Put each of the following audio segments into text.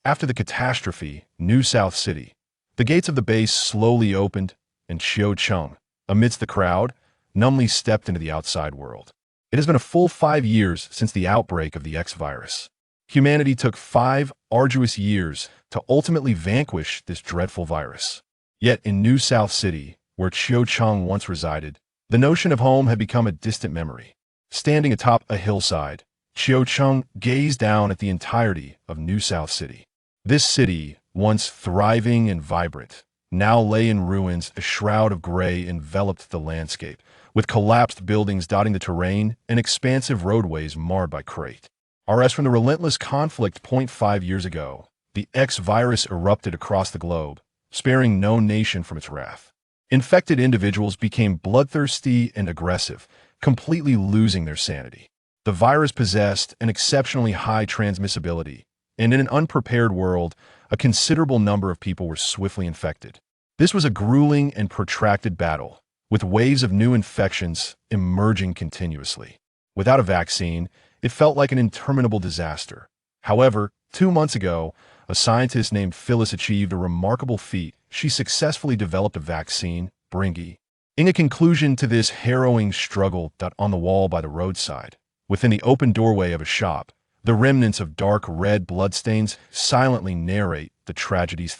After the catastrophe, New South City. The gates of the base slowly opened, and Xiao Cheng, amidst the crowd, numbly stepped into the outside world. It has been a full 5 years since the outbreak of the X virus. Humanity took 5 arduous years to ultimately vanquish this dreadful virus. Yet in New South City, where Xiao Cheng once resided, the notion of home had become a distant memory. Standing atop a hillside, Xiao Cheng gazed down at the entirety of New South City. This city, once thriving and vibrant, now lay in ruins. A shroud of gray enveloped the landscape, with collapsed buildings dotting the terrain and expansive roadways marred by crate. As from the relentless conflict 0.5 years ago, the X virus erupted across the globe, sparing no nation from its wrath. Infected individuals became bloodthirsty and aggressive, completely losing their sanity. The virus possessed an exceptionally high transmissibility, and in an unprepared world, a considerable number of people were swiftly infected. This was a grueling and protracted battle, with waves of new infections emerging continuously. Without a vaccine, it felt like an interminable disaster. However, 2 months ago, a scientist named Phyllis achieved a remarkable feat. She successfully developed a vaccine, bringing a conclusion to this harrowing struggle. On the wall by the roadside, within the open doorway of a shop, the remnants of dark red bloodstains silently narrate the tragedy's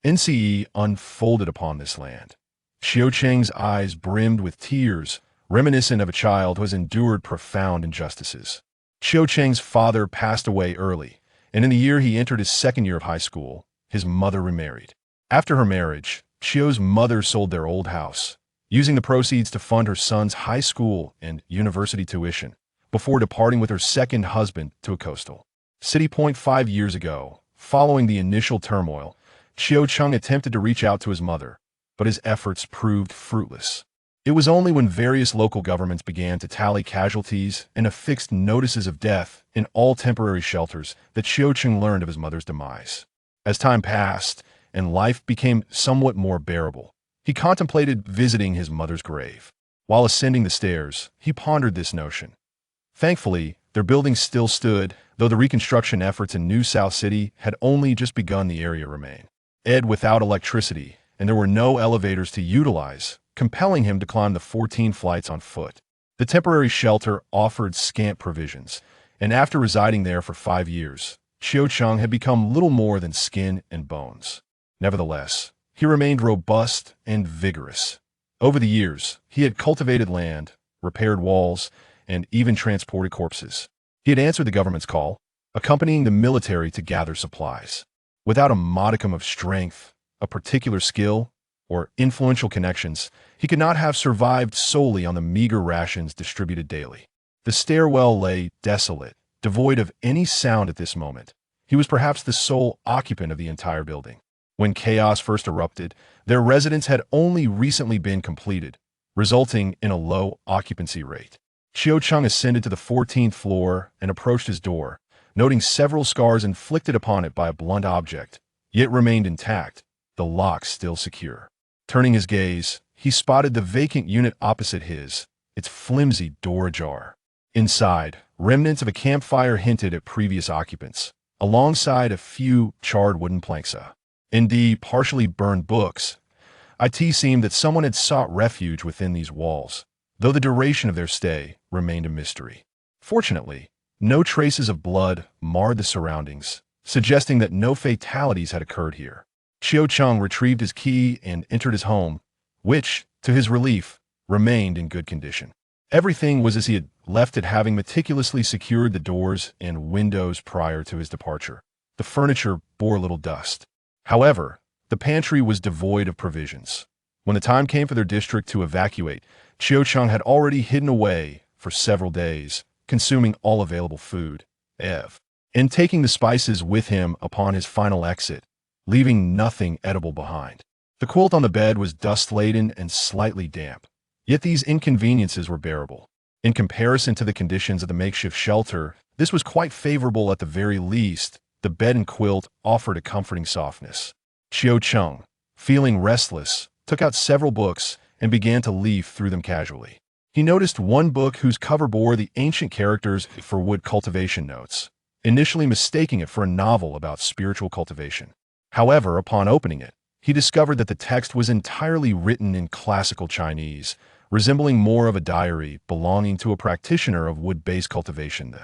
NCE unfolded upon this land. Xiao Cheng's eyes brimmed with tears, reminiscent of a child who has endured profound injustices. Xiao Cheng's father passed away early, and in the year he entered his 2nd year of high school, his mother remarried. After her marriage, Xiao's mother sold their old house, using the proceeds to fund her son's high school and university tuition, before departing with her second husband to a coastal city. 0.5 years ago, following the initial turmoil, Xiao Cheng attempted to reach out to his mother, but his efforts proved fruitless. It was only when various local governments began to tally casualties and affixed notices of death in all temporary shelters that Xiao Cheng learned of his mother's demise. As time passed and life became somewhat more bearable, he contemplated visiting his mother's grave. While ascending the stairs, he pondered this notion. Thankfully, their building still stood, though the reconstruction efforts in New South City had only just begun. The area remained without electricity, and there were no elevators to utilize, compelling him to climb the 14 flights on foot. The temporary shelter offered scant provisions, and after residing there for 5 years, Xiao Cheng had become little more than skin and bones. Nevertheless, he remained robust and vigorous. Over the years, he had cultivated land, repaired walls, and even transported corpses. He had answered the government's call, accompanying the military to gather supplies. Without a modicum of strength, a particular skill, or influential connections, he could not have survived solely on the meager rations distributed daily. The stairwell lay desolate, devoid of any sound at this moment. He was perhaps the sole occupant of the entire building. When chaos first erupted, their residence had only recently been completed, resulting in a low occupancy rate. Xiao Cheng ascended to the 14th floor and approached his door, noting several scars inflicted upon it by a blunt object, yet remained intact, the lock still secure. Turning his gaze, he spotted the vacant unit opposite his, its flimsy door ajar. Inside, remnants of a campfire hinted at previous occupants, alongside a few charred wooden planks. Indeed, partially burned books. It seemed that someone had sought refuge within these walls, though the duration of their stay remained a mystery. Fortunately, no traces of blood marred the surroundings, suggesting that no fatalities had occurred here. Xiao Cheng retrieved his key and entered his home, which, to his relief, remained in good condition. Everything was as he had left it, having meticulously secured the doors and windows prior to his departure. The furniture bore little dust. However, the pantry was devoid of provisions. When the time came for their district to evacuate, Xiao Cheng had already hidden away for several days, consuming all available food, and taking the spices with him upon his final exit, leaving nothing edible behind. The quilt on the bed was dust-laden and slightly damp, yet these inconveniences were bearable. In comparison to the conditions of the makeshift shelter, this was quite favorable. At the very least, the bed and quilt offered a comforting softness. Xiao Cheng, feeling restless, took out several books and began to leaf through them casually. He noticed one book whose cover bore the ancient characters for wood cultivation notes. initially mistaking it for a novel about spiritual cultivation. However, upon opening it, he discovered that the text was entirely written in classical Chinese, resembling more of a diary belonging to a practitioner of wood-based cultivation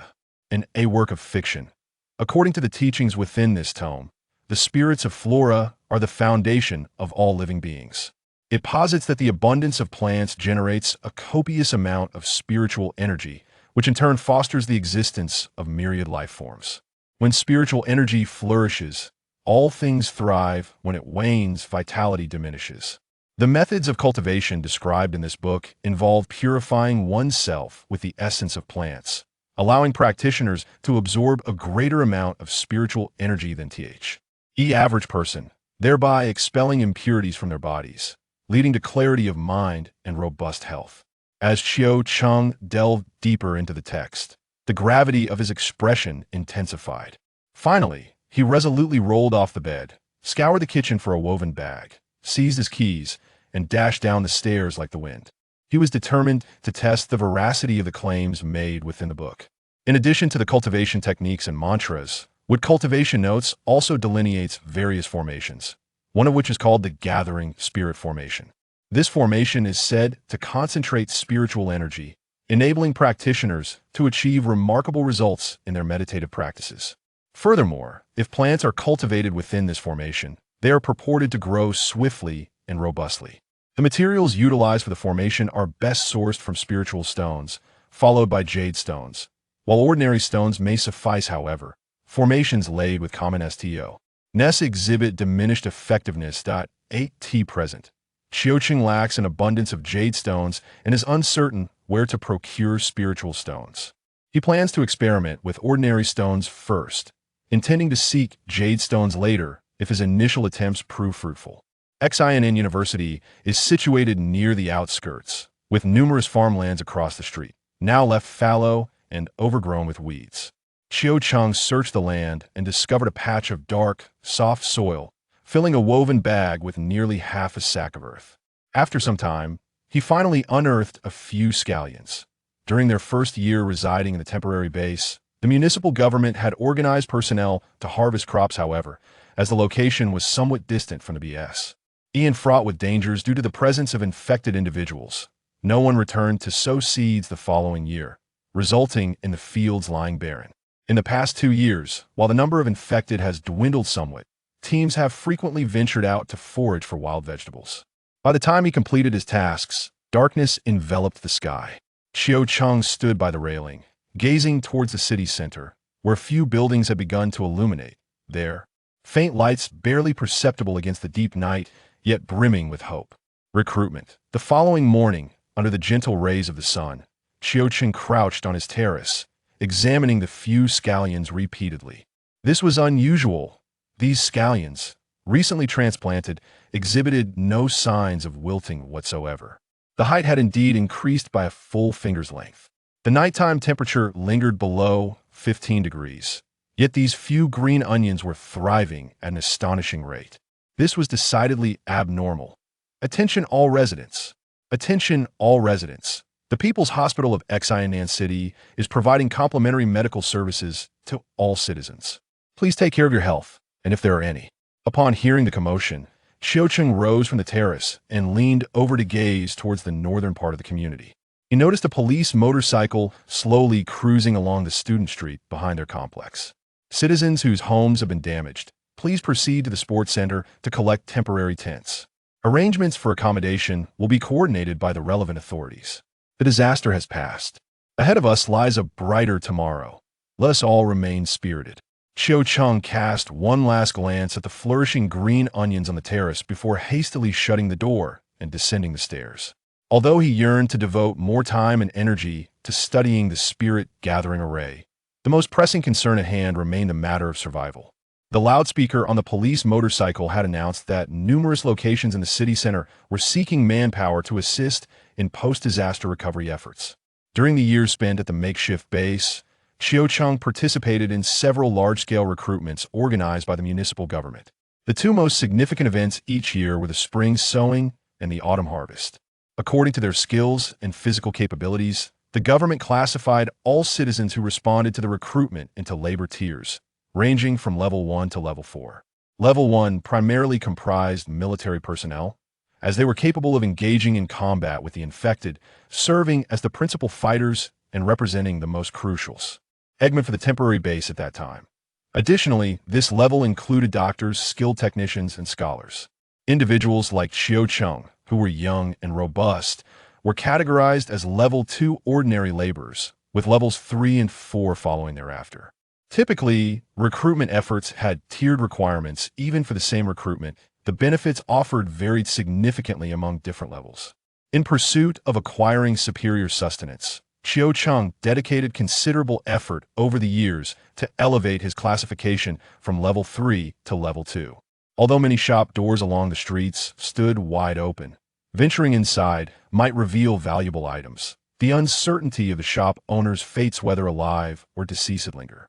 than a work of fiction. According to the teachings within this tome, the spirits of flora are the foundation of all living beings. It posits that the abundance of plants generates a copious amount of spiritual energy, which in turn fosters the existence of myriad life forms. When spiritual energy flourishes, all things thrive. When it wanes, vitality diminishes. The methods of cultivation described in this book involve purifying oneself with the essence of plants, allowing practitioners to absorb a greater amount of spiritual energy than the average person, thereby expelling impurities from their bodies, leading to clarity of mind and robust health. As Xiao Cheng delved deeper into the text, the gravity of his expression intensified. Finally, he resolutely rolled off the bed, scoured the kitchen for a woven bag, seized his keys, and dashed down the stairs like the wind. He was determined to test the veracity of the claims made within the book. In addition to the cultivation techniques and mantras, Wood Cultivation Notes also delineates various formations, one of which is called the Gathering Spirit Formation. This formation is said to concentrate spiritual energy, enabling practitioners to achieve remarkable results in their meditative practices. Furthermore, if plants are cultivated within this formation, they are purported to grow swiftly and robustly. The materials utilized for the formation are best sourced from spiritual stones, followed by jade stones. While ordinary stones may suffice, however, formations laid with common stones exhibit diminished effectiveness. 8T present. Xiaoqing lacks an abundance of jade stones and is uncertain where to procure spiritual stones. He plans to experiment with ordinary stones first, intending to seek jade stones later if his initial attempts prove fruitful. Xinan University is situated near the outskirts, with numerous farmlands across the street, now left fallow and overgrown with weeds. Xiao Cheng searched the land and discovered a patch of dark, soft soil, filling a woven bag with nearly half a sack of earth. After some time, he finally unearthed a few scallions. During their first year residing in the temporary base, the municipal government had organized personnel to harvest crops. However, as the location was somewhat distant from the BS, and fraught with dangers due to the presence of infected individuals, no one returned to sow seeds the following year, resulting in the fields lying barren. In the past 2 years, while the number of infected has dwindled somewhat, teams have frequently ventured out to forage for wild vegetables. By the time he completed his tasks, darkness enveloped the sky. Xiao Cheng stood by the railing, gazing towards the city center, where few buildings had begun to illuminate. There, faint lights barely perceptible against the deep night, yet brimming with hope. Recruitment. The following morning, under the gentle rays of the sun, Xiao Cheng crouched on his terrace, examining the few scallions repeatedly. This was unusual. These scallions, recently transplanted, exhibited no signs of wilting whatsoever. The height had indeed increased by a full finger's length. The nighttime temperature lingered below 15 degrees, yet these few green onions were thriving at an astonishing rate. This was decidedly abnormal. Attention all residents. Attention all residents. The People's Hospital of Xinan City is providing complimentary medical services to all citizens. Please take care of your health, and if there are any. Upon hearing the commotion, Xiaocheng rose from the terrace and leaned over to gaze towards the northern part of the community. He noticed a police motorcycle slowly cruising along the student street behind their complex. Citizens whose homes have been damaged, please proceed to the sports center to collect temporary tents. Arrangements for accommodation will be coordinated by the relevant authorities. The disaster has passed. Ahead of us lies a brighter tomorrow. Let us all remain spirited. Xiao Cheng cast one last glance at the flourishing green onions on the terrace before hastily shutting the door and descending the stairs. Although he yearned to devote more time and energy to studying the spirit-gathering array, the most pressing concern at hand remained the matter of survival. The loudspeaker on the police motorcycle had announced that numerous locations in the city center were seeking manpower to assist in post-disaster recovery efforts. During the years spent at the makeshift base, Xiao Cheng participated in several large-scale recruitments organized by the municipal government. The two most significant events each year were the spring sowing and the autumn harvest. According to their skills and physical capabilities, The government classified all citizens who responded to the recruitment into labor tiers, ranging from level 1 to level 4. Level 1 primarily comprised military personnel, as they were capable of engaging in combat with the infected, serving as the principal fighters and representing the most crucials. Eggman for the temporary base at that time. Additionally, this level included doctors, skilled technicians, and scholars. Individuals like Xiao Cheng, who were young and robust, were categorized as level 2 ordinary laborers, with levels 3 and 4 following thereafter. Typically, recruitment efforts had tiered requirements even for the same recruitment. The benefits offered varied significantly among different levels. In pursuit of acquiring superior sustenance, Xiao Cheng dedicated considerable effort over the years to elevate his classification from level 3 to level 2. Although many shop doors along the streets stood wide open, venturing inside might reveal valuable items. The uncertainty of the shop owner's fates, whether alive or deceased, linger.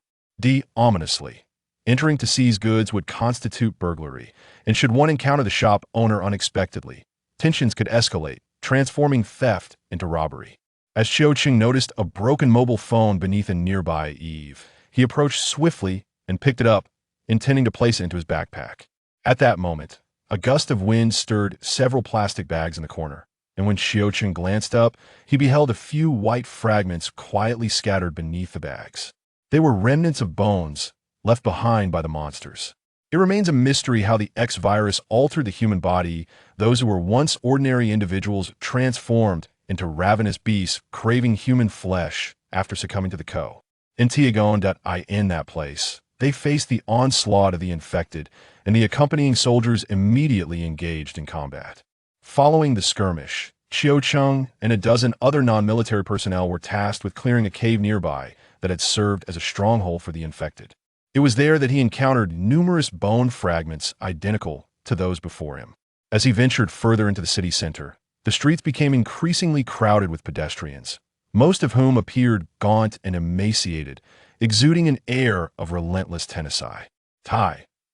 Ominously, entering to seize goods would constitute burglary, and should one encounter the shop owner unexpectedly, tensions could escalate, transforming theft into robbery. As Xiao Cheng noticed a broken mobile phone beneath a nearby eave, he approached swiftly and picked it up, intending to place it into his backpack. At that moment, a gust of wind stirred several plastic bags in the corner, and when Xiao Cheng glanced up, he beheld a few white fragments quietly scattered beneath the bags. They were remnants of bones left behind by the monsters. It remains a mystery how the X-virus altered the human body. Those who were once ordinary individuals transformed into ravenous beasts craving human flesh after succumbing to the co. In that place, they faced the onslaught of the infected, and the accompanying soldiers immediately engaged in combat. Following the skirmish, Xiao Cheng and a dozen other non-military personnel were tasked with clearing a cave nearby that had served as a stronghold for the infected. It was there that he encountered numerous bone fragments identical to those before him. As he ventured further into the city center, the streets became increasingly crowded with pedestrians, most of whom appeared gaunt and emaciated, exuding an air of relentless tenacity.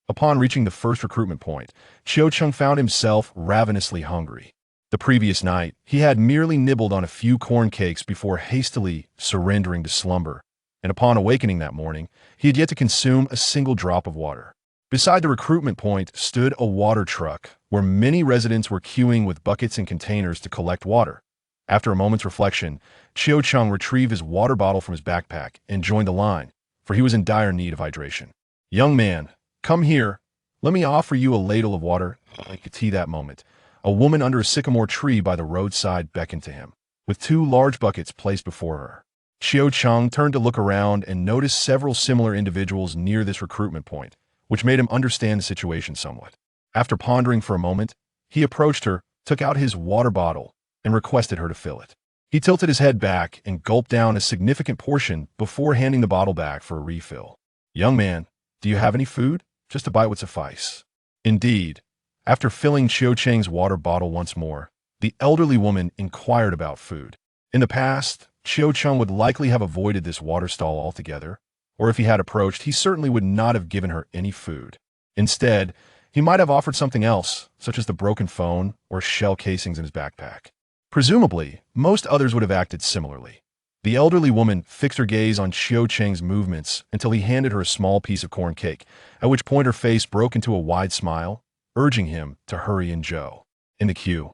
Upon reaching the first recruitment point, Xiao Cheng found himself ravenously hungry. The previous night, he had merely nibbled on a few corn cakes before hastily surrendering to slumber, and upon awakening that morning, he had yet to consume a single drop of water. Beside the recruitment point stood a water truck, where many residents were queuing with buckets and containers to collect water. After a moment's reflection, Xiao Cheng retrieved his water bottle from his backpack and joined the line, for he was in dire need of hydration. "Young man, come here. Let me offer you a ladle of water." I could see that moment. A woman under a sycamore tree by the roadside beckoned to him, with 2 large buckets placed before her. Xiao Cheng turned to look around and noticed several similar individuals near this recruitment point, which made him understand the situation somewhat. After pondering for a moment, he approached her, took out his water bottle, and requested her to fill it. He tilted his head back and gulped down a significant portion before handing the bottle back for a refill. "Young man, do you have any food? Just a bite would suffice." Indeed, after filling Xiao Cheng's water bottle once more, the elderly woman inquired about food. In the past, Xiao Cheng would likely have avoided this water stall altogether, or if he had approached, he certainly would not have given her any food. Instead, he might have offered something else, such as the broken phone or shell casings in his backpack. Presumably, most others would have acted similarly. The elderly woman fixed her gaze on Xiao Cheng's movements until he handed her a small piece of corn cake, at which point her face broke into a wide smile, urging him to hurry and Joe in the queue.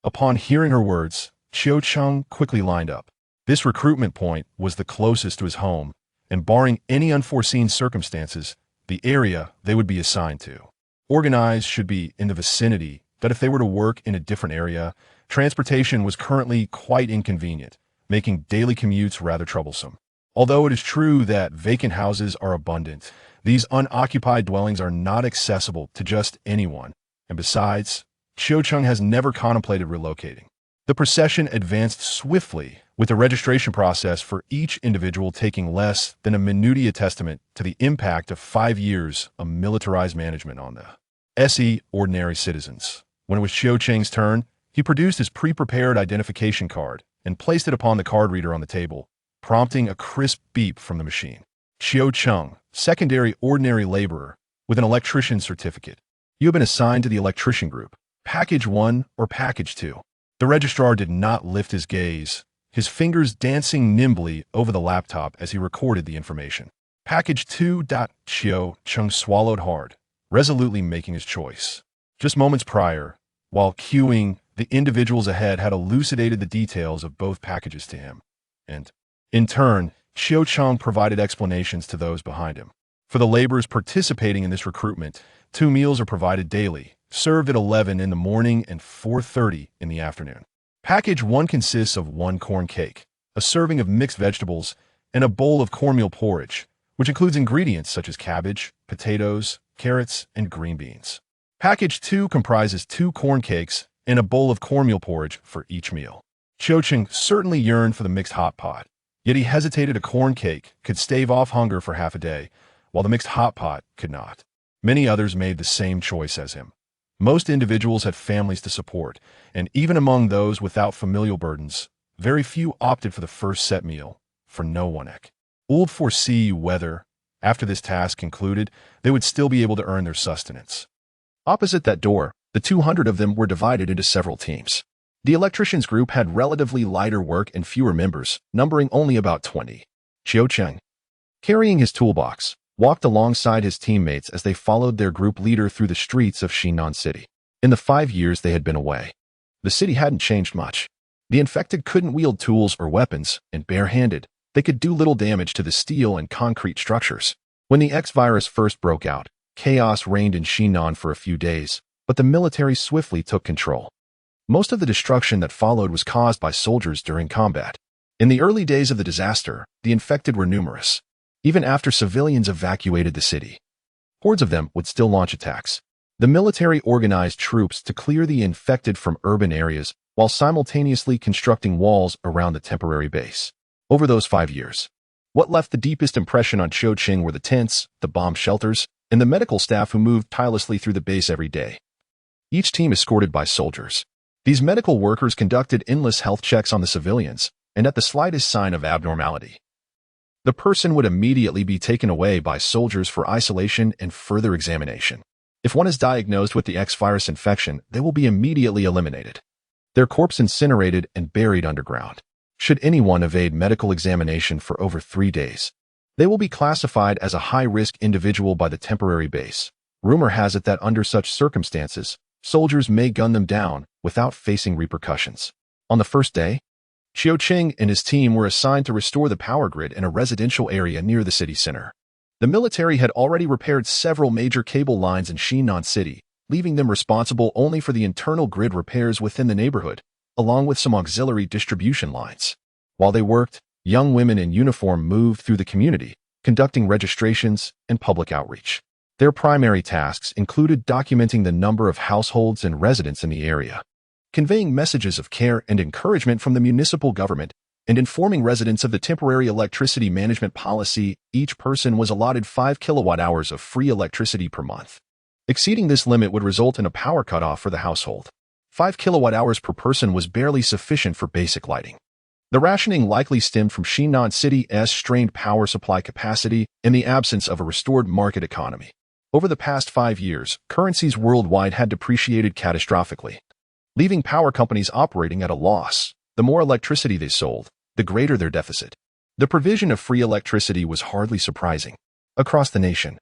Upon hearing her words, Xiao Cheng quickly lined up. This recruitment point was the closest to his home, and barring any unforeseen circumstances, the area they would be assigned to. Organized should be in the vicinity, but if they were to work in a different area, transportation was currently quite inconvenient, making daily commutes rather troublesome. Although it is true that vacant houses are abundant, these unoccupied dwellings are not accessible to just anyone, and besides, Xiao Cheng has never contemplated relocating. The procession advanced swiftly, with the registration process for each individual taking less than a minutiae testament to the impact of 5 years of militarized management on the ordinary citizens. When it was Xiao Cheng's turn, he produced his pre-prepared identification card and placed it upon the card reader on the table, prompting a crisp beep from the machine. "Xiao Cheng, secondary ordinary laborer, with an electrician certificate. You have been assigned to the electrician group, Package 1 or Package 2. The registrar did not lift his gaze. his fingers dancing nimbly over the laptop as he recorded the information. Package 2. Xiao Cheng swallowed hard, resolutely making his choice. Just moments prior, while queuing, the individuals ahead had elucidated the details of both packages to him, and, in turn, Xiao Cheng provided explanations to those behind him. For the laborers participating in this recruitment, 2 meals are provided daily, served at 11 in the morning and 4:30 in the afternoon. Package 1 consists of 1 corn cake, a serving of mixed vegetables, and a bowl of cornmeal porridge, which includes ingredients such as cabbage, potatoes, carrots, and green beans. Package 2 comprises 2 corn cakes and a bowl of cornmeal porridge for each meal. Xiao Cheng certainly yearned for the mixed hot pot, yet he hesitated. A corn cake could stave off hunger for half a day, while the mixed hot pot could not. Many others made the same choice as him. Most individuals had families to support, and even among those without familial burdens, very few opted for the first set meal, for no one would foresee whether, after this task concluded, they would still be able to earn their sustenance. Opposite that door, the 200 of them were divided into several teams. The electricians group had relatively lighter work and fewer members, numbering only about 20. Xiao Cheng, carrying his toolbox, walked alongside his teammates as they followed their group leader through the streets of Xinan City. In the 5 years they had been away, the city hadn't changed much. The infected couldn't wield tools or weapons, and barehanded, they could do little damage to the steel and concrete structures. When the X-virus first broke out, chaos reigned in Xinan for a few days, but the military swiftly took control. Most of the destruction that followed was caused by soldiers during combat. In the early days of the disaster, the infected were numerous. Even after civilians evacuated the city, hordes of them would still launch attacks. The military organized troops to clear the infected from urban areas while simultaneously constructing walls around the temporary base. Over those 5 years, what left the deepest impression on Xiao Cheng were the tents, the bomb shelters, and the medical staff who moved tirelessly through the base every day. Each team escorted by soldiers. These medical workers conducted endless health checks on the civilians, and at the slightest sign of abnormality, the person would immediately be taken away by soldiers for isolation and further examination. If one is diagnosed with the X-virus infection, they will be immediately eliminated, their corpse incinerated and buried underground. Should anyone evade medical examination for over 3 days, they will be classified as a high-risk individual by the temporary base. Rumor has it that under such circumstances, soldiers may gun them down without facing repercussions. On the first day, Xiao Cheng and his team were assigned to restore the power grid in a residential area near the city center. The military had already repaired several major cable lines in Xinan City, leaving them responsible only for the internal grid repairs within the neighborhood, along with some auxiliary distribution lines. While they worked, young women in uniform moved through the community, conducting registrations and public outreach. Their primary tasks included documenting the number of households and residents in the area, conveying messages of care and encouragement from the municipal government, and informing residents of the temporary electricity management policy. Each person was allotted 5 kilowatt-hours of free electricity per month. Exceeding this limit would result in a power cutoff for the household. 5 kilowatt-hours per person was barely sufficient for basic lighting. The rationing likely stemmed from Xinan City's strained power supply capacity and the absence of a restored market economy. Over the past 5 years, currencies worldwide had depreciated catastrophically, leaving power companies operating at a loss. The more electricity they sold, the greater their deficit. The provision of free electricity was hardly surprising. Across the nation,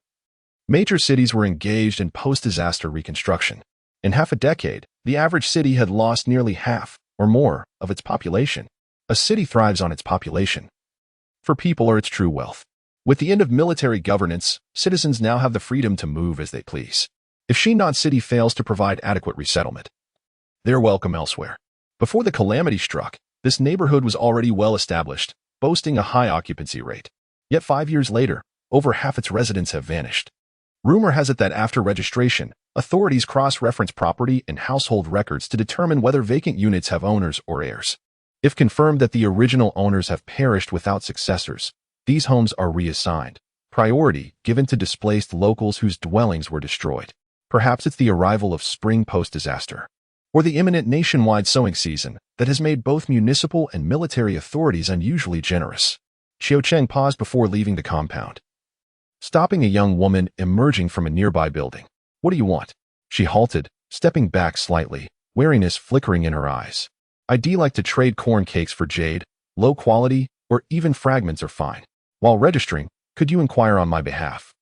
major cities were engaged in post-disaster reconstruction. In half a decade, the average city had lost nearly half or more of its population. A city thrives on its population, for people are its true wealth. With the end of military governance, citizens now have the freedom to move as they please. If Xinan City fails to provide adequate resettlement, they're welcome elsewhere. Before the calamity struck, this neighborhood was already well established, boasting a high occupancy rate. Yet 5 years later, over half its residents have vanished. Rumor has it that after registration, authorities cross-reference property and household records to determine whether vacant units have owners or heirs. If confirmed that the original owners have perished without successors, these homes are reassigned, priority given to displaced locals whose dwellings were destroyed. Perhaps it's the arrival of spring post-disaster, or the imminent nationwide sowing season that has made both municipal and military authorities unusually generous. Xiao Cheng paused before leaving the compound, stopping a young woman emerging from a nearby building. "What do you want?" She halted, stepping back slightly, wariness flickering in her eyes. "I'd like to trade corn cakes for jade," low quality, or even fragments are fine. While registering, could you inquire on my behalf?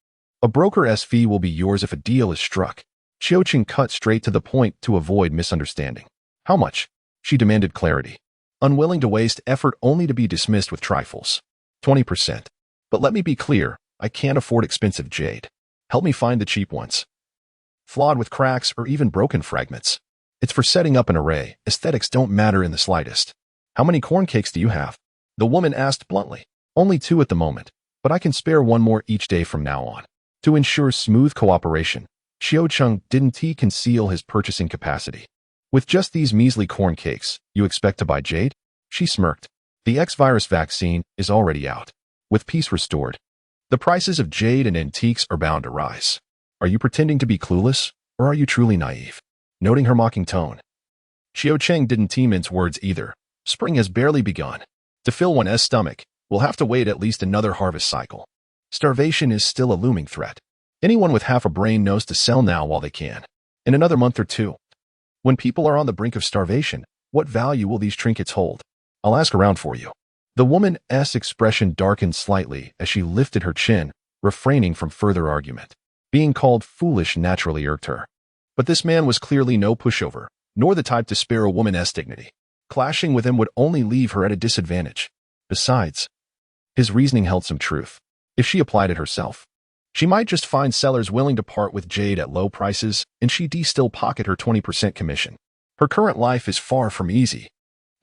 A broker's fee will be yours if a deal is struck. Qiuqing cut straight to the point to avoid misunderstanding. How much? She demanded clarity, unwilling to waste effort only to be dismissed with trifles. 20%. But let me be clear, I can't afford expensive jade. Help me find the cheap ones. Flawed with cracks or even broken fragments. It's for setting up an array. Aesthetics don't matter in the slightest. How many corn cakes do you have? The woman asked bluntly. Only 2 at the moment, but I can spare 1 more each day from now on. To ensure smooth cooperation, Qiuqing didn't conceal his purchasing capacity. With just these measly corn cakes, you expect to buy jade? She smirked. The X-virus vaccine is already out. With peace restored, the prices of jade and antiques are bound to rise. Are you pretending to be clueless, or are you truly naive? Noting her mocking tone, Qiuqing didn't mince words either. Spring has barely begun. To fill one's stomach, we'll have to wait at least another harvest cycle. Starvation is still a looming threat. Anyone with half a brain knows to sell now while they can. In another month or 2. When people are on the brink of starvation, what value will these trinkets hold? I'll ask around for you. The woman's expression darkened slightly as she lifted her chin, refraining from further argument. Being called foolish naturally irked her. But this man was clearly no pushover, nor the type to spare a woman's dignity. Clashing with him would only leave her at a disadvantage. Besides, his reasoning held some truth. If she applied it herself, she might just find sellers willing to part with jade at low prices, and she'd still pocket her 20% commission. Her current life is far from easy.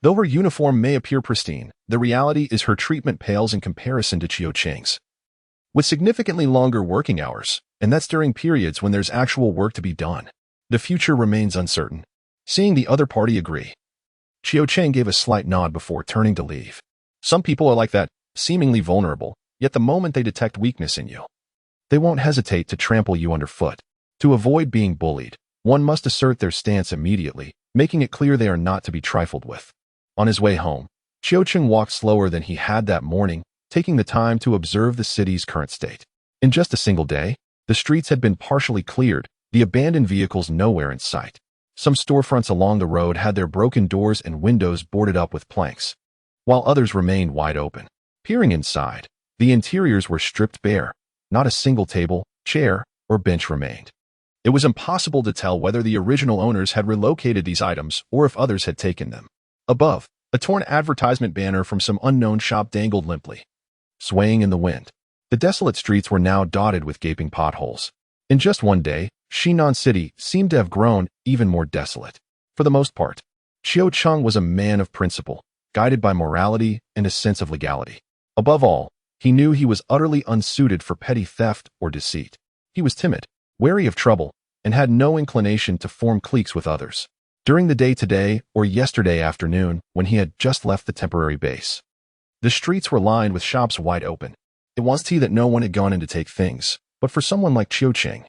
Though her uniform may appear pristine, the reality is her treatment pales in comparison to Qiuqing's. With significantly longer working hours, and that's during periods when there's actual work to be done, the future remains uncertain. Seeing the other party agree, Qiuqing gave a slight nod before turning to leave. Some people are like that, seemingly vulnerable, yet the moment they detect weakness in you, they won't hesitate to trample you underfoot. To avoid being bullied, one must assert their stance immediately, making it clear they are not to be trifled with. On his way home, Qiuqing walked slower than he had that morning, taking the time to observe the city's current state. In just a single day, the streets had been partially cleared, the abandoned vehicles nowhere in sight. Some storefronts along the road had their broken doors and windows boarded up with planks, while others remained wide open. Peering inside, the interiors were stripped bare. Not a single table, chair, or bench remained. It was impossible to tell whether the original owners had relocated these items or if others had taken them. Above, a torn advertisement banner from some unknown shop dangled limply, swaying in the wind. The desolate streets were now dotted with gaping potholes. In just one day, Shinan City seemed to have grown even more desolate. For the most part, Qiuqing was a man of principle, guided by morality and a sense of legality. Above all, he knew he was utterly unsuited for petty theft or deceit. He was timid, wary of trouble, and had no inclination to form cliques with others. During the day today or yesterday afternoon, when he had just left the temporary base, the streets were lined with shops wide open. It was that no one had gone in to take things, but for someone like Qiuqing,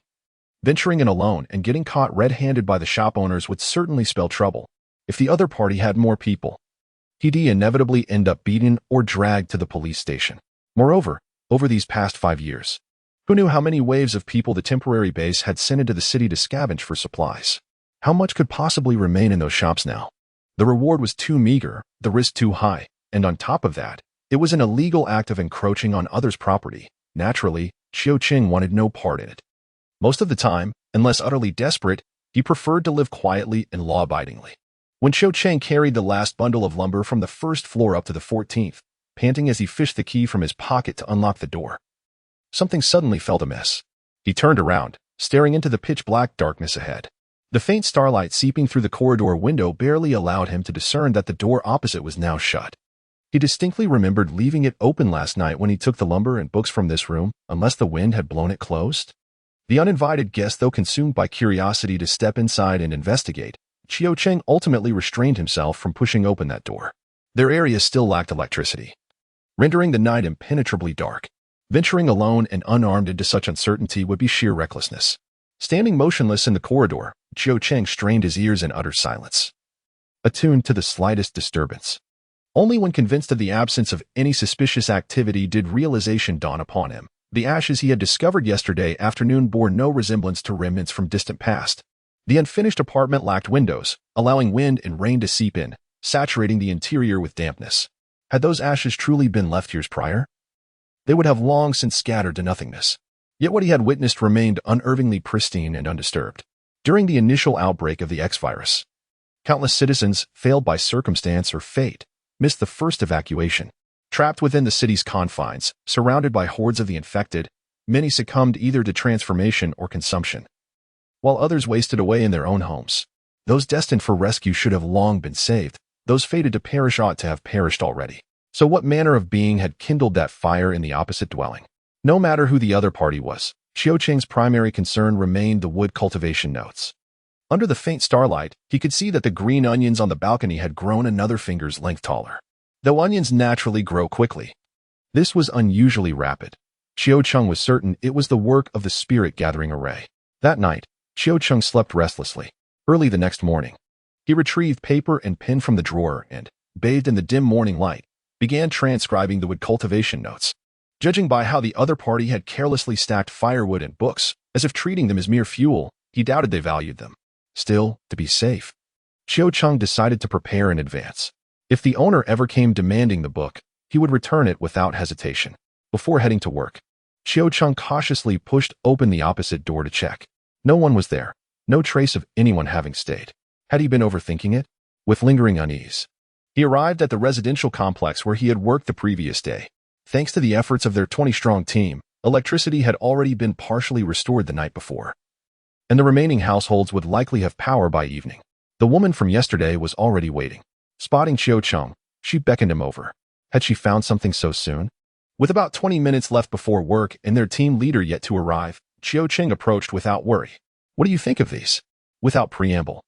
venturing in alone and getting caught red-handed by the shop owners would certainly spell trouble. If the other party had more people, he'd inevitably end up beaten or dragged to the police station. Moreover, over these past 5 years, who knew how many waves of people the temporary base had sent into the city to scavenge for supplies? How much could possibly remain in those shops now? The reward was too meager, the risk too high, and on top of that, it was an illegal act of encroaching on others' property. Naturally, Qiuqing wanted no part in it. Most of the time, unless utterly desperate, he preferred to live quietly and law-abidingly. When Qiuqing carried the last bundle of lumber from the first floor up to the 14th, panting as he fished the key from his pocket to unlock the door, something suddenly felt amiss. He turned around, staring into the pitch-black darkness ahead. The faint starlight seeping through the corridor window barely allowed him to discern that the door opposite was now shut. He distinctly remembered leaving it open last night when he took the lumber and books from this room, unless the wind had blown it closed. The uninvited guest, though consumed by curiosity to step inside and investigate, Qiuqing ultimately restrained himself from pushing open that door. Their area still lacked electricity, rendering the night impenetrably dark. Venturing alone and unarmed into such uncertainty would be sheer recklessness. Standing motionless in the corridor, Qiuqing strained his ears in utter silence, attuned to the slightest disturbance. Only when convinced of the absence of any suspicious activity did realization dawn upon him. The ashes he had discovered yesterday afternoon bore no resemblance to remnants from distant past. The unfinished apartment lacked windows, allowing wind and rain to seep in, saturating the interior with dampness. Had those ashes truly been left years prior? They would have long since scattered to nothingness. Yet what he had witnessed remained unervingly pristine and undisturbed. During the initial outbreak of the X-virus, countless citizens, failed by circumstance or fate, missed the first evacuation. Trapped within the city's confines, surrounded by hordes of the infected, many succumbed either to transformation or consumption, while others wasted away in their own homes. Those destined for rescue should have long been saved. Those fated to perish ought to have perished already. So what manner of being had kindled that fire in the opposite dwelling? No matter who the other party was, Qiuqing's primary concern remained the wood cultivation notes. Under the faint starlight, he could see that the green onions on the balcony had grown another finger's length taller. Though onions naturally grow quickly, this was unusually rapid. Qiuqing was certain it was the work of the spirit-gathering array. That night, Qiuqing slept restlessly. Early the next morning, he retrieved paper and pen from the drawer and, bathed in the dim morning light, began transcribing the wood cultivation notes. Judging by how the other party had carelessly stacked firewood and books, as if treating them as mere fuel, he doubted they valued them. Still, to be safe, Qiuqing decided to prepare in advance. If the owner ever came demanding the book, he would return it without hesitation. Before heading to work, Qiuqing cautiously pushed open the opposite door to check. No one was there, no trace of anyone having stayed. Had he been overthinking it? With lingering unease, he arrived at the residential complex where he had worked the previous day. Thanks to the efforts of their 20-strong team, electricity had already been partially restored the night before, and the remaining households would likely have power by evening. The woman from yesterday was already waiting. Spotting Qiuqing, she beckoned him over. Had she found something so soon? With about 20 minutes left before work and their team leader yet to arrive, Qiuqing approached without worry. What do you think of these? Without preamble,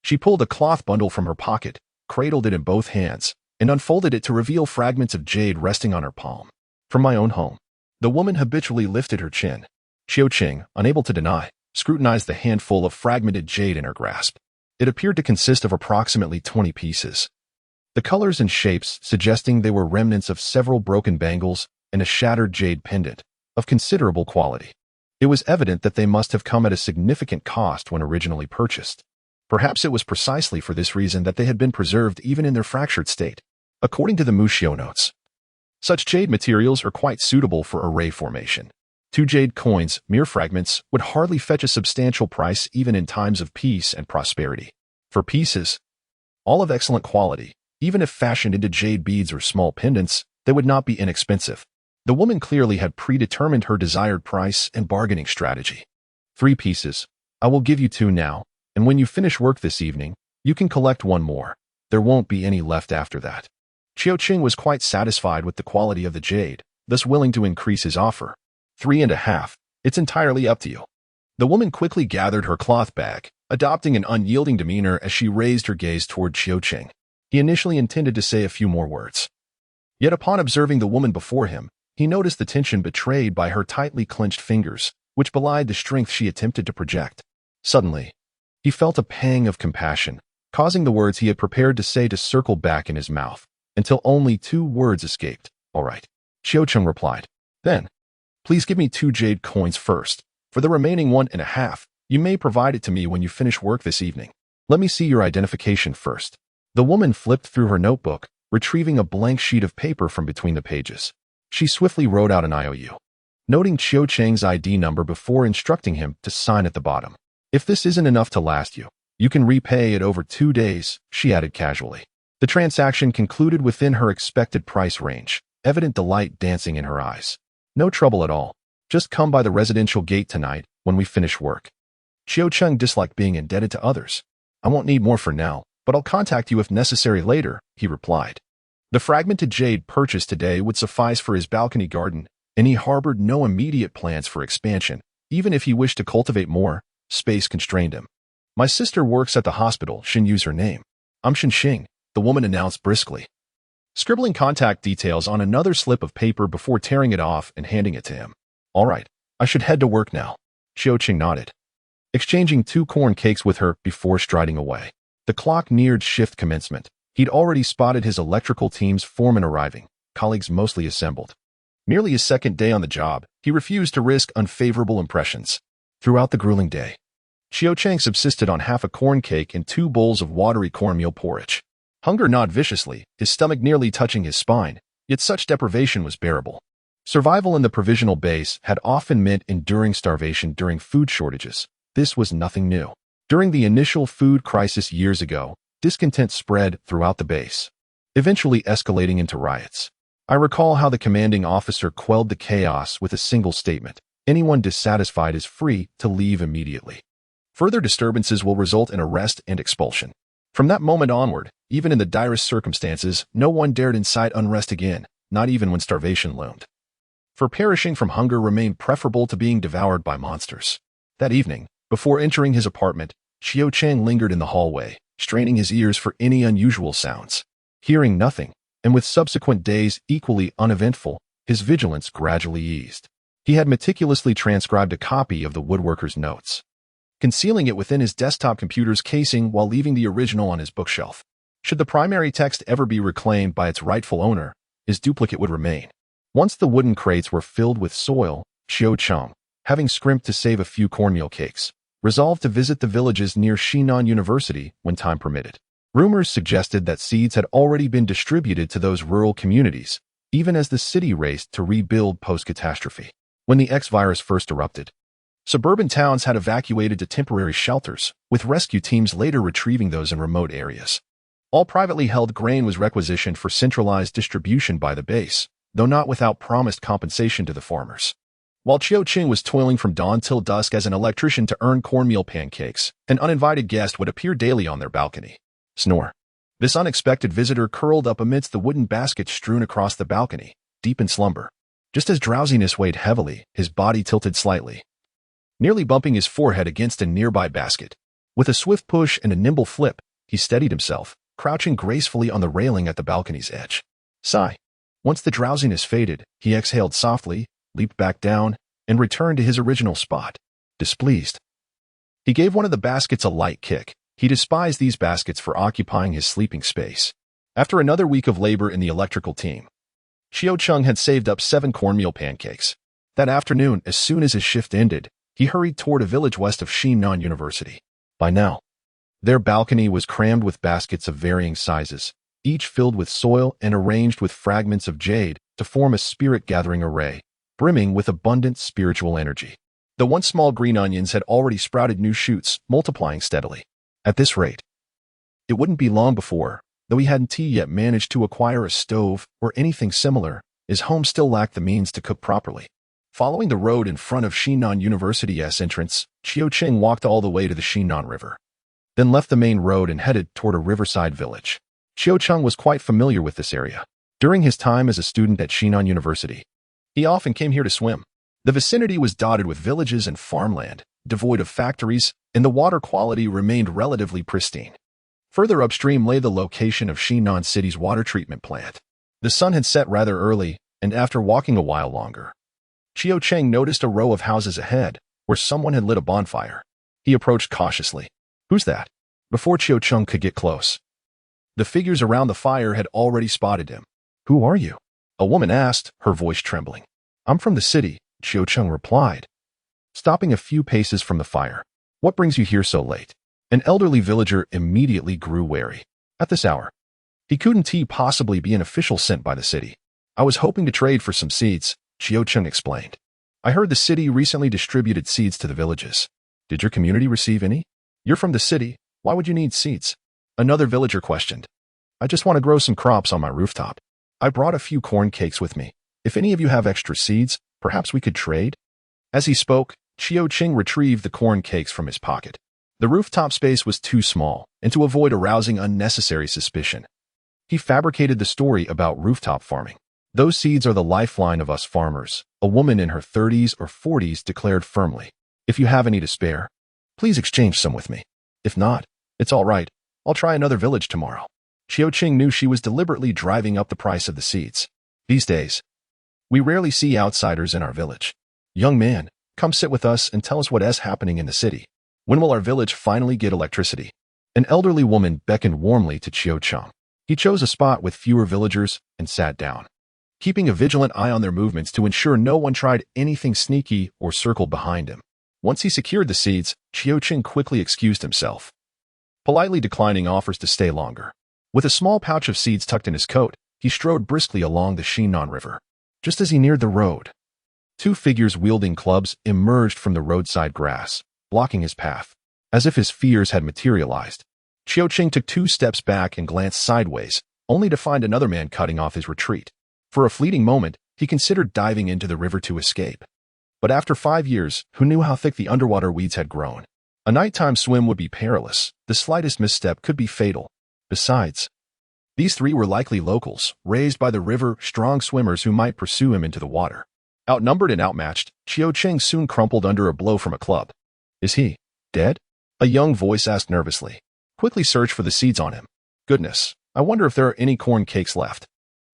she pulled a cloth bundle from her pocket, cradled it in both hands, and unfolded it to reveal fragments of jade resting on her palm. From my own home. The woman habitually lifted her chin. Qiuqing, unable to deny, scrutinized the handful of fragmented jade in her grasp. It appeared to consist of approximately 20 pieces. The colors and shapes suggesting they were remnants of several broken bangles and a shattered jade pendant, of considerable quality. It was evident that they must have come at a significant cost when originally purchased. Perhaps it was precisely for this reason that they had been preserved even in their fractured state. According to the Mushio notes, such jade materials are quite suitable for array formation. 2 jade coins, mere fragments, would hardly fetch a substantial price even in times of peace and prosperity. For pieces, all of excellent quality, even if fashioned into jade beads or small pendants, they would not be inexpensive. The woman clearly had predetermined her desired price and bargaining strategy. 3 pieces. I will give you 2 now, and when you finish work this evening, you can collect 1 more. There won't be any left after that. Qiuqing was quite satisfied with the quality of the jade, thus willing to increase his offer. 3.5. It's entirely up to you. The woman quickly gathered her cloth bag, adopting an unyielding demeanor as she raised her gaze toward Qiuqing. He initially intended to say a few more words. Yet upon observing the woman before him, he noticed the tension betrayed by her tightly clenched fingers, which belied the strength she attempted to project. Suddenly, he felt a pang of compassion, causing the words he had prepared to say to circle back in his mouth, until only 2 words escaped. All right, Qiuqing replied. Then, please give me 2 jade coins first. For the remaining 1.5, you may provide it to me when you finish work this evening. Let me see your identification first. The woman flipped through her notebook, retrieving a blank sheet of paper from between the pages. She swiftly wrote out an IOU, noting Qiuqing's ID number before instructing him to sign at the bottom. If this isn't enough to last you, you can repay it over 2 days, she added casually. The transaction concluded within her expected price range, evident delight dancing in her eyes. No trouble at all. Just come by the residential gate tonight when we finish work. Qiuqing disliked being indebted to others. I won't need more for now, but I'll contact you if necessary later, he replied. The fragmented jade purchased today would suffice for his balcony garden, and he harbored no immediate plans for expansion. Even if he wished to cultivate more, space constrained him. My sister works at the hospital, Xinyu's her name. I'm Xinxing, the woman announced briskly, scribbling contact details on another slip of paper before tearing it off and handing it to him. All right, I should head to work now. Qiuqing nodded, exchanging 2 corn cakes with her before striding away. The clock neared shift commencement. He'd already spotted his electrical team's foreman arriving, colleagues mostly assembled. Merely his second day on the job, he refused to risk unfavorable impressions. Throughout the grueling day, Qiuqing subsisted on half a corn cake and 2 bowls of watery cornmeal porridge. Hunger gnawed viciously, his stomach nearly touching his spine, yet such deprivation was bearable. Survival in the provisional base had often meant enduring starvation during food shortages. This was nothing new. During the initial food crisis years ago, discontent spread throughout the base, eventually escalating into riots. I recall how the commanding officer quelled the chaos with a single statement: anyone dissatisfied is free to leave immediately. Further disturbances will result in arrest and expulsion. From that moment onward, even in the direst circumstances, no one dared incite unrest again, not even when starvation loomed. For perishing from hunger remained preferable to being devoured by monsters. That evening, before entering his apartment, Qiu Cheng lingered in the hallway, straining his ears for any unusual sounds. Hearing nothing, and with subsequent days equally uneventful, his vigilance gradually eased. He had meticulously transcribed a copy of the woodworker's notes, concealing it within his desktop computer's casing while leaving the original on his bookshelf. Should the primary text ever be reclaimed by its rightful owner, his duplicate would remain. Once the wooden crates were filled with soil, Qiu Cheng, having scrimped to save a few cornmeal cakes, resolved to visit the villages near Xinan University when time permitted. Rumors suggested that seeds had already been distributed to those rural communities, even as the city raced to rebuild post-catastrophe. When the X-virus first erupted, suburban towns had evacuated to temporary shelters, with rescue teams later retrieving those in remote areas. All privately held grain was requisitioned for centralized distribution by the base, though not without promised compensation to the farmers. While Qiu Cheng was toiling from dawn till dusk as an electrician to earn cornmeal pancakes, an uninvited guest would appear daily on their balcony. Snore. This unexpected visitor curled up amidst the wooden baskets strewn across the balcony, deep in slumber. Just as drowsiness weighed heavily, his body tilted slightly, nearly bumping his forehead against a nearby basket. With a swift push and a nimble flip, he steadied himself, crouching gracefully on the railing at the balcony's edge. Sigh. Once the drowsiness faded, he exhaled softly, leaped back down, and returned to his original spot, displeased. He gave one of the baskets a light kick. He despised these baskets for occupying his sleeping space. After another week of labor in the electrical team, Qiu Cheng had saved up 7 cornmeal pancakes. That afternoon, as soon as his shift ended, he hurried toward a village west of Xinan University. By now, their balcony was crammed with baskets of varying sizes, each filled with soil and arranged with fragments of jade to form a spirit-gathering array, brimming with abundant spiritual energy. The once small green onions had already sprouted new shoots, multiplying steadily. At this rate, it wouldn't be long before, though he hadn't yet managed to acquire a stove or anything similar, his home still lacked the means to cook properly. Following the road in front of Xinan University's entrance, Qiu Cheng walked all the way to the Xinan River, then left the main road and headed toward a riverside village. Qiu Cheng was quite familiar with this area. During his time as a student at Xinan University, he often came here to swim. The vicinity was dotted with villages and farmland, devoid of factories, and the water quality remained relatively pristine. Further upstream lay the location of Xinan City's water treatment plant. The sun had set rather early, and after walking a while longer, Qiu Cheng noticed a row of houses ahead, where someone had lit a bonfire. He approached cautiously. Who's that? Before Qiu Cheng could get close, the figures around the fire had already spotted him. Who are you? A woman asked, her voice trembling. I'm from the city, Qiu Cheng replied, stopping a few paces from the fire. What brings you here so late? An elderly villager immediately grew wary. At this hour, he couldn't possibly be an official sent by the city. I was hoping to trade for some seeds, Qiu Cheng explained. I heard the city recently distributed seeds to the villages. Did your community receive any? You're from the city. Why would you need seeds? Another villager questioned. I just want to grow some crops on my rooftop. I brought a few corn cakes with me. If any of you have extra seeds, perhaps we could trade? As he spoke, Qiu Cheng retrieved the corn cakes from his pocket. The rooftop space was too small, and to avoid arousing unnecessary suspicion, he fabricated the story about rooftop farming. Those seeds are the lifeline of us farmers, a woman in her 30s or 40s declared firmly. If you have any to spare, please exchange some with me. If not, it's all right. I'll try another village tomorrow. Qiu Cheng knew she was deliberately driving up the price of the seeds. These days, we rarely see outsiders in our village. Young man, come sit with us and tell us what is happening in the city. When will our village finally get electricity? An elderly woman beckoned warmly to Qiu Cheng. He chose a spot with fewer villagers and sat down, keeping a vigilant eye on their movements to ensure no one tried anything sneaky or circled behind him. Once he secured the seeds, Qiu Cheng quickly excused himself, politely declining offers to stay longer. With a small pouch of seeds tucked in his coat, he strode briskly along the Shinan River. Just as he neared the road, two figures wielding clubs emerged from the roadside grass, blocking his path. As if his fears had materialized, Qiuqing took 2 steps back and glanced sideways, only to find another man cutting off his retreat. For a fleeting moment, he considered diving into the river to escape. But after 5 years, who knew how thick the underwater weeds had grown? A nighttime swim would be perilous. The slightest misstep could be fatal. Besides, these 3 were likely locals, raised by the river, strong swimmers who might pursue him into the water. Outnumbered and outmatched, Qiuqing soon crumpled under a blow from a club. Is he dead? A young voice asked nervously. Quickly search for the seeds on him. Goodness, I wonder if there are any corn cakes left.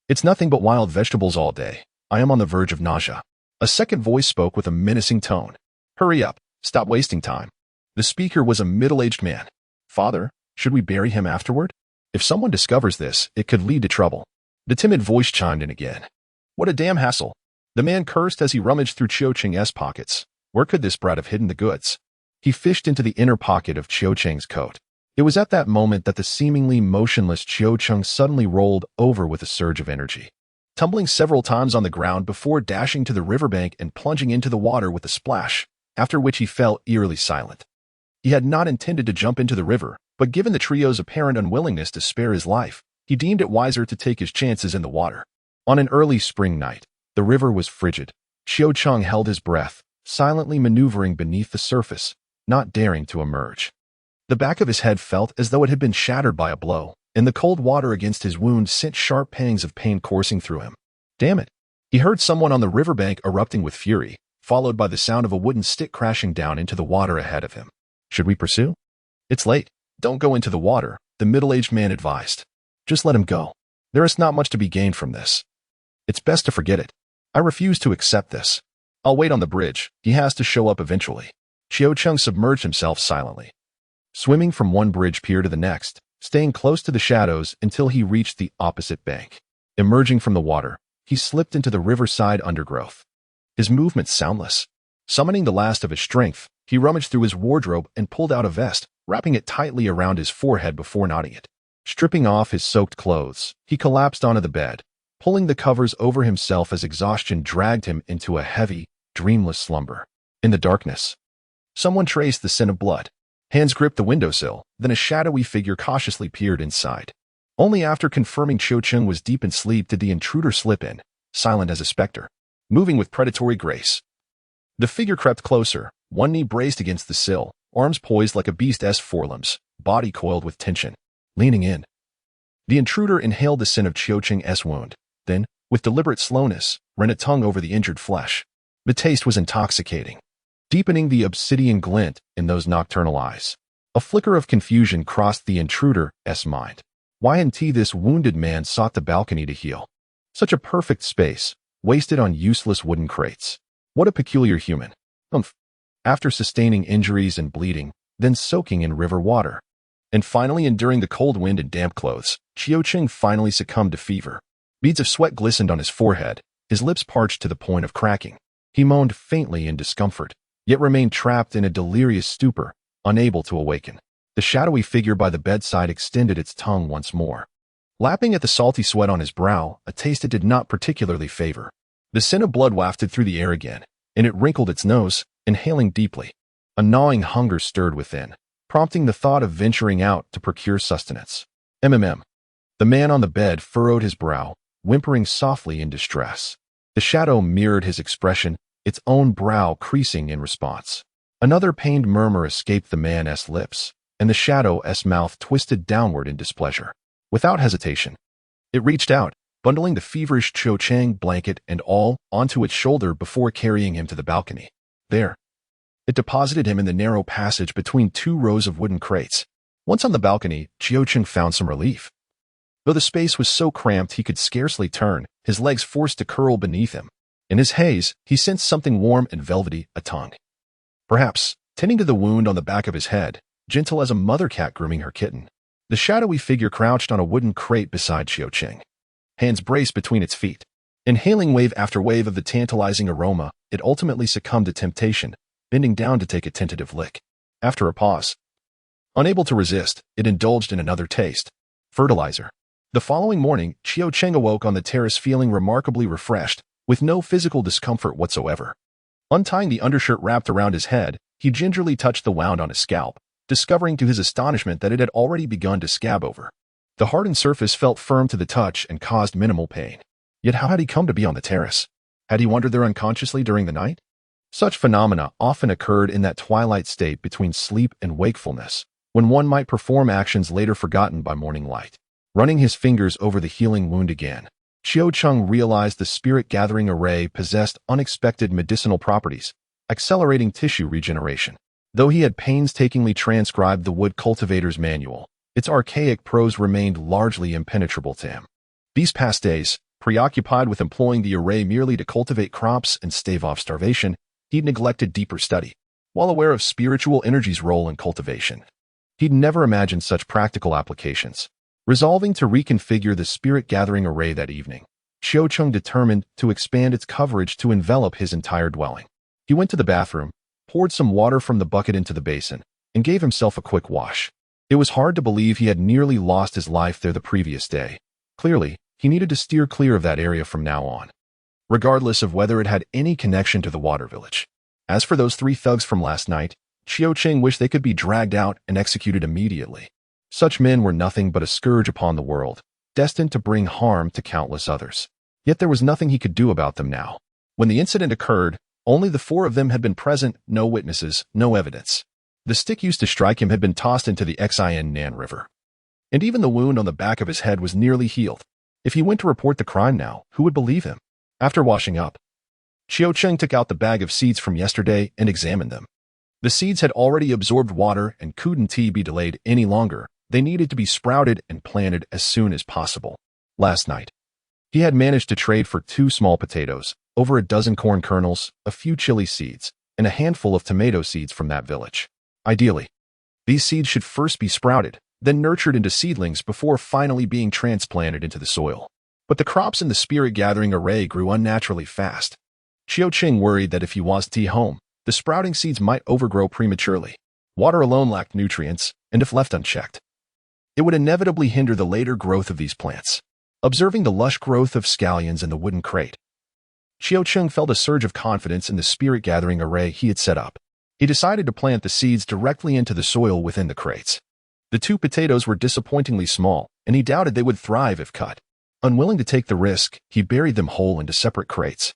It's nothing but wild vegetables all day. I am on the verge of nausea. A second voice spoke with a menacing tone. Hurry up, stop wasting time. The speaker was a middle-aged man. Father, should we bury him afterward? If someone discovers this, it could lead to trouble. The timid voice chimed in again. What a damn hassle. The man cursed as he rummaged through Qiuqing's pockets. Where could this brat have hidden the goods? He fished into the inner pocket of Qiuqing's coat. It was at that moment that the seemingly motionless Qiuqing suddenly rolled over with a surge of energy, tumbling several times on the ground before dashing to the riverbank and plunging into the water with a splash, after which he fell eerily silent. He had not intended to jump into the river, but given the trio's apparent unwillingness to spare his life, he deemed it wiser to take his chances in the water. On an early spring night, the river was frigid. Qiuqing held his breath, silently maneuvering beneath the surface, not daring to emerge. The back of his head felt as though it had been shattered by a blow, and the cold water against his wound sent sharp pangs of pain coursing through him. Damn it! He heard someone on the riverbank erupting with fury, followed by the sound of a wooden stick crashing down into the water ahead of him. Should we pursue? It's late. Don't go into the water, the middle-aged man advised. Just let him go. There is not much to be gained from this. It's best to forget it. I refuse to accept this. I'll wait on the bridge. He has to show up eventually. Qiuqing submerged himself silently, swimming from one bridge pier to the next, staying close to the shadows until he reached the opposite bank. Emerging from the water, he slipped into the riverside undergrowth, his movements soundless. Summoning the last of his strength, he rummaged through his wardrobe and pulled out a vest, wrapping it tightly around his forehead before knotting it. Stripping off his soaked clothes, he collapsed onto the bed, pulling the covers over himself as exhaustion dragged him into a heavy, dreamless slumber. In the darkness, someone traced the scent of blood. Hands gripped the windowsill, then a shadowy figure cautiously peered inside. Only after confirming Qiuqing was deep in sleep did the intruder slip in, silent as a specter, moving with predatory grace. The figure crept closer, one knee braced against the sill, arms poised like a beast's forelimbs, body coiled with tension. Leaning in, the intruder inhaled the scent of Qiuqing's wound, then, with deliberate slowness, ran a tongue over the injured flesh. The taste was intoxicating, deepening the obsidian glint in those nocturnal eyes. A flicker of confusion crossed the intruder's mind. Why hadn't this wounded man sought the balcony to heal? Such a perfect space, wasted on useless wooden crates. What a peculiar human. After sustaining injuries and bleeding, then soaking in river water, and finally enduring the cold wind and damp clothes, Qiuqing finally succumbed to fever. Beads of sweat glistened on his forehead, his lips parched to the point of cracking. He moaned faintly in discomfort, yet remained trapped in a delirious stupor, unable to awaken. The shadowy figure by the bedside extended its tongue once more, lapping at the salty sweat on his brow, a taste it did not particularly favor. The scent of blood wafted through the air again, and it wrinkled its nose, inhaling deeply. A gnawing hunger stirred within, prompting the thought of venturing out to procure sustenance. The man on the bed furrowed his brow, whimpering softly in distress. The shadow mirrored his expression, its own brow creasing in response. Another pained murmur escaped the man's lips, and the shadow's mouth twisted downward in displeasure. Without hesitation, it reached out, bundling the feverish Qiuqing blanket and all onto its shoulder before carrying him to the balcony. There, it deposited him in the narrow passage between 2 rows of wooden crates. Once on the balcony, Qiuqing found some relief. Though the space was so cramped he could scarcely turn, his legs forced to curl beneath him. In his haze, he sensed something warm and velvety, a tongue. Perhaps, tending to the wound on the back of his head, gentle as a mother cat grooming her kitten. The shadowy figure crouched on a wooden crate beside Qiuqing, hands braced between its feet. Inhaling wave after wave of the tantalizing aroma, it ultimately succumbed to temptation, bending down to take a tentative lick. After a pause, unable to resist, it indulged in another taste. Fertilizer. The following morning, Qiu Cheng awoke on the terrace feeling remarkably refreshed, with no physical discomfort whatsoever. Untying the undershirt wrapped around his head, he gingerly touched the wound on his scalp, discovering to his astonishment that it had already begun to scab over. The hardened surface felt firm to the touch and caused minimal pain. Yet how had he come to be on the terrace? Had he wandered there unconsciously during the night? Such phenomena often occurred in that twilight state between sleep and wakefulness, when one might perform actions later forgotten by morning light. Running his fingers over the healing wound again, Qiu Cheng realized the spirit-gathering array possessed unexpected medicinal properties, accelerating tissue regeneration. Though he had painstakingly transcribed the wood cultivator's manual, its archaic prose remained largely impenetrable to him. These past days, preoccupied with employing the array merely to cultivate crops and stave off starvation, he'd neglected deeper study. While aware of spiritual energy's role in cultivation, he'd never imagined such practical applications. Resolving to reconfigure the spirit-gathering array that evening, Qiu Cheng determined to expand its coverage to envelop his entire dwelling. He went to the bathroom, poured some water from the bucket into the basin, and gave himself a quick wash. It was hard to believe he had nearly lost his life there the previous day. Clearly, he needed to steer clear of that area from now on, regardless of whether it had any connection to the water village. As for those 3 thugs from last night, Qiu Cheng wished they could be dragged out and executed immediately. Such men were nothing but a scourge upon the world, destined to bring harm to countless others. Yet there was nothing he could do about them now. When the incident occurred, only the 4 of them had been present, no witnesses, no evidence. The stick used to strike him had been tossed into the Xin River. And even the wound on the back of his head was nearly healed. If he went to report the crime now, who would believe him? After washing up, Qiu Cheng took out the bag of seeds from yesterday and examined them. The seeds had already absorbed water and couldn't be delayed any longer. They needed to be sprouted and planted as soon as possible. Last night, he had managed to trade for 2 small potatoes, over a dozen corn kernels, a few chili seeds, and a handful of tomato seeds from that village. Ideally, these seeds should first be sprouted, then nurtured into seedlings before finally being transplanted into the soil. But the crops in the spirit-gathering array grew unnaturally fast. Qiu Cheng worried that if he was home, the sprouting seeds might overgrow prematurely. Water alone lacked nutrients, and if left unchecked, it would inevitably hinder the later growth of these plants. Observing the lush growth of scallions in the wooden crate, Qiu Cheng felt a surge of confidence in the spirit-gathering array he had set up. He decided to plant the seeds directly into the soil within the crates. The 2 potatoes were disappointingly small, and he doubted they would thrive if cut. Unwilling to take the risk, he buried them whole into separate crates.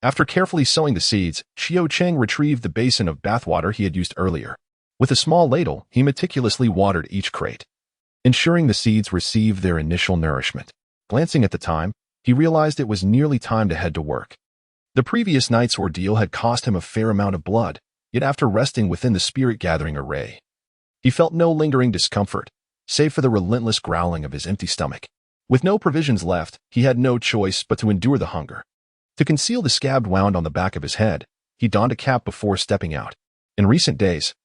After carefully sowing the seeds, Qiu Cheng retrieved the basin of bathwater he had used earlier. With a small ladle, he meticulously watered each crate, ensuring the seeds received their initial nourishment. Glancing at the time, he realized it was nearly time to head to work. The previous night's ordeal had cost him a fair amount of blood, yet after resting within the spirit-gathering array, he felt no lingering discomfort, save for the relentless growling of his empty stomach. With no provisions left, he had no choice but to endure the hunger. To conceal the scabbed wound on the back of his head, he donned a cap before stepping out. In recent days,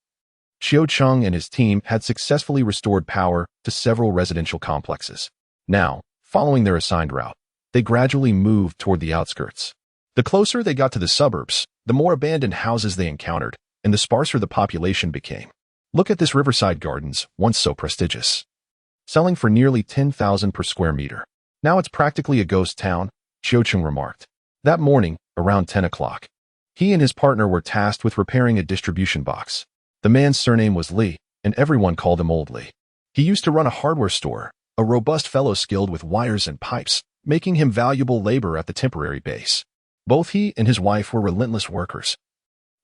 Qiu Cheng and his team had successfully restored power to several residential complexes. Now, following their assigned route, they gradually moved toward the outskirts. The closer they got to the suburbs, the more abandoned houses they encountered, and the sparser the population became. Look at this riverside gardens, once so prestigious, selling for nearly 10,000 per square meter. Now it's practically a ghost town, Qiu Cheng remarked. That morning, around 10 o'clock, he and his partner were tasked with repairing a distribution box. The man's surname was Li, and everyone called him Old Li. He used to run a hardware store, a robust fellow skilled with wires and pipes, making him valuable labor at the temporary base. Both he and his wife were relentless workers,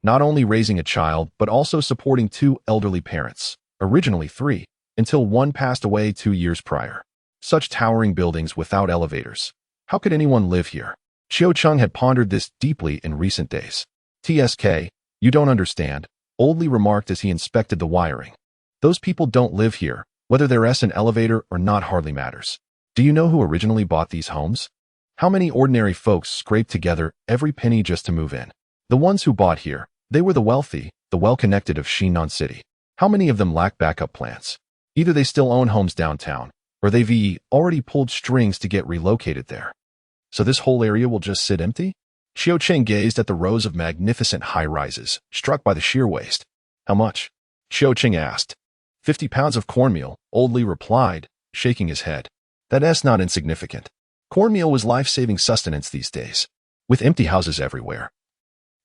not only raising a child but also supporting 2 elderly parents, originally 3, until one passed away 2 years prior. Such towering buildings without elevators. How could anyone live here? Qiu Cheng had pondered this deeply in recent days. TSK, you don't understand, Old Li remarked as he inspected the wiring. Those people don't live here. Whether there's an elevator or not hardly matters. Do you know who originally bought these homes? How many ordinary folks scraped together every penny just to move in? The ones who bought here, they were the wealthy, the well-connected of Xinan City. How many of them lack backup plans? Either they still own homes downtown, or they've already pulled strings to get relocated there. So this whole area will just sit empty? Qiu Cheng gazed at the rows of magnificent high-rises, struck by the sheer waste. How much? Qiu Cheng asked. 50 pounds of cornmeal, Old Li replied, shaking his head. That's not insignificant. Cornmeal was life-saving sustenance these days, with empty houses everywhere.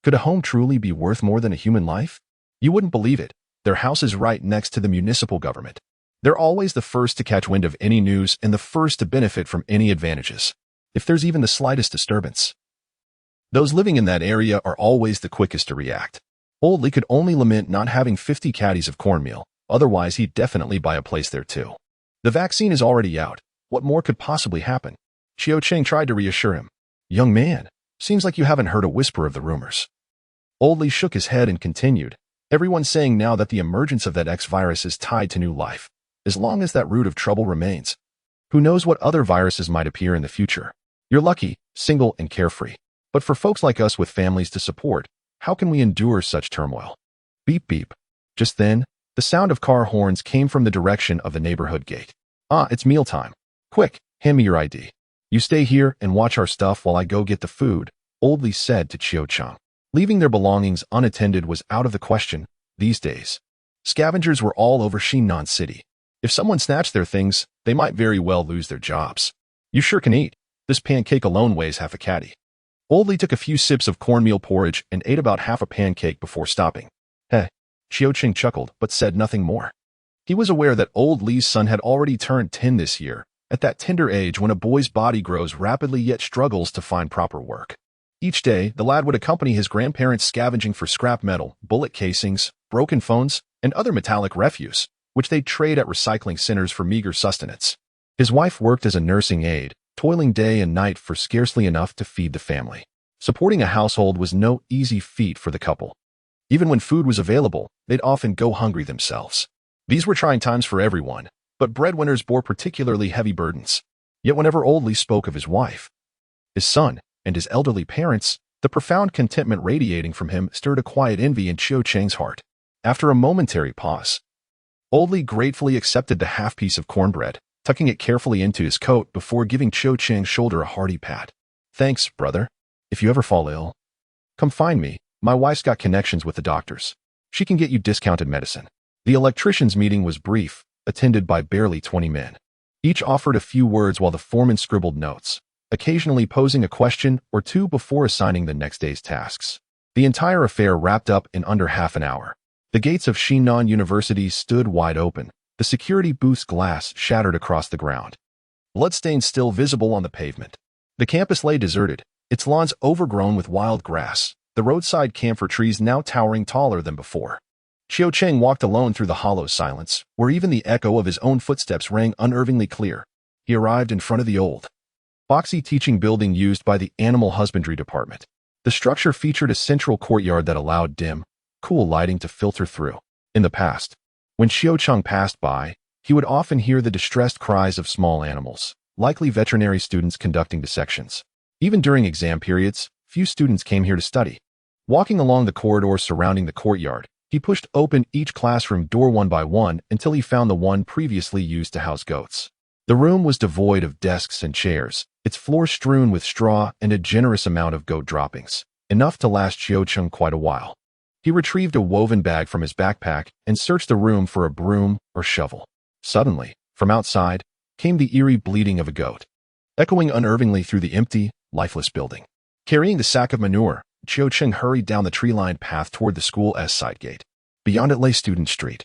Could a home truly be worth more than a human life? You wouldn't believe it. Their house is right next to the municipal government. They're always the first to catch wind of any news and the first to benefit from any advantages, if there's even the slightest disturbance. Those living in that area are always the quickest to react. Old Li could only lament not having 50 caddies of cornmeal, otherwise he'd definitely buy a place there too. The vaccine is already out. What more could possibly happen? Qiu Cheng tried to reassure him. Young man, seems like you haven't heard a whisper of the rumors. Old Li shook his head and continued. Everyone's saying now that the emergence of that X virus is tied to new life. As long as that root of trouble remains, who knows what other viruses might appear in the future? You're lucky, single and carefree. But for folks like us with families to support, how can we endure such turmoil? Beep beep. Just then, the sound of car horns came from the direction of the neighborhood gate. Ah, it's mealtime. Quick, hand me your ID. You stay here and watch our stuff while I go get the food, Old Li said to Qiu Cheng. Leaving their belongings unattended was out of the question these days. Scavengers were all over Xinnan City. If someone snatched their things, they might very well lose their jobs. You sure can eat. This pancake alone weighs half a caddy. Old Li took a few sips of cornmeal porridge and ate about half a pancake before stopping. Heh. Qiu Cheng chuckled but said nothing more. He was aware that Old Li's son had already turned 10 this year, at that tender age when a boy's body grows rapidly yet struggles to find proper work. Each day, the lad would accompany his grandparents scavenging for scrap metal, bullet casings, broken phones, and other metallic refuse, which they'd trade at recycling centers for meager sustenance. His wife worked as a nursing aide, toiling day and night for scarcely enough to feed the family. Supporting a household was no easy feat for the couple. Even when food was available, they'd often go hungry themselves. These were trying times for everyone, but breadwinners bore particularly heavy burdens. Yet whenever Old Li spoke of his wife, his son, and his elderly parents, the profound contentment radiating from him stirred a quiet envy in Qiu Cheng's heart. After a momentary pause, Old Li gratefully accepted the half-piece of cornbread, tucking it carefully into his coat before giving Qiu Cheng's shoulder a hearty pat. Thanks, brother. If you ever fall ill, come find me. My wife's got connections with the doctors. She can get you discounted medicine. The electricians' meeting was brief, attended by barely 20 men. Each offered a few words while the foreman scribbled notes, occasionally posing a question or two before assigning the next day's tasks. The entire affair wrapped up in under half an hour. The gates of Xinnan University stood wide open. The security booth's glass shattered across the ground. Bloodstains still visible on the pavement. The campus lay deserted, its lawns overgrown with wild grass, the roadside camphor trees now towering taller than before. Qiu Cheng walked alone through the hollow silence, where even the echo of his own footsteps rang unnervingly clear. He arrived in front of the old, boxy teaching building used by the animal husbandry department. The structure featured a central courtyard that allowed dim, cool lighting to filter through. In the past, when Qiu Cheng passed by, he would often hear the distressed cries of small animals, likely veterinary students conducting dissections. Even during exam periods, few students came here to study. Walking along the corridor surrounding the courtyard, he pushed open each classroom door one by one until he found the one previously used to house goats. The room was devoid of desks and chairs, its floor strewn with straw and a generous amount of goat droppings, enough to last Qiu Cheng quite a while. He retrieved a woven bag from his backpack and searched the room for a broom or shovel. Suddenly, from outside, came the eerie bleating of a goat, echoing unnervingly through the empty, lifeless building. Carrying the sack of manure, Qiu Cheng hurried down the tree-lined path toward the school's side gate. Beyond it lay Student Street,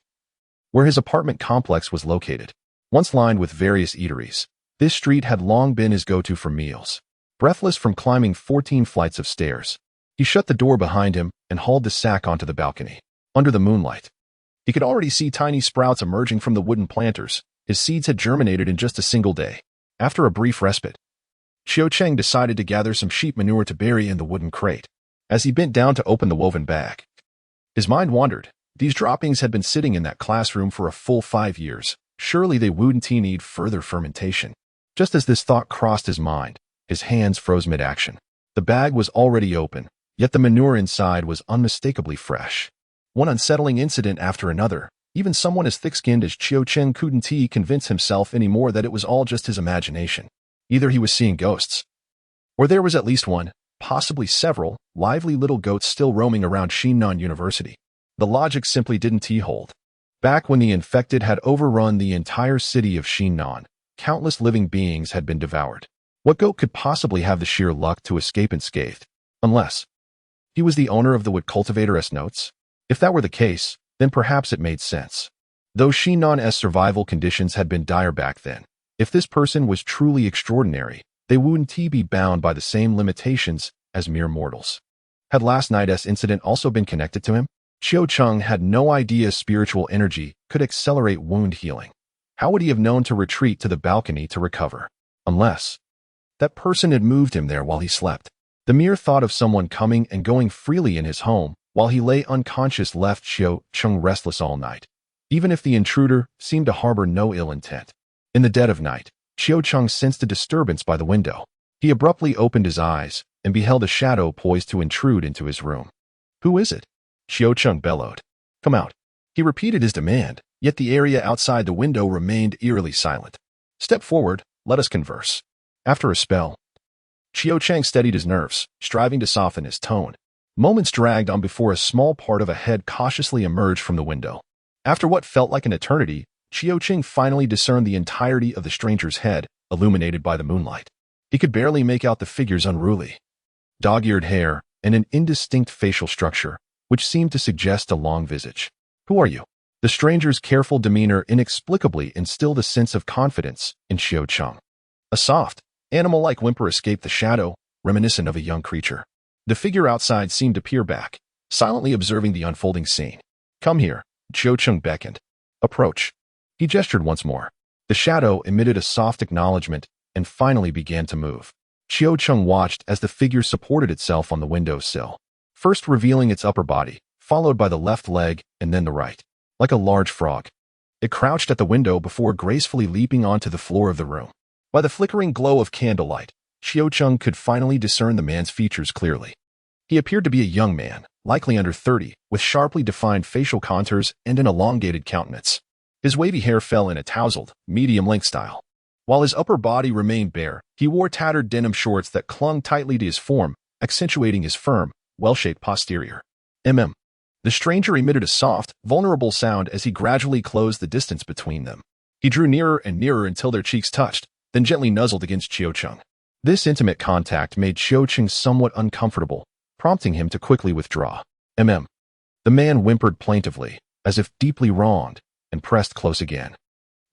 where his apartment complex was located. Once lined with various eateries, this street had long been his go-to for meals. Breathless from climbing 14 flights of stairs, he shut the door behind him and hauled the sack onto the balcony. Under the moonlight, he could already see tiny sprouts emerging from the wooden planters. His seeds had germinated in just a single day. After a brief respite, Qiu Cheng decided to gather some sheep manure to bury in the wooden crate. As he bent down to open the woven bag, his mind wandered. These droppings had been sitting in that classroom for a full 5 years. Surely they wouldn't need further fermentation. Just as this thought crossed his mind, his hands froze mid-action. The bag was already open, yet the manure inside was unmistakably fresh. One unsettling incident after another, even someone as thick-skinned as Qiu Cheng couldn't convince himself anymore that it was all just his imagination. Either he was seeing ghosts, or there was at least one, possibly several, lively little goats still roaming around Xinnan University. The logic simply didn't hold. Back when the infected had overrun the entire city of Xinnan, countless living beings had been devoured. What goat could possibly have the sheer luck to escape unscathed? Unless he was the owner of the wood cultivator's notes? If that were the case, then perhaps it made sense. Though Shinan's survival conditions had been dire back then, if this person was truly extraordinary, they wouldn't be bound by the same limitations as mere mortals. Had last night's incident also been connected to him? Qiu Cheng had no idea spiritual energy could accelerate wound healing. How would he have known to retreat to the balcony to recover? Unless that person had moved him there while he slept. The mere thought of someone coming and going freely in his home while he lay unconscious left Qiu Cheng restless all night, even if the intruder seemed to harbor no ill intent. In the dead of night, Qiu Cheng sensed a disturbance by the window. He abruptly opened his eyes and beheld a shadow poised to intrude into his room. "Who is it?" Qiu Cheng bellowed. "Come out." He repeated his demand, yet the area outside the window remained eerily silent. "Step forward, let us converse." After a spell, Qiu Cheng steadied his nerves, striving to soften his tone. Moments dragged on before a small part of a head cautiously emerged from the window. After what felt like an eternity, Qiu Cheng finally discerned the entirety of the stranger's head, illuminated by the moonlight. He could barely make out the figure's unruly, dog-eared hair and an indistinct facial structure, which seemed to suggest a long visage. "Who are you?" The stranger's careful demeanor inexplicably instilled a sense of confidence in Qiu Cheng. A soft, animal-like whimper escaped the shadow, reminiscent of a young creature. The figure outside seemed to peer back, silently observing the unfolding scene. "Come here," Qiu Cheng beckoned. "Approach." He gestured once more. The shadow emitted a soft acknowledgement and finally began to move. Qiu Cheng watched as the figure supported itself on the window sill, first revealing its upper body, followed by the left leg and then the right. Like a large frog, it crouched at the window before gracefully leaping onto the floor of the room. By the flickering glow of candlelight, Qiu Cheng could finally discern the man's features clearly. He appeared to be a young man, likely under 30, with sharply defined facial contours and an elongated countenance. His wavy hair fell in a tousled, medium-length style. While his upper body remained bare, he wore tattered denim shorts that clung tightly to his form, accentuating his firm, well-shaped posterior. The stranger emitted a soft, vulnerable sound as he gradually closed the distance between them. He drew nearer and nearer until their cheeks touched, then gently nuzzled against Qiu Cheng. This intimate contact made Qiu Cheng somewhat uncomfortable, prompting him to quickly withdraw. The man whimpered plaintively, as if deeply wronged, and pressed close again,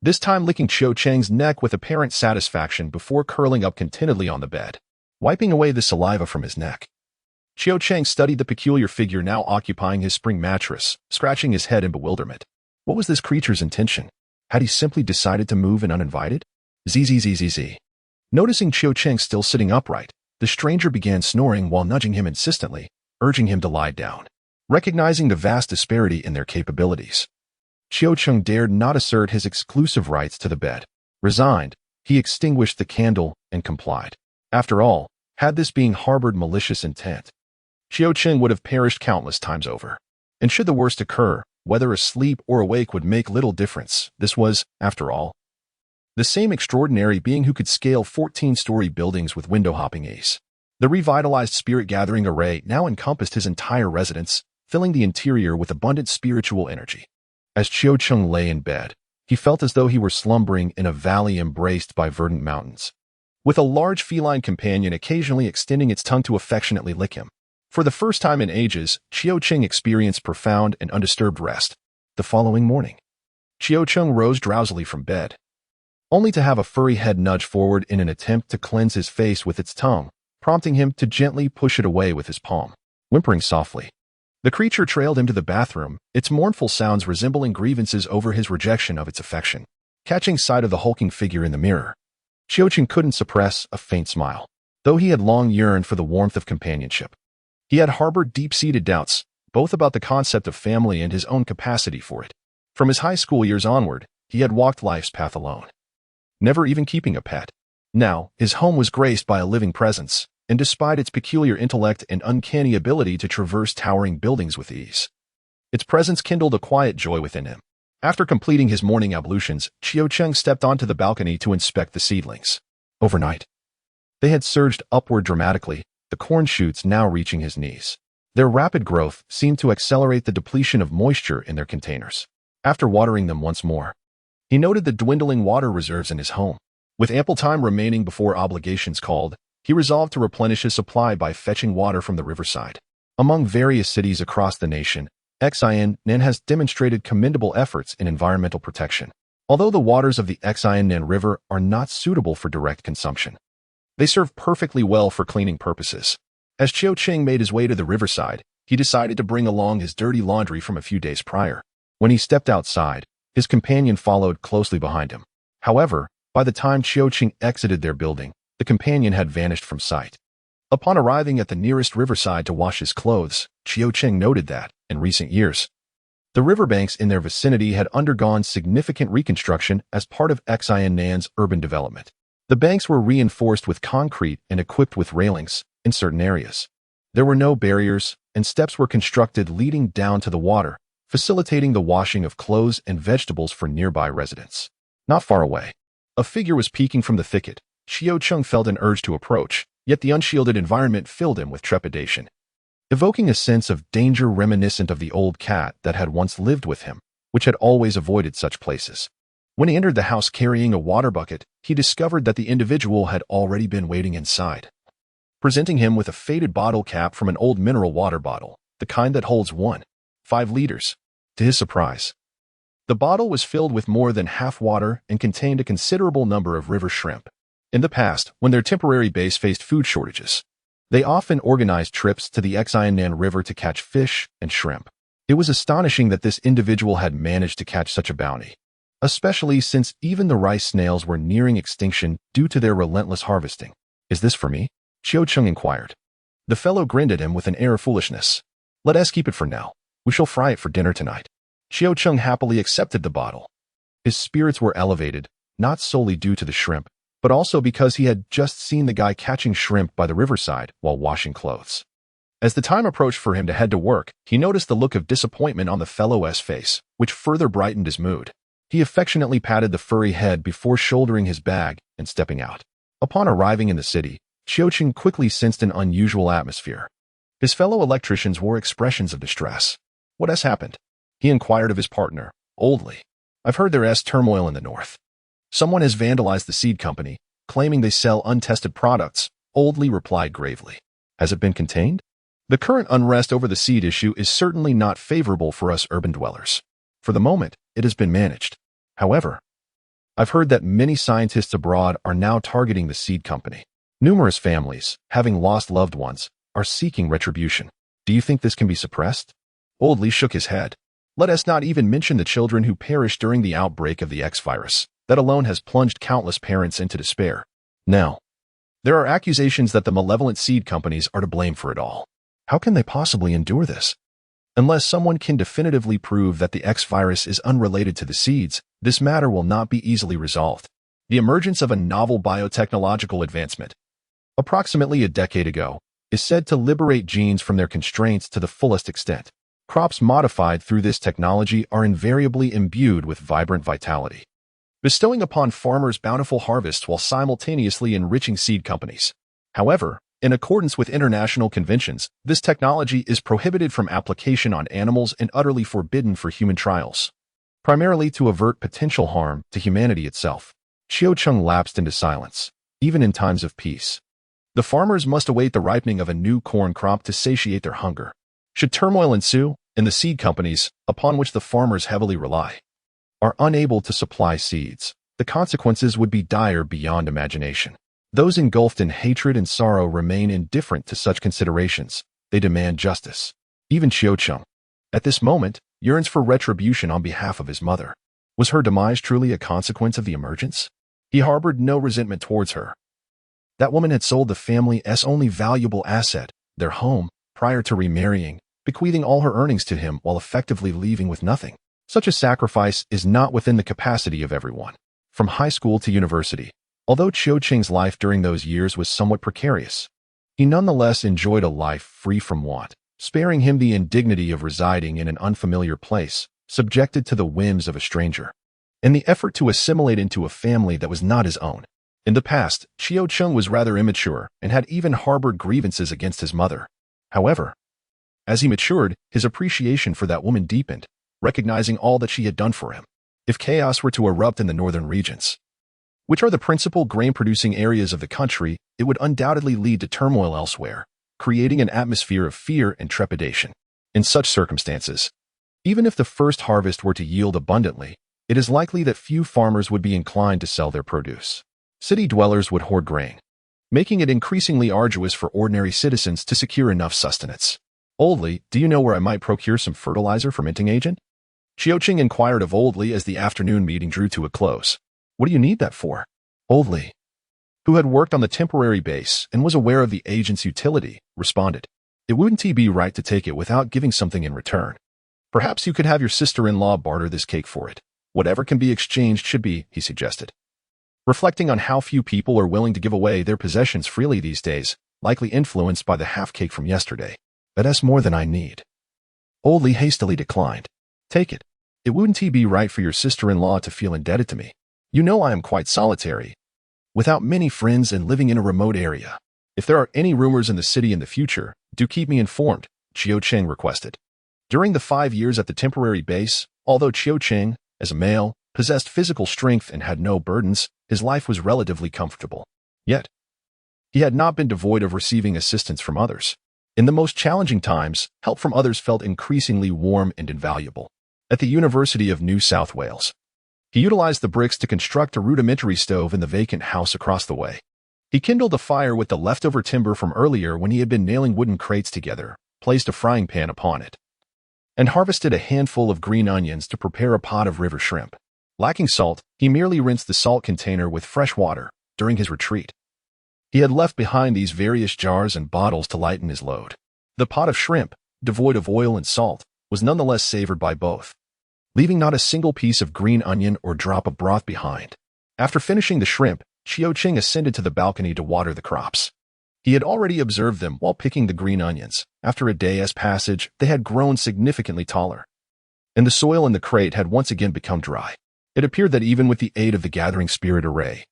this time licking Qiu Cheng's neck with apparent satisfaction before curling up contentedly on the bed, wiping away the saliva from his neck. Qiu Cheng studied the peculiar figure now occupying his spring mattress, scratching his head in bewilderment. What was this creature's intention? Had he simply decided to move in uninvited? Zzz. Noticing Qiu Cheng still sitting upright, the stranger began snoring while nudging him insistently, urging him to lie down. Recognizing the vast disparity in their capabilities, Qiu Cheng dared not assert his exclusive rights to the bed. Resigned, he extinguished the candle and complied. After all, had this being harbored malicious intent, Qiu Cheng would have perished countless times over. And should the worst occur, whether asleep or awake would make little difference. This was, after all, the same extraordinary being who could scale 14-story buildings with window-hopping ease. The revitalized spirit-gathering array now encompassed his entire residence, filling the interior with abundant spiritual energy. As Qiu Cheng lay in bed, he felt as though he were slumbering in a valley embraced by verdant mountains, with a large feline companion occasionally extending its tongue to affectionately lick him. For the first time in ages, Qiu Cheng experienced profound and undisturbed rest. The following morning, Qiu Cheng rose drowsily from bed, only to have a furry head nudge forward in an attempt to cleanse his face with its tongue, prompting him to gently push it away with his palm. Whimpering softly, the creature trailed him to the bathroom, its mournful sounds resembling grievances over his rejection of its affection. Catching sight of the hulking figure in the mirror, Qiu Cheng couldn't suppress a faint smile. Though he had long yearned for the warmth of companionship, he had harbored deep-seated doubts, both about the concept of family and his own capacity for it. From his high school years onward, he had walked life's path alone, never even keeping a pet. Now, his home was graced by a living presence, and despite its peculiar intellect and uncanny ability to traverse towering buildings with ease, its presence kindled a quiet joy within him. After completing his morning ablutions, Qiu Cheng stepped onto the balcony to inspect the seedlings. Overnight, they had surged upward dramatically, the corn shoots now reaching his knees. Their rapid growth seemed to accelerate the depletion of moisture in their containers. After watering them once more, he noted the dwindling water reserves in his home. With ample time remaining before obligations called, he resolved to replenish his supply by fetching water from the riverside. Among various cities across the nation, Nan has demonstrated commendable efforts in environmental protection. Although the waters of the Nan River are not suitable for direct consumption, they serve perfectly well for cleaning purposes. As Qiu Qing made his way to the riverside, he decided to bring along his dirty laundry from a few days prior. When he stepped outside, his companion followed closely behind him. However, by the time Qiu Qing exited their building, the companion had vanished from sight. Upon arriving at the nearest riverside to wash his clothes, Qiu Qing noted that, in recent years, the riverbanks in their vicinity had undergone significant reconstruction as part of Nan's urban development. The banks were reinforced with concrete and equipped with railings in certain areas. There were no barriers, and steps were constructed leading down to the water, facilitating the washing of clothes and vegetables for nearby residents. Not far away, a figure was peeking from the thicket. Qiu Qing felt an urge to approach, yet the unshielded environment filled him with trepidation, evoking a sense of danger reminiscent of the old cat that had once lived with him, which had always avoided such places. When he entered the house carrying a water bucket, he discovered that the individual had already been waiting inside, presenting him with a faded bottle cap from an old mineral water bottle, the kind that holds 1.5 liters. To his surprise, the bottle was filled with more than half water and contained a considerable number of river shrimp. In the past, when their temporary base faced food shortages, they often organized trips to the Nan River to catch fish and shrimp. It was astonishing that this individual had managed to catch such a bounty, especially since even the rice snails were nearing extinction due to their relentless harvesting. "Is this for me?" Qiu Qing inquired. The fellow grinned at him with an air of foolishness. "Let us keep it for now. We shall fry it for dinner tonight." Qiu Qing happily accepted the bottle. His spirits were elevated, not solely due to the shrimp, but also because he had just seen the guy catching shrimp by the riverside while washing clothes. As the time approached for him to head to work, he noticed the look of disappointment on the fellow's face, which further brightened his mood. He affectionately patted the furry head before shouldering his bag and stepping out. Upon arriving in the city, Qiu Qing quickly sensed an unusual atmosphere. His fellow electricians wore expressions of distress. "What has happened?" he inquired of his partner, Oldly. "I've heard there's turmoil in the north. Someone has vandalized the seed company, claiming they sell untested products," Oldly replied gravely. "Has it been contained?" "The current unrest over the seed issue is certainly not favorable for us urban dwellers. For the moment, it has been managed. However, I've heard that many scientists abroad are now targeting the seed company. Numerous families, having lost loved ones, are seeking retribution. Do you think this can be suppressed?" Oldly shook his head. "Let us not even mention the children who perished during the outbreak of the X virus. That alone has plunged countless parents into despair. Now, there are accusations that the malevolent seed companies are to blame for it all. How can they possibly endure this? Unless someone can definitively prove that the X virus is unrelated to the seeds, this matter will not be easily resolved." The emergence of a novel biotechnological advancement, approximately a decade ago, is said to liberate genes from their constraints to the fullest extent. Crops modified through this technology are invariably imbued with vibrant vitality, bestowing upon farmers bountiful harvests while simultaneously enriching seed companies. However, in accordance with international conventions, this technology is prohibited from application on animals and utterly forbidden for human trials, primarily to avert potential harm to humanity itself. Qiu Qing lapsed into silence. Even in times of peace, the farmers must await the ripening of a new corn crop to satiate their hunger. Should turmoil ensue, and the seed companies, upon which the farmers heavily rely, are unable to supply seeds, the consequences would be dire beyond imagination. Those engulfed in hatred and sorrow remain indifferent to such considerations. They demand justice. Even Qiu Qing, at this moment, yearns for retribution on behalf of his mother. Was her demise truly a consequence of the emergence? He harbored no resentment towards her. That woman had sold the family's only valuable asset, their home, prior to remarrying, bequeathing all her earnings to him while effectively leaving with nothing. Such a sacrifice is not within the capacity of everyone. From high school to university, although Qiu Qing's life during those years was somewhat precarious, he nonetheless enjoyed a life free from want, sparing him the indignity of residing in an unfamiliar place, subjected to the whims of a stranger, and the effort to assimilate into a family that was not his own. In the past, Qiu Qing was rather immature and had even harbored grievances against his mother. However, as he matured, his appreciation for that woman deepened, recognizing all that she had done for him. If chaos were to erupt in the northern regions, which are the principal grain-producing areas of the country, it would undoubtedly lead to turmoil elsewhere, creating an atmosphere of fear and trepidation. In such circumstances, even if the first harvest were to yield abundantly, it is likely that few farmers would be inclined to sell their produce. City dwellers would hoard grain, making it increasingly arduous for ordinary citizens to secure enough sustenance. Oldly, do you know where I might procure some fertilizer for minting agent? Qiuqing inquired of Oldly as the afternoon meeting drew to a close. What do you need that for? Oldly, who had worked on the temporary base and was aware of the agent's utility, responded. It wouldn't be right to take it without giving something in return. Perhaps you could have your sister-in-law barter this cake for it. Whatever can be exchanged should be, he suggested. Reflecting on how few people are willing to give away their possessions freely these days, likely influenced by the half-cake from yesterday. That's more than I need. Oldly hastily declined. Take it. It wouldn't be right for your sister-in-law to feel indebted to me. You know I am quite solitary, without many friends and living in a remote area. If there are any rumors in the city in the future, do keep me informed, Qiuqing requested. During the 5 years at the temporary base, although Qiuqing, as a male, possessed physical strength and had no burdens, his life was relatively comfortable. Yet, he had not been devoid of receiving assistance from others. In the most challenging times, help from others felt increasingly warm and invaluable. At the University of New South Wales, he utilized the bricks to construct a rudimentary stove in the vacant house across the way. He kindled a fire with the leftover timber from earlier when he had been nailing wooden crates together, placed a frying pan upon it, and harvested a handful of green onions to prepare a pot of river shrimp. Lacking salt, he merely rinsed the salt container with fresh water during his retreat. He had left behind these various jars and bottles to lighten his load. The pot of shrimp, devoid of oil and salt, was nonetheless savored by both, leaving not a single piece of green onion or drop of broth behind. After finishing the shrimp, Qiuqing ascended to the balcony to water the crops. He had already observed them while picking the green onions. After a day's passage, they had grown significantly taller, and the soil in the crate had once again become dry. It appeared that even with the aid of the gathering spirit array,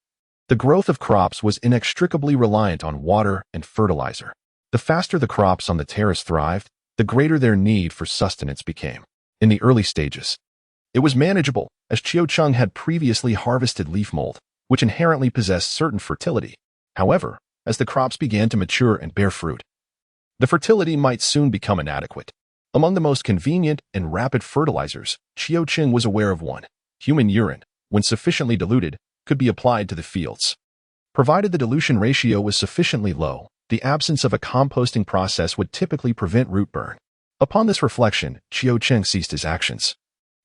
the growth of crops was inextricably reliant on water and fertilizer. The faster the crops on the terrace thrived, the greater their need for sustenance became. In the early stages, it was manageable, as Qiuqing had previously harvested leaf mold, which inherently possessed certain fertility. However, as the crops began to mature and bear fruit, the fertility might soon become inadequate. Among the most convenient and rapid fertilizers, Qiuqing was aware of one. Human urine, when sufficiently diluted, could be applied to the fields. Provided the dilution ratio was sufficiently low, the absence of a composting process would typically prevent root burn. Upon this reflection, Qiuqing ceased his actions,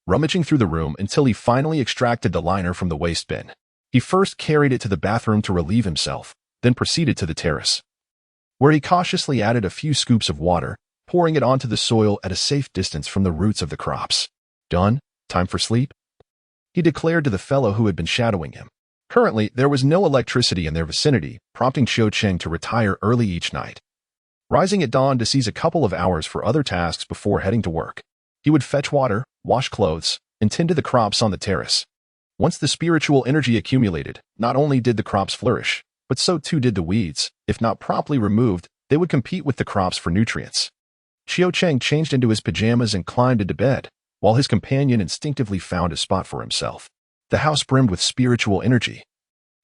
rummaging through the room until he finally extracted the liner from the waste bin. He first carried it to the bathroom to relieve himself, then proceeded to the terrace, where he cautiously added a few scoops of water, pouring it onto the soil at a safe distance from the roots of the crops. Done? Time for sleep? He declared to the fellow who had been shadowing him. Currently, there was no electricity in their vicinity, prompting Qiuqing to retire early each night, rising at dawn to seize a couple of hours for other tasks before heading to work. He would fetch water, wash clothes, and tend to the crops on the terrace. Once the spiritual energy accumulated, not only did the crops flourish, but so too did the weeds. If not properly removed, they would compete with the crops for nutrients. Qiuqing changed into his pajamas and climbed into bed, while his companion instinctively found a spot for himself. The house brimmed with spiritual energy,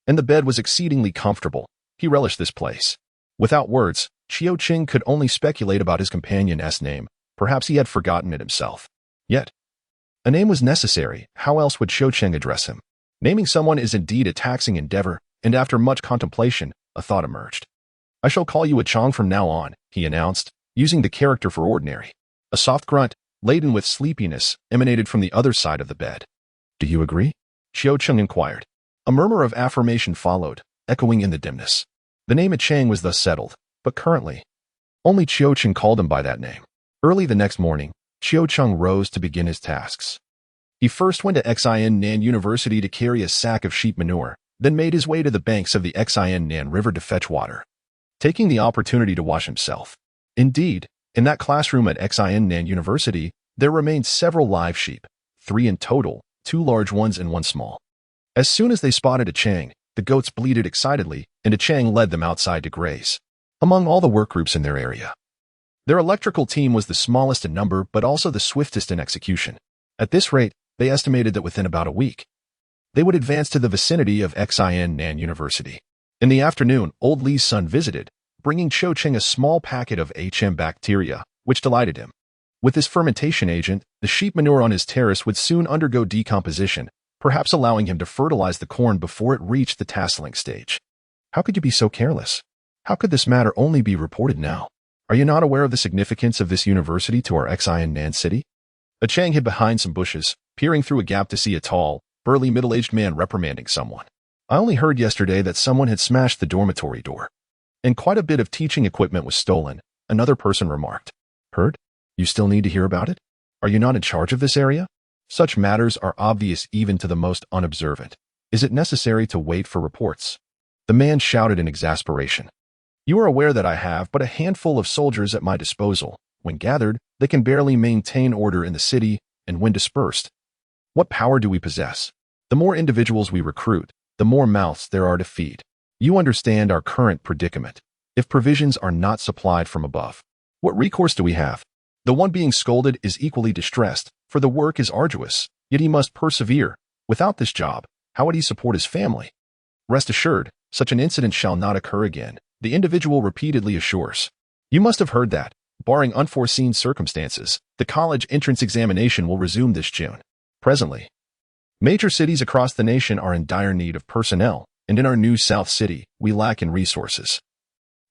and the bed was exceedingly comfortable. He relished this place. Without words, Qiuqing could only speculate about his companion's name. Perhaps he had forgotten it himself. Yet, a name was necessary. How else would Qiuqing address him? Naming someone is indeed a taxing endeavor, and after much contemplation, a thought emerged. I shall call you a Chong from now on, he announced, using the character for ordinary. A soft grunt, laden with sleepiness, emanated from the other side of the bed. Do you agree? Qiuqing inquired. A murmur of affirmation followed, echoing in the dimness. The name Chang was thus settled, but currently, only Qiuqing called him by that name. Early the next morning, Qiuqing rose to begin his tasks. He first went to Xin Nan University to carry a sack of sheep manure, then made his way to the banks of the Xin Nan River to fetch water, taking the opportunity to wash himself. Indeed, in that classroom at Xin Nan University, there remained several live sheep, 3 in total, 2 large ones and 1 small. As soon as they spotted a Chang, the goats bleated excitedly, and a Chang led them outside to graze. Among all the work groups in their area, their electrical team was the smallest in number but also the swiftest in execution. At this rate, they estimated that within about a week, They would advance to the vicinity of Xin Nan University. In the afternoon, old Li's son visited, bringing Cho Cheng a small packet of HM bacteria, which delighted him. With this fermentation agent, the sheep manure on his terrace would soon undergo decomposition, perhaps allowing him to fertilize the corn before it reached the tasseling stage. How could you be so careless? How could this matter only be reported now? Are you not aware of the significance of this university to our Xin Nan city? A Chang hid behind some bushes, peering through a gap to see a tall, burly middle-aged man reprimanding someone. I only heard yesterday that someone had smashed the dormitory door. And quite a bit of teaching equipment was stolen, another person remarked. Heard? You still need to hear about it? Are you not in charge of this area? Such matters are obvious even to the most unobservant. Is it necessary to wait for reports? The man shouted in exasperation. You are aware that I have but a handful of soldiers at my disposal. When gathered, they can barely maintain order in the city, and when dispersed. What power do we possess? The more individuals we recruit, the more mouths there are to feed. You understand our current predicament. If provisions are not supplied from above, what recourse do we have? The one being scolded is equally distressed, for the work is arduous, yet he must persevere. Without this job, how would he support his family? Rest assured, such an incident shall not occur again, the individual repeatedly assures. You must have heard that, barring unforeseen circumstances, the college entrance examination will resume this June. Presently, major cities across the nation are in dire need of personnel, and in our new South City, we lack in resources.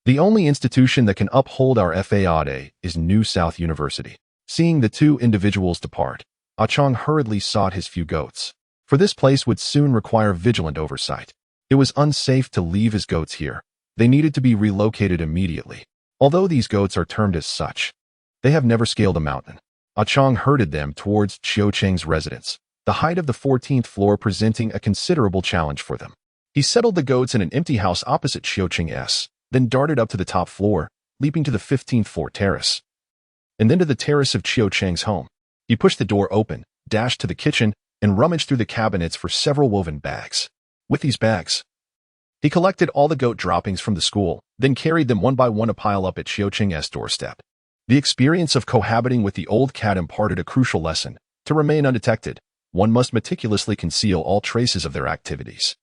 The only institution that can uphold our FAAD is New South University. Seeing the two individuals depart, Ah Chong hurriedly sought his few goats, for this place would soon require vigilant oversight. It was unsafe to leave his goats here. They needed to be relocated immediately. Although these goats are termed as such, they have never scaled a mountain. Ah Chong herded them towards Chiu Cheng's residence, the height of the 14th floor presenting a considerable challenge for them. He settled the goats in an empty house opposite Chiu Cheng's, then darted up to the top floor, leaping to the 15th floor terrace, and then to the terrace of Chiu Cheng's home. He pushed the door open, dashed to the kitchen, and rummaged through the cabinets for several woven bags. With these bags, he collected all the goat droppings from the school, then carried them one by one to pile up at Chiu Cheng's doorstep. The experience of cohabiting with the old cat imparted a crucial lesson. To remain undetected, one must meticulously conceal all traces of their activities,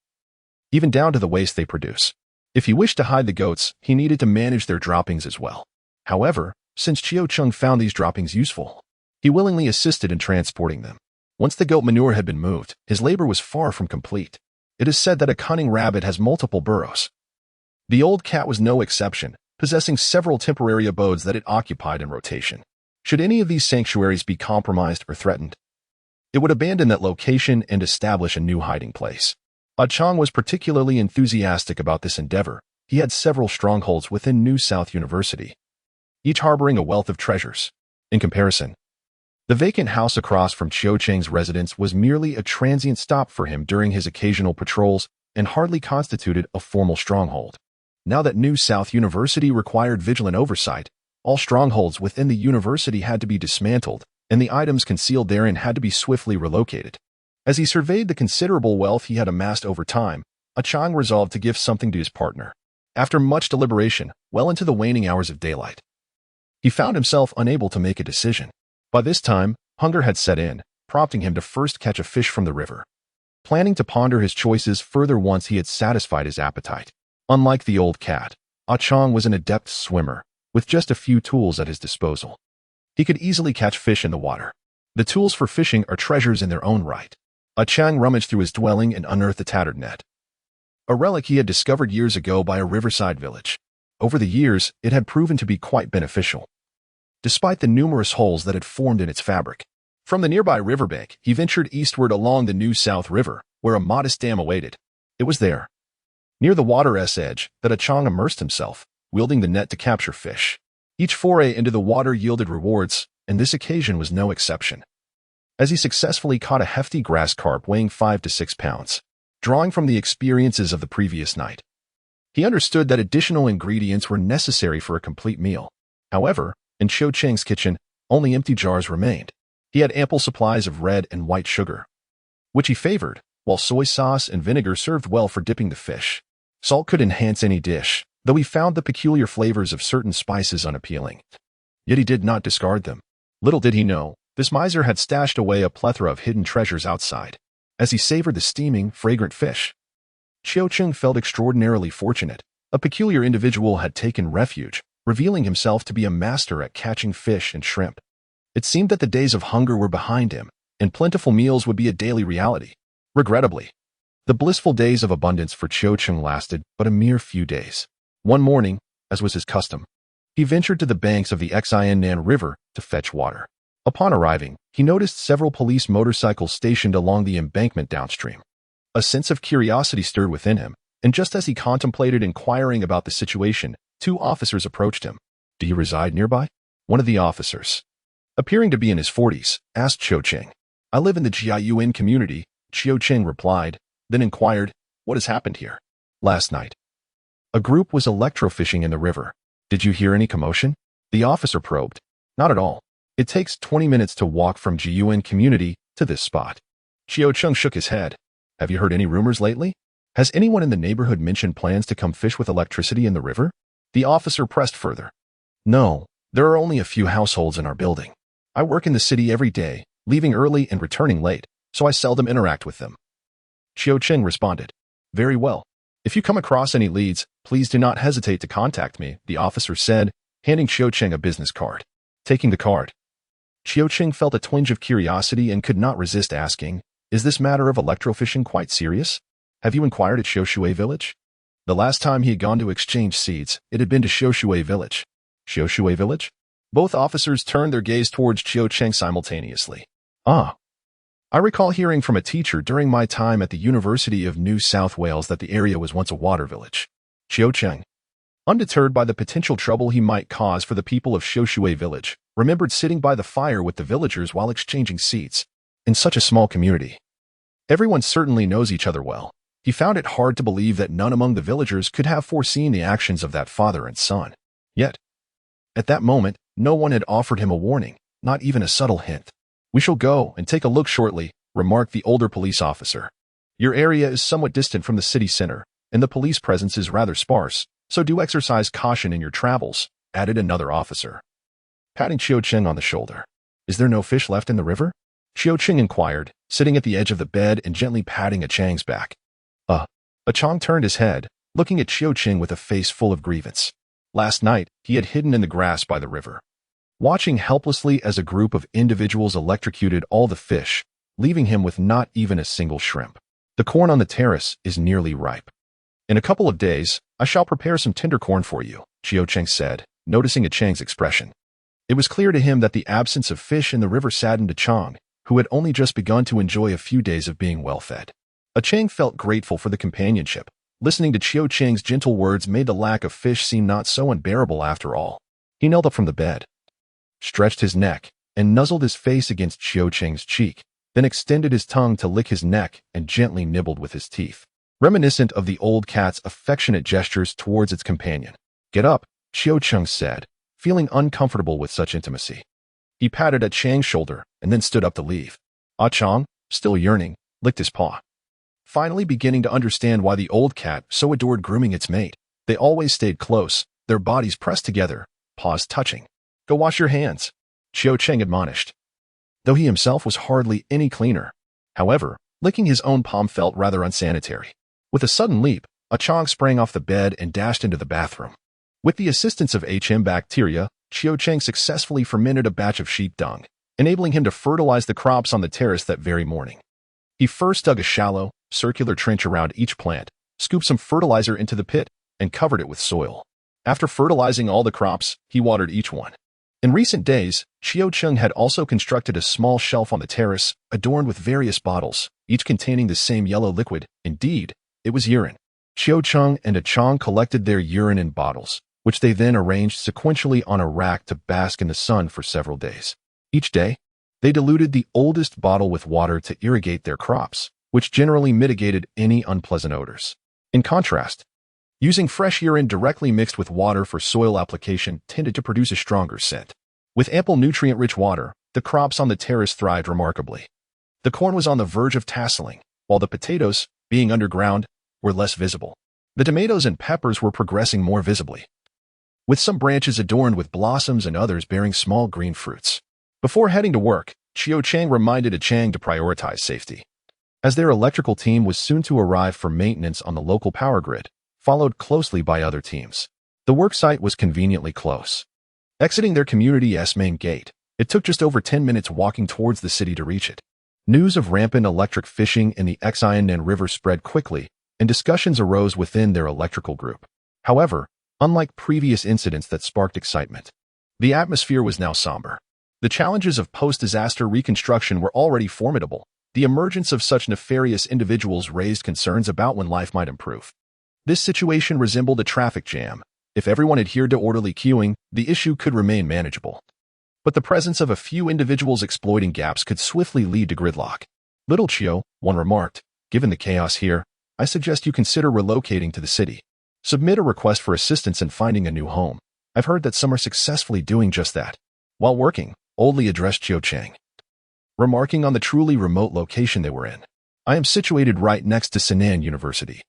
even down to the waste they produce. If he wished to hide the goats, he needed to manage their droppings as well. However, since Chiu Cheng found these droppings useful, he willingly assisted in transporting them. Once the goat manure had been moved, his labor was far from complete. It is said that a cunning rabbit has multiple burrows. The old cat was no exception, possessing several temporary abodes that it occupied in rotation. Should any of these sanctuaries be compromised or threatened, it would abandon that location and establish a new hiding place. Ah Chong was particularly enthusiastic about this endeavor. He had several strongholds within New South University, each harboring a wealth of treasures. In comparison, the vacant house across from Chiu Cheng's residence was merely a transient stop for him during his occasional patrols and hardly constituted a formal stronghold. Now that New South University required vigilant oversight, all strongholds within the university had to be dismantled, and the items concealed therein had to be swiftly relocated. As he surveyed the considerable wealth he had amassed over time, Ah Chong resolved to give something to his partner. After much deliberation, well into the waning hours of daylight, he found himself unable to make a decision. By this time, hunger had set in, prompting him to first catch a fish from the river, planning to ponder his choices further once he had satisfied his appetite. Unlike the old cat, Ah Chong was an adept swimmer, with just a few tools at his disposal. He could easily catch fish in the water. The tools for fishing are treasures in their own right. Ah Chong rummaged through his dwelling and unearthed a tattered net, a relic he had discovered years ago by a riverside village. Over the years, it had proven to be quite beneficial, despite the numerous holes that had formed in its fabric. From the nearby riverbank, he ventured eastward along the New South River, where a modest dam awaited. It was there, near the water's edge, that Ah Chong immersed himself, wielding the net to capture fish. Each foray into the water yielded rewards, and this occasion was no exception, as he successfully caught a hefty grass carp weighing 5 to 6 pounds. Drawing from the experiences of the previous night, he understood that additional ingredients were necessary for a complete meal. However, in Chiu Cheng's kitchen, only empty jars remained. He had ample supplies of red and white sugar, which he favored, while soy sauce and vinegar served well for dipping the fish. Salt could enhance any dish, though he found the peculiar flavors of certain spices unappealing. Yet he did not discard them. Little did he know, this miser had stashed away a plethora of hidden treasures outside. as he savored the steaming, fragrant fish. Qiu Cheng felt extraordinarily fortunate. A peculiar individual had taken refuge, revealing himself to be a master at catching fish and shrimp. It seemed that the days of hunger were behind him, and plentiful meals would be a daily reality. Regrettably, the blissful days of abundance for Qiu Cheng lasted but a mere few days. One morning, as was his custom, he ventured to the banks of the Xiannan River to fetch water. Upon arriving, he noticed several police motorcycles stationed along the embankment downstream. A sense of curiosity stirred within him, and just as he contemplated inquiring about the situation, two officers approached him. "Do you reside nearby?" One of the officers, appearing to be in his 40s, asked Qiu Cheng. "I live in the Jiayuan community," Qiu Cheng replied, then inquired, "What has happened here?" "Last night, a group was electrofishing in the river. Did you hear any commotion?" The officer probed. "Not at all. It takes 20 minutes to walk from Jiayuan community to this spot." Qiu Cheng shook his head. "Have you heard any rumors lately? Has anyone in the neighborhood mentioned plans to come fish with electricity in the river?" The officer pressed further. "No, there are only a few households in our building. I work in the city every day, leaving early and returning late, so I seldom interact with them." Qiu Cheng responded. "Very well. If you come across any leads, please do not hesitate to contact me," the officer said, handing Qiu Cheng a business card. Taking the card, Qiu Cheng felt a twinge of curiosity and could not resist asking, "Is this matter of electrofishing quite serious? Have you inquired at Xiushui village?" The last time he had gone to exchange seeds, it had been to Xiushui village. Xiushui village? Both officers turned their gaze towards Qiu Cheng simultaneously. "Ah. I recall hearing from a teacher during my time at the University of New South Wales that the area was once a water village." Qiu Cheng, undeterred by the potential trouble he might cause for the people of Xiushui village, remembered sitting by the fire with the villagers while exchanging seeds. In such a small community, everyone certainly knows each other well. He found it hard to believe that none among the villagers could have foreseen the actions of that father and son. Yet, at that moment, no one had offered him a warning, not even a subtle hint. "We shall go and take a look shortly," remarked the older police officer. "Your area is somewhat distant from the city center, and the police presence is rather sparse, so do exercise caution in your travels," added another officer, patting Qiu Cheng on the shoulder. "Is there no fish left in the river?" Qiu Cheng inquired, sitting at the edge of the bed and gently patting a Chang's back. A Chang turned his head, looking at Qiu Cheng with a face full of grievance. Last night, he had hidden in the grass by the river, watching helplessly as a group of individuals electrocuted all the fish, leaving him with not even a single shrimp. "The corn on the terrace is nearly ripe. In a couple of days, I shall prepare some tender corn for you," Qiu Cheng said, noticing a Chang's expression. It was clear to him that the absence of fish in the river saddened a Chang, who had only just begun to enjoy a few days of being well-fed. A Chang felt grateful for the companionship. Listening to Qiu Cheng's gentle words made the lack of fish seem not so unbearable after all. He knelt up from the bed, stretched his neck, and nuzzled his face against Qiu Cheng's cheek, then extended his tongue to lick his neck and gently nibbled with his teeth, reminiscent of the old cat's affectionate gestures towards its companion. "Get up," Qiu Cheng said, feeling uncomfortable with such intimacy. He patted at Chang's shoulder and then stood up to leave. Ah Chang, still yearning, licked his paw. Finally beginning to understand why the old cat so adored grooming its mate. They always stayed close, their bodies pressed together, paws touching. "Go wash your hands," Qiu Cheng admonished, though he himself was hardly any cleaner. However, licking his own palm felt rather unsanitary. With a sudden leap, a Chang sprang off the bed and dashed into the bathroom. With the assistance of HM bacteria, Qiu Cheng successfully fermented a batch of sheep dung, enabling him to fertilize the crops on the terrace that very morning. He first dug a shallow, circular trench around each plant, scooped some fertilizer into the pit, and covered it with soil. After fertilizing all the crops, he watered each one. In recent days, Qiu Cheng had also constructed a small shelf on the terrace, adorned with various bottles, each containing the same yellow liquid. Indeed, it was urine. Qiu Cheng and a Chang collected their urine in bottles, which they then arranged sequentially on a rack to bask in the sun for several days. Each day, they diluted the oldest bottle with water to irrigate their crops, which generally mitigated any unpleasant odors. In contrast, using fresh urine directly mixed with water for soil application tended to produce a stronger scent. With ample nutrient-rich water, the crops on the terrace thrived remarkably. The corn was on the verge of tasseling, while the potatoes, being underground, were less visible. The tomatoes and peppers were progressing more visibly, with some branches adorned with blossoms and others bearing small green fruits. Before heading to work, Qiu Cheng reminded a Chang to prioritize safety. as their electrical team was soon to arrive for maintenance on the local power grid, followed closely by other teams. The worksite was conveniently close. Exiting their community's main gate, it took just over 10 minutes walking towards the city to reach it. News of rampant electric fishing in the Xianan River spread quickly, and discussions arose within their electrical group. However, unlike previous incidents that sparked excitement, the atmosphere was now somber. The challenges of post-disaster reconstruction were already formidable. The emergence of such nefarious individuals raised concerns about when life might improve. This situation resembled a traffic jam. If everyone adhered to orderly queuing, the issue could remain manageable. But the presence of a few individuals exploiting gaps could swiftly lead to gridlock. "Little Chio," one remarked, "given the chaos here, I suggest you consider relocating to the city. Submit a request for assistance in finding a new home. I've heard that some are successfully doing just that." While working, Oldly addressed Chiu Cheng, remarking on the truly remote location they were in. "I am situated right next to Sinan University.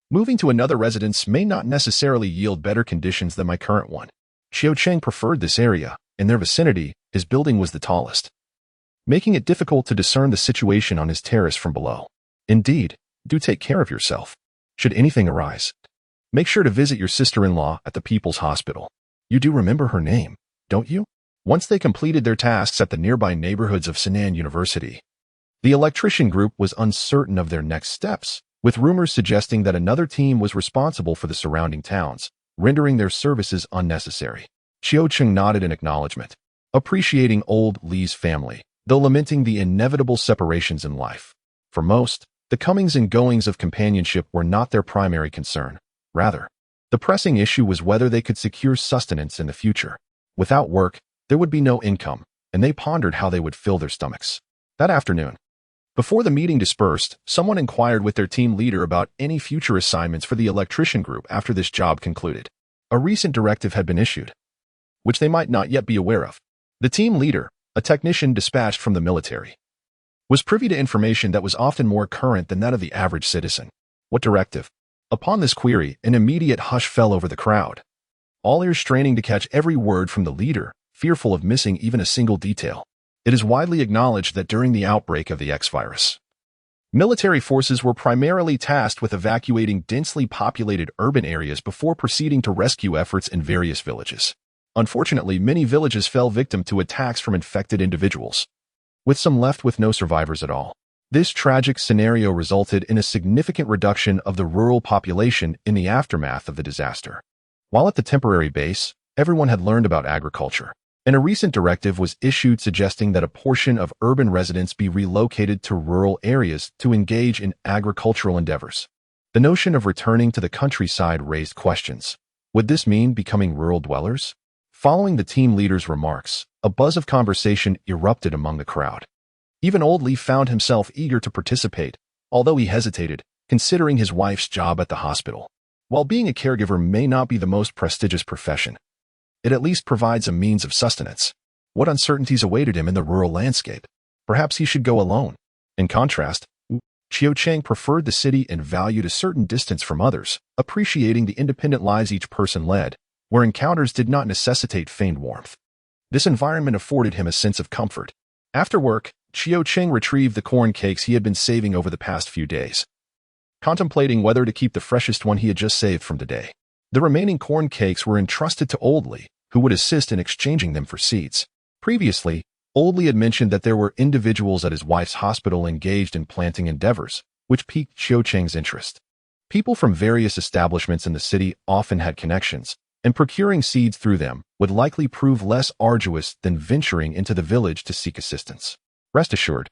Moving to another residence may not necessarily yield better conditions than my current one." Chiu Cheng preferred this area. In their vicinity, his building was the tallest, making it difficult to discern the situation on his terrace from below. "Indeed, do take care of yourself. Should anything arise, make sure to visit your sister-in-law at the People's Hospital. You do remember her name, don't you?" Once they completed their tasks at the nearby neighborhoods of Sinan University, the electrician group was uncertain of their next steps, with rumors suggesting that another team was responsible for the surrounding towns, rendering their services unnecessary. Chiu Cheng nodded in acknowledgement, appreciating Old Li's family, though lamenting the inevitable separations in life. For most, the comings and goings of companionship were not their primary concern. Rather, the pressing issue was whether they could secure sustenance in the future. Without work, there would be no income, and they pondered how they would fill their stomachs. That afternoon, before the meeting dispersed, someone inquired with their team leader about any future assignments for the electrician group after this job concluded. A recent directive had been issued, which they might not yet be aware of. The team leader, a technician dispatched from the military, was privy to information that was often more current than that of the average citizen. "What directive?" Upon this query, an immediate hush fell over the crowd, all ears straining to catch every word from the leader, fearful of missing even a single detail. It is widely acknowledged that during the outbreak of the X virus, military forces were primarily tasked with evacuating densely populated urban areas before proceeding to rescue efforts in various villages. Unfortunately, many villages fell victim to attacks from infected individuals, with some left with no survivors at all. This tragic scenario resulted in a significant reduction of the rural population in the aftermath of the disaster. While at the temporary base, everyone had learned about agriculture, and a recent directive was issued suggesting that a portion of urban residents be relocated to rural areas to engage in agricultural endeavors. The notion of returning to the countryside raised questions. Would this mean becoming rural dwellers? Following the team leader's remarks, a buzz of conversation erupted among the crowd. Even Old Li found himself eager to participate, although he hesitated, considering his wife's job at the hospital. While being a caregiver may not be the most prestigious profession, it at least provides a means of sustenance. What uncertainties awaited him in the rural landscape? Perhaps he should go alone. In contrast, Chiu Cheng preferred the city and valued a certain distance from others, appreciating the independent lives each person led, where encounters did not necessitate feigned warmth. This environment afforded him a sense of comfort. After work, Chiu Cheng retrieved the corn cakes he had been saving over the past few days, contemplating whether to keep the freshest one he had just saved from the day. The remaining corn cakes were entrusted to Old Li, who would assist in exchanging them for seeds. Previously, Old Li had mentioned that there were individuals at his wife's hospital engaged in planting endeavors, which piqued Chiu Cheng's interest. People from various establishments in the city often had connections, and procuring seeds through them would likely prove less arduous than venturing into the village to seek assistance. Rest assured,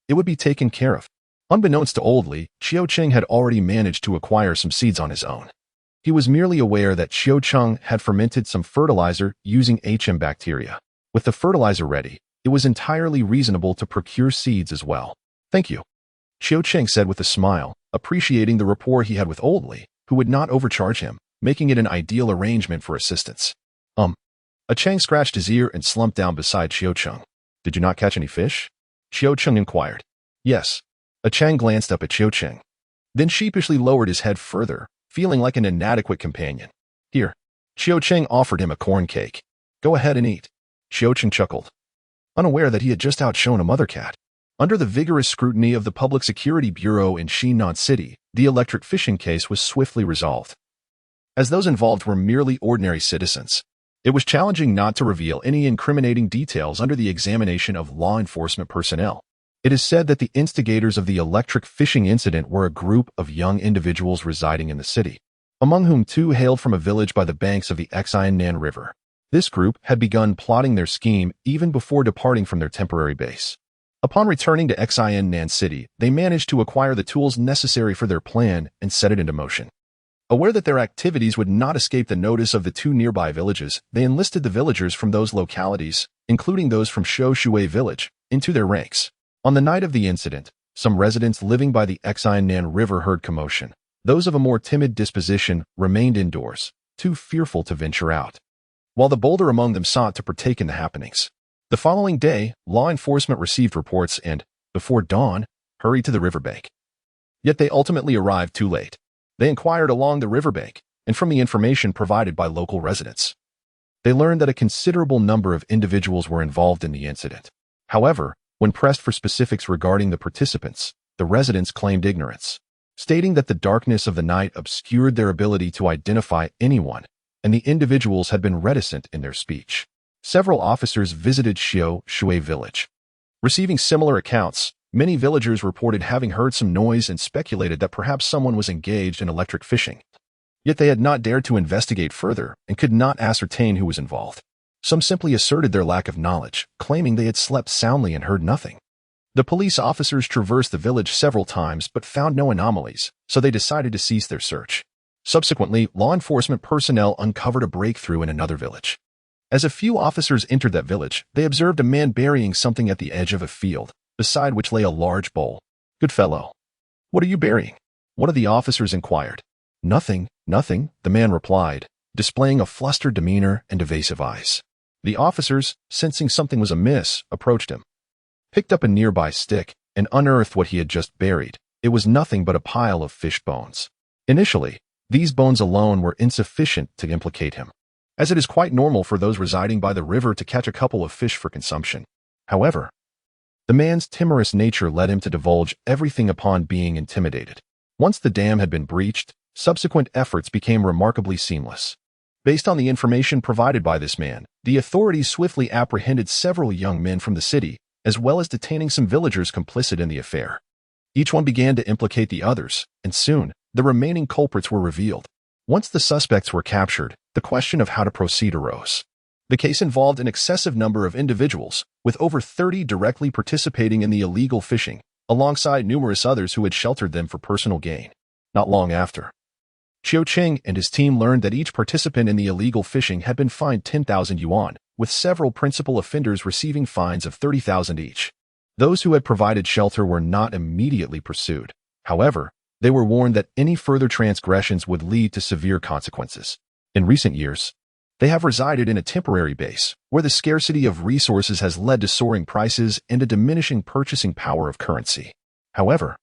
it would be taken care of. Unbeknownst to Old Li, Chiu Cheng had already managed to acquire some seeds on his own. He was merely aware that Chiu Cheng had fermented some fertilizer using bacteria. With the fertilizer ready, it was entirely reasonable to procure seeds as well. "Thank you," Chiu Cheng said with a smile, appreciating the rapport he had with Old Li, who would not overcharge him, making it an ideal arrangement for assistance. A Cheng scratched his ear and slumped down beside Chiu Cheng. "Did you not catch any fish?" Chiu Cheng inquired. "Yes." A Cheng glanced up at Chiu Cheng, then sheepishly lowered his head further, feeling like an inadequate companion. "Here." Chiu Cheng offered him a corn cake. "Go ahead and eat." Chiu Cheng chuckled, unaware that he had just outshone a mother cat. Under the vigorous scrutiny of the Public Security Bureau in Xinan City, the electric fishing case was swiftly resolved. As those involved were merely ordinary citizens, it was challenging not to reveal any incriminating details under the examination of law enforcement personnel. It is said that the instigators of the electric fishing incident were a group of young individuals residing in the city, among whom 2 hailed from a village by the banks of the Nan River. This group had begun plotting their scheme even before departing from their temporary base. Upon returning to Nan City, they managed to acquire the tools necessary for their plan and set it into motion. Aware that their activities would not escape the notice of the 2 nearby villages, they enlisted the villagers from those localities, including those from Shou Shui village, into their ranks. On the night of the incident, some residents living by the Nan River heard commotion. Those of a more timid disposition remained indoors, too fearful to venture out, while the bolder among them sought to partake in the happenings. The following day, law enforcement received reports and, before dawn, hurried to the riverbank. Yet they ultimately arrived too late. They inquired along the riverbank, and from the information provided by local residents, they learned that a considerable number of individuals were involved in the incident. However, when pressed for specifics regarding the participants, the residents claimed ignorance, stating that the darkness of the night obscured their ability to identify anyone, and the individuals had been reticent in their speech. Several officers visited Shou Shui village. Receiving similar accounts, many villagers reported having heard some noise and speculated that perhaps someone was engaged in electric fishing. Yet they had not dared to investigate further and could not ascertain who was involved. Some simply asserted their lack of knowledge, claiming they had slept soundly and heard nothing. The police officers traversed the village several times but found no anomalies, so they decided to cease their search. Subsequently, law enforcement personnel uncovered a breakthrough in another village. As a few officers entered that village, they observed a man burying something at the edge of a field, beside which lay a large bowl. "Good fellow, what are you burying?" one of the officers inquired. "Nothing, nothing," the man replied, displaying a flustered demeanor and evasive eyes. The officers, sensing something was amiss, approached him, picked up a nearby stick, and unearthed what he had just buried. It was nothing but a pile of fish bones. Initially, these bones alone were insufficient to implicate him, as it is quite normal for those residing by the river to catch a couple of fish for consumption. However, the man's timorous nature led him to divulge everything upon being intimidated. Once the dam had been breached, subsequent efforts became remarkably seamless. Based on the information provided by this man, the authorities swiftly apprehended several young men from the city, as well as detaining some villagers complicit in the affair. Each one began to implicate the others, and soon, the remaining culprits were revealed. Once the suspects were captured, the question of how to proceed arose. The case involved an excessive number of individuals, with over 30 directly participating in the illegal fishing, alongside numerous others who had sheltered them for personal gain. Not long after, Qiu Qing and his team learned that each participant in the illegal fishing had been fined 10,000 yuan, with several principal offenders receiving fines of 30,000 each. Those who had provided shelter were not immediately pursued. However, they were warned that any further transgressions would lead to severe consequences. In recent years, they have resided in a temporary base, where the scarcity of resources has led to soaring prices and a diminishing purchasing power of currency. However,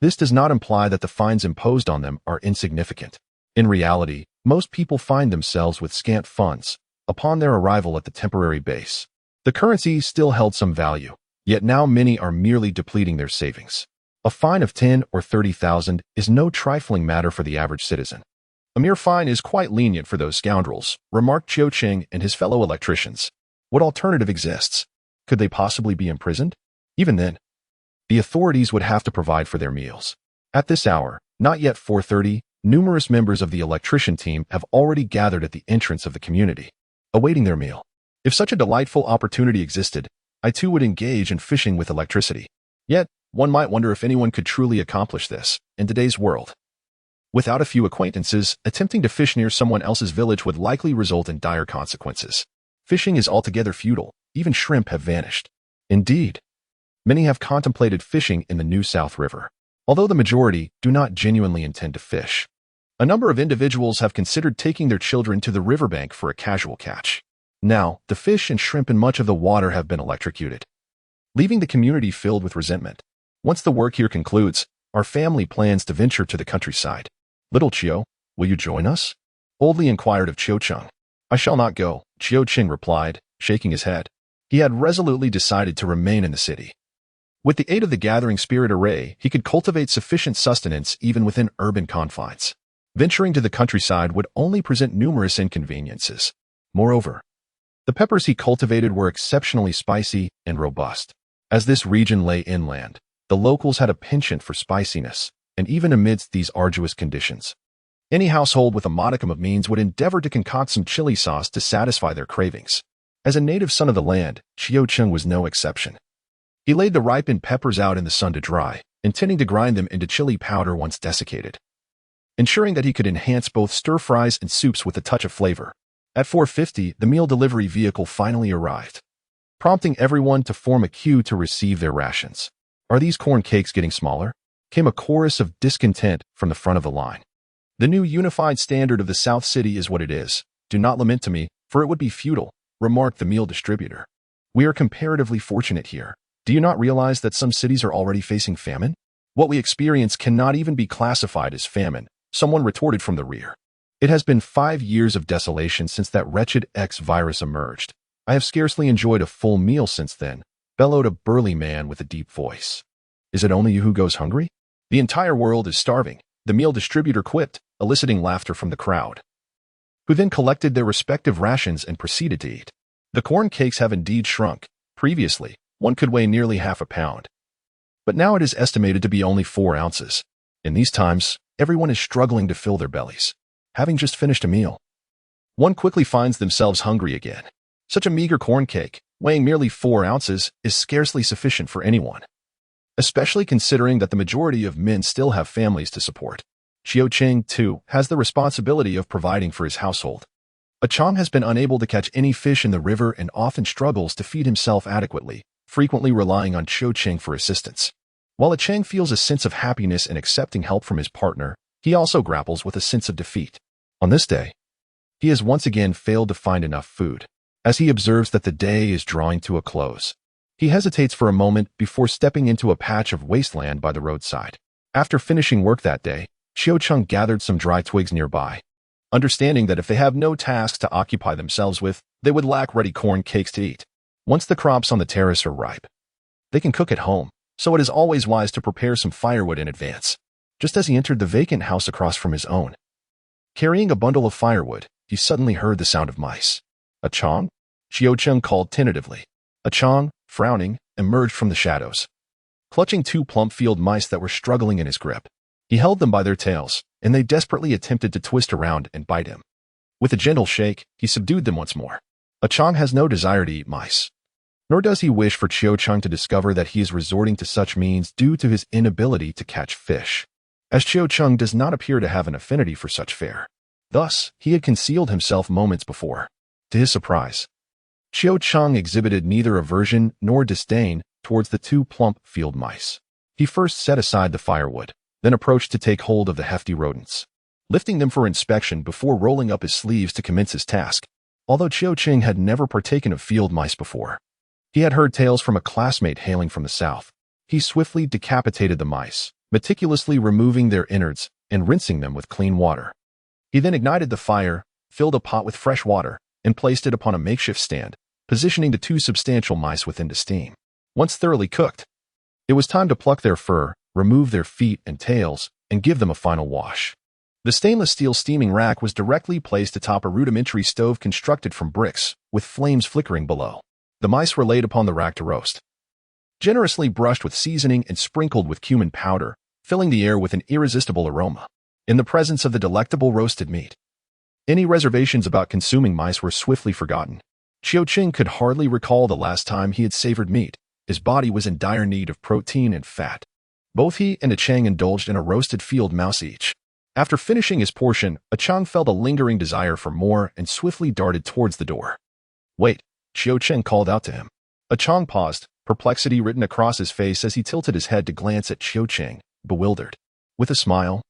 this does not imply that the fines imposed on them are insignificant. In reality, most people find themselves with scant funds upon their arrival at the temporary base. The currency still held some value, yet now many are merely depleting their savings. A fine of 10 or 30,000 is no trifling matter for the average citizen. "A mere fine is quite lenient for those scoundrels," remarked Qiu Qing and his fellow electricians. "What alternative exists? Could they possibly be imprisoned? Even then, the authorities would have to provide for their meals." At this hour, not yet 4:30, numerous members of the electrician team have already gathered at the entrance of the community, awaiting their meal. If such a delightful opportunity existed, I too would engage in fishing with electricity. Yet, one might wonder if anyone could truly accomplish this in today's world. Without a few acquaintances, attempting to fish near someone else's village would likely result in dire consequences. Fishing is altogether futile. Even shrimp have vanished. Indeed, many have contemplated fishing in the New South River, although the majority do not genuinely intend to fish. A number of individuals have considered taking their children to the riverbank for a casual catch. Now, the fish and shrimp in much of the water have been electrocuted, leaving the community filled with resentment. Once the work here concludes, our family plans to venture to the countryside. "Little Qiu, will you join us?" boldly inquired of Qiu Cheng. "I shall not go," Qiu Qing replied, shaking his head. He had resolutely decided to remain in the city. With the aid of the gathering spirit array, he could cultivate sufficient sustenance even within urban confines. Venturing to the countryside would only present numerous inconveniences. Moreover, the peppers he cultivated were exceptionally spicy and robust. As this region lay inland, the locals had a penchant for spiciness, and even amidst these arduous conditions, any household with a modicum of means would endeavor to concoct some chili sauce to satisfy their cravings. As a native son of the land, Qiu Cheng was no exception. He laid the ripened peppers out in the sun to dry, intending to grind them into chili powder once desiccated, ensuring that he could enhance both stir-fries and soups with a touch of flavor. At 4:50, the meal delivery vehicle finally arrived, prompting everyone to form a queue to receive their rations. "Are these corn cakes getting smaller?" came a chorus of discontent from the front of the line. "The new unified standard of the South City is what it is. Do not lament to me, for it would be futile," remarked the meal distributor. "We are comparatively fortunate here. Do you not realize that some cities are already facing famine? What we experience cannot even be classified as famine," someone retorted from the rear. "It has been 5 years of desolation since that wretched X virus emerged. I have scarcely enjoyed a full meal since then," bellowed a burly man with a deep voice. "Is it only you who goes hungry? The entire world is starving," the meal distributor quipped, eliciting laughter from the crowd, who then collected their respective rations and proceeded to eat. The corn cakes have indeed shrunk. Previously, one could weigh nearly half a pound, but now it is estimated to be only 4 ounces. In these times, everyone is struggling to fill their bellies. Having just finished a meal, one quickly finds themselves hungry again. Such a meager corn cake, weighing merely 4 ounces, is scarcely sufficient for anyone, especially considering that the majority of men still have families to support. Qiu Cheng, too, has the responsibility of providing for his household. A Chang has been unable to catch any fish in the river and often struggles to feed himself adequately, frequently relying on Qiu Cheng for assistance. While a Chang feels a sense of happiness in accepting help from his partner, he also grapples with a sense of defeat. On this day, he has once again failed to find enough food. As he observes that the day is drawing to a close, he hesitates for a moment before stepping into a patch of wasteland by the roadside. After finishing work that day, Qiu Cheng gathered some dry twigs nearby, understanding that if they have no tasks to occupy themselves with, they would lack ready corn cakes to eat. Once the crops on the terrace are ripe, they can cook at home, so it is always wise to prepare some firewood in advance. Just as he entered the vacant house across from his own, carrying a bundle of firewood, he suddenly heard the sound of mice. "A Chang?" Qiu Cheng called tentatively. A Chang, frowning, emerged from the shadows, clutching 2 plump field mice that were struggling in his grip. He held them by their tails, and they desperately attempted to twist around and bite him. With a gentle shake, he subdued them once more. A Chang has no desire to eat mice, nor does he wish for Qiu Cheng to discover that he is resorting to such means due to his inability to catch fish, as Qiu Cheng does not appear to have an affinity for such fare. Thus, he had concealed himself moments before. To his surprise, Qiu Cheng exhibited neither aversion nor disdain towards the 2 plump field mice. He first set aside the firewood, then approached to take hold of the hefty rodents, lifting them for inspection before rolling up his sleeves to commence his task. Although Qiu Cheng had never partaken of field mice before, he had heard tales from a classmate hailing from the south. He swiftly decapitated the mice, meticulously removing their innards and rinsing them with clean water. He then ignited the fire, filled a pot with fresh water, and placed it upon a makeshift stand, positioning the 2 substantial mice within to steam. Once thoroughly cooked, it was time to pluck their fur, remove their feet and tails, and give them a final wash. The stainless steel steaming rack was directly placed atop a rudimentary stove constructed from bricks, with flames flickering below. The mice were laid upon the rack to roast, generously brushed with seasoning and sprinkled with cumin powder, filling the air with an irresistible aroma. In the presence of the delectable roasted meat, any reservations about consuming mice were swiftly forgotten. Qiu Cheng could hardly recall the last time he had savored meat. His body was in dire need of protein and fat. Both he and a Chang indulged in a roasted field mouse each. After finishing his portion, a Chang felt a lingering desire for more and swiftly darted towards the door. "Wait," Qiu Cheng called out to him. A Chang paused, perplexity written across his face as he tilted his head to glance at Qiu Cheng, bewildered. With a smile,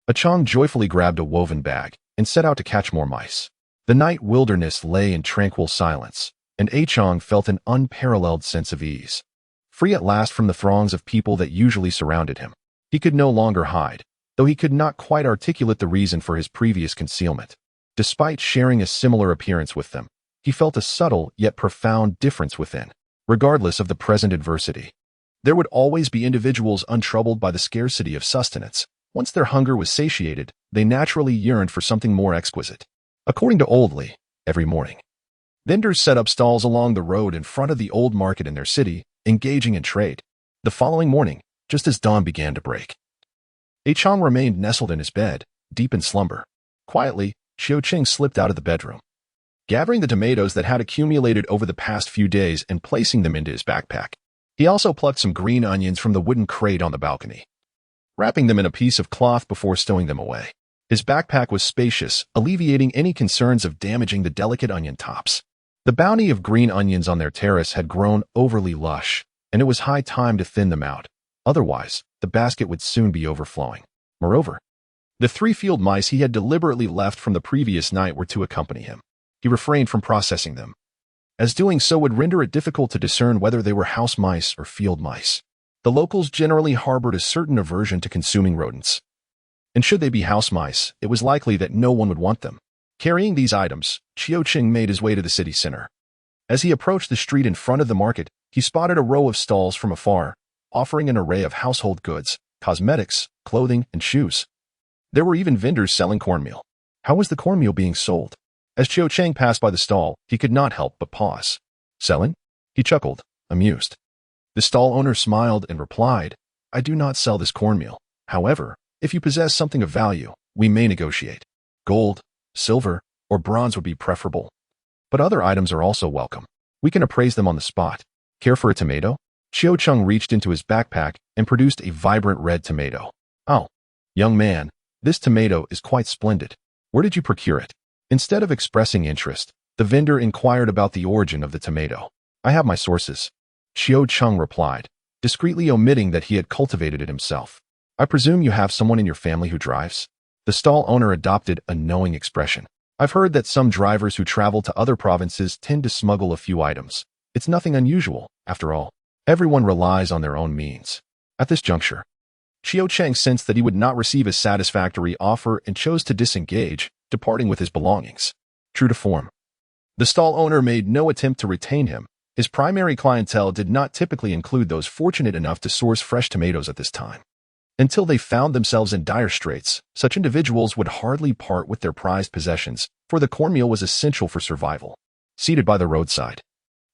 a Chang joyfully grabbed a woven bag and set out to catch more mice. The night wilderness lay in tranquil silence, and A Chang felt an unparalleled sense of ease. Free at last from the throngs of people that usually surrounded him, he could no longer hide, though he could not quite articulate the reason for his previous concealment. Despite sharing a similar appearance with them, he felt a subtle yet profound difference within, regardless of the present adversity. There would always be individuals untroubled by the scarcity of sustenance. Once their hunger was satiated, they naturally yearned for something more exquisite. According to Old Li, every morning, vendors set up stalls along the road in front of the old market in their city, engaging in trade. The following morning, just as dawn began to break, Chang remained nestled in his bed, deep in slumber. Quietly, Qiuqing slipped out of the bedroom, gathering the tomatoes that had accumulated over the past few days and placing them into his backpack. He also plucked some green onions from the wooden crate on the balcony, wrapping them in a piece of cloth before stowing them away. His backpack was spacious, alleviating any concerns of damaging the delicate onion tops. The bounty of green onions on their terrace had grown overly lush, and it was high time to thin them out. Otherwise, the basket would soon be overflowing. Moreover, the 3 field mice he had deliberately left from the previous night were to accompany him. He refrained from processing them, as doing so would render it difficult to discern whether they were house mice or field mice. The locals generally harbored a certain aversion to consuming rodents, and should they be house mice, it was likely that no one would want them. Carrying these items, Qiuqing made his way to the city center. As he approached the street in front of the market, he spotted a row of stalls from afar, offering an array of household goods, cosmetics, clothing, and shoes. There were even vendors selling cornmeal. How was the cornmeal being sold? As Qiuqing passed by the stall, he could not help but pause. Selling? He chuckled, amused. The stall owner smiled and replied, I do not sell this cornmeal. However, if you possess something of value, we may negotiate. Gold, silver, or bronze would be preferable. But other items are also welcome. We can appraise them on the spot. Care for a tomato? Qiuqing reached into his backpack and produced a vibrant red tomato. Oh, young man, this tomato is quite splendid. Where did you procure it? Instead of expressing interest, the vendor inquired about the origin of the tomato. I have my sources, Qiuqing replied, discreetly omitting that he had cultivated it himself. I presume you have someone in your family who drives? The stall owner adopted a knowing expression. I've heard that some drivers who travel to other provinces tend to smuggle a few items. It's nothing unusual, after all. Everyone relies on their own means. At this juncture, Qiuqing sensed that he would not receive a satisfactory offer and chose to disengage, departing with his belongings. True to form, the stall owner made no attempt to retain him. His primary clientele did not typically include those fortunate enough to source fresh tomatoes at this time. Until they found themselves in dire straits, such individuals would hardly part with their prized possessions, for the cornmeal was essential for survival. Seated by the roadside,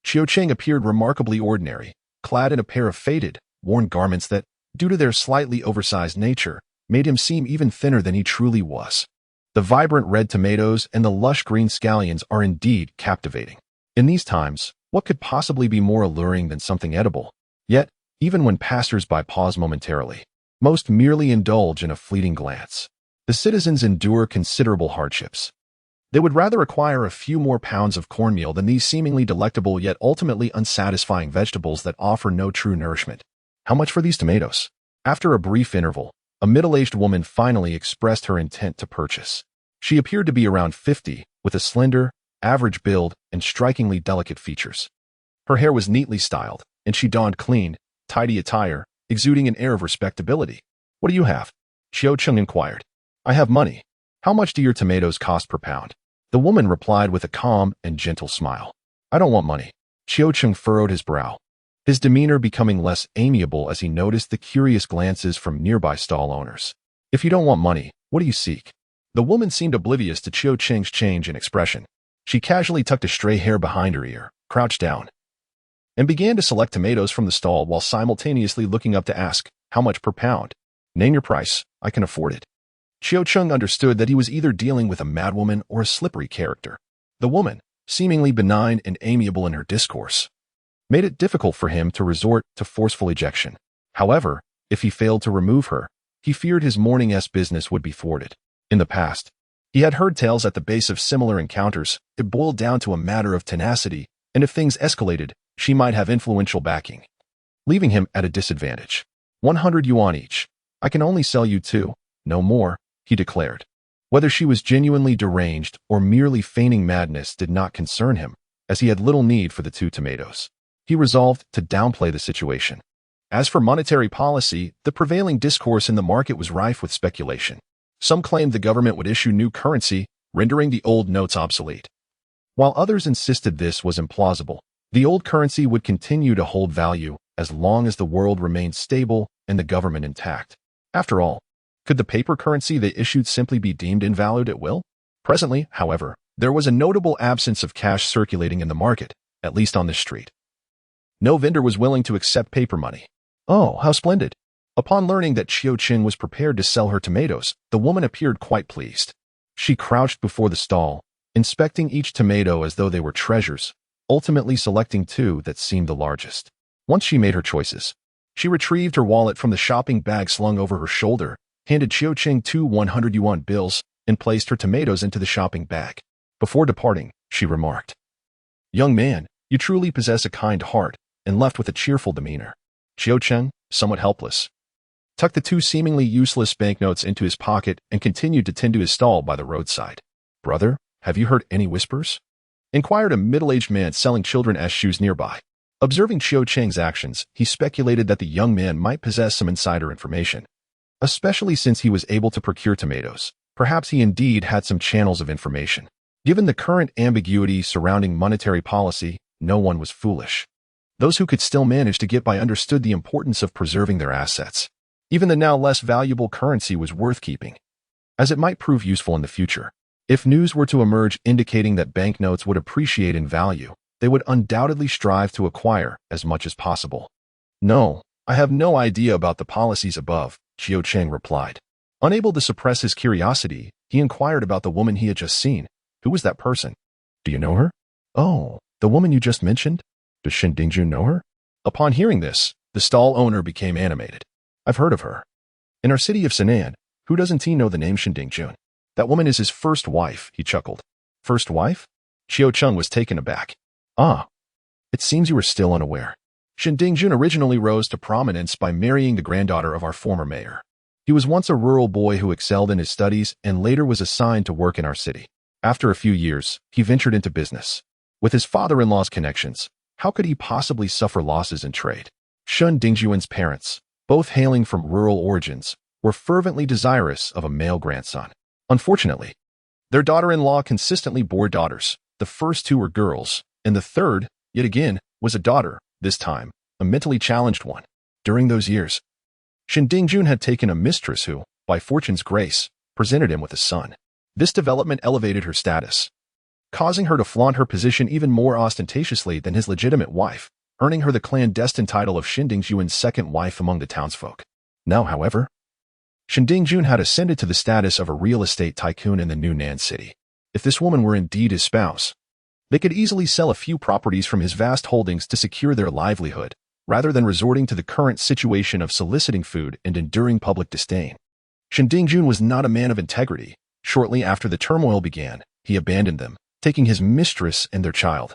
Qiuqing appeared remarkably ordinary, clad in a pair of faded, worn garments that, due to their slightly oversized nature, made him seem even thinner than he truly was. The vibrant red tomatoes and the lush green scallions are indeed captivating. In these times, what could possibly be more alluring than something edible? Yet, even when passers-by pause momentarily, most merely indulge in a fleeting glance. The citizens endure considerable hardships. They would rather acquire a few more pounds of cornmeal than these seemingly delectable yet ultimately unsatisfying vegetables that offer no true nourishment. How much for these tomatoes? After a brief interval, a middle-aged woman finally expressed her intent to purchase. She appeared to be around 50, with a slender, average build and strikingly delicate features. Her hair was neatly styled, and she donned clean, tidy attire, exuding an air of respectability. What do you have? Qiuqing inquired. I have money. How much do your tomatoes cost per pound? The woman replied with a calm and gentle smile. I don't want money. Qiuqing furrowed his brow, his demeanor becoming less amiable as he noticed the curious glances from nearby stall owners. If you don't want money, what do you seek? The woman seemed oblivious to Qiuqing's change in expression. She casually tucked a stray hair behind her ear, crouched down, and began to select tomatoes from the stall while simultaneously looking up to ask, how much per pound? Name your price. I can afford it. Qiuqing understood that he was either dealing with a madwoman or a slippery character. The woman, seemingly benign and amiable in her discourse, made it difficult for him to resort to forceful ejection. However, if he failed to remove her, he feared his morning's business would be thwarted. In the past, he had heard tales at the base of similar encounters. It boiled down to a matter of tenacity, and if things escalated, she might have influential backing, leaving him at a disadvantage. 100 yuan each. I can only sell you 2, no more, he declared. Whether she was genuinely deranged or merely feigning madness did not concern him, as he had little need for the 2 tomatoes. He resolved to downplay the situation. As for monetary policy, the prevailing discourse in the market was rife with speculation. Some claimed the government would issue new currency, rendering the old notes obsolete, while others insisted this was implausible. The old currency would continue to hold value, as long as the world remained stable and the government intact. After all, could the paper currency they issued simply be deemed invalid at will? Presently, however, there was a notable absence of cash circulating in the market, at least on this street. No vendor was willing to accept paper money. Oh, how splendid! Upon learning that Qiu Qing was prepared to sell her tomatoes, the woman appeared quite pleased. She crouched before the stall, inspecting each tomato as though they were treasures, ultimately selecting two that seemed the largest. Once she made her choices, she retrieved her wallet from the shopping bag slung over her shoulder, handed Qiu Qing 2 100 yuan bills, and placed her tomatoes into the shopping bag. Before departing, she remarked, "Young man, you truly possess a kind heart," and left with a cheerful demeanor. Qiu Qing, somewhat helpless, tucked the 2 seemingly useless banknotes into his pocket and continued to tend to his stall by the roadside. "Brother, have you heard any whispers?" inquired a middle-aged man selling children's shoes nearby. Observing Qiu Qing's actions, he speculated that the young man might possess some insider information. Especially since he was able to procure tomatoes, perhaps he indeed had some channels of information. Given the current ambiguity surrounding monetary policy, no one was foolish. Those who could still manage to get by understood the importance of preserving their assets. Even the now less valuable currency was worth keeping, as it might prove useful in the future. If news were to emerge indicating that banknotes would appreciate in value, they would undoubtedly strive to acquire as much as possible. "No, I have no idea about the policies above," Qiu Qing replied. Unable to suppress his curiosity, he inquired about the woman he had just seen. "Who was that person? Do you know her?" "Oh, the woman you just mentioned? Does Shen Dingjun know her?" Upon hearing this, the stall owner became animated. "I've heard of her. In our city of Sinan, who doesn't he know the name Shen Dingjun? That woman is his first wife," he chuckled. "First wife?" Qiu Qing was taken aback. "Ah, it seems you were still unaware. Shen Dingjun originally rose to prominence by marrying the granddaughter of our former mayor. He was once a rural boy who excelled in his studies and later was assigned to work in our city. After a few years, he ventured into business. With his father-in-law's connections, how could he possibly suffer losses in trade?" Shen Dingjun's parents, both hailing from rural origins, were fervently desirous of a male grandson. Unfortunately, their daughter-in-law consistently bore daughters. The first 2 were girls, and the third, yet again, was a daughter, this time, a mentally challenged one. During those years, Shen Dingjun had taken a mistress who, by fortune's grace, presented him with a son. This development elevated her status, causing her to flaunt her position even more ostentatiously than his legitimate wife, earning her the clandestine title of Shen Dingjun's second wife among the townsfolk. Now, however, Shen Dingjun had ascended to the status of a real estate tycoon in the new Nan city. If this woman were indeed his spouse, they could easily sell a few properties from his vast holdings to secure their livelihood, rather than resorting to the current situation of soliciting food and enduring public disdain. Shen Dingjun was not a man of integrity. Shortly after the turmoil began, he abandoned them, taking his mistress and their child,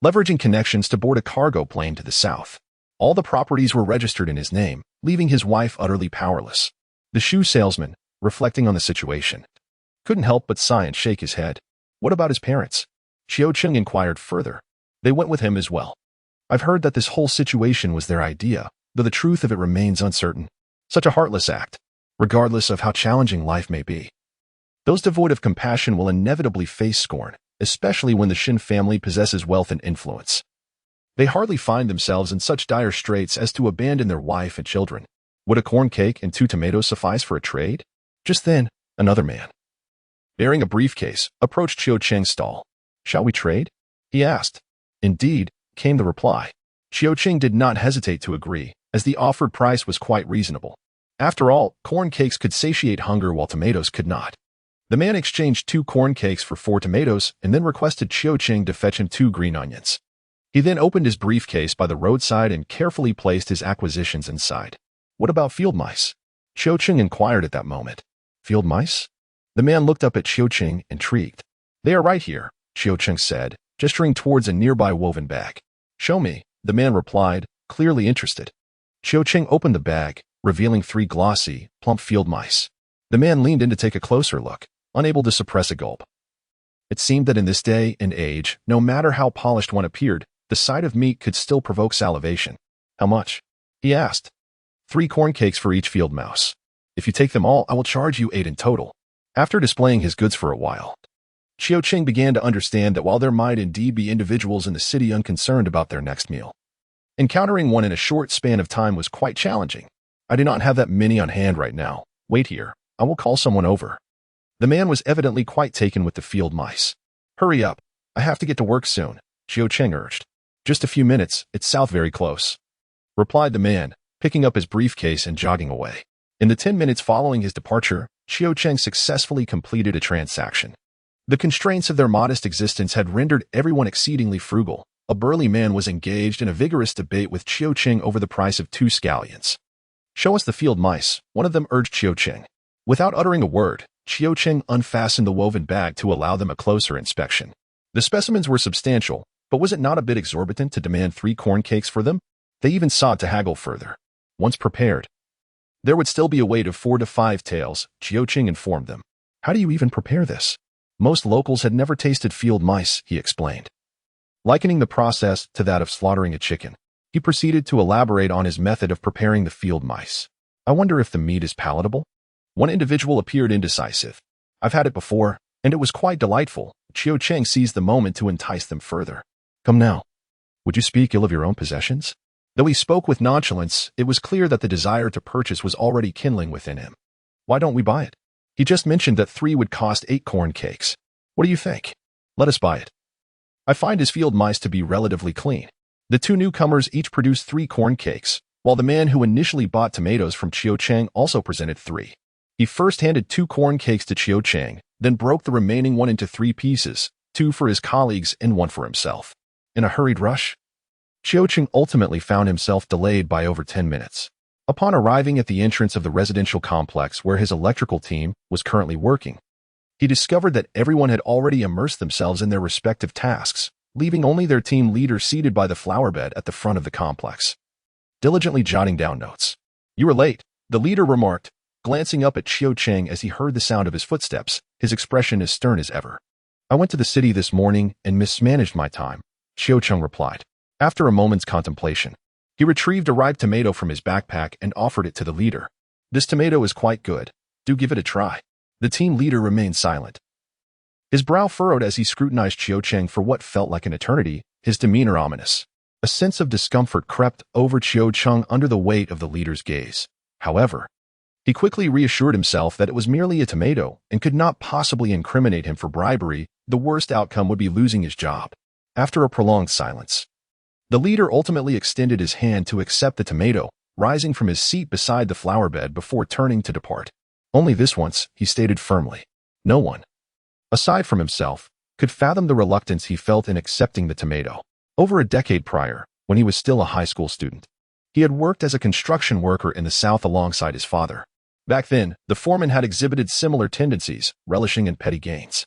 leveraging connections to board a cargo plane to the south. All the properties were registered in his name, leaving his wife utterly powerless. The shoe salesman, reflecting on the situation, couldn't help but sigh and shake his head. "What about his parents?" Qiu Qing inquired further. "They went with him as well. I've heard that this whole situation was their idea, though the truth of it remains uncertain. Such a heartless act, regardless of how challenging life may be. Those devoid of compassion will inevitably face scorn, especially when the Shin family possesses wealth and influence. They hardly find themselves in such dire straits as to abandon their wife and children. Would a corn cake and 2 tomatoes suffice for a trade?" Just then, another man, bearing a briefcase, approached Qiu Qing's stall. "Shall we trade?" he asked. "Indeed," came the reply. Qiu Qing did not hesitate to agree, as the offered price was quite reasonable. After all, corn cakes could satiate hunger while tomatoes could not. The man exchanged 2 corn cakes for 4 tomatoes and then requested Qiu Qing to fetch him 2 green onions. He then opened his briefcase by the roadside and carefully placed his acquisitions inside. "What about field mice?" Qiu Qing inquired at that moment. "Field mice?" The man looked up at Qiu Qing, intrigued. "They are right here," Qiu Qing said, gesturing towards a nearby woven bag. "Show me," the man replied, clearly interested. Qiu Qing opened the bag, revealing 3 glossy, plump field mice. The man leaned in to take a closer look, unable to suppress a gulp. It seemed that in this day and age, no matter how polished one appeared, the sight of meat could still provoke salivation. "How much?" he asked. 3 corn cakes for each field mouse. If you take them all, I will charge you 8 in total." After displaying his goods for a while, Qiu Qing began to understand that while there might indeed be individuals in the city unconcerned about their next meal, Encountering one in a short span of time was quite challenging. I do not have that many on hand right now. Wait here. I will call someone over. The man was evidently quite taken with the field mice. Hurry up. I have to get to work soon, Qiu Cheng urged. Just a few minutes, it's south very close, replied the man, picking up his briefcase and jogging away. In the 10 minutes following his departure, Qiu Cheng successfully completed a transaction. The constraints of their modest existence had rendered everyone exceedingly frugal. A burly man was engaged in a vigorous debate with Qiu Cheng over the price of 2 scallions. Show us the field mice, one of them urged Qiu Cheng. Without uttering a word, Qiu Cheng unfastened the woven bag to allow them a closer inspection. The specimens were substantial, but was it not a bit exorbitant to demand 3 corn cakes for them? They even sought to haggle further. Once prepared, there would still be a wait of 4 to 5 taels, Qiu Cheng informed them. How do you even prepare this? Most locals had never tasted field mice, he explained. Likening the process to that of slaughtering a chicken, he proceeded to elaborate on his method of preparing the field mice. I wonder if the meat is palatable? One individual appeared indecisive. I've had it before, and it was quite delightful. Qiu Cheng seized the moment to entice them further. Come now. Would you speak ill of your own possessions? Though he spoke with nonchalance, it was clear that the desire to purchase was already kindling within him. Why don't we buy it? He just mentioned that 3 would cost 8 corn cakes. What do you think? Let us buy it. I find his field mice to be relatively clean. The 2 newcomers each produced 3 corn cakes, while the man who initially bought tomatoes from Qiu Cheng also presented 3. He first handed 2 corn cakes to Qiu Cheng, then broke the remaining one into 3 pieces, 2 for his colleagues and 1 for himself. In a hurried rush, Qiu Cheng ultimately found himself delayed by over 10 minutes. Upon arriving at the entrance of the residential complex where his electrical team was currently working, he discovered that everyone had already immersed themselves in their respective tasks, leaving only their team leader seated by the flower bed at the front of the complex, diligently jotting down notes. You are late, the leader remarked, glancing up at Qiu Cheng as he heard the sound of his footsteps, his expression as stern as ever. I went to the city this morning and mismanaged my time, Qiu Cheng replied. After a moment's contemplation, he retrieved a ripe tomato from his backpack and offered it to the leader. This tomato is quite good. Do give it a try. The team leader remained silent. His brow furrowed as he scrutinized Qiu Cheng for what felt like an eternity, his demeanor ominous. A sense of discomfort crept over Qiu Cheng under the weight of the leader's gaze. However, he quickly reassured himself that it was merely a tomato and could not possibly incriminate him for bribery. The worst outcome would be losing his job. After a prolonged silence, the leader ultimately extended his hand to accept the tomato, rising from his seat beside the flower bed before turning to depart. Only this once, he stated firmly. No one, aside from himself, could fathom the reluctance he felt in accepting the tomato. Over a decade prior, when he was still a high school student, he had worked as a construction worker in the South alongside his father. Back then, the foreman had exhibited similar tendencies, relishing in petty gains.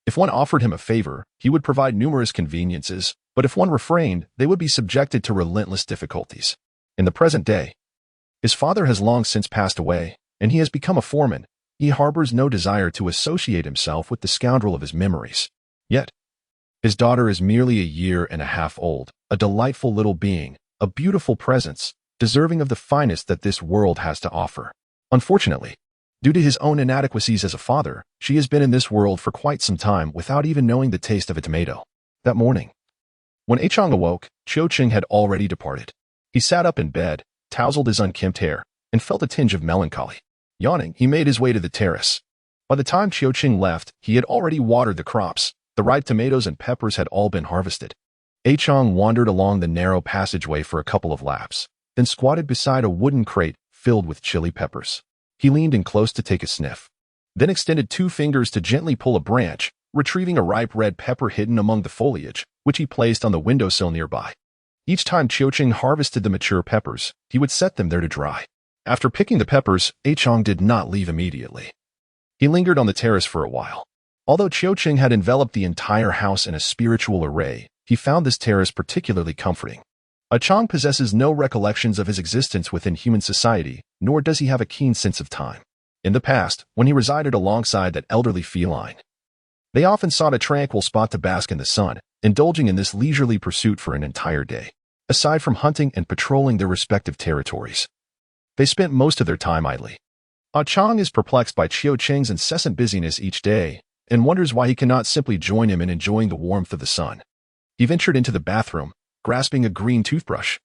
If one offered him a favor, he would provide numerous conveniences, but if one refrained, they would be subjected to relentless difficulties. In the present day, his father has long since passed away, and he has become a foreman. He harbors no desire to associate himself with the scoundrel of his memories. Yet, his daughter is merely a year and a half old, a delightful little being, a beautiful presence, deserving of the finest that this world has to offer. Unfortunately, due to his own inadequacies as a father, she has been in this world for quite some time without even knowing the taste of a tomato. That morning, when Chang awoke, Qiu Cheng had already departed. He sat up in bed, tousled his unkempt hair, and felt a tinge of melancholy. Yawning, he made his way to the terrace. By the time Qiu Cheng left, he had already watered the crops. The ripe tomatoes and peppers had all been harvested. Chang wandered along the narrow passageway for a couple of laps, then squatted beside a wooden crate filled with chili peppers. He leaned in close to take a sniff, then extended 2 fingers to gently pull a branch, retrieving a ripe red pepper hidden among the foliage, which he placed on the windowsill nearby. Each time Qiu Cheng harvested the mature peppers, he would set them there to dry. After picking the peppers, Chang did not leave immediately. He lingered on the terrace for a while. Although Qiu Cheng had enveloped the entire house in a spiritual array, he found this terrace particularly comforting. Chang possesses no recollections of his existence within human society, nor does he have a keen sense of time. In the past, when he resided alongside that elderly feline, they often sought a tranquil spot to bask in the sun, indulging in this leisurely pursuit for an entire day. Aside from hunting and patrolling their respective territories, they spent most of their time idly. Chang is perplexed by Qiu Cheng's incessant busyness each day and wonders why he cannot simply join him in enjoying the warmth of the sun. He ventured into the bathroom, grasping a green toothbrush,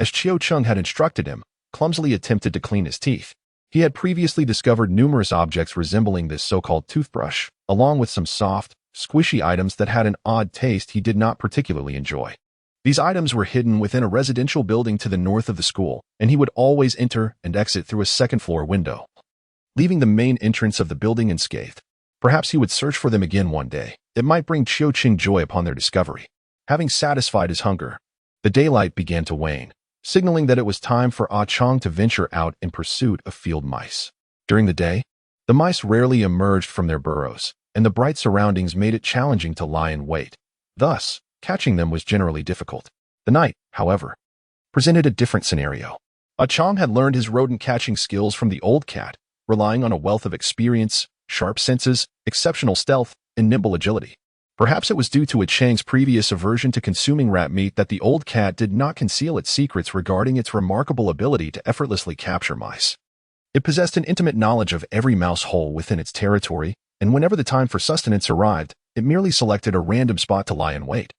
As Chiao Cheng had instructed him, clumsily attempted to clean his teeth. He had previously discovered numerous objects resembling this so-called toothbrush, along with some soft, squishy items that had an odd taste he did not particularly enjoy. These items were hidden within a residential building to the north of the school, and he would always enter and exit through a second-floor window, leaving the main entrance of the building unscathed. Perhaps he would search for them again one day. It might bring Chiao Cheng joy upon their discovery. Having satisfied his hunger, the daylight began to wane, signaling that it was time for Ah Chong to venture out in pursuit of field mice. During the day, the mice rarely emerged from their burrows, and the bright surroundings made it challenging to lie in wait. Thus, catching them was generally difficult. The night, however, presented a different scenario. Ah Chong had learned his rodent-catching skills from the old cat, relying on a wealth of experience, sharp senses, exceptional stealth, and nimble agility. Perhaps it was due to Ah Chang's previous aversion to consuming rat meat that the old cat did not conceal its secrets regarding its remarkable ability to effortlessly capture mice. It possessed an intimate knowledge of every mouse hole within its territory, and whenever the time for sustenance arrived, it merely selected a random spot to lie in wait,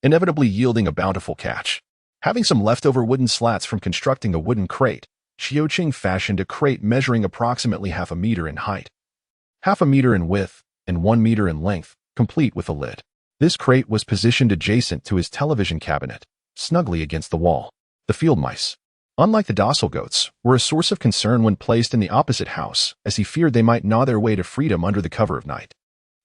inevitably yielding a bountiful catch. Having some leftover wooden slats from constructing a wooden crate, Chiao Cheng fashioned a crate measuring approximately half a meter in height, half a meter in width, and 1 meter in length, complete with a lid. This crate was positioned adjacent to his television cabinet, snugly against the wall. The field mice, unlike the docile goats, were a source of concern when placed in the opposite house, as he feared they might gnaw their way to freedom under the cover of night.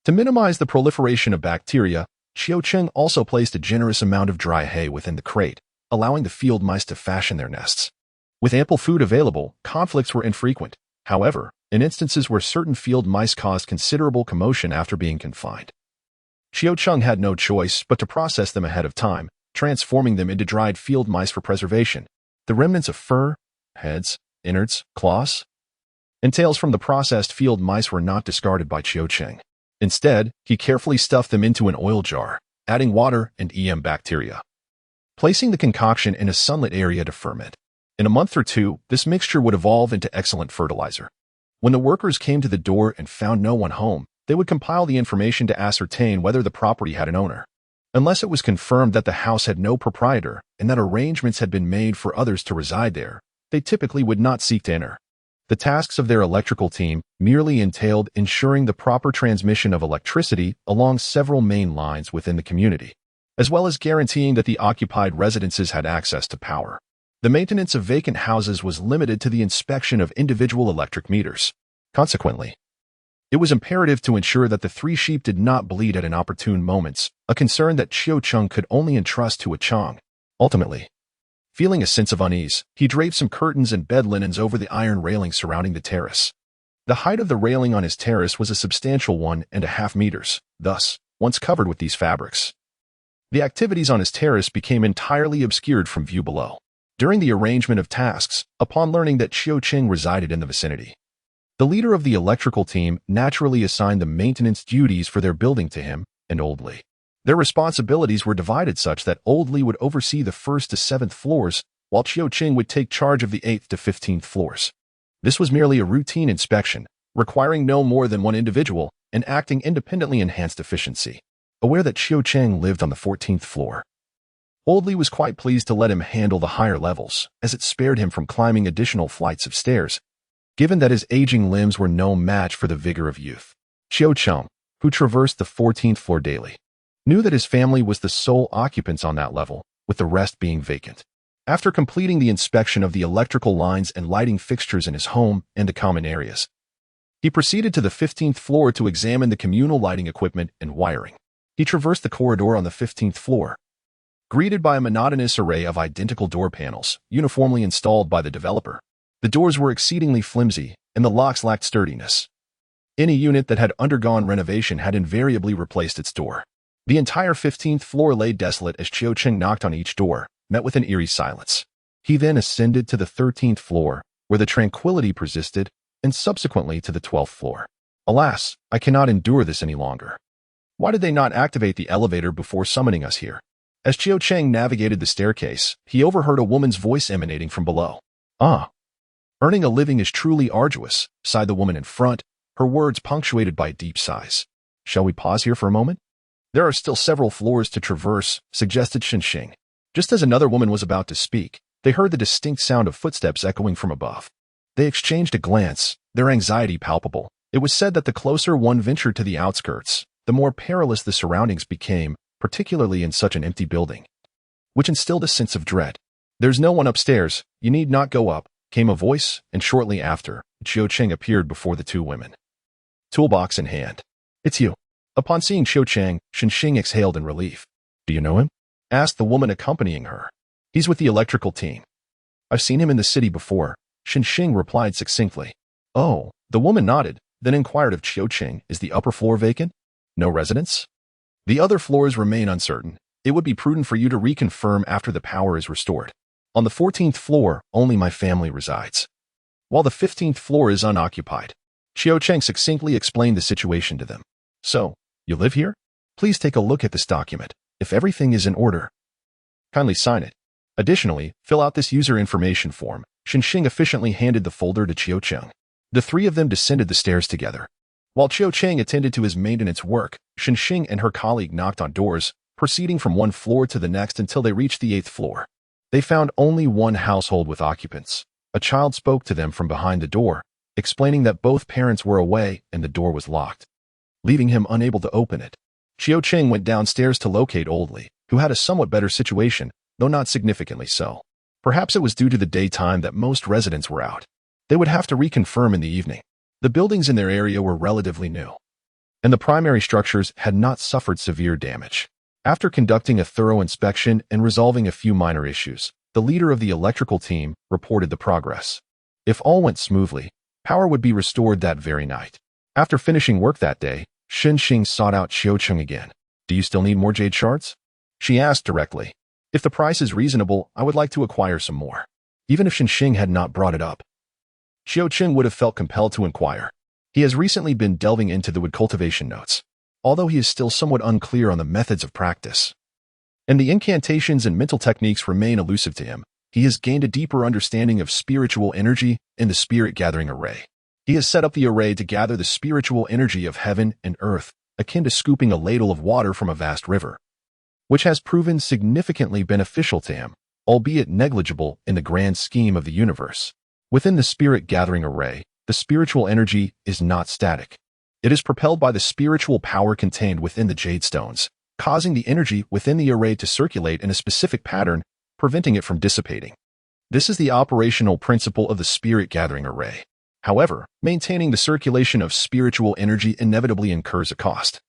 To minimize the proliferation of bacteria, Chiao Cheng also placed a generous amount of dry hay within the crate, allowing the field mice to fashion their nests. With ample food available, conflicts were infrequent. However, in instances where certain field mice caused considerable commotion after being confined, Chiao Cheng had no choice but to process them ahead of time, transforming them into dried field mice for preservation. The remnants of fur, heads, innards, claws, and tails from the processed field mice were not discarded by Chiao Cheng. Instead, he carefully stuffed them into an oil jar, adding water and bacteria, placing the concoction in a sunlit area to ferment. In a month or two, this mixture would evolve into excellent fertilizer. When the workers came to the door and found no one home, they would compile the information to ascertain whether the property had an owner. Unless it was confirmed that the house had no proprietor and that arrangements had been made for others to reside there, they typically would not seek to enter. The tasks of their electrical team merely entailed ensuring the proper transmission of electricity along several main lines within the community, as well as guaranteeing that the occupied residences had access to power. The maintenance of vacant houses was limited to the inspection of individual electric meters. Consequently, it was imperative to ensure that the 3 sheep did not bleed at inopportune moments, a concern that Chiao Cheng could only entrust to Ah Chong. Ultimately, feeling a sense of unease, he draped some curtains and bed linens over the iron railing surrounding the terrace. The height of the railing on his terrace was a substantial 1.5 meters. Thus, once covered with these fabrics, the activities on his terrace became entirely obscured from view below. During the arrangement of tasks, upon learning that Chiao Cheng resided in the vicinity, the leader of the electrical team naturally assigned the maintenance duties for their building to him and Old Li. Their responsibilities were divided such that Old Li would oversee the 1st to 7th floors, while Chiao Cheng would take charge of the 8th to 15th floors. This was merely a routine inspection, requiring no more than one individual and acting independently enhanced efficiency. Aware that Chiao Cheng lived on the 14th floor, Old Li was quite pleased to let him handle the higher levels, as it spared him from climbing additional flights of stairs, given that his aging limbs were no match for the vigor of youth. Chiao Cheng, who traversed the 14th floor daily, knew that his family was the sole occupants on that level, with the rest being vacant. After completing the inspection of the electrical lines and lighting fixtures in his home and the common areas, he proceeded to the 15th floor to examine the communal lighting equipment and wiring. He traversed the corridor on the 15th floor, greeted by a monotonous array of identical door panels, uniformly installed by the developer. The doors were exceedingly flimsy, and the locks lacked sturdiness. Any unit that had undergone renovation had invariably replaced its door. The entire 15th floor lay desolate as Chiao Cheng knocked on each door, met with an eerie silence. He then ascended to the 13th floor, where the tranquility persisted, and subsequently to the 12th floor. Alas, I cannot endure this any longer. Why did they not activate the elevator before summoning us here? As Chiao Cheng navigated the staircase, he overheard a woman's voice emanating from below. Earning a living is truly arduous, sighed the woman in front, her words punctuated by deep sighs. Shall we pause here for a moment? There are still several floors to traverse, suggested Shinxing. Just as another woman was about to speak, They heard the distinct sound of footsteps echoing from above. They exchanged a glance, their anxiety palpable. It was said that the closer one ventured to the outskirts, the more perilous the surroundings became, particularly in such an empty building, which instilled a sense of dread. "There's no one upstairs, you need not go up," came a voice, and shortly after, Qiu Cheng appeared before the two women, toolbox in hand. "It's you." Upon seeing Qiu Cheng, Shenxing exhaled in relief. "Do you know him?" asked the woman accompanying her. "He's with the electrical team. I've seen him in the city before," Shenxing replied succinctly. "Oh," the woman nodded, then inquired of Qiu Cheng, "Is the upper floor vacant? No residents? The other floors remain uncertain. It would be prudent for you to reconfirm after the power is restored. On the 14th floor, only my family resides, while the 15th floor is unoccupied." Qiu Cheng succinctly explained the situation to them. "So, you live here? Please take a look at this document. If everything is in order, kindly sign it. Additionally, fill out this user information form." Shenxing efficiently handed the folder to Qiu Cheng. The three of them descended the stairs together. While Qiu Cheng attended to his maintenance work, Shenxing and her colleague knocked on doors, proceeding from one floor to the next until they reached the 8th floor. They found only one household with occupants. A child spoke to them from behind the door, explaining that both parents were away and the door was locked, leaving him unable to open it. Qiu Cheng went downstairs to locate Old Li, who had a somewhat better situation, though not significantly so. Perhaps it was due to the daytime that most residents were out. They would have to reconfirm in the evening. The buildings in their area were relatively new, and the primary structures had not suffered severe damage. After conducting a thorough inspection and resolving a few minor issues, the leader of the electrical team reported the progress. If all went smoothly, power would be restored that very night. After finishing work that day, Shenxing sought out Qiu Cheng again. "Do you still need more jade shards?" she asked directly. "If the price is reasonable, I would like to acquire some more." Even if Shenxing had not brought it up, Qiu Cheng would have felt compelled to inquire. He has recently been delving into the wood cultivation notes, although he is still somewhat unclear on the methods of practice, and the incantations and mental techniques remain elusive to him. He has gained a deeper understanding of spiritual energy in the spirit gathering array. He has set up the array to gather the spiritual energy of heaven and earth, akin to scooping a ladle of water from a vast river, which has proven significantly beneficial to him, albeit negligible in the grand scheme of the universe. Within the spirit gathering array, the spiritual energy is not static. It is propelled by the spiritual power contained within the jade stones, causing the energy within the array to circulate in a specific pattern, preventing it from dissipating. This is the operational principle of the spirit gathering array. However, maintaining the circulation of spiritual energy inevitably incurs a cost.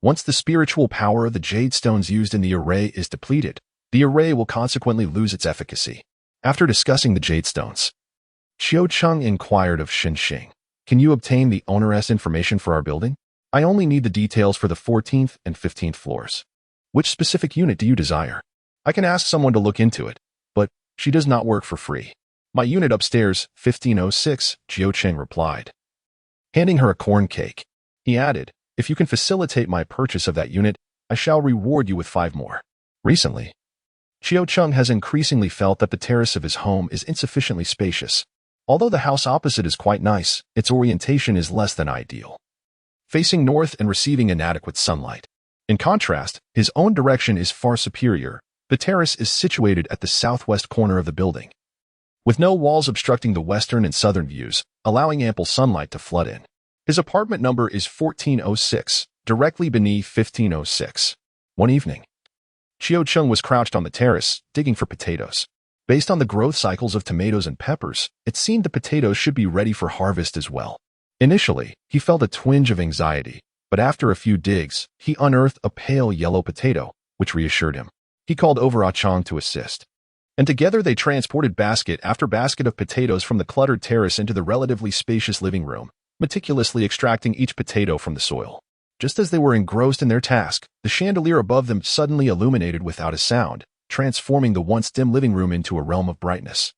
Once the spiritual power of the jade stones used in the array is depleted, the array will consequently lose its efficacy. After discussing the jade stones, Qiu Cheng inquired of Shenxing, "Can you obtain the onerous information for our building? I only need the details for the 14th and 15th floors. Which specific unit do you desire? I can ask someone to look into it, but she does not work for free." "My unit upstairs, 1506, Qiu Cheng replied, handing her a corn cake. He added, "If you can facilitate my purchase of that unit, I shall reward you with 5 more. Recently, Qiu Cheng has increasingly felt that the terrace of his home is insufficiently spacious. Although the house opposite is quite nice, its orientation is less than ideal, facing north and receiving inadequate sunlight. In contrast, his own direction is far superior. The terrace is situated at the southwest corner of the building, with no walls obstructing the western and southern views, allowing ample sunlight to flood in. His apartment number is 1406, directly beneath 1506. One evening, Qiu Cheng was crouched on the terrace, digging for potatoes. Based on the growth cycles of tomatoes and peppers, it seemed the potatoes should be ready for harvest as well. Initially, he felt a twinge of anxiety, but after a few digs, he unearthed a pale yellow potato, which reassured him. He called over Ah Chong to assist, and together they transported basket after basket of potatoes from the cluttered terrace into the relatively spacious living room, meticulously extracting each potato from the soil. Just as they were engrossed in their task, the chandelier above them suddenly illuminated without a sound, transforming the once dim living room into a realm of brightness.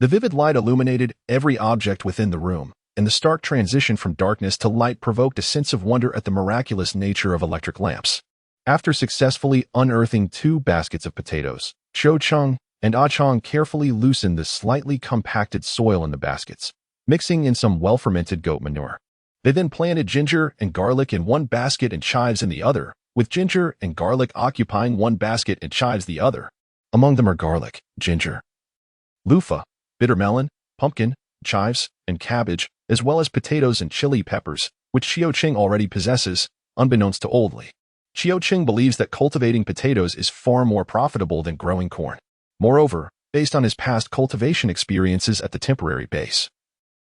The vivid light illuminated every object within the room, and the stark transition from darkness to light provoked a sense of wonder at the miraculous nature of electric lamps. After successfully unearthing 2 baskets of potatoes, Qiu Cheng and Ah Chong carefully loosened the slightly compacted soil in the baskets, mixing in some well-fermented goat manure. They then planted ginger and garlic in one basket and chives in the other, with ginger and garlic occupying one basket and chives the other. Among them are garlic, ginger, loofah, bitter melon, pumpkin, chives, and cabbage, as well as potatoes and chili peppers, which Qiuqing already possesses, unbeknownst to Oldly. Qiuqing believes that cultivating potatoes is far more profitable than growing corn. Moreover, based on his past cultivation experiences at the temporary base,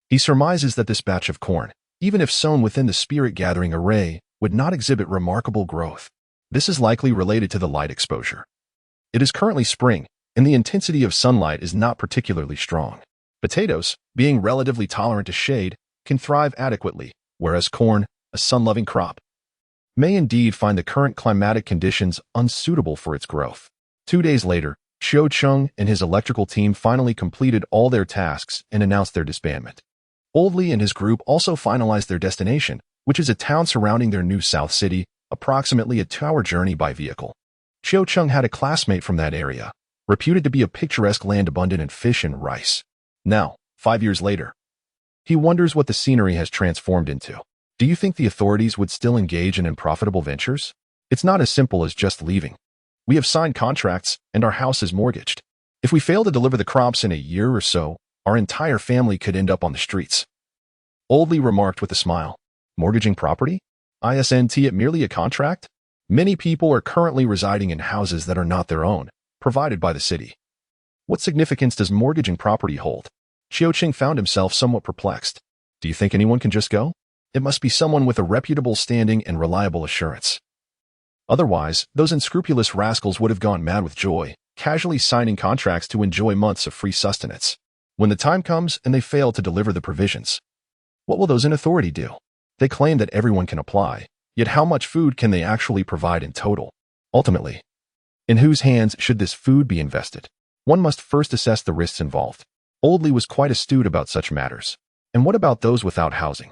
he surmises that this batch of corn, even if sown within the spirit-gathering array, would not exhibit remarkable growth. This is likely related to the light exposure. It is currently spring, and the intensity of sunlight is not particularly strong. Potatoes, being relatively tolerant to shade, can thrive adequately, whereas corn, a sun-loving crop, may indeed find the current climatic conditions unsuitable for its growth. 2 days later, Qiuqing and his electrical team finally completed all their tasks and announced their disbandment. Oldly and his group also finalized their destination, which is a town surrounding their new South City, approximately a 2-hour journey by vehicle. Qiuqing had a classmate from that area, reputed to be a picturesque land abundant in fish and rice. Now, 5 years later, he wonders what the scenery has transformed into. Do you think the authorities would still engage in unprofitable ventures? It's not as simple as just leaving. We have signed contracts, and our house is mortgaged. If we fail to deliver the crops in a year or so, our entire family could end up on the streets. Oldly remarked with a smile. Mortgaging property? Isn't it merely a contract? Many people are currently residing in houses that are not their own, provided by the city. What significance does mortgaging property hold? Qiuqing found himself somewhat perplexed. Do you think anyone can just go? It must be someone with a reputable standing and reliable assurance. Otherwise, those unscrupulous rascals would have gone mad with joy, casually signing contracts to enjoy months of free sustenance. When the time comes and they fail to deliver the provisions, what will those in authority do? They claim that everyone can apply, yet how much food can they actually provide in total? Ultimately, in whose hands should this food be invested? One must first assess the risks involved. Oldly was quite astute about such matters. And what about those without housing?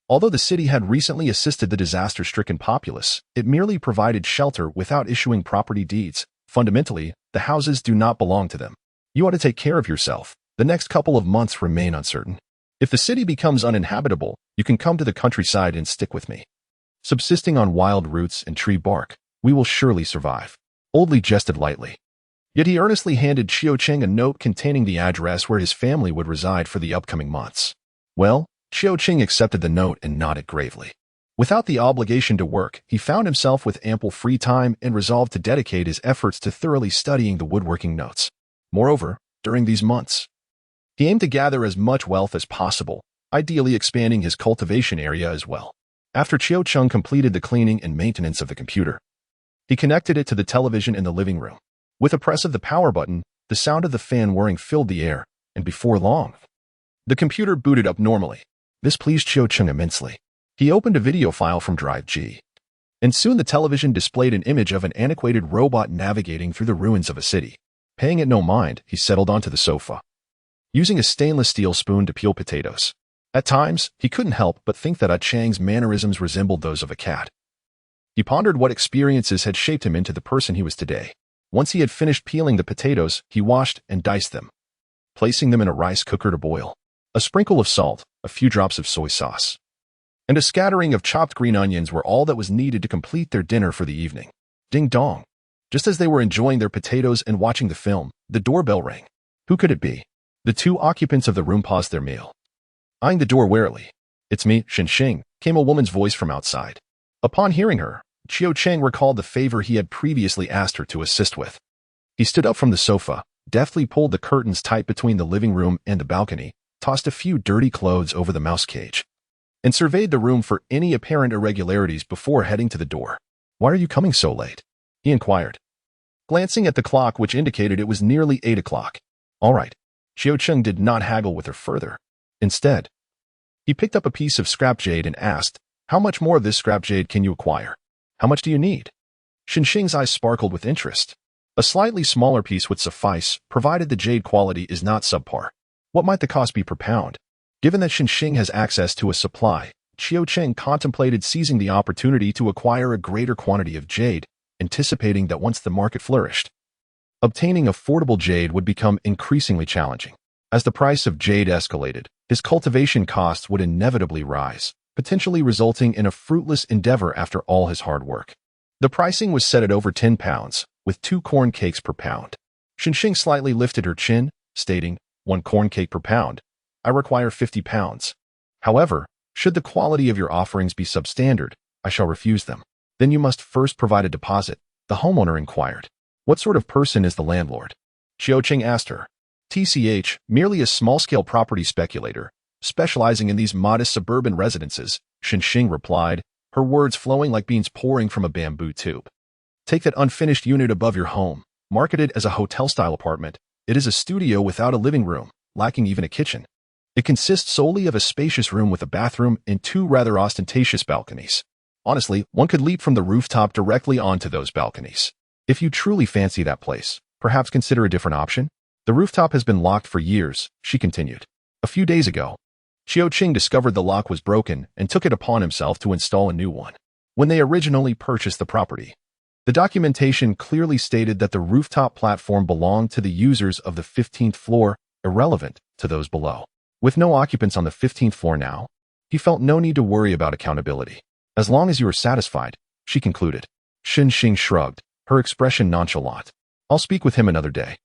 Although the city had recently assisted the disaster-stricken populace, it merely provided shelter without issuing property deeds. Fundamentally, the houses do not belong to them. You ought to take care of yourself. The next couple of months remain uncertain. If the city becomes uninhabitable, you can come to the countryside and stick with me. Subsisting on wild roots and tree bark, we will surely survive. Oldly jested lightly. Yet he earnestly handed Qiuqing a note containing the address where his family would reside for the upcoming months. Well, Qiuqing accepted the note and nodded gravely. Without the obligation to work, he found himself with ample free time and resolved to dedicate his efforts to thoroughly studying the woodworking notes. Moreover, during these months, he aimed to gather as much wealth as possible, ideally expanding his cultivation area as well. After Qiuqing completed the cleaning and maintenance of the computer, he connected it to the television in the living room. With a press of the power button, the sound of the fan whirring filled the air, and before long, the computer booted up normally. This pleased Qiuqing immensely. He opened a video file from Drive G, and soon the television displayed an image of an antiquated robot navigating through the ruins of a city. Paying it no mind, he settled onto the sofa, using a stainless steel spoon to peel potatoes. At times, he couldn't help but think that Chang's mannerisms resembled those of a cat. He pondered what experiences had shaped him into the person he was today. Once he had finished peeling the potatoes, he washed and diced them, placing them in a rice cooker to boil. A sprinkle of salt, a few drops of soy sauce, and a scattering of chopped green onions were all that was needed to complete their dinner for the evening. Ding dong. Just as they were enjoying their potatoes and watching the film, the doorbell rang. Who could it be? The 2 occupants of the room paused their meal, eyeing the door warily. It's me, Xinxing, came a woman's voice from outside. Upon hearing her, Qiuqing recalled the favor he had previously asked her to assist with. He stood up from the sofa, deftly pulled the curtains tight between the living room and the balcony, tossed a few dirty clothes over the mouse cage, and surveyed the room for any apparent irregularities before heading to the door. Why are you coming so late? He inquired, glancing at the clock which indicated it was nearly 8 o'clock. All right. Qiuqing did not haggle with her further. Instead, he picked up a piece of scrap jade and asked, how much more of this scrap jade can you acquire? How much do you need? Xinxing's eyes sparkled with interest. A slightly smaller piece would suffice, provided the jade quality is not subpar. What might the cost be per pound? Given that Xinxing has access to a supply, Qiuqing contemplated seizing the opportunity to acquire a greater quantity of jade, anticipating that once the market flourished, obtaining affordable jade would become increasingly challenging. As the price of jade escalated, his cultivation costs would inevitably rise, potentially resulting in a fruitless endeavor after all his hard work. The pricing was set at over 10 pounds, with 2 corn cakes per pound. Xinxing slightly lifted her chin, stating, "1 corn cake per pound. I require 50 pounds. However, should the quality of your offerings be substandard, I shall refuse them." "Then you must first provide a deposit," the homeowner inquired. "What sort of person is the landlord?" Qiuqing asked her. "TCH, merely a small-scale property speculator, specializing in these modest suburban residences," Xinxing replied, her words flowing like beans pouring from a bamboo tube. "Take that unfinished unit above your home, marketed as a hotel-style apartment. It is a studio without a living room, lacking even a kitchen. It consists solely of a spacious room with a bathroom and 2 rather ostentatious balconies. Honestly, one could leap from the rooftop directly onto those balconies. If you truly fancy that place, perhaps consider a different option. The rooftop has been locked for years," she continued. A few days ago, Qiuqing discovered the lock was broken and took it upon himself to install a new one. When they originally purchased the property, the documentation clearly stated that the rooftop platform belonged to the users of the 15th floor, irrelevant to those below. With no occupants on the 15th floor now, he felt no need to worry about accountability. "As long as you are satisfied," she concluded. Xinxing shrugged, her expression nonchalant. "I'll speak with him another day."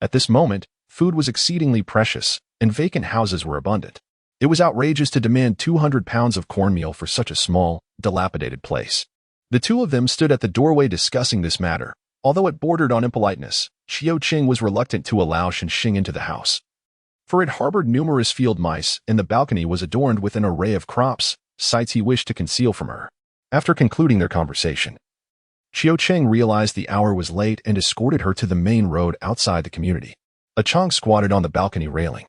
At this moment, food was exceedingly precious, and vacant houses were abundant. It was outrageous to demand 200 pounds of cornmeal for such a small, dilapidated place. The two of them stood at the doorway discussing this matter. Although it bordered on impoliteness, Qiuqing was reluctant to allow Xinxing into the house, for it harbored numerous field mice, and the balcony was adorned with an array of crops, sights he wished to conceal from her. After concluding their conversation, Qiuqing realized the hour was late and escorted her to the main road outside the community. A Chang squatted on the balcony railing,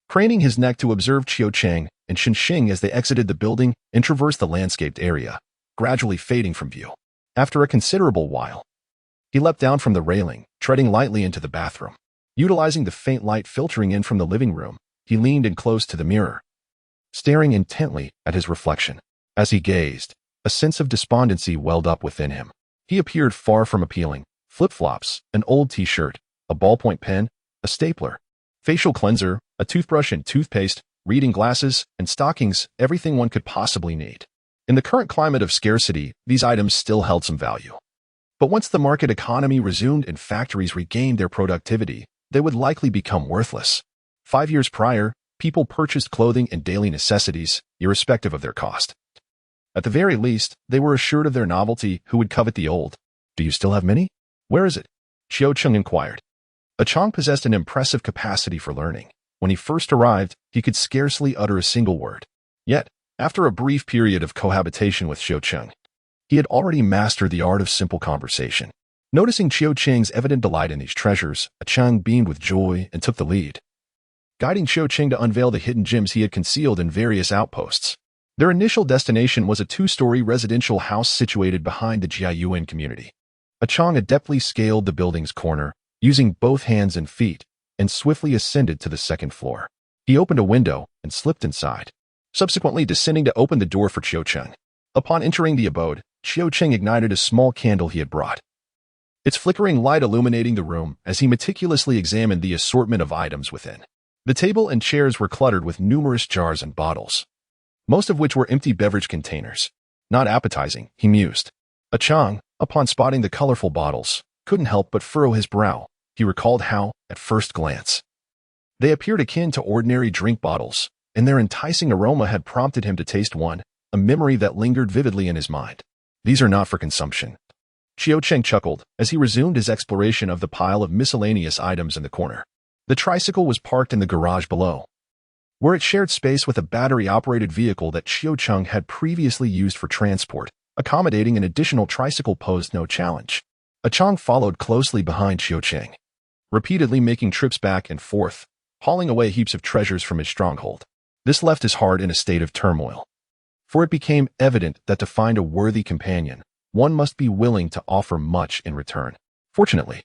craning his neck to observe Qiuqing and Xinxing as they exited the building and traversed the landscaped area, gradually fading from view. After a considerable while, he leapt down from the railing, treading lightly into the bathroom. Utilizing the faint light filtering in from the living room, he leaned in close to the mirror, staring intently at his reflection. As he gazed, a sense of despondency welled up within him. He appeared far from appealing. Flip-flops, an old t-shirt, a ballpoint pen, a stapler, facial cleanser, a toothbrush and toothpaste, reading glasses, and stockings, everything one could possibly need. In the current climate of scarcity, these items still held some value. But once the market economy resumed and factories regained their productivity, they would likely become worthless. 5 years prior, people purchased clothing and daily necessities, irrespective of their cost. At the very least, they were assured of their novelty. Who would covet the old? "Do you still have many? Where is it?" Qiuqing inquired. A Chang possessed an impressive capacity for learning. When he first arrived, he could scarcely utter a single word. Yet, after a brief period of cohabitation with Qiuqing, he had already mastered the art of simple conversation. Noticing Qiuqing's evident delight in these treasures, a Chang beamed with joy and took the lead, guiding Qiuqing to unveil the hidden gems he had concealed in various outposts. Their initial destination was a 2-story residential house situated behind the Jiayuan community. A Chang adeptly scaled the building's corner, using both hands and feet, and swiftly ascended to the 2nd floor. He opened a window and slipped inside, subsequently descending to open the door for Qiuqing. Upon entering the abode, Qiuqing ignited a small candle he had brought, its flickering light illuminating the room as he meticulously examined the assortment of items within. The table and chairs were cluttered with numerous jars and bottles, most of which were empty beverage containers. Not appetizing, he mused. A Chang, upon spotting the colorful bottles, couldn't help but furrow his brow. He recalled how, at first glance, they appeared akin to ordinary drink bottles, and their enticing aroma had prompted him to taste one, a memory that lingered vividly in his mind. "These are not for consumption." Qiuqing chuckled as he resumed his exploration of the pile of miscellaneous items in the corner. The tricycle was parked in the garage below, where it shared space with a battery-operated vehicle that Qiuqing had previously used for transport. Accommodating an additional tricycle posed no challenge. A Chang followed closely behind Qiuqing, repeatedly making trips back and forth, hauling away heaps of treasures from his stronghold. This left his heart in a state of turmoil, for it became evident that to find a worthy companion, one must be willing to offer much in return. Fortunately,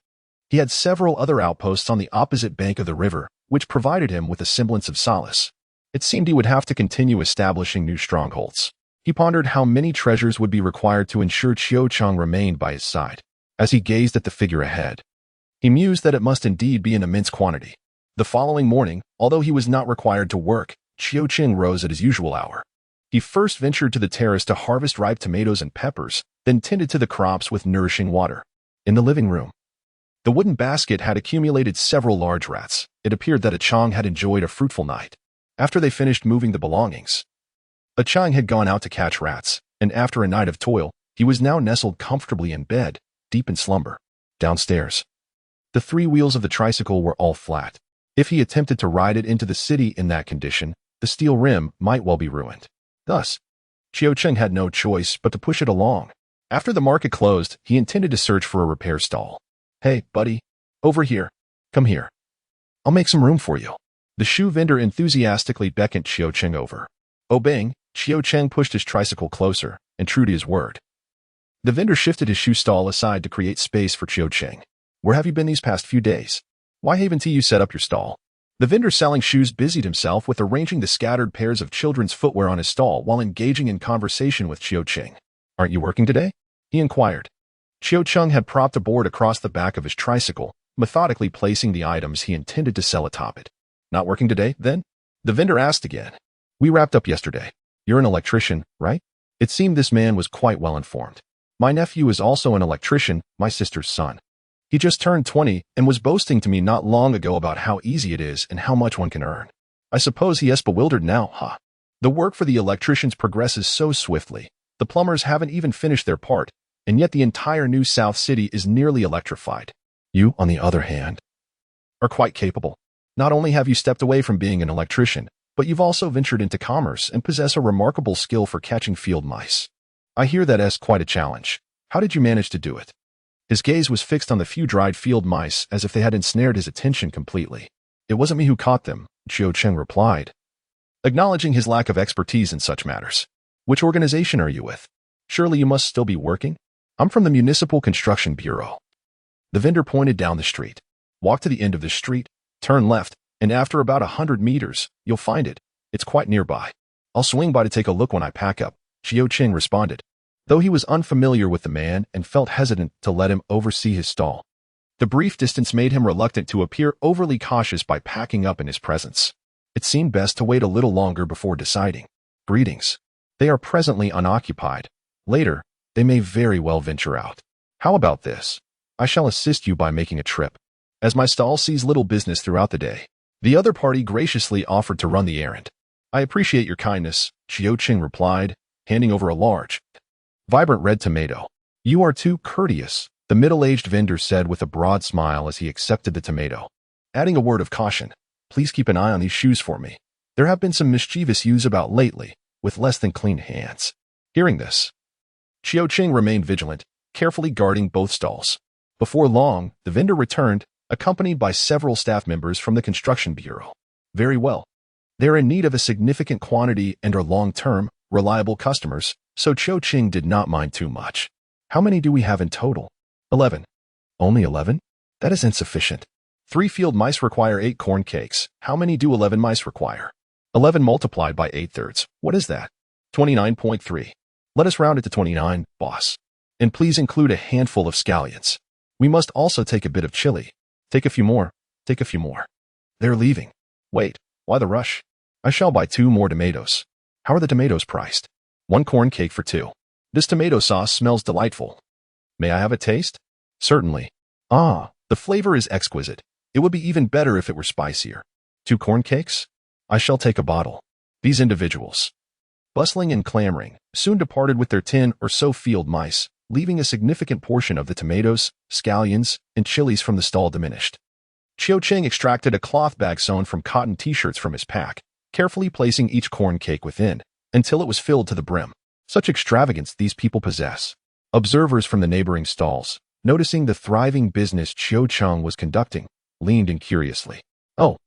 he had several other outposts on the opposite bank of the river, which provided him with a semblance of solace. It seemed he would have to continue establishing new strongholds. He pondered how many treasures would be required to ensure Qiuqing remained by his side. As he gazed at the figure ahead, he mused that it must indeed be an immense quantity. The following morning, although he was not required to work, Qiuqing rose at his usual hour. He first ventured to the terrace to harvest ripe tomatoes and peppers, then tended to the crops with nourishing water. In the living room, The wooden basket had accumulated several large rats. It appeared that Chang had enjoyed a fruitful night. After they finished moving the belongings, Chang had gone out to catch rats, and after a night of toil, he was now nestled comfortably in bed, deep in slumber. Downstairs, the three wheels of the tricycle were all flat. If he attempted to ride it into the city in that condition, the steel rim might well be ruined. Thus, Qiu Cheng had no choice but to push it along. After the market closed, he intended to search for a repair stall. "Hey, buddy, over here. Come here. I'll make some room for you." The shoe vendor enthusiastically beckoned Qiu Cheng over. Obeying, Qiu Cheng pushed his tricycle closer, and true to his word, the vendor shifted his shoe stall aside to create space for Qiu Cheng. "Where have you been these past few days? Why haven't you set up your stall?" The vendor selling shoes busied himself with arranging the scattered pairs of children's footwear on his stall while engaging in conversation with Qiu Cheng. "Aren't you working today?" he inquired. Qiu Cheng had propped a board across the back of his tricycle, methodically placing the items he intended to sell atop it. "Not working today, then?" the vendor asked again. "We wrapped up yesterday. You're an electrician, right?" It seemed this man was quite well informed. "My nephew is also an electrician, my sister's son. He just turned 20 and was boasting to me not long ago about how easy it is and how much one can earn. I suppose he is bewildered now, huh? The work for the electricians progresses so swiftly. The plumbers haven't even finished their part, and yet the entire New South City is nearly electrified. You, on the other hand, are quite capable. Not only have you stepped away from being an electrician, but you've also ventured into commerce and possess a remarkable skill for catching field mice. I hear that is quite a challenge. How did you manage to do it?" His gaze was fixed on the few dried field mice as if they had ensnared his attention completely. "It wasn't me who caught them," Qiu Cheng replied, acknowledging his lack of expertise in such matters. "Which organization are you with? Surely you must still be working?" "I'm from the Municipal Construction Bureau." The vendor pointed down the street. "Walk to the end of the street, turn left, and after about 100 meters, you'll find it. It's quite nearby. I'll swing by to take a look when I pack up," Qiu Cheng responded, though he was unfamiliar with the man and felt hesitant to let him oversee his stall. The brief distance made him reluctant to appear overly cautious by packing up in his presence. It seemed best to wait a little longer before deciding. "Greetings. They are presently unoccupied. Later, they may very well venture out. How about this? I shall assist you by making a trip, as my stall sees little business throughout the day." The other party graciously offered to run the errand. "I appreciate your kindness," Qiu Cheng replied, handing over a large, vibrant red tomato. "You are too courteous," the middle-aged vendor said with a broad smile as he accepted the tomato, adding a word of caution. "Please keep an eye on these shoes for me. There have been some mischievous youths about lately, with less than clean hands." Hearing this, Qiu Cheng remained vigilant, carefully guarding both stalls. Before long, the vendor returned, accompanied by several staff members from the construction bureau. "Very well. They're in need of a significant quantity and are long-term, reliable customers, so Qiu Cheng did not mind too much." "How many do we have in total?" 11. "Only 11? That is insufficient. 3 field mice require 8 corn cakes. How many do 11 mice require?" 11 multiplied by 8/3. What is that?" 29.3. "Let us round it to 29, boss. And please include a handful of scallions. We must also take a bit of chili. Take a few more. Take a few more." "They're leaving. Wait, why the rush? I shall buy 2 more tomatoes." "How are the tomatoes priced?" 1 corn cake for 2. "This tomato sauce smells delightful. May I have a taste?" "Certainly." "Ah, the flavor is exquisite. It would be even better if it were spicier." 2 corn cakes? I shall take a bottle." These individuals, bustling and clamoring, soon departed with their 10 or so field mice, leaving a significant portion of the tomatoes, scallions, and chilies from the stall diminished. Qiu Cheng extracted a cloth bag sewn from cotton t-shirts from his pack, carefully placing each corn cake within, until it was filled to the brim. Such extravagance these people possess. Observers from the neighboring stalls, noticing the thriving business Qiu Cheng was conducting, leaned in curiously. "Oh,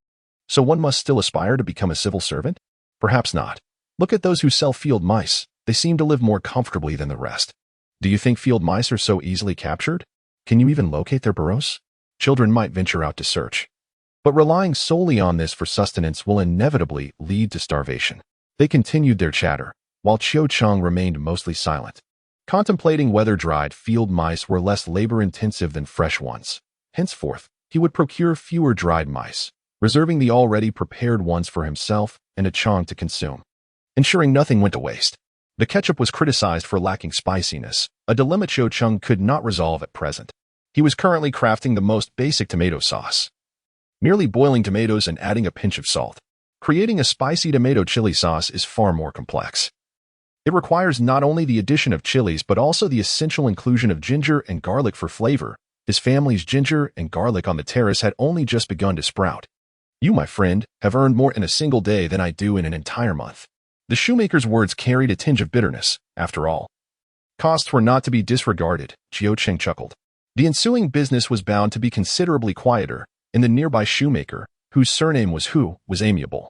so one must still aspire to become a civil servant?" "Perhaps not. Look at those who sell field mice. They seem to live more comfortably than the rest." "Do you think field mice are so easily captured? Can you even locate their burrows?" "Children might venture out to search, but relying solely on this for sustenance will inevitably lead to starvation." They continued their chatter, while Qiu Cheng remained mostly silent, contemplating whether dried field mice were less labor-intensive than fresh ones. Henceforth, he would procure fewer dried mice, reserving the already prepared ones for himself and Chang to consume, ensuring nothing went to waste. The ketchup was criticized for lacking spiciness, a dilemma Qiu Cheng could not resolve at present. He was currently crafting the most basic tomato sauce, merely boiling tomatoes and adding a pinch of salt. Creating a spicy tomato chili sauce is far more complex. It requires not only the addition of chilies but also the essential inclusion of ginger and garlic for flavor. His family's ginger and garlic on the terrace had only just begun to sprout. You, my friend, have earned more in a single day than I do in an entire month. The shoemaker's words carried a tinge of bitterness. After all, costs were not to be disregarded, Qiu Qing chuckled. The ensuing business was bound to be considerably quieter, and the nearby shoemaker, whose surname was Hu, was amiable,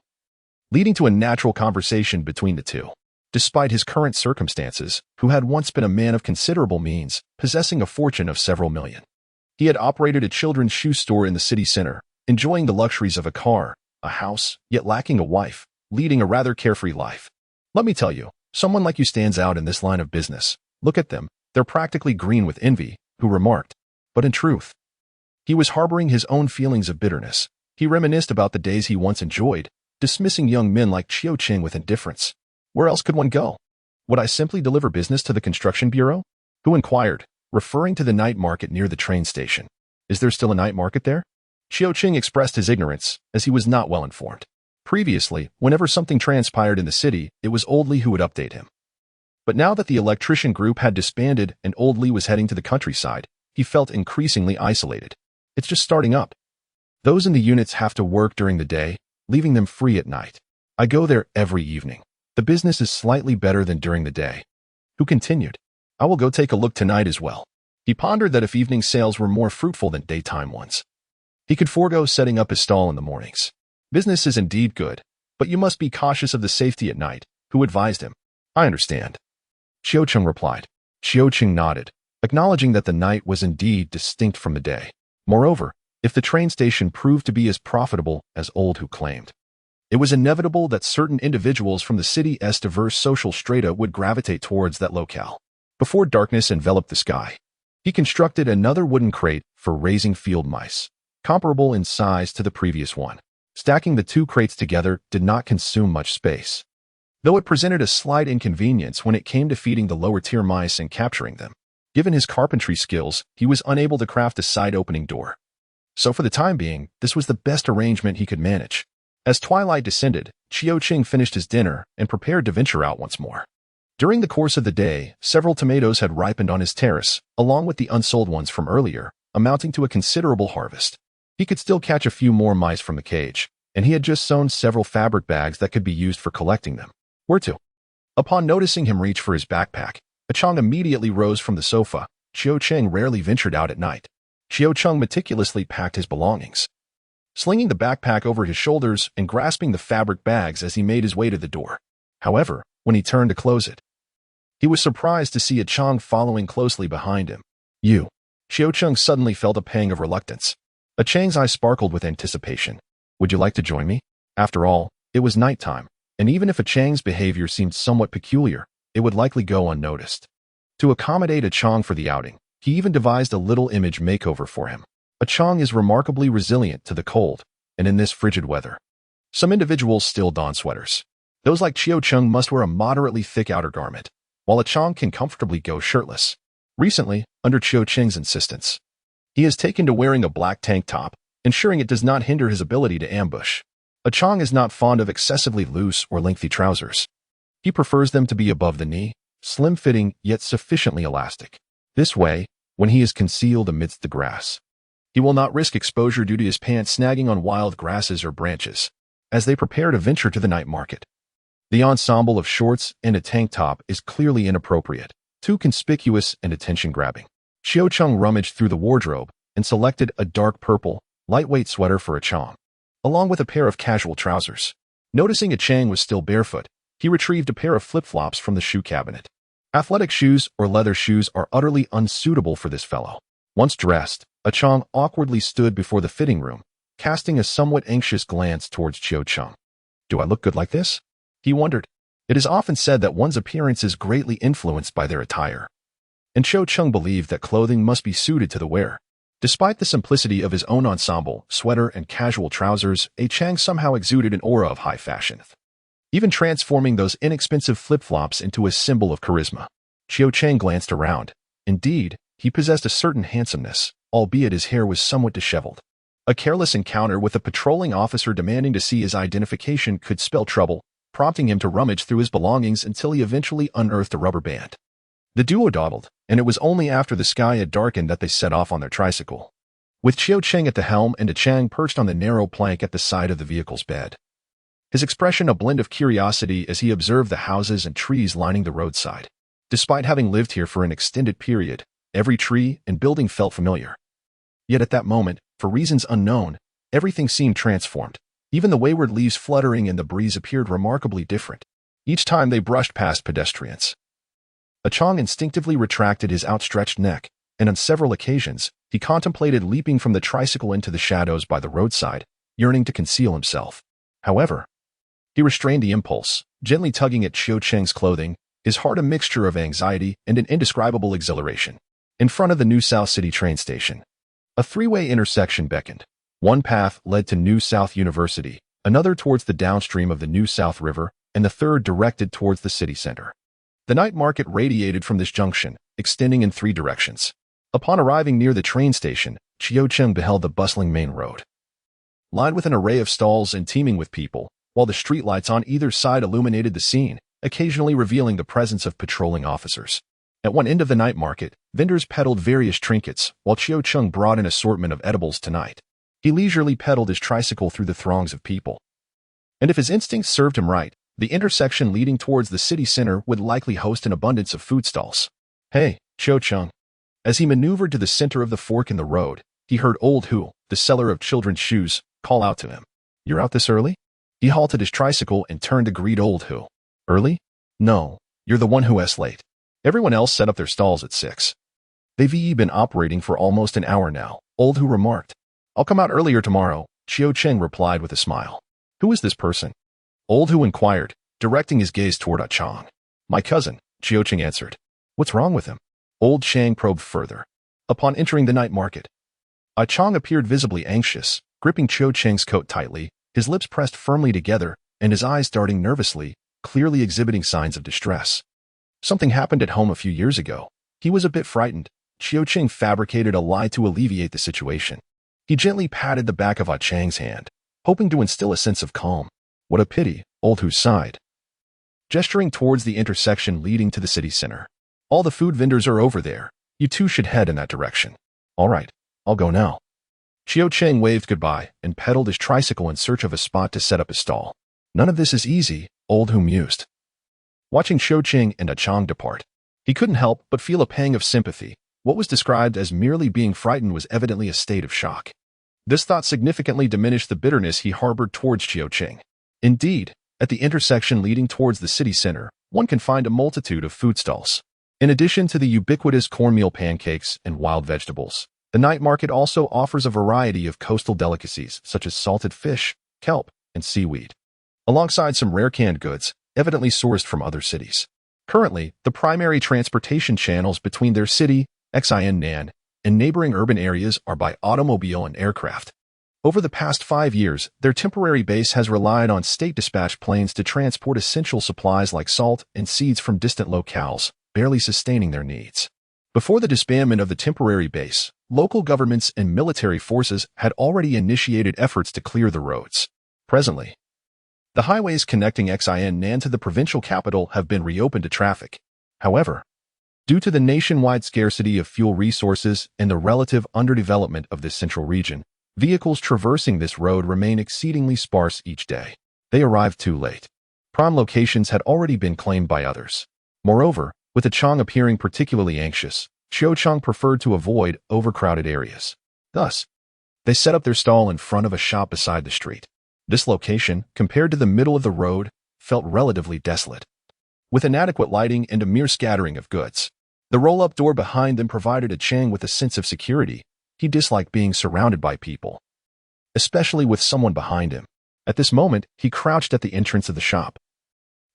leading to a natural conversation between the two. Despite his current circumstances, Hu had once been a man of considerable means, possessing a fortune of several million. He had operated a children's shoe store in the city center, enjoying the luxuries of a car, a house, yet lacking a wife, leading a rather carefree life. Let me tell you, someone like you stands out in this line of business. Look at them, they're practically green with envy, Hu remarked. But in truth, he was harboring his own feelings of bitterness. He reminisced about the days he once enjoyed, dismissing young men like Qiu Qing with indifference. Where else could one go? Would I simply deliver business to the construction bureau? Hu inquired, referring to the night market near the train station. Is there still a night market there? Qiu Qing expressed his ignorance, as he was not well informed. Previously, whenever something transpired in the city, it was Old Li who would update him. But now that the electrician group had disbanded and Old Li was heading to the countryside, he felt increasingly isolated. It's just starting up. Those in the units have to work during the day, leaving them free at night. I go there every evening. The business is slightly better than during the day. Hu continued. I will go take a look tonight as well. He pondered that if evening sales were more fruitful than daytime ones, he could forego setting up his stall in the mornings. Business is indeed good, but you must be cautious of the safety at night, Hu advised him. I understand, Qiu Qing replied. Qiu Qing nodded, acknowledging that the night was indeed distinct from the day. Moreover, if the train station proved to be as profitable as Old Hu claimed, it was inevitable that certain individuals from the city's diverse social strata would gravitate towards that locale. Before darkness enveloped the sky, he constructed another wooden crate for raising field mice, comparable in size to the previous one. Stacking the two crates together did not consume much space, though it presented a slight inconvenience when it came to feeding the lower-tier mice and capturing them. Given his carpentry skills, he was unable to craft a side-opening door. So for the time being, this was the best arrangement he could manage. As twilight descended, Qiu Qing finished his dinner and prepared to venture out once more. During the course of the day, several tomatoes had ripened on his terrace, along with the unsold ones from earlier, amounting to a considerable harvest. He could still catch a few more mice from the cage, and he had just sewn several fabric bags that could be used for collecting them. Where to? Upon noticing him reach for his backpack, Chang immediately rose from the sofa. Qiu Qing rarely ventured out at night. Qiu Qing meticulously packed his belongings, slinging the backpack over his shoulders and grasping the fabric bags as he made his way to the door. However, when he turned to close it, he was surprised to see a Chang following closely behind him. You. Qiu Qing suddenly felt a pang of reluctance. A Chang's eyes sparkled with anticipation. Would you like to join me? After all, it was nighttime, and even if a Chang's behavior seemed somewhat peculiar, it would likely go unnoticed. To accommodate a Chang for the outing, he even devised a little image makeover for him. A Chang is remarkably resilient to the cold, and in this frigid weather, some individuals still don sweaters. Those like Qiu Qing must wear a moderately thick outer garment, while a Chang can comfortably go shirtless. Recently, under Qiu Qing's insistence, he has taken to wearing a black tank top, ensuring it does not hinder his ability to ambush. A Chang is not fond of excessively loose or lengthy trousers. He prefers them to be above the knee, slim-fitting yet sufficiently elastic. This way, when he is concealed amidst the grass, he will not risk exposure due to his pants snagging on wild grasses or branches. As they prepare to venture to the night market, the ensemble of shorts and a tank top is clearly inappropriate, too conspicuous and attention-grabbing. Qiu Qing rummaged through the wardrobe and selected a dark purple, lightweight sweater for a Chang, along with a pair of casual trousers. Noticing a Chang was still barefoot, he retrieved a pair of flip-flops from the shoe cabinet. Athletic shoes or leather shoes are utterly unsuitable for this fellow. Once dressed, a Chang awkwardly stood before the fitting room, casting a somewhat anxious glance towards Qiu Qing. Do I look good like this? He wondered. It is often said that one's appearance is greatly influenced by their attire, and Qiu Qing believed that clothing must be suited to the wearer. Despite the simplicity of his own ensemble, sweater, and casual trousers, a Chang somehow exuded an aura of high fashion, even transforming those inexpensive flip-flops into a symbol of charisma. Qiu Qing glanced around. Indeed, He possessed a certain handsomeness, albeit his hair was somewhat disheveled. A careless encounter with a patrolling officer demanding to see his identification could spell trouble, prompting him to rummage through his belongings until he eventually unearthed a rubber band. The duo dawdled, and it was only after the sky had darkened that they set off on their tricycle. With Qiu Cheng at the helm and Chang perched on the narrow plank at the side of the vehicle's bed. His expression a blend of curiosity as he observed the houses and trees lining the roadside. Despite having lived here for an extended period, every tree and building felt familiar. Yet at that moment, for reasons unknown, everything seemed transformed. Even the wayward leaves fluttering in the breeze appeared remarkably different. Each time they brushed past pedestrians. Chang instinctively retracted his outstretched neck, and on several occasions, he contemplated leaping from the tricycle into the shadows by the roadside, yearning to conceal himself. However, he restrained the impulse, gently tugging at Qiu Cheng's clothing, his heart a mixture of anxiety and an indescribable exhilaration. In front of the New South City train station, a three-way intersection beckoned. One path led to New South University, another towards the downstream of the New South River, and the third directed towards the city center. The night market radiated from this junction, extending in three directions. Upon arriving near the train station, Qiu Cheng beheld the bustling main road, lined with an array of stalls and teeming with people, while the streetlights on either side illuminated the scene, occasionally revealing the presence of patrolling officers. At one end of the night market, vendors peddled various trinkets, while Qiu Cheng brought an assortment of edibles tonight. He leisurely pedaled his tricycle through the throngs of people. And if his instincts served him right, the intersection leading towards the city center would likely host an abundance of food stalls. Hey, Qiu Cheng. As he maneuvered to the center of the fork in the road, he heard Old Hu, the seller of children's shoes, call out to him. You're out this early? He halted his tricycle and turned to greet Old Hu. Early? No, you're the one who's late. Everyone else set up their stalls at 6. They've been operating for almost an hour now, Old Hu remarked. I'll come out earlier tomorrow, Qiu Cheng replied with a smile. Who is this person? Old Hu inquired, directing his gaze toward Chang. My cousin, Qiu Cheng answered. What's wrong with him? Old Chang probed further. Upon entering the night market, Chang appeared visibly anxious, gripping Qiu Cheng's coat tightly, his lips pressed firmly together, and his eyes darting nervously, clearly exhibiting signs of distress. Something happened at home a few years ago. He was a bit frightened. Qiu Cheng fabricated a lie to alleviate the situation. He gently patted the back of Chang's hand, hoping to instill a sense of calm. What a pity, Old Hu sighed, gesturing towards the intersection leading to the city center. All the food vendors are over there. You two should head in that direction. All right, I'll go now. Qiu Cheng waved goodbye and pedaled his tricycle in search of a spot to set up his stall. None of this is easy, Old Hu mused. Watching Qiu Cheng and Chang depart, he couldn't help but feel a pang of sympathy. What was described as merely being frightened was evidently a state of shock. This thought significantly diminished the bitterness he harbored towards Qiu Cheng. Indeed, at the intersection leading towards the city center, one can find a multitude of food stalls. In addition to the ubiquitous cornmeal pancakes and wild vegetables, the night market also offers a variety of coastal delicacies such as salted fish, kelp, and seaweed, alongside some rare canned goods, evidently sourced from other cities. Currently, the primary transportation channels between their city, Xin Nan, and neighboring urban areas are by automobile and aircraft. Over the past 5 years, their temporary base has relied on state-dispatched planes to transport essential supplies like salt and seeds from distant locales, barely sustaining their needs. Before the disbandment of the temporary base, local governments and military forces had already initiated efforts to clear the roads. Presently, the highways connecting Xin Nan to the provincial capital have been reopened to traffic. However, due to the nationwide scarcity of fuel resources and the relative underdevelopment of this central region, vehicles traversing this road remain exceedingly sparse each day. They arrived too late. Prime locations had already been claimed by others. Moreover, with the Chang appearing particularly anxious, Qiu Cheng preferred to avoid overcrowded areas. Thus, they set up their stall in front of a shop beside the street. This location, compared to the middle of the road, felt relatively desolate, with inadequate lighting and a mere scattering of goods. The roll-up door behind them provided Chang with a sense of security. He disliked being surrounded by people, especially with someone behind him. At this moment, he crouched at the entrance of the shop,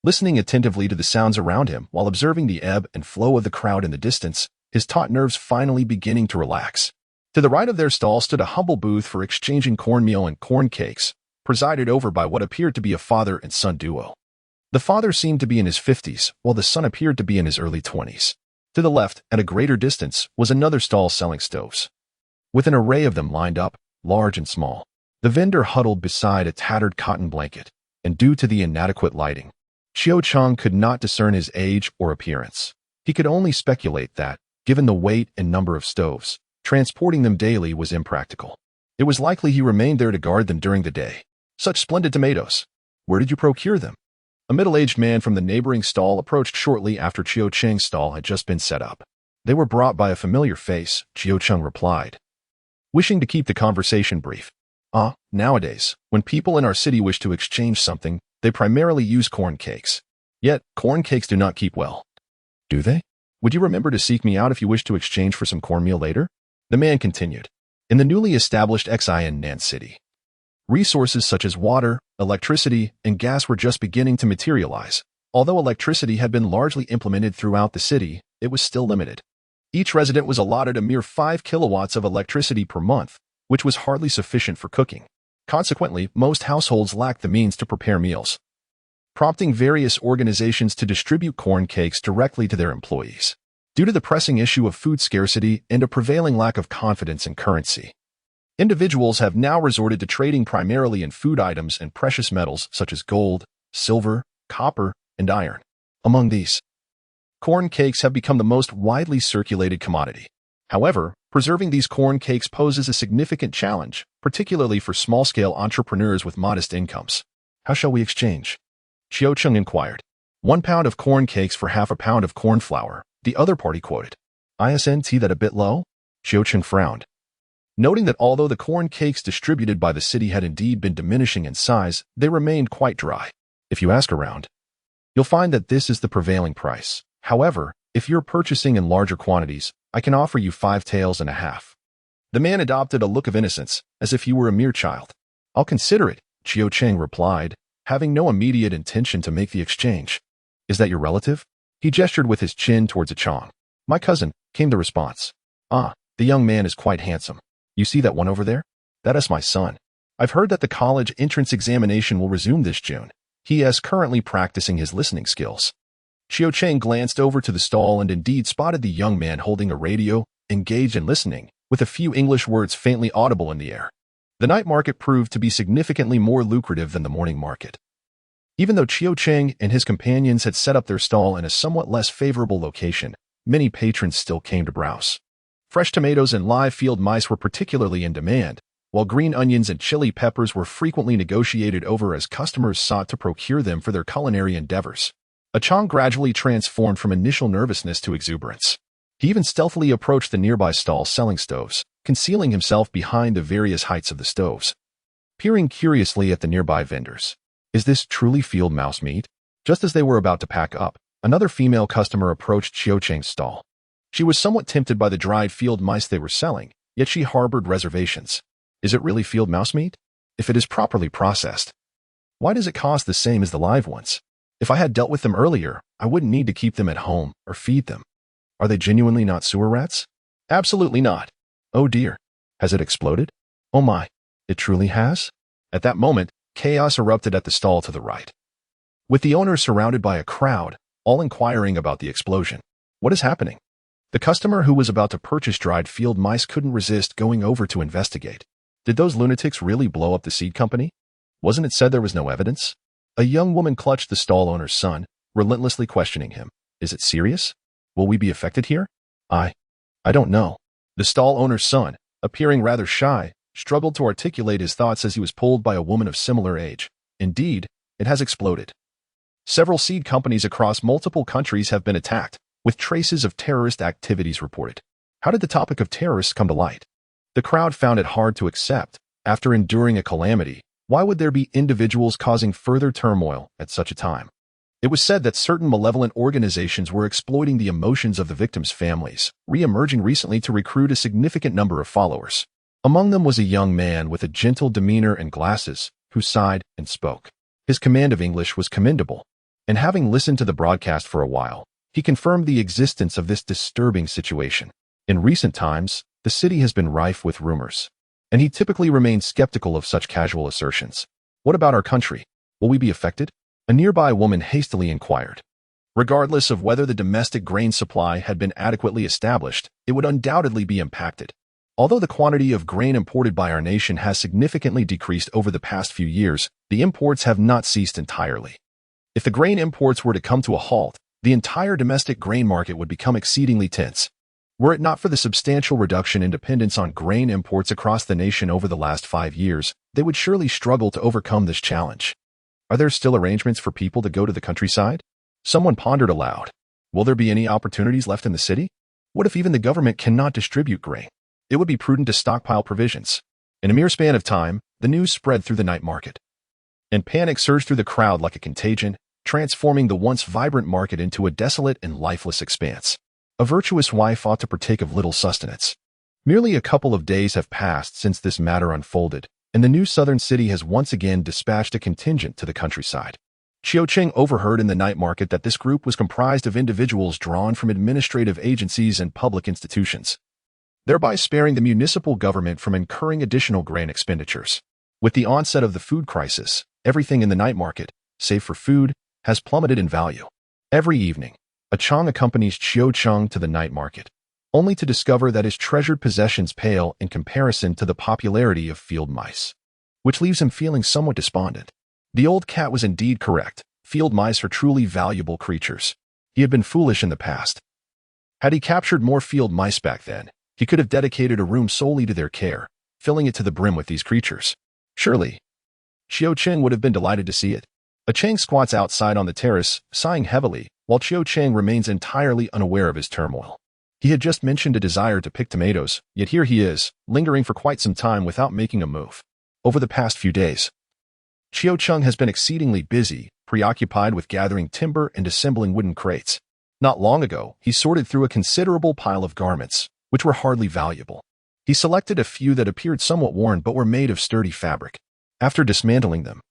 listening attentively to the sounds around him while observing the ebb and flow of the crowd in the distance, his taut nerves finally beginning to relax. To the right of their stall stood a humble booth for exchanging cornmeal and corn cakes, presided over by what appeared to be a father and son duo. The father seemed to be in his 50s, while the son appeared to be in his early 20s. To the left, at a greater distance, was another stall selling stoves, with an array of them lined up, large and small. The vendor huddled beside a tattered cotton blanket, and due to the inadequate lighting, Qiu Cheng could not discern his age or appearance. He could only speculate that, given the weight and number of stoves, transporting them daily was impractical. It was likely he remained there to guard them during the day. Such splendid tomatoes! Where did you procure them? A middle-aged man from the neighboring stall approached shortly after Qiu Cheng's stall had just been set up. They were brought by a familiar face, Qiu Cheng replied, wishing to keep the conversation brief. Nowadays, when people in our city wish to exchange something, they primarily use corn cakes. Yet, corn cakes do not keep well. Do they? Would you remember to seek me out if you wish to exchange for some cornmeal later? The man continued. In the newly established Xin Nan City, resources such as water, electricity, and gas were just beginning to materialize. Although electricity had been largely implemented throughout the city, it was still limited. Each resident was allotted a mere 5 kilowatts of electricity per month, which was hardly sufficient for cooking. Consequently, most households lacked the means to prepare meals, prompting various organizations to distribute corn cakes directly to their employees. Due to the pressing issue of food scarcity and a prevailing lack of confidence in currency, individuals have now resorted to trading primarily in food items and precious metals such as gold, silver, copper, and iron. Among these, corn cakes have become the most widely circulated commodity. However, preserving these corn cakes poses a significant challenge, particularly for small-scale entrepreneurs with modest incomes. How shall we exchange? Qiu Cheng inquired. 1 pound of corn cakes for half a pound of corn flour, the other party quoted. Isn't that a bit low? Qiu Cheng frowned, noting that although the corn cakes distributed by the city had indeed been diminishing in size, they remained quite dry. If you ask around, you'll find that this is the prevailing price. However, if you're purchasing in larger quantities, I can offer you 5 taels and a half. The man adopted a look of innocence, as if he were a mere child. I'll consider it, Qiu Cheng replied, having no immediate intention to make the exchange. Is that your relative? He gestured with his chin towards a Chong. My cousin, came the response. The young man is quite handsome. You see that one over there? That is my son. I've heard that the college entrance examination will resume this June. He is currently practicing his listening skills. Qiu Cheng glanced over to the stall and indeed spotted the young man holding a radio, engaged in listening, with a few English words faintly audible in the air. The night market proved to be significantly more lucrative than the morning market. Even though Qiu Cheng and his companions had set up their stall in a somewhat less favorable location, many patrons still came to browse. Fresh tomatoes and live field mice were particularly in demand, while green onions and chili peppers were frequently negotiated over as customers sought to procure them for their culinary endeavors. A Chong gradually transformed from initial nervousness to exuberance. He even stealthily approached the nearby stall selling stoves, concealing himself behind the various heights of the stoves, peering curiously at the nearby vendors. Is this truly field mouse meat? Just as they were about to pack up, another female customer approached Qiu Cheng's stall. She was somewhat tempted by the dried field mice they were selling, yet she harbored reservations. Is it really field mouse meat? If it is properly processed, why does it cost the same as the live ones? If I had dealt with them earlier, I wouldn't need to keep them at home or feed them. Are they genuinely not sewer rats? Absolutely not. Oh dear. Has it exploded? Oh my. It truly has? At that moment, chaos erupted at the stall to the right, with the owner surrounded by a crowd, all inquiring about the explosion. What is happening? The customer who was about to purchase dried field mice couldn't resist going over to investigate. Did those lunatics really blow up the seed company? Wasn't it said there was no evidence? A young woman clutched the stall owner's son, relentlessly questioning him. Is it serious? Will we be affected here? I don't know. The stall owner's son, appearing rather shy, struggled to articulate his thoughts as he was pulled by a woman of similar age. Indeed, it has exploded. Several seed companies across multiple countries have been attacked, with traces of terrorist activities reported. How did the topic of terrorists come to light? The crowd found it hard to accept. After enduring a calamity, why would there be individuals causing further turmoil at such a time? It was said that certain malevolent organizations were exploiting the emotions of the victims' families, re-emerging recently to recruit a significant number of followers. Among them was a young man with a gentle demeanor and glasses, who sighed and spoke. His command of English was commendable, and having listened to the broadcast for a while, he confirmed the existence of this disturbing situation. In recent times, the city has been rife with rumors, and he typically remained skeptical of such casual assertions. What about our country? Will we be affected? A nearby woman hastily inquired. Regardless of whether the domestic grain supply had been adequately established, it would undoubtedly be impacted. Although the quantity of grain imported by our nation has significantly decreased over the past few years, the imports have not ceased entirely. If the grain imports were to come to a halt, the entire domestic grain market would become exceedingly tense. Were it not for the substantial reduction in dependence on grain imports across the nation over the last 5 years, they would surely struggle to overcome this challenge. Are there still arrangements for people to go to the countryside? Someone pondered aloud. Will there be any opportunities left in the city? What if even the government cannot distribute grain? It would be prudent to stockpile provisions. In a mere span of time, the news spread through the night market, and panic surged through the crowd like a contagion, transforming the once vibrant market into a desolate and lifeless expanse. A virtuous wife ought to partake of little sustenance. Merely a couple of days have passed since this matter unfolded, and the new southern city has once again dispatched a contingent to the countryside. Qiu Cheng overheard in the night market that this group was comprised of individuals drawn from administrative agencies and public institutions, thereby sparing the municipal government from incurring additional grain expenditures. With the onset of the food crisis, everything in the night market, save for food, has plummeted in value. Every evening, a Chang accompanies Qiu Cheng to the night market, only to discover that his treasured possessions pale in comparison to the popularity of field mice, which leaves him feeling somewhat despondent. The old cat was indeed correct. Field mice are truly valuable creatures. He had been foolish in the past. Had he captured more field mice back then, he could have dedicated a room solely to their care, filling it to the brim with these creatures. Surely, Qiu Cheng would have been delighted to see it. A Cheng squats outside on the terrace, sighing heavily, while Qiu Cheng remains entirely unaware of his turmoil. He had just mentioned a desire to pick tomatoes, yet here he is, lingering for quite some time without making a move. Over the past few days, Qiu Cheng has been exceedingly busy, preoccupied with gathering timber and assembling wooden crates. Not long ago, he sorted through a considerable pile of garments, which were hardly valuable. He selected a few that appeared somewhat worn but were made of sturdy fabric. After dismantling them,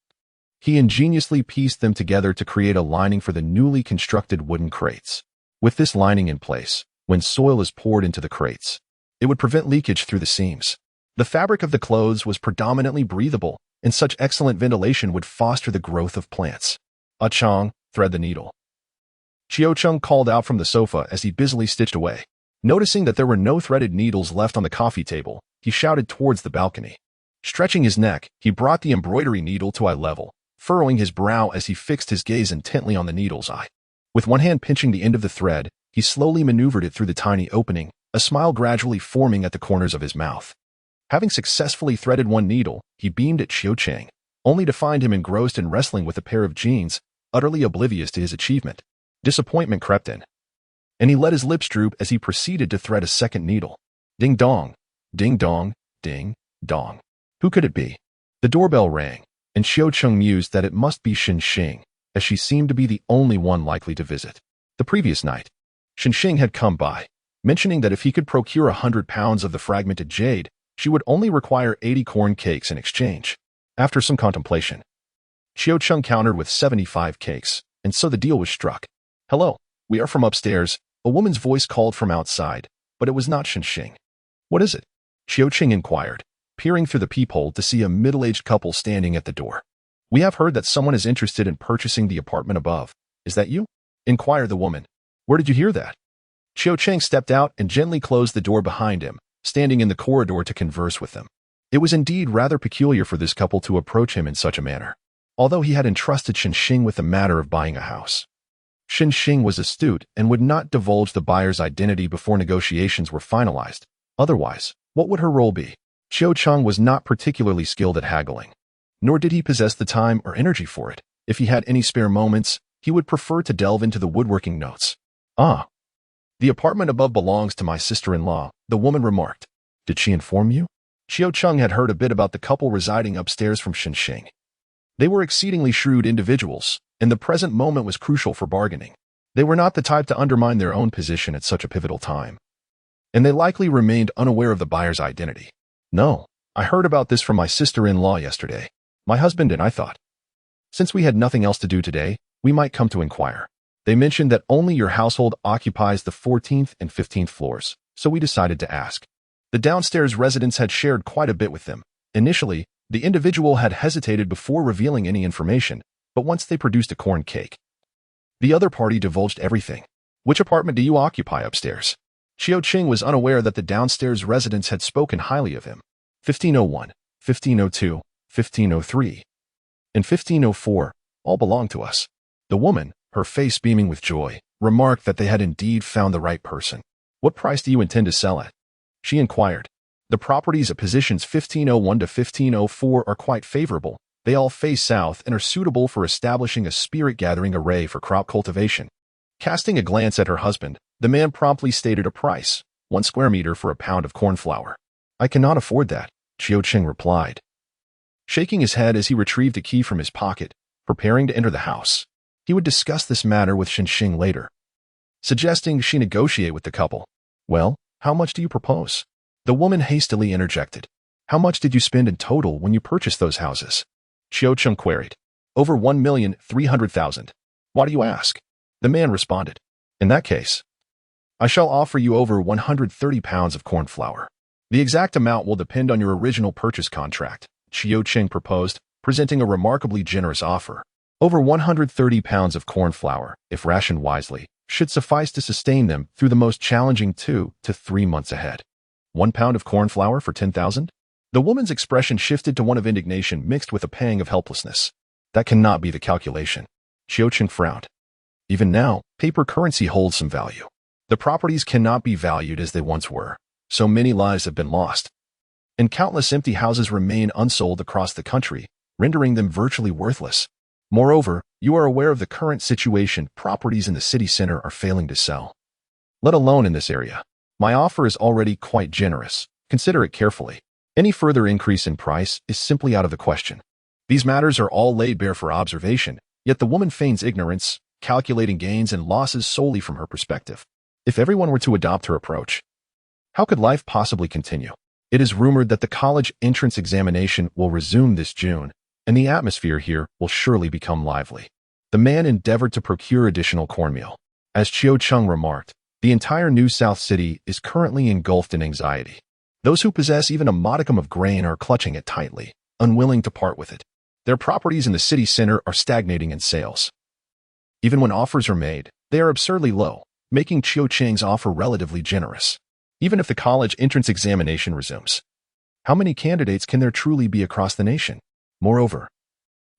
he ingeniously pieced them together to create a lining for the newly constructed wooden crates. With this lining in place, when soil is poured into the crates, it would prevent leakage through the seams. The fabric of the clothes was predominantly breathable, and such excellent ventilation would foster the growth of plants. "Ah Chang, thread the needle." Qiu Cheng called out from the sofa as he busily stitched away. Noticing that there were no threaded needles left on the coffee table, he shouted towards the balcony. Stretching his neck, he brought the embroidery needle to eye level, furrowing his brow as he fixed his gaze intently on the needle's eye. With one hand pinching the end of the thread, he slowly maneuvered it through the tiny opening, a smile gradually forming at the corners of his mouth. Having successfully threaded one needle, he beamed at Qiu Cheng, only to find him engrossed in wrestling with a pair of jeans, utterly oblivious to his achievement. Disappointment crept in, and he let his lips droop as he proceeded to thread a second needle. Ding dong, ding dong, ding dong. Who could it be? The doorbell rang, and Qiu Cheng mused that it must be Xing, as she seemed to be the only one likely to visit. The previous night, Xing had come by, mentioning that if he could procure 100 pounds of the fragmented jade, she would only require 80 corn cakes in exchange. After some contemplation, Qiu Cheng countered with 75 cakes, and so the deal was struck. "Hello, we are from upstairs," a woman's voice called from outside, but it was not Xing. "What is it?" Qiu Cheng inquired, peering through the peephole to see a middle-aged couple standing at the door. "We have heard that someone is interested in purchasing the apartment above. Is that you?" inquired the woman. "Where did you hear that?" Qiu Cheng stepped out and gently closed the door behind him, standing in the corridor to converse with them. It was indeed rather peculiar for this couple to approach him in such a manner, although he had entrusted Xing with the matter of buying a house. Xing was astute and would not divulge the buyer's identity before negotiations were finalized. Otherwise, what would her role be? Qiu Cheng was not particularly skilled at haggling, nor did he possess the time or energy for it. If he had any spare moments, he would prefer to delve into the woodworking notes. "Ah, the apartment above belongs to my sister-in-law," the woman remarked. "Did she inform you?" Qiu Cheng had heard a bit about the couple residing upstairs from Xing. They were exceedingly shrewd individuals, and the present moment was crucial for bargaining. They were not the type to undermine their own position at such a pivotal time, and they likely remained unaware of the buyer's identity. "No, I heard about this from my sister-in-law yesterday. My husband and I thought, since we had nothing else to do today, we might come to inquire. They mentioned that only your household occupies the 14th and 15th floors, so we decided to ask." The downstairs residents had shared quite a bit with them. Initially, the individual had hesitated before revealing any information, but once they produced a corn cake, The other party divulged everything. Which apartment do you occupy upstairs? Qiu Qing was unaware that the downstairs residents had spoken highly of him. 1501, 1502, 1503, and 1504 all belonged to us. The woman, her face beaming with joy, remarked that they had indeed found the right person. What price do you intend to sell at? She inquired. The properties at positions 1501 to 1504 are quite favorable. They all face south and are suitable for establishing a spirit-gathering array for crop cultivation. Casting a glance at her husband, the man promptly stated a price, 1 square meter for a pound of corn flour. I cannot afford that, Qiu Qing replied, shaking his head as he retrieved a key from his pocket, preparing to enter the house. He would discuss this matter with Xinxing later, suggesting she negotiate with the couple. Well, how much do you propose? The woman hastily interjected. How much did you spend in total when you purchased those houses? Qiu Qing queried. Over 1,300,000. Why do you ask? The man responded. In that case, I shall offer you over 130 pounds of corn flour. The exact amount will depend on your original purchase contract, Qiu Qing proposed, presenting a remarkably generous offer. Over 130 pounds of corn flour, if rationed wisely, should suffice to sustain them through the most challenging 2 to 3 months ahead. 1 pound of corn flour for 10,000? The woman's expression shifted to one of indignation mixed with a pang of helplessness. That cannot be the calculation. Qiu Qing frowned. Even now, paper currency holds some value. The properties cannot be valued as they once were. So many lives have been lost. And countless empty houses remain unsold across the country, rendering them virtually worthless. Moreover, you are aware of the current situation. Properties in the city center are failing to sell. Let alone in this area. My offer is already quite generous. Consider it carefully. Any further increase in price is simply out of the question. These matters are all laid bare for observation, yet the woman feigns ignorance, calculating gains and losses solely from her perspective. If everyone were to adopt her approach, how could life possibly continue? It is rumored that the college entrance examination will resume this June, and the atmosphere here will surely become lively. The man endeavored to procure additional cornmeal. As Qiu Qing remarked, the entire New South City is currently engulfed in anxiety. Those who possess even a modicum of grain are clutching it tightly, unwilling to part with it. Their properties in the city center are stagnating in sales. Even when offers are made, they are absurdly low, making Qiu Qing's offer relatively generous. Even if the college entrance examination resumes, how many candidates can there truly be across the nation? Moreover,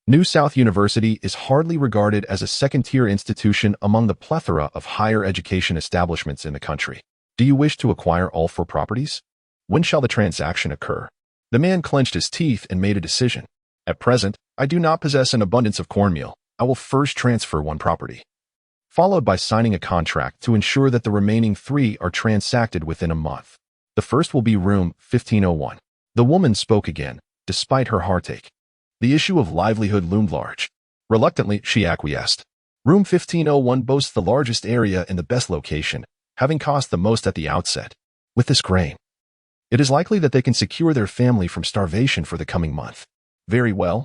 New South University is hardly regarded as a second-tier institution among the plethora of higher education establishments in the country. Do you wish to acquire all 4 properties? When shall the transaction occur? The man clenched his teeth and made a decision. At present, I do not possess an abundance of cornmeal. I will first transfer 1 property, followed by signing a contract to ensure that the remaining 3 are transacted within a month. The first will be room 1501. The woman spoke again, despite her heartache. The issue of livelihood loomed large. Reluctantly, she acquiesced. Room 1501 boasts the largest area and the best location, having cost the most at the outset. With this grain, it is likely that they can secure their family from starvation for the coming month. Very well.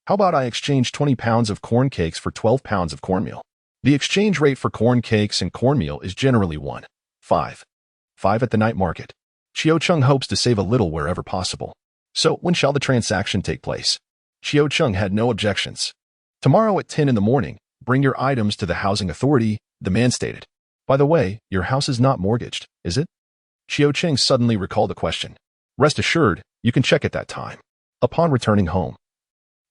How about I exchange 20 pounds of corn cakes for 12 pounds of cornmeal? The exchange rate for corn cakes and cornmeal is generally 1.5 at the night market. Qiu Qing hopes to save a little wherever possible. So, when shall the transaction take place? Qiu Qing had no objections. Tomorrow at 10 in the morning, bring your items to the housing authority, the man stated. By the way, your house is not mortgaged, is it? Qiu Qing suddenly recalled the question. Rest assured, you can check at that time. Upon returning home,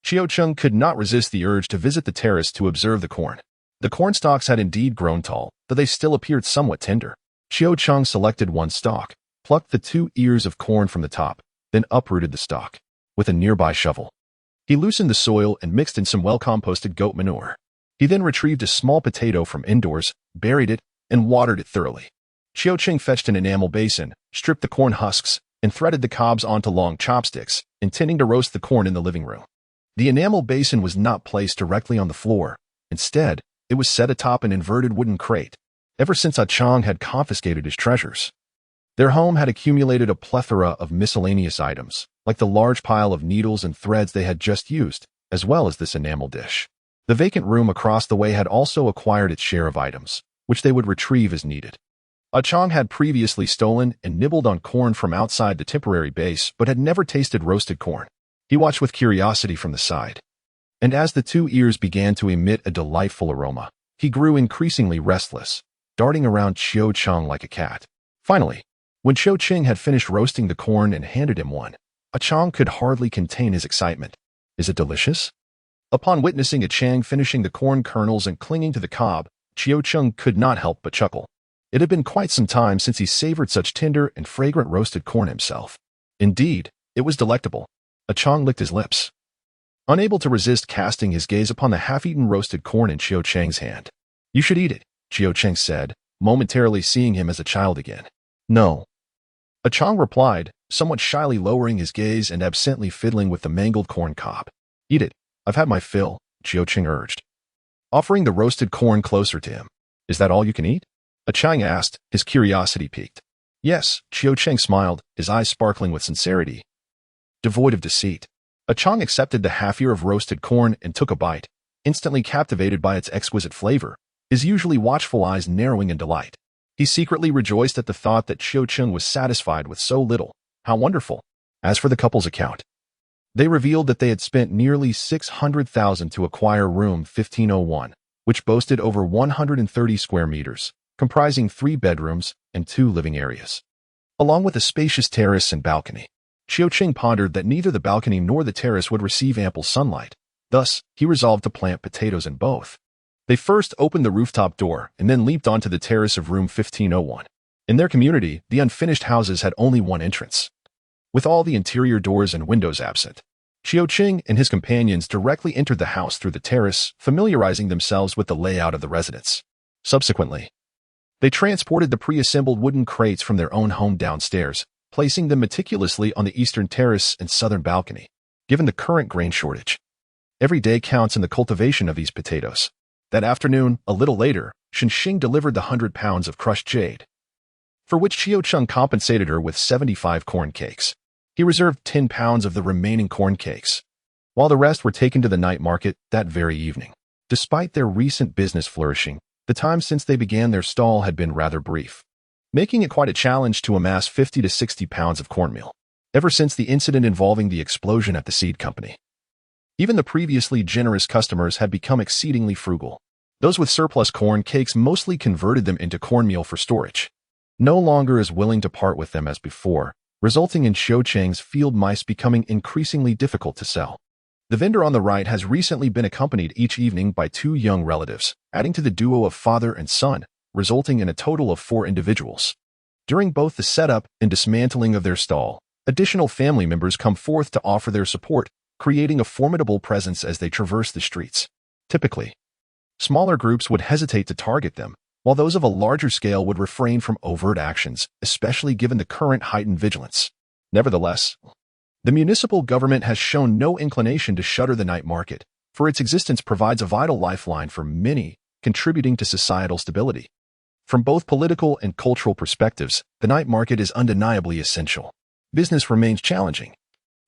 Qiu Qing could not resist the urge to visit the terrace to observe the corn. The corn stalks had indeed grown tall, though they still appeared somewhat tender. Qiu Qing selected 1 stalk, plucked the 2 ears of corn from the top, then uprooted the stalk with a nearby shovel. He loosened the soil and mixed in some well-composted goat manure. He then retrieved a small potato from indoors, buried it, and watered it thoroughly. Qiu Qing fetched an enamel basin, stripped the corn husks, and threaded the cobs onto long chopsticks, intending to roast the corn in the living room. The enamel basin was not placed directly on the floor. Instead, it was set atop an inverted wooden crate. Ever since Chang had confiscated his treasures, their home had accumulated a plethora of miscellaneous items, like the large pile of needles and threads they had just used, as well as this enamel dish. The vacant room across the way had also acquired its share of items, which they would retrieve as needed. Chang had previously stolen and nibbled on corn from outside the temporary base, but had never tasted roasted corn. He watched with curiosity from the side. And as the 2 ears began to emit a delightful aroma, He grew increasingly restless, darting around Chiu Cheng like a cat. Finally, when Chiu Cheng had finished roasting the corn and handed him one, Chang could hardly contain his excitement. Is it delicious? Upon witnessing Chang finishing the corn kernels and clinging to the cob, Chiu Cheng could not help but chuckle. It had been quite some time since he savored such tender and fragrant roasted corn himself. Indeed, it was delectable. Chang licked his lips, unable to resist casting his gaze upon the half-eaten roasted corn in Chiu Cheng's hand. You should eat it, Chiu Cheng said, momentarily seeing him as a child again. No. Chang replied, somewhat shyly lowering his gaze and absently fiddling with the mangled corn cob. Eat it. I've had my fill, Chiu Cheng urged, offering the roasted corn closer to him. Is that all you can eat? Chang asked, his curiosity piqued. Yes, Chiu Cheng smiled, his eyes sparkling with sincerity, devoid of deceit. Chang accepted the half-ear of roasted corn and took a bite, instantly captivated by its exquisite flavor, his usually watchful eyes narrowing in delight. He secretly rejoiced at the thought that Chiu Cheng was satisfied with so little. How wonderful. As for the couple's account, they revealed that they had spent nearly $600,000 to acquire room 1501, which boasted over 130 square meters, comprising 3 bedrooms and 2 living areas, along with a spacious terrace and balcony. Chiu Cheng pondered that neither the balcony nor the terrace would receive ample sunlight. Thus, he resolved to plant potatoes in both. They first opened the rooftop door and then leaped onto the terrace of room 1501. In their community, the unfinished houses had only one entrance, with all the interior doors and windows absent. Chiu Cheng and his companions directly entered the house through the terrace, familiarizing themselves with the layout of the residence. Subsequently, they transported the pre-assembled wooden crates from their own home downstairs, placing them meticulously on the eastern terrace and southern balcony. Given the current grain shortage, every day counts in the cultivation of these potatoes. That afternoon, a little later, Shenxing delivered the 100 pounds of crushed jade, for which Chiu Cheng compensated her with 75 corn cakes. He reserved 10 pounds of the remaining corn cakes, while the rest were taken to the night market that very evening. Despite their recent business flourishing, the time since they began their stall had been rather brief, making it quite a challenge to amass 50 to 60 pounds of cornmeal. Ever since the incident involving the explosion at the seed company, even the previously generous customers had become exceedingly frugal. Those with surplus corn cakes mostly converted them into cornmeal for storage, no longer as willing to part with them as before, resulting in Chiu Cheng's field mice becoming increasingly difficult to sell. The vendor on the right has recently been accompanied each evening by 2 young relatives, adding to the duo of father and son, resulting in a total of 4 individuals. During both the setup and dismantling of their stall, additional family members come forth to offer their support, creating a formidable presence as they traverse the streets. Typically, smaller groups would hesitate to target them, while those of a larger scale would refrain from overt actions, especially given the current heightened vigilance. Nevertheless, the municipal government has shown no inclination to shutter the night market, for its existence provides a vital lifeline for many, contributing to societal stability. From both political and cultural perspectives, the night market is undeniably essential. Business remains challenging.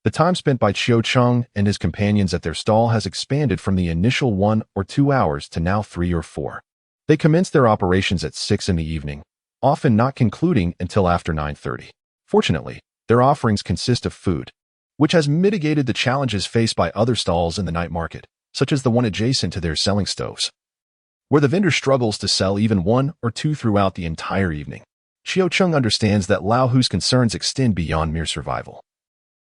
The time spent by Chiu Cheng and his companions at their stall has expanded from the initial 1 or 2 hours to now 3 or 4. They commenced their operations at 6 in the evening, often not concluding until after 9:30. Fortunately, their offerings consist of food, which has mitigated the challenges faced by other stalls in the night market, such as the one adjacent to their selling stoves, where the vendor struggles to sell even 1 or 2 throughout the entire evening. Chiu Cheng understands that Lao Hu's concerns extend beyond mere survival.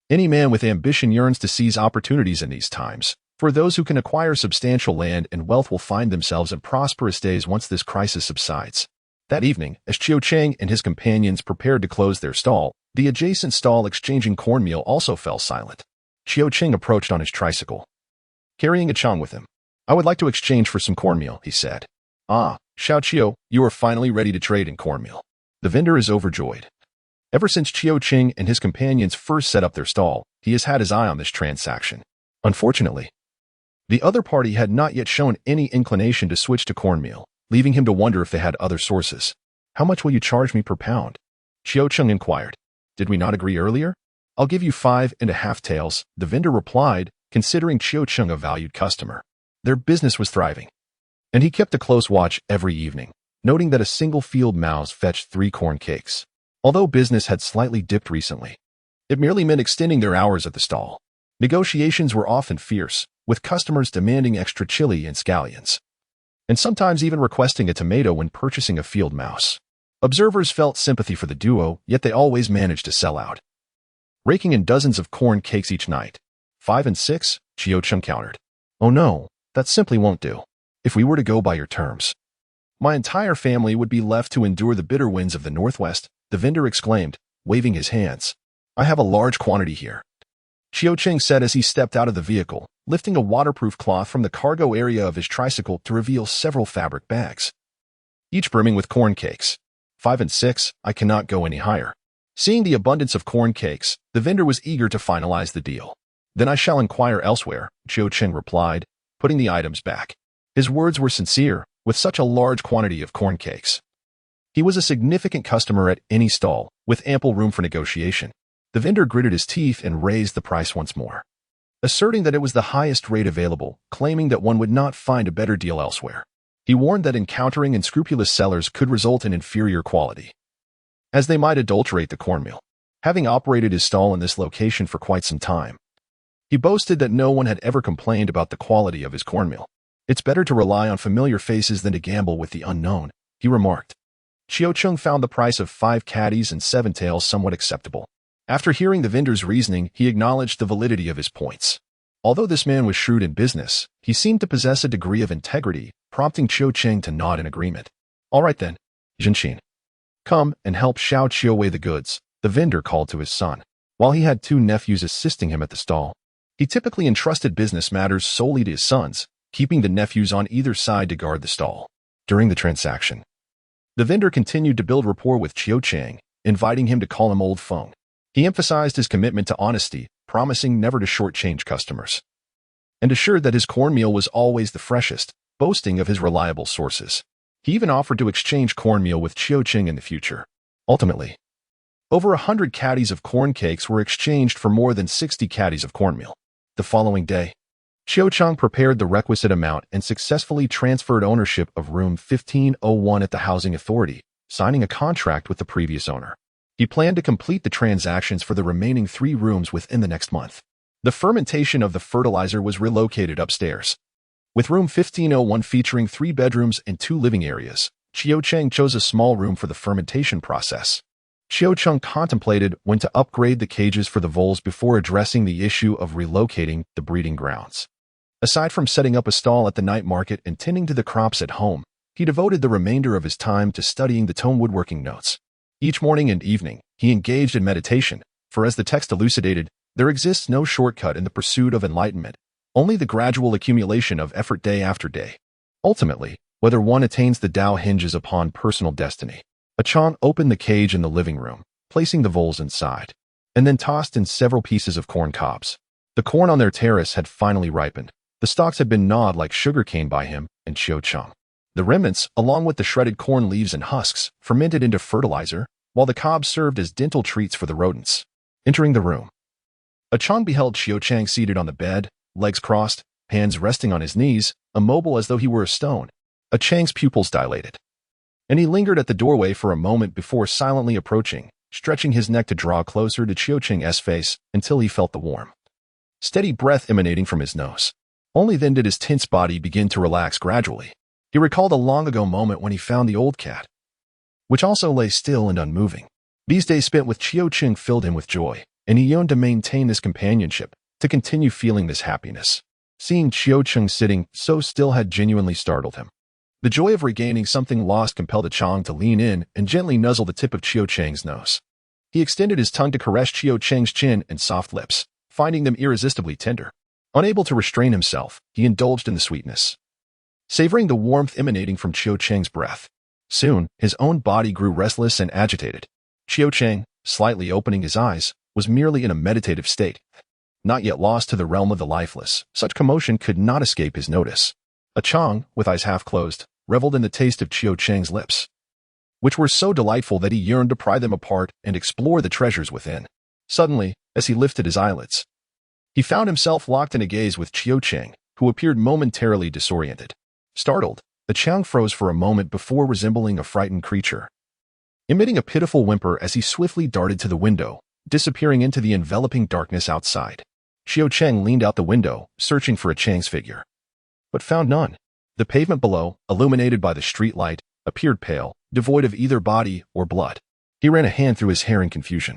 Any man with ambition yearns to seize opportunities in these times, for those who can acquire substantial land and wealth will find themselves in prosperous days once this crisis subsides. That evening, as Chiu Cheng and his companions prepared to close their stall, the adjacent stall exchanging cornmeal also fell silent. Chiu Cheng approached on his tricycle, carrying Chang with him. I would like to exchange for some cornmeal, he said. Ah, Xiao Chiu, you are finally ready to trade in cornmeal. The vendor is overjoyed. Ever since Chiu Cheng and his companions first set up their stall, he has had his eye on this transaction. Unfortunately, the other party had not yet shown any inclination to switch to cornmeal, leaving him to wonder if they had other sources. How much will you charge me per pound? Chiu Cheng inquired. Did we not agree earlier? I'll give you 5.5 taels, the vendor replied, considering Chiu Cheng a valued customer. Their business was thriving, and he kept a close watch every evening, noting that a single field mouse fetched 3 corn cakes. Although business had slightly dipped recently, it merely meant extending their hours at the stall. Negotiations were often fierce, with customers demanding extra chili and scallions. and sometimes even requesting a tomato when purchasing a field mouse. Observers felt sympathy for the duo, yet they always managed to sell out. Raking in dozens of corn cakes each night. 5 and 6, Qiucheng countered. Oh no, that simply won't do. If we were to go by your terms, my entire family would be left to endure the bitter winds of the northwest, the vendor exclaimed, waving his hands. I have a large quantity here, Qiucheng said as he stepped out of the vehicle, lifting a waterproof cloth from the cargo area of his tricycle to reveal several fabric bags, each brimming with corn cakes. 5 and 6, I cannot go any higher. Seeing the abundance of corn cakes, the vendor was eager to finalize the deal. Then I shall inquire elsewhere, Qiucheng replied, putting the items back. His words were sincere, with such a large quantity of corn cakes. He was a significant customer at any stall, with ample room for negotiation. The vendor gritted his teeth and raised the price once more, asserting that it was the highest rate available, claiming that one would not find a better deal elsewhere. He warned that encountering unscrupulous sellers could result in inferior quality, as they might adulterate the cornmeal. Having operated his stall in this location for quite some time, he boasted that no one had ever complained about the quality of his cornmeal. It's better to rely on familiar faces than to gamble with the unknown, he remarked. Qiucheng found the price of 5 caddies and 7 taels somewhat acceptable. After hearing the vendor's reasoning, he acknowledged the validity of his points. Although this man was shrewd in business, he seemed to possess a degree of integrity, prompting Qiucheng to nod in agreement. All right then, Zhengqin. Come and help Shao Qiu weigh the goods, the vendor called to his son. While he had 2 nephews assisting him at the stall, he typically entrusted business matters solely to his sons, keeping the nephews on either side to guard the stall. During the transaction, the vendor continued to build rapport with Qiucheng, inviting him to call him old Feng. He emphasized his commitment to honesty, promising never to shortchange customers, and assured that his cornmeal was always the freshest, boasting of his reliable sources. He even offered to exchange cornmeal with Qiucheng in the future. Ultimately, over 100 caddies of corn cakes were exchanged for more than 60 caddies of cornmeal. The following day, Qiucheng prepared the requisite amount and successfully transferred ownership of room 1501 at the housing authority, signing a contract with the previous owner. He planned to complete the transactions for the remaining 3 rooms within the next month. The fermentation of the fertilizer was relocated upstairs, with room 1501 featuring 3 bedrooms and 2 living areas. Qiucheng chose a small room for the fermentation process. Qiucheng contemplated when to upgrade the cages for the voles before addressing the issue of relocating the breeding grounds. Aside from setting up a stall at the night market and tending to the crops at home, he devoted the remainder of his time to studying the tone woodworking notes. Each morning and evening, he engaged in meditation, for as the text elucidated, there exists no shortcut in the pursuit of enlightenment, only the gradual accumulation of effort day after day. Ultimately, whether one attains the Tao hinges upon personal destiny. Chang opened the cage in the living room, placing the voles inside, and then tossed in several pieces of corn cobs. The corn on their terrace had finally ripened. The stalks had been gnawed like sugarcane by him and Qiucheng. The remnants, along with the shredded corn leaves and husks, fermented into fertilizer, while the cobs served as dental treats for the rodents. Entering the room, Chang beheld Qiucheng seated on the bed, legs crossed, hands resting on his knees, immobile as though he were a stone. Chang's pupils dilated, and he lingered at the doorway for a moment before silently approaching, stretching his neck to draw closer to Qiucheng's face until he felt the warm, steady breath emanating from his nose. Only then did his tense body begin to relax gradually. He recalled a long-ago moment when he found the old cat, which also lay still and unmoving. These days spent with Qiucheng filled him with joy, and he yearned to maintain this companionship, to continue feeling this happiness. Seeing Qiucheng sitting so still had genuinely startled him. The joy of regaining something lost compelled Chang to lean in and gently nuzzle the tip of Qiucheng's nose. He extended his tongue to caress Qiucheng's chin and soft lips, finding them irresistibly tender. Unable to restrain himself, he indulged in the sweetness, savoring the warmth emanating from Qiucheng's breath. Soon, his own body grew restless and agitated. Qiucheng, slightly opening his eyes, was merely in a meditative state, not yet lost to the realm of the lifeless. Such commotion could not escape his notice. Chang, with eyes half closed, reveled in the taste of Qiucheng's lips, which were so delightful that he yearned to pry them apart and explore the treasures within. Suddenly, as he lifted his eyelids, he found himself locked in a gaze with Qiucheng, who appeared momentarily disoriented. Startled, Chang froze for a moment before resembling a frightened creature, emitting a pitiful whimper as he swiftly darted to the window, disappearing into the enveloping darkness outside. Qiucheng leaned out the window, searching for Chang's figure, but found none. The pavement below, illuminated by the street light, appeared pale, devoid of either body or blood. He ran a hand through his hair in confusion,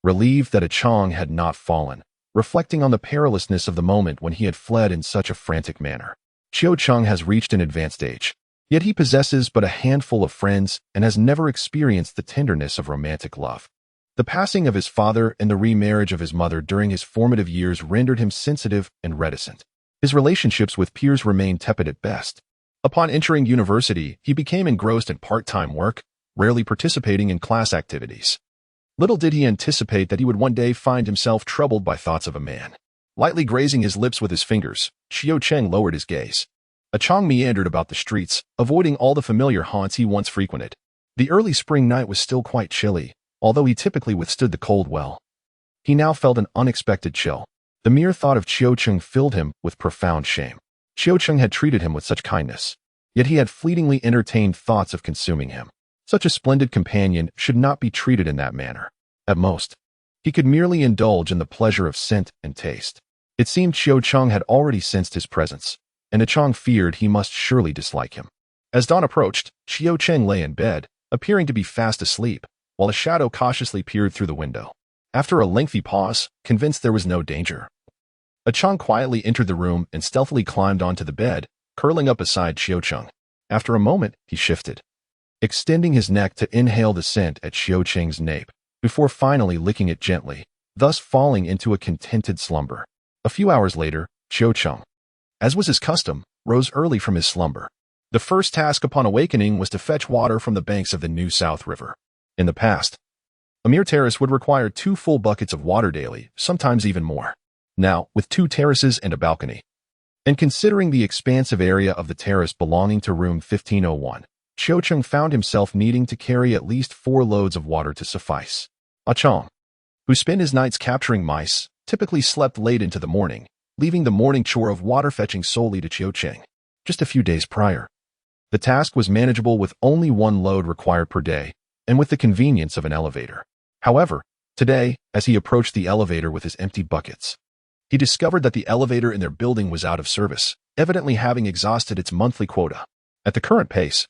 relieved that Chang had not fallen, reflecting on the perilousness of the moment when he had fled in such a frantic manner. Chang has reached an advanced age, yet he possesses but a handful of friends and has never experienced the tenderness of romantic love. The passing of his father and the remarriage of his mother during his formative years rendered him sensitive and reticent. His relationships with peers remained tepid at best. Upon entering university, he became engrossed in part-time work, rarely participating in class activities. Little did he anticipate that he would one day find himself troubled by thoughts of a man. Lightly grazing his lips with his fingers, Cheng lowered his gaze. Chang meandered about the streets, avoiding all the familiar haunts he once frequented. The early spring night was still quite chilly, although he typically withstood the cold well. He now felt an unexpected chill. The mere thought of Cheng filled him with profound shame. Cheng had treated him with such kindness, yet he had fleetingly entertained thoughts of consuming him. Such a splendid companion should not be treated in that manner. At most, he could merely indulge in the pleasure of scent and taste. It seemed Cheng had already sensed his presence, and Chang feared he must surely dislike him. As dawn approached, Cheng lay in bed, appearing to be fast asleep, while a shadow cautiously peered through the window. After a lengthy pause, convinced there was no danger, Chang quietly entered the room and stealthily climbed onto the bed, curling up beside Cheng. After a moment, he shifted, extending his neck to inhale the scent at Cheng's nape, before finally licking it gently, thus falling into a contented slumber. A few hours later, Cheng, as was his custom, rose early from his slumber. The first task upon awakening was to fetch water from the banks of the New South River. In the past, a mere terrace would require 2 full buckets of water daily, sometimes even more. Now, with 2 terraces and a balcony, and considering the expansive area of the terrace belonging to room 1501, Cheng found himself needing to carry at least 4 loads of water to suffice. Chang, who spent his nights capturing mice, typically slept late into the morning, leaving the morning chore of water fetching solely to Cheng. Just a few days prior, the task was manageable with only 1 load required per day, and with the convenience of an elevator. However, today, as he approached the elevator with his empty buckets, he discovered that the elevator in their building was out of service, evidently having exhausted its monthly quota. At the current pace,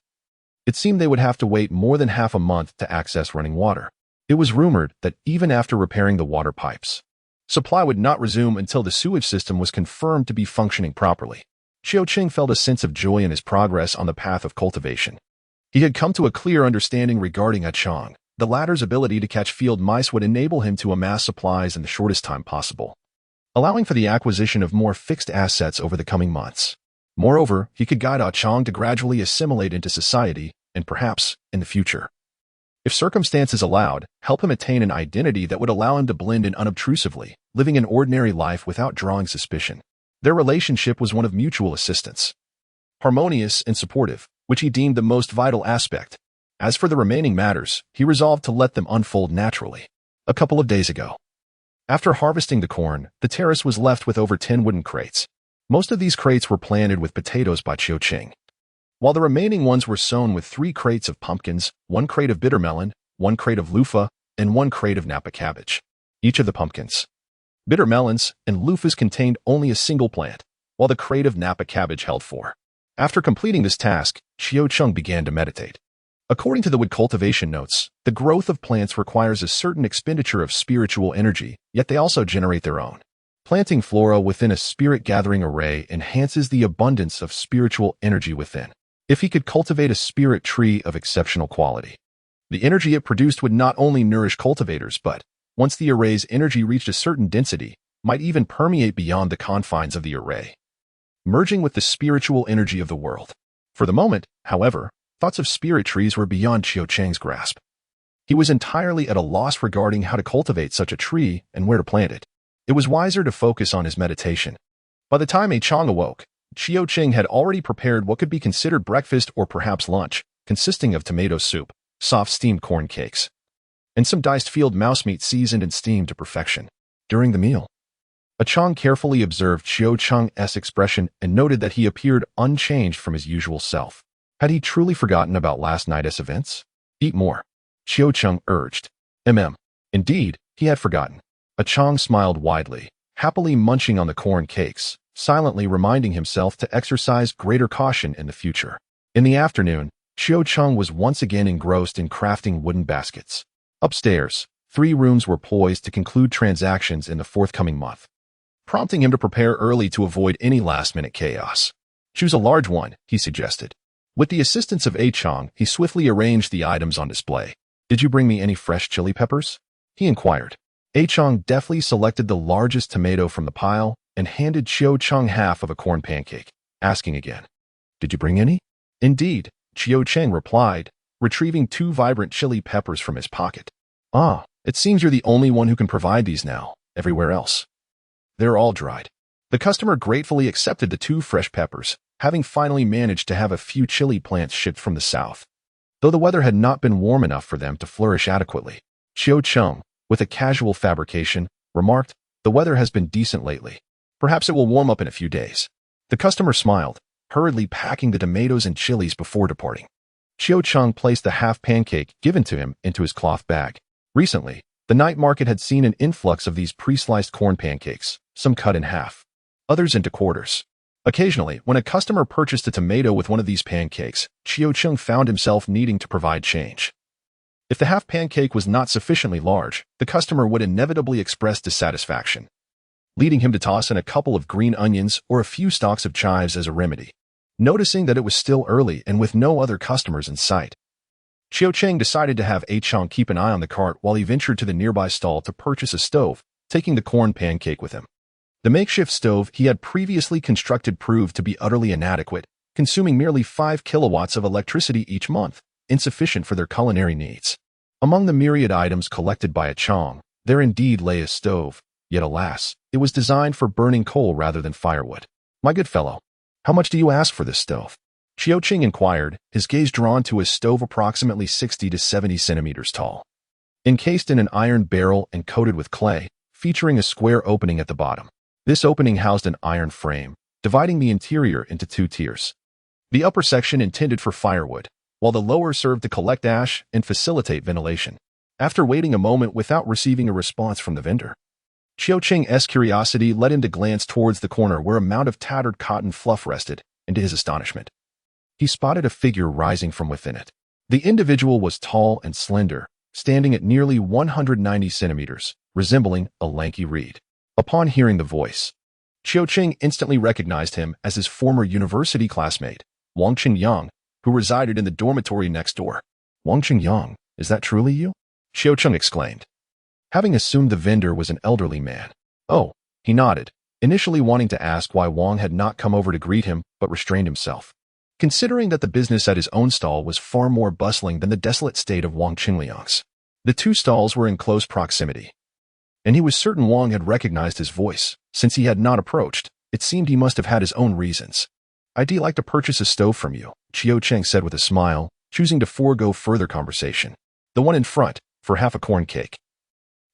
it seemed they would have to wait more than half a month to access running water. It was rumored that even after repairing the water pipes, supply would not resume until the sewage system was confirmed to be functioning properly. Cheng felt a sense of joy in his progress on the path of cultivation. He had come to a clear understanding regarding Chang. The latter's ability to catch field mice would enable him to amass supplies in the shortest time possible, allowing for the acquisition of more fixed assets over the coming months. Moreover, he could guide Chang to gradually assimilate into society and perhaps, in the future, if circumstances allowed, help him attain an identity that would allow him to blend in unobtrusively, living an ordinary life without drawing suspicion. Their relationship was one of mutual assistance, harmonious and supportive, which he deemed the most vital aspect. As for the remaining matters, he resolved to let them unfold naturally. A couple of days ago, after harvesting the corn, the terrace was left with over 10 wooden crates. Most of these crates were planted with potatoes by Cheng, while the remaining ones were sown with 3 crates of pumpkins, 1 crate of bitter melon, 1 crate of loofah, and 1 crate of Napa cabbage. Each of the pumpkins, bitter melons, and loofahs contained only a single plant, while the crate of Napa cabbage held 4. After completing this task, Cheng began to meditate. According to the wood cultivation notes, the growth of plants requires a certain expenditure of spiritual energy, yet they also generate their own. Planting flora within a spirit-gathering array enhances the abundance of spiritual energy within. If he could cultivate a spirit tree of exceptional quality, the energy it produced would not only nourish cultivators but, once the array's energy reached a certain density, might even permeate beyond the confines of the array, merging with the spiritual energy of the world. For the moment, however, thoughts of spirit trees were beyond Cheng's grasp. He was entirely at a loss regarding how to cultivate such a tree and where to plant it. It was wiser to focus on his meditation. By the time Chang awoke, Cheng had already prepared what could be considered breakfast or perhaps lunch, consisting of tomato soup, soft steamed corn cakes, and some diced field mouse meat seasoned and steamed to perfection. During the meal, Chang carefully observed Cheng's expression and noted that he appeared unchanged from his usual self. Had he truly forgotten about last night's events? Eat more, Cheng urged. Indeed, he had forgotten. Chang smiled widely, happily munching on the corn cakes, silently reminding himself to exercise greater caution in the future. In the afternoon, Xiao Cheng was once again engrossed in crafting wooden baskets. Upstairs, 3 rooms were poised to conclude transactions in the forthcoming month, prompting him to prepare early to avoid any last-minute chaos. Choose a large one, he suggested. With the assistance of A Chong, he swiftly arranged the items on display. Did you bring me any fresh chili peppers? He inquired. A Chong deftly selected the largest tomato from the pile and handed Xiao Cheng half of a corn pancake, asking again, Did you bring any? Indeed, Xiao Cheng replied, retrieving 2 vibrant chili peppers from his pocket. Ah, it seems you're the only one who can provide these now. Everywhere else, they're all dried. The customer gratefully accepted the 2 fresh peppers, having finally managed to have a few chili plants shipped from the south. Though the weather had not been warm enough for them to flourish adequately, Xiao Cheng, with a casual fabrication, remarked, The weather has been decent lately. Perhaps it will warm up in a few days. The customer smiled, hurriedly packing the tomatoes and chilies before departing. Xiao Cheng placed the half pancake given to him into his cloth bag. Recently, the night market had seen an influx of these pre-sliced corn pancakes, some cut in half, others into quarters. Occasionally, when a customer purchased a tomato with one of these pancakes, Xiao Cheng found himself needing to provide change. If the half pancake was not sufficiently large, the customer would inevitably express dissatisfaction, leading him to toss in a couple of green onions or a few stalks of chives as a remedy. Noticing that it was still early and with no other customers in sight, Xiao Cheng decided to have A Chong keep an eye on the cart while he ventured to the nearby stall to purchase a stove, taking the corn pancake with him. The makeshift stove he had previously constructed proved to be utterly inadequate, consuming merely 5 kilowatts of electricity each month, insufficient for their culinary needs. Among the myriad items collected by A Chong, there indeed lay a stove, yet alas, it was designed for burning coal rather than firewood. My good fellow, how much do you ask for this stove? Xiao Cheng inquired, his gaze drawn to a stove approximately 60 to 70 centimeters tall, encased in an iron barrel and coated with clay, featuring a square opening at the bottom. This opening housed an iron frame, dividing the interior into 2 tiers. The upper section intended for firewood, while the lower served to collect ash and facilitate ventilation. After waiting a moment without receiving a response from the vendor, Xiao Cheng's curiosity led him to glance towards the corner where a mound of tattered cotton fluff rested, and to his astonishment, he spotted a figure rising from within it. The individual was tall and slender, standing at nearly 190 centimeters, resembling a lanky reed. Upon hearing the voice, Xiao Cheng instantly recognized him as his former university classmate, Wang Qingyang, who resided in the dormitory next door. Wang Qingyang, is that truly you? Xiao Cheng exclaimed, having assumed the vendor was an elderly man. Oh, he nodded, initially wanting to ask why Wang had not come over to greet him, but restrained himself, considering that the business at his own stall was far more bustling than the desolate state of Wang Qingliang's. The 2 stalls were in close proximity, and he was certain Wang had recognized his voice. Since he had not approached, it seemed he must have had his own reasons. I'd like to purchase a stove from you, Xiao Cheng said with a smile, choosing to forego further conversation. The one in front, for half a corn cake.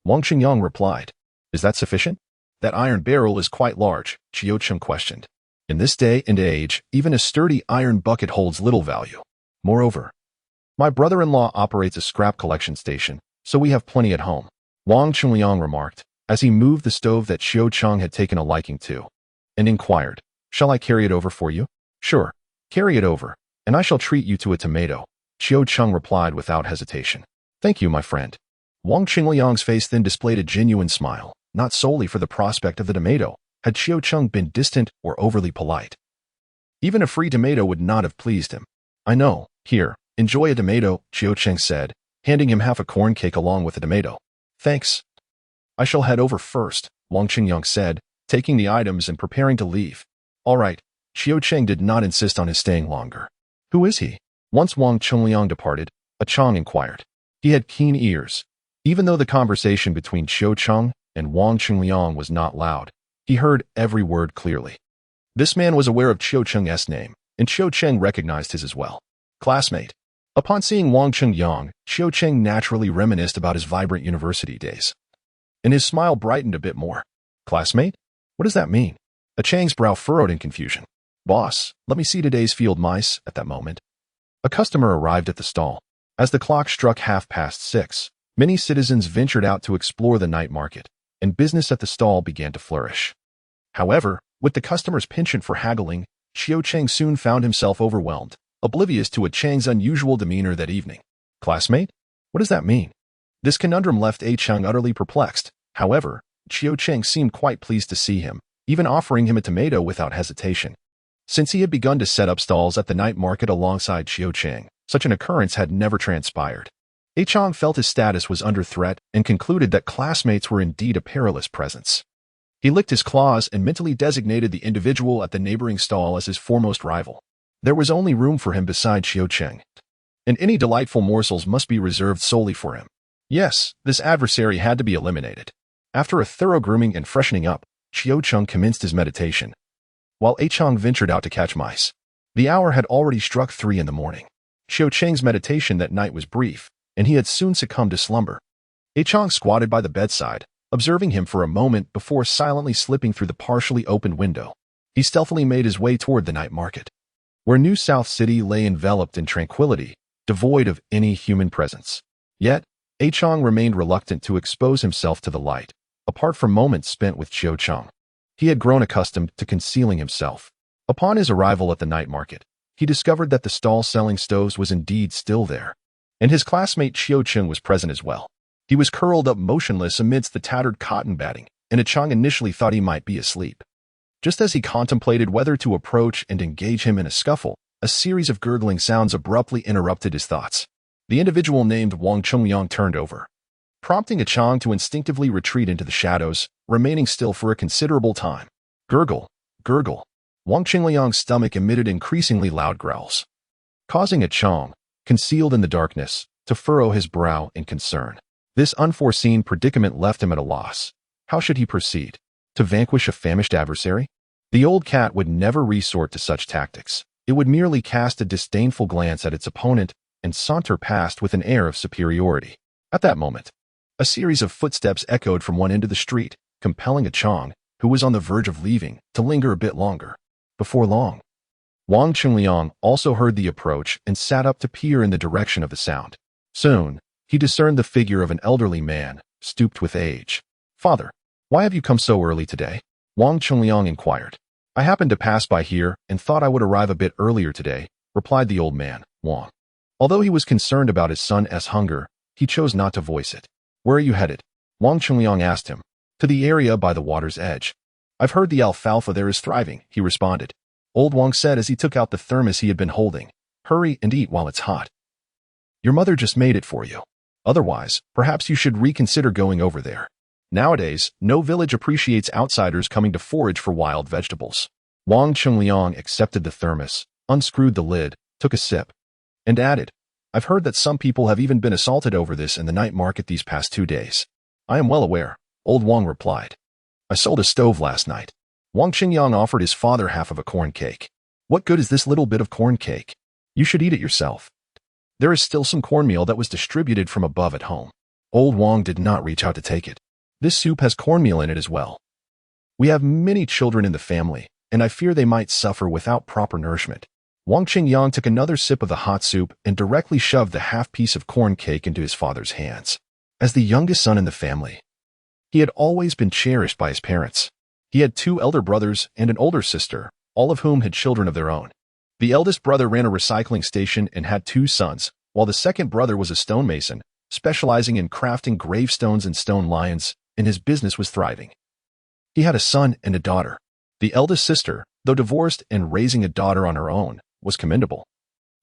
Wang Qingyang replied. Is that sufficient? That iron barrel is quite large, Xiao Cheng questioned. In this day and age, even a sturdy iron bucket holds little value. Moreover, my brother-in-law operates a scrap collection station, so we have plenty at home, Wang Qingliang remarked, as he moved the stove that Xiao Cheng had taken a liking to, and inquired, Shall I carry it over for you? Sure, carry it over, and I shall treat you to a tomato, Xiao Cheng replied without hesitation. Thank you, my friend. Wang Qingliang's face then displayed a genuine smile, not solely for the prospect of the tomato, had Xiao Cheng been distant or overly polite. Even a free tomato would not have pleased him. I know, here, enjoy a tomato, Xiao Cheng said, handing him half a corn cake along with the tomato. Thanks. I shall head over first, Wang Qingyang said, taking the items and preparing to leave. All right, Xiao Cheng did not insist on his staying longer. Who is he? Once Wang Qingliang departed, A Chong inquired. He had keen ears. Even though the conversation between Xiao Cheng and Wang Qingliang was not loud, he heard every word clearly. This man was aware of Xiao Cheng's name, and Xiao Cheng recognized his as well. Classmate. Upon seeing Wang Qingyang, Xiao Cheng naturally reminisced about his vibrant university days, and his smile brightened a bit more. Classmate? What does that mean? A Chang's brow furrowed in confusion. Boss, let me see today's field mice. At that moment, a customer arrived at the stall. As the clock struck 6:30, many citizens ventured out to explore the night market, and business at the stall began to flourish. However, With the customer's penchant for haggling, Xiao Cheng soon found himself overwhelmed, oblivious to Chang's unusual demeanor that evening. Classmate? What does that mean? This conundrum left Chang utterly perplexed. However, Xiao Cheng seemed quite pleased to see him, even offering him a tomato without hesitation. Since he had begun to set up stalls at the night market alongside Xiao Cheng, such an occurrence had never transpired. Chang felt his status was under threat and concluded that classmates were indeed a perilous presence. He licked his claws and mentally designated the individual at the neighboring stall as his foremost rival. There was only room for him beside Xiao Cheng, and any delightful morsels must be reserved solely for him. Yes, this adversary had to be eliminated. After a thorough grooming and freshening up, Xiao Cheng commenced his meditation, while Chang ventured out to catch mice. The hour had already struck 3 in the morning. Xiao Cheng's meditation that night was brief, and he had soon succumbed to slumber. Chang squatted by the bedside, observing him for a moment before silently slipping through the partially opened window. He stealthily made his way toward the night market, where New South City lay enveloped in tranquility, devoid of any human presence. Yet, Chang remained reluctant to expose himself to the light, apart from moments spent with Xiao Cheng. He had grown accustomed to concealing himself. Upon his arrival at the night market, he discovered that the stall selling stoves was indeed still there, and his classmate Xiao Cheng was present as well. He was curled up motionless amidst the tattered cotton batting, and Chang initially thought he might be asleep. Just as he contemplated whether to approach and engage him in a scuffle, a series of gurgling sounds abruptly interrupted his thoughts. The individual named Wang Chengliang turned over, prompting Chang to instinctively retreat into the shadows, remaining still for a considerable time. Gurgle, gurgle. Wang Chengliang's stomach emitted increasingly loud growls, causing Chang, concealed in the darkness, to furrow his brow in concern. This unforeseen predicament left him at a loss. How should he proceed? To vanquish a famished adversary? The old cat would never resort to such tactics. It would merely cast a disdainful glance at its opponent and saunter past with an air of superiority. At that moment, a series of footsteps echoed from one end of the street, compelling Chang, who was on the verge of leaving, to linger a bit longer. Before long, Wang Chengliang also heard the approach and sat up to peer in the direction of the sound. Soon, he discerned the figure of an elderly man, stooped with age. "Father, why have you come so early today?" Wang Chengliang inquired. "I happened to pass by here and thought I would arrive a bit earlier today," replied the old man, Wang. Although he was concerned about his son's hunger, he chose not to voice it. "Where are you headed?" Wang Chengliang asked him. "To the area by the water's edge. I've heard the alfalfa there is thriving," he responded. Old Wang said as he took out the thermos he had been holding. "Hurry and eat while it's hot. Your mother just made it for you. Otherwise, perhaps you should reconsider going over there. Nowadays, no village appreciates outsiders coming to forage for wild vegetables." Wang Chengliang accepted the thermos, unscrewed the lid, took a sip, and added, "I've heard that some people have even been assaulted over this in the night market these past 2 days." "I am well aware," old Wang replied. "I sold a stove last night." Wang Chengliang offered his father half of a corn cake. "What good is this little bit of corn cake? You should eat it yourself. There is still some cornmeal that was distributed from above at home." Old Wang did not reach out to take it. "This soup has cornmeal in it as well. We have many children in the family, and I fear they might suffer without proper nourishment." Wang Chengliang took another sip of the hot soup and directly shoved the half piece of corn cake into his father's hands. As the youngest son in the family, he had always been cherished by his parents. He had 2 elder brothers and an older sister, all of whom had children of their own. The eldest brother ran a recycling station and had 2 sons, while the second brother was a stonemason, specializing in crafting gravestones and stone lions, and his business was thriving. He had a son and a daughter. The eldest sister, though divorced and raising a daughter on her own, was commendable.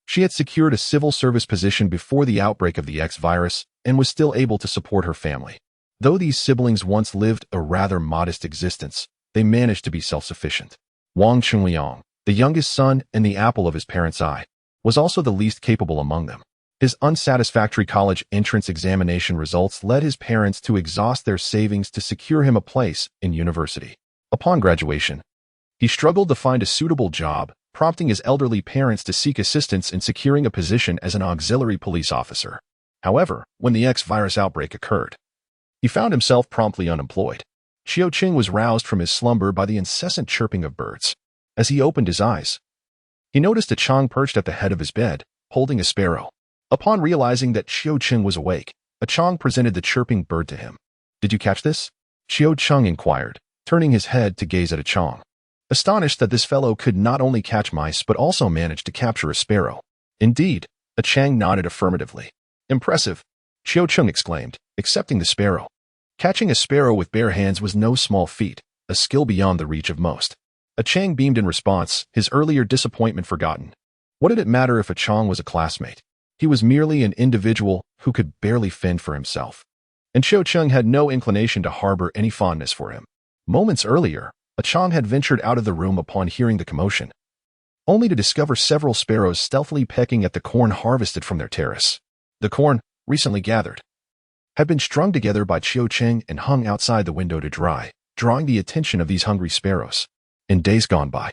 She had secured a civil service position before the outbreak of the X virus and was still able to support her family. Though these siblings once lived a rather modest existence, they managed to be self-sufficient. Wang Chengliang, the youngest son and the apple of his parents' eye, was also the least capable among them. His unsatisfactory college entrance examination results led his parents to exhaust their savings to secure him a place in university. Upon graduation, he struggled to find a suitable job, prompting his elderly parents to seek assistance in securing a position as an auxiliary police officer. However, when the X virus outbreak occurred, he found himself promptly unemployed. Xiao Cheng was roused from his slumber by the incessant chirping of birds. As he opened his eyes, he noticed Chang perched at the head of his bed, holding a sparrow. Upon realizing that Xiao Cheng was awake, Chang presented the chirping bird to him. "Did you catch this?" Xiao Cheng inquired, turning his head to gaze at Chang. astonished that this fellow could not only catch mice but also manage to capture a sparrow. Indeed, a Chang nodded affirmatively. Impressive, Qiu Cheng exclaimed, accepting the sparrow. Catching a sparrow with bare hands was no small feat, a skill beyond the reach of most. A Chang beamed in response, his earlier disappointment forgotten. What did it matter if a Chang was a classmate? He was merely an individual who could barely fend for himself. And Qiu Cheng had no inclination to harbor any fondness for him. Moments earlier, a Chang had ventured out of the room upon hearing the commotion, only to discover several sparrows stealthily pecking at the corn harvested from their terrace. The corn, recently gathered, had been strung together by Qiu Cheng and hung outside the window to dry, drawing the attention of these hungry sparrows. In days gone by,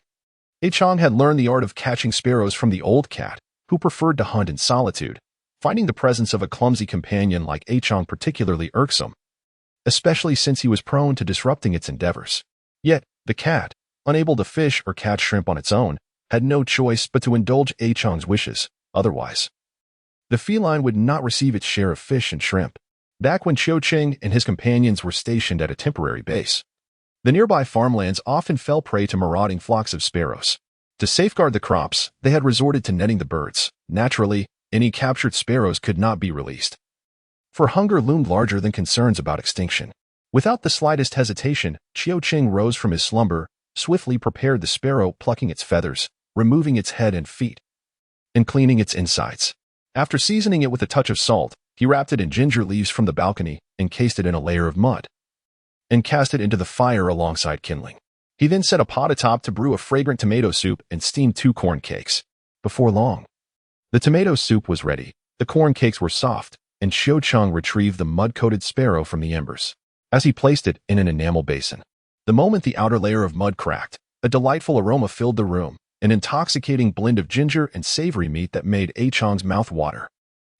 A Chang had learned the art of catching sparrows from the old cat, who preferred to hunt in solitude, finding the presence of a clumsy companion like A Chang particularly irksome, especially since he was prone to disrupting its endeavors. Yet, the cat, unable to fish or catch shrimp on its own, had no choice but to indulge A Chang's wishes. Otherwise, the feline would not receive its share of fish and shrimp. Back when Qiu Cheng and his companions were stationed at a temporary base, the nearby farmlands often fell prey to marauding flocks of sparrows. To safeguard the crops, they had resorted to netting the birds. Naturally, any captured sparrows could not be released, for hunger loomed larger than concerns about extinction. Without the slightest hesitation, Qiu Cheng rose from his slumber, swiftly prepared the sparrow, plucking its feathers, removing its head and feet, and cleaning its insides. After seasoning it with a touch of salt, he wrapped it in ginger leaves from the balcony, encased it in a layer of mud, and cast it into the fire alongside kindling. He then set a pot atop to brew a fragrant tomato soup and steamed 2 corn cakes. Before long, the tomato soup was ready, the corn cakes were soft, and Qiu Cheng retrieved the mud-coated sparrow from the embers. As he placed it in an enamel basin, the moment the outer layer of mud cracked, a delightful aroma filled the room, an intoxicating blend of ginger and savory meat that made A Chang's mouth water.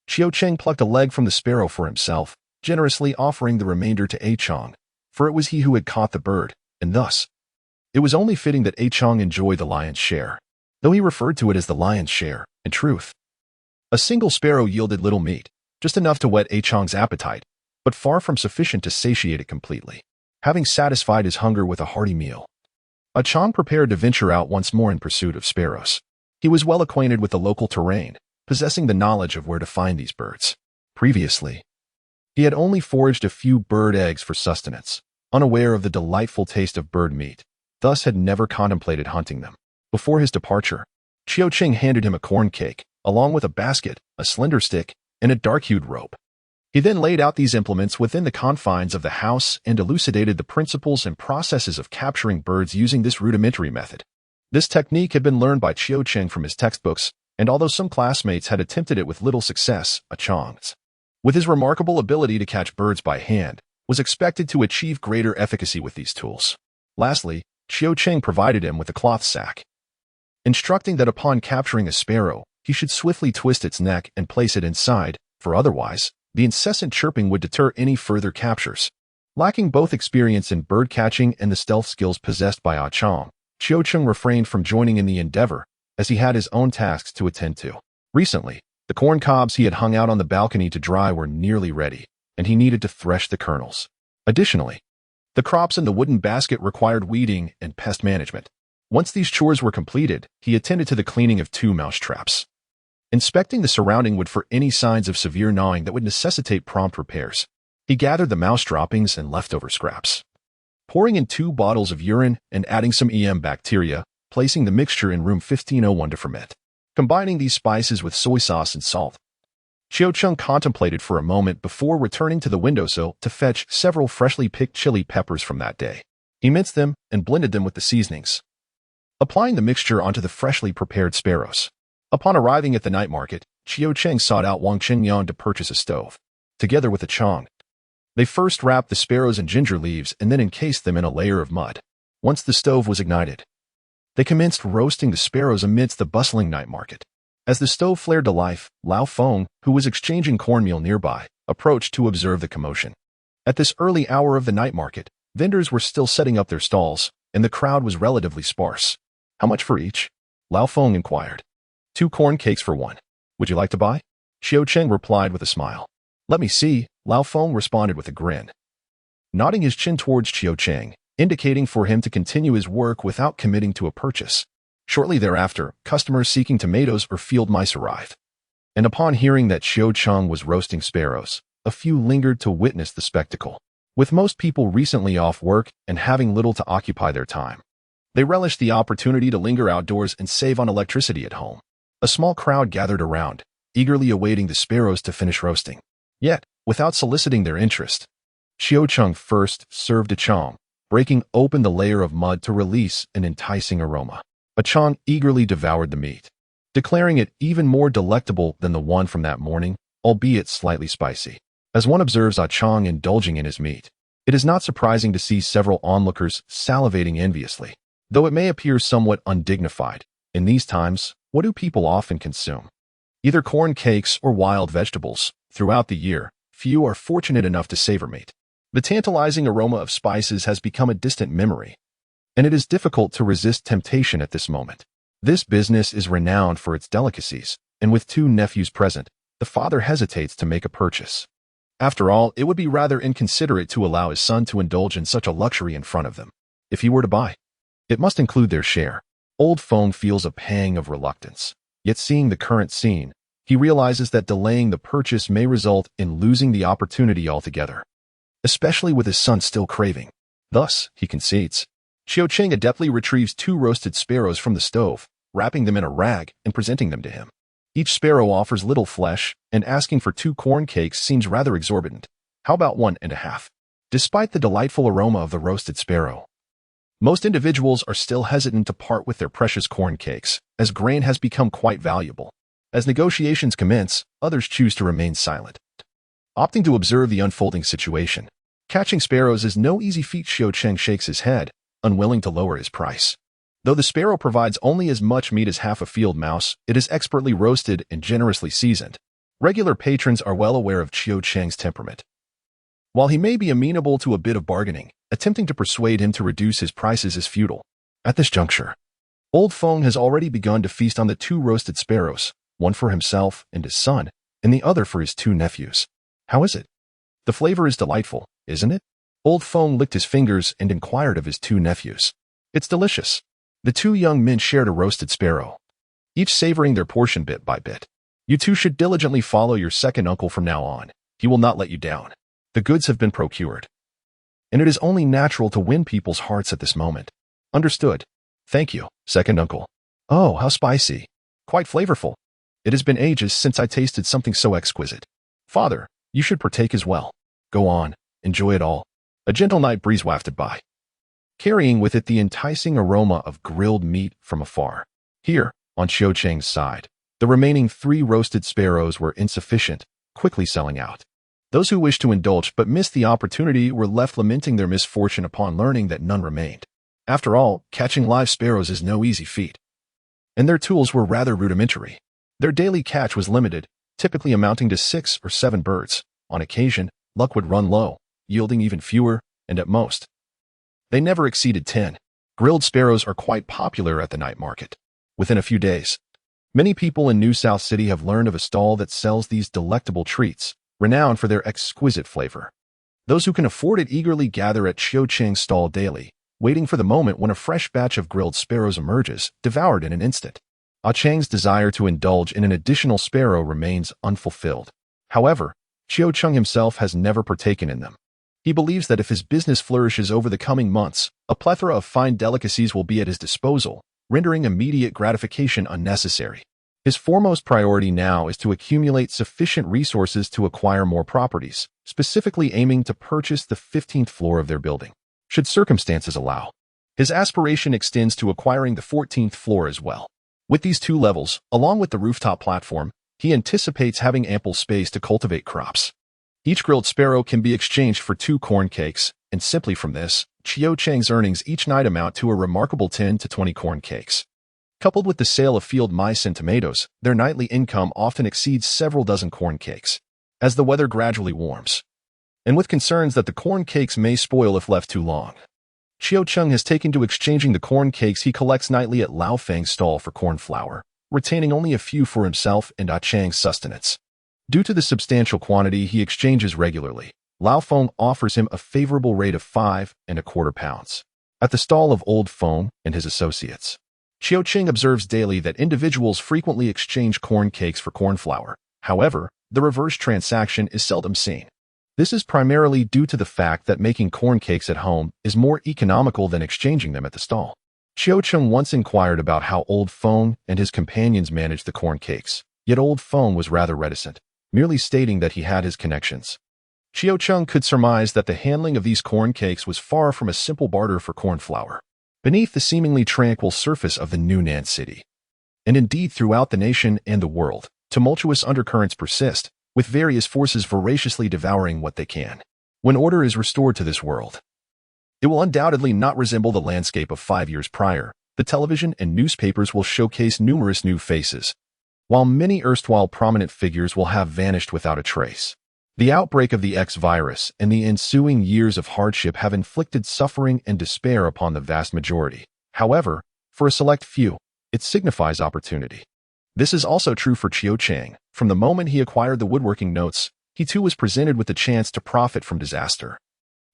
Qiu Cheng plucked a leg from the sparrow for himself, generously offering the remainder to A Chang, for it was he who had caught the bird, and thus, it was only fitting that A Chang enjoy the lion's share. Though he referred to it as the lion's share, in truth, a single sparrow yielded little meat, just enough to whet A Chang's appetite, but far from sufficient to satiate it completely. Having satisfied his hunger with a hearty meal, A Chang prepared to venture out once more in pursuit of sparrows. He was well acquainted with the local terrain, possessing the knowledge of where to find these birds. Previously, he had only foraged a few bird eggs for sustenance, unaware of the delightful taste of bird meat, thus had never contemplated hunting them. Before his departure, Qiu Cheng handed him a corn cake, along with a basket, a slender stick, and a dark-hued rope. He then laid out these implements within the confines of the house and elucidated the principles and processes of capturing birds using this rudimentary method. This technique had been learned by Qiu Cheng from his textbooks, and although some classmates had attempted it with little success, A Chang, with his remarkable ability to catch birds by hand, was expected to achieve greater efficacy with these tools. Lastly, Qiu Cheng provided him with a cloth sack, instructing that upon capturing a sparrow, he should swiftly twist its neck and place it inside, for otherwise, the incessant chirping would deter any further captures. Lacking both experience in bird catching and the stealth skills possessed by A Chang, Qiu Cheng refrained from joining in the endeavor, as he had his own tasks to attend to. Recently, the corn cobs he had hung out on the balcony to dry were nearly ready, and he needed to thresh the kernels. Additionally, the crops in the wooden basket required weeding and pest management. Once these chores were completed, he attended to the cleaning of 2 mouse traps, inspecting the surrounding wood for any signs of severe gnawing that would necessitate prompt repairs. He gathered the mouse droppings and leftover scraps, pouring in 2 bottles of urine and adding some bacteria, placing the mixture in room 1501 to ferment. Combining these spices with soy sauce and salt, Qiu Cheng contemplated for a moment before returning to the windowsill to fetch several freshly picked chili peppers from that day. He minced them and blended them with the seasonings, applying the mixture onto the freshly prepared sparrows. Upon arriving at the night market, Qiu Cheng sought out Wang Qingyan to purchase a stove. Together with A Chang, they first wrapped the sparrows in ginger leaves and then encased them in a layer of mud. Once the stove was ignited, they commenced roasting the sparrows amidst the bustling night market. As the stove flared to life, Lao Feng, who was exchanging cornmeal nearby, approached to observe the commotion. At this early hour of the night market, vendors were still setting up their stalls, and the crowd was relatively sparse. How much for each? Lao Feng inquired. 2 corn cakes for 1. Would you like to buy? Qiu Cheng replied with a smile. Let me see, Lao Feng responded with a grin. Nodding his chin towards Qiu Cheng, indicating for him to continue his work without committing to a purchase. Shortly thereafter, customers seeking tomatoes or field mice arrived. And upon hearing that Xiao Cheng was roasting sparrows, a few lingered to witness the spectacle. With most people recently off work and having little to occupy their time, they relished the opportunity to linger outdoors and save on electricity at home. A small crowd gathered around, eagerly awaiting the sparrows to finish roasting. Yet, without soliciting their interest, Xiao Cheng first served a chong, breaking open the layer of mud to release an enticing aroma. A chong eagerly devoured the meat, declaring it even more delectable than the one from that morning, albeit slightly spicy. As one observes a chong indulging in his meat, it is not surprising to see several onlookers salivating enviously. Though it may appear somewhat undignified, in these times, what do people often consume? Either corn cakes or wild vegetables. Throughout the year, few are fortunate enough to savor meat. The tantalizing aroma of spices has become a distant memory, and it is difficult to resist temptation at this moment. This business is renowned for its delicacies, and with two nephews present, the father hesitates to make a purchase. After all, it would be rather inconsiderate to allow his son to indulge in such a luxury in front of them. If he were to buy, it must include their share. Old Feng feels a pang of reluctance, yet seeing the current scene, he realizes that delaying the purchase may result in losing the opportunity altogether, especially with his son still craving. Thus, he concedes. Xiao Cheng adeptly retrieves 2 roasted sparrows from the stove, wrapping them in a rag and presenting them to him. Each sparrow offers little flesh, and asking for 2 corn cakes seems rather exorbitant. How about 1.5? Despite the delightful aroma of the roasted sparrow, most individuals are still hesitant to part with their precious corn cakes, as grain has become quite valuable. As negotiations commence, others choose to remain silent, opting to observe the unfolding situation. Catching sparrows is no easy feat. Xiao Cheng shakes his head, unwilling to lower his price. Though the sparrow provides only as much meat as half a field mouse, it is expertly roasted and generously seasoned. Regular patrons are well aware of Xiao Cheng's temperament. While he may be amenable to a bit of bargaining, attempting to persuade him to reduce his prices is futile. At this juncture, Old Feng has already begun to feast on the 2 roasted sparrows, one for himself and his son, and the other for his 2 nephews. How is it? The flavor is delightful, isn't it? Old Feng licked his fingers and inquired of his 2 nephews. It's delicious. The 2 young men shared a roasted sparrow, each savoring their portion bit by bit. You 2 should diligently follow your second uncle from now on. He will not let you down. The goods have been procured, and it is only natural to win people's hearts at this moment. Understood. Thank you, second uncle. Oh, how spicy. Quite flavorful. It has been ages since I tasted something so exquisite. Father, you should partake as well. Go on, enjoy it all. A gentle night breeze wafted by, carrying with it the enticing aroma of grilled meat from afar. Here, on Xiao Cheng's side, the remaining 3 roasted sparrows were insufficient, quickly selling out. Those who wished to indulge but missed the opportunity were left lamenting their misfortune upon learning that none remained. After all, catching live sparrows is no easy feat, and their tools were rather rudimentary. Their daily catch was limited, typically amounting to 6 or 7 birds. On occasion, luck would run low, yielding even fewer, and at most, they never exceeded 10. Grilled sparrows are quite popular at the night market. Within a few days, many people in New South City have learned of a stall that sells these delectable treats, renowned for their exquisite flavor. Those who can afford it eagerly gather at Xiao Cheng's stall daily, waiting for the moment when a fresh batch of grilled sparrows emerges, devoured in an instant. Ah Cheng's desire to indulge in an additional sparrow remains unfulfilled. However, Xiao Cheng himself has never partaken in them. He believes that if his business flourishes over the coming months, a plethora of fine delicacies will be at his disposal, rendering immediate gratification unnecessary. His foremost priority now is to accumulate sufficient resources to acquire more properties, specifically aiming to purchase the 15th floor of their building, should circumstances allow. His aspiration extends to acquiring the 14th floor as well. With these 2 levels, along with the rooftop platform, he anticipates having ample space to cultivate crops. Each grilled sparrow can be exchanged for 2 corn cakes, and simply from this, Xiao Cheng's earnings each night amount to a remarkable 10 to 20 corn cakes. Coupled with the sale of field mice and tomatoes, their nightly income often exceeds several dozen corn cakes. As the weather gradually warms, and with concerns that the corn cakes may spoil if left too long, Xiao Cheng has taken to exchanging the corn cakes he collects nightly at Lao Feng's stall for corn flour, retaining only a few for himself and Ah Cheng's sustenance. Due to the substantial quantity he exchanges regularly, Lao Feng offers him a favorable rate of 5.25 pounds. at the stall of Old Feng and his associates. Qiu Qing observes daily that individuals frequently exchange corn cakes for corn flour. However, the reverse transaction is seldom seen. This is primarily due to the fact that making corn cakes at home is more economical than exchanging them at the stall. Qiu Qing once inquired about how Old Feng and his companions managed the corn cakes, yet Old Feng was rather reticent, merely stating that he had his connections. Qiu Qing could surmise that the handling of these corn cakes was far from a simple barter for corn flour. Beneath the seemingly tranquil surface of the new Nan city, and indeed throughout the nation and the world, tumultuous undercurrents persist, with various forces voraciously devouring what they can. When order is restored to this world, it will undoubtedly not resemble the landscape of 5 years prior. The television and newspapers will showcase numerous new faces, while many erstwhile prominent figures will have vanished without a trace. The outbreak of the X virus and the ensuing years of hardship have inflicted suffering and despair upon the vast majority. However, for a select few, it signifies opportunity. This is also true for Qiu Qing. From the moment he acquired the woodworking notes, he too was presented with the chance to profit from disaster,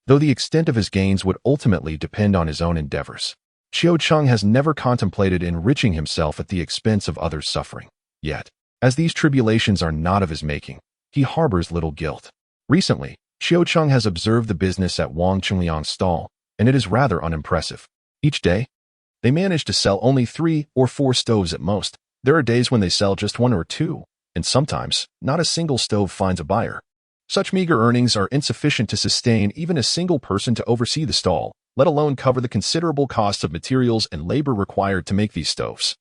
though the extent of his gains would ultimately depend on his own endeavors. Qiu Qing has never contemplated enriching himself at the expense of others' suffering. Yet, as these tribulations are not of his making, he harbors little guilt. Recently, Qiu Qing has observed the business at Wang Qingliang's stall, and it is rather unimpressive. Each day, they manage to sell only 3 or 4 stoves at most. There are days when they sell just 1 or 2, and sometimes not a single stove finds a buyer. Such meager earnings are insufficient to sustain even a single person to oversee the stall, let alone cover the considerable costs of materials and labor required to make these stoves.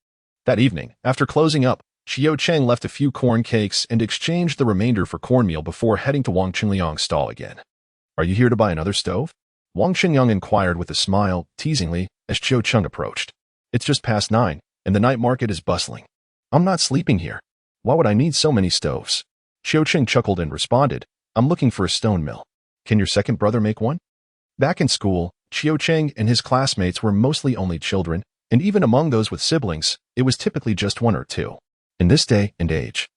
That evening, after closing up, Qiu Qing left a few corn cakes and exchanged the remainder for cornmeal before heading to Wang Qingliang's stall again. "Are you here to buy another stove?" Wang Qingliang inquired with a smile, teasingly, as Qiu Qing approached. "It's just past 9, and the night market is bustling. I'm not sleeping here. Why would I need so many stoves?" Qiu Qing chuckled and responded, "I'm looking for a stone mill. Can your second brother make one?" Back in school, Qiu Qing and his classmates were mostly only children, and even among those with siblings, it was typically just 1 or 2. In this day and age,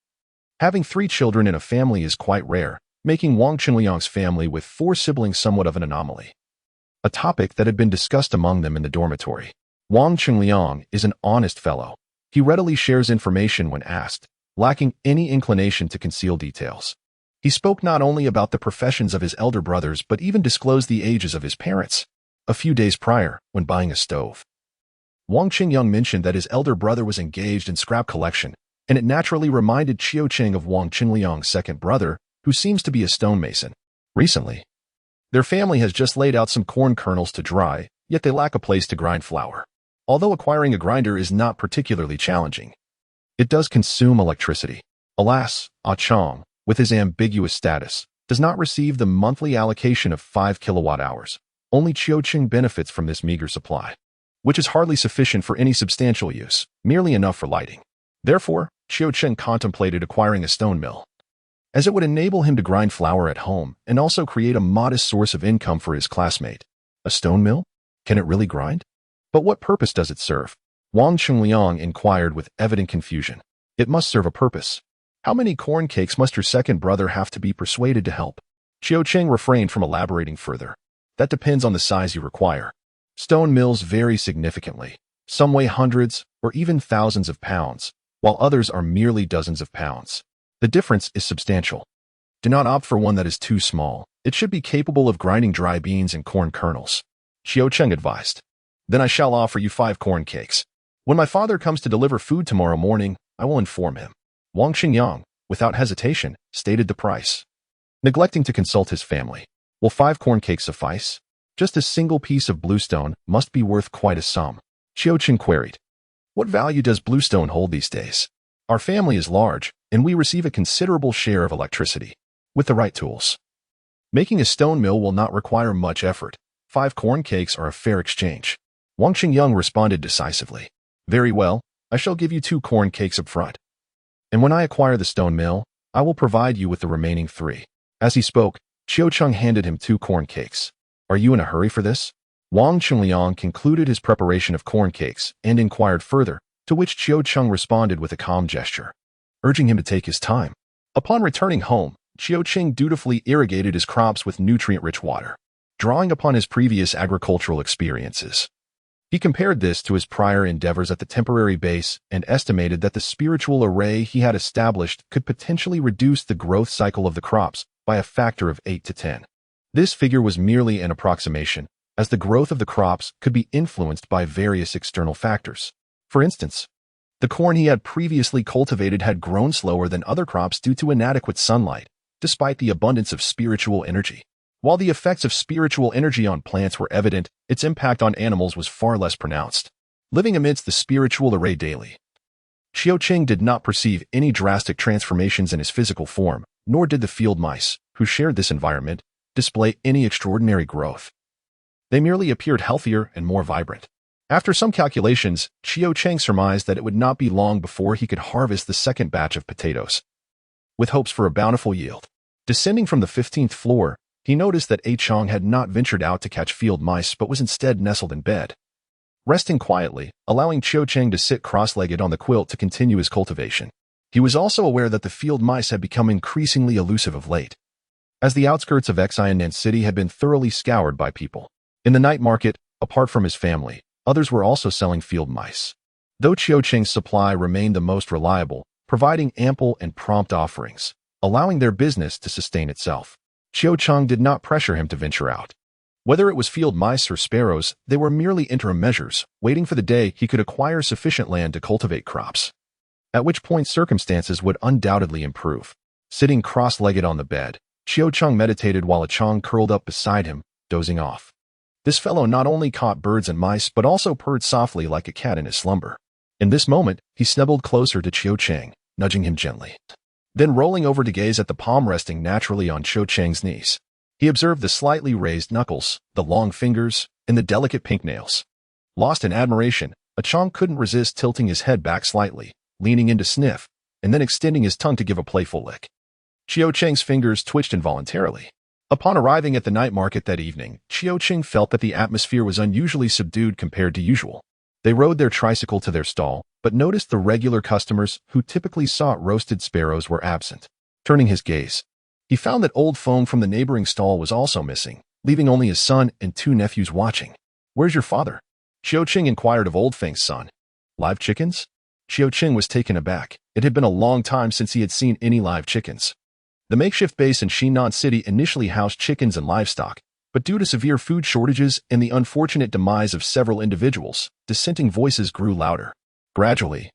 having 3 children in a family is quite rare, making Wang Qingliang's family with 4 siblings somewhat of an anomaly, a topic that had been discussed among them in the dormitory. Wang Qingliang is an honest fellow. He readily shares information when asked, lacking any inclination to conceal details. He spoke not only about the professions of his elder brothers but even disclosed the ages of his parents. A few days prior, when buying a stove, Wang Qingliang mentioned that his elder brother was engaged in scrap collection, and it naturally reminded Qiu Qing of Wang Qingliang's second brother, who seems to be a stonemason. Recently, their family has just laid out some corn kernels to dry, yet they lack a place to grind flour. Although acquiring a grinder is not particularly challenging, it does consume electricity. Alas, Ah Chong, with his ambiguous status, does not receive the monthly allocation of 5 kilowatt-hours. Only Qiu Qing benefits from this meager supply, which is hardly sufficient for any substantial use, merely enough for lighting. Therefore, Qiu Qing contemplated acquiring a stone mill, as it would enable him to grind flour at home and also create a modest source of income for his classmate. A stone mill? Can it really grind? But what purpose does it serve? Wang Qingliang inquired with evident confusion. It must serve a purpose. How many corn cakes must your second brother have to be persuaded to help? Qiu Qing refrained from elaborating further. That depends on the size you require. Stone mills vary significantly. Some weigh hundreds or even thousands of pounds, while others are merely dozens of pounds. The difference is substantial. Do not opt for one that is too small. It should be capable of grinding dry beans and corn kernels. Qiu Qing advised. "Then I shall offer you 5 corn cakes. When my father comes to deliver food tomorrow morning, I will inform him." Wang Qingliang, without hesitation, stated the price, neglecting to consult his family. "Will 5 corn cakes suffice? Just a single piece of bluestone must be worth quite a sum." Qiu Qing queried. "What value does bluestone hold these days? Our family is large, and we receive a considerable share of electricity. With the right tools, making a stone mill will not require much effort. 5 corn cakes are a fair exchange." Wang Qingliang responded decisively. "Very well, I shall give you 2 corn cakes up front. And when I acquire the stone mill, I will provide you with the remaining 3. As he spoke, Qiu Qing handed him 2 corn cakes. "Are you in a hurry for this?" Wang Qingliang concluded his preparation of corn cakes and inquired further, to which Qiu Qing responded with a calm gesture, urging him to take his time. Upon returning home, Qiu Qing dutifully irrigated his crops with nutrient-rich water. drawing upon his previous agricultural experiences. He compared this to his prior endeavors at the temporary base and estimated that the spiritual array he had established could potentially reduce the growth cycle of the crops by a factor of 8 to 10. This figure was merely an approximation, as the growth of the crops could be influenced by various external factors. For instance, the corn he had previously cultivated had grown slower than other crops due to inadequate sunlight, despite the abundance of spiritual energy. While the effects of spiritual energy on plants were evident, its impact on animals was far less pronounced. Living amidst the spiritual array daily, Qiuqing did not perceive any drastic transformations in his physical form, nor did the field mice, who shared this environment, display any extraordinary growth. They merely appeared healthier and more vibrant. After some calculations, Qiuqing surmised that it would not be long before he could harvest the second batch of potatoes, with hopes for a bountiful yield. Descending from the 15th floor, he noticed that Chang had not ventured out to catch field mice but was instead nestled in bed, resting quietly, allowing Qiuqing to sit cross-legged on the quilt to continue his cultivation. He was also aware that the field mice had become increasingly elusive of late, as the outskirts of Xianan City had been thoroughly scoured by people. In the night market, apart from his family, others were also selling field mice. Though Qiuqing's supply remained the most reliable, providing ample and prompt offerings, allowing their business to sustain itself, Qiuqing did not pressure him to venture out. Whether it was field mice or sparrows, they were merely interim measures, waiting for the day he could acquire sufficient land to cultivate crops, at which point circumstances would undoubtedly improve. Sitting cross-legged on the bed, Qiuqing meditated while Chang curled up beside him, dozing off. This fellow not only caught birds and mice but also purred softly like a cat in his slumber. In this moment, he snuggled closer to Qiuqing, nudging him gently, then rolling over to gaze at the palm resting naturally on Qiuqing's knees. He observed the slightly raised knuckles, the long fingers, and the delicate pink nails. Lost in admiration, Chang couldn't resist tilting his head back slightly, leaning in to sniff, and then extending his tongue to give a playful lick. Qiuqing's fingers twitched involuntarily. Upon arriving at the night market that evening, Qiuqing felt that the atmosphere was unusually subdued compared to usual. They rode their tricycle to their stall, but noticed the regular customers who typically sought roasted sparrows were absent. Turning his gaze, he found that old Feng from the neighboring stall was also missing, leaving only his son and two nephews watching. "Where's your father?" Qiuqing inquired of old Feng's son. "Live chickens?" Qiuqing was taken aback. It had been a long time since he had seen any live chickens. The makeshift base in Xinan City initially housed chickens and livestock, but due to severe food shortages and the unfortunate demise of several individuals, dissenting voices grew louder. Gradually,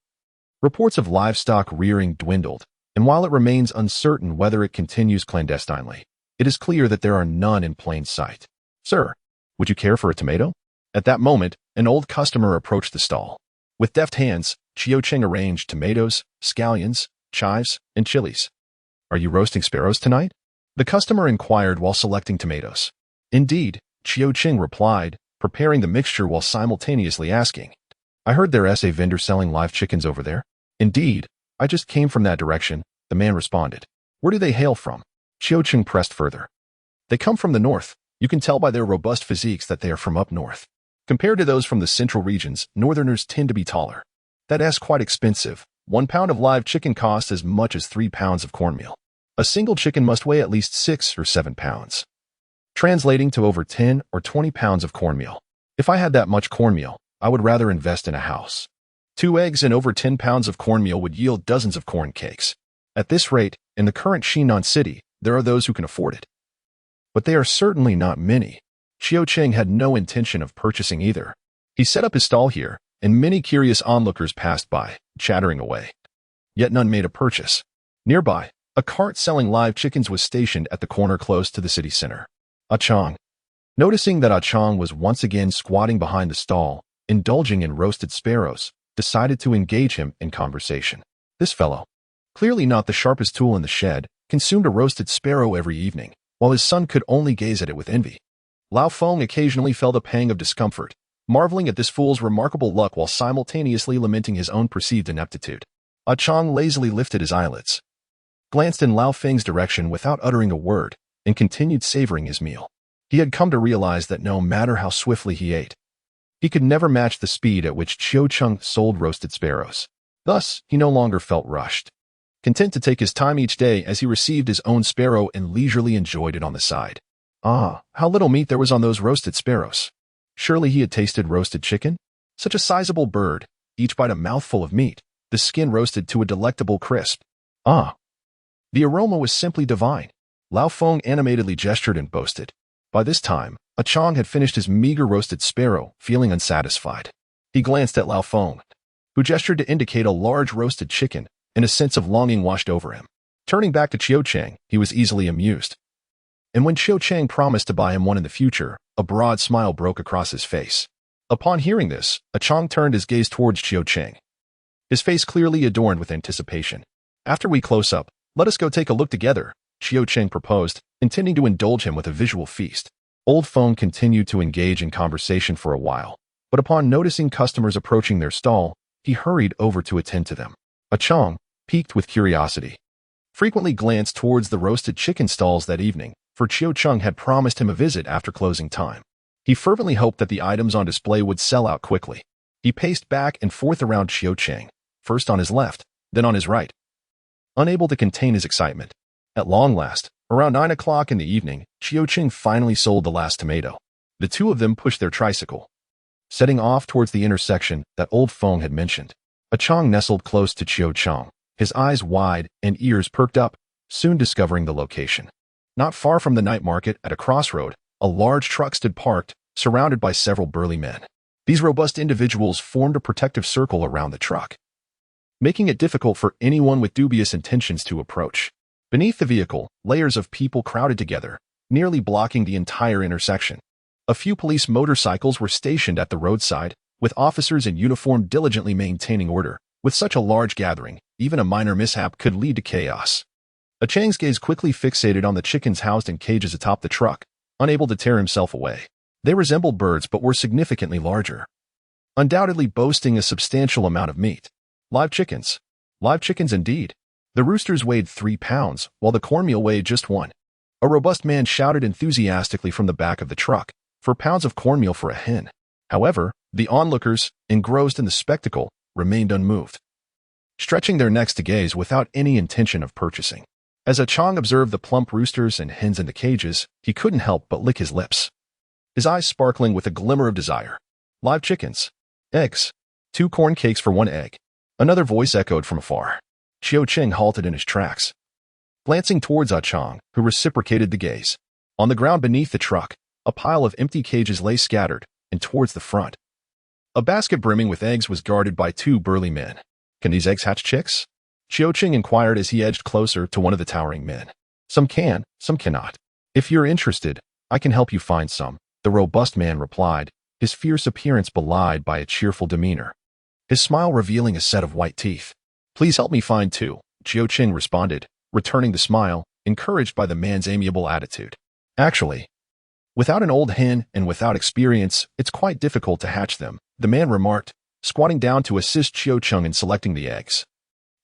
reports of livestock rearing dwindled, and while it remains uncertain whether it continues clandestinely, it is clear that there are none in plain sight. "Sir, would you care for a tomato?" At that moment, an old customer approached the stall. With deft hands, Qiuqing arranged tomatoes, scallions, chives, and chilies. "Are you roasting sparrows tonight?" the customer inquired while selecting tomatoes. "Indeed," Qiuqing replied, preparing the mixture while simultaneously asking, "I heard there's a vendor selling live chickens over there." "Indeed, I just came from that direction," the man responded. "Where do they hail from?" Qiuqing pressed further. "They come from the north. You can tell by their robust physiques that they are from up north. Compared to those from the central regions, northerners tend to be taller. That's quite expensive. 1 pound of live chicken costs as much as 3 pounds of cornmeal. A single chicken must weigh at least 6 or 7 pounds, translating to over 10 or 20 pounds of cornmeal. If I had that much cornmeal, I would rather invest in a house. 2 eggs and over 10 pounds of cornmeal would yield dozens of corn cakes. At this rate, in the current Xinan City, there are those who can afford it. But they are certainly not many." Qiuqing had no intention of purchasing either. He set up his stall here, and many curious onlookers passed by, chattering away. Yet none made a purchase. Nearby, a cart selling live chickens was stationed at the corner close to the city center. Chang, noticing that Chang was once again squatting behind the stall, indulging in roasted sparrows, decided to engage him in conversation. This fellow, clearly not the sharpest tool in the shed, consumed a roasted sparrow every evening, while his son could only gaze at it with envy. Lao Feng occasionally felt a pang of discomfort, marveling at this fool's remarkable luck while simultaneously lamenting his own perceived ineptitude. Chang lazily lifted his eyelids, glanced in Lao Feng's direction without uttering a word, and continued savoring his meal. He had come to realize that no matter how swiftly he ate, he could never match the speed at which Qiuqing sold roasted sparrows. Thus, he no longer felt rushed, content to take his time each day as he received his own sparrow and leisurely enjoyed it on the side. Ah, how little meat there was on those roasted sparrows. Surely he had tasted roasted chicken? Such a sizable bird, each bite a mouthful of meat, the skin roasted to a delectable crisp. Ah! The aroma was simply divine. Lao Feng animatedly gestured and boasted. By this time, A Chong had finished his meager roasted sparrow, feeling unsatisfied. He glanced at Lao Feng, who gestured to indicate a large roasted chicken, and a sense of longing washed over him. Turning back to Chiu Chang, he was easily amused. And when Chiu Chang promised to buy him one in the future, a broad smile broke across his face. Upon hearing this, A Chong turned his gaze towards Chiu Chang, his face clearly adorned with anticipation. After we close up, let us go take a look together, Chiu Chang proposed, intending to indulge him with a visual feast. Old Feng continued to engage in conversation for a while, but upon noticing customers approaching their stall, he hurried over to attend to them. A Chong, piqued with curiosity, frequently glanced towards the roasted chicken stalls that evening, for Chiu Chang had promised him a visit after closing time. He fervently hoped that the items on display would sell out quickly. He paced back and forth around Chiu Chang, first on his left, then on his right, unable to contain his excitement. At long last, around 9 o'clock in the evening, Chiu Chang finally sold the last tomato. The two of them pushed their tricycle, setting off towards the intersection that Old Feng had mentioned. A Chong nestled close to Chiu Chang, his eyes wide and ears perked up, soon discovering the location. Not far from the night market at a crossroad, a large truck stood parked, surrounded by several burly men. These robust individuals formed a protective circle around the truck, making it difficult for anyone with dubious intentions to approach. Beneath the vehicle, layers of people crowded together, nearly blocking the entire intersection. A few police motorcycles were stationed at the roadside, with officers in uniform diligently maintaining order. With such a large gathering, even a minor mishap could lead to chaos. A Chang's gaze quickly fixated on the chickens housed in cages atop the truck, unable to tear himself away. They resembled birds but were significantly larger, undoubtedly boasting a substantial amount of meat. Live chickens. Live chickens indeed. The roosters weighed 3 pounds, while the cornmeal weighed just 1. A robust man shouted enthusiastically from the back of the truck, 4 pounds of cornmeal for a hen. However, the onlookers, engrossed in the spectacle, remained unmoved, stretching their necks to gaze without any intention of purchasing. As A Chong observed the plump roosters and hens in the cages, he couldn't help but lick his lips, his eyes sparkling with a glimmer of desire. Live chickens. Eggs. 2 corn cakes for 1 egg. Another voice echoed from afar. Chiu Chang halted in his tracks, glancing towards Ah Chong, who reciprocated the gaze. On the ground beneath the truck, a pile of empty cages lay scattered, and towards the front, a basket brimming with eggs was guarded by 2 burly men. Can these eggs hatch chicks? Chiu Chang inquired as he edged closer to one of the towering men. Some can, some cannot. If you're interested, I can help you find some, the robust man replied, his fierce appearance belied by a cheerful demeanor, his smile revealing a set of white teeth. Please help me find 2, Chiu Chang responded, returning the smile, encouraged by the man's amiable attitude. Actually, without an old hen and without experience, it's quite difficult to hatch them, the man remarked, squatting down to assist Chiu Chang in selecting the eggs,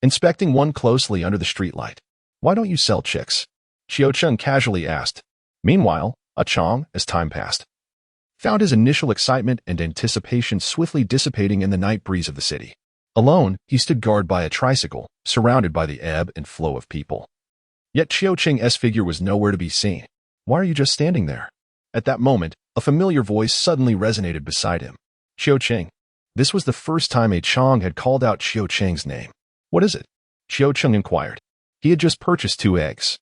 inspecting one closely under the streetlight. Why don't you sell chicks? Chiu Chang casually asked. Meanwhile, Ah Chong, as time passed, found his initial excitement and anticipation swiftly dissipating in the night breeze of the city. Alone, he stood guard by a tricycle, surrounded by the ebb and flow of people. Yet Chiu Chang's figure was nowhere to be seen. Why are you just standing there? At that moment, a familiar voice suddenly resonated beside him. Chiu Chang. This was the first time A Chong had called out Chiu Chang's name. What is it? Chiu Chang inquired. He had just purchased 2 eggs,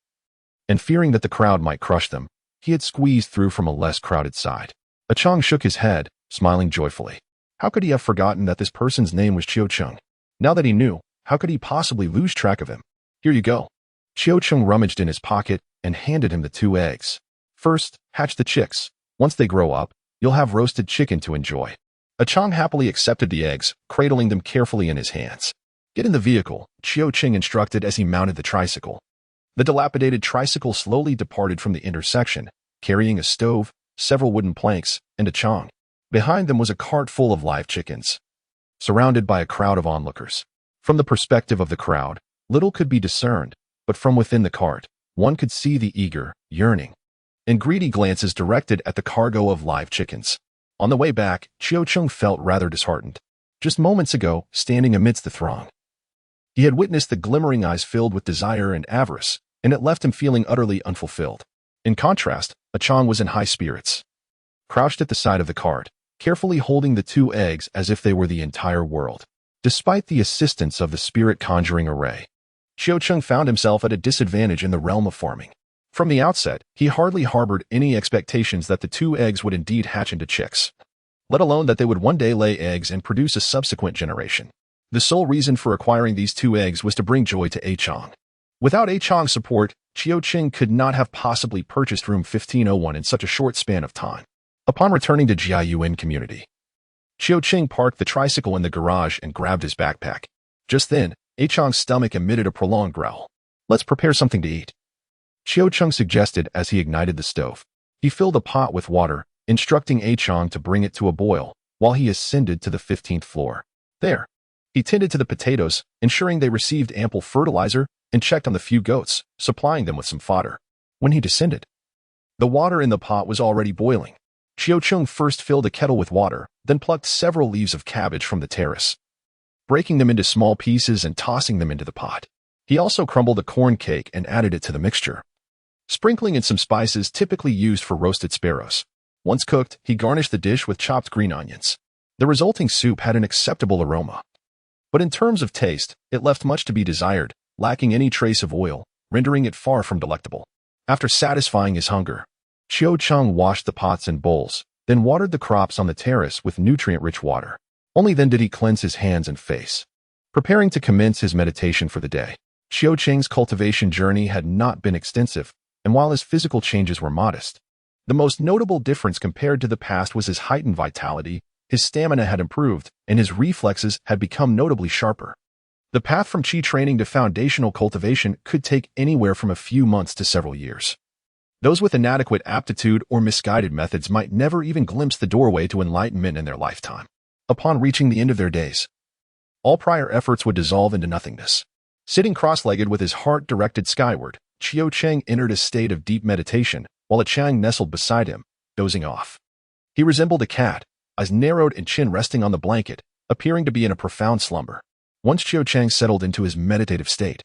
and fearing that the crowd might crush them, he had squeezed through from a less crowded side. A Chong shook his head, smiling joyfully. How could he have forgotten that this person's name was Chiu Chang? Now that he knew, how could he possibly lose track of him? Here you go. Chiu Chang rummaged in his pocket and handed him the 2 eggs. First, hatch the chicks. Once they grow up, you'll have roasted chicken to enjoy. A Chong happily accepted the eggs, cradling them carefully in his hands. Get in the vehicle, Chiu Chang instructed as he mounted the tricycle. The dilapidated tricycle slowly departed from the intersection, carrying a stove, several wooden planks, and A Chong. Behind them was a cart full of live chickens, surrounded by a crowd of onlookers. From the perspective of the crowd, little could be discerned, but from within the cart, one could see the eager, yearning, and greedy glances directed at the cargo of live chickens. On the way back, Chiu Chang felt rather disheartened. Just moments ago, standing amidst the throng, he had witnessed the glimmering eyes filled with desire and avarice, and it left him feeling utterly unfulfilled. In contrast, Chang was in high spirits. Crouched at the side of the cart, carefully holding the 2 eggs as if they were the entire world. Despite the assistance of the spirit conjuring array, Chang found himself at a disadvantage in the realm of farming. From the outset, he hardly harbored any expectations that the 2 eggs would indeed hatch into chicks, let alone that they would one day lay eggs and produce a subsequent generation. The sole reason for acquiring these 2 eggs was to bring joy to Chang. Without Chang's support, Chang could not have possibly purchased room 1501 in such a short span of time. Upon returning to Jiayuan community, Chang parked the tricycle in the garage and grabbed his backpack. Just then, Chang's stomach emitted a prolonged growl. "Let's prepare something to eat," Chang suggested as he ignited the stove. He filled a pot with water, instructing Chang to bring it to a boil, while he ascended to the 15th floor. There, he tended to the potatoes, ensuring they received ample fertilizer, and checked on the few goats, supplying them with some fodder. When he descended, the water in the pot was already boiling. Chang first filled a kettle with water, then plucked several leaves of cabbage from the terrace, breaking them into small pieces and tossing them into the pot. He also crumbled a corn cake and added it to the mixture, sprinkling in some spices typically used for roasted sparrows. Once cooked, he garnished the dish with chopped green onions. The resulting soup had an acceptable aroma, but in terms of taste, it left much to be desired, lacking any trace of oil, rendering it far from delectable. After satisfying his hunger, Chang washed the pots and bowls, then watered the crops on the terrace with nutrient-rich water. Only then did he cleanse his hands and face, preparing to commence his meditation for the day. Chang's cultivation journey had not been extensive, and while his physical changes were modest, the most notable difference compared to the past was his heightened vitality. His stamina had improved, and his reflexes had become notably sharper. The path from Qi training to foundational cultivation could take anywhere from a few months to several years. Those with inadequate aptitude or misguided methods might never even glimpse the doorway to enlightenment in their lifetime. Upon reaching the end of their days, all prior efforts would dissolve into nothingness. Sitting cross-legged with his heart directed skyward, Chang entered a state of deep meditation, while Chang nestled beside him, dozing off. He resembled a cat, eyes narrowed and chin resting on the blanket, appearing to be in a profound slumber. Once Chang settled into his meditative state,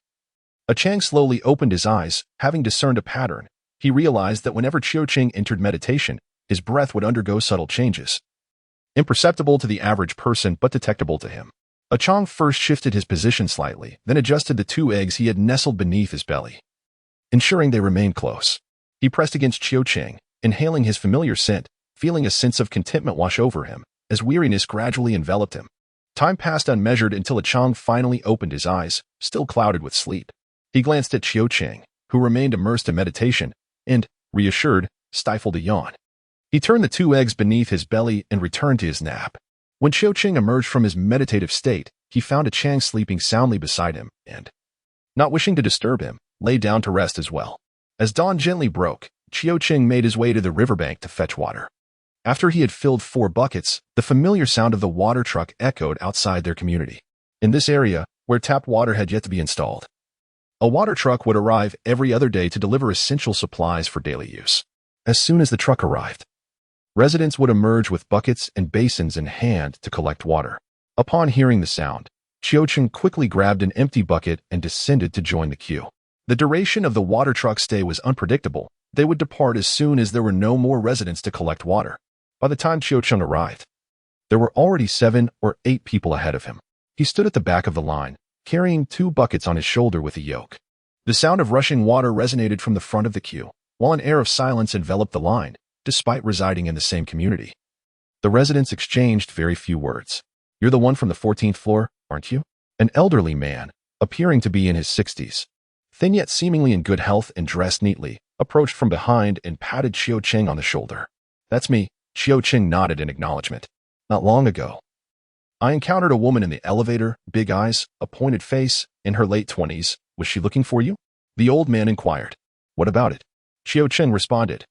Chang slowly opened his eyes, having discerned a pattern. He realized that whenever Chang entered meditation, his breath would undergo subtle changes, imperceptible to the average person but detectable to him. Chang first shifted his position slightly, then adjusted the 2 eggs he had nestled beneath his belly, ensuring they remained close. He pressed against Chang, inhaling his familiar scent, feeling a sense of contentment wash over him, as weariness gradually enveloped him. Time passed unmeasured until Chang finally opened his eyes, still clouded with sleep. He glanced at Chang, who remained immersed in meditation, and, reassured, stifled a yawn. He turned the 2 eggs beneath his belly and returned to his nap. When Chang emerged from his meditative state, he found Chang sleeping soundly beside him and, not wishing to disturb him, lay down to rest as well. As dawn gently broke, Chang made his way to the riverbank to fetch water. After he had filled 4 buckets, the familiar sound of the water truck echoed outside their community. In this area, where tap water had yet to be installed, a water truck would arrive every other day to deliver essential supplies for daily use. As soon as the truck arrived, residents would emerge with buckets and basins in hand to collect water. Upon hearing the sound, Chang quickly grabbed an empty bucket and descended to join the queue. The duration of the water truck's stay was unpredictable. They would depart as soon as there were no more residents to collect water. By the time Chang arrived, there were already 7 or 8 people ahead of him. He stood at the back of the line, carrying 2 buckets on his shoulder with a yoke. The sound of rushing water resonated from the front of the queue, while an air of silence enveloped the line, despite residing in the same community. The residents exchanged very few words. "You're the one from the 14th floor, aren't you?" An elderly man, appearing to be in his 60s, thin yet seemingly in good health and dressed neatly, approached from behind and patted Chang on the shoulder. "That's me," Chang nodded in acknowledgement. "Not long ago, I encountered a woman in the elevator, big eyes, a pointed face, in her late 20s. Was she looking for you?" The old man inquired. "What about it?" Chang responded,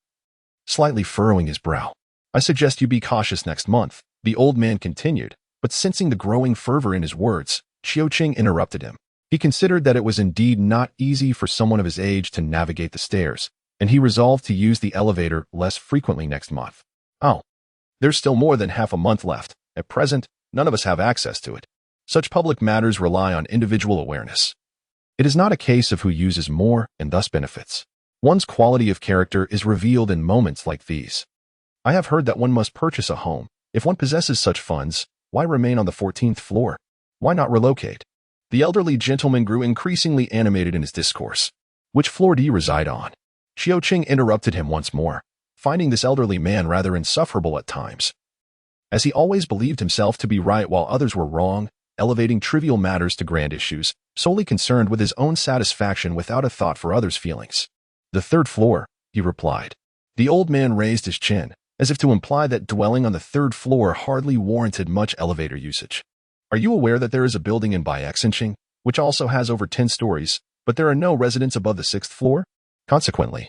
slightly furrowing his brow. "I suggest you be cautious next month," the old man continued, but sensing the growing fervor in his words, Chang interrupted him. He considered that it was indeed not easy for someone of his age to navigate the stairs, and he resolved to use the elevator less frequently next month. "Oh, there's still more than half a month left. At present, none of us have access to it. Such public matters rely on individual awareness. It is not a case of who uses more and thus benefits. One's quality of character is revealed in moments like these. I have heard that one must purchase a home. If one possesses such funds, why remain on the 14th floor? Why not relocate? The elderly gentleman grew increasingly animated in his discourse. Which floor do you reside on? Qiuqing interrupted him once more, finding this elderly man rather insufferable at times. As he always believed himself to be right while others were wrong, elevating trivial matters to grand issues, solely concerned with his own satisfaction without a thought for others' feelings. The 3rd floor, he replied. The old man raised his chin, as if to imply that dwelling on the 3rd floor hardly warranted much elevator usage. Are you aware that there is a building in Baixincheng, which also has over 10 stories, but there are no residents above the 6th floor? Consequently,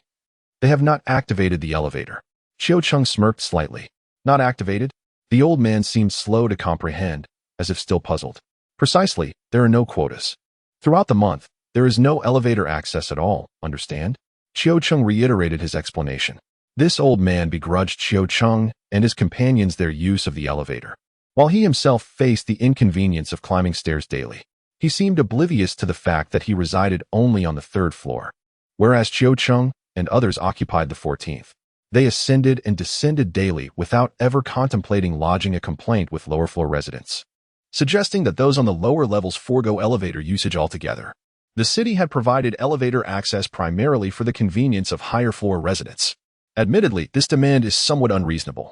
they have not activated the elevator. Qiuqing smirked slightly. Not activated? The old man seemed slow to comprehend, as if still puzzled. Precisely, there are no quotas. Throughout the month, there is no elevator access at all, understand? Qiuqing reiterated his explanation. This old man begrudged Qiuqing and his companions their use of the elevator, while he himself faced the inconvenience of climbing stairs daily. He seemed oblivious to the fact that he resided only on the 3rd floor, whereas Qiuqing and others occupied the 14th. They ascended and descended daily without ever contemplating lodging a complaint with lower floor residents, suggesting that those on the lower levels forego elevator usage altogether. The city had provided elevator access primarily for the convenience of higher floor residents. Admittedly, this demand is somewhat unreasonable.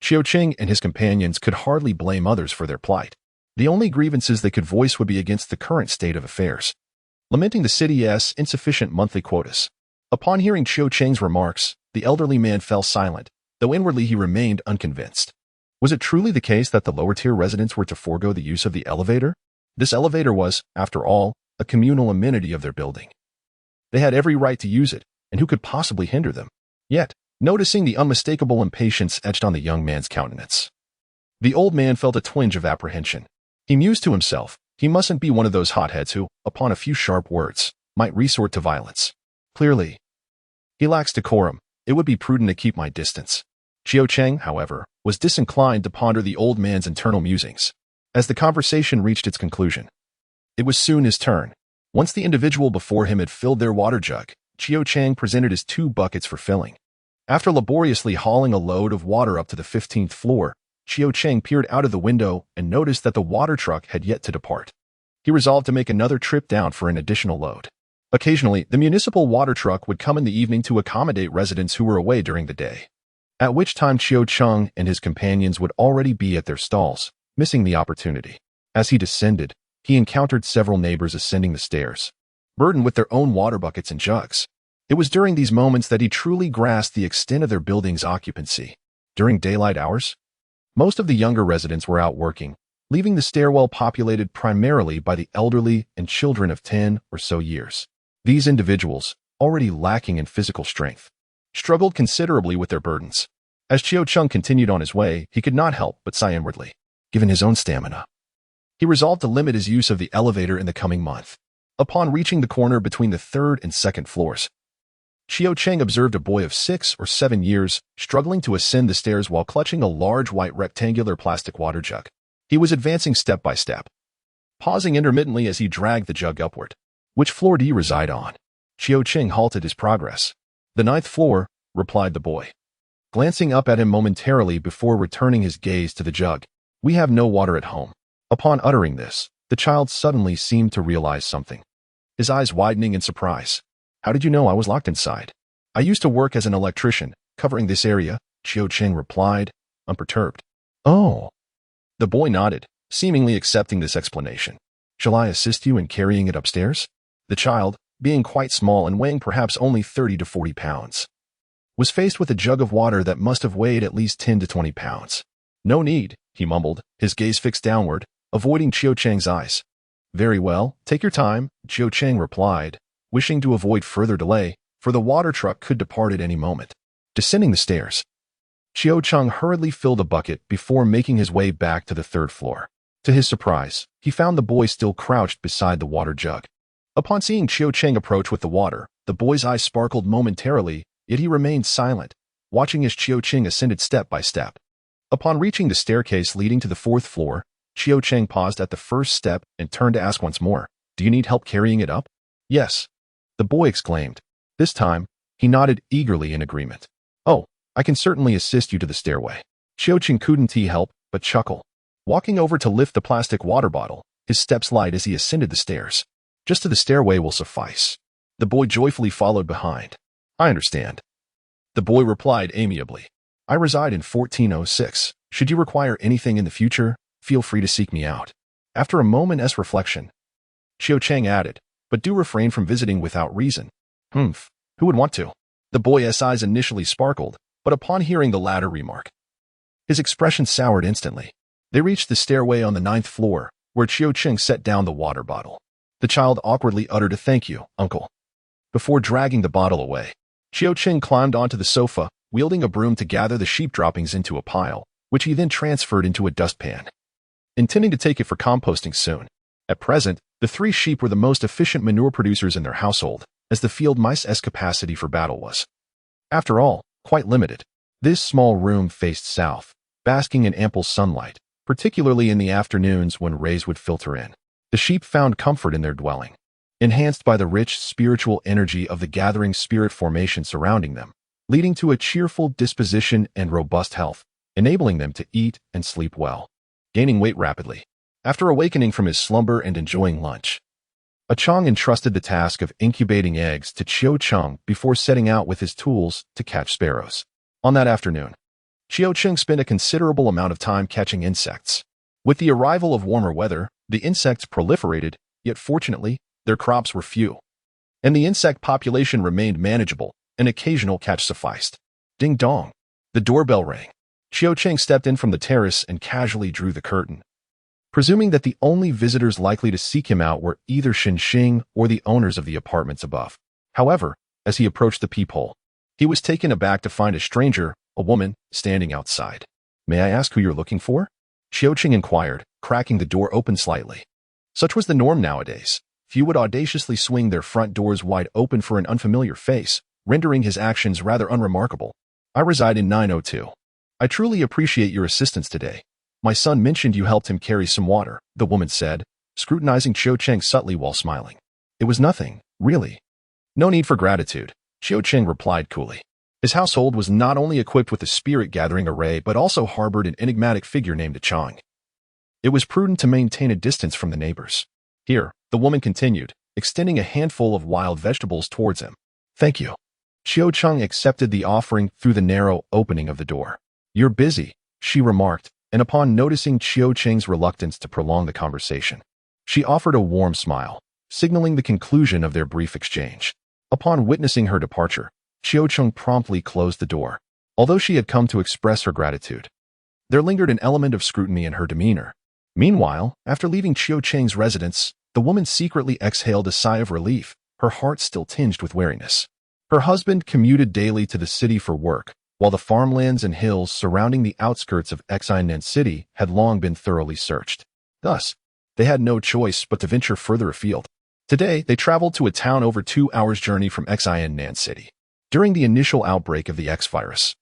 Qiuqing and his companions could hardly blame others for their plight. The only grievances they could voice would be against the current state of affairs, lamenting the city's insufficient monthly quotas. Upon hearing Qiuqing's remarks, the elderly man fell silent, though inwardly he remained unconvinced. Was it truly the case that the lower-tier residents were to forego the use of the elevator? This elevator was, after all, a communal amenity of their building. They had every right to use it, and who could possibly hinder them? Yet, noticing the unmistakable impatience etched on the young man's countenance, the old man felt a twinge of apprehension. He mused to himself, he mustn't be one of those hotheads who, upon a few sharp words, might resort to violence. Clearly, he lacks decorum. It would be prudent to keep my distance. Qiuqing, however, was disinclined to ponder the old man's internal musings. As the conversation reached its conclusion, it was soon his turn. Once the individual before him had filled their water jug, Qiuqing presented his 2 buckets for filling. After laboriously hauling a load of water up to the 15th floor, Qiuqing peered out of the window and noticed that the water truck had yet to depart. He resolved to make another trip down for an additional load. Occasionally, the municipal water truck would come in the evening to accommodate residents who were away during the day, at which time Qiuqing and his companions would already be at their stalls, missing the opportunity. As he descended, he encountered several neighbors ascending the stairs, burdened with their own water buckets and jugs. It was during these moments that he truly grasped the extent of their building's occupancy. During daylight hours, most of the younger residents were out working, leaving the stairwell populated primarily by the elderly and children of 10 or so years. These individuals, already lacking in physical strength, struggled considerably with their burdens. As Qiuqing continued on his way, he could not help but sigh inwardly. Given his own stamina, he resolved to limit his use of the elevator in the coming month. Upon reaching the corner between the 3rd and 2nd floors, Qiuqing observed a boy of 6 or 7 years struggling to ascend the stairs while clutching a large white rectangular plastic water jug. He was advancing step by step, pausing intermittently as he dragged the jug upward. Which floor do you reside on? Qiuqing halted his progress. The 9th floor, replied the boy, glancing up at him momentarily before returning his gaze to the jug. We have no water at home. Upon uttering this, the child suddenly seemed to realize something, his eyes widening in surprise. How did you know I was locked inside? I used to work as an electrician, covering this area, Qiuqing replied, unperturbed. Oh. The boy nodded, seemingly accepting this explanation. Shall I assist you in carrying it upstairs? The child, being quite small and weighing perhaps only 30 to 40 pounds, was faced with a jug of water that must have weighed at least 10 to 20 pounds. No need, he mumbled, his gaze fixed downward, avoiding Qiuqing's eyes. Very well, take your time, Qiuqing replied, wishing to avoid further delay, for the water truck could depart at any moment. Descending the stairs, Qiuqing hurriedly filled a bucket before making his way back to the 3rd floor. To his surprise, he found the boy still crouched beside the water jug. Upon seeing Qiuqing approach with the water, the boy's eyes sparkled momentarily, yet he remained silent, watching as Qiuqing ascended step by step. Upon reaching the staircase leading to the 4th floor, Qiuqing paused at the first step and turned to ask once more, Do you need help carrying it up? Yes, the boy exclaimed, this time He nodded eagerly in agreement. Oh, I can certainly assist you to the stairway. Qiuqing couldn't help but chuckle. Walking over to lift the plastic water bottle, his steps light as he ascended the stairs. Just to the stairway will suffice. The boy joyfully followed behind. I understand. The boy replied amiably. I reside in 1406. Should you require anything in the future, feel free to seek me out. After a moment's reflection, Qiuqing added, but do refrain from visiting without reason. Who would want to? The boy's eyes initially sparkled, but upon hearing the latter remark, his expression soured instantly. They reached the stairway on the 9th floor, where Qiuqing set down the water bottle. The child awkwardly uttered a thank you, uncle. Before dragging the bottle away, Qiuqing climbed onto the sofa, wielding a broom to gather the sheep droppings into a pile, which he then transferred into a dustpan, intending to take it for composting soon. At present, the 3 sheep were the most efficient manure producers in their household, as the field mice's capacity for battle was, after all, quite limited. This small room faced south, basking in ample sunlight, particularly in the afternoons when rays would filter in. The sheep found comfort in their dwelling, enhanced by the rich spiritual energy of the gathering spirit formation surrounding them, leading to a cheerful disposition and robust health, enabling them to eat and sleep well. Gaining weight rapidly. After awakening from his slumber and enjoying lunch, Chang entrusted the task of incubating eggs to Qiuqing before setting out with his tools to catch sparrows. On that afternoon, Qiuqing spent a considerable amount of time catching insects. With the arrival of warmer weather, the insects proliferated, yet fortunately, their crops were few, and the insect population remained manageable. An occasional catch sufficed. Ding dong. The doorbell rang. Qiuqing stepped in from the terrace and casually drew the curtain, presuming that the only visitors likely to seek him out were either Xinxing or the owners of the apartments above. However, as he approached the peephole, he was taken aback to find a stranger, a woman, standing outside. May I ask who you're looking for? Qiuqing inquired, cracking the door open slightly. Such was the norm nowadays. Few would audaciously swing their front doors wide open for an unfamiliar face, rendering his actions rather unremarkable. I reside in 902. I truly appreciate your assistance today. My son mentioned you helped him carry some water, the woman said, scrutinizing Qiuqing subtly while smiling. It was nothing, really. No need for gratitude, Qiuqing replied coolly. His household was not only equipped with a spirit-gathering array but also harbored an enigmatic figure named Chang. It was prudent to maintain a distance from the neighbors. Here, the woman continued, extending a handful of wild vegetables towards him. Thank you. Qiuqing accepted the offering through the narrow opening of the door. You're busy, she remarked, and upon noticing Qiuqing's reluctance to prolong the conversation, she offered a warm smile, signaling the conclusion of their brief exchange. Upon witnessing her departure, Qiuqing promptly closed the door. Although she had come to express her gratitude, there lingered an element of scrutiny in her demeanor. Meanwhile, after leaving Qiuqing's residence, the woman secretly exhaled a sigh of relief, her heart still tinged with weariness. Her husband commuted daily to the city for work, while the farmlands and hills surrounding the outskirts of Xinan City had long been thoroughly searched. Thus, they had no choice but to venture further afield. Today, they traveled to a town over 2 hours' journey from Xinan City. During the initial outbreak of the X virus,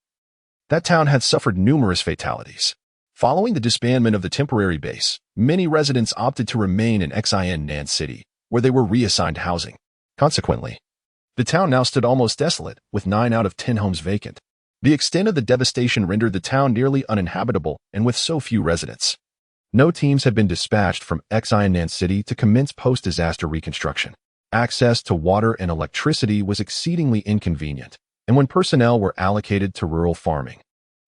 that town had suffered numerous fatalities. Following the disbandment of the temporary base, many residents opted to remain in Xinan City, where they were reassigned housing. Consequently, the town now stood almost desolate, with 9 out of 10 homes vacant. The extent of the devastation rendered the town nearly uninhabitable, and with so few residents, no teams had been dispatched from Xinan City to commence post-disaster reconstruction. Access to water and electricity was exceedingly inconvenient, and when personnel were allocated to rural farming,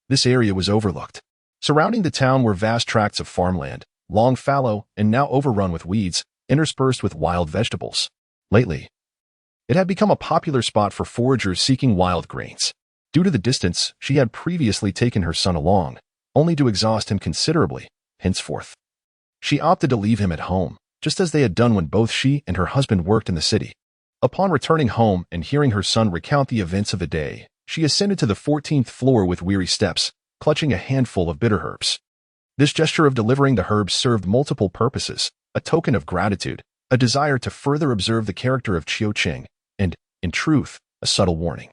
this area was overlooked. Surrounding the town were vast tracts of farmland, long fallow and now overrun with weeds, interspersed with wild vegetables. Lately, it had become a popular spot for foragers seeking wild grains. Due to the distance, she had previously taken her son along, only to exhaust him considerably. Henceforth, she opted to leave him at home, just as they had done when both she and her husband worked in the city. Upon returning home and hearing her son recount the events of the day, she ascended to the 14th floor with weary steps, clutching a handful of bitter herbs. This gesture of delivering the herbs served multiple purposes: a token of gratitude, a desire to further observe the character of Qiuqing, and, in truth, a subtle warning.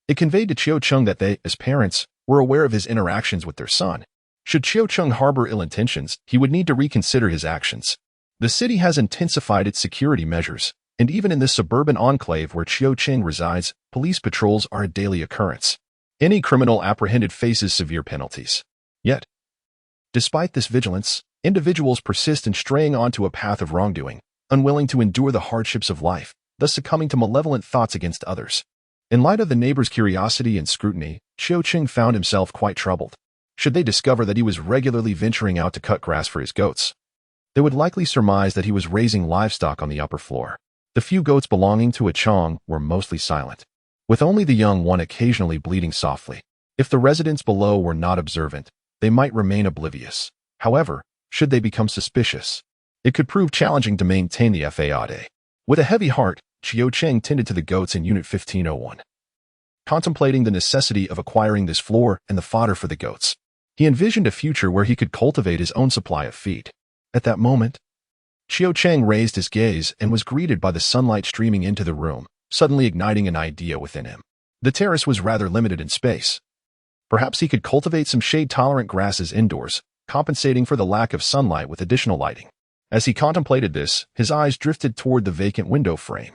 It conveyed to Qiuqing that they, as parents, were aware of his interactions with their son. Should Qiuqing harbor ill intentions, he would need to reconsider his actions. The city has intensified its security measures, And even in this suburban enclave where Qiu Qing resides, police patrols are a daily occurrence. Any criminal apprehended faces severe penalties. Yet, despite this vigilance, individuals persist in straying onto a path of wrongdoing, unwilling to endure the hardships of life, thus succumbing to malevolent thoughts against others. In light of the neighbors' curiosity and scrutiny, Qiu Qing found himself quite troubled. Should they discover that he was regularly venturing out to cut grass for his goats, they would likely surmise that he was raising livestock on the upper floor. The few goats belonging to a Chong were mostly silent, with only the young one occasionally bleating softly. If the residents below were not observant, they might remain oblivious. However, should they become suspicious, it could prove challenging to maintain the faade. With a heavy heart, Qiu Qing tended to the goats in Unit 1501. Contemplating the necessity of acquiring this floor and the fodder for the goats, he envisioned a future where he could cultivate his own supply of feed. At that moment, Qiu Qing raised his gaze and was greeted by the sunlight streaming into the room, suddenly igniting an idea within him. The terrace was rather limited in space. Perhaps he could cultivate some shade-tolerant grasses indoors, compensating for the lack of sunlight with additional lighting. As he contemplated this, his eyes drifted toward the vacant window frame.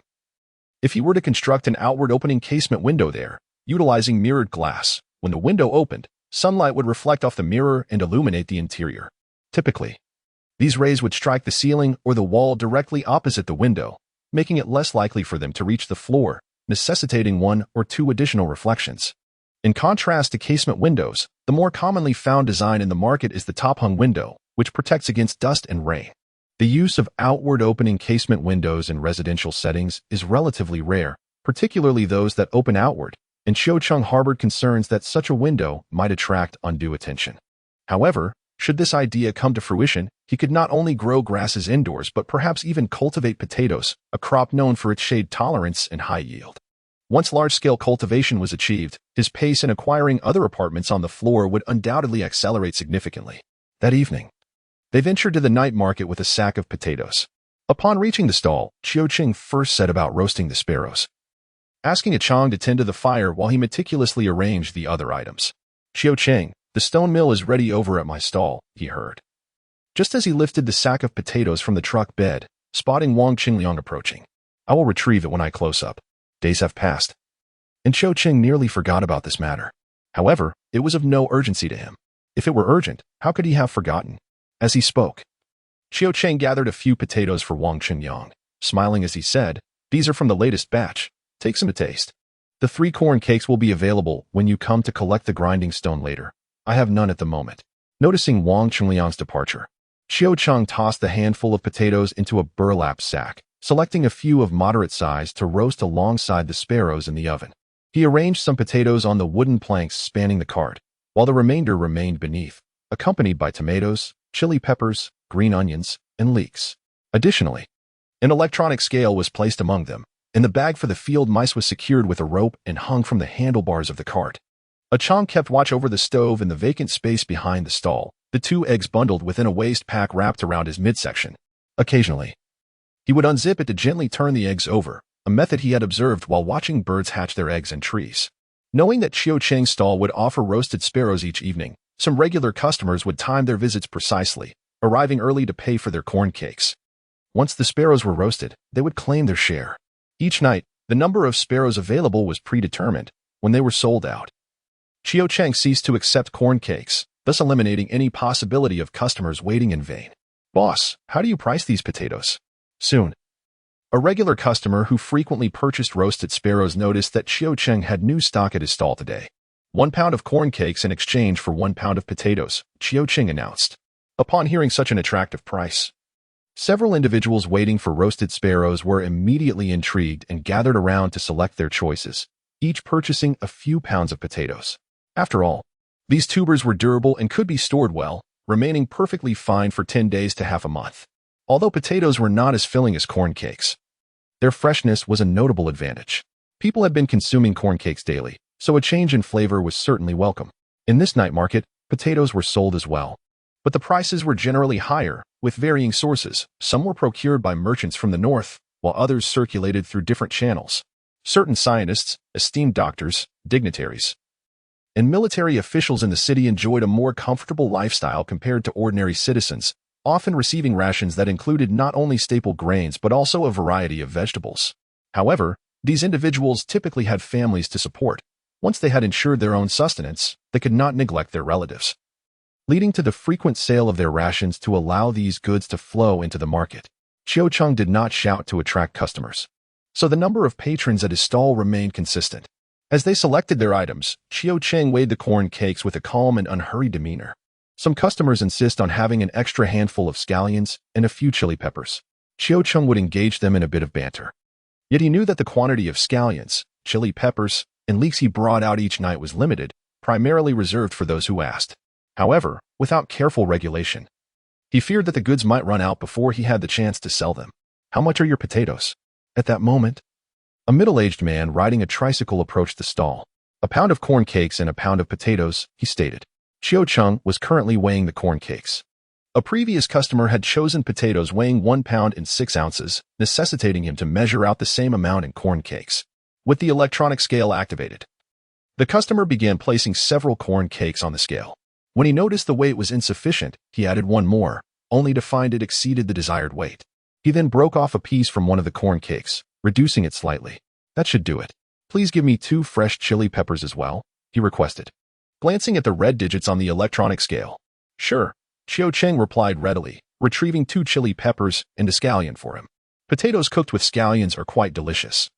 If he were to construct an outward-opening casement window there, utilizing mirrored glass, when the window opened, sunlight would reflect off the mirror and illuminate the interior. Typically, these rays would strike the ceiling or the wall directly opposite the window, making it less likely for them to reach the floor, necessitating one or two additional reflections. In contrast to casement windows, the more commonly found design in the market is the top-hung window, which protects against dust and rain. The use of outward-opening casement windows in residential settings is relatively rare, particularly those that open outward, and Qiu Qing harbored concerns that such a window might attract undue attention. However, should this idea come to fruition, he could not only grow grasses indoors but perhaps even cultivate potatoes, a crop known for its shade tolerance and high yield. Once large-scale cultivation was achieved, his pace in acquiring other apartments on the floor would undoubtedly accelerate significantly. That evening, they ventured to the night market with a sack of potatoes. Upon reaching the stall, Qiu Qing first set about roasting the sparrows, asking a Chong to tend to the fire while he meticulously arranged the other items. "Qiu Qing, the stone mill is ready over at my stall," he heard. Just as he lifted the sack of potatoes from the truck bed, spotting Wang Qingliang approaching. "I will retrieve it when I close up." Days have passed, and Qiu Qing nearly forgot about this matter. However, it was of no urgency to him. If it were urgent, how could he have forgotten? As he spoke, Qiu Qing gathered a few potatoes for Wang Qingliang, smiling as he said, "These are from the latest batch. Take some to taste. The 3 corn cakes will be available when you come to collect the grinding stone later. I have none at the moment." Noticing Wang Qingliang's departure, Qiu Qing tossed the handful of potatoes into a burlap sack, selecting a few of moderate size to roast alongside the sparrows in the oven. He arranged some potatoes on the wooden planks spanning the cart, while the remainder remained beneath, accompanied by tomatoes, chili peppers, green onions, and leeks. Additionally, an electronic scale was placed among them, and the bag for the field mice was secured with a rope and hung from the handlebars of the cart. A Chong kept watch over the stove in the vacant space behind the stall, the 2 eggs bundled within a waste pack wrapped around his midsection. Occasionally, he would unzip it to gently turn the eggs over, a method he had observed while watching birds hatch their eggs in trees. Knowing that Qiu Qing's stall would offer roasted sparrows each evening, some regular customers would time their visits precisely, arriving early to pay for their corn cakes. Once the sparrows were roasted, they would claim their share. Each night, the number of sparrows available was predetermined. When they were sold out, Qiu Qing ceased to accept corn cakes, thus eliminating any possibility of customers waiting in vain. "Boss, how do you price these potatoes?" Soon, a regular customer who frequently purchased roasted sparrows noticed that Qiu Qing had new stock at his stall today. 1 pound of corn cakes in exchange for 1 pound of potatoes, Qiu Qing announced. Upon hearing such an attractive price, several individuals waiting for roasted sparrows were immediately intrigued and gathered around to select their choices, each purchasing a few pounds of potatoes. After all, these tubers were durable and could be stored well, remaining perfectly fine for 10 days to half a month. Although potatoes were not as filling as corn cakes, their freshness was a notable advantage. People had been consuming corn cakes daily, so a change in flavor was certainly welcome. In this night market, potatoes were sold as well, but the prices were generally higher, with varying sources. Some were procured by merchants from the north, while others circulated through different channels. Certain scientists, esteemed doctors, dignitaries, and military officials in the city enjoyed a more comfortable lifestyle compared to ordinary citizens, often receiving rations that included not only staple grains but also a variety of vegetables. However, these individuals typically had families to support. Once they had ensured their own sustenance, they could not neglect their relatives, leading to the frequent sale of their rations to allow these goods to flow into the market. Qiu Cheng did not shout to attract customers, so the number of patrons at his stall remained consistent. As they selected their items, Qiu Cheng weighed the corn cakes with a calm and unhurried demeanor. Some customers insist on having an extra handful of scallions and a few chili peppers. Qiu Cheng would engage them in a bit of banter. Yet he knew that the quantity of scallions, chili peppers, and leeks he brought out each night was limited, primarily reserved for those who asked. However, without careful regulation, he feared that the goods might run out before he had the chance to sell them. "How much are your potatoes?" At that moment, a middle-aged man riding a tricycle approached the stall. "A pound of corn cakes and a pound of potatoes," he stated. Qiu Cheng was currently weighing the corn cakes. A previous customer had chosen potatoes weighing 1 pound and 6 ounces, necessitating him to measure out the same amount in corn cakes. With the electronic scale activated, the customer began placing several corn cakes on the scale. When he noticed the weight was insufficient, he added one more, only to find it exceeded the desired weight. He then broke off a piece from one of the corn cakes, reducing it slightly. "That should do it. Please give me 2 fresh chili peppers as well," he requested, glancing at the red digits on the electronic scale. "Sure," Qiu Cheng replied readily, retrieving 2 chili peppers and a scallion for him. "Potatoes cooked with scallions are quite delicious,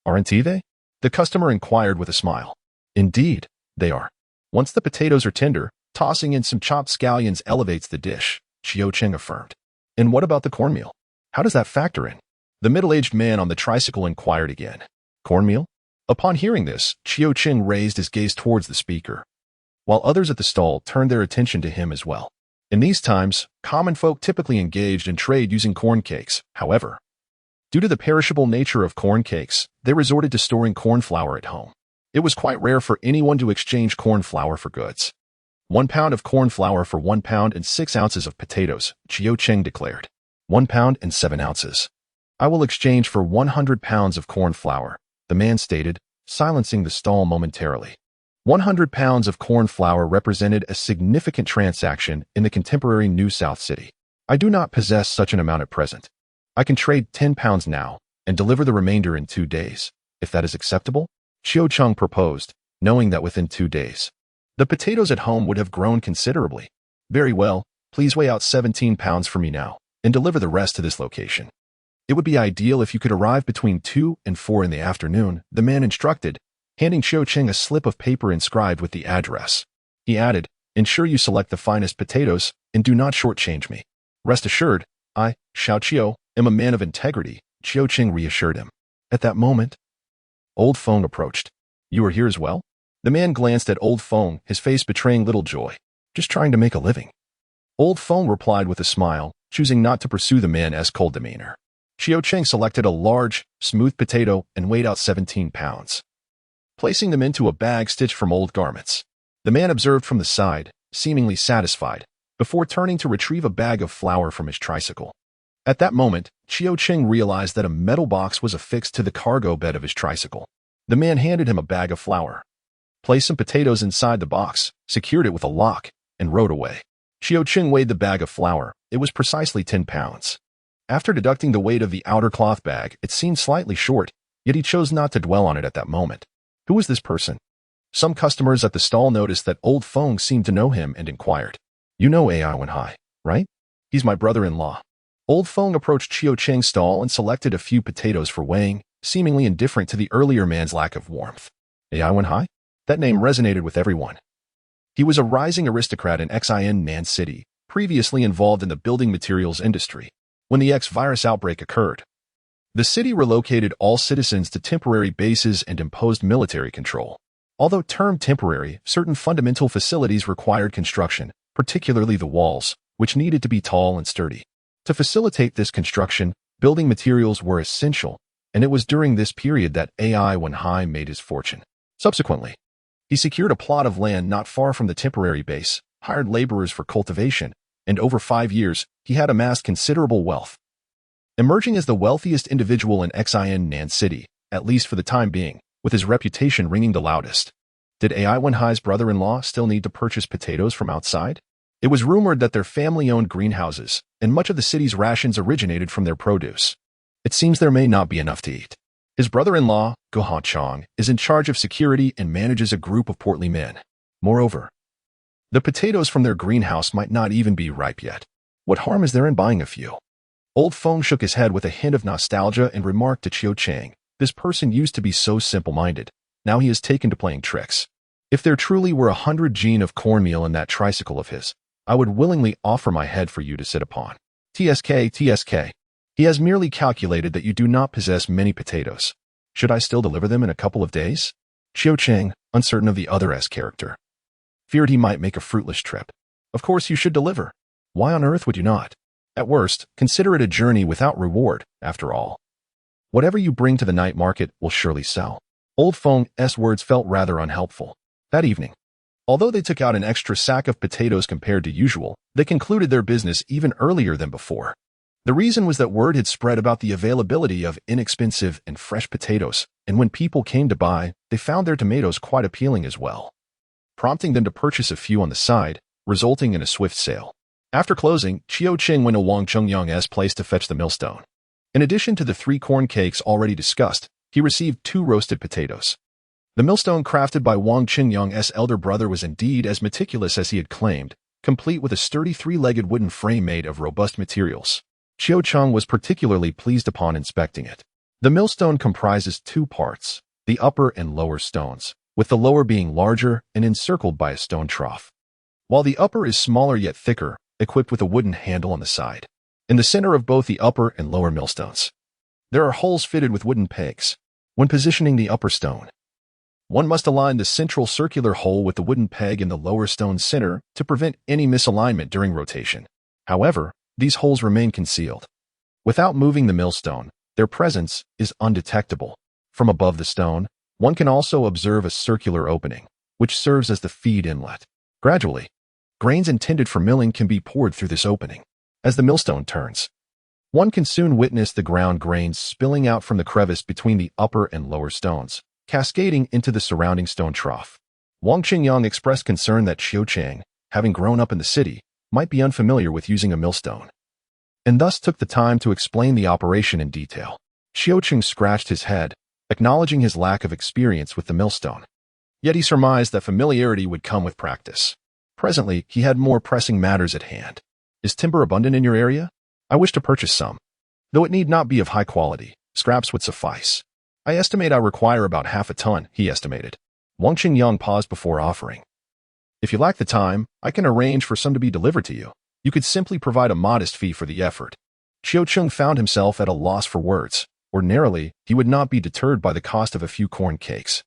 aren't they?" the customer inquired with a smile. "Indeed, they are. Once the potatoes are tender, tossing in some chopped scallions elevates the dish," Qiu Cheng affirmed. "And what about the cornmeal? How does that factor in?" the middle-aged man on the tricycle inquired again. "Cornmeal?" Upon hearing this, Qiu Cheng raised his gaze towards the speaker, while others at the stall turned their attention to him as well. In these times, common folk typically engaged in trade using corn cakes. However, due to the perishable nature of corn cakes, they resorted to storing corn flour at home. It was quite rare for anyone to exchange corn flour for goods. 1 pound of corn flour for 1 pound and 6 ounces of potatoes, Qiu Cheng declared. 1 pound and 7 ounces. "I will exchange for 100 pounds of corn flour," the man stated, silencing the stall momentarily. 100 pounds of corn flour represented a significant transaction in the contemporary New South City. "I do not possess such an amount at present. I can trade 10 pounds now and deliver the remainder in 2 days, if that is acceptable," Qiu Cheng proposed, knowing that within 2 days, the potatoes at home would have grown considerably. "Very well, please weigh out 17 pounds for me now and deliver the rest to this location. It would be ideal if you could arrive between 2 and 4 in the afternoon," the man instructed, handing Qiu Cheng a slip of paper inscribed with the address. He added, "Ensure you select the finest potatoes and do not shortchange me. Rest assured, I, Xiao Qiu, am a man of integrity," Qiu Cheng reassured him. At that moment, Old Feng approached. "You are here as well?" The man glanced at Old Feng, his face betraying little joy. "Just trying to make a living." Old Feng replied with a smile, choosing not to pursue the man's cold demeanor. Qiu Cheng selected a large, smooth potato and weighed out 17 pounds. Placing them into a bag stitched from old garments, the man observed from the side, seemingly satisfied, before turning to retrieve a bag of flour from his tricycle. At that moment, Qiu Cheng realized that a metal box was affixed to the cargo bed of his tricycle. The man handed him a bag of flour, placed some potatoes inside the box, secured it with a lock, and rode away. Qiu Cheng weighed the bag of flour. It was precisely 10 pounds. After deducting the weight of the outer cloth bag, it seemed slightly short, yet he chose not to dwell on it at that moment. Who was this person? Some customers at the stall noticed that Old Feng seemed to know him and inquired. "You know Ai Wenhai, right? He's my brother-in-law." Old Feng approached Qiu Cheng's stall and selected a few potatoes for weighing, seemingly indifferent to the earlier man's lack of warmth. Ai Wenhai? That name resonated with everyone. He was a rising aristocrat in Xin Nan City, previously involved in the building materials industry. When the X-virus outbreak occurred, the city relocated all citizens to temporary bases and imposed military control. Although termed temporary, certain fundamental facilities required construction, particularly the walls, which needed to be tall and sturdy. To facilitate this construction, building materials were essential, and it was during this period that Ai Wenhai made his fortune. Subsequently, he secured a plot of land not far from the temporary base, hired laborers for cultivation, and over 5 years, he had amassed considerable wealth, emerging as the wealthiest individual in Xin Nan City, at least for the time being, with his reputation ringing the loudest. Did Ai Wenhai's brother-in-law still need to purchase potatoes from outside? It was rumored that their family owned greenhouses, and much of the city's rations originated from their produce. It seems there may not be enough to eat. His brother-in-law, Go Chong, is in charge of security and manages a group of portly men. Moreover, the potatoes from their greenhouse might not even be ripe yet. What harm is there in buying a few? Old Feng shook his head with a hint of nostalgia and remarked to Chiu Chang, this person used to be so simple-minded. Now he has taken to playing tricks. If there truly were 100 gene of cornmeal in that tricycle of his, I would willingly offer my head for you to sit upon. TSK. He has merely calculated that you do not possess many potatoes. Should I still deliver them in a couple of days? Chiu Chang, uncertain of the other's character, feared he might make a fruitless trip. Of course you should deliver. Why on earth would you not? At worst, consider it a journey without reward, after all. Whatever you bring to the night market will surely sell. Old Feng's words felt rather unhelpful. That evening, although they took out an extra sack of potatoes compared to usual, they concluded their business even earlier than before. The reason was that word had spread about the availability of inexpensive and fresh potatoes, and when people came to buy, they found their tomatoes quite appealing as well, prompting them to purchase a few on the side, resulting in a swift sale. After closing, Chiu Chang went to Wang Chengyang's place to fetch the millstone. In addition to the 3 corn cakes already discussed, he received 2 roasted potatoes. The millstone crafted by Wang Chengyang's elder brother was indeed as meticulous as he had claimed, complete with a sturdy 3-legged wooden frame made of robust materials. Chiu Chang was particularly pleased upon inspecting it. The millstone comprises 2 parts, the upper and lower stones, with the lower being larger and encircled by a stone trough, while the upper is smaller yet thicker, equipped with a wooden handle on the side. In the center of both the upper and lower millstones, there are holes fitted with wooden pegs. When positioning the upper stone, one must align the central circular hole with the wooden peg in the lower stone's center to prevent any misalignment during rotation. However, these holes remain concealed. Without moving the millstone, their presence is undetectable. From above the stone, one can also observe a circular opening, which serves as the feed inlet. Gradually, grains intended for milling can be poured through this opening. As the millstone turns, one can soon witness the ground grains spilling out from the crevice between the upper and lower stones, cascading into the surrounding stone trough. Wang Chengyang expressed concern that Chiu Chang, having grown up in the city, might be unfamiliar with using a millstone, and thus took the time to explain the operation in detail. Chiu Chang scratched his head, acknowledging his lack of experience with the millstone. Yet he surmised that familiarity would come with practice. Presently, he had more pressing matters at hand. Is timber abundant in your area? I wish to purchase some. Though it need not be of high quality, scraps would suffice. I estimate I require about half a ton, he estimated. Wang Chengyang paused before offering. If you lack the time, I can arrange for some to be delivered to you. You could simply provide a modest fee for the effort. Chiu Chang found himself at a loss for words. Ordinarily, he would not be deterred by the cost of a few corn cakes.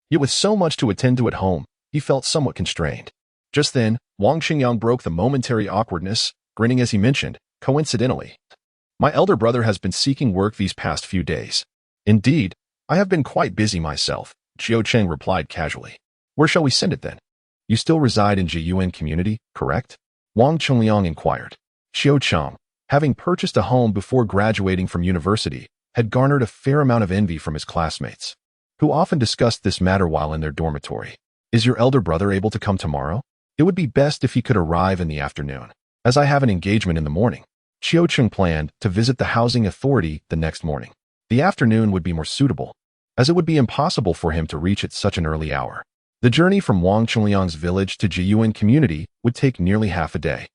Yet with so much to attend to at home, he felt somewhat constrained. Just then, Wang Chengyang broke the momentary awkwardness, grinning as he mentioned, coincidentally, my elder brother has been seeking work these past few days. Indeed, I have been quite busy myself, Chiu Chang replied casually. Where shall we send it then? You still reside in Zhiyuan community, correct? Wang Chengyang inquired. Chiu Chang, having purchased a home before graduating from university, had garnered a fair amount of envy from his classmates, who often discussed this matter while in their dormitory. Is your elder brother able to come tomorrow? It would be best if he could arrive in the afternoon, as I have an engagement in the morning. Chiu Chang planned to visit the housing authority the next morning. The afternoon would be more suitable, as it would be impossible for him to reach at such an early hour. The journey from Wang Chengliang's village to Zhiyuan community would take nearly half a day.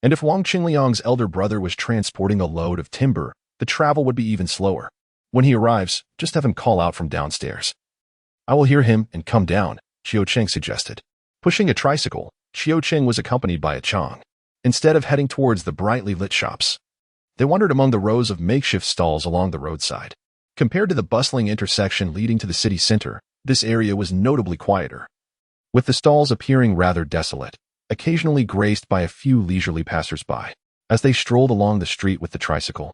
And if Wang Chengliang's elder brother was transporting a load of timber, the travel would be even slower. When he arrives, just have him call out from downstairs. I will hear him and come down, Chiu Chang suggested. Pushing a tricycle, Chiu Chang was accompanied by a Chang. Instead of heading towards the brightly lit shops, they wandered among the rows of makeshift stalls along the roadside. Compared to the bustling intersection leading to the city center, this area was notably quieter, with the stalls appearing rather desolate, occasionally graced by a few leisurely passers-by. As they strolled along the street with the tricycle,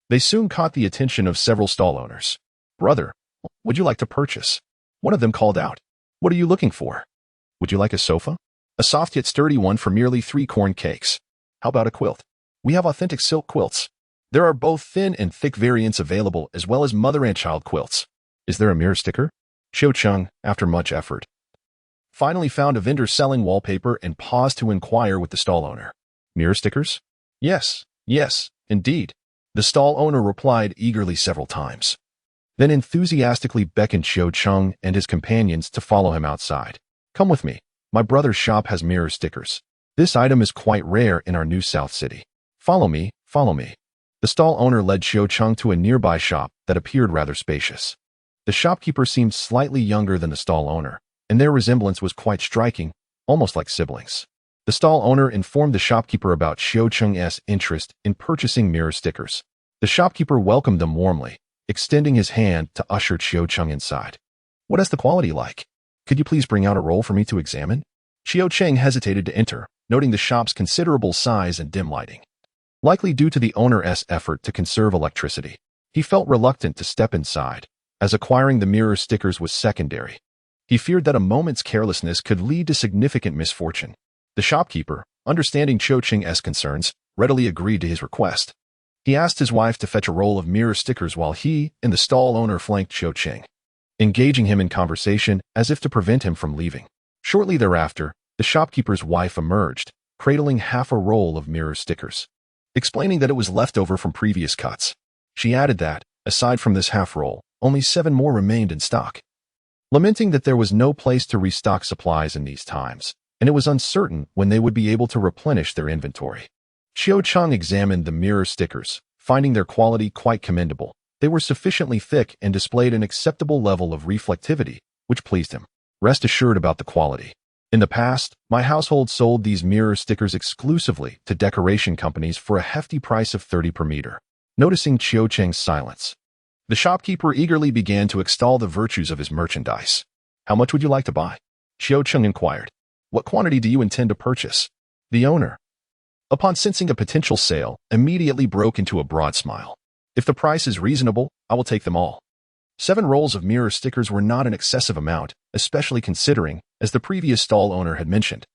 they soon caught the attention of several stall owners. Brother, would you like to purchase? One of them called out. What are you looking for? Would you like a sofa? A soft yet sturdy one for merely 3 corn cakes. How about a quilt? We have authentic silk quilts. There are both thin and thick variants available, as well as mother and child quilts. Is there a mirror sticker? Chiu Chang, after much effort, finally found a vendor selling wallpaper and paused to inquire with the stall owner. Mirror stickers? Yes, yes, indeed. The stall owner replied eagerly several times. Then enthusiastically beckoned Xiao Cheng and his companions to follow him outside. Come with me. My brother's shop has mirror stickers. This item is quite rare in our new South City. Follow me, follow me. The stall owner led Xiao Cheng to a nearby shop that appeared rather spacious. The shopkeeper seemed slightly younger than the stall owner, and their resemblance was quite striking, almost like siblings. The stall owner informed the shopkeeper about Xiao Cheng's interest in purchasing mirror stickers. The shopkeeper welcomed them warmly, extending his hand to usher Xiao Cheng inside. What is the quality like? Could you please bring out a roll for me to examine? Xiao Cheng hesitated to enter, noting the shop's considerable size and dim lighting. Likely due to the owner's effort to conserve electricity, he felt reluctant to step inside, as acquiring the mirror stickers was secondary. He feared that a moment's carelessness could lead to significant misfortune. The shopkeeper, understanding Xiao Cheng's concerns, readily agreed to his request. He asked his wife to fetch a roll of mirror stickers while he and the stall owner flanked Xiao Cheng, engaging him in conversation as if to prevent him from leaving. Shortly thereafter, the shopkeeper's wife emerged, cradling half a roll of mirror stickers, explaining that it was left over from previous cuts. She added that, aside from this half roll, only 7 more remained in stock. Lamenting that there was no place to restock supplies in these times, and it was uncertain when they would be able to replenish their inventory. Xiao Cheng examined the mirror stickers, finding their quality quite commendable. They were sufficiently thick and displayed an acceptable level of reflectivity, which pleased him. Rest assured about the quality. In the past, my household sold these mirror stickers exclusively to decoration companies for a hefty price of 30 per meter. Noticing Xiao Cheng's silence, the shopkeeper eagerly began to extol the virtues of his merchandise. How much would you like to buy? Xiao Cheng inquired. What quantity do you intend to purchase? The owner, upon sensing a potential sale, immediately broke into a broad smile. If the price is reasonable, I will take them all. 7 rolls of mirror stickers were not an excessive amount, especially considering, as the previous stall owner had mentioned,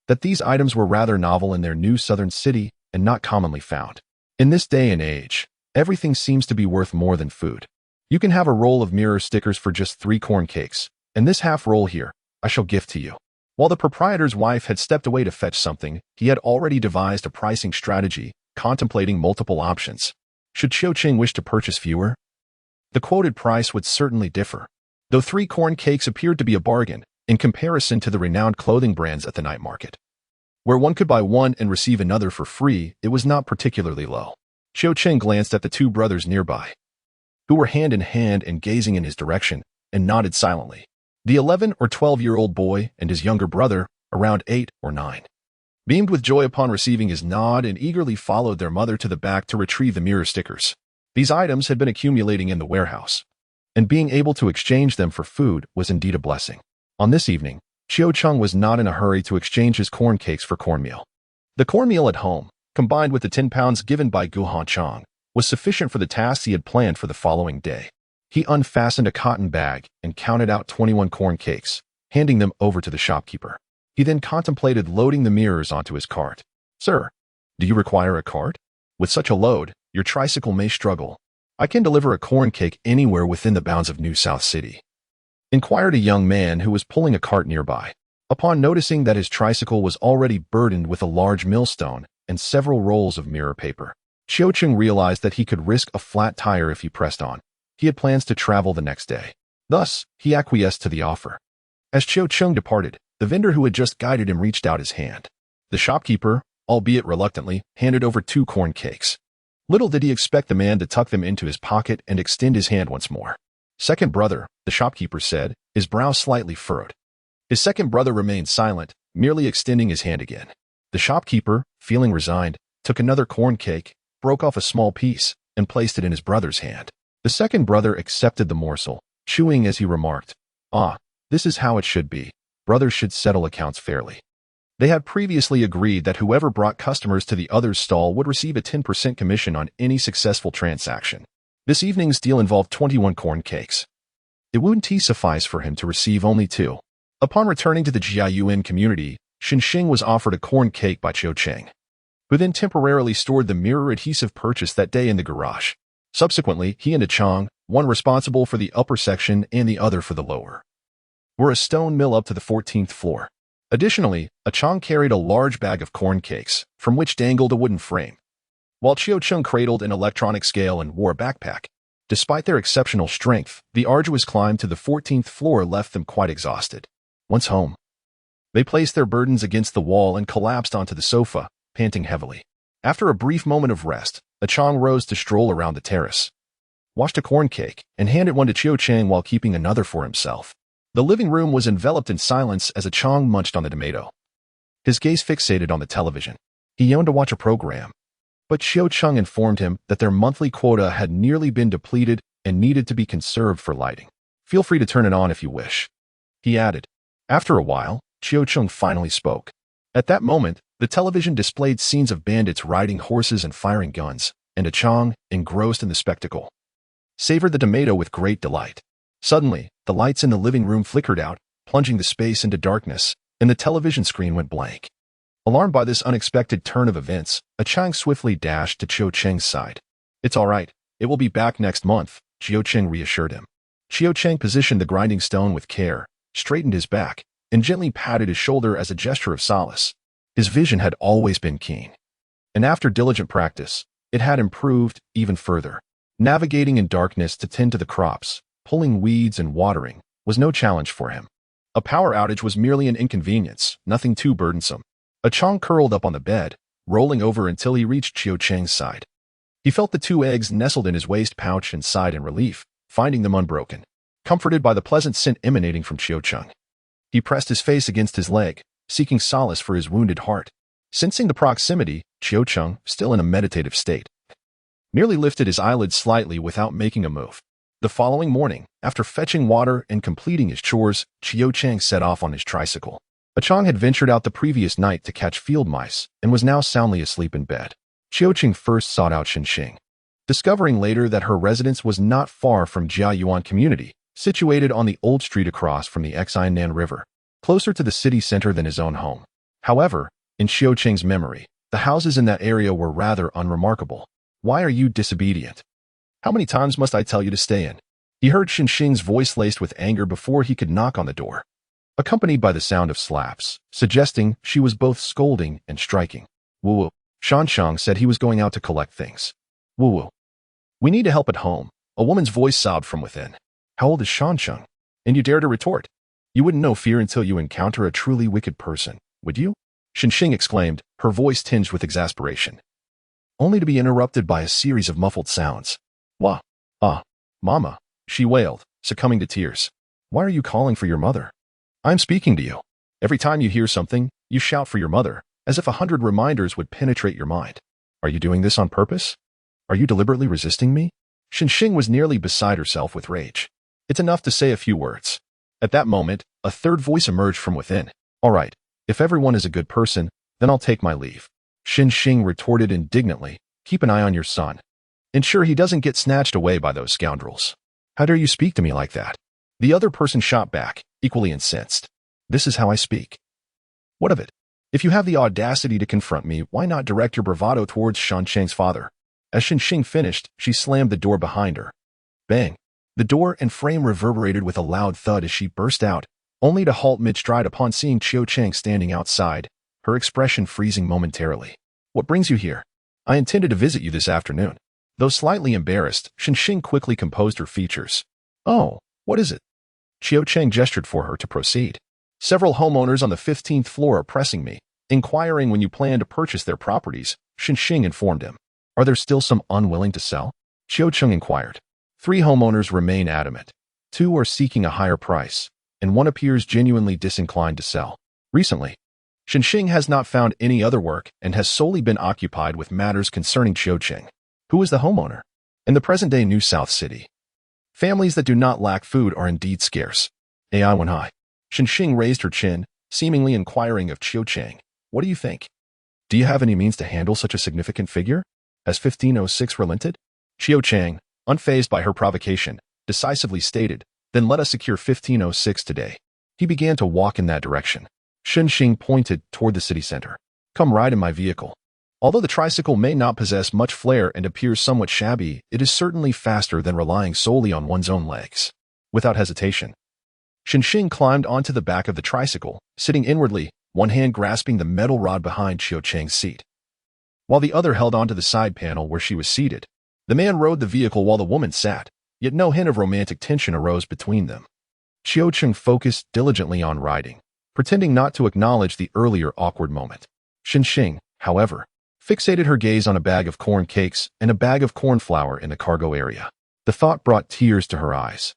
that these items were rather novel in their new southern city and not commonly found. In this day and age, everything seems to be worth more than food. You can have a roll of mirror stickers for just 3 corn cakes, and this half roll here, I shall gift to you. While the proprietor's wife had stepped away to fetch something, he had already devised a pricing strategy, contemplating multiple options. Should Xiao Cheng wish to purchase fewer, the quoted price would certainly differ. Though 3 corn cakes appeared to be a bargain, in comparison to the renowned clothing brands at the night market, where one could buy one and receive another for free, it was not particularly low. Xiao Cheng glanced at the 2 brothers nearby, who were hand in hand and gazing in his direction, and nodded silently. The 11 or 12-year-old boy and his younger brother, around 8 or 9, beamed with joy upon receiving his nod and eagerly followed their mother to the back to retrieve the mirror stickers. These items had been accumulating in the warehouse, and being able to exchange them for food was indeed a blessing. On this evening, Xiao Cheng was not in a hurry to exchange his corn cakes for cornmeal. The cornmeal at home, combined with the 10 pounds given by Guhan Chang, was sufficient for the tasks he had planned for the following day. He unfastened a cotton bag and counted out 21 corn cakes, handing them over to the shopkeeper. He then contemplated loading the mirrors onto his cart. Sir, do you require a cart? With such a load, your tricycle may struggle. I can deliver a corn cake anywhere within the bounds of New South City, inquired a young man who was pulling a cart nearby. Upon noticing that his tricycle was already burdened with a large millstone and several rolls of mirror paper, Xiao Cheng realized that he could risk a flat tire if he pressed on. He had plans to travel the next day. Thus, he acquiesced to the offer. As Xiao Cheng departed, the vendor who had just guided him reached out his hand. The shopkeeper, albeit reluctantly, handed over 2 corn cakes. Little did he expect the man to tuck them into his pocket and extend his hand once more. Second brother, the shopkeeper said, his brow slightly furrowed. His second brother remained silent, merely extending his hand again. The shopkeeper, feeling resigned, took another corn cake, broke off a small piece, and placed it in his brother's hand. The second brother accepted the morsel, chewing as he remarked, "Ah, this is how it should be. Brothers should settle accounts fairly." They had previously agreed that whoever brought customers to the other's stall would receive a 10% commission on any successful transaction. This evening's deal involved 21 corn cakes. It wouldn't suffice for him to receive only 2. Upon returning to the Jiayuan community, Xinxing was offered a corn cake by Xiao Cheng, who then temporarily stored the mirror adhesive purchased that day in the garage. Subsequently, he and a Chang, one responsible for the upper section and the other for the lower, were a stone mill up to the 14th floor. Additionally, a Chang carried a large bag of corn cakes, from which dangled a wooden frame, while Chiao Chung cradled an electronic scale and wore a backpack. Despite their exceptional strength, the arduous climb to the 14th floor left them quite exhausted. Once home, they placed their burdens against the wall and collapsed onto the sofa, panting heavily. After a brief moment of rest, a Chang rose to stroll around the terrace, washed a corn cake, and handed one to Chiao Chang while keeping another for himself. The living room was enveloped in silence as a Chang munched on the tomato, his gaze fixated on the television. He yearned to watch a program, but Chiao Chung informed him that their monthly quota had nearly been depleted and needed to be conserved for lighting. Feel free to turn it on if you wish, he added. After a while, Chiao Chung finally spoke. At that moment, the television displayed scenes of bandits riding horses and firing guns, and a Chang, engrossed in the spectacle, savored the tomato with great delight. Suddenly, the lights in the living room flickered out, plunging the space into darkness, and the television screen went blank. Alarmed by this unexpected turn of events, a Chang swiftly dashed to Chiao Chang's side. It's all right. It will be back next month, Chiao Chang reassured him. Chiao Chang positioned the grinding stone with care, straightened his back, and gently patted his shoulder as a gesture of solace. His vision had always been keen, and after diligent practice, it had improved even further. Navigating in darkness to tend to the crops, pulling weeds and watering, was no challenge for him. A power outage was merely an inconvenience, nothing too burdensome. A Chang curled up on the bed, rolling over until he reached Chiao Chang's side. He felt the 2 eggs nestled in his waist pouch and sighed in relief, finding them unbroken. Comforted by the pleasant scent emanating from Chiao Chung, he pressed his face against his leg, seeking solace for his wounded heart. Sensing the proximity, Chiao Chung, still in a meditative state, merely lifted his eyelids slightly without making a move. The following morning, after fetching water and completing his chores, Chiao Chang set off on his tricycle. A Chang had ventured out the previous night to catch field mice and was now soundly asleep in bed. Chiao Chang first sought out Xinxing, discovering later that her residence was not far from Jiayuan community, situated on the old street across from the Xinan River, closer to the city center than his own home. However, in Chiao Chang's memory, the houses in that area were rather unremarkable. Why are you disobedient? How many times must I tell you to stay in? He heard Xinxing's voice laced with anger before he could knock on the door, accompanied by the sound of slaps, suggesting she was both scolding and striking. Woo-woo. Shanshang said he was going out to collect things. Woo-woo. We need help at home, a woman's voice sobbed from within. How old is Shanshang? And you dare to retort? You wouldn't know fear until you encounter a truly wicked person, would you? Xinxing exclaimed, her voice tinged with exasperation, only to be interrupted by a series of muffled sounds. Wah. Mama, she wailed, succumbing to tears. Why are you calling for your mother? I'm speaking to you. Every time you hear something, you shout for your mother, as if 100 reminders would penetrate your mind. Are you doing this on purpose? Are you deliberately resisting me? Xinxing was nearly beside herself with rage. It's enough to say a few words. At that moment, a third voice emerged from within. All right, if everyone is a good person, then I'll take my leave. Xinxing retorted indignantly, keep an eye on your son. Ensure he doesn't get snatched away by those scoundrels. How dare you speak to me like that? The other person shot back, equally incensed. This is how I speak. What of it? If you have the audacity to confront me, why not direct your bravado towards Shanshang's father? As Xinxing finished, she slammed the door behind her. Bang! The door and frame reverberated with a loud thud as she burst out, only to halt mid-stride upon seeing Chiao Chang standing outside, her expression freezing momentarily. What brings you here? I intended to visit you this afternoon. Though slightly embarrassed, Xinxing quickly composed her features. Oh, what is it? Chiao Chang gestured for her to proceed. Several homeowners on the 15th floor are pressing me, inquiring when you plan to purchase their properties, Xinxing informed him. Are there still some unwilling to sell? Chiao Chang inquired. 3 homeowners remain adamant. 2 are seeking a higher price, and 1 appears genuinely disinclined to sell. Recently, Xinxing has not found any other work and has solely been occupied with matters concerning Chiao Chang, who is the homeowner. In the present-day New South City, families that do not lack food are indeed scarce. AI1 Xinxing raised her chin, seemingly inquiring of Chiao Chang. What do you think? Do you have any means to handle such a significant figure? Has 1506 relented? Chiao Chang, unfazed by her provocation, decisively stated, then let us secure 1506 today. He began to walk in that direction. Xinxing pointed toward the city center. Come ride in my vehicle. Although the tricycle may not possess much flair and appears somewhat shabby, it is certainly faster than relying solely on one's own legs. Without hesitation, Xinxing climbed onto the back of the tricycle, sitting inwardly, one hand grasping the metal rod behind Qiu Cheng's seat, while the other held onto the side panel where she was seated. The man rode the vehicle while the woman sat, yet no hint of romantic tension arose between them. Qiu Cheng focused diligently on riding, pretending not to acknowledge the earlier awkward moment. Xinxing, however, fixated her gaze on a bag of corn cakes and a bag of corn flour in the cargo area. The thought brought tears to her eyes,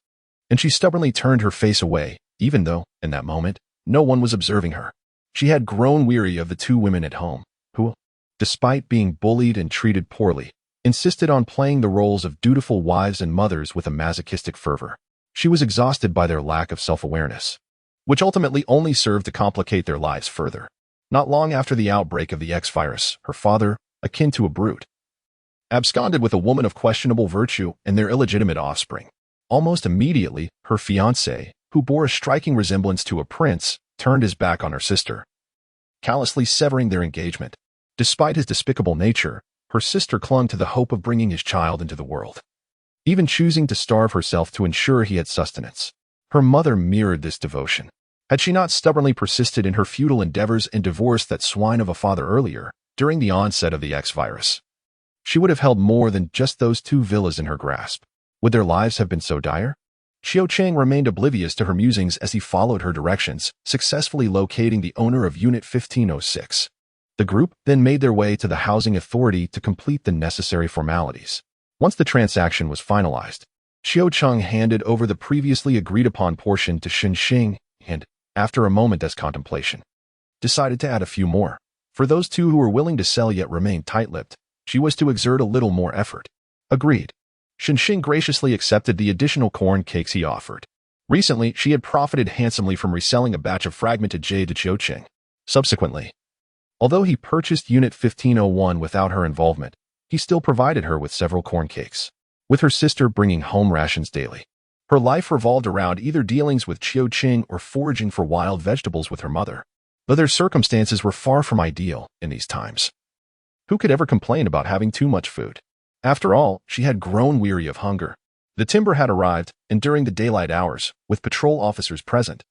and she stubbornly turned her face away, even though, in that moment, no one was observing her. She had grown weary of the two women at home, who, despite being bullied and treated poorly, insisted on playing the roles of dutiful wives and mothers with a masochistic fervor. She was exhausted by their lack of self-awareness, which ultimately only served to complicate their lives further. Not long after the outbreak of the X-virus, her father, akin to a brute, absconded with a woman of questionable virtue and their illegitimate offspring. Almost immediately, her fiancé, who bore a striking resemblance to a prince, turned his back on her sister, callously severing their engagement. Despite his despicable nature, her sister clung to the hope of bringing his child into the world, even choosing to starve herself to ensure he had sustenance. Her mother mirrored this devotion. Had she not stubbornly persisted in her futile endeavors and divorced that swine of a father earlier, during the onset of the X-virus, she would have held more than just those two villas in her grasp. Would their lives have been so dire? Qiu Cheng remained oblivious to her musings as he followed her directions, successfully locating the owner of Unit 1506. The group then made their way to the housing authority to complete the necessary formalities. Once the transaction was finalized, Qiu Cheng handed over the previously agreed-upon portion to Xinxing and, after a moment's contemplation, decided to add a few more. For those two who were willing to sell yet remained tight-lipped, she was to exert a little more effort. Agreed. Xinxing graciously accepted the additional corn cakes he offered. Recently, she had profited handsomely from reselling a batch of fragmented jade to Qiu Cheng. Subsequently, although he purchased Unit 1501 without her involvement, he still provided her with several corn cakes, with her sister bringing home rations daily. Her life revolved around either dealings with Qiu Cheng or foraging for wild vegetables with her mother, though their circumstances were far from ideal in these times. Who could ever complain about having too much food? After all, she had grown weary of hunger. The timber had arrived, and during the daylight hours, with patrol officers present,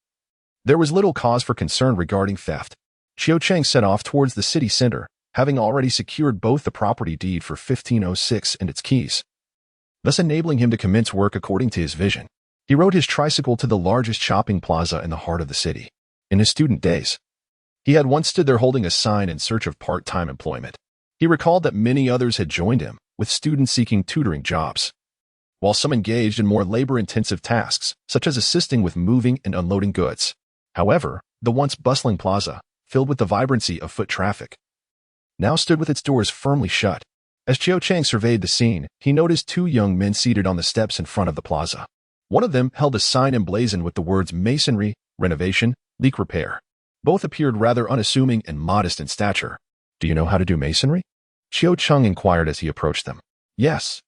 there was little cause for concern regarding theft. Qiu Cheng set off towards the city center, having already secured both the property deed for 1506 and its keys, thus enabling him to commence work according to his vision. He rode his tricycle to the largest shopping plaza in the heart of the city. In his student days, he had once stood there holding a sign in search of part-time employment. He recalled that many others had joined him, with students seeking tutoring jobs, while some engaged in more labor-intensive tasks, such as assisting with moving and unloading goods. However, the once bustling plaza, filled with the vibrancy of foot traffic, now stood with its doors firmly shut. As Qiu Cheng surveyed the scene, he noticed two young men seated on the steps in front of the plaza. One of them held a sign emblazoned with the words masonry, renovation, leak repair. Both appeared rather unassuming and modest in stature. "Do you know how to do masonry?" Qiu Cheng inquired as he approached them. Yes,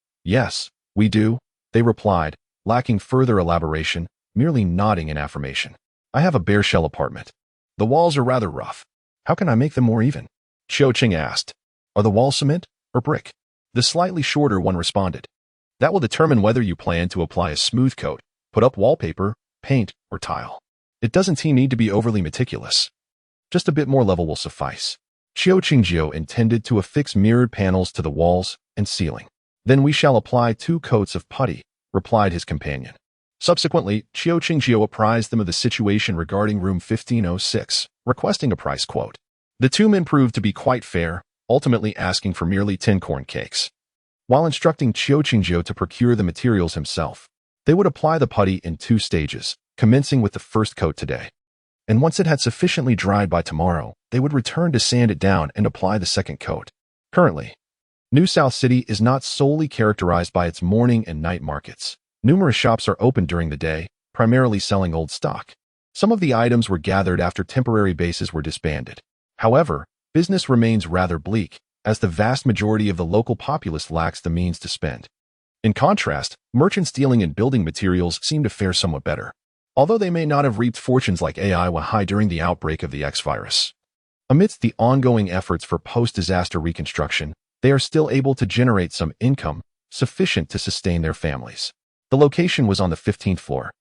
we do," they replied, lacking further elaboration, merely nodding in affirmation. "I have a bare shell apartment. The walls are rather rough. How can I make them more even?" Qiu Cheng asked. "Are the walls cement or brick?" The slightly shorter one responded. "That will determine whether you plan to apply a smooth coat, put up wallpaper, paint, or tile. It doesn't need to be overly meticulous. Just a bit more level will suffice." Qiu Chengjio intended to affix mirrored panels to the walls and ceiling. "Then we shall apply 2 coats of putty," replied his companion. Subsequently, Qiu Chengjio apprised them of the situation regarding room 1506, requesting a price quote. The two men proved to be quite fair, ultimately asking for merely 10 corn cakes. While instructing Qiu Chengjio to procure the materials himself, they would apply the putty in 2 stages, commencing with the first coat today. And once it had sufficiently dried by tomorrow, they would return to sand it down and apply the second coat. Currently, New South City is not solely characterized by its morning and night markets. Numerous shops are open during the day, primarily selling old stock. Some of the items were gathered after temporary bases were disbanded. However, business remains rather bleak, as the vast majority of the local populace lacks the means to spend. In contrast, merchants dealing in building materials seem to fare somewhat better, although they may not have reaped fortunes like AI were high during the outbreak of the X-virus. Amidst the ongoing efforts for post-disaster reconstruction, they are still able to generate some income sufficient to sustain their families. The location was on the 15th floor,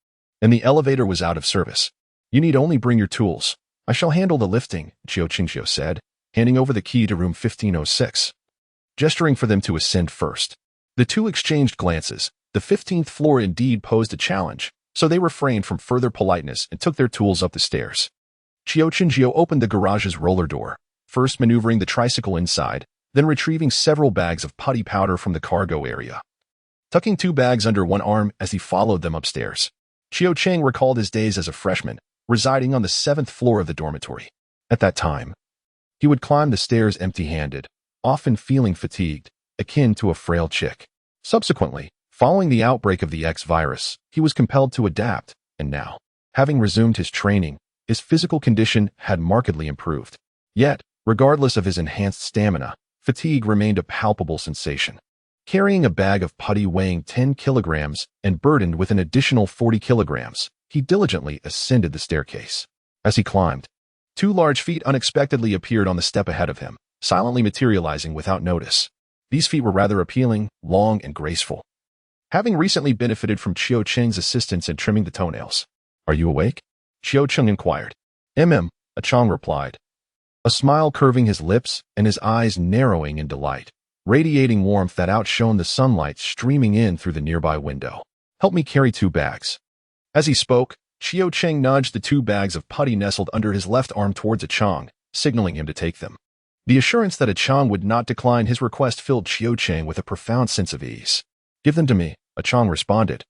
and the elevator was out of service. You need only bring your tools. I shall handle the lifting, Qiu Qingxiu said, handing over the key to room 1506, gesturing for them to ascend first. The two exchanged glances. The 15th floor indeed posed a challenge, so they refrained from further politeness and took their tools up the stairs. Qiu Qingxiu opened the garage's roller door, first maneuvering the tricycle inside, then retrieving several bags of putty powder from the cargo area. Tucking 2 bags under one arm as he followed them upstairs, Qiu Cheng recalled his days as a freshman, residing on the 7th floor of the dormitory. At that time, he would climb the stairs empty-handed, often feeling fatigued, akin to a frail chick. Subsequently, following the outbreak of the X virus, he was compelled to adapt, and now, having resumed his training, his physical condition had markedly improved. Yet, regardless of his enhanced stamina, fatigue remained a palpable sensation. Carrying a bag of putty weighing 10 kilograms and burdened with an additional 40 kilograms, he diligently ascended the staircase. As he climbed, 2 large feet unexpectedly appeared on the step ahead of him, silently materializing without notice. These feet were rather appealing, long and graceful. Having recently benefited from Qiu Cheng's assistance in trimming the toenails. Are you awake? Qiu Cheng inquired. A Chong replied, a smile curving his lips and his eyes narrowing in delight, radiating warmth that outshone the sunlight streaming in through the nearby window. Help me carry 2 bags. As he spoke, Qiu Cheng nudged the 2 bags of putty nestled under his left arm towards a Chong, signaling him to take them. The assurance that a Chong would not decline his request filled Qiu Cheng with a profound sense of ease. Give them to me, a Chong responded,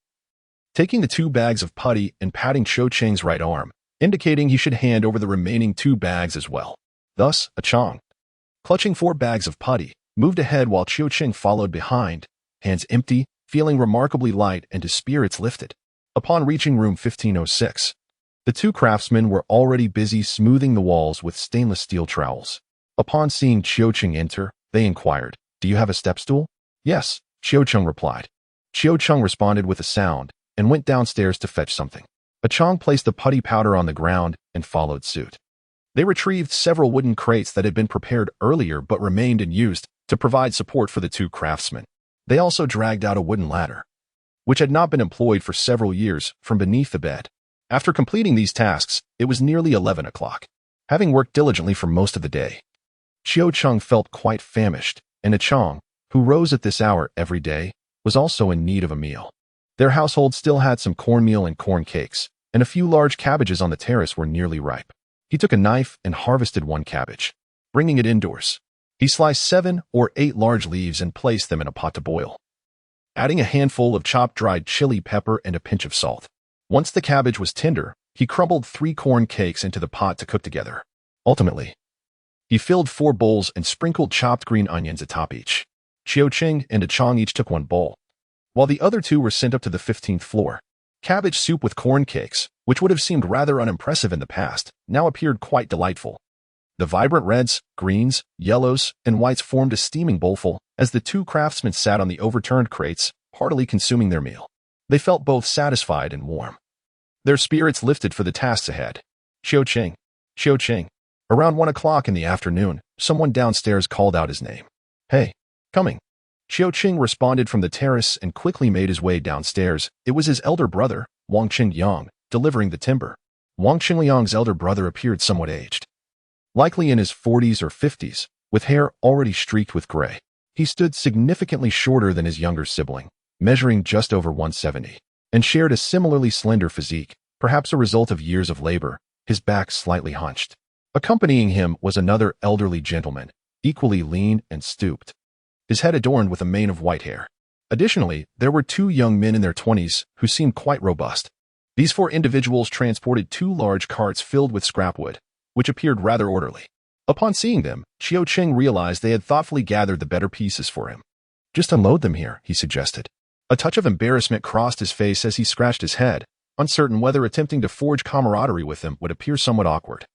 taking the 2 bags of putty and patting Qiu Cheng's right arm, indicating he should hand over the remaining 2 bags as well. Thus, a Chong, clutching 4 bags of putty, moved ahead while Qiu Cheng followed behind, hands empty, feeling remarkably light and his spirits lifted. Upon reaching room 1506, the 2 craftsmen were already busy smoothing the walls with stainless steel trowels. Upon seeing Qiu Cheng enter, they inquired, do you have a step stool? Yes, Qiu Cheng replied. Qiu Cheng responded with a sound and went downstairs to fetch something. A Chong placed the putty powder on the ground and followed suit. They retrieved several wooden crates that had been prepared earlier but remained unused to provide support for the 2 craftsmen. They also dragged out a wooden ladder, which had not been employed for several years, from beneath the bed. After completing these tasks, it was nearly 11 o'clock. Having worked diligently for most of the day, Qiu Cheng felt quite famished, and a Chong, who rose at this hour every day, was also in need of a meal. Their household still had some cornmeal and corn cakes, and a few large cabbages on the terrace were nearly ripe. He took a knife and harvested 1 cabbage, bringing it indoors. He sliced 7 or 8 large leaves and placed them in a pot to boil, adding a handful of chopped dried chili pepper and a pinch of salt. Once the cabbage was tender, he crumbled 3 corn cakes into the pot to cook together. Ultimately, he filled 4 bowls and sprinkled chopped green onions atop each. Qiu Cheng and a Chong each took 1 bowl, while the other 2 were sent up to the 15th floor. Cabbage soup with corn cakes, which would have seemed rather unimpressive in the past, now appeared quite delightful. The vibrant reds, greens, yellows, and whites formed a steaming bowlful as the 2 craftsmen sat on the overturned crates, heartily consuming their meal. They felt both satisfied and warm. Their spirits lifted for the tasks ahead. Qiu Cheng. Around 1 o'clock in the afternoon, someone downstairs called out his name. Hey, coming. Qiu Cheng responded from the terrace and quickly made his way downstairs. It was his elder brother, Wang Qingliang, delivering the timber. Wang Qingliang's elder brother appeared somewhat aged, likely in his 40s or 50s, with hair already streaked with gray. He stood significantly shorter than his younger sibling, measuring just over 170, and shared a similarly slender physique, perhaps a result of years of labor, his back slightly hunched. Accompanying him was another elderly gentleman, equally lean and stooped, his head adorned with a mane of white hair. Additionally, there were 2 young men in their 20s who seemed quite robust. These 4 individuals transported 2 large carts filled with scrap wood, which appeared rather orderly. Upon seeing them, Qiu Cheng realized they had thoughtfully gathered the better pieces for him. Just unload them here, he suggested. A touch of embarrassment crossed his face as he scratched his head, uncertain whether attempting to forge camaraderie with them would appear somewhat awkward,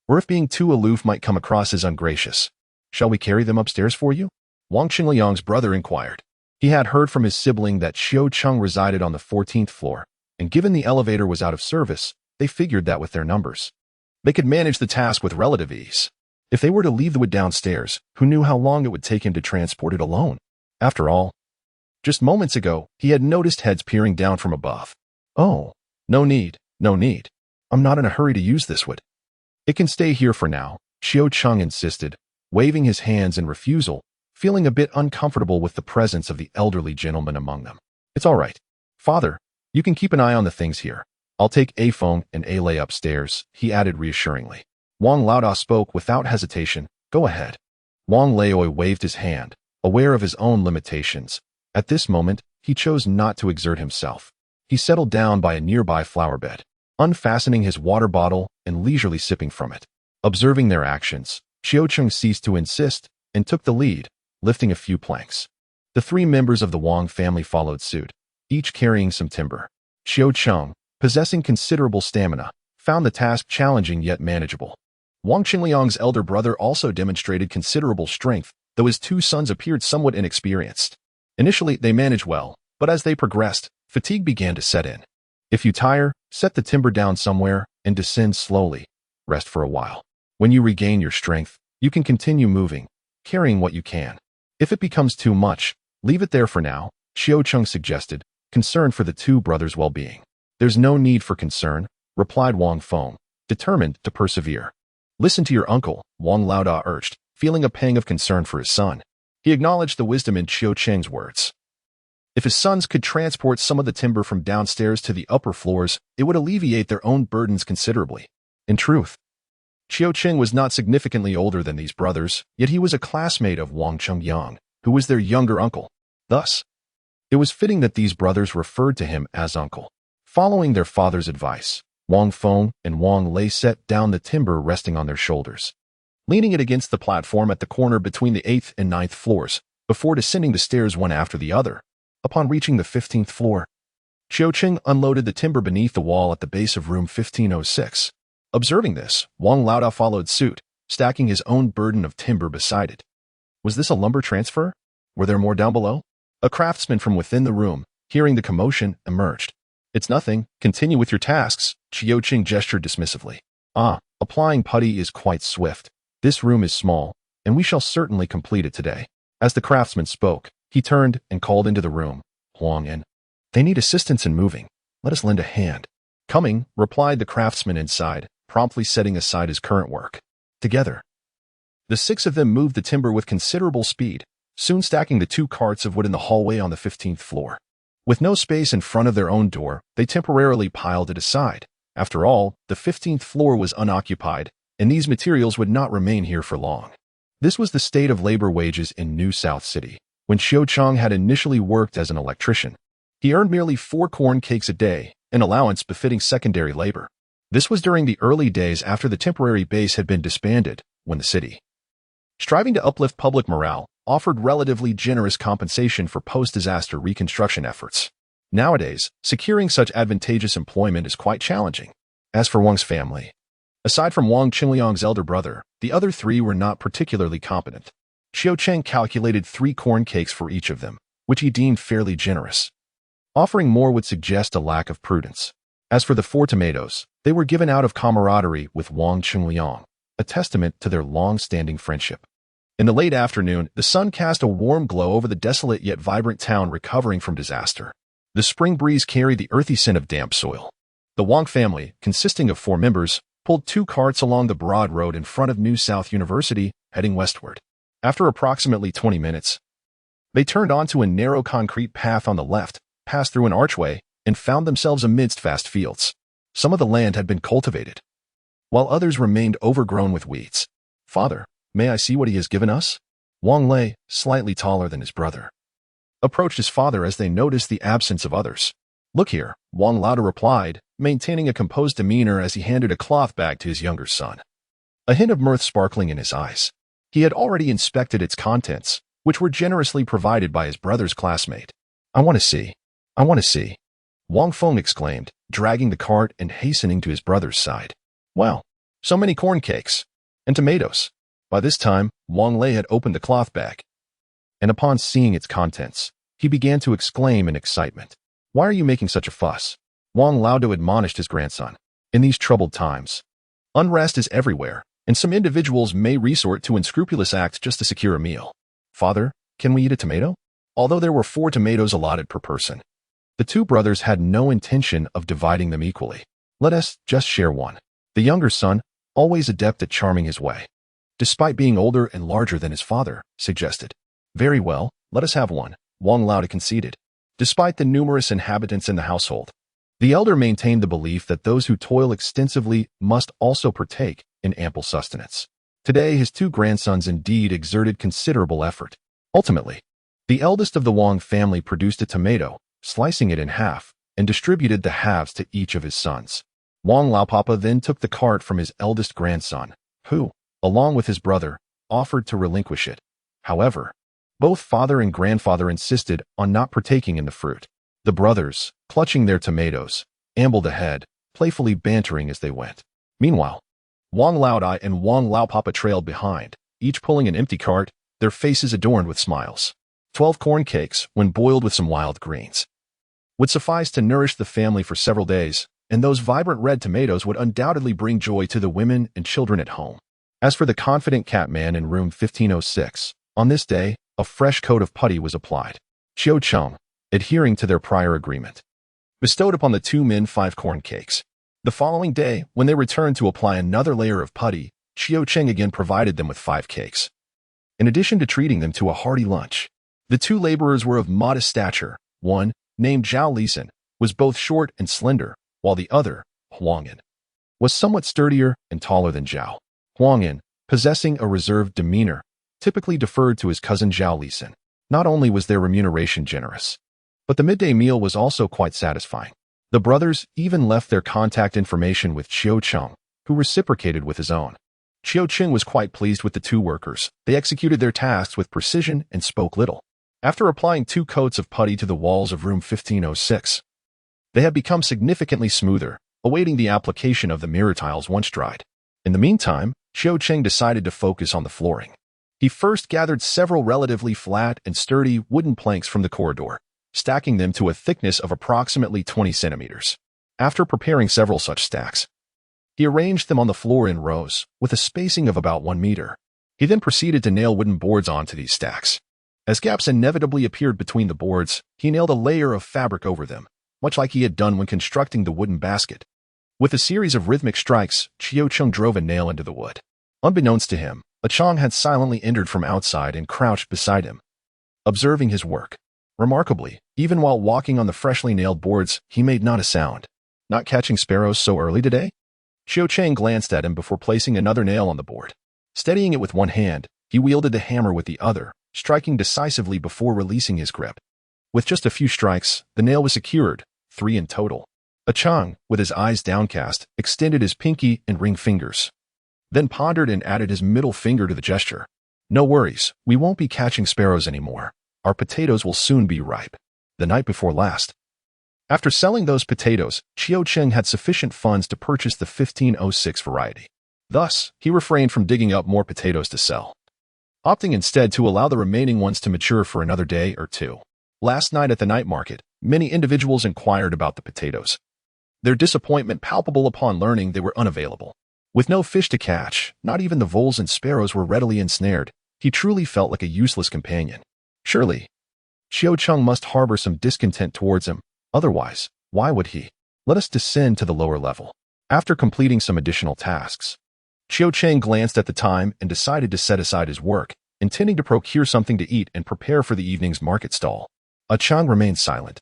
or if being too aloof might come across as ungracious. Shall we carry them upstairs for you? Wang Qingliang's brother inquired. He had heard from his sibling that Qiu Cheng resided on the 14th floor, and given the elevator was out of service, they figured that with their numbers, they could manage the task with relative ease. If they were to leave the wood downstairs, who knew how long it would take him to transport it alone? After all, just moments ago, he had noticed heads peering down from above. Oh, No need, no need. I'm not in a hurry to use this wood. It can stay here for now, Xiao Cheng insisted, waving his hands in refusal, feeling a bit uncomfortable with the presence of the elderly gentleman among them. It's all right. Father, you can keep an eye on the things here. I'll take A Feng and A Lei upstairs, he added reassuringly. Wang Laoda spoke without hesitation. Go ahead. Wang Laoi waved his hand, aware of his own limitations. At this moment, he chose not to exert himself. He settled down by a nearby flower bed, unfastening his water bottle and leisurely sipping from it. Observing their actions, Xiao Cheng ceased to insist and took the lead, lifting a few planks. The three members of the Wang family followed suit, each carrying some timber. Xiao Cheng, possessing considerable stamina, found the task challenging yet manageable. Wang Qingliang's elder brother also demonstrated considerable strength, though his two sons appeared somewhat inexperienced. Initially, they managed well, but as they progressed, fatigue began to set in. If you tire, set the timber down somewhere and descend slowly. Rest for a while. When you regain your strength, you can continue moving, carrying what you can. If it becomes too much, leave it there for now, Xiao Cheng suggested, concerned for the two brothers' well-being. There's no need for concern, replied Wang Feng, determined to persevere. Listen to your uncle, Wang Laoda urged, feeling a pang of concern for his son. He acknowledged the wisdom in Xiao Cheng's words. If his sons could transport some of the timber from downstairs to the upper floors, it would alleviate their own burdens considerably. In truth, Xiao Cheng was not significantly older than these brothers, yet he was a classmate of Wang Chengyang, who was their younger uncle. Thus, it was fitting that these brothers referred to him as uncle. Following their father's advice, Wang Feng and Wang Lei set down the timber resting on their shoulders, leaning it against the platform at the corner between the 8th and 9th floors, before descending the stairs one after the other. Upon reaching the 15th floor, Xiao Cheng unloaded the timber beneath the wall at the base of room 1506. Observing this, Wang Laoda followed suit, stacking his own burden of timber beside it. Was this a lumber transfer? Were there more down below? A craftsman from within the room, hearing the commotion, emerged. It's nothing, continue with your tasks, Xiao Cheng gestured dismissively. Applying putty is quite swift. This room is small, and we shall certainly complete it today. As the craftsman spoke, he turned and called into the room. Huang In. They need assistance in moving. Let us lend a hand. Coming, replied the craftsman inside, promptly setting aside his current work. Together, the six of them moved the timber with considerable speed, soon stacking the 2 carts of wood in the hallway on the 15th floor. With no space in front of their own door, they temporarily piled it aside. After all, the 15th floor was unoccupied, and these materials would not remain here for long. This was the state of labor wages in New South City. When Xiao Cheng had initially worked as an electrician, he earned merely 4 corn cakes a day, an allowance befitting secondary labor. This was during the early days after the temporary base had been disbanded, when the city, striving to uplift public morale, offered relatively generous compensation for post-disaster reconstruction efforts. Nowadays, securing such advantageous employment is quite challenging. As for Wang's family, aside from Wang Qingliang's elder brother, the other 3 were not particularly competent. Xiao Cheng calculated 3 corn cakes for each of them, which he deemed fairly generous. Offering more would suggest a lack of prudence. As for the 4 tomatoes, they were given out of camaraderie with Wang Qingliang, a testament to their long-standing friendship. In the late afternoon, the sun cast a warm glow over the desolate yet vibrant town recovering from disaster. The spring breeze carried the earthy scent of damp soil. The Wang family, consisting of 4 members, pulled 2 carts along the broad road in front of New South University, heading westward. After approximately 20 minutes, they turned onto a narrow concrete path on the left, passed through an archway, and found themselves amidst vast fields. Some of the land had been cultivated, while others remained overgrown with weeds. Father, may I see what he has given us? Wang Lei, slightly taller than his brother, approached his father as they noticed the absence of others. Look here, Wang Laoda replied, maintaining a composed demeanor as he handed a cloth bag to his younger son, a hint of mirth sparkling in his eyes. He had already inspected its contents, which were generously provided by his brother's classmate. I want to see. I want to see. Wang Feng exclaimed, dragging the cart and hastening to his brother's side. Wow, so many corn cakes. And tomatoes. By this time, Wang Lei had opened the cloth bag, and upon seeing its contents, he began to exclaim in excitement. Why are you making such a fuss? Wang Laoda admonished his grandson. In these troubled times, unrest is everywhere, and some individuals may resort to unscrupulous acts just to secure a meal. Father, can we eat a tomato? Although there were 4 tomatoes allotted per person, The two brothers had no intention of dividing them equally. Let us just share one. The younger son, always adept at charming his way, despite being older and larger than his father, suggested. Very well, let us have one, Wang Lao conceded. Despite the numerous inhabitants in the household, the elder maintained the belief that those who toil extensively must also partake in ample sustenance. Today, his two grandsons indeed exerted considerable effort. Ultimately, the eldest of the Wang family produced a tomato, slicing it in half, and distributed the halves to each of his sons. Wang Laopapa then took the cart from his eldest grandson, who, along with his brother, offered to relinquish it. However, both father and grandfather insisted on not partaking in the fruit. The brothers, clutching their tomatoes, ambled ahead, playfully bantering as they went. Meanwhile, Wang Laodai and Wang Laopapa trailed behind, each pulling an empty cart, their faces adorned with smiles. 12 corn cakes, when boiled with some wild greens, would suffice to nourish the family for several days, and those vibrant red tomatoes would undoubtedly bring joy to the women and children at home. As for the confident catman in room 1506, on this day, a fresh coat of putty was applied. Chiu Cheng, adhering to their prior agreement, bestowed upon the two men 5 corn cakes. The following day, when they returned to apply another layer of putty, Chiu Cheng again provided them with 5 cakes. In addition to treating them to a hearty lunch, the two laborers were of modest stature. One, named Zhao Lisan, was both short and slender, while the other, Huangyan, was somewhat sturdier and taller than Zhao. Huangyan, possessing a reserved demeanor, typically deferred to his cousin Zhao Lisan. Not only was their remuneration generous, but the midday meal was also quite satisfying. The brothers even left their contact information with Chiu Cheng, who reciprocated with his own. Chiu Cheng was quite pleased with the two workers. They executed their tasks with precision and spoke little. After applying 2 coats of putty to the walls of room 1506, they had become significantly smoother, awaiting the application of the mirror tiles once dried. In the meantime, Chiu Cheng decided to focus on the flooring. He first gathered several relatively flat and sturdy wooden planks from the corridor, stacking them to a thickness of approximately 20 centimeters. After preparing several such stacks, he arranged them on the floor in rows, with a spacing of about 1 meter. He then proceeded to nail wooden boards onto these stacks. As gaps inevitably appeared between the boards, he nailed a layer of fabric over them, much like he had done when constructing the wooden basket. With a series of rhythmic strikes, Chiu Cheng drove a nail into the wood. Unbeknownst to him, a Chang had silently entered from outside and crouched beside him, observing his work. Remarkably, even while walking on the freshly nailed boards, he made not a sound. Not catching sparrows so early today? Chiu Cheng glanced at him before placing another nail on the board. Steadying it with one hand, he wielded the hammer with the other, striking decisively before releasing his grip. With just a few strikes, the nail was secured, 3 in total. A Chang, with his eyes downcast, extended his pinky and ring fingers, then pondered and added his middle finger to the gesture. No worries, we won't be catching sparrows anymore. Our potatoes will soon be ripe. The night before last, after selling those potatoes, Chiu Cheng had sufficient funds to purchase the 1506 variety. Thus, he refrained from digging up more potatoes to sell, opting instead to allow the remaining ones to mature for another day or two. Last night at the night market, many individuals inquired about the potatoes, their disappointment palpable upon learning they were unavailable. With no fish to catch, not even the voles and sparrows were readily ensnared. He truly felt like a useless companion. Surely, Chiu Cheng must harbor some discontent towards him. Otherwise, why would he? Let us descend to the lower level. After completing some additional tasks, Chiu Cheng glanced at the time and decided to set aside his work, intending to procure something to eat and prepare for the evening's market stall. A Chang remained silent,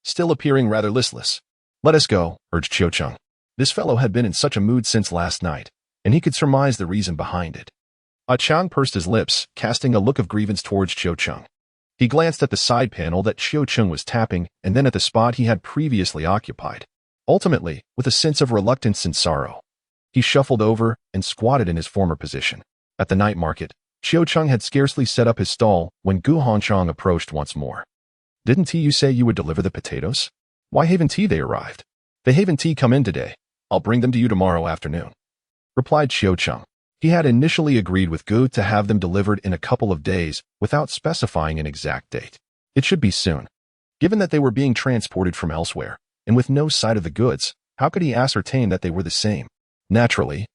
still appearing rather listless. Let us go, urged Chiu Cheng. This fellow had been in such a mood since last night, and he could surmise the reason behind it. A Chang pursed his lips, casting a look of grievance towards Chiu Cheng. He glanced at the side panel that Chiu Cheng was tapping and then at the spot he had previously occupied. Ultimately, with a sense of reluctance and sorrow, he shuffled over and squatted in his former position. At the night market, Chiu Cheng had scarcely set up his stall when Gu Hongchang approached once more. Didn't you say you would deliver the potatoes? Why haven't they arrived? They haven't come in today. I'll bring them to you tomorrow afternoon, replied Chiu Cheng. He had initially agreed with Gu to have them delivered in a couple of days without specifying an exact date. It should be soon. Given that they were being transported from elsewhere, and with no sight of the goods, how could he ascertain that they were the same? Naturally,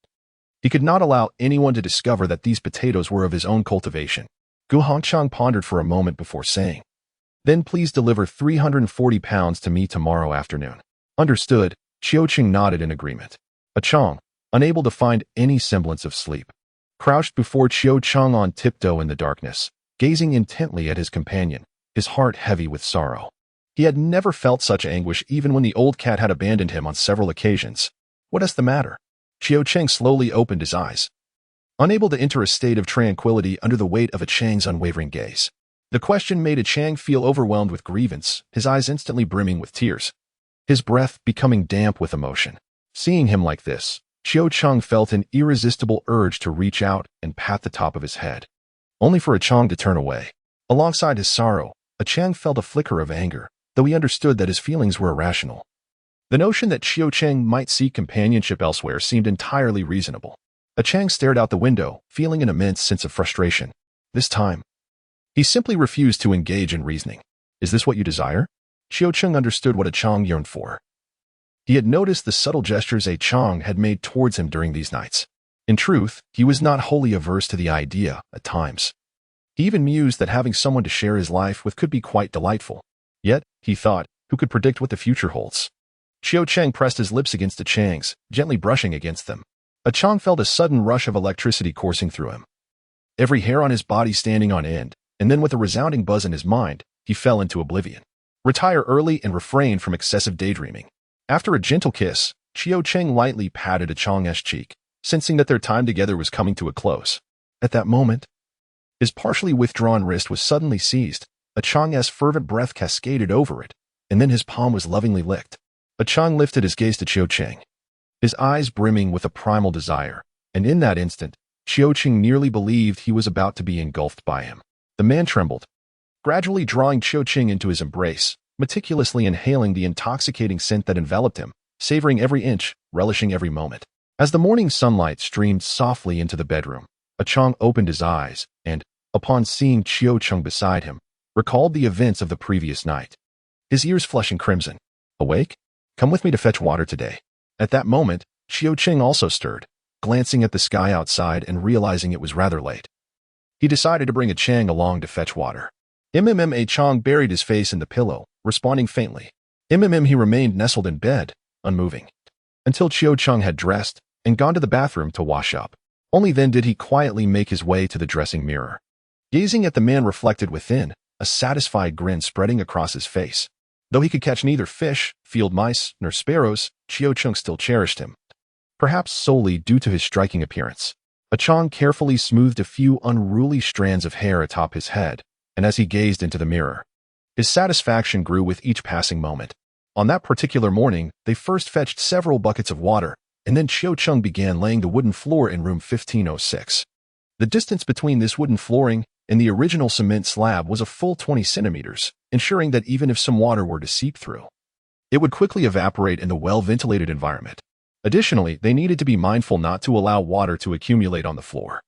he could not allow anyone to discover that these potatoes were of his own cultivation. Gu Hongchang pondered for a moment before saying, Then please deliver 340 pounds to me tomorrow afternoon. Understood, Qiuqing nodded in agreement. Chang, unable to find any semblance of sleep, crouched before Qiuqing on tiptoe in the darkness, gazing intently at his companion, his heart heavy with sorrow. He had never felt such anguish even when the old cat had abandoned him on several occasions. What is the matter? Qiuqing slowly opened his eyes, unable to enter a state of tranquility under the weight of Chang's unwavering gaze. The question made Chang feel overwhelmed with grievance, his eyes instantly brimming with tears, his breath becoming damp with emotion. Seeing him like this, Qiuqing felt an irresistible urge to reach out and pat the top of his head, only for Chang to turn away. Alongside his sorrow, Chang felt a flicker of anger, though he understood that his feelings were irrational. The notion that Qiuqing might seek companionship elsewhere seemed entirely reasonable. Chang stared out the window, feeling an immense sense of frustration. This time, he simply refused to engage in reasoning. Is this what you desire? Qiuqing understood what Chang yearned for. He had noticed the subtle gestures Chang had made towards him during these nights. In truth, he was not wholly averse to the idea, at times. He even mused that having someone to share his life with could be quite delightful. Yet, he thought, who could predict what the future holds? Qiuqing pressed his lips against Chang's, gently brushing against them. Chang felt a sudden rush of electricity coursing through him, every hair on his body standing on end, and then with a resounding buzz in his mind, he fell into oblivion. Retire early and refrain from excessive daydreaming. After a gentle kiss, Qiuqing lightly patted Chang's cheek, sensing that their time together was coming to a close. At that moment, his partially withdrawn wrist was suddenly seized. Chang's fervent breath cascaded over it, and then his palm was lovingly licked. Chang lifted his gaze to Qiuqing, his eyes brimming with a primal desire, and in that instant, Qiuqing nearly believed he was about to be engulfed by him. The man trembled, gradually drawing Qiuqing into his embrace, meticulously inhaling the intoxicating scent that enveloped him, savoring every inch, relishing every moment. As the morning sunlight streamed softly into the bedroom, Chang opened his eyes and, upon seeing Qiuqing beside him, recalled the events of the previous night. His ears flushing crimson. Awake? Come with me to fetch water today. At that moment, Qiuqing also stirred, glancing at the sky outside and realizing it was rather late. He decided to bring Chang along to fetch water. Chang buried his face in the pillow, responding faintly. He remained nestled in bed, unmoving, until Qiuqing had dressed and gone to the bathroom to wash up. Only then did he quietly make his way to the dressing mirror. Gazing at the man reflected within, a satisfied grin spreading across his face. Though he could catch neither fish, field mice, nor sparrows, Qiuqing still cherished him, perhaps solely due to his striking appearance. Chang carefully smoothed a few unruly strands of hair atop his head, and as he gazed into the mirror, his satisfaction grew with each passing moment. On that particular morning, they first fetched several buckets of water, and then Qiuqing began laying the wooden floor in room 1506. The distance between this wooden flooring and the original cement slab was a full 20 centimeters, ensuring that even if some water were to seep through, it would quickly evaporate in the well-ventilated environment. Additionally, they needed to be mindful not to allow water to accumulate on the floor.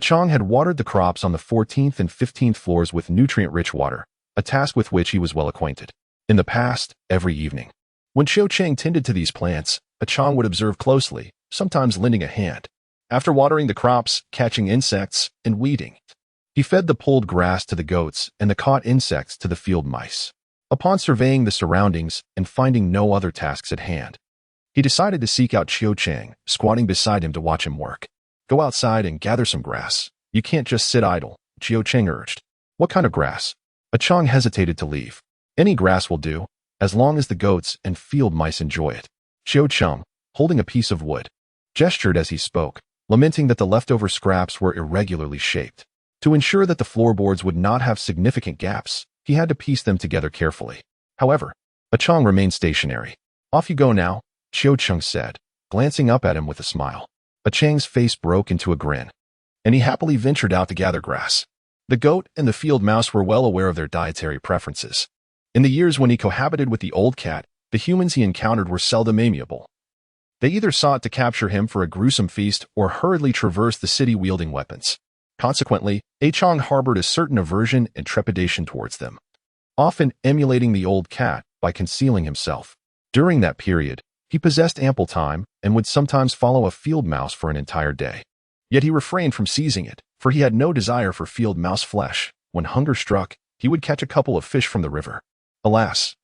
Chang had watered the crops on the 14th and 15th floors with nutrient-rich water, a task with which he was well acquainted. In the past, every evening, when Qiuqing tended to these plants, Chang would observe closely, sometimes lending a hand. After watering the crops, catching insects, and weeding, he fed the pulled grass to the goats and the caught insects to the field mice. Upon surveying the surroundings and finding no other tasks at hand, he decided to seek out Qiuqing, squatting beside him to watch him work. Go outside and gather some grass. You can't just sit idle, Qiuqing urged. What kind of grass? Chang hesitated to leave. Any grass will do, as long as the goats and field mice enjoy it. Qiuqing, holding a piece of wood, gestured as he spoke, lamenting that the leftover scraps were irregularly shaped. To ensure that the floorboards would not have significant gaps, he had to piece them together carefully. However, Chang remained stationary. Off you go now, Qiuqing said, glancing up at him with a smile. Chang's face broke into a grin, and he happily ventured out to gather grass. The goat and the field mouse were well aware of their dietary preferences. In the years when he cohabited with the old cat, the humans he encountered were seldom amiable. They either sought to capture him for a gruesome feast or hurriedly traversed the city wielding weapons. Consequently, Chang harbored a certain aversion and trepidation towards them, often emulating the old cat by concealing himself. During that period, he possessed ample time and would sometimes follow a field mouse for an entire day. Yet he refrained from seizing it, for he had no desire for field mouse flesh. When hunger struck, he would catch a couple of fish from the river. Alas,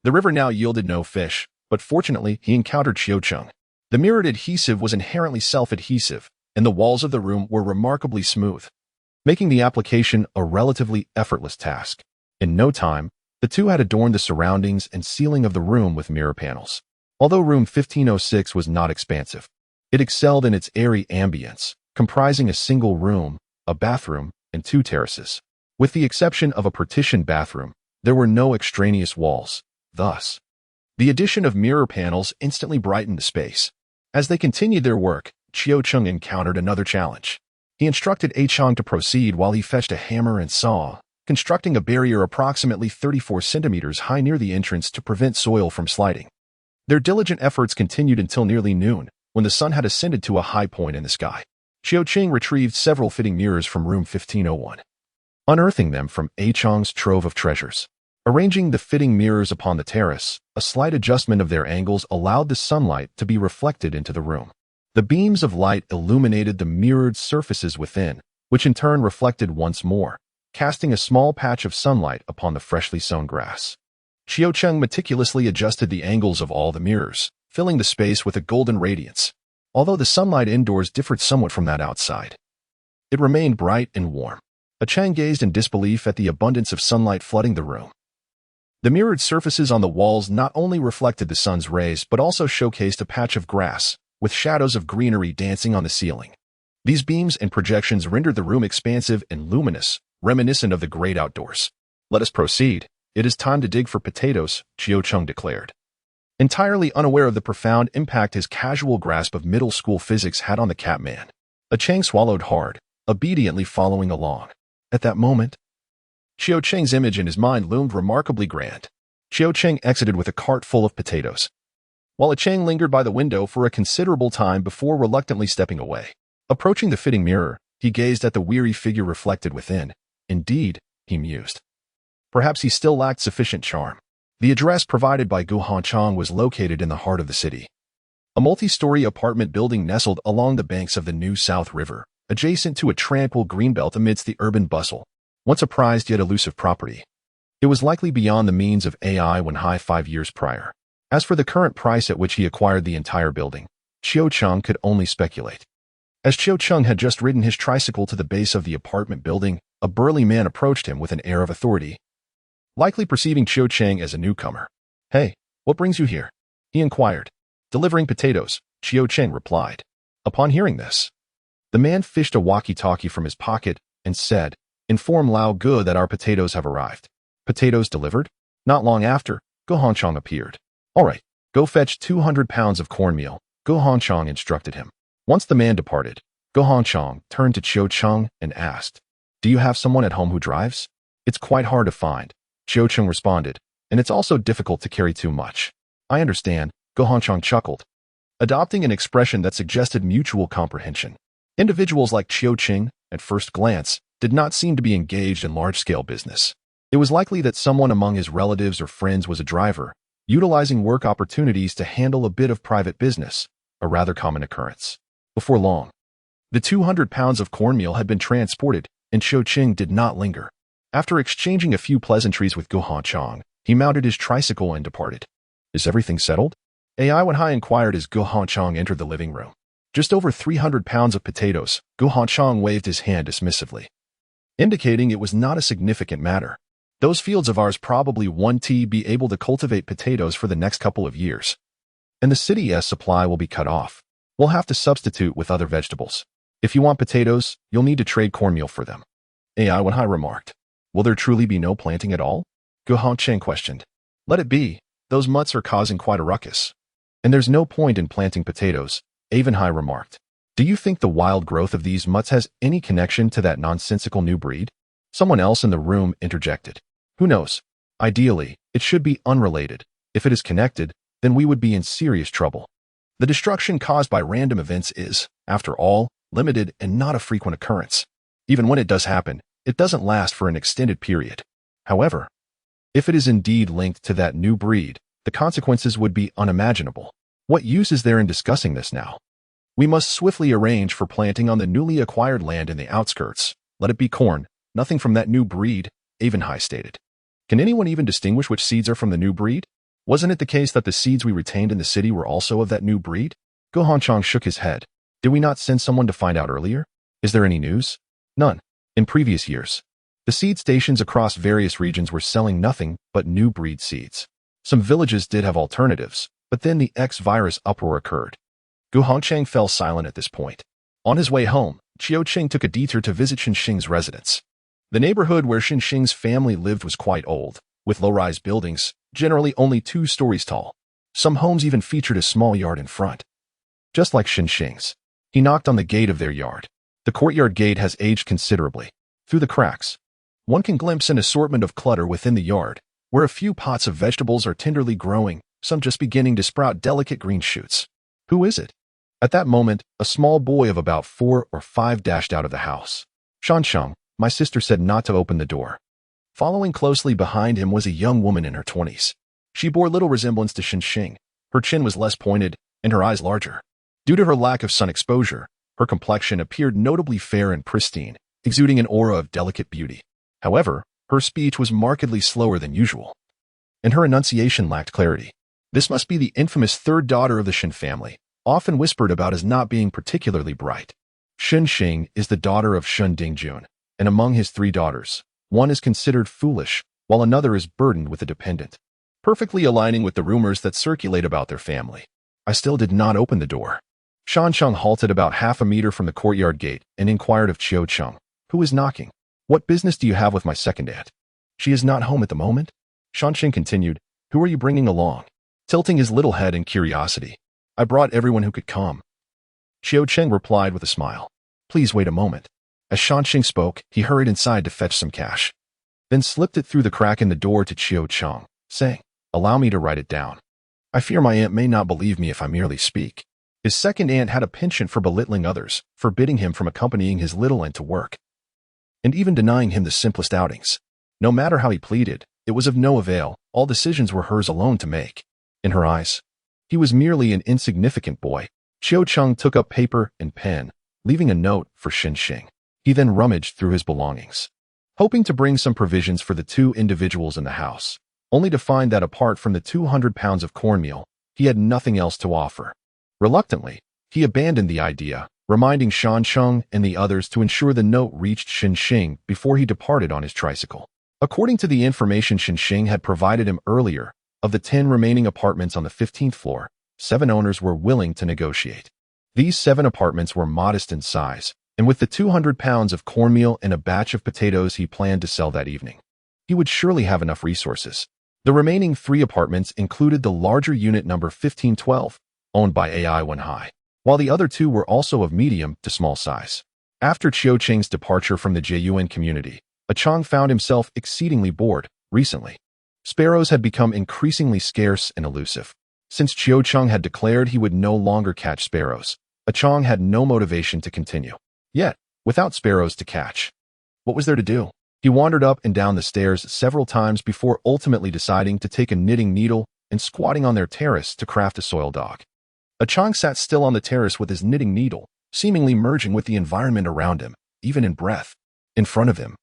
the river now yielded no fish, but fortunately he encountered Qiucheng. The mirrored adhesive was inherently self-adhesive, and the walls of the room were remarkably smooth, making the application a relatively effortless task. In no time, the two had adorned the surroundings and ceiling of the room with mirror panels. Although room 1506 was not expansive, it excelled in its airy ambience, comprising a single room, a bathroom, and 2 terraces. With the exception of a partitioned bathroom, there were no extraneous walls. Thus, the addition of mirror panels instantly brightened the space. As they continued their work, Qiucheng encountered another challenge. He instructed Chang to proceed while he fetched a hammer and saw, constructing a barrier approximately 34 centimeters high near the entrance to prevent soil from sliding. Their diligent efforts continued until nearly noon, when the sun had ascended to a high point in the sky. Qiucheng retrieved several fitting mirrors from room 1501, unearthing them from Chang's trove of treasures. Arranging the fitting mirrors upon the terrace, a slight adjustment of their angles allowed the sunlight to be reflected into the room. The beams of light illuminated the mirrored surfaces within, which in turn reflected once more, casting a small patch of sunlight upon the freshly sown grass. Qiucheng meticulously adjusted the angles of all the mirrors, filling the space with a golden radiance. Although the sunlight indoors differed somewhat from that outside, it remained bright and warm. Chang gazed in disbelief at the abundance of sunlight flooding the room. The mirrored surfaces on the walls not only reflected the sun's rays but also showcased a patch of grass, with shadows of greenery dancing on the ceiling. These beams and projections rendered the room expansive and luminous, reminiscent of the great outdoors. "Let us proceed. It is time to dig for potatoes," Qiucheng declared. Entirely unaware of the profound impact his casual grasp of middle school physics had on the Catman, Chang swallowed hard, obediently following along. At that moment, Qiucheng's image in his mind loomed remarkably grand. Qiucheng exited with a cart full of potatoes, while Chang lingered by the window for a considerable time before reluctantly stepping away. Approaching the fitting mirror, he gazed at the weary figure reflected within. Indeed, he mused, perhaps he still lacked sufficient charm. The address provided by Guhanchang was located in the heart of the city. A multi-story apartment building nestled along the banks of the New South River, adjacent to a tranquil greenbelt amidst the urban bustle. Once a prized yet elusive property, it was likely beyond the means of AI when high 5 years prior. As for the current price at which he acquired the entire building, Qiucheng could only speculate. As Qiucheng had just ridden his tricycle to the base of the apartment building, a burly man approached him with an air of authority, likely perceiving Qiucheng as a newcomer. "Hey, what brings you here?" he inquired. "Delivering potatoes," Qiucheng replied. Upon hearing this, the man fished a walkie-talkie from his pocket and said, "Inform Lao Gu that our potatoes have arrived." Potatoes delivered? Not long after, Guhanchang appeared. "All right, go fetch 200 pounds of cornmeal," Guhanchang instructed him. Once the man departed, Guhanchang turned to Qiucheng and asked, "Do you have someone at home who drives?" "It's quite hard to find," Qiucheng responded, "and it's also difficult to carry too much." "I understand," Guhanchang chuckled, adopting an expression that suggested mutual comprehension. Individuals like Qiucheng, at first glance, did not seem to be engaged in large-scale business. It was likely that someone among his relatives or friends was a driver, utilizing work opportunities to handle a bit of private business, a rather common occurrence. Before long, the 200 pounds of cornmeal had been transported, and Qiucheng did not linger. After exchanging a few pleasantries with Guhanchang, he mounted his tricycle and departed. "Is everything settled?" AI Wenhai inquired as Guhanchang entered the living room. "Just over 300 pounds of potatoes," Guhanchang waved his hand dismissively, indicating it was not a significant matter. "Those fields of ours probably won't be able to cultivate potatoes for the next couple of years, and the city's supply will be cut off. We'll have to substitute with other vegetables. If you want potatoes, you'll need to trade cornmeal for them," AI Wenhai remarked. "Will there truly be no planting at all?" Guhanchang questioned. "Let it be. Those mutts are causing quite a ruckus. And there's no point in planting potatoes," Avenhai remarked. "Do you think the wild growth of these mutts has any connection to that nonsensical new breed?" Someone else in the room interjected. "Who knows? Ideally, it should be unrelated. If it is connected, then we would be in serious trouble. The destruction caused by random events is, after all, limited and not a frequent occurrence. Even when it does happen, it doesn't last for an extended period. However, if it is indeed linked to that new breed, the consequences would be unimaginable. What use is there in discussing this now? We must swiftly arrange for planting on the newly acquired land in the outskirts. Let it be corn, nothing from that new breed," Avonhai stated. Can anyone even distinguish which seeds are from the new breed? Wasn't it the case that the seeds we retained in the city were also of that new breed? Go Hanchang shook his head. Did we not send someone to find out earlier? Is there any news? None. In previous years, the seed stations across various regions were selling nothing but new breed seeds. Some villages did have alternatives, but then the X-virus uproar occurred. Gu Hongchang fell silent at this point. On his way home, Qiu Qing took a detour to visit Xinxing's residence. The neighborhood where Xinxing's family lived was quite old, with low-rise buildings, generally only 2 stories tall. Some homes even featured a small yard in front. Just like Xinxing's, he knocked on the gate of their yard. The courtyard gate has aged considerably. Through the cracks, one can glimpse an assortment of clutter within the yard, where a few pots of vegetables are tenderly growing, some just beginning to sprout delicate green shoots. Who is it? At that moment, a small boy of about 4 or 5 dashed out of the house. Shansheng, my sister said not to open the door. Following closely behind him was a young woman in her 20s. She bore little resemblance to Xinxing. Her chin was less pointed, and her eyes larger. Due to her lack of sun exposure, her complexion appeared notably fair and pristine, exuding an aura of delicate beauty. However, her speech was markedly slower than usual, and her enunciation lacked clarity. This must be the infamous third daughter of the Shin family, often whispered about as not being particularly bright. Xinxing is the daughter of Shun Dingjun, and among his 3 daughters, one is considered foolish, while another is burdened with a dependent, perfectly aligning with the rumors that circulate about their family. I still did not open the door. Shansheng halted about half a meter from the courtyard gate and inquired of Qiu Cheng, who is knocking. What business do you have with my second aunt? She is not home at the moment? Shansheng continued, who are you bringing along? Tilting his little head in curiosity. I brought everyone who could come. Qiu Cheng replied with a smile. Please wait a moment. As Shansheng spoke, he hurried inside to fetch some cash, then slipped it through the crack in the door to Qiu Cheng, saying, allow me to write it down. I fear my aunt may not believe me if I merely speak. His second aunt had a penchant for belittling others, forbidding him from accompanying his little aunt to work, and even denying him the simplest outings. No matter how he pleaded, it was of no avail. All decisions were hers alone to make. In her eyes, he was merely an insignificant boy. Qiu Cheng took up paper and pen, leaving a note for Xinxing. He then rummaged through his belongings, hoping to bring some provisions for the 2 individuals in the house, only to find that apart from the 200 pounds of cornmeal, he had nothing else to offer. Reluctantly, he abandoned the idea, reminding Shansheng and the others to ensure the note reached Xinxing before he departed on his tricycle. According to the information Xinxing had provided him earlier, of the 10 remaining apartments on the 15th floor, 7 owners were willing to negotiate. These 7 apartments were modest in size, and with the 200 pounds of cornmeal and a batch of potatoes he planned to sell that evening, he would surely have enough resources. The remaining 3 apartments included the larger unit number 1512, owned by AI Wenhai, while the other 2 were also of medium to small size. After Qiu Qing's departure from the Jiyuan community, Chang found himself exceedingly bored. Recently, sparrows had become increasingly scarce and elusive. Since Qiu Cheng had declared he would no longer catch sparrows, Chang had no motivation to continue. Yet, without sparrows to catch, what was there to do? He wandered up and down the stairs several times before ultimately deciding to take a knitting needle and squatting on their terrace to craft a soil dog. Chang sat still on the terrace with his knitting needle, seemingly merging with the environment around him, even in breath. In front of him,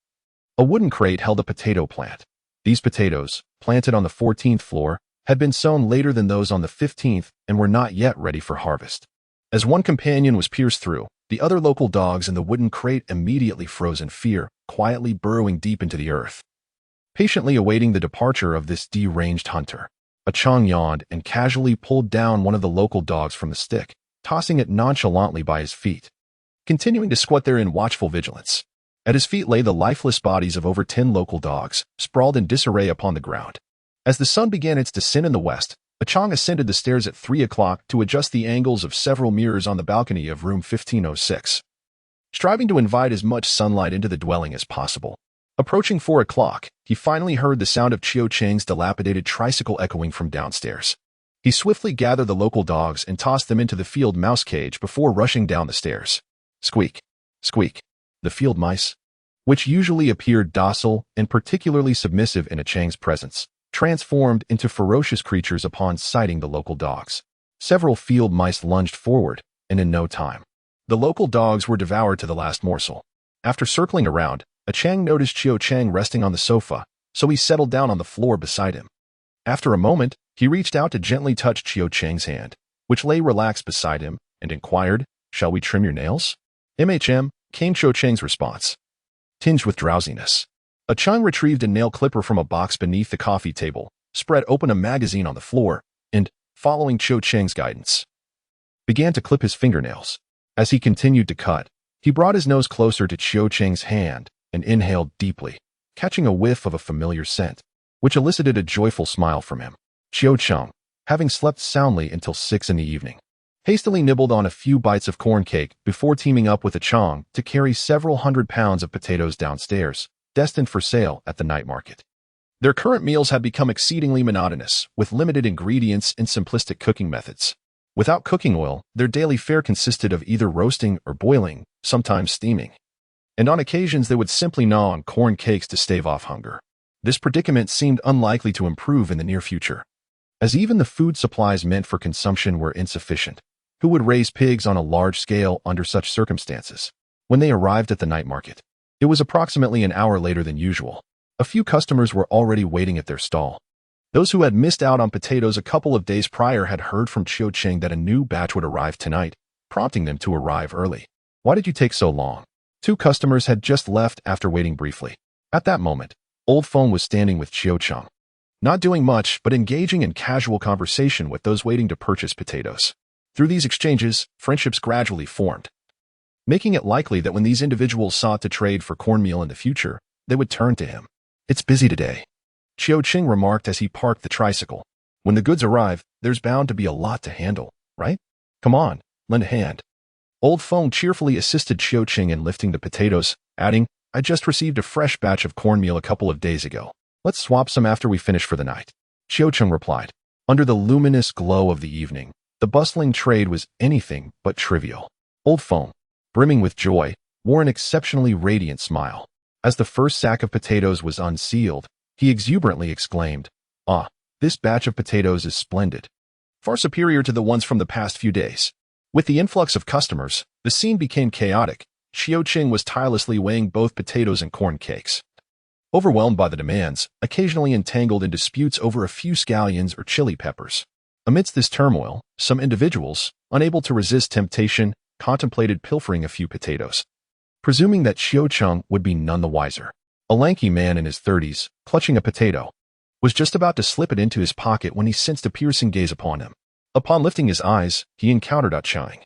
a wooden crate held a potato plant. These potatoes, planted on the 14th floor, had been sown later than those on the 15th and were not yet ready for harvest. As one companion was pierced through, the other local dogs in the wooden crate immediately froze in fear, quietly burrowing deep into the earth. Patiently awaiting the departure of this deranged hunter, Chang yawned and casually pulled down one of the local dogs from the stick, tossing it nonchalantly by his feet, continuing to squat there in watchful vigilance. At his feet lay the lifeless bodies of over 10 local dogs, sprawled in disarray upon the ground. As the sun began its descent in the west, Chang ascended the stairs at 3 o'clock to adjust the angles of several mirrors on the balcony of room 1506, striving to invite as much sunlight into the dwelling as possible. Approaching 4 o'clock, he finally heard the sound of Qiu Cheng's dilapidated tricycle echoing from downstairs. He swiftly gathered the local dogs and tossed them into the field mouse cage before rushing down the stairs. Squeak, squeak. The field mice, which usually appeared docile and particularly submissive in Chang's presence, transformed into ferocious creatures upon sighting the local dogs. Several field mice lunged forward, and in no time, the local dogs were devoured to the last morsel. After circling around, A Chang noticed Chiu Chang resting on the sofa, so he settled down on the floor beside him. After a moment, he reached out to gently touch Chiu Chang's hand, which lay relaxed beside him, and inquired, "Shall we trim your nails?" "MHM," came Chiu Chang's response, tinged with drowsiness. A Chang retrieved a nail clipper from a box beneath the coffee table, spread open a magazine on the floor, and, following Chiu Chang's guidance, began to clip his fingernails. As he continued to cut, he brought his nose closer to Chiu Chang's hand and inhaled deeply, catching a whiff of a familiar scent, which elicited a joyful smile from him. Chiu Chang, having slept soundly until 6 in the evening, hastily nibbled on a few bites of corn cake before teaming up with a Chang to carry several hundred pounds of potatoes downstairs, destined for sale at the night market. Their current meals had become exceedingly monotonous, with limited ingredients and simplistic cooking methods. Without cooking oil, their daily fare consisted of either roasting or boiling, sometimes steaming. And on occasions they would simply gnaw on corn cakes to stave off hunger. This predicament seemed unlikely to improve in the near future, as even the food supplies meant for consumption were insufficient. Who would raise pigs on a large scale under such circumstances? When they arrived at the night market, it was approximately an hour later than usual. A few customers were already waiting at their stall. Those who had missed out on potatoes a couple of days prior had heard from Chiu Chang that a new batch would arrive tonight, prompting them to arrive early. "Why did you take so long?" 2 customers had just left after waiting briefly. At that moment, Old Feng was standing with Chiu Chang, not doing much but engaging in casual conversation with those waiting to purchase potatoes. Through these exchanges, friendships gradually formed, making it likely that when these individuals sought to trade for cornmeal in the future, they would turn to him. "It's busy today," Chiu Chang remarked as he parked the tricycle. "When the goods arrive, there's bound to be a lot to handle, right? Come on, lend a hand." Old Feng cheerfully assisted Chiu Chang in lifting the potatoes, adding, "I just received a fresh batch of cornmeal a couple of days ago. Let's swap some after we finish for the night." Chiu Chang replied. Under the luminous glow of the evening, the bustling trade was anything but trivial. Old Feng, brimming with joy, wore an exceptionally radiant smile. As the first sack of potatoes was unsealed, he exuberantly exclaimed, "Ah, this batch of potatoes is splendid. Far superior to the ones from the past few days." With the influx of customers, the scene became chaotic. Chiu Chang was tirelessly weighing both potatoes and corn cakes. Overwhelmed by the demands, occasionally entangled in disputes over a few scallions or chili peppers. Amidst this turmoil, some individuals, unable to resist temptation, contemplated pilfering a few potatoes, presuming that Chiu Chang would be none the wiser. A lanky man in his 30s, clutching a potato, was just about to slip it into his pocket when he sensed a piercing gaze upon him. Upon lifting his eyes, he encountered Ah Chang,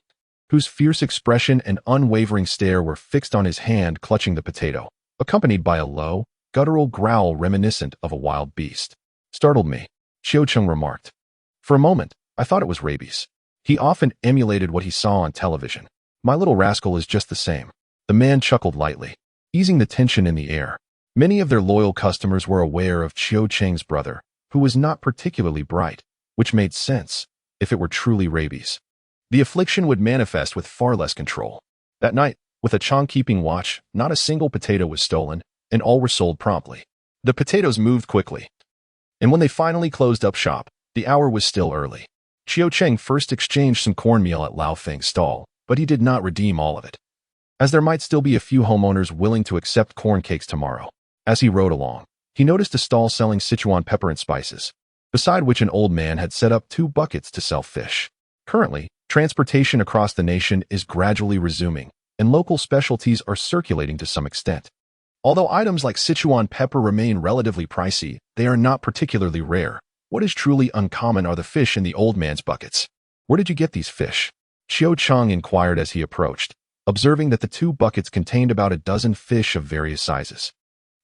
whose fierce expression and unwavering stare were fixed on his hand clutching the potato, accompanied by a low, guttural growl reminiscent of a wild beast. "Startled me," Chiu Chang remarked. "For a moment, I thought it was rabies." He often emulated what he saw on television. "My little rascal is just the same." The man chuckled lightly, easing the tension in the air. Many of their loyal customers were aware of Chiu Chang's brother, who was not particularly bright, which made sense if it were truly rabies. The affliction would manifest with far less control. That night, with a Chang keeping watch, not a single potato was stolen, and all were sold promptly. The potatoes moved quickly, and when they finally closed up shop, the hour was still early. Chiu Chang first exchanged some cornmeal at Lao Feng's stall, but he did not redeem all of it, as there might still be a few homeowners willing to accept corn cakes tomorrow. As he rode along, he noticed a stall selling Sichuan pepper and spices, beside which an old man had set up 2 buckets to sell fish. Currently, transportation across the nation is gradually resuming, and local specialties are circulating to some extent. Although items like Sichuan pepper remain relatively pricey, they are not particularly rare. What is truly uncommon are the fish in the old man's buckets. "Where did you get these fish?" Chiu Chang inquired as he approached, observing that the 2 buckets contained about a dozen fish of various sizes,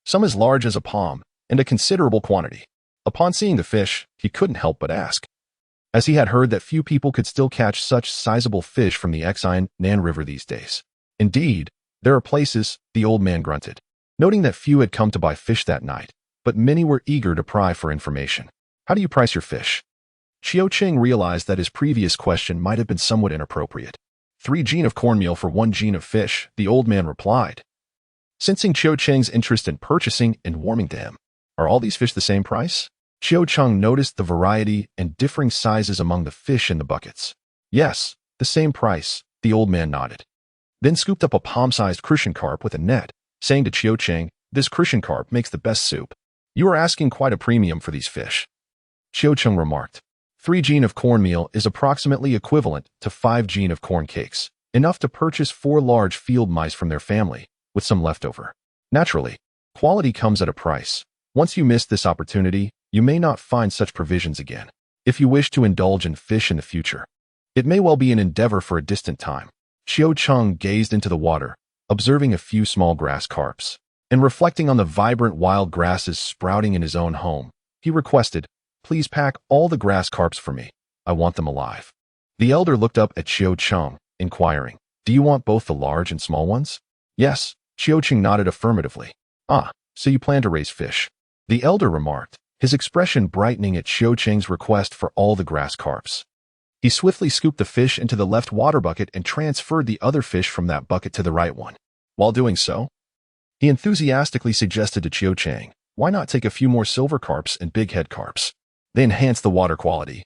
some as large as a palm, and a considerable quantity. Upon seeing the fish, he couldn't help but ask, as he had heard that few people could still catch such sizable fish from the Exine Nan River these days. "Indeed, there are places," the old man grunted, noting that few had come to buy fish that night, but many were eager to pry for information. "How do you price your fish?" Chiu Chang realized that his previous question might have been somewhat inappropriate. 3 gin of cornmeal for 1 gin of fish," the old man replied, sensing Chiu Chang's interest in purchasing and warming to him. "Are all these fish the same price?" Chiu Chang noticed the variety and differing sizes among the fish in the buckets. "Yes, the same price," the old man nodded, then scooped up a palm-sized crucian carp with a net, saying to Qiu Cheng, "This Christian carp makes the best soup. You are asking quite a premium for these fish." Qiu Cheng remarked, 3 jin of cornmeal is approximately equivalent to 5 jin of corn cakes, enough to purchase 4 large field mice from their family, with some leftover. Naturally, quality comes at a price. Once you miss this opportunity, you may not find such provisions again. If you wish to indulge in fish in the future, it may well be an endeavor for a distant time. Qiu Cheng gazed into the water, observing a few small grass carps, and reflecting on the vibrant wild grasses sprouting in his own home. He requested, "Please pack all the grass carps for me. I want them alive." The elder looked up at Qiu Cheng, inquiring, "Do you want both the large and small ones?" "Yes." Qiu Cheng nodded affirmatively. "Ah, so you plan to raise fish?" The elder remarked, his expression brightening at Qiu Cheng's request for all the grass carps. He swiftly scooped the fish into the left water bucket and transferred the other fish from that bucket to the right one. While doing so, he enthusiastically suggested to Qiu Cheng, "Why not take a few more silver carps and big head carps? They enhance the water quality,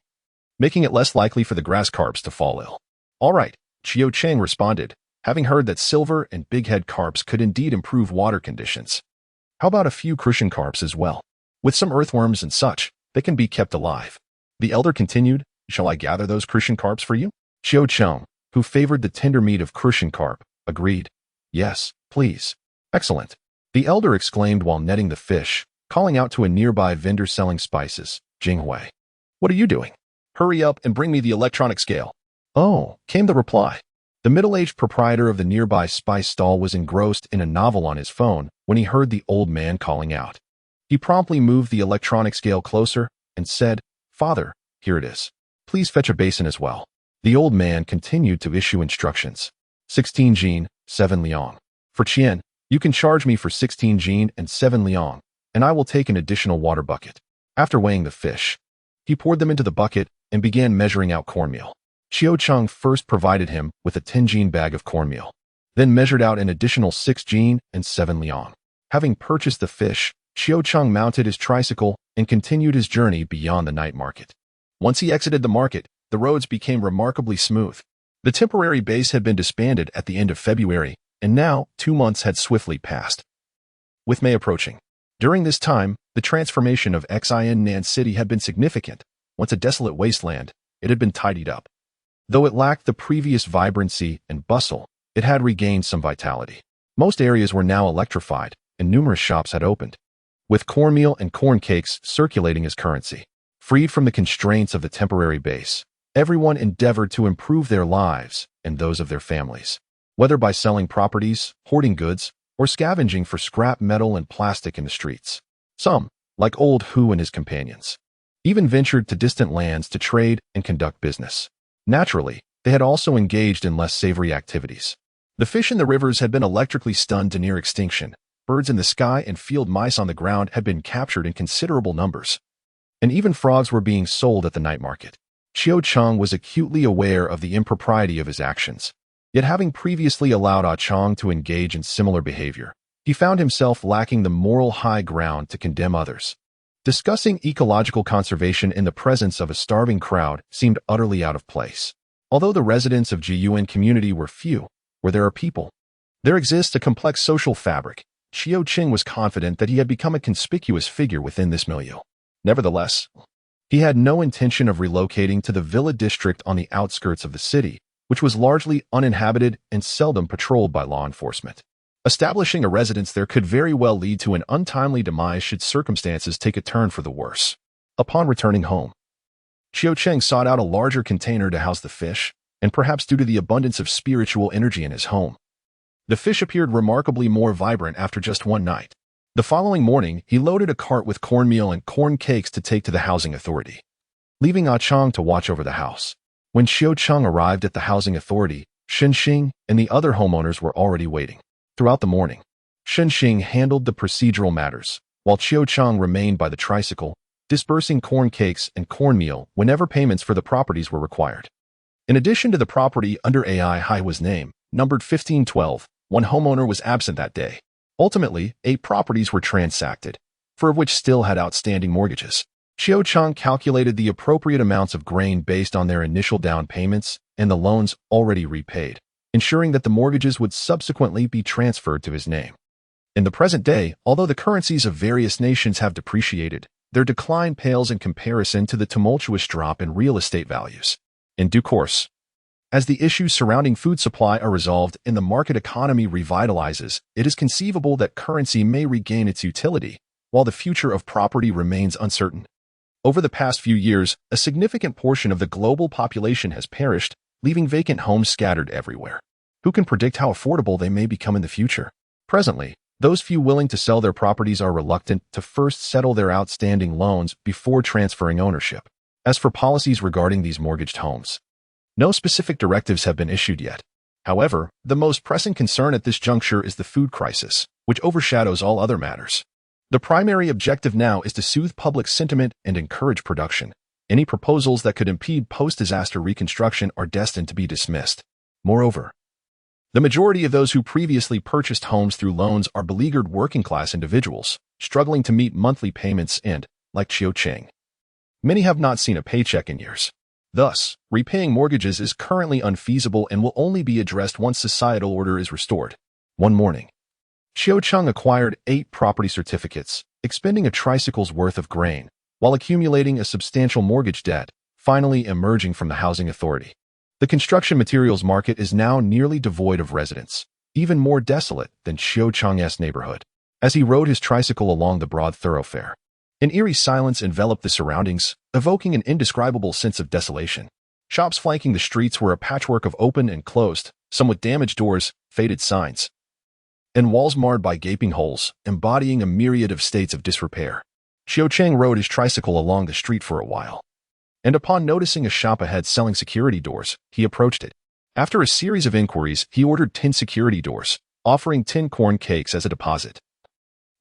making it less likely for the grass carps to fall ill." "All right," Qiu Cheng responded, having heard that silver and big head carps could indeed improve water conditions. "How about a few crucian carps as well? With some earthworms and such, they can be kept alive." The elder continued, "Shall I gather those crucian carps for you?" Qiu Cheng, who favored the tender meat of crucian carp, agreed. "Yes, please." "Excellent," the elder exclaimed while netting the fish, calling out to a nearby vendor selling spices, "Jinghui, what are you doing? Hurry up and bring me the electronic scale." "Oh," came the reply. The middle-aged proprietor of the nearby spice stall was engrossed in a novel on his phone when he heard the old man calling out. He promptly moved the electronic scale closer and said, "Father, here it is. Please fetch a basin as well." The old man continued to issue instructions. 16 jin, 7 liang. For Qian, you can charge me for 16 jin and 7 liang, and I will take an additional water bucket. After weighing the fish, he poured them into the bucket and began measuring out cornmeal. Qiu Cheng first provided him with a 10 jin bag of cornmeal, then measured out an additional 6 jin and 7 liang. Having purchased the fish, Qiu Cheng mounted his tricycle and continued his journey beyond the night market. Once he exited the market, the roads became remarkably smooth. The temporary base had been disbanded at the end of February, and now 2 months had swiftly passed. With May approaching, during this time, the transformation of Xin Nan City had been significant. Once a desolate wasteland, it had been tidied up. Though it lacked the previous vibrancy and bustle, it had regained some vitality. Most areas were now electrified, and numerous shops had opened, with cornmeal and corn cakes circulating as currency. Freed from the constraints of the temporary base, everyone endeavored to improve their lives and those of their families, whether by selling properties, hoarding goods, or scavenging for scrap metal and plastic in the streets. Some, like old Hu and his companions, even ventured to distant lands to trade and conduct business. Naturally, they had also engaged in less savory activities. The fish in the rivers had been electrically stunned to near extinction. Birds in the sky and field mice on the ground had been captured in considerable numbers, and even frogs were being sold at the night market. Qiu Cheng was acutely aware of the impropriety of his actions, yet having previously allowed Ah Chong to engage in similar behavior, he found himself lacking the moral high ground to condemn others. Discussing ecological conservation in the presence of a starving crowd seemed utterly out of place. Although the residents of Jiyuan community were few, where there are people, there exists a complex social fabric. Qiu Cheng was confident that he had become a conspicuous figure within this milieu. Nevertheless, he had no intention of relocating to the villa district on the outskirts of the city, which was largely uninhabited and seldom patrolled by law enforcement. Establishing a residence there could very well lead to an untimely demise should circumstances take a turn for the worse. Upon returning home, Qiu Cheng sought out a larger container to house the fish, and perhaps due to the abundance of spiritual energy in his home, the fish appeared remarkably more vibrant after just one night. The following morning, he loaded a cart with cornmeal and corn cakes to take to the housing authority, leaving Ah Chong to watch over the house. When Qiu Cheng arrived at the housing authority, Shen Xing and the other homeowners were already waiting. Throughout the morning, Shen Xing handled the procedural matters, while Qiu Cheng remained by the tricycle, dispersing corn cakes and cornmeal whenever payments for the properties were required. In addition to the property under AI Haihua's name, numbered 1512, one homeowner was absent that day. Ultimately, 8 properties were transacted, 4 of which still had outstanding mortgages. Qiu Cheng calculated the appropriate amounts of grain based on their initial down payments and the loans already repaid, ensuring that the mortgages would subsequently be transferred to his name. In the present day, although the currencies of various nations have depreciated, their decline pales in comparison to the tumultuous drop in real estate values. In due course, as the issues surrounding food supply are resolved and the market economy revitalizes, it is conceivable that currency may regain its utility, while the future of property remains uncertain. Over the past few years, a significant portion of the global population has perished, leaving vacant homes scattered everywhere. Who can predict how affordable they may become in the future? Presently, those few willing to sell their properties are reluctant to first settle their outstanding loans before transferring ownership. As for policies regarding these mortgaged homes, no specific directives have been issued yet. However, the most pressing concern at this juncture is the food crisis, which overshadows all other matters. The primary objective now is to soothe public sentiment and encourage production. Any proposals that could impede post-disaster reconstruction are destined to be dismissed. Moreover, the majority of those who previously purchased homes through loans are beleaguered working-class individuals, struggling to meet monthly payments and, like Chiu Cheng, many have not seen a paycheck in years. Thus, repaying mortgages is currently unfeasible and will only be addressed once societal order is restored. One morning, Chiu Cheng acquired 8 property certificates, expending a tricycle's worth of grain, while accumulating a substantial mortgage debt, finally emerging from the housing authority. The construction materials market is now nearly devoid of residents, even more desolate than Chiu Cheng's neighborhood. As he rode his tricycle along the broad thoroughfare, an eerie silence enveloped the surroundings, evoking an indescribable sense of desolation. Shops flanking the streets were a patchwork of open and closed, some with damaged doors, faded signs, and walls marred by gaping holes, embodying a myriad of states of disrepair. Chiu Cheng rode his tricycle along the street for a while, and upon noticing a shop ahead selling security doors, he approached it. After a series of inquiries, he ordered 10 security doors, offering 10 corn cakes as a deposit,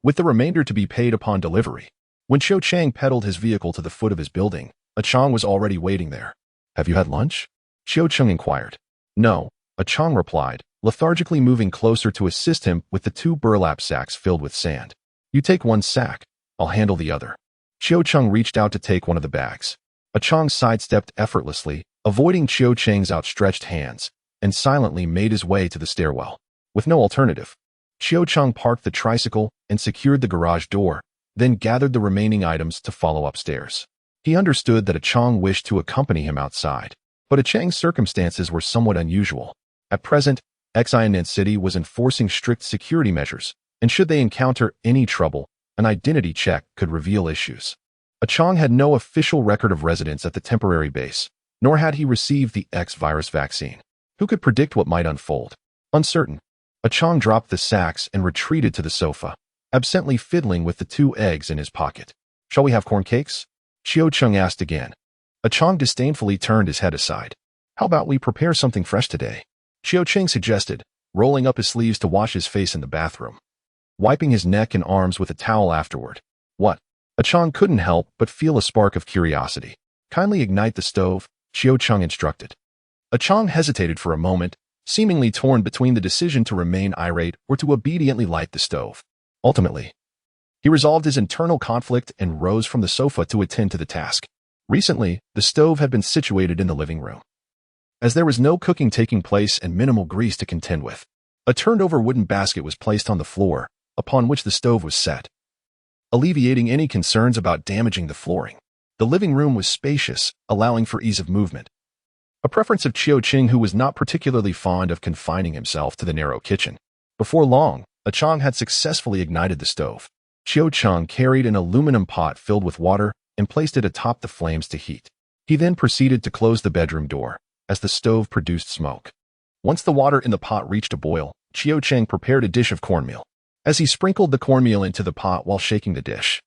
with the remainder to be paid upon delivery. When Chiu Cheng pedaled his vehicle to the foot of his building, a Chang was already waiting there. "Have you had lunch?" Chiu Cheng inquired. "No," a Chang replied, lethargically moving closer to assist him with the 2 burlap sacks filled with sand. "You take one sack, I'll handle the other." Chiu Cheng reached out to take one of the bags. A Chang sidestepped effortlessly, avoiding Chiu Cheng's outstretched hands, and silently made his way to the stairwell. With no alternative, Chiu Cheng parked the tricycle and secured the garage door, then gathered the remaining items to follow upstairs. He understood that a Chang wished to accompany him outside, but a Chang's circumstances were somewhat unusual. At present, Xianan City was enforcing strict security measures, and should they encounter any trouble, an identity check could reveal issues. A Chang had no official record of residence at the temporary base, nor had he received the X-virus vaccine. Who could predict what might unfold? Uncertain, a Chang dropped the sacks and retreated to the sofa, absently fiddling with the 2 eggs in his pocket. "Shall we have corn cakes?" Chiu Cheng asked again. A Chang disdainfully turned his head aside. "How about we prepare something fresh today?" Chiu Cheng suggested, rolling up his sleeves to wash his face in the bathroom, wiping his neck and arms with a towel afterward. "What?" A Chang couldn't help but feel a spark of curiosity. "Kindly ignite the stove," Chiu Cheng instructed. A Chang hesitated for a moment, seemingly torn between the decision to remain irate or to obediently light the stove. Ultimately, he resolved his internal conflict and rose from the sofa to attend to the task. Recently, the stove had been situated in the living room, as there was no cooking taking place and minimal grease to contend with. A turned-over wooden basket was placed on the floor, upon which the stove was set, alleviating any concerns about damaging the flooring. The living room was spacious, allowing for ease of movement, a preference of Chiu Cheng, who was not particularly fond of confining himself to the narrow kitchen. Before long, a Chang had successfully ignited the stove. Chiu Cheng carried an aluminum pot filled with water and placed it atop the flames to heat. He then proceeded to close the bedroom door, as the stove produced smoke. Once the water in the pot reached a boil, Chiu Cheng prepared a dish of cornmeal. As he sprinkled the cornmeal into the pot while shaking the dish,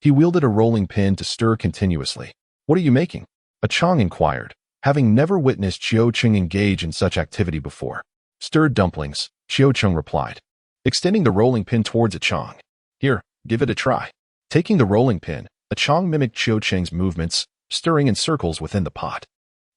he wielded a rolling pin to stir continuously. "What are you making?" a Chang inquired, having never witnessed Chiu Cheng engage in such activity before. "Stirred dumplings," Chiu Cheng replied, extending the rolling pin towards a Chang. "Here, give it a try." Taking the rolling pin, a Chang mimicked Chiu Cheng's movements, stirring in circles within the pot.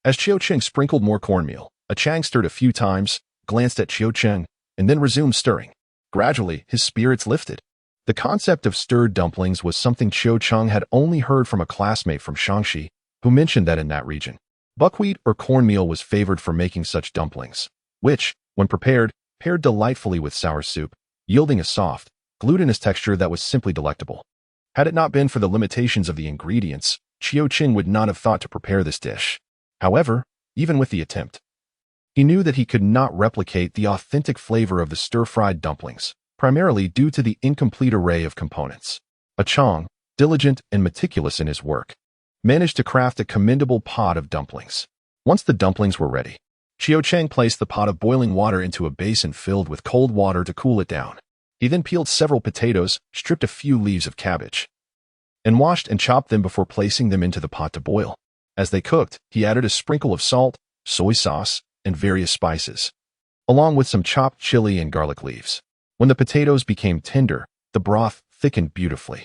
As Chiu Cheng sprinkled more cornmeal, a Chang stirred a few times, glanced at Chiu Cheng, and then resumed stirring. Gradually, his spirits lifted. The concept of stirred dumplings was something Chiu Cheng had only heard from a classmate from Shaanxi, who mentioned that in that region, buckwheat or cornmeal was favored for making such dumplings, which, when prepared, paired delightfully with sour soup, yielding a soft, glutinous texture that was simply delectable. Had it not been for the limitations of the ingredients, Qiu Qing would not have thought to prepare this dish. However, even with the attempt, he knew that he could not replicate the authentic flavor of the stir-fried dumplings, primarily due to the incomplete array of components. Chang, diligent and meticulous in his work, managed to craft a commendable pot of dumplings. Once the dumplings were ready, Qiu Cheng placed the pot of boiling water into a basin filled with cold water to cool it down. He then peeled several potatoes, stripped a few leaves of cabbage, and washed and chopped them before placing them into the pot to boil. As they cooked, he added a sprinkle of salt, soy sauce, and various spices, along with some chopped chili and garlic leaves. When the potatoes became tender, the broth thickened beautifully.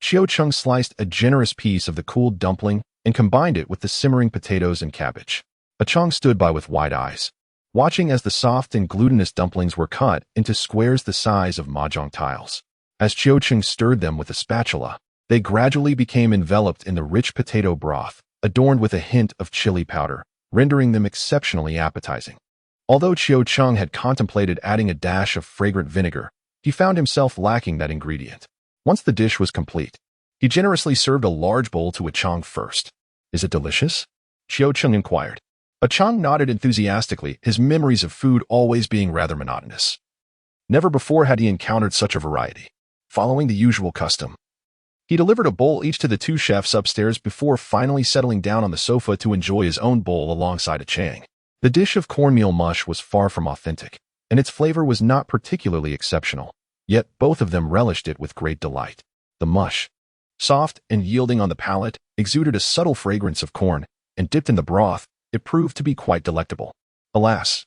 Qiu Cheng sliced a generous piece of the cooled dumpling and combined it with the simmering potatoes and cabbage. Chang stood by with wide eyes, watching as the soft and glutinous dumplings were cut into squares the size of mahjong tiles. As Qiu Cheng stirred them with a spatula, they gradually became enveloped in the rich potato broth, adorned with a hint of chili powder, rendering them exceptionally appetizing. Although Qiu Cheng had contemplated adding a dash of fragrant vinegar, he found himself lacking that ingredient. Once the dish was complete, he generously served a large bowl to Chang first. "Is it delicious?" Qiu Cheng inquired. Chang nodded enthusiastically, his memories of food always being rather monotonous. Never before had he encountered such a variety. Following the usual custom, he delivered a bowl each to the two chefs upstairs before finally settling down on the sofa to enjoy his own bowl alongside Chang. The dish of cornmeal mush was far from authentic, and its flavor was not particularly exceptional, yet both of them relished it with great delight. The mush, soft and yielding on the palate, exuded a subtle fragrance of corn, and dipped in the broth, it proved to be quite delectable. Alas,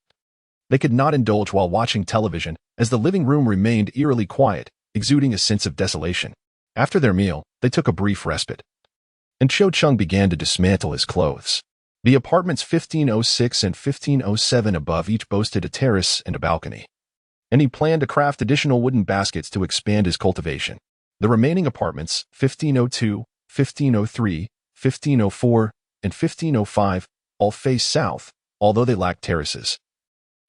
they could not indulge while watching television, as the living room remained eerily quiet, exuding a sense of desolation. After their meal, they took a brief respite, and Qiu Cheng began to dismantle his clothes. The apartments 1506 and 1507 above each boasted a terrace and a balcony, and he planned to craft additional wooden baskets to expand his cultivation. The remaining apartments, 1502, 1503, 1504, and 1505, all faced south, although they lacked terraces.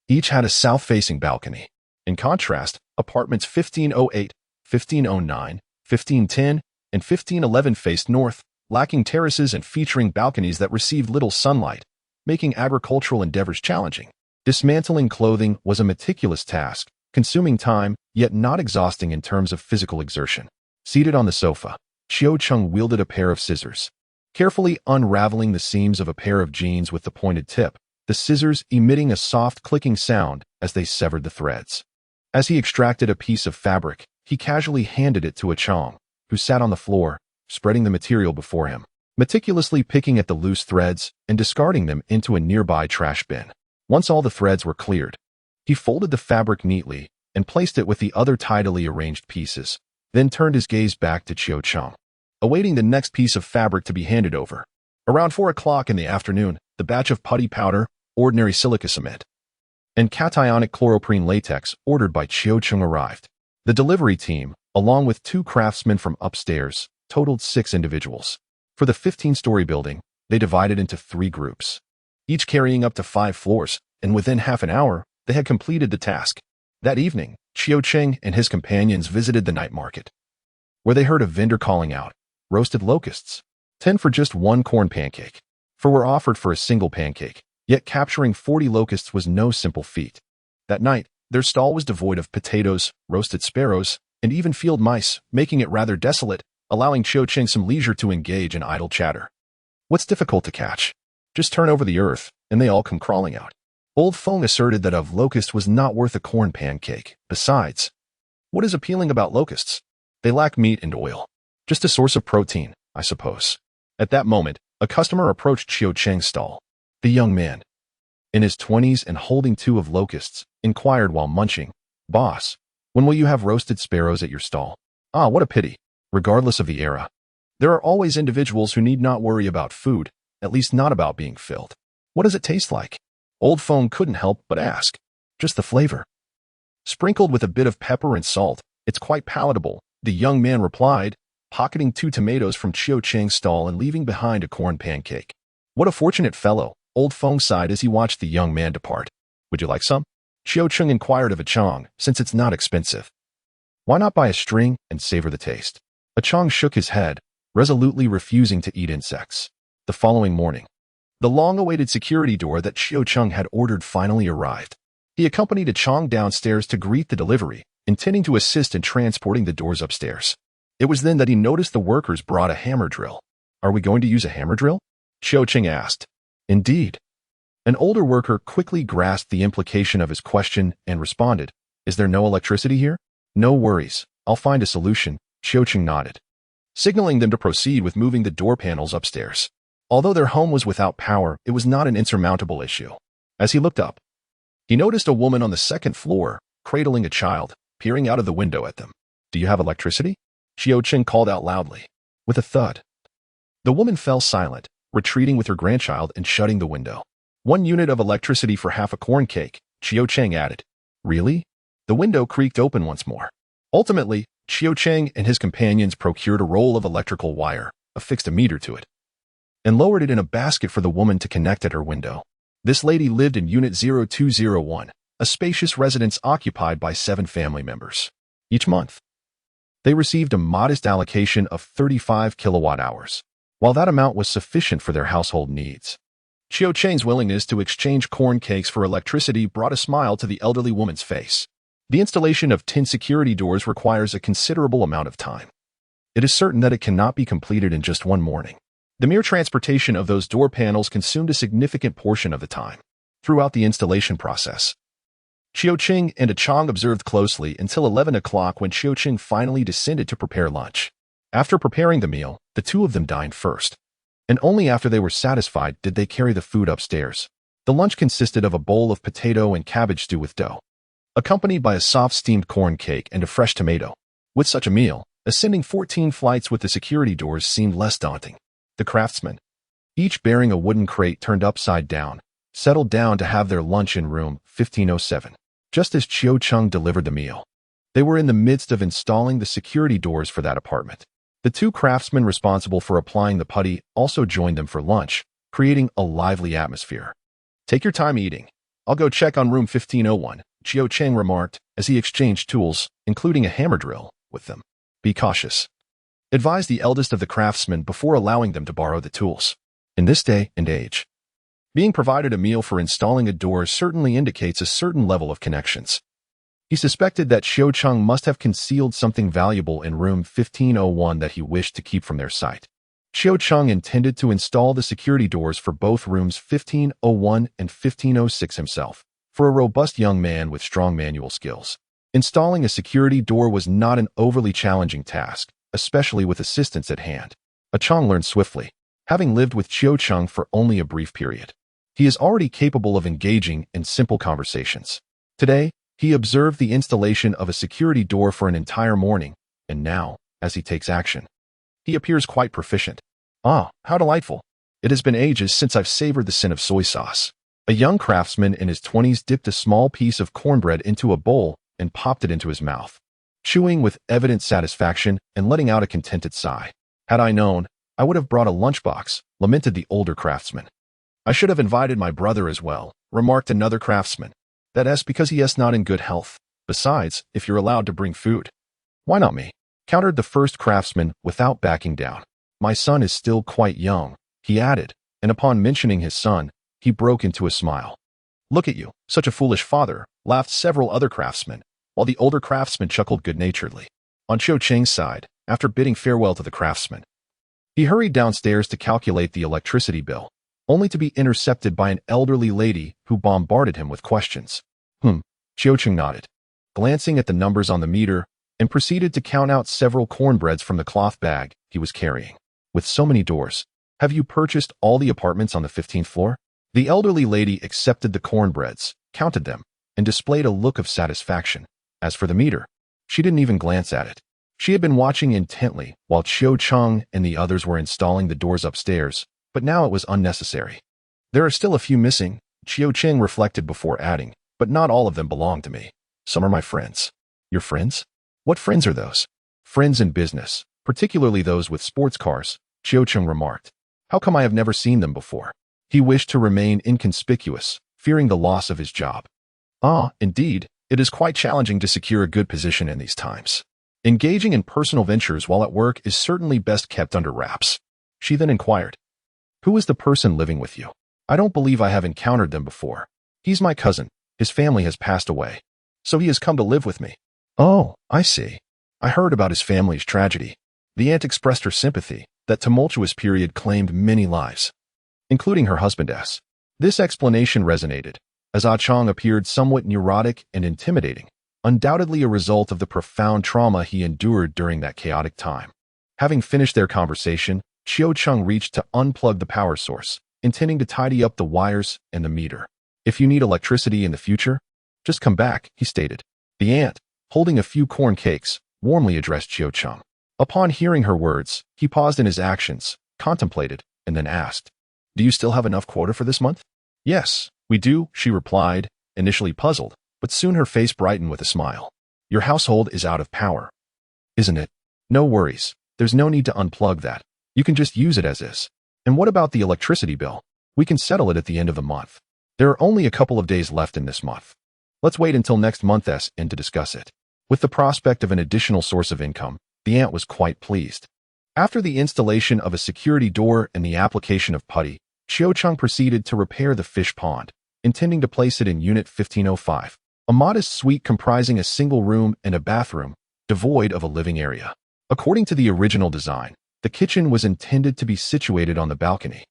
Each had a south-facing balcony. In contrast, apartments 1508, 1509, 1510, and 1511 faced north, lacking terraces and featuring balconies that received little sunlight, making agricultural endeavors challenging. Dismantling clothing was a meticulous task, consuming time, yet not exhausting in terms of physical exertion. Seated on the sofa, Qiu Cheng wielded a pair of scissors, carefully unraveling the seams of a pair of jeans with the pointed tip, the scissors emitting a soft clicking sound as they severed the threads. As he extracted a piece of fabric, he casually handed it to Chang, who sat on the floor, spreading the material before him, meticulously picking at the loose threads and discarding them into a nearby trash bin. Once all the threads were cleared, he folded the fabric neatly and placed it with the other tidily arranged pieces, then turned his gaze back to Qiu Cheng, awaiting the next piece of fabric to be handed over. Around 4 o'clock in the afternoon, the batch of putty powder, ordinary silica cement, and cationic chloroprene latex ordered by Qiu Cheng arrived. The delivery team, along with 2 craftsmen from upstairs, totaled 6 individuals. For the 15-story building, they divided into 3 groups, each carrying up to 5 floors, and within half an hour, they had completed the task. That evening, Qiu Cheng and his companions visited the night market, where they heard a vendor calling out, "Roasted locusts, 10 for just 1 corn pancake," for were offered for a single pancake. Yet capturing 40 locusts was no simple feat. That night, their stall was devoid of potatoes, roasted sparrows, and even field mice, making it rather desolate, allowing Qiu Cheng some leisure to engage in idle chatter. "What's difficult to catch? Just turn over the earth, and they all come crawling out." Old Feng asserted that a locust was not worth a corn pancake. Besides, what is appealing about locusts? They lack meat and oil. Just a source of protein, I suppose. At that moment, a customer approached Qiu Cheng's stall. The young man, in his 20s and holding 2 of locusts, inquired while munching, "Boss, when will you have roasted sparrows at your stall?" "Ah, what a pity. Regardless of the era, there are always individuals who need not worry about food, at least not about being filled." "What does it taste like?" Old Feng couldn't help but ask. "Just the flavor. Sprinkled with a bit of pepper and salt, it's quite palatable," the young man replied, pocketing 2 tomatoes from Qiu Cheng's stall and leaving behind a corn pancake. "What a fortunate fellow," Old Feng sighed as he watched the young man depart. "Would you like some?" Qiu Cheng inquired of Chang, "since it's not expensive." Why not buy a string and savor the taste? Chang shook his head, resolutely refusing to eat insects. The following morning, the long-awaited security door that Chang had ordered finally arrived. He accompanied Chang downstairs to greet the delivery, intending to assist in transporting the doors upstairs. It was then that he noticed the workers brought a hammer drill. Are we going to use a hammer drill? Chang asked. Indeed. An older worker quickly grasped the implication of his question and responded, Is there no electricity here? No worries, I'll find a solution, Chang nodded, signaling them to proceed with moving the door panels upstairs. Although their home was without power, it was not an insurmountable issue. As he looked up, he noticed a woman on the second floor, cradling a child, peering out of the window at them. Do you have electricity? Chang called out loudly. With a thud, the woman fell silent, retreating with her grandchild and shutting the window. 1 unit of electricity for half a corn cake, Chang added. Really? The window creaked open once more. Ultimately, Chang and his companions procured a roll of electrical wire, affixed a meter to it, and lowered it in a basket for the woman to connect at her window. This lady lived in Unit 0201, a spacious residence occupied by 7 family members. Each month, they received a modest allocation of 35 kilowatt-hours. While that amount was sufficient for their household needs, Chang's willingness to exchange corn cakes for electricity brought a smile to the elderly woman's face. The installation of tin security doors requires a considerable amount of time. It is certain that it cannot be completed in just one morning. The mere transportation of those door panels consumed a significant portion of the time. Throughout the installation process, Chang and Chang observed closely until 11 o'clock when Chang finally descended to prepare lunch. After preparing the meal, the two of them dined first, and only after they were satisfied did they carry the food upstairs. The lunch consisted of a bowl of potato and cabbage stew with dough, accompanied by a soft steamed corn cake and a fresh tomato. With such a meal, ascending 14 flights with the security doors seemed less daunting. The craftsmen, each bearing a wooden crate turned upside down, settled down to have their lunch in room 1507. Just as Chang delivered the meal, they were in the midst of installing the security doors for that apartment. The 2 craftsmen responsible for applying the putty also joined them for lunch, creating a lively atmosphere. Take your time eating. I'll go check on room 1501, Chang remarked as he exchanged tools, including a hammer drill, with them. Be cautious, advised the eldest of the craftsmen before allowing them to borrow the tools. In this day and age, being provided a meal for installing a door certainly indicates a certain level of connections. He suspected that Chang must have concealed something valuable in room 1501 that he wished to keep from their sight. Chang intended to install the security doors for both rooms 1501 and 1506 himself. For a robust young man with strong manual skills, installing a security door was not an overly challenging task, especially with assistance at hand. Chang learned swiftly, having lived with Chang for only a brief period. He is already capable of engaging in simple conversations. Today, he observed the installation of a security door for an entire morning, and now, as he takes action, he appears quite proficient. Ah, how delightful. It has been ages since I've savored the scent of soy sauce. A young craftsman in his 20s dipped a small piece of cornbread into a bowl and popped it into his mouth, chewing with evident satisfaction and letting out a contented sigh. Had I known, I would have brought a lunchbox, lamented the older craftsman. I should have invited my brother as well, remarked another craftsman. That's because he is not in good health. Besides, if you're allowed to bring food, why not me? Countered the first craftsman without backing down. My son is still quite young, he added, and upon mentioning his son, he broke into a smile. Look at you, such a foolish father, laughed several other craftsmen, while the older craftsman chuckled good-naturedly. On Chang's side, after bidding farewell to the craftsman, he hurried downstairs to calculate the electricity bill, only to be intercepted by an elderly lady who bombarded him with questions. Chang nodded, glancing at the numbers on the meter, and proceeded to count out several cornbreads from the cloth bag he was carrying. With so many doors, have you purchased all the apartments on the 15th floor? The elderly lady accepted the cornbreads, counted them, and displayed a look of satisfaction. As for the meter, she didn't even glance at it. She had been watching intently while Chang and the others were installing the doors upstairs, but now it was unnecessary. There are still a few missing, Chang reflected before adding, but not all of them belong to me. Some are my friends. Your friends? What friends are those? Friends in business, particularly those with sports cars, Chang remarked. How come I have never seen them before? He wished to remain inconspicuous, fearing the loss of his job. Ah, indeed, it is quite challenging to secure a good position in these times. Engaging in personal ventures while at work is certainly best kept under wraps. She then inquired, "Who is the person living with you? I don't believe I have encountered them before. He's my cousin. His family has passed away, so he has come to live with me." "Oh, I see. I heard about his family's tragedy." The aunt expressed her sympathy. That tumultuous period claimed many lives, including her husband's. This explanation resonated, as Ah Chang appeared somewhat neurotic and intimidating, undoubtedly a result of the profound trauma he endured during that chaotic time. Having finished their conversation, Chiao Chung reached to unplug the power source, intending to tidy up the wires and the meter. "If you need electricity in the future, just come back," he stated. The aunt, holding a few corn cakes, warmly addressed Chiao Chung. Upon hearing her words, he paused in his actions, contemplated, and then asked, "Do you still have enough quota for this month?" "Yes, we do," she replied, initially puzzled, but soon her face brightened with a smile. "Your household is out of power, isn't it? No worries. There's no need to unplug that. You can just use it as is. And what about the electricity bill? We can settle it at the end of the month. There are only a couple of days left in this month. Let's wait until next month's end to discuss it." With the prospect of an additional source of income, the aunt was quite pleased. After the installation of a security door and the application of putty, Chiao Chung proceeded to repair the fish pond, intending to place it in Unit 1505, a modest suite comprising a single room and a bathroom, devoid of a living area. According to the original design, the kitchen was intended to be situated on the balcony.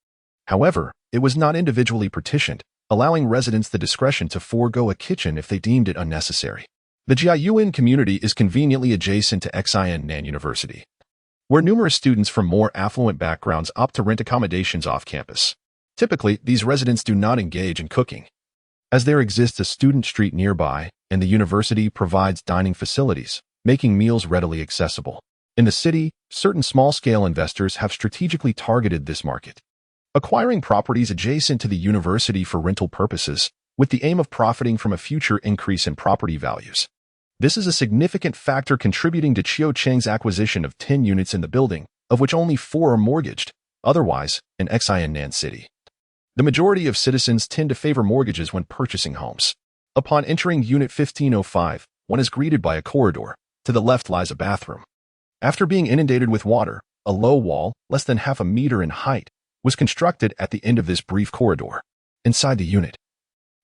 However, it was not individually partitioned, allowing residents the discretion to forego a kitchen if they deemed it unnecessary. The Jiayuan community is conveniently adjacent to Xian Nan University, where numerous students from more affluent backgrounds opt to rent accommodations off campus. Typically, these residents do not engage in cooking, as there exists a student street nearby, and the university provides dining facilities, making meals readily accessible. In the city, certain small-scale investors have strategically targeted this market, acquiring properties adjacent to the university for rental purposes, with the aim of profiting from a future increase in property values. This is a significant factor contributing to Chiao Cheng's acquisition of 10 units in the building, of which only 4 are mortgaged, otherwise, in Xian Nan City. The majority of citizens tend to favor mortgages when purchasing homes. Upon entering Unit 1505, one is greeted by a corridor. To the left lies a bathroom. After being inundated with water, a low wall, less than half a meter in height, was constructed at the end of this brief corridor. Inside the unit,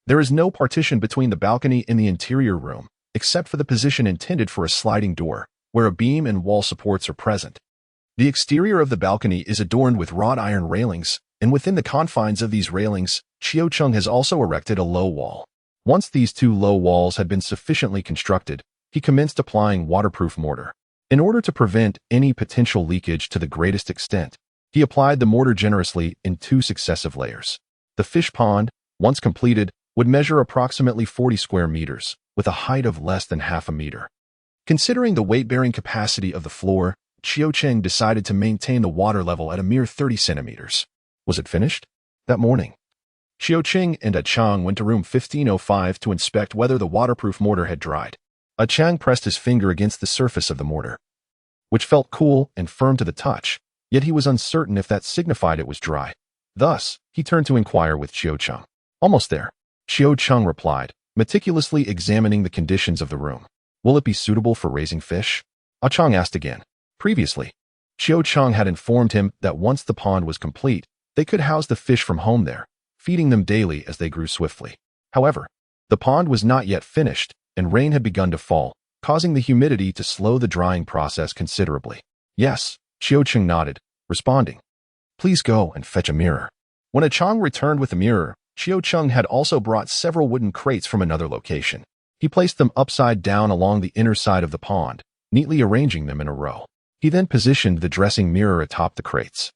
there is no partition between the balcony and the interior room, except for the position intended for a sliding door, where a beam and wall supports are present. The exterior of the balcony is adorned with wrought iron railings, and within the confines of these railings, Chiao Chung has also erected a low wall. Once these 2 low walls had been sufficiently constructed, he commenced applying waterproof mortar. In order to prevent any potential leakage to the greatest extent, he applied the mortar generously in 2 successive layers. The fish pond, once completed, would measure approximately 40 square meters, with a height of less than half a meter. Considering the weight-bearing capacity of the floor, Chiao Cheng decided to maintain the water level at a mere 30 centimeters. Was it finished? That morning, Chiao Cheng and A Chang went to room 1505 to inspect whether the waterproof mortar had dried. A Chang pressed his finger against the surface of the mortar, which felt cool and firm to the touch, yet he was uncertain if that signified it was dry. Thus, he turned to inquire with Chiao Chung. "Almost there," Chiao Chung replied, meticulously examining the conditions of the room. "Will it be suitable for raising fish?" A Chang asked again. Previously, Chiao Chung had informed him that once the pond was complete, they could house the fish from home there, feeding them daily as they grew swiftly. However, the pond was not yet finished, and rain had begun to fall, causing the humidity to slow the drying process considerably. "Yes," Chiao Chung nodded, responding, "Please go and fetch a mirror." When A Chang returned with a mirror, Chiao Chung had also brought several wooden crates from another location. He placed them upside down along the inner side of the pond, neatly arranging them in a row. He then positioned the dressing mirror atop the crates,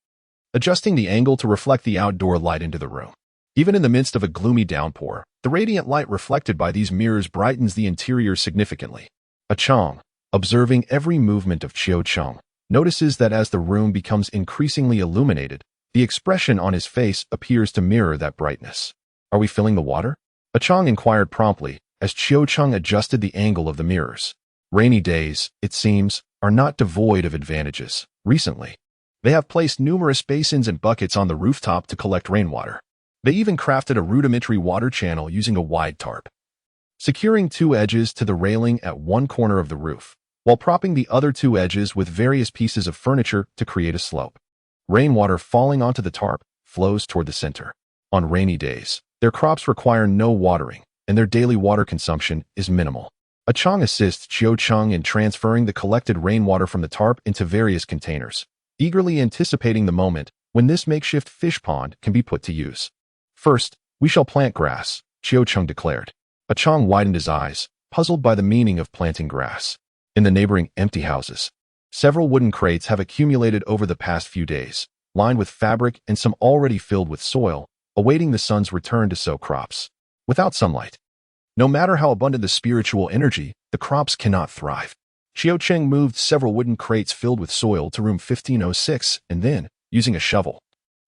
adjusting the angle to reflect the outdoor light into the room. Even in the midst of a gloomy downpour, the radiant light reflected by these mirrors brightens the interior significantly. A Chang, observing every movement of Chiao Chung, notices that as the room becomes increasingly illuminated, the expression on his face appears to mirror that brightness. "Are we filling the water?" A Chang inquired promptly, as Chiao Chung adjusted the angle of the mirrors. Rainy days, it seems, are not devoid of advantages. Recently, they have placed numerous basins and buckets on the rooftop to collect rainwater. They even crafted a rudimentary water channel using a wide tarp, securing 2 edges to the railing at one corner of the roof. while propping the other two edges with various pieces of furniture to create a slope. Rainwater falling onto the tarp flows toward the center. On rainy days, their crops require no watering, and their daily water consumption is minimal. A Chang assists Qiu Cheng in transferring the collected rainwater from the tarp into various containers, eagerly anticipating the moment when this makeshift fish pond can be put to use. First, we shall plant grass, Qiu Cheng declared. A Chang widened his eyes, puzzled by the meaning of planting grass. In the neighboring empty houses, several wooden crates have accumulated over the past few days, lined with fabric and some already filled with soil, awaiting the sun's return to sow crops. Without sunlight, no matter how abundant the spiritual energy, the crops cannot thrive. Qiu Cheng moved several wooden crates filled with soil to room 1506 and then, using a shovel,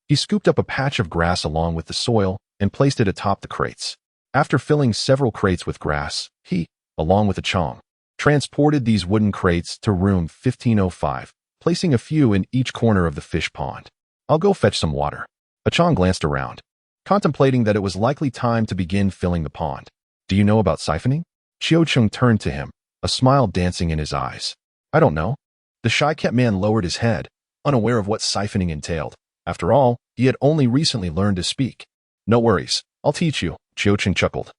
he scooped up a patch of grass along with the soil and placed it atop the crates. After filling several crates with grass, he, along with a Chang, transported these wooden crates to room 1505, placing a few in each corner of the fish pond. I'll go fetch some water. A Chang glanced around, contemplating that it was likely time to begin filling the pond. Do you know about siphoning? Qiu Cheng turned to him, a smile dancing in his eyes. I don't know. The shy-cat man lowered his head, unaware of what siphoning entailed. After all, he had only recently learned to speak. No worries, I'll teach you, Qiu Cheng chuckled,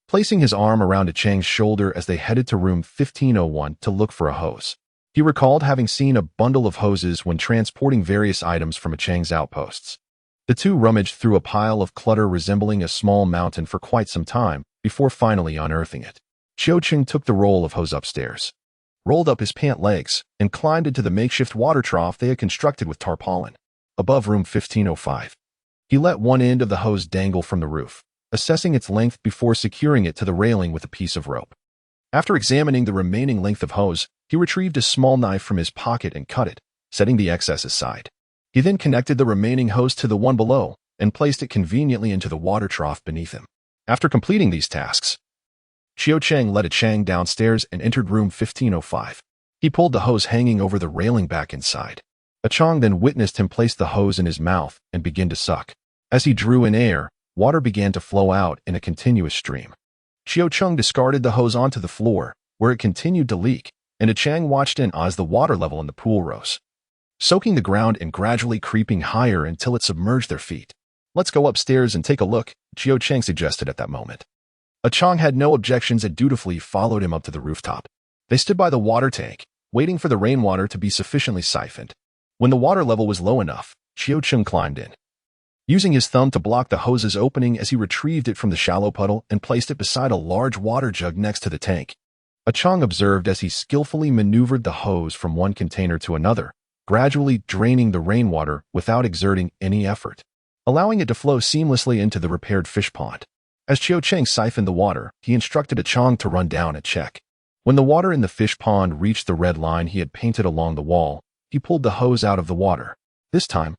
placing his arm around a Chang's shoulder as they headed to room 1501 to look for a hose. He recalled having seen a bundle of hoses when transporting various items from a Chang's outposts. The two rummaged through a pile of clutter resembling a small mountain for quite some time before finally unearthing it. Qiu Cheng took the roll of hose upstairs, rolled up his pant legs, and climbed into the makeshift water trough they had constructed with tarpaulin, above room 1505. He let one end of the hose dangle from the roof, assessing its length before securing it to the railing with a piece of rope. After examining the remaining length of hose, he retrieved a small knife from his pocket and cut it, setting the excess aside. He then connected the remaining hose to the one below and placed it conveniently into the water trough beneath him. After completing these tasks, Qiu Cheng led a Chang downstairs and entered room 1505. He pulled the hose hanging over the railing back inside. A Chang then witnessed him place the hose in his mouth and begin to suck. As he drew in air, water began to flow out in a continuous stream. Qiu Cheng discarded the hose onto the floor, where it continued to leak, and a Chang watched in as the water level in the pool rose, soaking the ground and gradually creeping higher until it submerged their feet. Let's go upstairs and take a look, Qiu Cheng suggested at that moment. A Chang had no objections and dutifully followed him up to the rooftop. They stood by the water tank, waiting for the rainwater to be sufficiently siphoned. When the water level was low enough, Qiu Cheng climbed in, using his thumb to block the hose's opening as he retrieved it from the shallow puddle and placed it beside a large water jug next to the tank. A Chang observed as he skillfully maneuvered the hose from one container to another, gradually draining the rainwater without exerting any effort, allowing it to flow seamlessly into the repaired fish pond. As Qiu Cheng siphoned the water, he instructed a Chang to run down and check. When the water in the fish pond reached the red line he had painted along the wall, he pulled the hose out of the water. This time,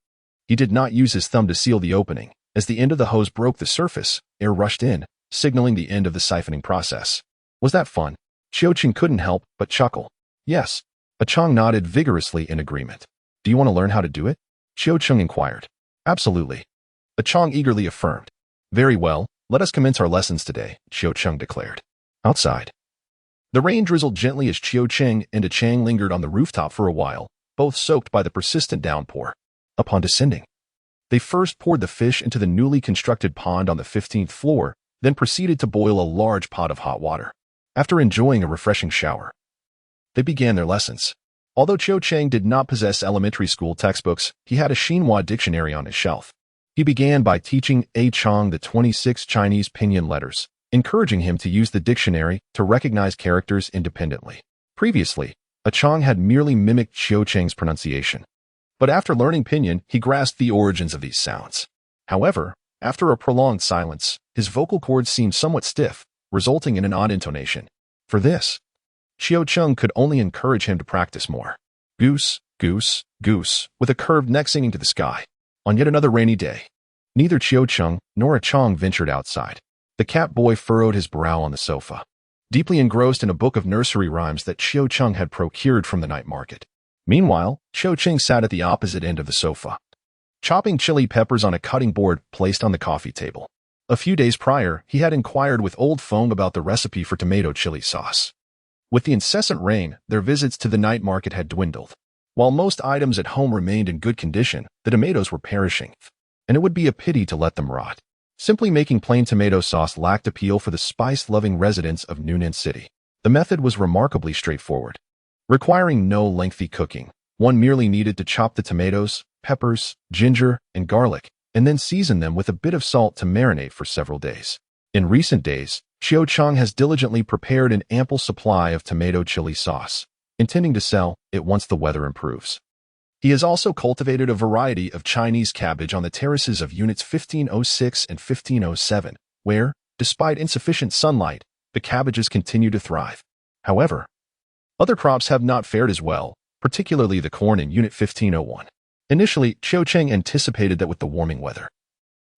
he did not use his thumb to seal the opening. As the end of the hose broke the surface, air rushed in, signaling the end of the siphoning process. Was that fun? Qiu Cheng couldn't help but chuckle. Yes. A Chang nodded vigorously in agreement. Do you want to learn how to do it? Qiu Cheng inquired. Absolutely. A Chang eagerly affirmed. Very well, let us commence our lessons today, Qiu Cheng declared. Outside, the rain drizzled gently as Qiu Cheng and a Chang lingered on the rooftop for a while, both soaked by the persistent downpour. Upon descending, they first poured the fish into the newly constructed pond on the 15th floor, then proceeded to boil a large pot of hot water. After enjoying a refreshing shower, they began their lessons. Although Qiu Cheng did not possess elementary school textbooks, he had a Xinhua dictionary on his shelf. He began by teaching A Chang the 26 Chinese pinyin letters, encouraging him to use the dictionary to recognize characters independently. Previously, A Chang had merely mimicked Qiu Cheng's pronunciation. But after learning pinyin, he grasped the origins of these sounds. However, after a prolonged silence, his vocal cords seemed somewhat stiff, resulting in an odd intonation. For this, Qiu Cheng could only encourage him to practice more. Goose, goose, goose, with a curved neck singing to the sky. On yet another rainy day, neither Qiu Cheng nor a Chang ventured outside. The cat boy furrowed his brow on the sofa, deeply engrossed in a book of nursery rhymes that Qiu Cheng had procured from the night market. Meanwhile, Qiu Cheng sat at the opposite end of the sofa, chopping chili peppers on a cutting board placed on the coffee table. A few days prior, he had inquired with Old Feng about the recipe for tomato chili sauce. With the incessant rain, their visits to the night market had dwindled. While most items at home remained in good condition, the tomatoes were perishing, and it would be a pity to let them rot. Simply making plain tomato sauce lacked appeal for the spice-loving residents of Newnan City. The method was remarkably straightforward. Requiring no lengthy cooking, one merely needed to chop the tomatoes, peppers, ginger, and garlic, and then season them with a bit of salt to marinate for several days. In recent days, Xiao Cheng has diligently prepared an ample supply of tomato chili sauce, intending to sell it once the weather improves. He has also cultivated a variety of Chinese cabbage on the terraces of Units 1506 and 1507, where, despite insufficient sunlight, the cabbages continue to thrive. However, other crops have not fared as well, particularly the corn in Unit 1501. Initially, Xiao Cheng anticipated that with the warming weather,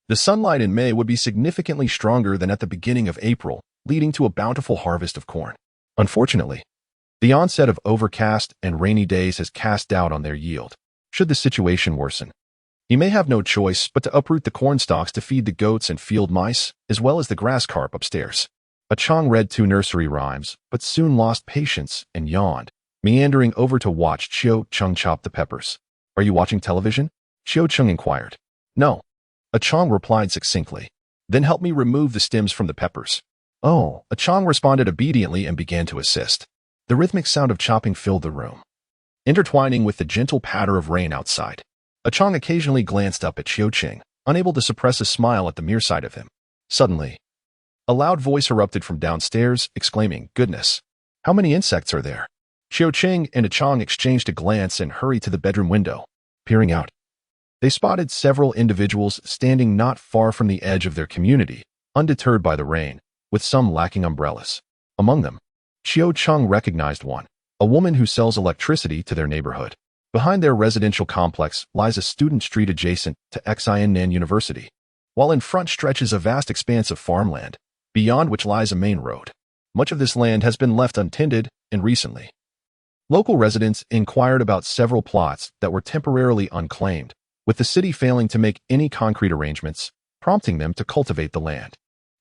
the sunlight in May would be significantly stronger than at the beginning of April, leading to a bountiful harvest of corn. Unfortunately, the onset of overcast and rainy days has cast doubt on their yield. Should the situation worsen, he may have no choice but to uproot the corn stalks to feed the goats and field mice, as well as the grass carp upstairs. A Chong read 2 nursery rhymes, but soon lost patience and yawned, meandering over to watch Xiao Cheng chop the peppers. "Are you watching television?" Xiao Cheng inquired. "No," A Chong replied succinctly. "Then help me remove the stems from the peppers." "Oh," A Chong responded obediently and began to assist. The rhythmic sound of chopping filled the room, intertwining with the gentle patter of rain outside. A Chong occasionally glanced up at Xiao Cheng, unable to suppress a smile at the mere sight of him. Suddenly, a loud voice erupted from downstairs, exclaiming, "Goodness! How many insects are there?" Xiao Cheng and A Chong exchanged a glance and hurried to the bedroom window. Peering out, they spotted several individuals standing not far from the edge of their community, undeterred by the rain, with some lacking umbrellas. Among them, Xiao Cheng recognized one, a woman who sells electricity to their neighborhood. Behind their residential complex lies a student street adjacent to Xiannan University, while in front stretches a vast expanse of farmland, beyond which lies a main road. Much of this land has been left untended, and recently, local residents inquired about several plots that were temporarily unclaimed, with the city failing to make any concrete arrangements, prompting them to cultivate the land.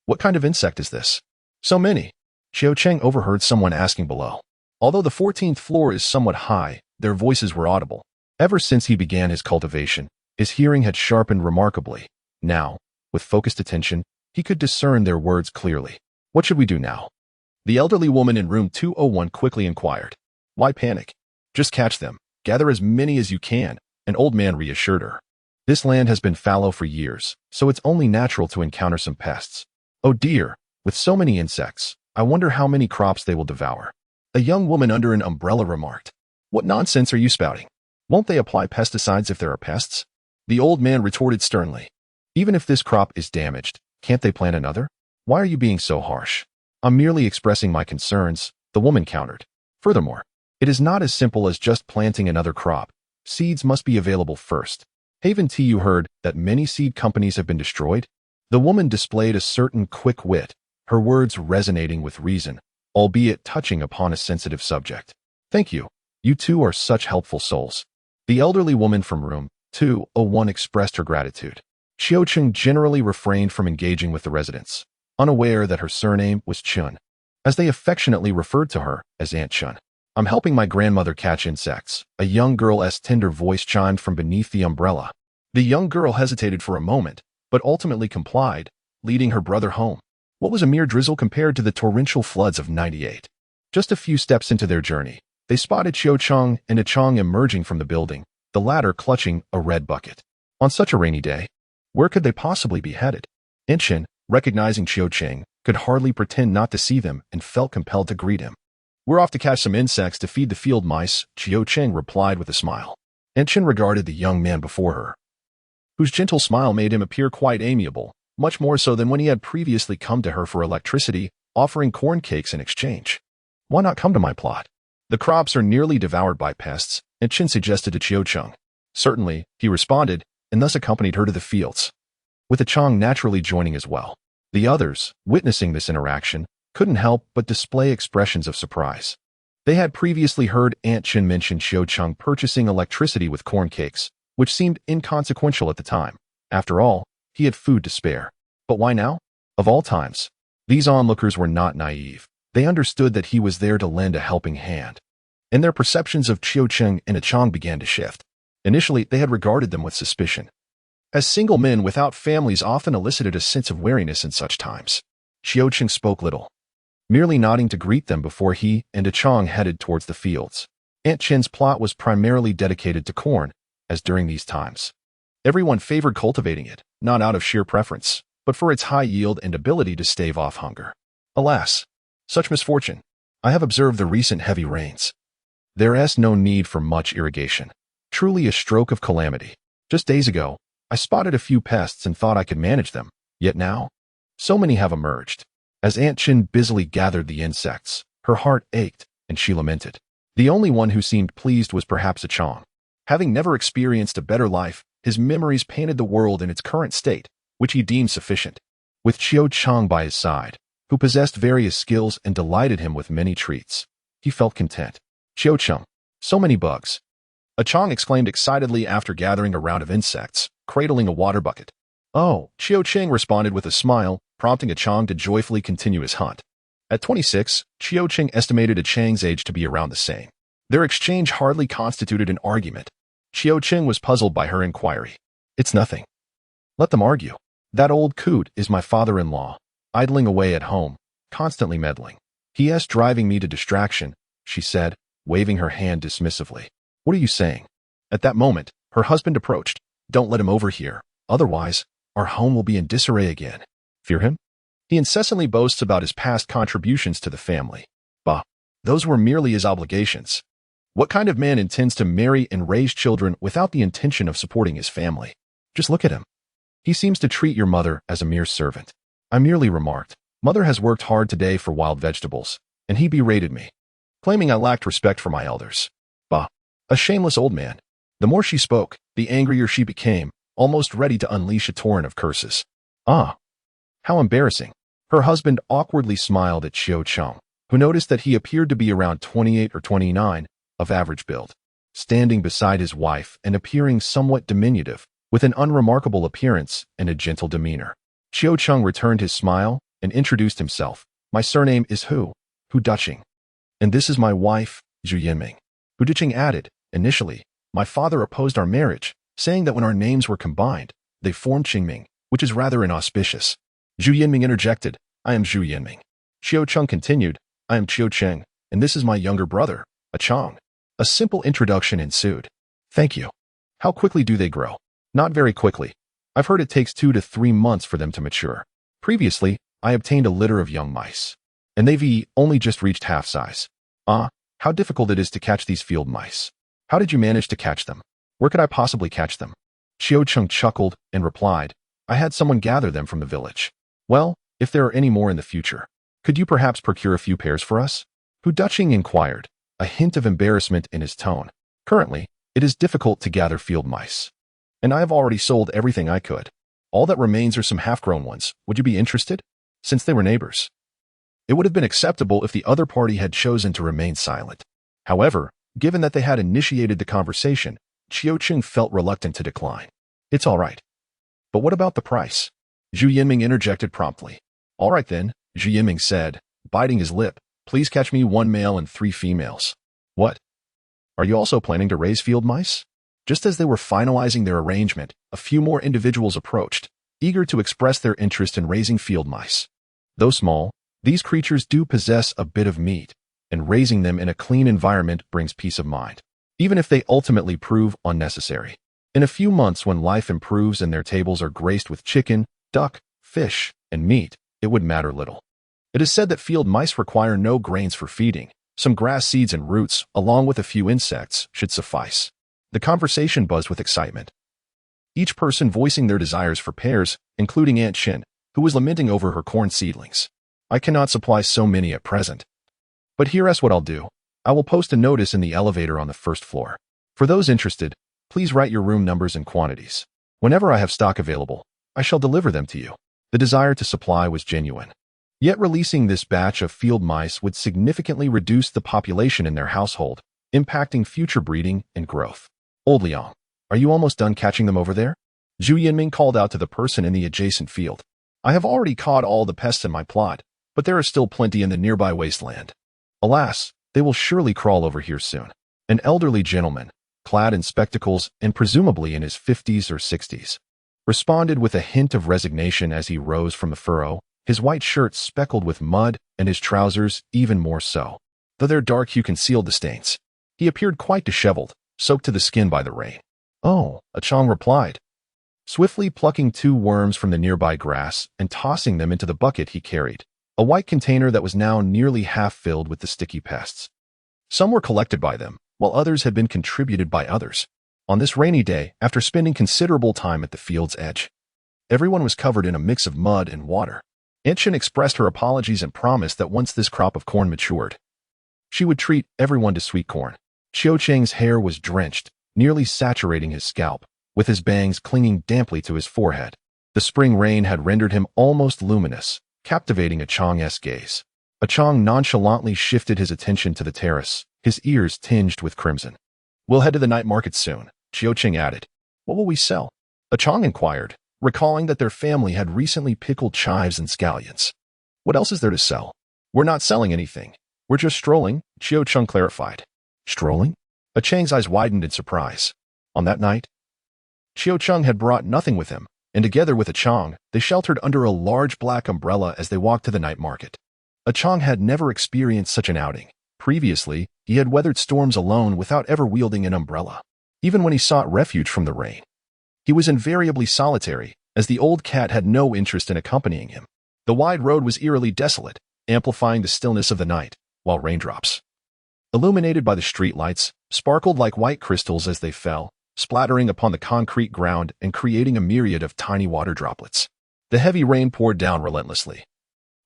"What kind of insect is this?" "So many," Xiao Cheng overheard someone asking below. Although the 14th floor is somewhat high, their voices were audible. Ever since he began his cultivation, his hearing had sharpened remarkably. Now, with focused attention, he could discern their words clearly. "What should we do now?" The elderly woman in room 201 quickly inquired. "Why panic? Just catch them. Gather as many as you can," an old man reassured her. "This land has been fallow for years, so it's only natural to encounter some pests. Oh dear, with so many insects, I wonder how many crops they will devour." A young woman under an umbrella remarked. "What nonsense are you spouting? Won't they apply pesticides if there are pests?" The old man retorted sternly. "Even if this crop is damaged, can't they plant another? Why are you being so harsh?" "I'm merely expressing my concerns," the woman countered. "Furthermore, it is not as simple as just planting another crop. Seeds must be available first. Haven't you heard that many seed companies have been destroyed?" The woman displayed a certain quick wit, her words resonating with reason, albeit touching upon a sensitive subject. "Thank you. You two are such helpful souls." The elderly woman from room 201 expressed her gratitude. Xiao Cheng generally refrained from engaging with the residents, unaware that her surname was Chun, as they affectionately referred to her as Aunt Chun. "I'm helping my grandmother catch insects," a young girl's tender voice chimed from beneath the umbrella. The young girl hesitated for a moment, but ultimately complied, leading her brother home. What was a mere drizzle compared to the torrential floods of '98? Just a few steps into their journey, they spotted Xiao Cheng and A Chong emerging from the building, the latter clutching a red bucket. On such a rainy day, where could they possibly be headed? Chen, recognizing Xiao Cheng, could hardly pretend not to see them and felt compelled to greet him. "We're off to catch some insects to feed the field mice," Xiao Cheng replied with a smile. Chen regarded the young man before her, whose gentle smile made him appear quite amiable, much more so than when he had previously come to her for electricity, offering corn cakes in exchange. "Why not come to my plot? The crops are nearly devoured by pests," Chen suggested to Xiao Cheng. "Certainly," he responded, and thus accompanied her to the fields, with A Chong naturally joining as well. The others, witnessing this interaction, couldn't help but display expressions of surprise. They had previously heard Aunt Chen mention Xiao Cheng purchasing electricity with corn cakes, which seemed inconsequential at the time. After all, he had food to spare. But why now? Of all times, these onlookers were not naive. They understood that he was there to lend a helping hand. And their perceptions of Qiu Cheng and Chang began to shift. Initially, they had regarded them with suspicion, as single men without families often elicited a sense of wariness in such times. Qiu Cheng spoke little, merely nodding to greet them before he and Chang headed towards the fields. Aunt Chen's plot was primarily dedicated to corn, as during these times, everyone favored cultivating it, not out of sheer preference, but for its high yield and ability to stave off hunger. Alas, such misfortune. I have observed the recent heavy rains. There is no need for much irrigation. Truly a stroke of calamity. Just days ago, I spotted a few pests and thought I could manage them, yet now, so many have emerged. As Aunt Chen busily gathered the insects, her heart ached, and she lamented. The only one who seemed pleased was perhaps Chang. Having never experienced a better life, his memories painted the world in its current state, which he deemed sufficient. With Qiu Chang by his side, who possessed various skills and delighted him with many treats, he felt content. Qiu Chang, so many bugs. Chang exclaimed excitedly after gathering a round of insects, cradling a water bucket. Oh, Qiu Cheng responded with a smile, prompting Chang to joyfully continue his hunt. At 26, Qiu Cheng estimated Chang's age to be around the same. Their exchange hardly constituted an argument. Qiu Cheng was puzzled by her inquiry. It's nothing. Let them argue. That old coot is my father-in-law, idling away at home, constantly meddling. He is driving me to distraction, she said, waving her hand dismissively. What are you saying? At that moment, her husband approached. Don't let him overhear. Otherwise, our home will be in disarray again. Fear him? He incessantly boasts about his past contributions to the family. Bah, those were merely his obligations. What kind of man intends to marry and raise children without the intention of supporting his family? Just look at him. He seems to treat your mother as a mere servant. I merely remarked, Mother has worked hard today for wild vegetables, and he berated me, claiming I lacked respect for my elders. Bah, a shameless old man. The more she spoke, the angrier she became, almost ready to unleash a torrent of curses. Ah, how embarrassing. Her husband awkwardly smiled at Qiu Cheng, who noticed that he appeared to be around 28 or 29, of average build, standing beside his wife and appearing somewhat diminutive, with an unremarkable appearance and a gentle demeanor. Qiu Cheng returned his smile and introduced himself. My surname is Hu Dutching. And this is my wife, Zhu Yinming. Hu Dutching added, initially, my father opposed our marriage, saying that when our names were combined, they formed Qingming, which is rather inauspicious. Zhu Yinming interjected, I am Zhu Yinming. Qiu Cheng continued, I am Qiu Cheng, and this is my younger brother, Chang. A simple introduction ensued. Thank you. How quickly do they grow? Not very quickly. I've heard it takes 2 to 3 months for them to mature. Previously, I obtained a litter of young mice, and they've only just reached half size. Ah, how difficult it is to catch these field mice. How did you manage to catch them? Where could I possibly catch them? Qiu Cheng chuckled and replied, I had someone gather them from the village. Well, if there are any more in the future, could you perhaps procure a few pairs for us? Hu Dutching inquired, a hint of embarrassment in his tone. Currently, it is difficult to gather field mice, and I have already sold everything I could. All that remains are some half-grown ones. Would you be interested? Since they were neighbors, it would have been acceptable if the other party had chosen to remain silent. However, given that they had initiated the conversation, Qiu Cheng felt reluctant to decline. It's all right. But what about the price? Zhu Yinming interjected promptly. All right then, Zhu Yinming said, biting his lip. Please catch me 1 male and 3 females. What? Are you also planning to raise field mice? Just as they were finalizing their arrangement, a few more individuals approached, eager to express their interest in raising field mice. Though small, these creatures do possess a bit of meat, and raising them in a clean environment brings peace of mind, even if they ultimately prove unnecessary. In a few months, when life improves and their tables are graced with chicken, duck, fish, and meat, it would matter little. It is said that field mice require no grains for feeding. Some grass seeds and roots, along with a few insects, should suffice. The conversation buzzed with excitement, each person voicing their desires for pairs, including Aunt Chen, who was lamenting over her corn seedlings. I cannot supply so many at present. But here's what I'll do. I will post a notice in the elevator on the first floor. For those interested, please write your room numbers and quantities. Whenever I have stock available, I shall deliver them to you. The desire to supply was genuine. Yet releasing this batch of field mice would significantly reduce the population in their household, impacting future breeding and growth. Old Liang, are you almost done catching them over there? Zhu Yinming called out to the person in the adjacent field. I have already caught all the pests in my plot, but there are still plenty in the nearby wasteland. Alas, they will surely crawl over here soon. An elderly gentleman, clad in spectacles and presumably in his 50s or 60s, responded with a hint of resignation as he rose from the furrow, his white shirt speckled with mud and his trousers even more so, though their dark hue concealed the stains. He appeared quite disheveled, soaked to the skin by the rain. "Oh," Chang replied, swiftly plucking 2 worms from the nearby grass and tossing them into the bucket he carried, a white container that was now nearly half filled with the sticky pests. Some were collected by them, while others had been contributed by others. On this rainy day, after spending considerable time at the field's edge, everyone was covered in a mix of mud and water. Aunt Chen expressed her apologies and promised that once this crop of corn matured, she would treat everyone to sweet corn. Qiu Cheng's hair was drenched, nearly saturating his scalp, with his bangs clinging damply to his forehead. The spring rain had rendered him almost luminous, captivating Chang's gaze. Chang nonchalantly shifted his attention to the terrace, his ears tinged with crimson. "We'll head to the night market soon," Qiu Cheng added. "What will we sell?" Chang inquired, recalling that their family had recently pickled chives and scallions. "What else is there to sell?" "We're not selling anything. We're just strolling," Qiu Cheng clarified. "Strolling?" Chang's eyes widened in surprise. On that night, Qiu Cheng had brought nothing with him, and together with Chang, they sheltered under a large black umbrella as they walked to the night market. Chang had never experienced such an outing. Previously, he had weathered storms alone without ever wielding an umbrella. Even when he sought refuge from the rain, he was invariably solitary, as the old cat had no interest in accompanying him. The wide road was eerily desolate, amplifying the stillness of the night, while raindrops, illuminated by the streetlights, sparkled like white crystals as they fell, splattering upon the concrete ground and creating a myriad of tiny water droplets. The heavy rain poured down relentlessly.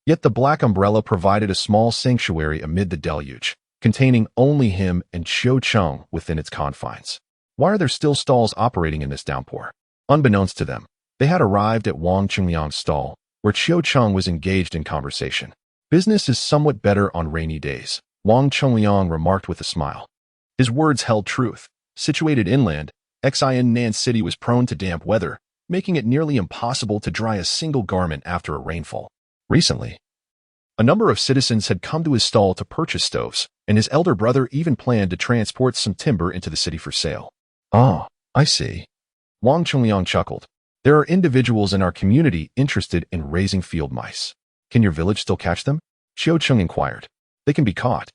Yet the black umbrella provided a small sanctuary amid the deluge, containing only him and Qiu Cheng within its confines. Why are there still stalls operating in this downpour? Unbeknownst to them, they had arrived at Wang Qingliang's stall, where Qiu Cheng was engaged in conversation. "Business is somewhat better on rainy days," Wang Qingliang remarked with a smile. His words held truth. Situated inland, Xin Nan City was prone to damp weather, making it nearly impossible to dry a single garment after a rainfall. Recently, a number of citizens had come to his stall to purchase stoves, and his elder brother even planned to transport some timber into the city for sale. "Ah, I see." Wang Qingliang chuckled. "There are individuals in our community interested in raising field mice. Can your village still catch them?" Qiu Cheng inquired. "They can be caught,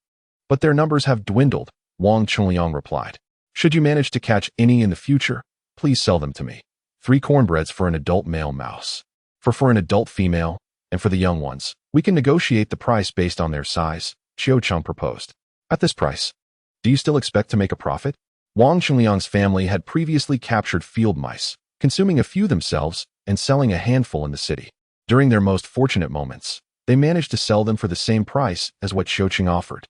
but their numbers have dwindled," Wang Qingliang replied. "Should you manage to catch any in the future, please sell them to me. 3 cornbreads for an adult male mouse. For an adult female, and for the young ones, we can negotiate the price based on their size," Qiu Cheng proposed. "At this price, do you still expect to make a profit?" Wang Qingliang's family had previously captured field mice, consuming a few themselves and selling a handful in the city. During their most fortunate moments, they managed to sell them for the same price as what Qiu Cheng offered.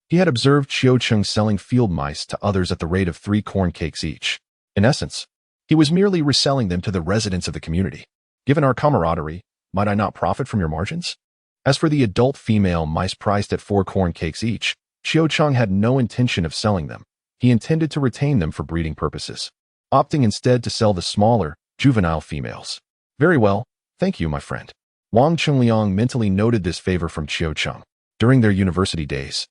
He had observed Qiu Cheng selling field mice to others at the rate of 3 corn cakes each. In essence, he was merely reselling them to the residents of the community. "Given our camaraderie, might I not profit from your margins?" As for the adult female mice priced at 4 corn cakes each, Qiu Cheng had no intention of selling them. He intended to retain them for breeding purposes, opting instead to sell the smaller, juvenile females. "Very well, thank you, my friend." Wang Qingliang mentally noted this favor from Qiu Cheng. During their university days,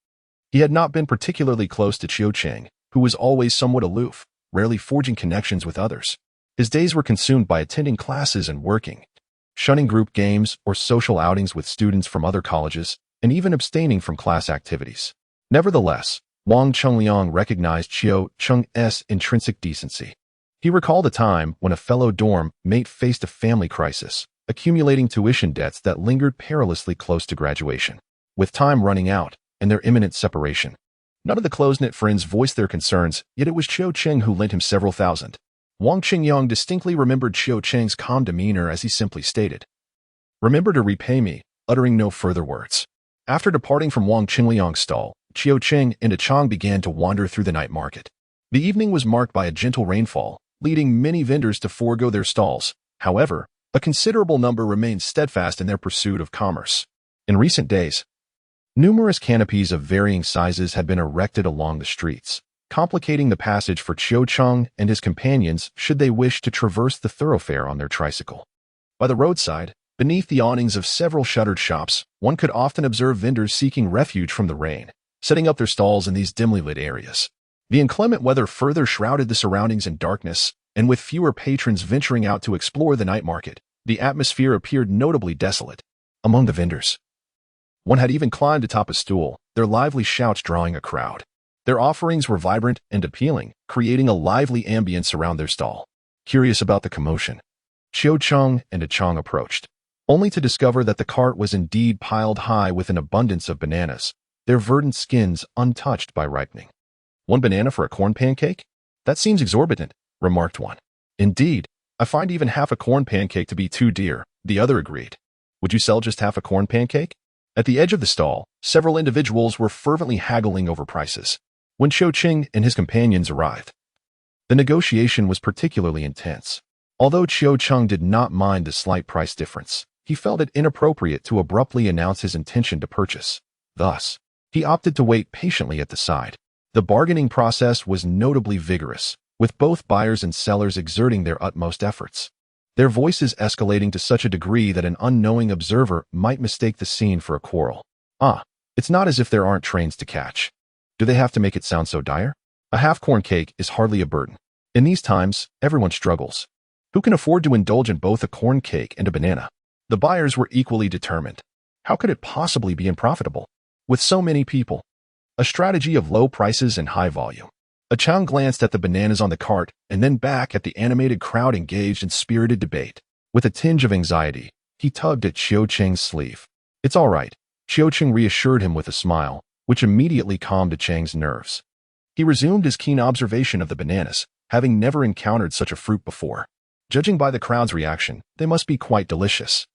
he had not been particularly close to Qiu Cheng, who was always somewhat aloof, rarely forging connections with others. His days were consumed by attending classes and working, shunning group games or social outings with students from other colleges, and even abstaining from class activities. Nevertheless, Wang Qingliang recognized Qiu Cheng's intrinsic decency. He recalled a time when a fellow dorm mate faced a family crisis, accumulating tuition debts that lingered perilously close to graduation. With time running out and their imminent separation, none of the close-knit friends voiced their concerns, yet it was Qiu Cheng who lent him several thousand. Wang Qingliang distinctly remembered Qiu Cheng's calm demeanor as he simply stated, "Remember to repay me," uttering no further words. After departing from Wang Qingliang's stall, Qiu Cheng and Chang began to wander through the night market. The evening was marked by a gentle rainfall, leading many vendors to forego their stalls. However, a considerable number remained steadfast in their pursuit of commerce. In recent days, numerous canopies of varying sizes had been erected along the streets, complicating the passage for Qiu Cheng and his companions should they wish to traverse the thoroughfare on their tricycle. By the roadside, Beneath the awnings of several shuttered shops, one could often observe vendors seeking refuge from the rain, setting up their stalls in these dimly lit areas. The inclement weather further shrouded the surroundings in darkness, and with fewer patrons venturing out to explore the night market, the atmosphere appeared notably desolate. Among the vendors, one had even climbed atop a stool, their lively shouts drawing a crowd. Their offerings were vibrant and appealing, creating a lively ambience around their stall. Curious about the commotion, Qiu Cheng and A Chong approached, only to discover that the cart was indeed piled high with an abundance of bananas, their verdant skins untouched by ripening. 1 banana for a corn pancake? That seems exorbitant, remarked one. Indeed, I find even half a corn pancake to be too dear, the other agreed. Would you sell just half a corn pancake? At the edge of the stall, several individuals were fervently haggling over prices. When Qiu Cheng and his companions arrived, the negotiation was particularly intense. Although Qiu Cheng did not mind the slight price difference, he felt it inappropriate to abruptly announce his intention to purchase. Thus, he opted to wait patiently at the side. The bargaining process was notably vigorous, with both buyers and sellers exerting their utmost efforts, their voices escalating to such a degree that an unknowing observer might mistake the scene for a quarrel. It's not as if there aren't trains to catch. Do they have to make it sound so dire? A half-corn cake is hardly a burden. In these times, everyone struggles. Who can afford to indulge in both a corn cake and a banana? The buyers were equally determined. How could it possibly be unprofitable? With so many people, a strategy of low prices and high volume. A Chang glanced at the bananas on the cart and then back at the animated crowd engaged in spirited debate. With a tinge of anxiety, he tugged at Qiu Cheng's sleeve. It's all right, Qiu Cheng reassured him with a smile, which immediately calmed Chang's nerves. He resumed his keen observation of the bananas, having never encountered such a fruit before. Judging by the crowd's reaction, they must be quite delicious.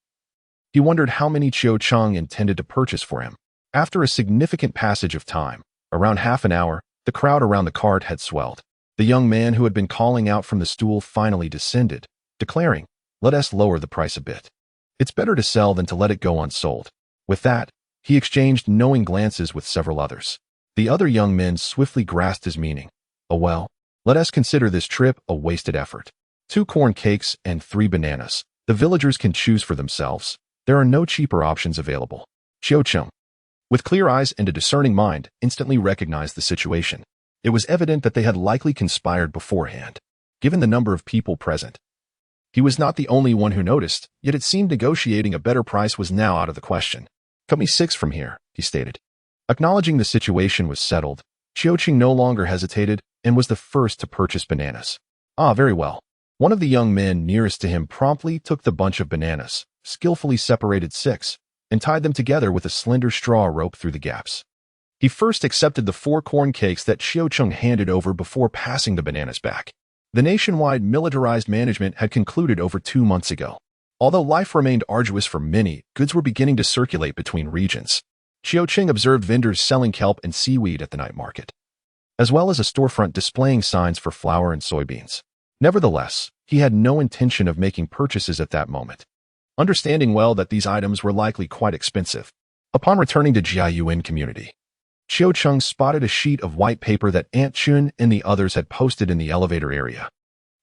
He wondered how many Qiu Cheng intended to purchase for him. After a significant passage of time, around half an hour, the crowd around the cart had swelled. The young man who had been calling out from the stool finally descended, declaring, "Let us lower the price a bit. It's better to sell than to let it go unsold." With that, he exchanged knowing glances with several others. The other young men swiftly grasped his meaning. "Oh well, let us consider this trip a wasted effort. 2 corn cakes and 3 bananas. The villagers can choose for themselves. There are no cheaper options available." Qiu Cheng, with clear eyes and a discerning mind, instantly recognized the situation. It was evident that they had likely conspired beforehand. Given the number of people present, he was not the only one who noticed, yet it seemed negotiating a better price was now out of the question. "Cut me 6 from here," he stated. Acknowledging the situation was settled, Qiu Cheng no longer hesitated and was the first to purchase bananas. Very well. One of the young men nearest to him promptly took the bunch of bananas, skillfully separated 6, and tied them together with a slender straw rope through the gaps. He first accepted the 4 corn cakes that Qiu Cheng handed over before passing the bananas back. The nationwide militarized management had concluded over 2 months ago. Although life remained arduous for many, goods were beginning to circulate between regions. Qiu Cheng observed vendors selling kelp and seaweed at the night market, as well as a storefront displaying signs for flour and soybeans. Nevertheless, he had no intention of making purchases at that moment, understanding well that these items were likely quite expensive. Upon returning to Jiayuan community, Qiu Cheng spotted a sheet of white paper that Aunt Chun and the others had posted in the elevator area.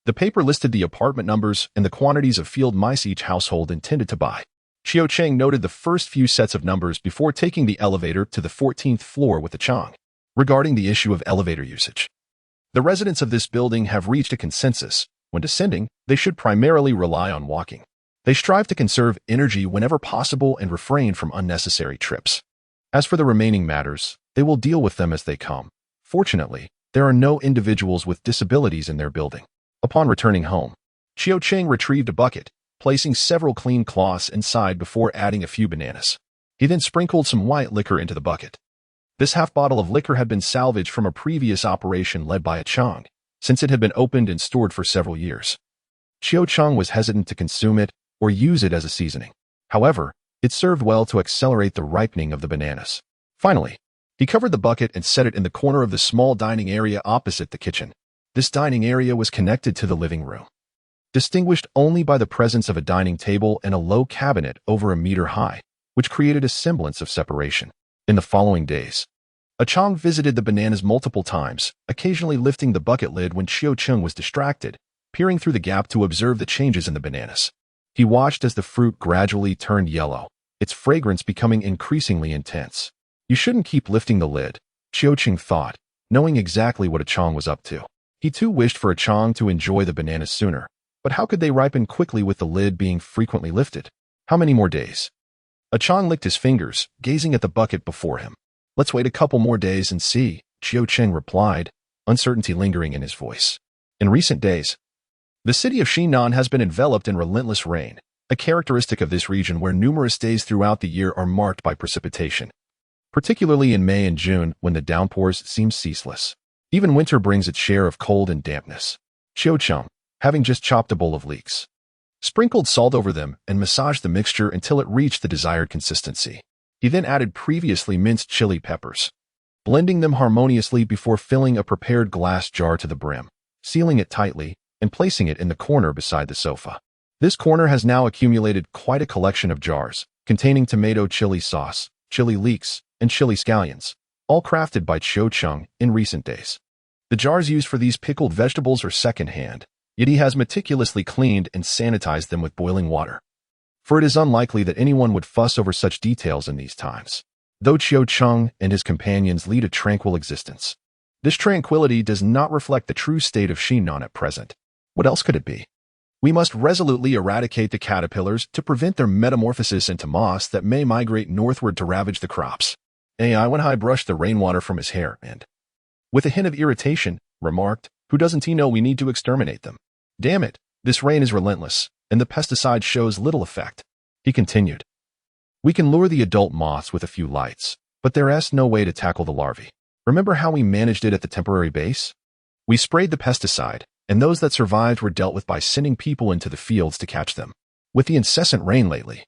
The paper listed the apartment numbers and the quantities of field mice each household intended to buy. Qiu Cheng noted the first few sets of numbers before taking the elevator to the 14th floor with the Chang. Regarding the issue of elevator usage, the residents of this building have reached a consensus. When descending, they should primarily rely on walking. They strive to conserve energy whenever possible and refrain from unnecessary trips. As for the remaining matters, they will deal with them as they come. Fortunately, there are no individuals with disabilities in their building. Upon returning home, Qiu Cheng retrieved a bucket, placing several clean cloths inside before adding a few bananas. He then sprinkled some white liquor into the bucket. This half bottle of liquor had been salvaged from a previous operation led by a Chang, since it had been opened and stored for several years. Qiu Cheng was hesitant to consume it or use it as a seasoning. However, it served well to accelerate the ripening of the bananas. Finally, he covered the bucket and set it in the corner of the small dining area opposite the kitchen. This dining area was connected to the living room, distinguished only by the presence of a dining table and a low cabinet over a meter high, which created a semblance of separation. In the following days, a Chang visited the bananas multiple times, occasionally lifting the bucket lid when Qiu Cheng was distracted, peering through the gap to observe the changes in the bananas. He watched as the fruit gradually turned yellow, its fragrance becoming increasingly intense. You shouldn't keep lifting the lid, Qiuqing thought, knowing exactly what Chang was up to. He too wished for Chang to enjoy the bananas sooner, but how could they ripen quickly with the lid being frequently lifted? How many more days? Chang licked his fingers, gazing at the bucket before him. Let's wait a couple more days and see, Qiuqing replied, uncertainty lingering in his voice. In recent days, the city of Xinan has been enveloped in relentless rain, a characteristic of this region where numerous days throughout the year are marked by precipitation, particularly in May and June when the downpours seem ceaseless. Even winter brings its share of cold and dampness. Qiuqing, having just chopped a bowl of leeks, sprinkled salt over them and massaged the mixture until it reached the desired consistency. He then added previously minced chili peppers, blending them harmoniously before filling a prepared glass jar to the brim, sealing it tightly, and placing it in the corner beside the sofa. This corner has now accumulated quite a collection of jars, containing tomato chili sauce, chili leeks, and chili scallions, all crafted by Qiuqing in recent days. The jars used for these pickled vegetables are second-hand, yet he has meticulously cleaned and sanitized them with boiling water. For it is unlikely that anyone would fuss over such details in these times, though Qiuqing and his companions lead a tranquil existence. This tranquility does not reflect the true state of Xinan at present. What else could it be? We must resolutely eradicate the caterpillars to prevent their metamorphosis into moss that may migrate northward to ravage the crops. Wenhai brushed the rainwater from his hair and, with a hint of irritation, remarked, who doesn't he know we need to exterminate them? Damn it, this rain is relentless, and the pesticide shows little effect. He continued. We can lure the adult moths with a few lights, but there's no way to tackle the larvae. Remember how we managed it at the temporary base? We sprayed the pesticide, and those that survived were dealt with by sending people into the fields to catch them. With the incessant rain lately,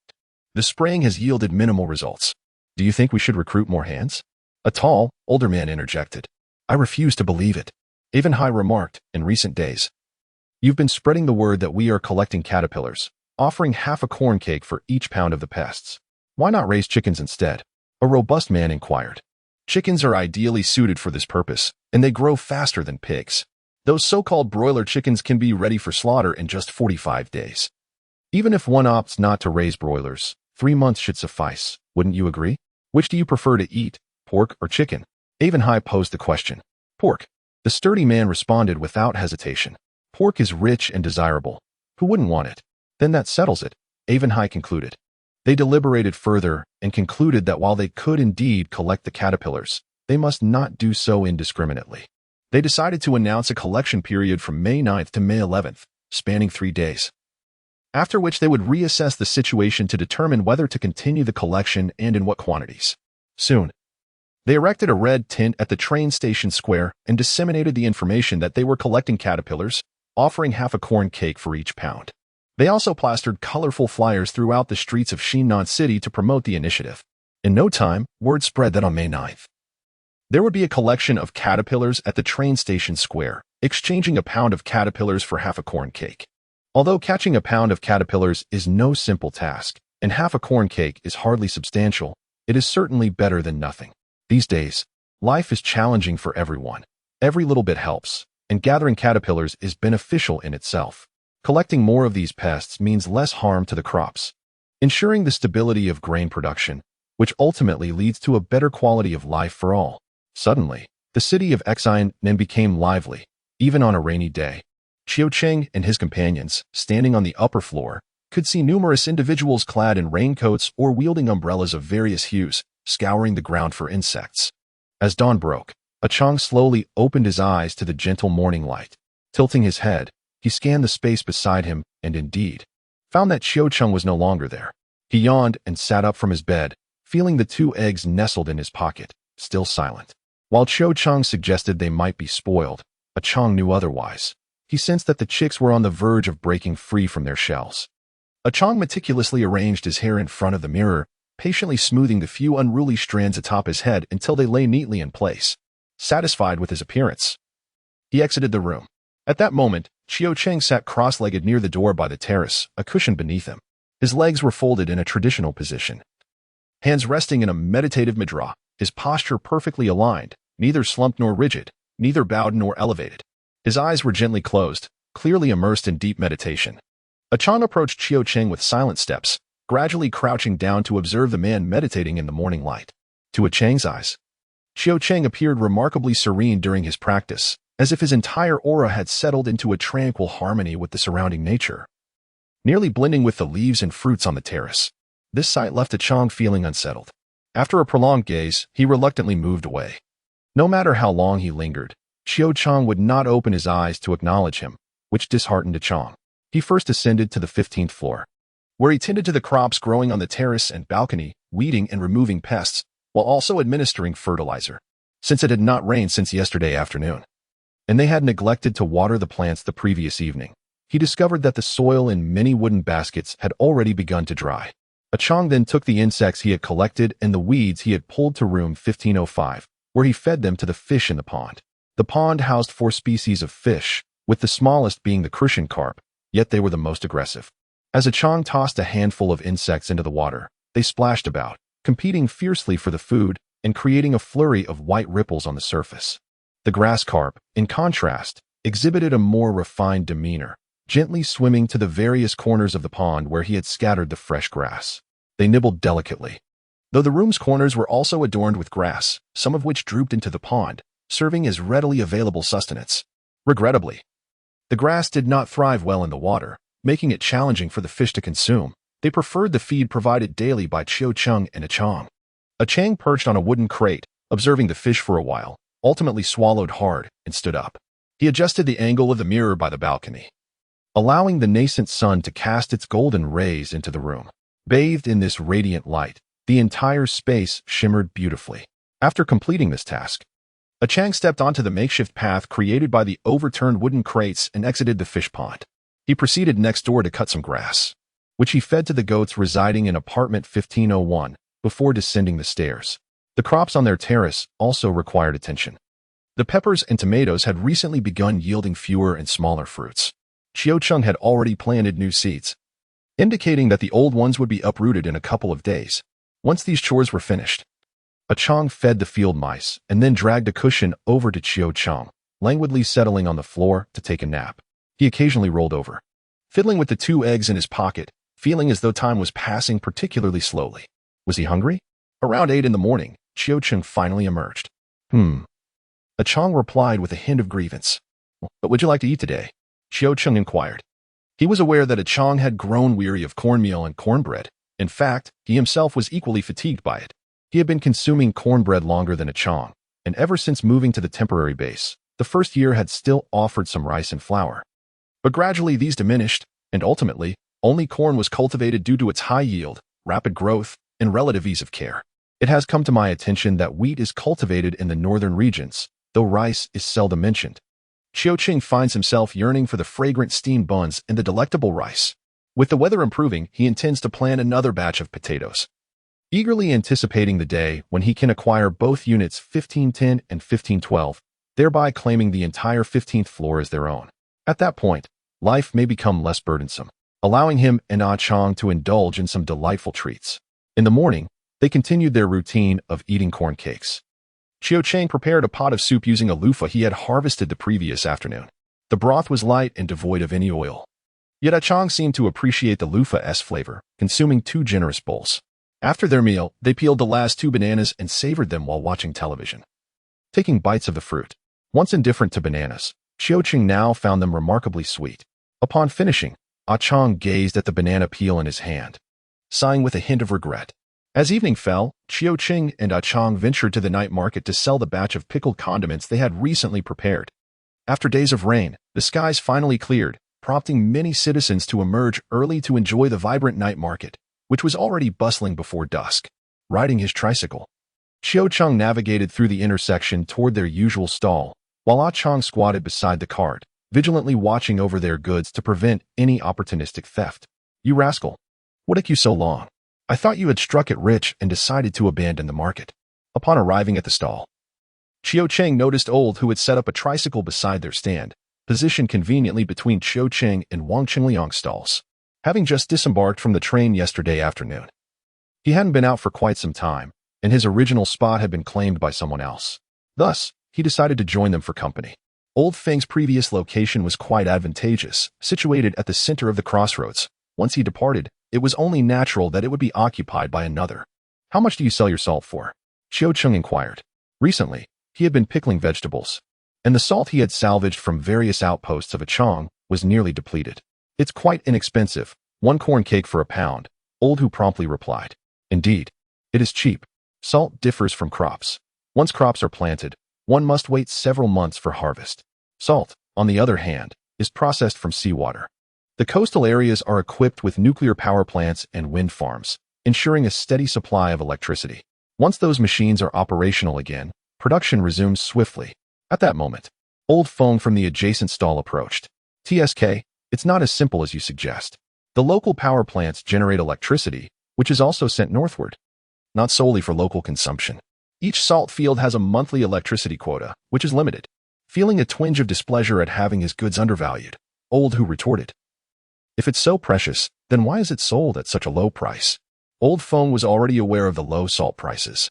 the spraying has yielded minimal results. Do you think we should recruit more hands? A tall, older man interjected. I refuse to believe it. Evenhai remarked, in recent days, you've been spreading the word that we are collecting caterpillars, offering half a corn cake for each pound of the pests. Why not raise chickens instead? A robust man inquired. Chickens are ideally suited for this purpose, and they grow faster than pigs. Those so-called broiler chickens can be ready for slaughter in just 45 days. Even if one opts not to raise broilers, 3 months should suffice, wouldn't you agree? Which do you prefer to eat, pork or chicken? Evenhai posed the question. Pork. The sturdy man responded without hesitation. Pork is rich and desirable. Who wouldn't want it? Then that settles it, Evenhai concluded. They deliberated further and concluded that while they could indeed collect the caterpillars, they must not do so indiscriminately. They decided to announce a collection period from May 9th to May 11th, spanning 3 days, after which they would reassess the situation to determine whether to continue the collection and in what quantities. Soon, they erected a red tent at the train station square and disseminated the information that they were collecting caterpillars, offering half a corn cake for each pound. They also plastered colorful flyers throughout the streets of Xinan City to promote the initiative. In no time, word spread that on May 9th, there would be a collection of caterpillars at the train station square, exchanging a pound of caterpillars for half a corn cake. Although catching a pound of caterpillars is no simple task, and half a corn cake is hardly substantial, it is certainly better than nothing. These days, life is challenging for everyone. Every little bit helps, and gathering caterpillars is beneficial in itself. Collecting more of these pests means less harm to the crops, ensuring the stability of grain production, which ultimately leads to a better quality of life for all. Suddenly, the city of Xinan became lively, even on a rainy day. Qiuqing and his companions, standing on the upper floor, could see numerous individuals clad in raincoats or wielding umbrellas of various hues, scouring the ground for insects. As dawn broke, Chang slowly opened his eyes to the gentle morning light. Tilting his head, he scanned the space beside him and indeed found that Qiuqing was no longer there. He yawned and sat up from his bed, feeling the 2 eggs nestled in his pocket, still silent. While Qiuqing suggested they might be spoiled, Chang knew otherwise. He sensed that the chicks were on the verge of breaking free from their shells. Chang meticulously arranged his hair in front of the mirror, patiently smoothing the few unruly strands atop his head until they lay neatly in place. Satisfied with his appearance, he exited the room. At that moment, Qiuqing sat cross-legged near the door by the terrace, a cushion beneath him. His legs were folded in a traditional position, hands resting in a meditative mudra, his posture perfectly aligned, neither slumped nor rigid, neither bowed nor elevated. His eyes were gently closed, clearly immersed in deep meditation. Chang approached Qiu Cheng with silent steps, gradually crouching down to observe the man meditating in the morning light. To Chang's eyes, Qiu Cheng appeared remarkably serene during his practice, as if his entire aura had settled into a tranquil harmony with the surrounding nature, nearly blending with the leaves and fruits on the terrace. This sight left Chang feeling unsettled. After a prolonged gaze, he reluctantly moved away. No matter how long he lingered, Qiu Cheng would not open his eyes to acknowledge him, which disheartened Chang. He first ascended to the 15th floor, where he tended to the crops growing on the terrace and balcony, weeding and removing pests, while also administering fertilizer, since it had not rained since yesterday afternoon, and they had neglected to water the plants the previous evening. He discovered that the soil in many wooden baskets had already begun to dry. Chang then took the insects he had collected and the weeds he had pulled to room 1505, where he fed them to the fish in the pond. The pond housed 4 species of fish, with the smallest being the crucian carp, yet they were the most aggressive. As Chang tossed a handful of insects into the water, they splashed about, competing fiercely for the food and creating a flurry of white ripples on the surface. The grass carp, in contrast, exhibited a more refined demeanor, gently swimming to the various corners of the pond where he had scattered the fresh grass. They nibbled delicately, though the room's corners were also adorned with grass, some of which drooped into the pond, serving as readily available sustenance. Regrettably, the grass did not thrive well in the water, making it challenging for the fish to consume. They preferred the feed provided daily by Qiu Cheng and Chang. Chang perched on a wooden crate, observing the fish for a while, ultimately swallowed hard and stood up. He adjusted the angle of the mirror by the balcony, allowing the nascent sun to cast its golden rays into the room. Bathed in this radiant light, the entire space shimmered beautifully. After completing this task, Chang stepped onto the makeshift path created by the overturned wooden crates and exited the fish pond. He proceeded next door to cut some grass, which he fed to the goats residing in apartment 1501, before descending the stairs. The crops on their terrace also required attention. The peppers and tomatoes had recently begun yielding fewer and smaller fruits. Qiu Cheng had already planted new seeds, indicating that the old ones would be uprooted in a couple of days. Once these chores were finished, Chang fed the field mice and then dragged a cushion over to Qiu Cheng, languidly settling on the floor to take a nap. He occasionally rolled over, fiddling with the 2 eggs in his pocket, feeling as though time was passing particularly slowly. Was he hungry? Around 8 in the morning, Qiu Cheng finally emerged. Chang replied with a hint of grievance. What would you like to eat today? Qiu Cheng inquired. He was aware that Chang had grown weary of cornmeal and cornbread. In fact, he himself was equally fatigued by it. He had been consuming cornbread longer than Chang, and ever since moving to the temporary base, the first year had still offered some rice and flour. But gradually these diminished, and ultimately, only corn was cultivated due to its high yield, rapid growth, and relative ease of care. It has come to my attention that wheat is cultivated in the northern regions, though rice is seldom mentioned. Qiu Cheng finds himself yearning for the fragrant steamed buns and the delectable rice. With the weather improving, he intends to plant another batch of potatoes, eagerly anticipating the day when he can acquire both units 1510 and 1512, thereby claiming the entire 15th floor as their own. At that point, life may become less burdensome, allowing him and Chang to indulge in some delightful treats. In the morning, they continued their routine of eating corn cakes. Qiu Cheng prepared a pot of soup using a loofah he had harvested the previous afternoon. The broth was light and devoid of any oil. Yet Chang seemed to appreciate the loofah's flavor, consuming 2 generous bowls. After their meal, they peeled the last 2 bananas and savored them while watching television, taking bites of the fruit. Once indifferent to bananas, Qiu Cheng now found them remarkably sweet. Upon finishing, Chang gazed at the banana peel in his hand, sighing with a hint of regret. As evening fell, Qiu Cheng and Chang ventured to the night market to sell the batch of pickled condiments they had recently prepared. After days of rain, the skies finally cleared, prompting many citizens to emerge early to enjoy the vibrant night market, which was already bustling before dusk. Riding his tricycle, Qiu Cheng navigated through the intersection toward their usual stall, while Chang squatted beside the cart, vigilantly watching over their goods to prevent any opportunistic theft. You rascal! What took you so long? I thought you had struck it rich and decided to abandon the market. Upon arriving at the stall, Qiu Cheng noticed Old, who had set up a tricycle beside their stand, positioned conveniently between Qiu Cheng and Wang Qingliang's stalls. Having just disembarked from the train yesterday afternoon, he hadn't been out for quite some time, and his original spot had been claimed by someone else. Thus, he decided to join them for company. Old Feng's previous location was quite advantageous, situated at the center of the crossroads. Once he departed, it was only natural that it would be occupied by another. "How much do you sell your salt for?" Xiao Cheng inquired. Recently, he had been pickling vegetables, and the salt he had salvaged from various outposts of a Chong was nearly depleted. "It's quite inexpensive, 1 corn cake for a pound," Old Hu promptly replied. "Indeed, it is cheap. Salt differs from crops. Once crops are planted, one must wait several months for harvest. Salt, on the other hand, is processed from seawater. The coastal areas are equipped with nuclear power plants and wind farms, ensuring a steady supply of electricity. Once those machines are operational again, production resumes swiftly." At that moment, Old Feng from the adjacent stall approached. "TSK, it's not as simple as you suggest. The local power plants generate electricity, which is also sent northward, not solely for local consumption. Each salt field has a monthly electricity quota, which is limited." Feeling a twinge of displeasure at having his goods undervalued, Old Hu retorted, "If it's so precious, then why is it sold at such a low price?" Old Feng was already aware of the low salt prices.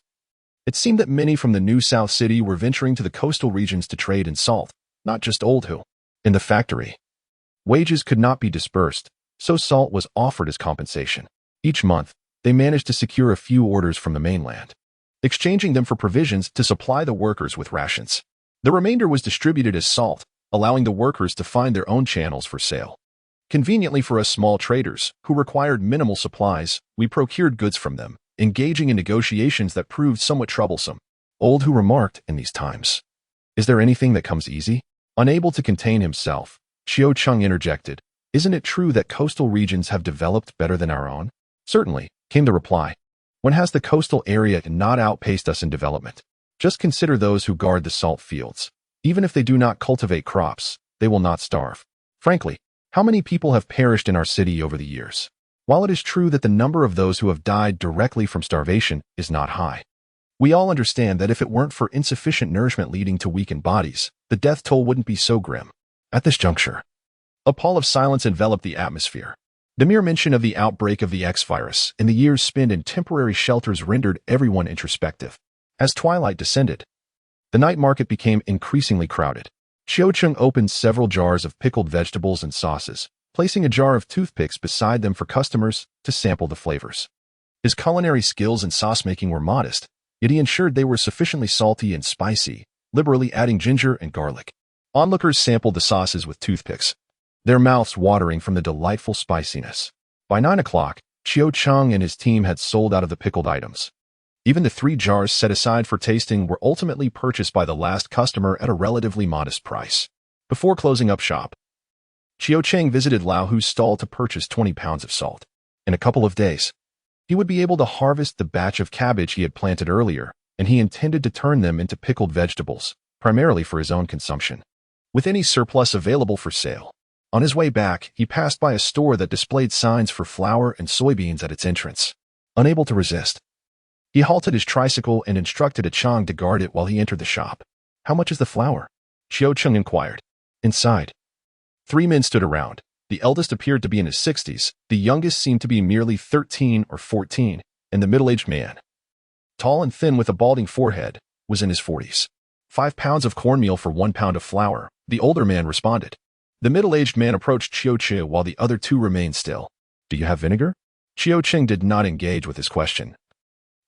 It seemed that many from the New South City were venturing to the coastal regions to trade in salt, not just Old Hu. In the factory, wages could not be dispersed, so salt was offered as compensation. Each month, they managed to secure a few orders from the mainland, exchanging them for provisions to supply the workers with rations. The remainder was distributed as salt, allowing the workers to find their own channels for sale. Conveniently for us small traders, who required minimal supplies, we procured goods from them, engaging in negotiations that proved somewhat troublesome. Old Hu remarked in these times. "Is there anything that comes easy?" Unable to contain himself, Xiao Cheng interjected, "Isn't it true that coastal regions have developed better than our own?" "Certainly," came the reply. "When has the coastal area not outpaced us in development? Just consider those who guard the salt fields. Even if they do not cultivate crops, they will not starve. Frankly, how many people have perished in our city over the years? While it is true that the number of those who have died directly from starvation is not high, we all understand that if it weren't for insufficient nourishment leading to weakened bodies, the death toll wouldn't be so grim." At this juncture, a pall of silence enveloped the atmosphere. The mere mention of the outbreak of the X-virus and the years spent in temporary shelters rendered everyone introspective. As twilight descended, the night market became increasingly crowded. Xiao Cheng opened several jars of pickled vegetables and sauces, placing a jar of toothpicks beside them for customers to sample the flavors. His culinary skills in sauce-making were modest, yet he ensured they were sufficiently salty and spicy, liberally adding ginger and garlic. Onlookers sampled the sauces with toothpicks, their mouths watering from the delightful spiciness. By 9 o'clock, Xiao Cheng and his team had sold out of the pickled items. Even the 3 jars set aside for tasting were ultimately purchased by the last customer at a relatively modest price. Before closing up shop, Xiao Cheng visited Lao Hu's stall to purchase 20 pounds of salt. In a couple of days, he would be able to harvest the batch of cabbage he had planted earlier, and he intended to turn them into pickled vegetables, primarily for his own consumption, with any surplus available for sale. On his way back, he passed by a store that displayed signs for flour and soybeans at its entrance. Unable to resist, he halted his tricycle and instructed a Chong to guard it while he entered the shop. "How much is the flour?" Xiao Cheng inquired. Inside, 3 men stood around. The eldest appeared to be in his 60s, the youngest seemed to be merely 13 or 14, and the middle-aged man, tall and thin with a balding forehead, was in his 40s. 5 pounds of cornmeal for 1 pound of flour, the older man responded. The middle-aged man approached Xiao Cheng while the other 2 remained still. "Do you have vinegar?" Xiao Cheng did not engage with his question,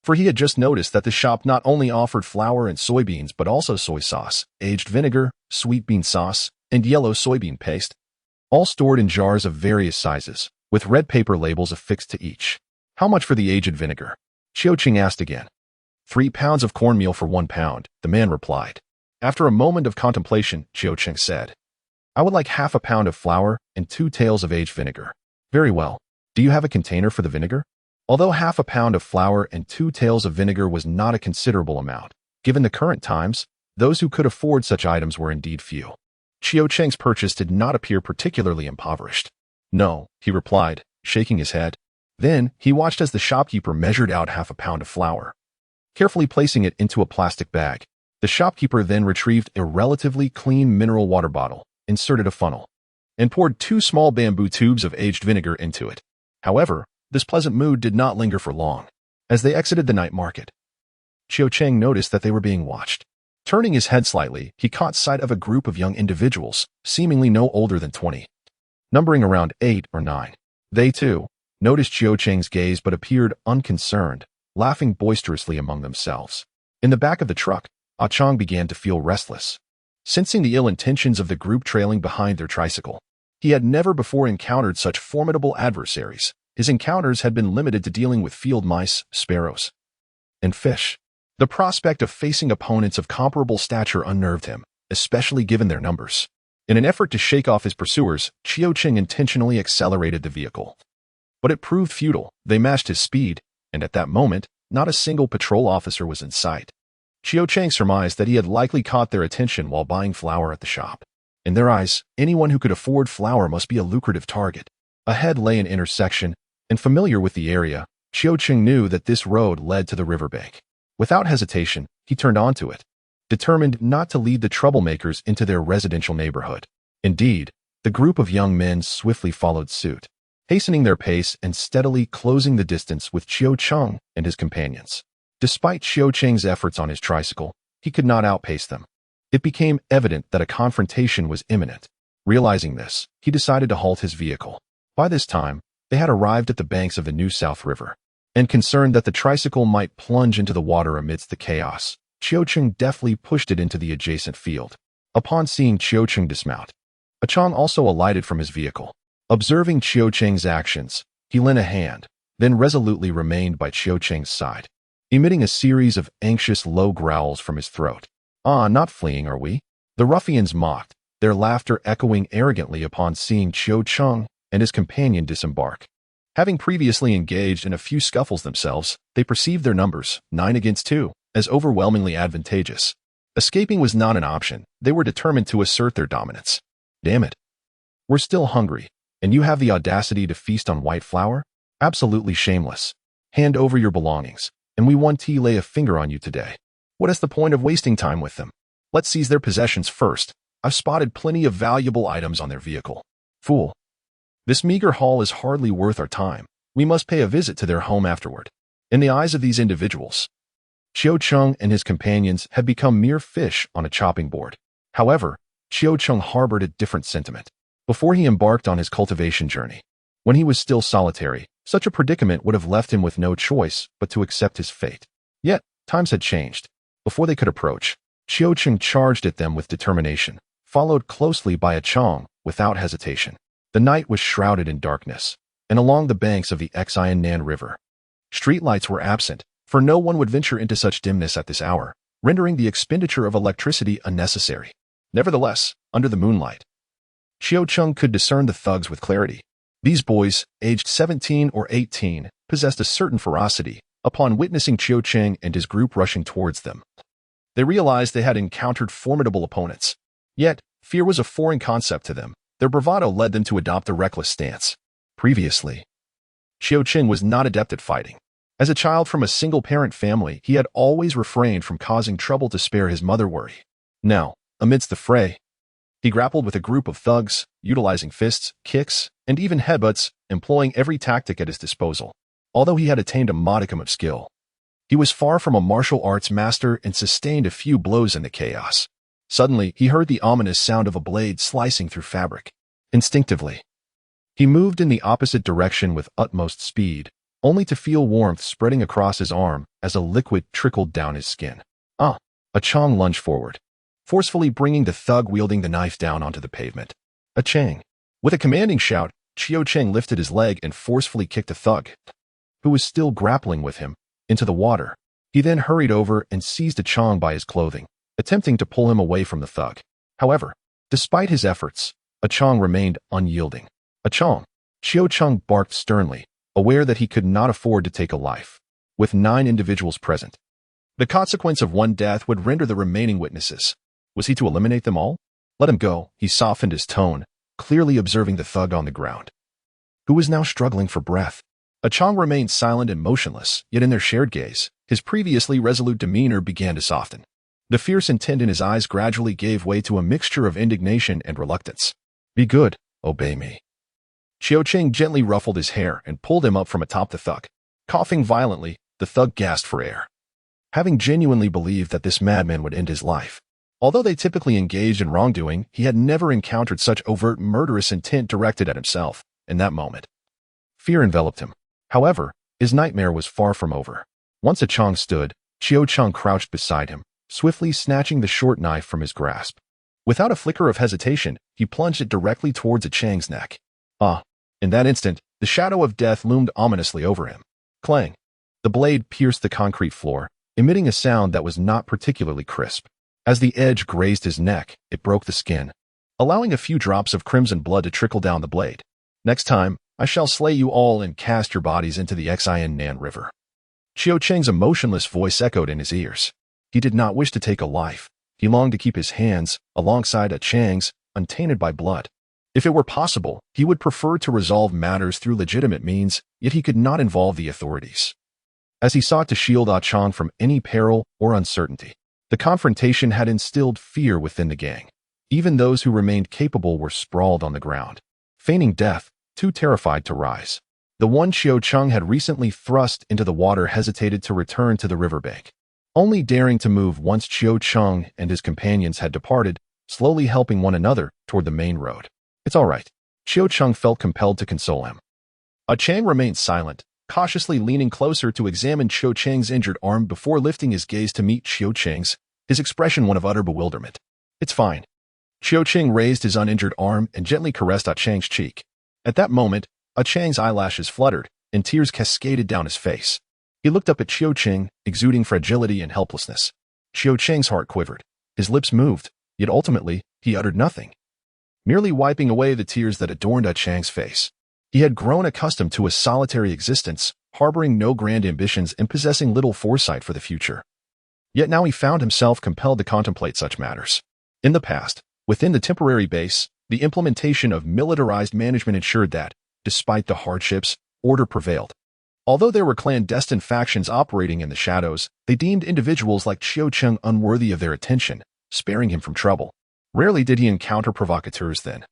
for he had just noticed that the shop not only offered flour and soybeans but also soy sauce, aged vinegar, sweet bean sauce, and yellow soybean paste, all stored in jars of various sizes, with red paper labels affixed to each. "How much for the aged vinegar?" Xiao Cheng asked again. 3 pounds of cornmeal for 1 pound, the man replied. After a moment of contemplation, Xiao Cheng said, "I would like half a pound of flour and 2 taels of aged vinegar." "Very well. Do you have a container for the vinegar?" Although half a pound of flour and 2 taels of vinegar was not a considerable amount, given the current times, those who could afford such items were indeed few. Xiao Cheng's purchase did not appear particularly impoverished. "No," he replied, shaking his head. Then, he watched as the shopkeeper measured out half a pound of flour, carefully placing it into a plastic bag. The shopkeeper then retrieved a relatively clean mineral water bottle, inserted a funnel, and poured 2 small bamboo tubes of aged vinegar into it. However, this pleasant mood did not linger for long. As they exited the night market, Xiao Cheng noticed that they were being watched. Turning his head slightly, he caught sight of a group of young individuals, seemingly no older than 20, numbering around 8 or 9. They, too, noticed Qiu Cheng's gaze but appeared unconcerned, laughing boisterously among themselves. In the back of the truck, Ah Chong began to feel restless. Sensing the ill intentions of the group trailing behind their tricycle, he had never before encountered such formidable adversaries. His encounters had been limited to dealing with field mice, sparrows, and fish. The prospect of facing opponents of comparable stature unnerved him, especially given their numbers. In an effort to shake off his pursuers, Qiu Cheng intentionally accelerated the vehicle. But it proved futile. They matched his speed, and at that moment, not a single patrol officer was in sight. Qiu Cheng surmised that he had likely caught their attention while buying flour at the shop. In their eyes, anyone who could afford flour must be a lucrative target. Ahead lay an intersection, and familiar with the area, Qiu Cheng knew that this road led to the riverbank. Without hesitation, he turned onto it, determined not to lead the troublemakers into their residential neighborhood. Indeed, the group of young men swiftly followed suit, hastening their pace and steadily closing the distance with Qiu Cheng and his companions. Despite Qiu Cheng's efforts on his tricycle, he could not outpace them. It became evident that a confrontation was imminent. Realizing this, he decided to halt his vehicle. By this time, they had arrived at the banks of the New South River, and concerned that the tricycle might plunge into the water amidst the chaos, Qiu Cheng deftly pushed it into the adjacent field. Upon seeing Qiu Cheng dismount, Ah Chong also alighted from his vehicle. Observing Qiu Cheng's actions, he lent a hand, then resolutely remained by Qiu Cheng's side, emitting a series of anxious low growls from his throat. "Ah, not fleeing, are we?" The ruffians mocked, their laughter echoing arrogantly upon seeing Qiu Cheng and his companion disembark. Having previously engaged in a few scuffles themselves, they perceived their numbers, 9 against 2, as overwhelmingly advantageous. Escaping was not an option. They were determined to assert their dominance. "Damn it. We're still hungry, and you have the audacity to feast on white flour? Absolutely shameless. Hand over your belongings, and we won't lay a finger on you today. What is the point of wasting time with them? Let's seize their possessions first. I've spotted plenty of valuable items on their vehicle." "Fool. This meager haul is hardly worth our time. We must pay a visit to their home afterward." In the eyes of these individuals, Qiu Cheng and his companions had become mere fish on a chopping board. However, Qiu Cheng harbored a different sentiment. Before he embarked on his cultivation journey, when he was still solitary, such a predicament would have left him with no choice but to accept his fate. Yet, times had changed. Before they could approach, Qiu Cheng charged at them with determination, followed closely by Ah Chong without hesitation. The night was shrouded in darkness, and along the banks of the Nan River, streetlights were absent, for no one would venture into such dimness at this hour, rendering the expenditure of electricity unnecessary. Nevertheless, under the moonlight, Qiu Cheng could discern the thugs with clarity. These boys, aged 17 or 18, possessed a certain ferocity. Upon witnessing Qiu Cheng and his group rushing towards them, they realized they had encountered formidable opponents. Yet, fear was a foreign concept to them. Their bravado led them to adopt a reckless stance. Previously, Qiu Cheng was not adept at fighting. As a child from a single-parent family, he had always refrained from causing trouble to spare his mother worry. Now, amidst the fray, he grappled with a group of thugs, utilizing fists, kicks, and even headbutts, employing every tactic at his disposal. Although he had attained a modicum of skill, he was far from a martial arts master and sustained a few blows in the chaos. Suddenly, he heard the ominous sound of a blade slicing through fabric. Instinctively, he moved in the opposite direction with utmost speed, only to feel warmth spreading across his arm as a liquid trickled down his skin. Ah! Ah Chong lunged forward, forcefully bringing the thug wielding the knife down onto the pavement. Ah Chang! With a commanding shout, Qiu Cheng lifted his leg and forcefully kicked the thug, who was still grappling with him, into the water. He then hurried over and seized Ah Chong by his clothing, attempting to pull him away from the thug. However, despite his efforts, Ah Chong remained unyielding. "Ah Chong!" Qiu Cheng barked sternly, aware that he could not afford to take a life. With 9 individuals present, the consequence of one death would render the remaining witnesses. Was he to eliminate them all? Let him go. He softened his tone, clearly observing the thug on the ground, who was now struggling for breath. Ah Chong remained silent and motionless, yet in their shared gaze, his previously resolute demeanor began to soften. The fierce intent in his eyes gradually gave way to a mixture of indignation and reluctance. "Be good, obey me." Qiu Cheng gently ruffled his hair and pulled him up from atop the thug. Coughing violently, the thug gasped for air. having genuinely believed that this madman would end his life. Although they typically engaged in wrongdoing, he had never encountered such overt murderous intent directed at himself. In that moment, fear enveloped him. However, his nightmare was far from over. Once A Chang stood, Chiao Cheng crouched beside him, swiftly snatching the short knife from his grasp. Without a flicker of hesitation, he plunged it directly towards A Chang's neck. In that instant, the shadow of death loomed ominously over him. Clang! The blade pierced the concrete floor, emitting a sound that was not particularly crisp. As the edge grazed his neck, it broke the skin, allowing a few drops of crimson blood to trickle down the blade. Next time, I shall slay you all and cast your bodies into the Xian River. Chiao Cheng's emotionless voice echoed in his ears. He did not wish to take a life. He longed to keep his hands, alongside A Chang's, untainted by blood. If it were possible, he would prefer to resolve matters through legitimate means, yet he could not involve the authorities. As he sought to shield A Chang from any peril or uncertainty, the confrontation had instilled fear within the gang. Even those who remained capable were sprawled on the ground, feigning death, too terrified to rise. The one Chiao Cheng had recently thrust into the water hesitated to return to the riverbank, only daring to move once Chiao Cheng and his companions had departed, slowly helping one another toward the main road. It's all right. Chiao Cheng felt compelled to console him. A Chang remained silent, cautiously leaning closer to examine Chiao Cheng's injured arm before lifting his gaze to meet Chiao Cheng's, his expression one of utter bewilderment. It's fine. Chiao Cheng raised his uninjured arm and gently caressed A Chang's cheek. At that moment, A Chang's eyelashes fluttered, and tears cascaded down his face. He looked up at Chiao Cheng, exuding fragility and helplessness. Chiao Cheng's heart quivered. His lips moved, yet ultimately, he uttered nothing, merely wiping away the tears that adorned A Chang's face. He had grown accustomed to a solitary existence, harboring no grand ambitions and possessing little foresight for the future. Yet now he found himself compelled to contemplate such matters. In the past, within the temporary base, the implementation of militarized management ensured that, despite the hardships, order prevailed. Although there were clandestine factions operating in the shadows, they deemed individuals like Chiao Cheng unworthy of their attention, sparing him from trouble. Rarely did he encounter provocateurs then,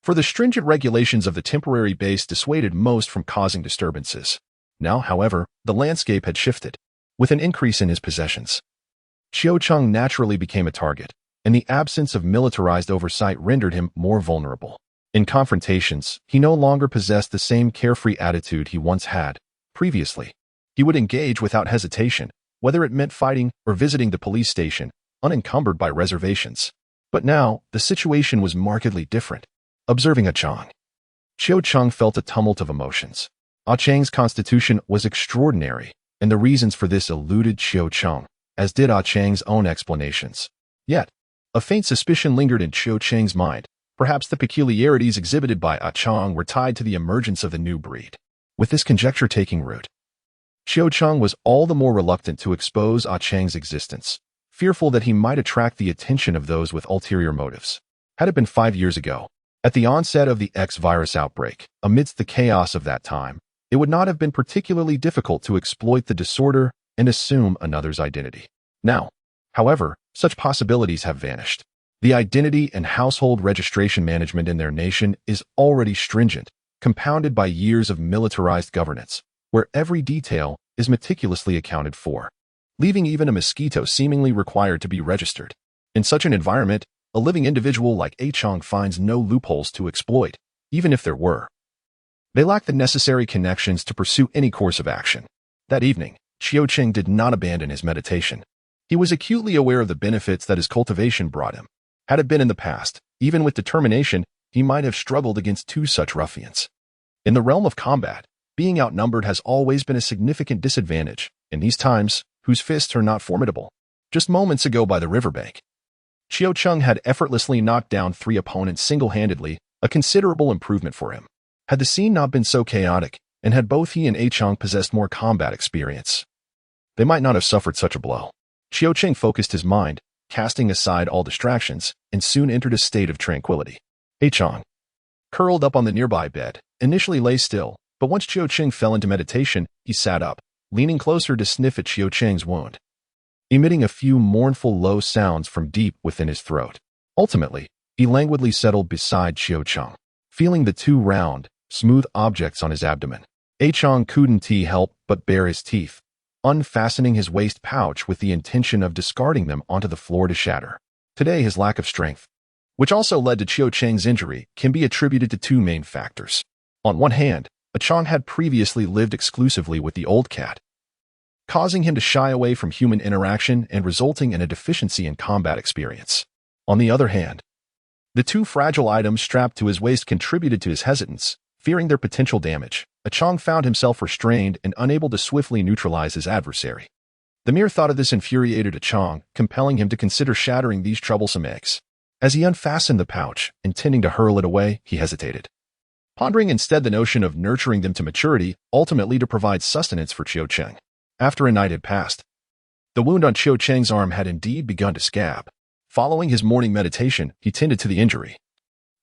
for the stringent regulations of the temporary base dissuaded most from causing disturbances. Now, however, the landscape had shifted. With an increase in his possessions, Chiao Cheng naturally became a target, and the absence of militarized oversight rendered him more vulnerable. In confrontations, he no longer possessed the same carefree attitude he once had. Previously, he would engage without hesitation, whether it meant fighting or visiting the police station, unencumbered by reservations. But now, the situation was markedly different. Observing A Chang, Chiao Cheng felt a tumult of emotions. A Chang's constitution was extraordinary, and the reasons for this eluded Chiao Cheng, as did A Chang's own explanations. Yet, a faint suspicion lingered in Chiao Cheng's mind. Perhaps the peculiarities exhibited by A Chang were tied to the emergence of the new breed. With this conjecture taking root, Chiao Cheng was all the more reluctant to expose A Chang's existence, fearful that he might attract the attention of those with ulterior motives. Had it been 5 years ago, at the onset of the X-virus outbreak, amidst the chaos of that time, it would not have been particularly difficult to exploit the disorder and assume another's identity. Now, however, such possibilities have vanished. The identity and household registration management in their nation is already stringent, compounded by years of militarized governance, where every detail is meticulously accounted for, leaving even a mosquito seemingly required to be registered. In such an environment, a living individual like A Chang finds no loopholes to exploit, even if there were. They lack the necessary connections to pursue any course of action. That evening, Chiao Cheng did not abandon his meditation. He was acutely aware of the benefits that his cultivation brought him. Had it been in the past, even with determination, he might have struggled against 2 such ruffians. In the realm of combat, being outnumbered has always been a significant disadvantage, in these times, whose fists are not formidable. Just moments ago by the riverbank, Chiao Cheng had effortlessly knocked down 3 opponents single-handedly, a considerable improvement for him. Had the scene not been so chaotic, and had both he and A Chang possessed more combat experience, they might not have suffered such a blow. Chiao Cheng focused his mind, casting aside all distractions, and soon entered a state of tranquility. A Chang, curled up on the nearby bed, initially lay still, but once Chiao Cheng fell into meditation, he sat up, leaning closer to sniff at Chiao Cheng's wound, emitting a few mournful low sounds from deep within his throat. Ultimately, he languidly settled beside Chiao Cheng, feeling the 2 round, smooth objects on his abdomen. A Chang couldn't help but bare his teeth, unfastening his waist pouch with the intention of discarding them onto the floor to shatter. Today, his lack of strength, which also led to Qiu Cheng's injury, can be attributed to two main factors. On one hand, Chang had previously lived exclusively with the old cat, causing him to shy away from human interaction and resulting in a deficiency in combat experience. On the other hand, the two fragile items strapped to his waist contributed to his hesitance. Fearing their potential damage, Chang found himself restrained and unable to swiftly neutralize his adversary. The mere thought of this infuriated Chang, compelling him to consider shattering these troublesome eggs. As he unfastened the pouch, intending to hurl it away, he hesitated, pondering instead the notion of nurturing them to maturity, ultimately to provide sustenance for Qiu Cheng. After a night had passed, the wound on Qiu Cheng's arm had indeed begun to scab. Following his morning meditation, he tended to the injury,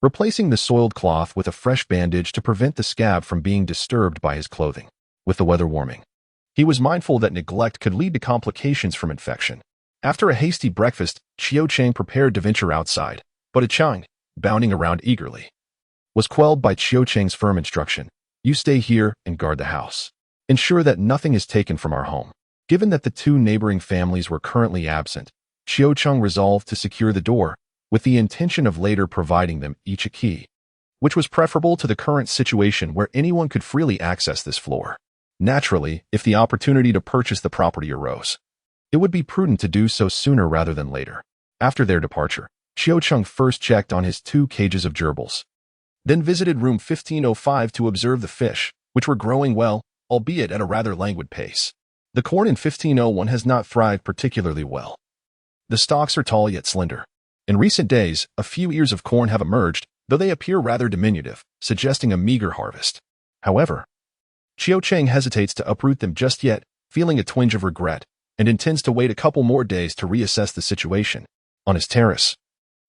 replacing the soiled cloth with a fresh bandage to prevent the scab from being disturbed by his clothing. With the weather warming, he was mindful that neglect could lead to complications from infection. After a hasty breakfast, Qiu Cheng prepared to venture outside, but Chang, bounding around eagerly, was quelled by Qiu Cheng's firm instruction. You stay here and guard the house. Ensure that nothing is taken from our home. Given that the two neighboring families were currently absent, Qiu Cheng resolved to secure the door, with the intention of later providing them each a key, which was preferable to the current situation where anyone could freely access this floor. Naturally, if the opportunity to purchase the property arose, it would be prudent to do so sooner rather than later. After their departure, Qiu Cheng first checked on his 2 cages of gerbils, then visited room 1505 to observe the fish, which were growing well, albeit at a rather languid pace. The corn in 1501 has not thrived particularly well. The stalks are tall yet slender. In recent days, a few ears of corn have emerged, though they appear rather diminutive, suggesting a meager harvest. However, Qiu Cheng hesitates to uproot them just yet, feeling a twinge of regret, and intends to wait a couple more days to reassess the situation. On his terrace,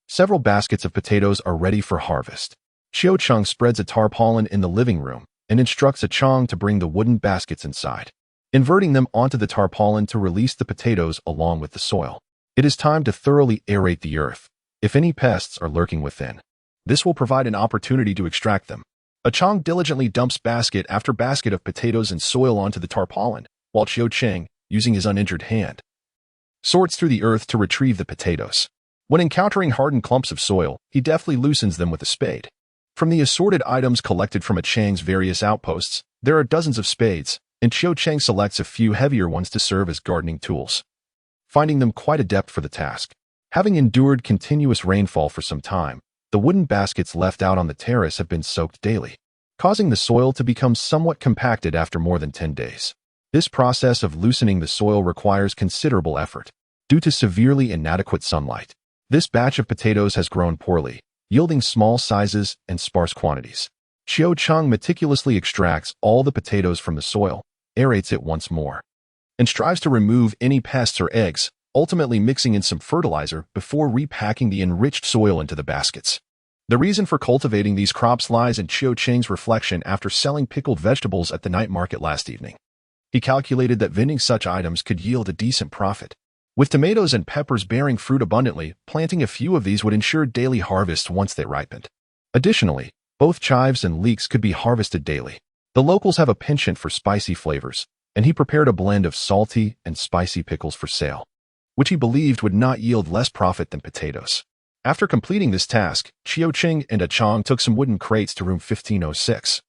several baskets of potatoes are ready for harvest. Qiu Cheng spreads a tarpaulin in the living room and instructs Chang to bring the wooden baskets inside, inverting them onto the tarpaulin to release the potatoes along with the soil. It is time to thoroughly aerate the earth, if any pests are lurking within. This will provide an opportunity to extract them. Chang diligently dumps basket after basket of potatoes and soil onto the tarpaulin, while Qiu Cheng, using his uninjured hand, sorts through the earth to retrieve the potatoes. When encountering hardened clumps of soil, he deftly loosens them with a spade. From the assorted items collected from Chang's various outposts, there are dozens of spades, and Qiu Cheng selects a few heavier ones to serve as gardening tools, finding them quite adept for the task. Having endured continuous rainfall for some time, the wooden baskets left out on the terrace have been soaked daily, causing the soil to become somewhat compacted after more than 10 days. This process of loosening the soil requires considerable effort, due to severely inadequate sunlight. This batch of potatoes has grown poorly, yielding small sizes and sparse quantities. Qiu Cheng meticulously extracts all the potatoes from the soil, aerates it once more, and strives to remove any pests or eggs, ultimately mixing in some fertilizer before repacking the enriched soil into the baskets. The reason for cultivating these crops lies in Qiu Cheng's reflection after selling pickled vegetables at the night market last evening. He calculated that vending such items could yield a decent profit. With tomatoes and peppers bearing fruit abundantly, planting a few of these would ensure daily harvests once they ripened. Additionally, both chives and leeks could be harvested daily. The locals have a penchant for spicy flavors, and he prepared a blend of salty and spicy pickles for sale, which he believed would not yield less profit than potatoes. After completing this task, Qiu Cheng and Chang took some wooden crates to room 1506,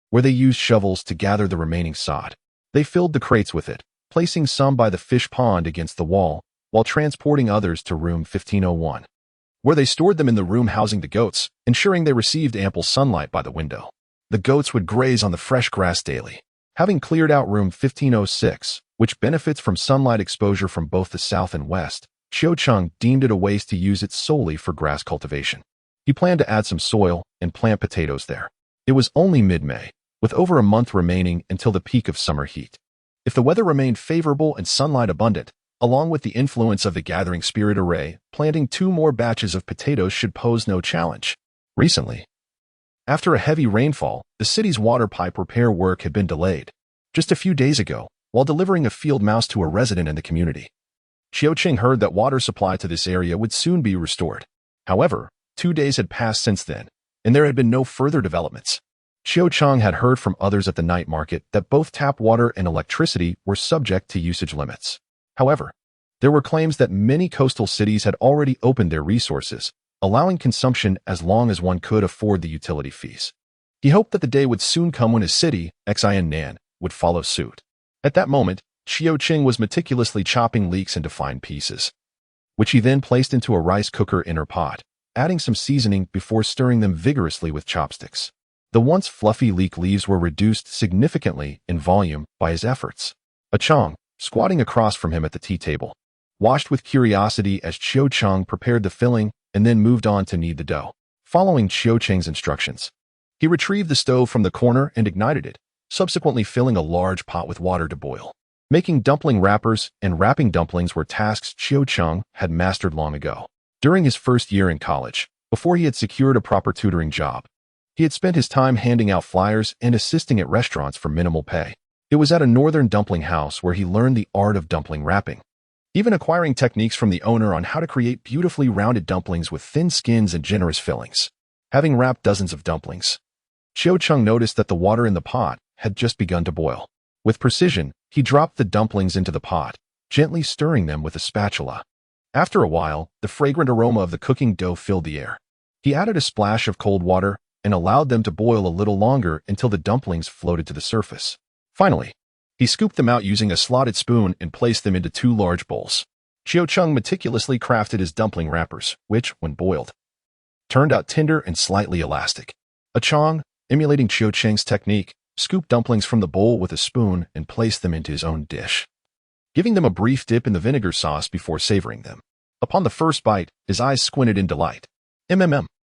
where they used shovels to gather the remaining sod. They filled the crates with it, placing some by the fish pond against the wall, while transporting others to room 1501, where they stored them in the room housing the goats, ensuring they received ample sunlight by the window. The goats would graze on the fresh grass daily. Having cleared out room 1506, which benefits from sunlight exposure from both the south and west, Qiu Cheng deemed it a waste to use it solely for grass cultivation. He planned to add some soil and plant potatoes there. It was only mid-May, with over a month remaining until the peak of summer heat. If the weather remained favorable and sunlight abundant, along with the influence of the gathering spirit array, planting 2 more batches of potatoes should pose no challenge. Recently, after a heavy rainfall, the city's water pipe repair work had been delayed. Just a few days ago, while delivering a field mouse to a resident in the community, Qiu Cheng heard that water supply to this area would soon be restored. However, 2 days had passed since then, and there had been no further developments. Qiu Cheng had heard from others at the night market that both tap water and electricity were subject to usage limits. However, there were claims that many coastal cities had already opened their resources, allowing consumption as long as one could afford the utility fees. He hoped that the day would soon come when his city, Xin Nan, would follow suit. At that moment, Qiu Cheng was meticulously chopping leeks into fine pieces, which he then placed into a rice cooker inner pot, adding some seasoning before stirring them vigorously with chopsticks. The once fluffy leek leaves were reduced significantly in volume by his efforts. A Chong, squatting across from him at the tea table, watched with curiosity as Qiu Cheng prepared the filling and then moved on to knead the dough. Following Qiu Cheng's instructions, he retrieved the stove from the corner and ignited it, subsequently filling a large pot with water to boil. Making dumpling wrappers and wrapping dumplings were tasks Qiu Cheng had mastered long ago. During his first year in college, before he had secured a proper tutoring job, he had spent his time handing out flyers and assisting at restaurants for minimal pay. It was at a northern dumpling house where he learned the art of dumpling wrapping, even acquiring techniques from the owner on how to create beautifully rounded dumplings with thin skins and generous fillings. Having wrapped dozens of dumplings, Qiu Cheng noticed that the water in the pot had just begun to boil. With precision, he dropped the dumplings into the pot, gently stirring them with a spatula. After a while, the fragrant aroma of the cooking dough filled the air. He added a splash of cold water and allowed them to boil a little longer until the dumplings floated to the surface. Finally, he scooped them out using a slotted spoon and placed them into 2 large bowls. Qiu Cheng meticulously crafted his dumpling wrappers, which, when boiled, turned out tender and slightly elastic. A Chong, emulating Qiu Cheng's technique, scooped dumplings from the bowl with a spoon and placed them into his own dish, giving them a brief dip in the vinegar sauce before savoring them. Upon the first bite, his eyes squinted in delight.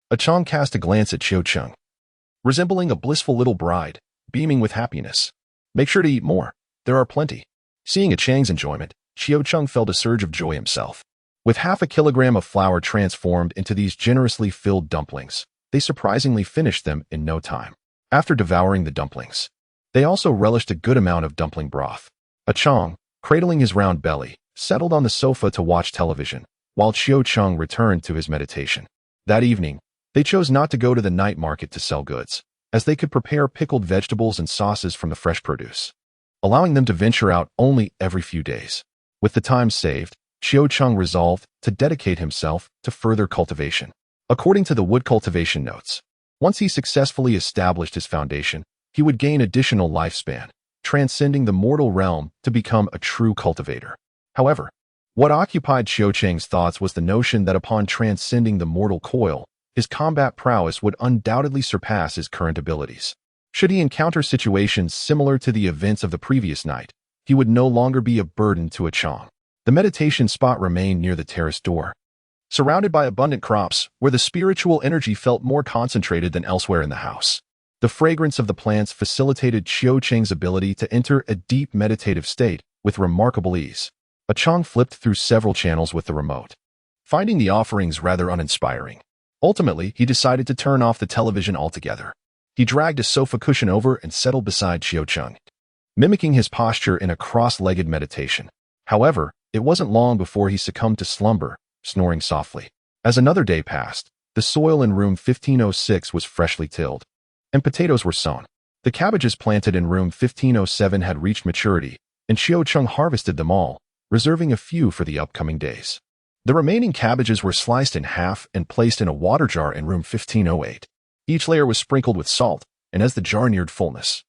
A Chong cast a glance at Qiu Cheng, resembling a blissful little bride, beaming with happiness. Make sure to eat more. There are plenty. Seeing a Chang's enjoyment, Qiu Cheng felt a surge of joy himself. With half a kilogram of flour transformed into these generously filled dumplings, they surprisingly finished them in no time. After devouring the dumplings, they also relished a good amount of dumpling broth. A Chong, cradling his round belly, settled on the sofa to watch television, while Qiu Cheng returned to his meditation. That evening, they chose not to go to the night market to sell goods, as they could prepare pickled vegetables and sauces from the fresh produce, allowing them to venture out only every few days. With the time saved, Qiu Cheng resolved to dedicate himself to further cultivation. According to the wood cultivation notes, once he successfully established his foundation, he would gain additional lifespan, transcending the mortal realm to become a true cultivator. However, what occupied Qiu Cheng's thoughts was the notion that upon transcending the mortal coil, his combat prowess would undoubtedly surpass his current abilities. Should he encounter situations similar to the events of the previous night, he would no longer be a burden to a Chong. The meditation spot remained near the terrace door, surrounded by abundant crops, where the spiritual energy felt more concentrated than elsewhere in the house. The fragrance of the plants facilitated Qiu Cheng's ability to enter a deep meditative state with remarkable ease. A Chong flipped through several channels with the remote, finding the offerings rather uninspiring. Ultimately, he decided to turn off the television altogether. He dragged a sofa cushion over and settled beside Qiu Cheng, mimicking his posture in a cross-legged meditation. However, it wasn't long before he succumbed to slumber, snoring softly. As another day passed, the soil in room 1506 was freshly tilled, and potatoes were sown. The cabbages planted in room 1507 had reached maturity, and Qiu Cheng harvested them all, reserving a few for the upcoming days. The remaining cabbages were sliced in half and placed in a water jar in room 1508. Each layer was sprinkled with salt, and as the jar neared fullness,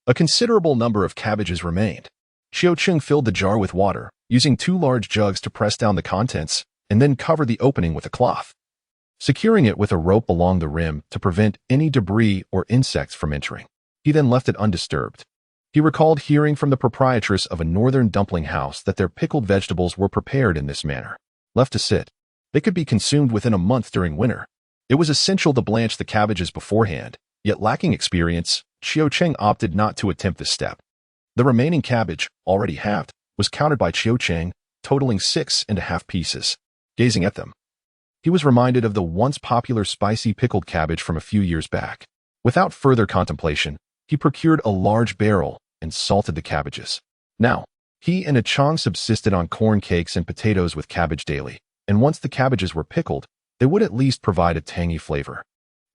a considerable number of cabbages remained. Qiu Cheng filled the jar with water, using 2 large jugs to press down the contents, and then covered the opening with a cloth, securing it with a rope along the rim to prevent any debris or insects from entering. He then left it undisturbed. He recalled hearing from the proprietress of a northern dumpling house that their pickled vegetables were prepared in this manner. Left to sit, they could be consumed within a month during winter. It was essential to blanch the cabbages beforehand, yet lacking experience, Qiu Cheng opted not to attempt this step. The remaining cabbage, already halved, was counted by Qiu Cheng, totaling 6.5 pieces. Gazing at them, he was reminded of the once popular spicy pickled cabbage from a few years back. Without further contemplation, he procured a large barrel and salted the cabbages. Now, he and a Chong subsisted on corn cakes and potatoes with cabbage daily, and once the cabbages were pickled, they would at least provide a tangy flavor.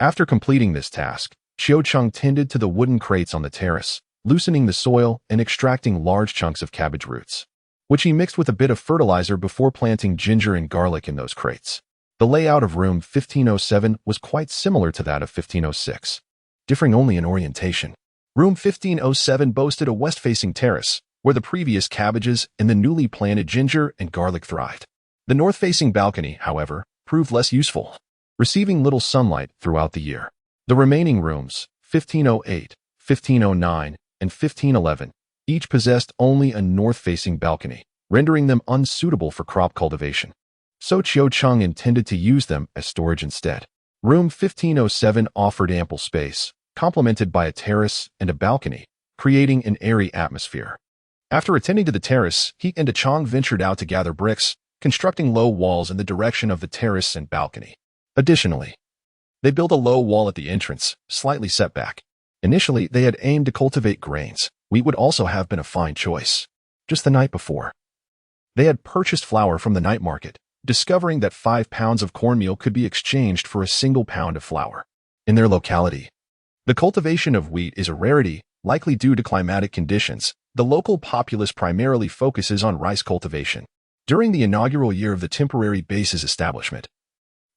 After completing this task, Xiao Cheng tended to the wooden crates on the terrace, loosening the soil and extracting large chunks of cabbage roots, which he mixed with a bit of fertilizer before planting ginger and garlic in those crates. The layout of room 1507 was quite similar to that of 1506, differing only in orientation. Room 1507 boasted a west-facing terrace, where the previous cabbages and the newly planted ginger and garlic thrived. The north-facing balcony, however, proved less useful, receiving little sunlight throughout the year. The remaining rooms, 1508, 1509, and 1511, each possessed only a north-facing balcony, rendering them unsuitable for crop cultivation. So Xiao Cheng intended to use them as storage instead. Room 1507 offered ample space, complemented by a terrace and a balcony, creating an airy atmosphere. After attending to the terrace, he and Chang ventured out to gather bricks, constructing low walls in the direction of the terrace and balcony. Additionally, they built a low wall at the entrance, slightly set back. Initially, they had aimed to cultivate grains. Wheat would also have been a fine choice. Just the night before, they had purchased flour from the night market, discovering that 5 pounds of cornmeal could be exchanged for a single pound of flour. In their locality, the cultivation of wheat is a rarity, likely due to climatic conditions. The local populace primarily focuses on rice cultivation. During the inaugural year of the temporary base's establishment,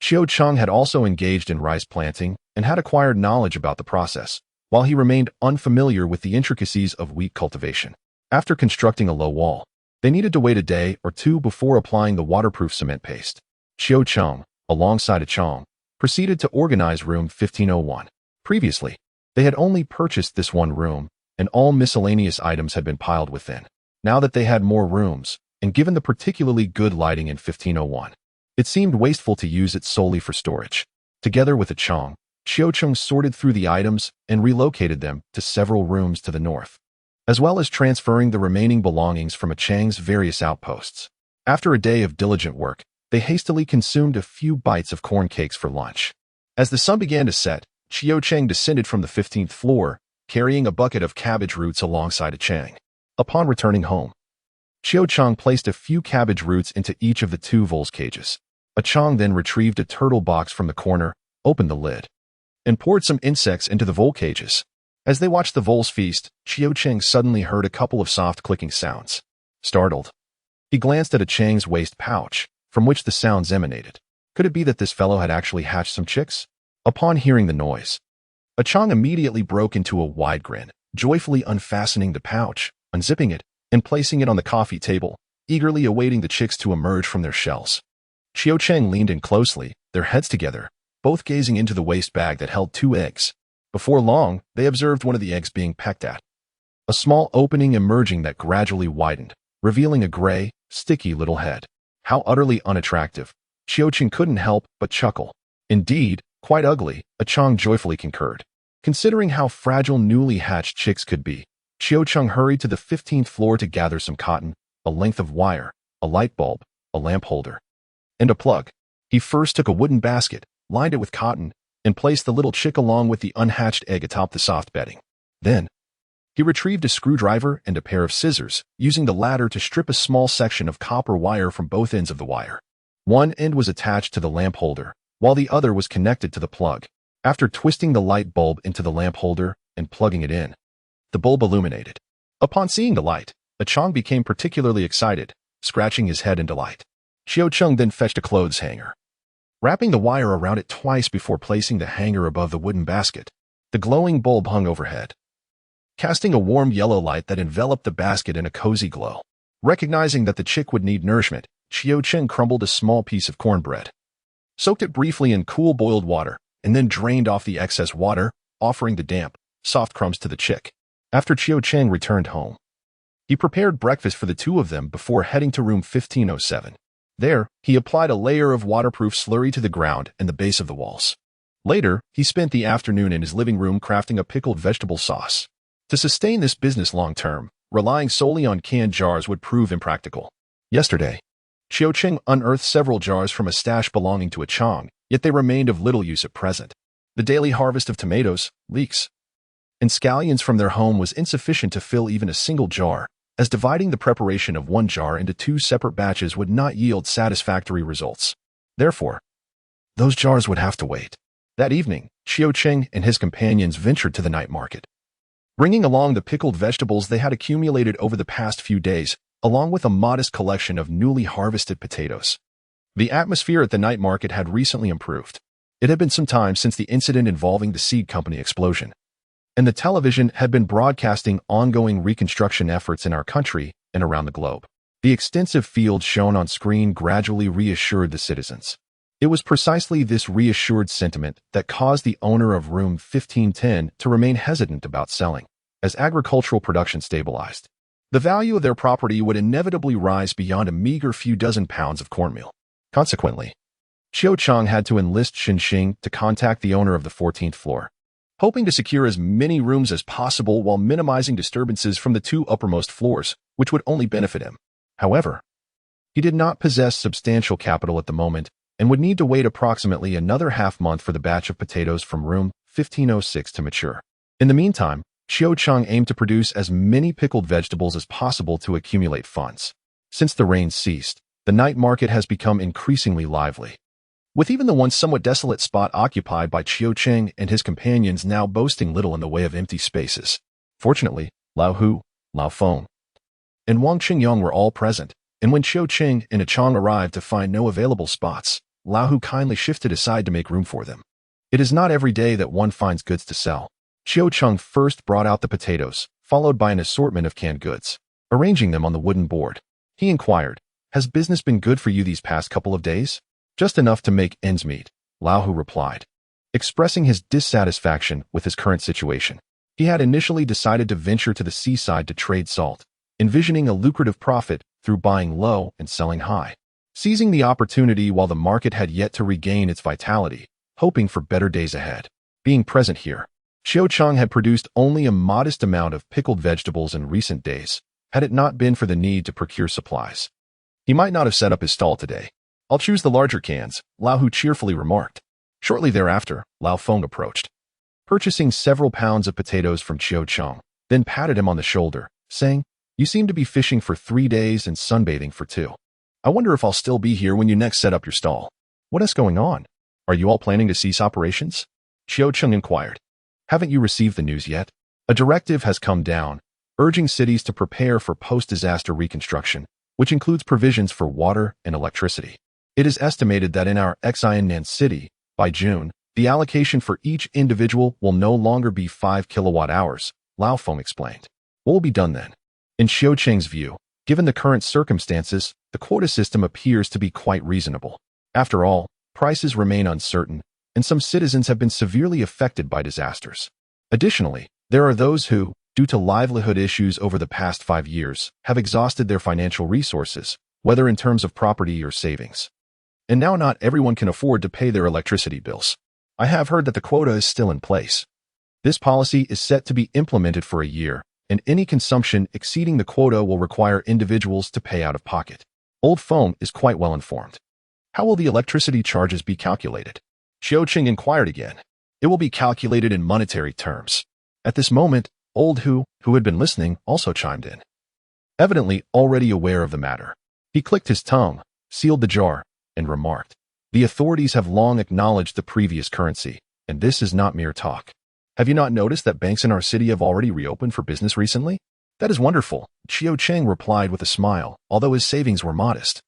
Xiao Cheng had also engaged in rice planting and had acquired knowledge about the process, while he remained unfamiliar with the intricacies of wheat cultivation. After constructing a low wall, they needed to wait a day or two before applying the waterproof cement paste. Xiao Cheng, alongside Chang, proceeded to organize room 1501. Previously, they had only purchased this one room, and all miscellaneous items had been piled within. Now that they had more rooms, and given the particularly good lighting in 1501, it seemed wasteful to use it solely for storage. Together with Chang, Xiao Cheng sorted through the items and relocated them to several rooms to the north, as well as transferring the remaining belongings from Chang's various outposts. After a day of diligent work, they hastily consumed a few bites of corn cakes for lunch. As the sun began to set, Xiao Cheng descended from the 15th floor, carrying a bucket of cabbage roots alongside Chang. Upon returning home, Xiao Cheng placed a few cabbage roots into each of the 2 voles cages. Chang then retrieved a turtle box from the corner, opened the lid, and poured some insects into the vole cages. As they watched the voles feast, Xiao Cheng suddenly heard a couple of soft clicking sounds. Startled, he glanced at Chang's waist pouch, from which the sounds emanated. Could it be that this fellow had actually hatched some chicks? Upon hearing the noise, Chang immediately broke into a wide grin, joyfully unfastening the pouch, unzipping it, and placing it on the coffee table, eagerly awaiting the chicks to emerge from their shells. Xiao Cheng leaned in closely, their heads together, both gazing into the waste bag that held 2 eggs. Before long, they observed one of the eggs being pecked at. A small opening emerging that gradually widened, revealing a gray, sticky little head. How utterly unattractive. Xiao Cheng couldn't help but chuckle. Indeed, quite ugly, Chang joyfully concurred. Considering how fragile newly hatched chicks could be, Xiao Cheng hurried to the 15th floor to gather some cotton, a length of wire, a light bulb, a lamp holder, and a plug. He first took a wooden basket, lined it with cotton, and placed the little chick along with the unhatched egg atop the soft bedding. Then, he retrieved a screwdriver and a pair of scissors, using the latter to strip a small section of copper wire from both ends of the wire. One end was attached to the lamp holder, while the other was connected to the plug. After twisting the light bulb into the lamp holder and plugging it in, the bulb illuminated. Upon seeing the light, Chang became particularly excited, scratching his head in delight. Xiao Cheng then fetched a clothes hanger, wrapping the wire around it twice before placing the hanger above the wooden basket. The glowing bulb hung overhead, casting a warm yellow light that enveloped the basket in a cozy glow. Recognizing that the chick would need nourishment, Xiao Cheng crumbled a small piece of cornbread, soaked it briefly in cool boiled water, and then drained off the excess water, offering the damp, soft crumbs to the chick. After Xiao Cheng returned home, he prepared breakfast for the 2 of them before heading to room 1507. There, he applied a layer of waterproof slurry to the ground and the base of the walls. Later, he spent the afternoon in his living room crafting a pickled vegetable sauce. To sustain this business long-term, relying solely on canned jars would prove impractical. Yesterday, Xiao Cheng unearthed several jars from a stash belonging to Chang, yet they remained of little use at present. The daily harvest of tomatoes, leeks, and scallions from their home was insufficient to fill even a single jar, as dividing the preparation of one jar into 2 separate batches would not yield satisfactory results. Therefore, those jars would have to wait. That evening, Xiao Cheng and his companions ventured to the night market, bringing along the pickled vegetables they had accumulated over the past few days, along with a modest collection of newly harvested potatoes. The atmosphere at the night market had recently improved. It had been some time since the incident involving the seed company explosion, and the television had been broadcasting ongoing reconstruction efforts in our country and around the globe. The extensive field shown on screen gradually reassured the citizens. It was precisely this reassured sentiment that caused the owner of room 1510 to remain hesitant about selling. As agricultural production stabilized, the value of their property would inevitably rise beyond a meager few dozen pounds of cornmeal. Consequently, Xiao Cheng had to enlist Xinxing to contact the owner of the 14th floor, hoping to secure as many rooms as possible while minimizing disturbances from the two uppermost floors, which would only benefit him. However, he did not possess substantial capital at the moment and would need to wait approximately another half-month for the batch of potatoes from room 1506 to mature. In the meantime, Xiao Cheng aimed to produce as many pickled vegetables as possible to accumulate funds. Since the rain ceased, the night market has become increasingly lively, with even the once somewhat desolate spot occupied by Xiao Cheng and his companions now boasting little in the way of empty spaces. Fortunately, Lao Hu, Lao Feng, and Wang Qingyong were all present, and when Xiao Cheng and Chang arrived to find no available spots, Lao Hu kindly shifted aside to make room for them. It is not every day that one finds goods to sell. Xiao Cheng first brought out the potatoes, followed by an assortment of canned goods. Arranging them on the wooden board, he inquired, "Has business been good for you these past couple of days?" "Just enough to make ends meet," Lao Hu replied, expressing his dissatisfaction with his current situation. He had initially decided to venture to the seaside to trade salt, envisioning a lucrative profit through buying low and selling high, seizing the opportunity while the market had yet to regain its vitality, hoping for better days ahead. Being present here, Xiao Cheng had produced only a modest amount of pickled vegetables in recent days, had it not been for the need to procure supplies. He might not have set up his stall today. "I'll choose the larger cans," Lao Hu cheerfully remarked. Shortly thereafter, Lao Feng approached, purchasing several pounds of potatoes from Xiao Cheng, then patted him on the shoulder, saying, "You seem to be fishing for 3 days and sunbathing for 2. I wonder if I'll still be here when you next set up your stall." "What is going on? Are you all planning to cease operations?" Xiao Cheng inquired. "Haven't you received the news yet? A directive has come down, urging cities to prepare for post-disaster reconstruction, which includes provisions for water and electricity. It is estimated that in our Xianan city, by June, the allocation for each individual will no longer be 5 kilowatt-hours, Lao Feng explained. What will be done then? In Xiao Cheng's view, given the current circumstances, the quota system appears to be quite reasonable. After all, prices remain uncertain, and some citizens have been severely affected by disasters. Additionally, there are those who, due to livelihood issues over the past 5 years, have exhausted their financial resources, whether in terms of property or savings. And now not everyone can afford to pay their electricity bills. I have heard that the quota is still in place. This policy is set to be implemented for a year, and any consumption exceeding the quota will require individuals to pay out of pocket. Old Feng is quite well informed. How will the electricity charges be calculated? Xiao Cheng inquired again. It will be calculated in monetary terms. At this moment, Old Hu had been listening, also chimed in, evidently already aware of the matter. He clicked his tongue, sealed the jar, and remarked, "The authorities have long acknowledged the previous currency, and this is not mere talk. Have you not noticed that banks in our city have already reopened for business recently?" "That is wonderful," Xiao Cheng replied with a smile, although his savings were modest.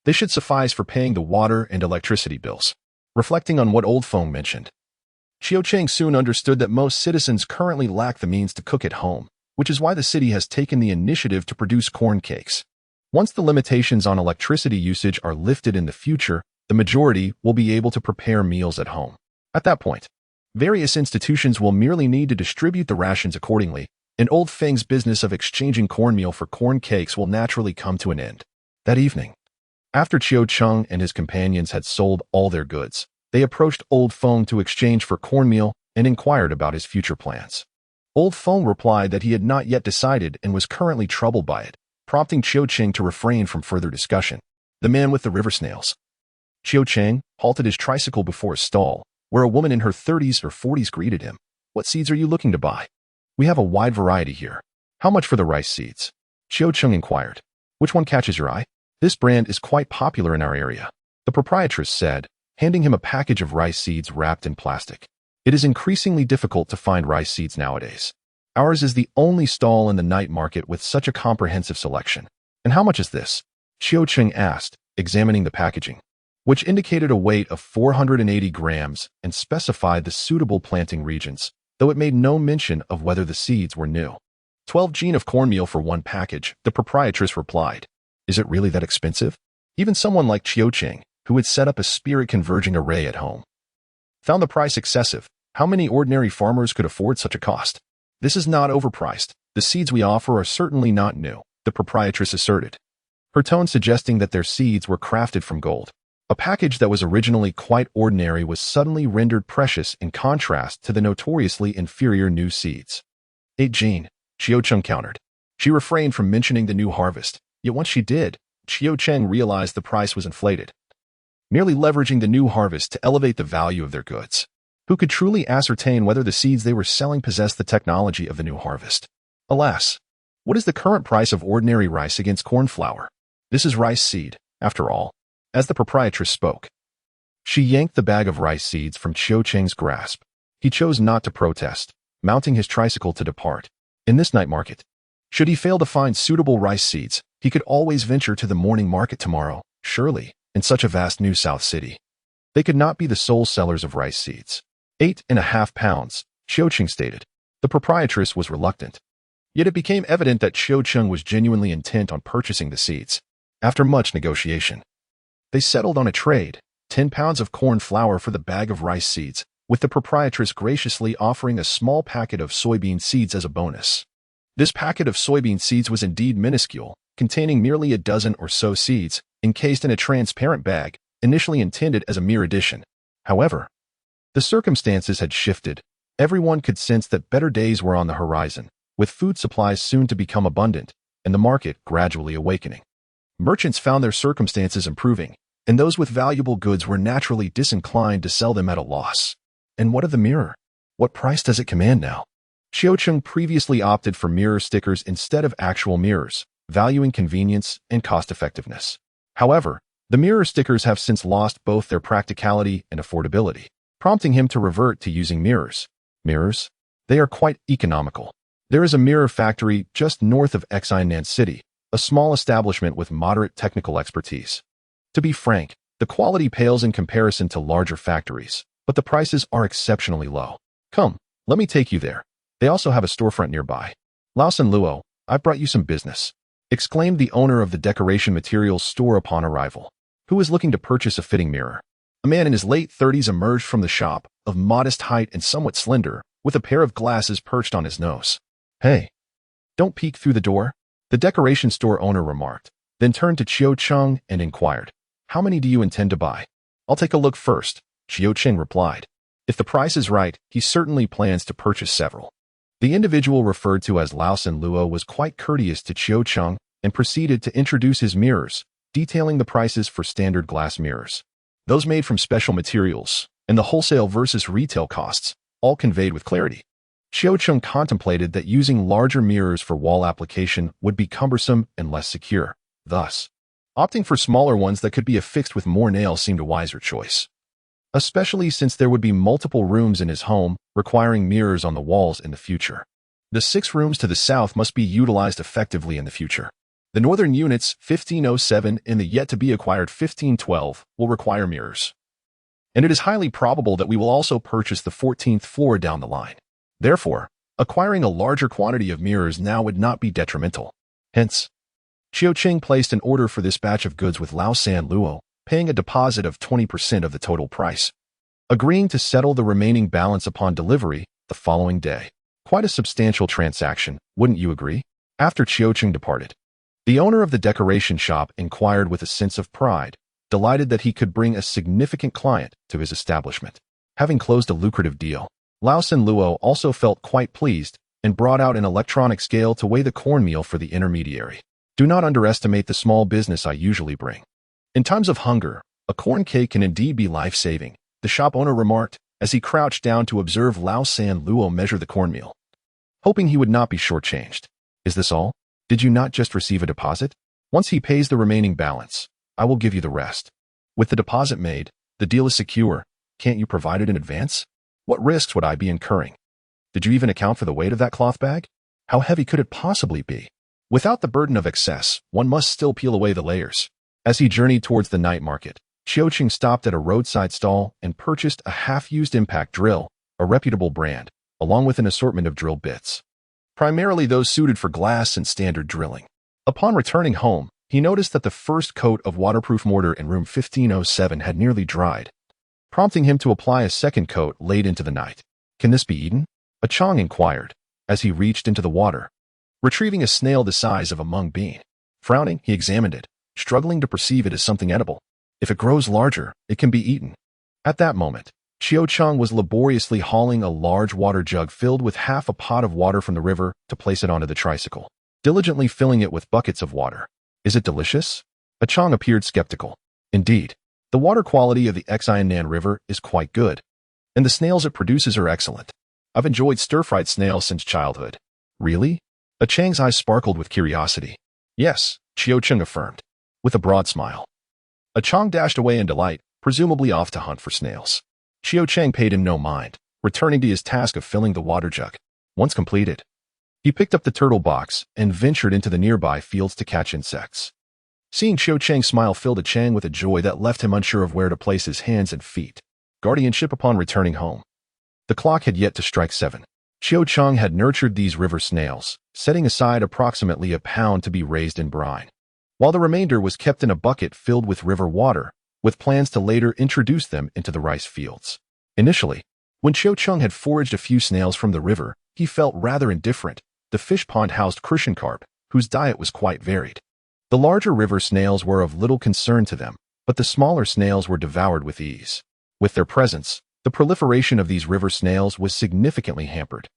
They should suffice for paying the water and electricity bills. Reflecting on what Old Feng mentioned, Xiao Cheng soon understood that most citizens currently lack the means to cook at home, which is why the city has taken the initiative to produce corn cakes. Once the limitations on electricity usage are lifted in the future, the majority will be able to prepare meals at home. At that point, various institutions will merely need to distribute the rations accordingly, and Old Feng's business of exchanging cornmeal for corn cakes will naturally come to an end. That evening, after Xiao Cheng and his companions had sold all their goods, they approached Old Feng to exchange for cornmeal and inquired about his future plans. Old Feng replied that he had not yet decided and was currently troubled by it, prompting Xiao Cheng to refrain from further discussion. The man with the river snails. Xiao Cheng halted his tricycle before a stall, where a woman in her 30s or 40s greeted him. "What seeds are you looking to buy? We have a wide variety here. How much for the rice seeds?" Xiao Cheng inquired. "Which one catches your eye?" "This brand is quite popular in our area," the proprietress said, handing him a package of rice seeds wrapped in plastic. It is increasingly difficult to find rice seeds nowadays. Ours is the only stall in the night market with such a comprehensive selection. And how much is this? Qiucheng asked, examining the packaging, which indicated a weight of 480 grams and specified the suitable planting regions, though it made no mention of whether the seeds were new. 12 gene of cornmeal for one package, the proprietress replied. Is it really that expensive? Even someone like Qiucheng, who had set up a spirit-converging array at home, found the price excessive. How many ordinary farmers could afford such a cost? This is not overpriced. The seeds we offer are certainly not new, the proprietress asserted, her tone suggesting that their seeds were crafted from gold. A package that was originally quite ordinary was suddenly rendered precious in contrast to the notoriously inferior new seeds. 8 gene, Qiucheng countered. She refrained from mentioning the new harvest, yet once she did, Qiucheng realized the price was inflated, merely leveraging the new harvest to elevate the value of their goods. Who could truly ascertain whether the seeds they were selling possessed the technology of the new harvest? Alas, what is the current price of ordinary rice against corn flour? This is rice seed, after all. As the proprietress spoke, she yanked the bag of rice seeds from Qiucheng's grasp. He chose not to protest, mounting his tricycle to depart. In this night market, should he fail to find suitable rice seeds, he could always venture to the morning market tomorrow. Surely, in such a vast New South city, they could not be the sole sellers of rice seeds. 8.5 pounds, Qiucheng stated. The proprietress was reluctant. Yet it became evident that Qiucheng was genuinely intent on purchasing the seeds. After much negotiation, they settled on a trade, 10 pounds of corn flour for the bag of rice seeds, with the proprietress graciously offering a small packet of soybean seeds as a bonus. This packet of soybean seeds was indeed minuscule, containing merely a dozen or so seeds, encased in a transparent bag, initially intended as a mere addition. However, the circumstances had shifted. Everyone could sense that better days were on the horizon, with food supplies soon to become abundant, and the market gradually awakening. Merchants found their circumstances improving, and those with valuable goods were naturally disinclined to sell them at a loss. And what of the mirror? What price does it command now? Qiucheng previously opted for mirror stickers instead of actual mirrors, valuing convenience and cost-effectiveness. However, the mirror stickers have since lost both their practicality and affordability, prompting him to revert to using mirrors. Mirrors? They are quite economical. There is a mirror factory just north of Nan City, a small establishment with moderate technical expertise. To be frank, the quality pales in comparison to larger factories, but the prices are exceptionally low. Come, let me take you there. They also have a storefront nearby. Laosan Luo, I've brought you some business, exclaimed the owner of the decoration materials store upon arrival. Who is looking to purchase a fitting mirror? A man in his late 30s emerged from the shop, of modest height and somewhat slender, with a pair of glasses perched on his nose. Hey, don't peek through the door, the decoration store owner remarked, then turned to Qiucheng and inquired, how many do you intend to buy? I'll take a look first, Qiucheng replied. If the price is right, he certainly plans to purchase several. The individual referred to as Laosan Luo was quite courteous to Qiucheng and proceeded to introduce his mirrors, detailing the prices for standard glass mirrors, those made from special materials, and the wholesale versus retail costs, all conveyed with clarity. Qiucheng contemplated that using larger mirrors for wall application would be cumbersome and less secure. Thus, opting for smaller ones that could be affixed with more nails seemed a wiser choice, especially since there would be multiple rooms in his home requiring mirrors on the walls in the future. The 6 rooms to the south must be utilized effectively in the future. The northern units, 1507 and the yet-to-be-acquired 1512, will require mirrors. And it is highly probable that we will also purchase the 14th floor down the line. Therefore, acquiring a larger quantity of mirrors now would not be detrimental. Hence, Qiucheng placed an order for this batch of goods with Laosan Luo, paying a deposit of 20% of the total price, agreeing to settle the remaining balance upon delivery the following day. Quite a substantial transaction, wouldn't you agree? After Qiucheng departed, the owner of the decoration shop inquired with a sense of pride, delighted that he could bring a significant client to his establishment. Having closed a lucrative deal, Laosan Luo also felt quite pleased and brought out an electronic scale to weigh the cornmeal for the intermediary. Do not underestimate the small business I usually bring. In times of hunger, a corn cake can indeed be life-saving, the shop owner remarked as he crouched down to observe Laosan Luo measure the cornmeal, hoping he would not be shortchanged. Is this all? Did you not just receive a deposit? Once he pays the remaining balance, I will give you the rest. With the deposit made, the deal is secure. Can't you provide it in advance? What risks would I be incurring? Did you even account for the weight of that cloth bag? How heavy could it possibly be? Without the burden of excess, one must still peel away the layers. As he journeyed towards the night market, Qiuqing stopped at a roadside stall and purchased a half-used impact drill, a reputable brand, along with an assortment of drill bits, primarily those suited for glass and standard drilling. Upon returning home, he noticed that the first coat of waterproof mortar in room 1507 had nearly dried, prompting him to apply a second coat late into the night. Can this be eaten? A Chang inquired, as he reached into the water, retrieving a snail the size of a mung bean. Frowning, he examined it, struggling to perceive it as something edible. If it grows larger, it can be eaten. At that moment, Qiuqing was laboriously hauling a large water jug filled with half a pot of water from the river to place it onto the tricycle, diligently filling it with buckets of water. Is it delicious? A Chang appeared skeptical. Indeed, the water quality of the Xiannan River is quite good, and the snails it produces are excellent. I've enjoyed stir-fried snails since childhood. Really? A Chang's eyes sparkled with curiosity. Yes, Qiuqing affirmed, with a broad smile. A Chang dashed away in delight, presumably off to hunt for snails. Qiuqing paid him no mind, returning to his task of filling the water jug. Once completed, he picked up the turtle box and ventured into the nearby fields to catch insects. Seeing Qiuqing smile filled a Chang with a joy that left him unsure of where to place his hands and feet. Guardianship upon returning home. The clock had yet to strike 7. Qiuqing had nurtured these river snails, setting aside approximately a pound to be raised in brine, while the remainder was kept in a bucket filled with river water, with plans to later introduce them into the rice fields. Initially, when Qiuqing had foraged a few snails from the river, he felt rather indifferent. The fish pond housed crucian carp, whose diet was quite varied. The larger river snails were of little concern to them, but the smaller snails were devoured with ease. With their presence, the proliferation of these river snails was significantly hampered.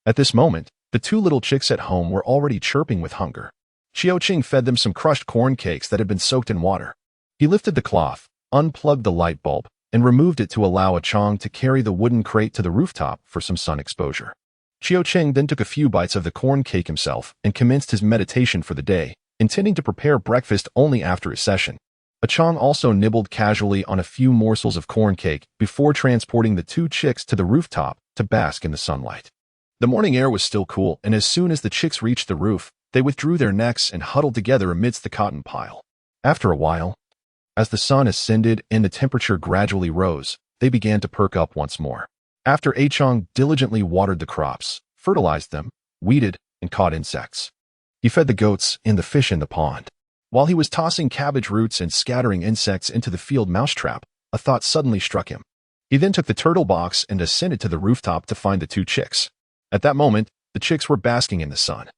At this moment, the two little chicks at home were already chirping with hunger. Qiuqing fed them some crushed corn cakes that had been soaked in water. He lifted the cloth, unplugged the light bulb, and removed it to allow a Chang to carry the wooden crate to the rooftop for some sun exposure. Qiuqing then took a few bites of the corn cake himself and commenced his meditation for the day, intending to prepare breakfast only after his session. A Chang also nibbled casually on a few morsels of corn cake before transporting the two chicks to the rooftop to bask in the sunlight. The morning air was still cool, and as soon as the chicks reached the roof, they withdrew their necks and huddled together amidst the cotton pile. After a while, as the sun ascended and the temperature gradually rose, they began to perk up once more. After A Chang diligently watered the crops, fertilized them, weeded, and caught insects. He fed the goats and the fish in the pond. While he was tossing cabbage roots and scattering insects into the field mousetrap, a thought suddenly struck him. He then took the turtle box and ascended to the rooftop to find the two chicks. At that moment, the chicks were basking in the sun,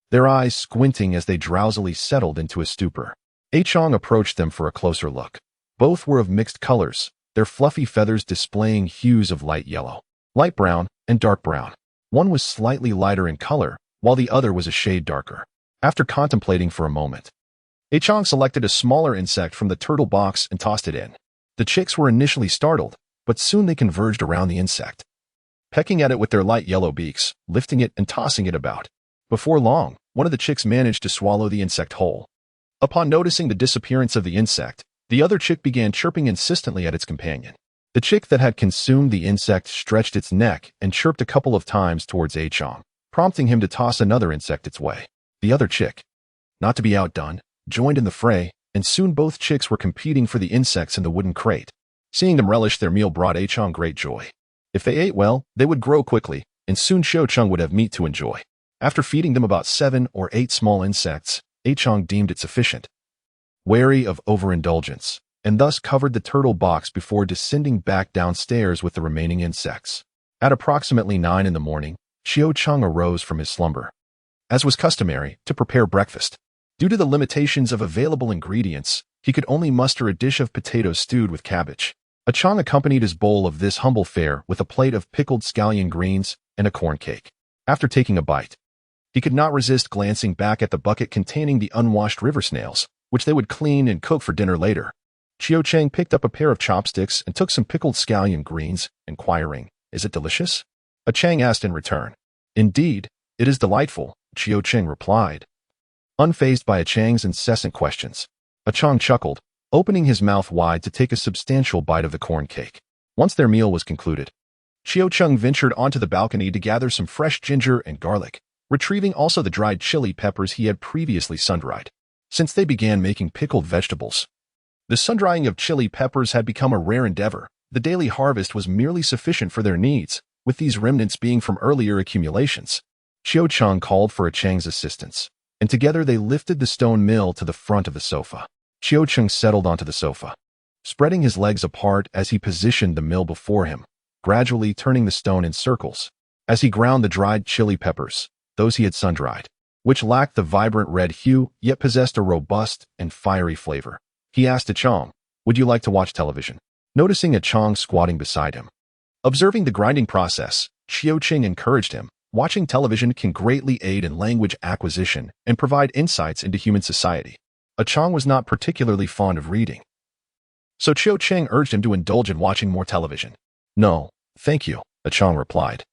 their eyes squinting as they drowsily settled into a stupor. A Chang approached them for a closer look. Both were of mixed colors, their fluffy feathers displaying hues of light yellow, light brown, and dark brown. One was slightly lighter in color, while the other was a shade darker. After contemplating for a moment, A Chang selected a smaller insect from the turtle box and tossed it in. The chicks were initially startled, but soon they converged around the insect, pecking at it with their light yellow beaks, lifting it and tossing it about. Before long, one of the chicks managed to swallow the insect whole. Upon noticing the disappearance of the insect, the other chick began chirping insistently at its companion. The chick that had consumed the insect stretched its neck and chirped a couple of times towards A Chang, prompting him to toss another insect its way. The other chick, not to be outdone, joined in the fray, and soon both chicks were competing for the insects in the wooden crate. Seeing them relish their meal brought A Chang great joy. If they ate well, they would grow quickly, and soon Qiuqing would have meat to enjoy. After feeding them about 7 or 8 small insects, A Chang deemed it sufficient, wary of overindulgence, and thus covered the turtle box before descending back downstairs with the remaining insects. At approximately 9 in the morning, Qiuqing arose from his slumber, as was customary, to prepare breakfast. Due to the limitations of available ingredients, he could only muster a dish of potatoes stewed with cabbage. A Chang accompanied his bowl of this humble fare with a plate of pickled scallion greens and a corn cake. After taking a bite, he could not resist glancing back at the bucket containing the unwashed river snails, which they would clean and cook for dinner later. Qiuqing picked up a pair of chopsticks and took some pickled scallion greens, inquiring, "Is it delicious?" A Chang asked in return. "Indeed, it is delightful," Qiuqing replied, unfazed by A Chang's incessant questions. A Chang chuckled, opening his mouth wide to take a substantial bite of the corn cake. Once their meal was concluded, Chiao Chung ventured onto the balcony to gather some fresh ginger and garlic, retrieving also the dried chili peppers he had previously sun-dried. Since they began making pickled vegetables, the sun-drying of chili peppers had become a rare endeavor. The daily harvest was merely sufficient for their needs, with these remnants being from earlier accumulations. Chiao Chung called for Chang's assistance, and together they lifted the stone mill to the front of the sofa. Chiao Chung settled onto the sofa, spreading his legs apart as he positioned the mill before him, gradually turning the stone in circles. As he ground the dried chili peppers, those he had sun-dried, which lacked the vibrant red hue yet possessed a robust and fiery flavor, he asked Chang, "Would you like to watch television?" Noticing Chang squatting beside him. Observing the grinding process, Chiao Chung encouraged him. Watching television can greatly aid in language acquisition and provide insights into human society. Chang was not particularly fond of reading, so Chiao Chung urged him to indulge in watching more television. "No, thank you," Chang replied,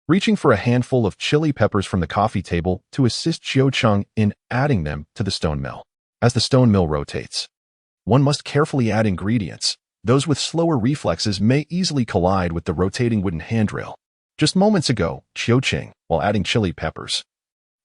reaching for a handful of chili peppers from the coffee table to assist Chiao Chung in adding them to the stone mill. As the stone mill rotates, one must carefully add ingredients. Those with slower reflexes may easily collide with the rotating wooden handrail. Just moments ago, Chiao Chung, while adding chili peppers,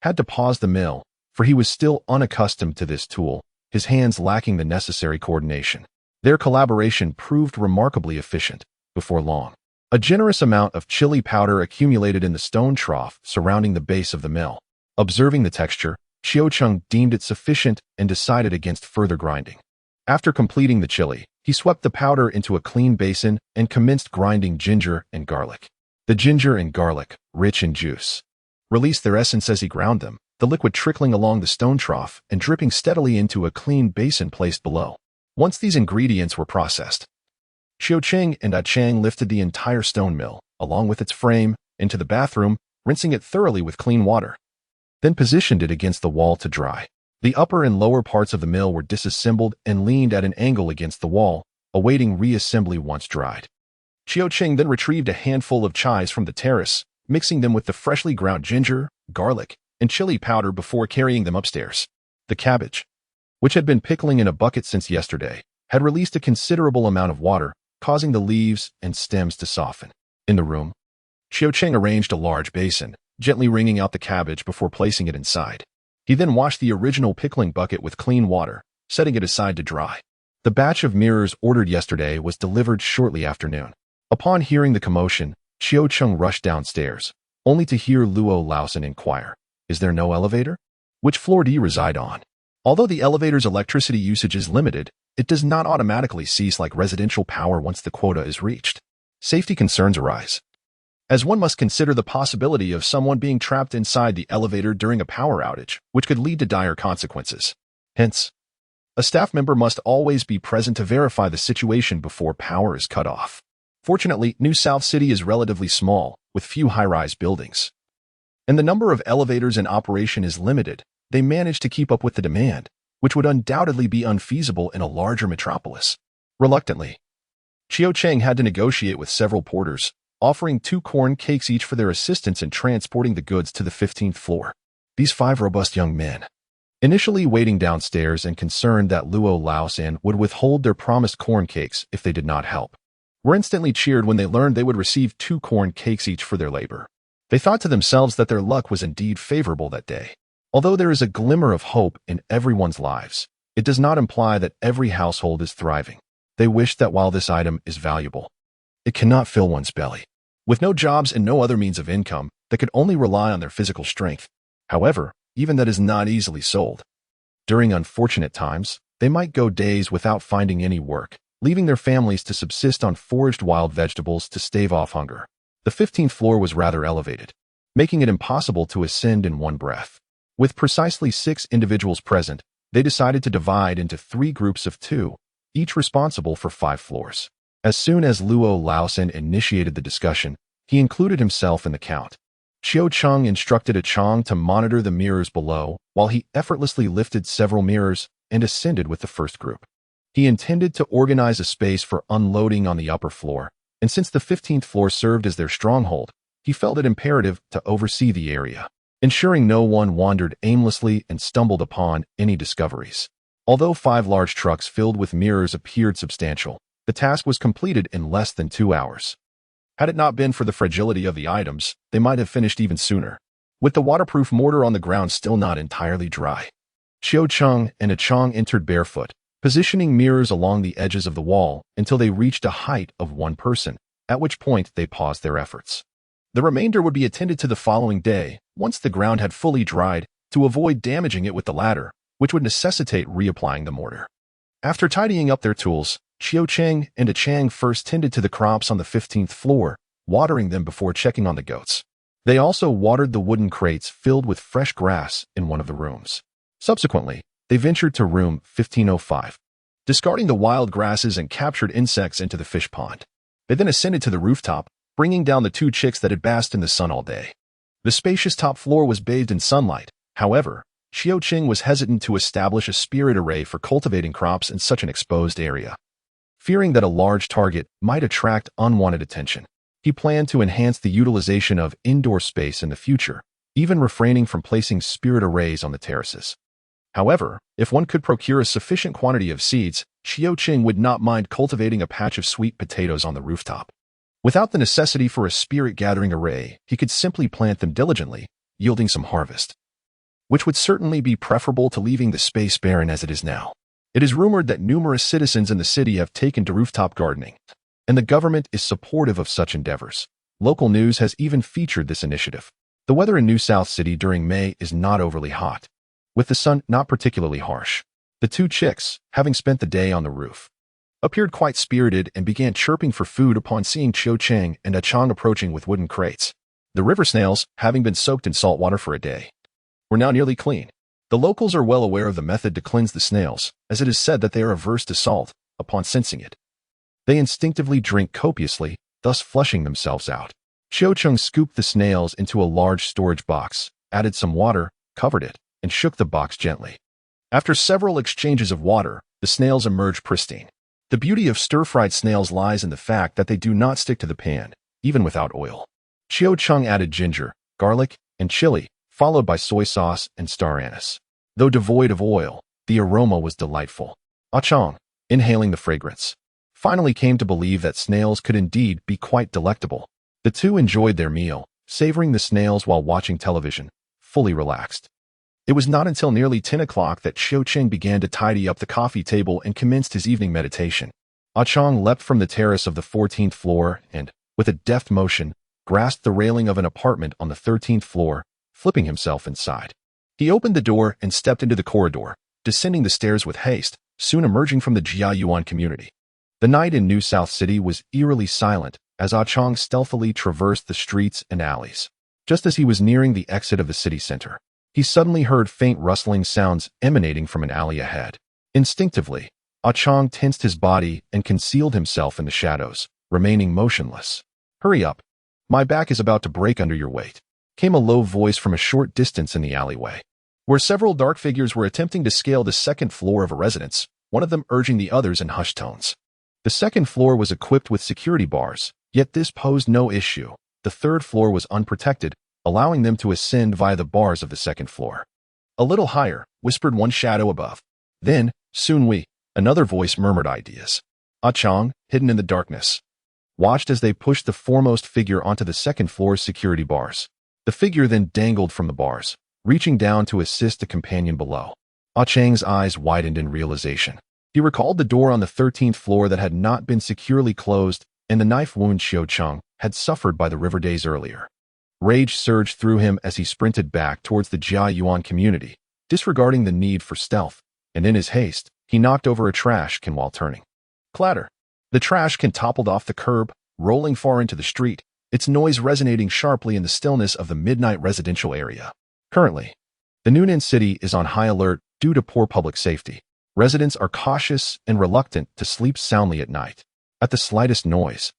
had to pause the mill, for he was still unaccustomed to this tool, his hands lacking the necessary coordination. Their collaboration proved remarkably efficient. Before long, a generous amount of chili powder accumulated in the stone trough surrounding the base of the mill. Observing the texture, Chiao Chung deemed it sufficient and decided against further grinding. After completing the chili, he swept the powder into a clean basin and commenced grinding ginger and garlic. The ginger and garlic, rich in juice, released their essence as he ground them, the liquid trickling along the stone trough and dripping steadily into a clean basin placed below. Once these ingredients were processed, Chiao Chung and Chang lifted the entire stone mill, along with its frame, into the bathroom, rinsing it thoroughly with clean water. Then positioned it against the wall to dry. The upper and lower parts of the mill were disassembled and leaned at an angle against the wall, awaiting reassembly once dried. Chiao Chung then retrieved a handful of chives from the terrace, mixing them with the freshly ground ginger, garlic, and chili powder before carrying them upstairs. The cabbage, which had been pickling in a bucket since yesterday, had released a considerable amount of water, causing the leaves and stems to soften. In the room, Chiao Chung arranged a large basin, gently wringing out the cabbage before placing it inside. He then washed the original pickling bucket with clean water, setting it aside to dry. The batch of mirrors ordered yesterday was delivered shortly after noon. Upon hearing the commotion, Chiao Chung rushed downstairs, only to hear Luo Laosan inquire, "Is there no elevator? Which floor do you reside on?" Although the elevator's electricity usage is limited, it does not automatically cease like residential power once the quota is reached. Safety concerns arise, as one must consider the possibility of someone being trapped inside the elevator during a power outage, which could lead to dire consequences. Hence, a staff member must always be present to verify the situation before power is cut off. Fortunately, New South City is relatively small, with few high-rise buildings, and the number of elevators in operation is limited. They manage to keep up with the demand, which would undoubtedly be unfeasible in a larger metropolis. Reluctantly, Chiao Chung had to negotiate with several porters, offering 2 corn cakes each for their assistance in transporting the goods to the 15th floor. These 5 robust young men, initially waiting downstairs and concerned that Luo Laosan would withhold their promised corn cakes if they did not help, were instantly cheered when they learned they would receive 2 corn cakes each for their labor. They thought to themselves that their luck was indeed favorable that day. Although there is a glimmer of hope in everyone's lives, it does not imply that every household is thriving. They wish that while this item is valuable, it cannot fill one's belly. With no jobs and no other means of income, they could only rely on their physical strength. However, even that is not easily sold. During unfortunate times, they might go days without finding any work, leaving their families to subsist on foraged wild vegetables to stave off hunger. The 15th floor was rather elevated, making it impossible to ascend in one breath. With precisely 6 individuals present, they decided to divide into 3 groups of 2, each responsible for 5 floors. As soon as Luo Laosan initiated the discussion, he included himself in the count. Chiao Chung instructed Chang to monitor the mirrors below, while he effortlessly lifted several mirrors and ascended with the first group. He intended to organize a space for unloading on the upper floor, and since the 15th floor served as their stronghold, he felt it imperative to oversee the area, ensuring no one wandered aimlessly and stumbled upon any discoveries. Although 5 large trucks filled with mirrors appeared substantial, the task was completed in less than 2 hours. Had it not been for the fragility of the items, they might have finished even sooner. With the waterproof mortar on the ground still not entirely dry, Xiao Cheng and Achong entered barefoot, positioning mirrors along the edges of the wall until they reached a height of one person, at which point they paused their efforts. The remainder would be attended to the following day, once the ground had fully dried, to avoid damaging it with the ladder, which would necessitate reapplying the mortar. After tidying up their tools, Xiao Cheng and Achang first tended to the crops on the 15th floor, watering them before checking on the goats. They also watered the wooden crates filled with fresh grass in one of the rooms. Subsequently, they ventured to room 1505, discarding the wild grasses and captured insects into the fish pond. They then ascended to the rooftop, bringing down the 2 chicks that had basked in the sun all day. The spacious top floor was bathed in sunlight. However, Xiao Cheng was hesitant to establish a spirit array for cultivating crops in such an exposed area. Fearing that a large target might attract unwanted attention, he planned to enhance the utilization of indoor space in the future, even refraining from placing spirit arrays on the terraces. However, if one could procure a sufficient quantity of seeds, Xiao Cheng would not mind cultivating a patch of sweet potatoes on the rooftop. Without the necessity for a spirit-gathering array, he could simply plant them diligently, yielding some harvest, which would certainly be preferable to leaving the space barren as it is now. It is rumored that numerous citizens in the city have taken to rooftop gardening, and the government is supportive of such endeavors. Local news has even featured this initiative. The weather in New South City during May is not overly hot, with the sun not particularly harsh. The 2 chicks, having spent the day on the roof, appeared quite spirited and began chirping for food upon seeing Xiao Cheng and Achong approaching with wooden crates. The river snails, having been soaked in salt water for a day, were now nearly clean. The locals are well aware of the method to cleanse the snails, as it is said that they are averse to salt upon sensing it. They instinctively drink copiously, thus flushing themselves out. Xiao Cheng scooped the snails into a large storage box, added some water, covered it, and shook the box gently. After several exchanges of water, the snails emerged pristine. The beauty of stir-fried snails lies in the fact that they do not stick to the pan, even without oil. Xiao Cheng added ginger, garlic, and chili, followed by soy sauce and star anise. Though devoid of oil, the aroma was delightful. Achong, inhaling the fragrance, finally came to believe that snails could indeed be quite delectable. The 2 enjoyed their meal, savoring the snails while watching television, fully relaxed. It was not until nearly 10 o'clock that Xiao Cheng began to tidy up the coffee table and commenced his evening meditation. Achong leapt from the terrace of the 14th floor and, with a deft motion, grasped the railing of an apartment on the 13th floor, flipping himself inside. He opened the door and stepped into the corridor, descending the stairs with haste, soon emerging from the Jiayuan community. The night in New South City was eerily silent as Achong stealthily traversed the streets and alleys. Just as he was nearing the exit of the city center, he suddenly heard faint rustling sounds emanating from an alley ahead. Instinctively, Achong tensed his body and concealed himself in the shadows, remaining motionless. "Hurry up. My back is about to break under your weight," came a low voice from a short distance in the alleyway, where several dark figures were attempting to scale the 2nd floor of a residence, one of them urging the others in hushed tones. The 2nd floor was equipped with security bars, yet this posed no issue. The 3rd floor was unprotected, allowing them to ascend via the bars of the 2nd floor. "A little higher," whispered one shadow above. Then, "Soon we," another voice murmured ideas. Achong, hidden in the darkness, watched as they pushed the foremost figure onto the 2nd floor's security bars. The figure then dangled from the bars, reaching down to assist a companion below. Achang's eyes widened in realization. He recalled the door on the 13th floor that had not been securely closed and the knife wound Xiao Cheng had suffered by the river days earlier. Rage surged through him as he sprinted back towards the Jiayuan community, disregarding the need for stealth, and in his haste, he knocked over a trash can while turning. Clatter! The trash can toppled off the curb, rolling far into the street, its noise resonating sharply in the stillness of the midnight residential area. Currently, the Newnan city is on high alert due to poor public safety. Residents are cautious and reluctant to sleep soundly at night. At the slightest noise,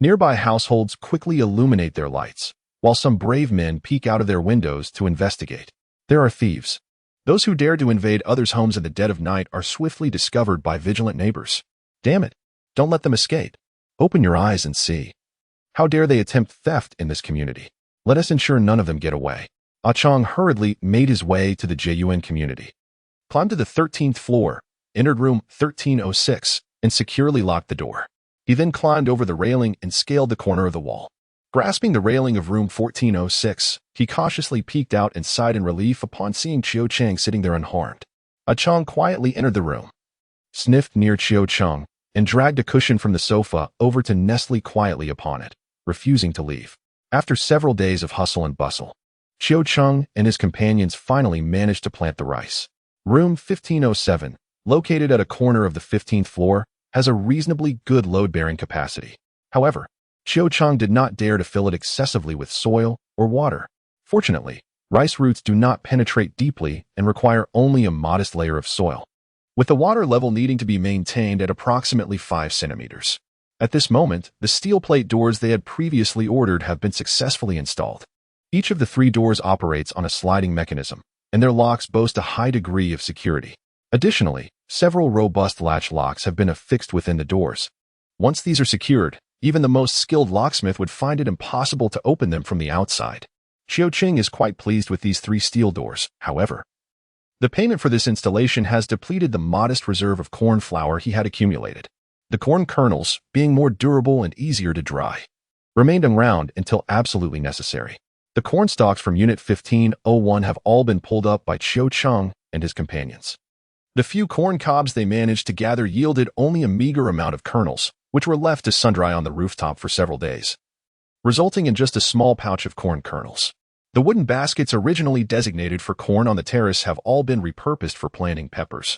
nearby households quickly illuminate their lights, while some brave men peek out of their windows to investigate. There are thieves. Those who dare to invade others' homes in the dead of night are swiftly discovered by vigilant neighbors. Damn it! Don't let them escape. Open your eyes and see. How dare they attempt theft in this community? Let us ensure none of them get away. Achong hurriedly made his way to the Jiayuan community, climbed to the 13th floor, entered room 1306, and securely locked the door. He then climbed over the railing and scaled the corner of the wall. Grasping the railing of room 1406, he cautiously peeked out and sighed in relief upon seeing Chiu Chang sitting there unharmed. Chang quietly entered the room, sniffed near Chiu Chang, and dragged a cushion from the sofa over to nestle quietly upon it, refusing to leave. After several days of hustle and bustle, Chiu Chang and his companions finally managed to plant the rice. Room 1507, located at a corner of the 15th floor, has a reasonably good load-bearing capacity. However, Chiu Chang did not dare to fill it excessively with soil or water. Fortunately, rice roots do not penetrate deeply and require only a modest layer of soil, with the water level needing to be maintained at approximately 5 centimeters. At this moment, the steel plate doors they had previously ordered have been successfully installed. Each of the 3 doors operates on a sliding mechanism, and their locks boast a high degree of security. Additionally, several robust latch locks have been affixed within the doors. Once these are secured, even the most skilled locksmith would find it impossible to open them from the outside. Chiu Chang is quite pleased with these 3 steel doors. However, the payment for this installation has depleted the modest reserve of corn flour he had accumulated. The corn kernels, being more durable and easier to dry, remained unground until absolutely necessary. The corn stalks from Unit 1501 have all been pulled up by Chiu Chang and his companions. The few corn cobs they managed to gather yielded only a meager amount of kernels, which were left to sun-dry on the rooftop for several days, resulting in just a small pouch of corn kernels. The wooden baskets originally designated for corn on the terrace have all been repurposed for planting peppers.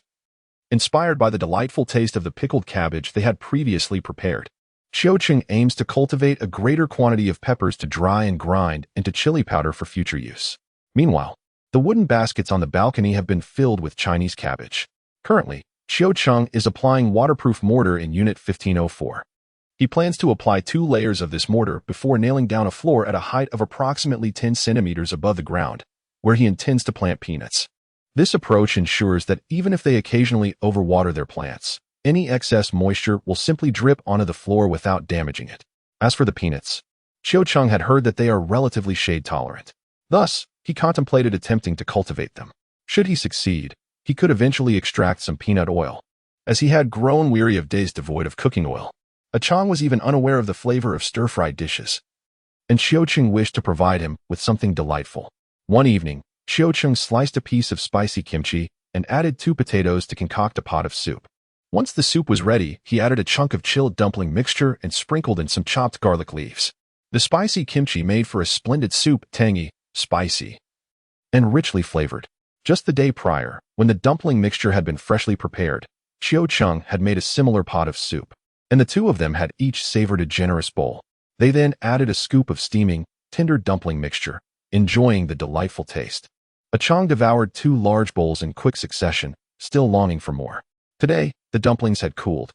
Inspired by the delightful taste of the pickled cabbage they had previously prepared, Chiu Chang aims to cultivate a greater quantity of peppers to dry and grind into chili powder for future use. Meanwhile, the wooden baskets on the balcony have been filled with Chinese cabbage. Currently, Chiu Chang is applying waterproof mortar in Unit 1504. He plans to apply 2 layers of this mortar before nailing down a floor at a height of approximately 10 centimeters above the ground, where he intends to plant peanuts. This approach ensures that even if they occasionally overwater their plants, any excess moisture will simply drip onto the floor without damaging it. As for the peanuts, Chiu Chang had heard that they are relatively shade-tolerant. Thus, he contemplated attempting to cultivate them. Should he succeed, he could eventually extract some peanut oil, as he had grown weary of days devoid of cooking oil. Chang was even unaware of the flavor of stir-fried dishes, and Chiu Chang wished to provide him with something delightful. One evening, Chiu Chang sliced a piece of spicy kimchi and added 2 potatoes to concoct a pot of soup. Once the soup was ready, he added a chunk of chilled dumpling mixture and sprinkled in some chopped garlic leaves. The spicy kimchi made for a splendid soup, tangy, spicy, and richly flavored. Just the day prior, when the dumpling mixture had been freshly prepared, Chiu Chang had made a similar pot of soup, and the 2 of them had each savored a generous bowl. They then added a scoop of steaming, tender dumpling mixture, enjoying the delightful taste. Chang devoured 2 large bowls in quick succession, still longing for more. Today, the dumplings had cooled,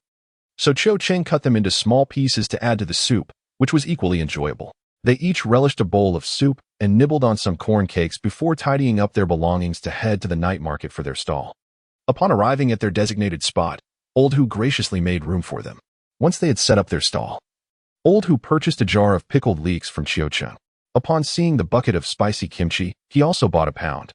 so Chiu Chang cut them into small pieces to add to the soup, which was equally enjoyable. They each relished a bowl of soup and nibbled on some corn cakes before tidying up their belongings to head to the night market for their stall. Upon arriving at their designated spot, Old Hu graciously made room for them. Once they had set up their stall, Old Hu purchased a jar of pickled leeks from Chiu Chang. Upon seeing the bucket of spicy kimchi, he also bought a pound,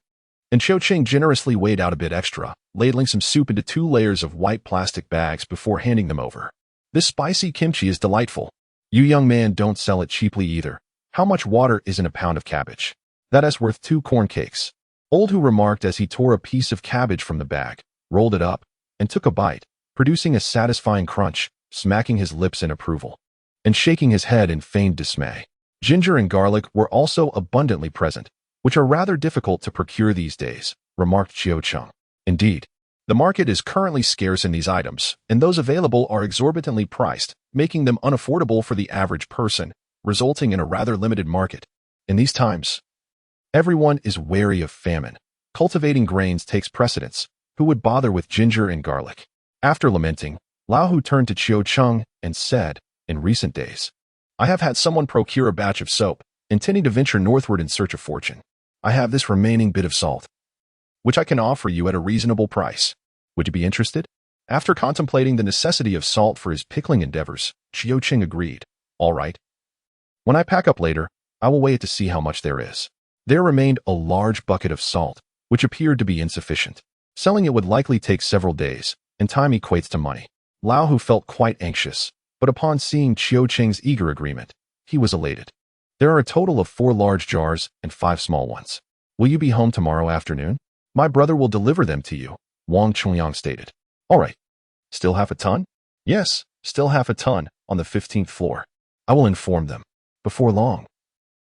and Chiu Chang generously weighed out a bit extra, ladling some soup into 2 layers of white plastic bags before handing them over. This spicy kimchi is delightful. You young man don't sell it cheaply either. How much water is in a pound of cabbage? That is worth 2 corn cakes. Old Hu remarked as he tore a piece of cabbage from the bag, rolled it up, and took a bite, producing a satisfying crunch, smacking his lips in approval, and shaking his head in feigned dismay. Ginger and garlic were also abundantly present, which are rather difficult to procure these days, remarked Chiu Chang. Indeed, the market is currently scarce in these items, and those available are exorbitantly priced, making them unaffordable for the average person, resulting in a rather limited market. In these times, everyone is wary of famine. Cultivating grains takes precedence. Who would bother with ginger and garlic? After lamenting, Lao Hu turned to Chiu Chang and said, in recent days, I have had someone procure a batch of soap, intending to venture northward in search of fortune. I have this remaining bit of salt, which I can offer you at a reasonable price. Would you be interested? After contemplating the necessity of salt for his pickling endeavors, Chiu Chang agreed. All right. When I pack up later, I will weigh it to see how much there is. There remained a large bucket of salt, which appeared to be insufficient. Selling it would likely take several days, and time equates to money. Lao Hu felt quite anxious, but upon seeing Qiu Cheng's eager agreement, he was elated. There are a total of 4 large jars and 5 small ones. Will you be home tomorrow afternoon? My brother will deliver them to you, Wang Chongyang stated. All right. Still half a ton? Yes, still half a ton, on the 15th floor. I will inform them. Before long.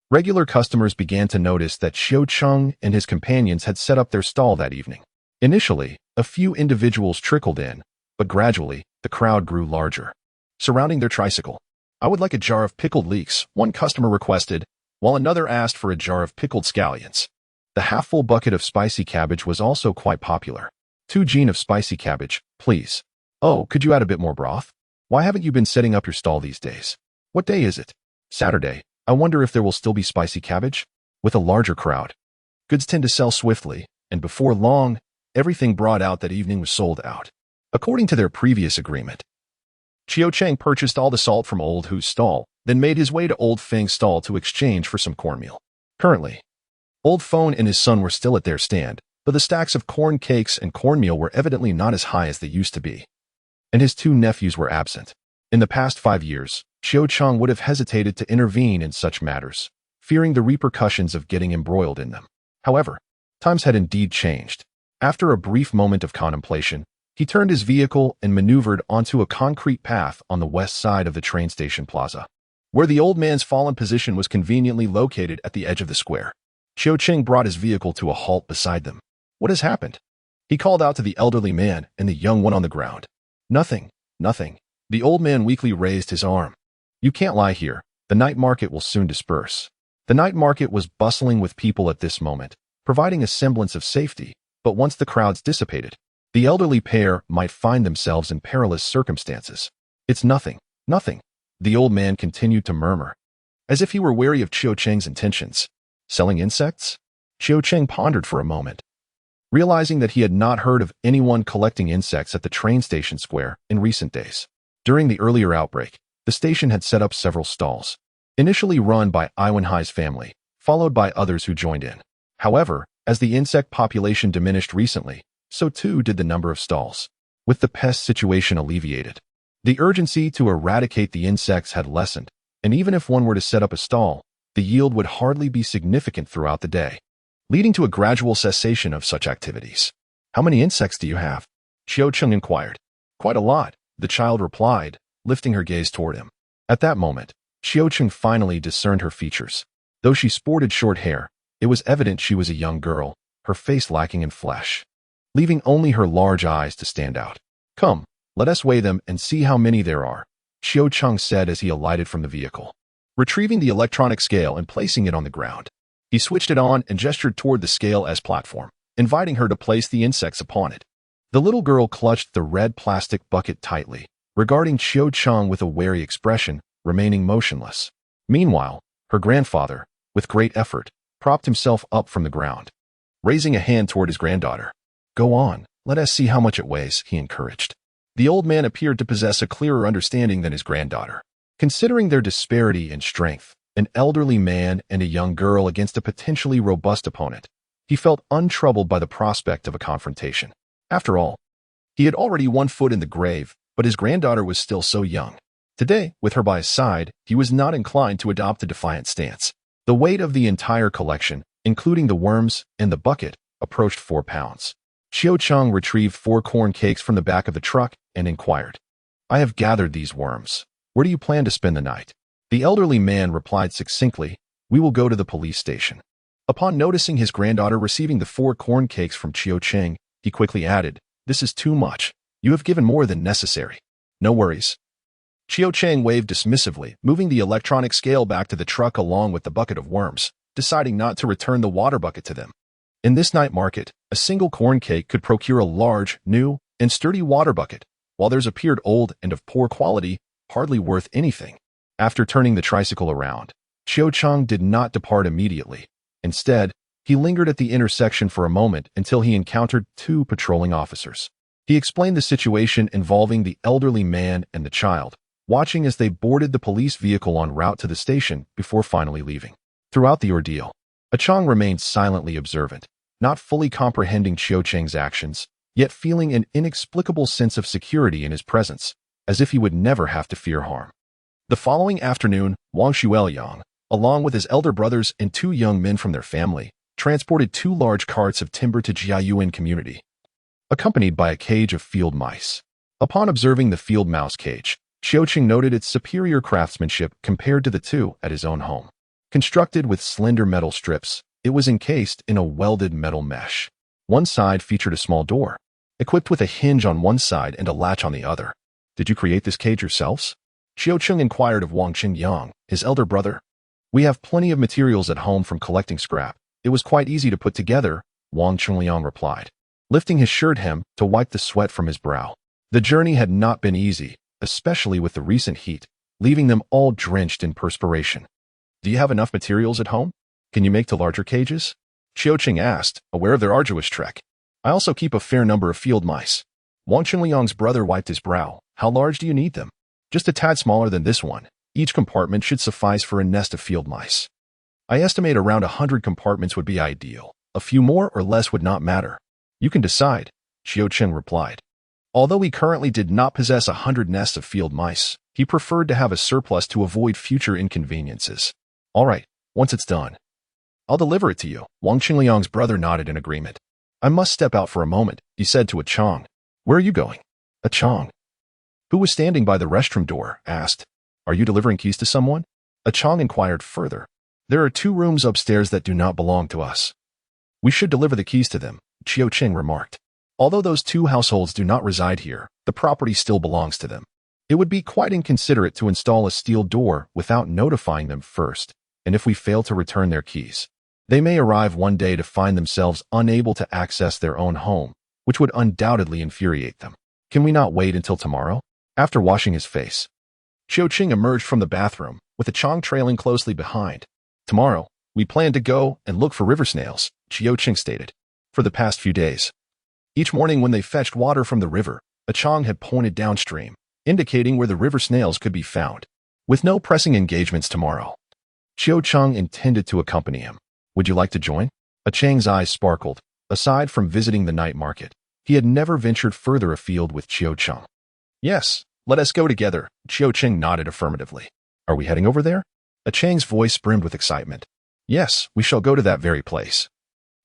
Regular customers began to notice that Xiao Cheng and his companions had set up their stall that evening. Initially, a few individuals trickled in, but gradually, the crowd grew larger. Surrounding their tricycle. I would like a jar of pickled leeks, one customer requested, while another asked for a jar of pickled scallions. The half-full bucket of spicy cabbage was also quite popular. 2 gin of spicy cabbage, please. Oh, could you add a bit more broth? Why haven't you been setting up your stall these days? What day is it? Saturday. I wonder if there will still be spicy cabbage? With a larger crowd. Goods tend to sell swiftly, and before long, everything brought out that evening was sold out. According to their previous agreement, Qiu Cheng purchased all the salt from Old Hu's stall, then made his way to Old Feng's stall to exchange for some cornmeal. Currently, Old Feng and his son were still at their stand, but the stacks of corn cakes and cornmeal were evidently not as high as they used to be. And his 2 nephews were absent. In the past 5 years, Qiu Cheng would have hesitated to intervene in such matters, fearing the repercussions of getting embroiled in them. However, times had indeed changed. After a brief moment of contemplation, he turned his vehicle and maneuvered onto a concrete path on the west side of the train station plaza, where the old man's fallen position was conveniently located at the edge of the square. Qiu Cheng brought his vehicle to a halt beside them. What has happened? He called out to the elderly man and the young one on the ground. Nothing, nothing. The old man weakly raised his arm. You can't lie here. The night market will soon disperse. The night market was bustling with people at this moment, providing a semblance of safety, but once the crowds dissipated, the elderly pair might find themselves in perilous circumstances. It's nothing, nothing, the old man continued to murmur, as if he were wary of Qiu Cheng's intentions. Selling insects? Qiu Cheng pondered for a moment, realizing that he had not heard of anyone collecting insects at the train station square in recent days. During the earlier outbreak, the station had set up several stalls, initially run by Iwanhai's family, followed by others who joined in. However, as the insect population diminished recently, so too did the number of stalls. With the pest situation alleviated, the urgency to eradicate the insects had lessened, and even if one were to set up a stall, the yield would hardly be significant throughout the day, leading to a gradual cessation of such activities. How many insects do you have? Qiu Cheng inquired. Quite a lot, the child replied, lifting her gaze toward him. At that moment, Qiu Cheng finally discerned her features. Though she sported short hair, it was evident she was a young girl, her face lacking in flesh, leaving only her large eyes to stand out. Come, let us weigh them and see how many there are, Qiu Cheng said as he alighted from the vehicle. Retrieving the electronic scale and placing it on the ground, he switched it on and gestured toward the scale as platform, inviting her to place the insects upon it. The little girl clutched the red plastic bucket tightly, regarding Qiu Cheng with a wary expression, remaining motionless. Meanwhile, her grandfather, with great effort, propped himself up from the ground, raising a hand toward his granddaughter. Go on, let us see how much it weighs, he encouraged. The old man appeared to possess a clearer understanding than his granddaughter. Considering their disparity in strength, an elderly man and a young girl against a potentially robust opponent, he felt untroubled by the prospect of a confrontation. After all, he had already 1 foot in the grave, but his granddaughter was still so young. Today, with her by his side, he was not inclined to adopt a defiant stance. The weight of the entire collection, including the worms and the bucket, approached 4 pounds. Qiu Cheng retrieved 4 corn cakes from the back of the truck and inquired, I have gathered these worms. Where do you plan to spend the night? The elderly man replied succinctly, we will go to the police station. Upon noticing his granddaughter receiving the 4 corn cakes from Qiu Cheng, he quickly added, this is too much. You have given more than necessary. No worries. Qiu Cheng waved dismissively, moving the electronic scale back to the truck along with the bucket of worms, deciding not to return the water bucket to them. In this night market, a single corn cake could procure a large, new, and sturdy water bucket, while theirs appeared old and of poor quality, hardly worth anything. After turning the tricycle around, Qiu Cheng did not depart immediately. Instead, he lingered at the intersection for a moment until he encountered 2 patrolling officers. He explained the situation involving the elderly man and the child, watching as they boarded the police vehicle en route to the station before finally leaving. Throughout the ordeal, Chang remained silently observant, not fully comprehending Qiu Cheng's actions, yet feeling an inexplicable sense of security in his presence. as if he would never have to fear harm. The following afternoon, Wang Shuoyang, along with his elder brothers and 2 young men from their family, transported 2 large carts of timber to Jiayuan community, accompanied by a cage of field mice. Upon observing the field mouse cage, Qiuqing noted its superior craftsmanship compared to the 2 at his own home. Constructed with slender metal strips, it was encased in a welded metal mesh. One side featured a small door, equipped with a hinge on one side and a latch on the other. "Did you create this cage yourselves?" Qiuqing inquired of Wang Qingyang, his elder brother. "We have plenty of materials at home from collecting scrap. It was quite easy to put together," Wang Qingyang replied, lifting his shirt hem to wipe the sweat from his brow. The journey had not been easy, especially with the recent heat, leaving them all drenched in perspiration. "Do you have enough materials at home? Can you make to larger cages?" Qiuqing asked, aware of their arduous trek. "I also keep a fair number of field mice." Wang Qingliang's brother wiped his brow. "How large do you need them?" "Just a tad smaller than this one. Each compartment should suffice for a nest of field mice. I estimate around 100 compartments would be ideal. A few more or less would not matter." "You can decide," Qiuqing replied. Although he currently did not possess 100 nests of field mice, he preferred to have a surplus to avoid future inconveniences. "All right, once it's done, I'll deliver it to you." Wang Qingliang's brother nodded in agreement. "I must step out for a moment," he said to a Chong. "Where are you going?" A Chong, who was standing by the restroom door, asked. "Are you delivering keys to someone?" A Chong inquired further. "There are 2 rooms upstairs that do not belong to us. We should deliver the keys to them," Qiuqing remarked. "Although those 2 households do not reside here, the property still belongs to them. It would be quite inconsiderate to install a steel door without notifying them first, and if we fail to return their keys, they may arrive one day to find themselves unable to access their own home, which would undoubtedly infuriate them. Can we not wait until tomorrow?" After washing his face, Qiuqing emerged from the bathroom, with a Chong trailing closely behind. "Tomorrow, we plan to go and look for river snails," Qiuqing stated. For the past few days, each morning when they fetched water from the river, a Chong had pointed downstream, indicating where the river snails could be found. With no pressing engagements tomorrow, Qiuqing intended to accompany him. "Would you like to join?" A Chang's eyes sparkled. Aside from visiting the night market, he had never ventured further afield with Qiuqing. "Yes, let us go together," Qiuqing nodded affirmatively. "Are we heading over there?" A Chang's voice brimmed with excitement. "Yes, we shall go to that very place,"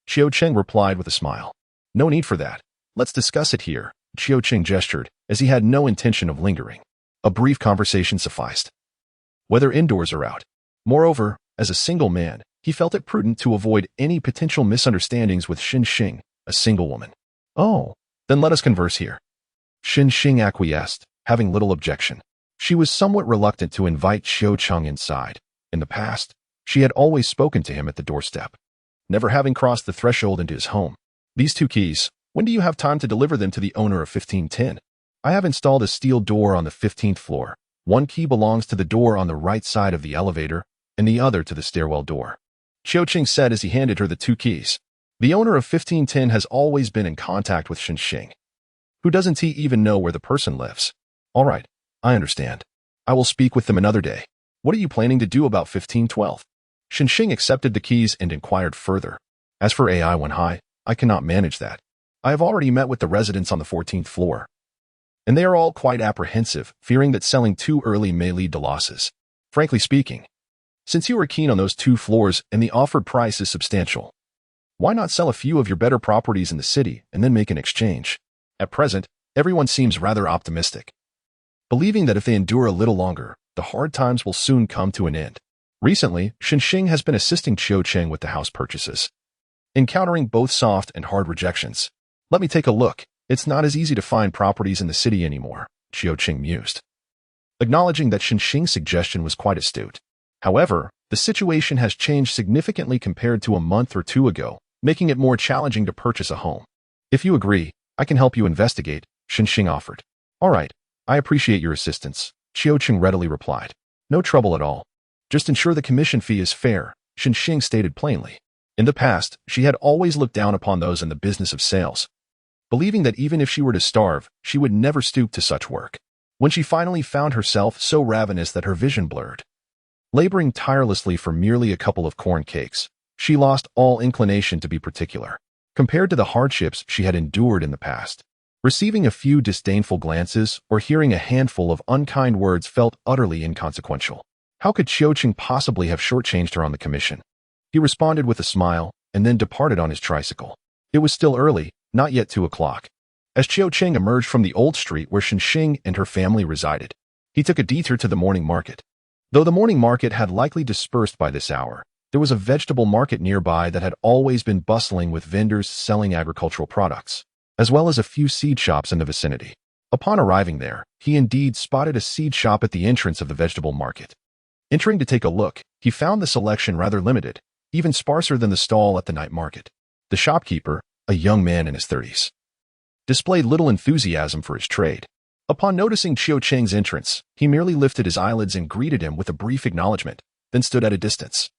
Qiuqing replied with a smile. "No need for that. Let's discuss it here," Qiuqing gestured, as he had no intention of lingering. A brief conversation sufficed, whether indoors or out. Moreover, as a single man, he felt it prudent to avoid any potential misunderstandings with Xing, a single woman. "Oh, then let us converse here." Xing acquiesced, having little objection. She was somewhat reluctant to invite Qiuqing inside. In the past, she had always spoken to him at the doorstep, never having crossed the threshold into his home. "These 2 keys, when do you have time to deliver them to the owner of 1510? "I have installed a steel door on the 15th floor. One key belongs to the door on the right side of the elevator, and the other to the stairwell door," Qiuqing said as he handed her the 2 keys. "The owner of 1510 has always been in contact with Xing. Who doesn't he even know where the person lives?" "All right, I understand. I will speak with them another day. What are you planning to do about 1512? Xing accepted the keys and inquired further. "As for AI When High, I cannot manage that. I have already met with the residents on the 14th floor, and they are all quite apprehensive, fearing that selling too early may lead to losses. Frankly speaking, since you are keen on those 2 floors and the offered price is substantial, why not sell a few of your better properties in the city and then make an exchange? At present, everyone seems rather optimistic, believing that if they endure a little longer, the hard times will soon come to an end." Recently, Xing has been assisting Qiuqing with the house purchases, encountering both soft and hard rejections. "Let me take a look. It's not as easy to find properties in the city anymore," Qiuqing mused, acknowledging that Xing's suggestion was quite astute. However, the situation has changed significantly compared to a month or 2 ago, making it more challenging to purchase a home. "If you agree, I can help you investigate," Xing offered. "All right, I appreciate your assistance," Qiuqing readily replied. "No trouble at all. Just ensure the commission fee is fair," Xing stated plainly. In the past, she had always looked down upon those in the business of sales, believing that even if she were to starve, she would never stoop to such work. When she finally found herself so ravenous that her vision blurred, laboring tirelessly for merely a couple of corn cakes, she lost all inclination to be particular. Compared to the hardships she had endured in the past, Receiving a few disdainful glances or hearing a handful of unkind words felt utterly inconsequential. How could Qiu Cheng possibly have shortchanged her on the commission? He responded with a smile and then departed on his tricycle. It was still early, not yet 2 o'clock. As Qiu Cheng emerged from the old street where Shenxing and her family resided, he took a detour to the morning market. Though the morning market had likely dispersed by this hour, there was a vegetable market nearby that had always been bustling with vendors selling agricultural products, as well as a few seed shops in the vicinity. Upon arriving there, he indeed spotted a seed shop at the entrance of the vegetable market. Entering to take a look, he found the selection rather limited, even sparser than the stall at the night market. The shopkeeper, a young man in his 30s, displayed little enthusiasm for his trade. Upon noticing Qiu Cheng's entrance, he merely lifted his eyelids and greeted him with a brief acknowledgement, then stood at a distance,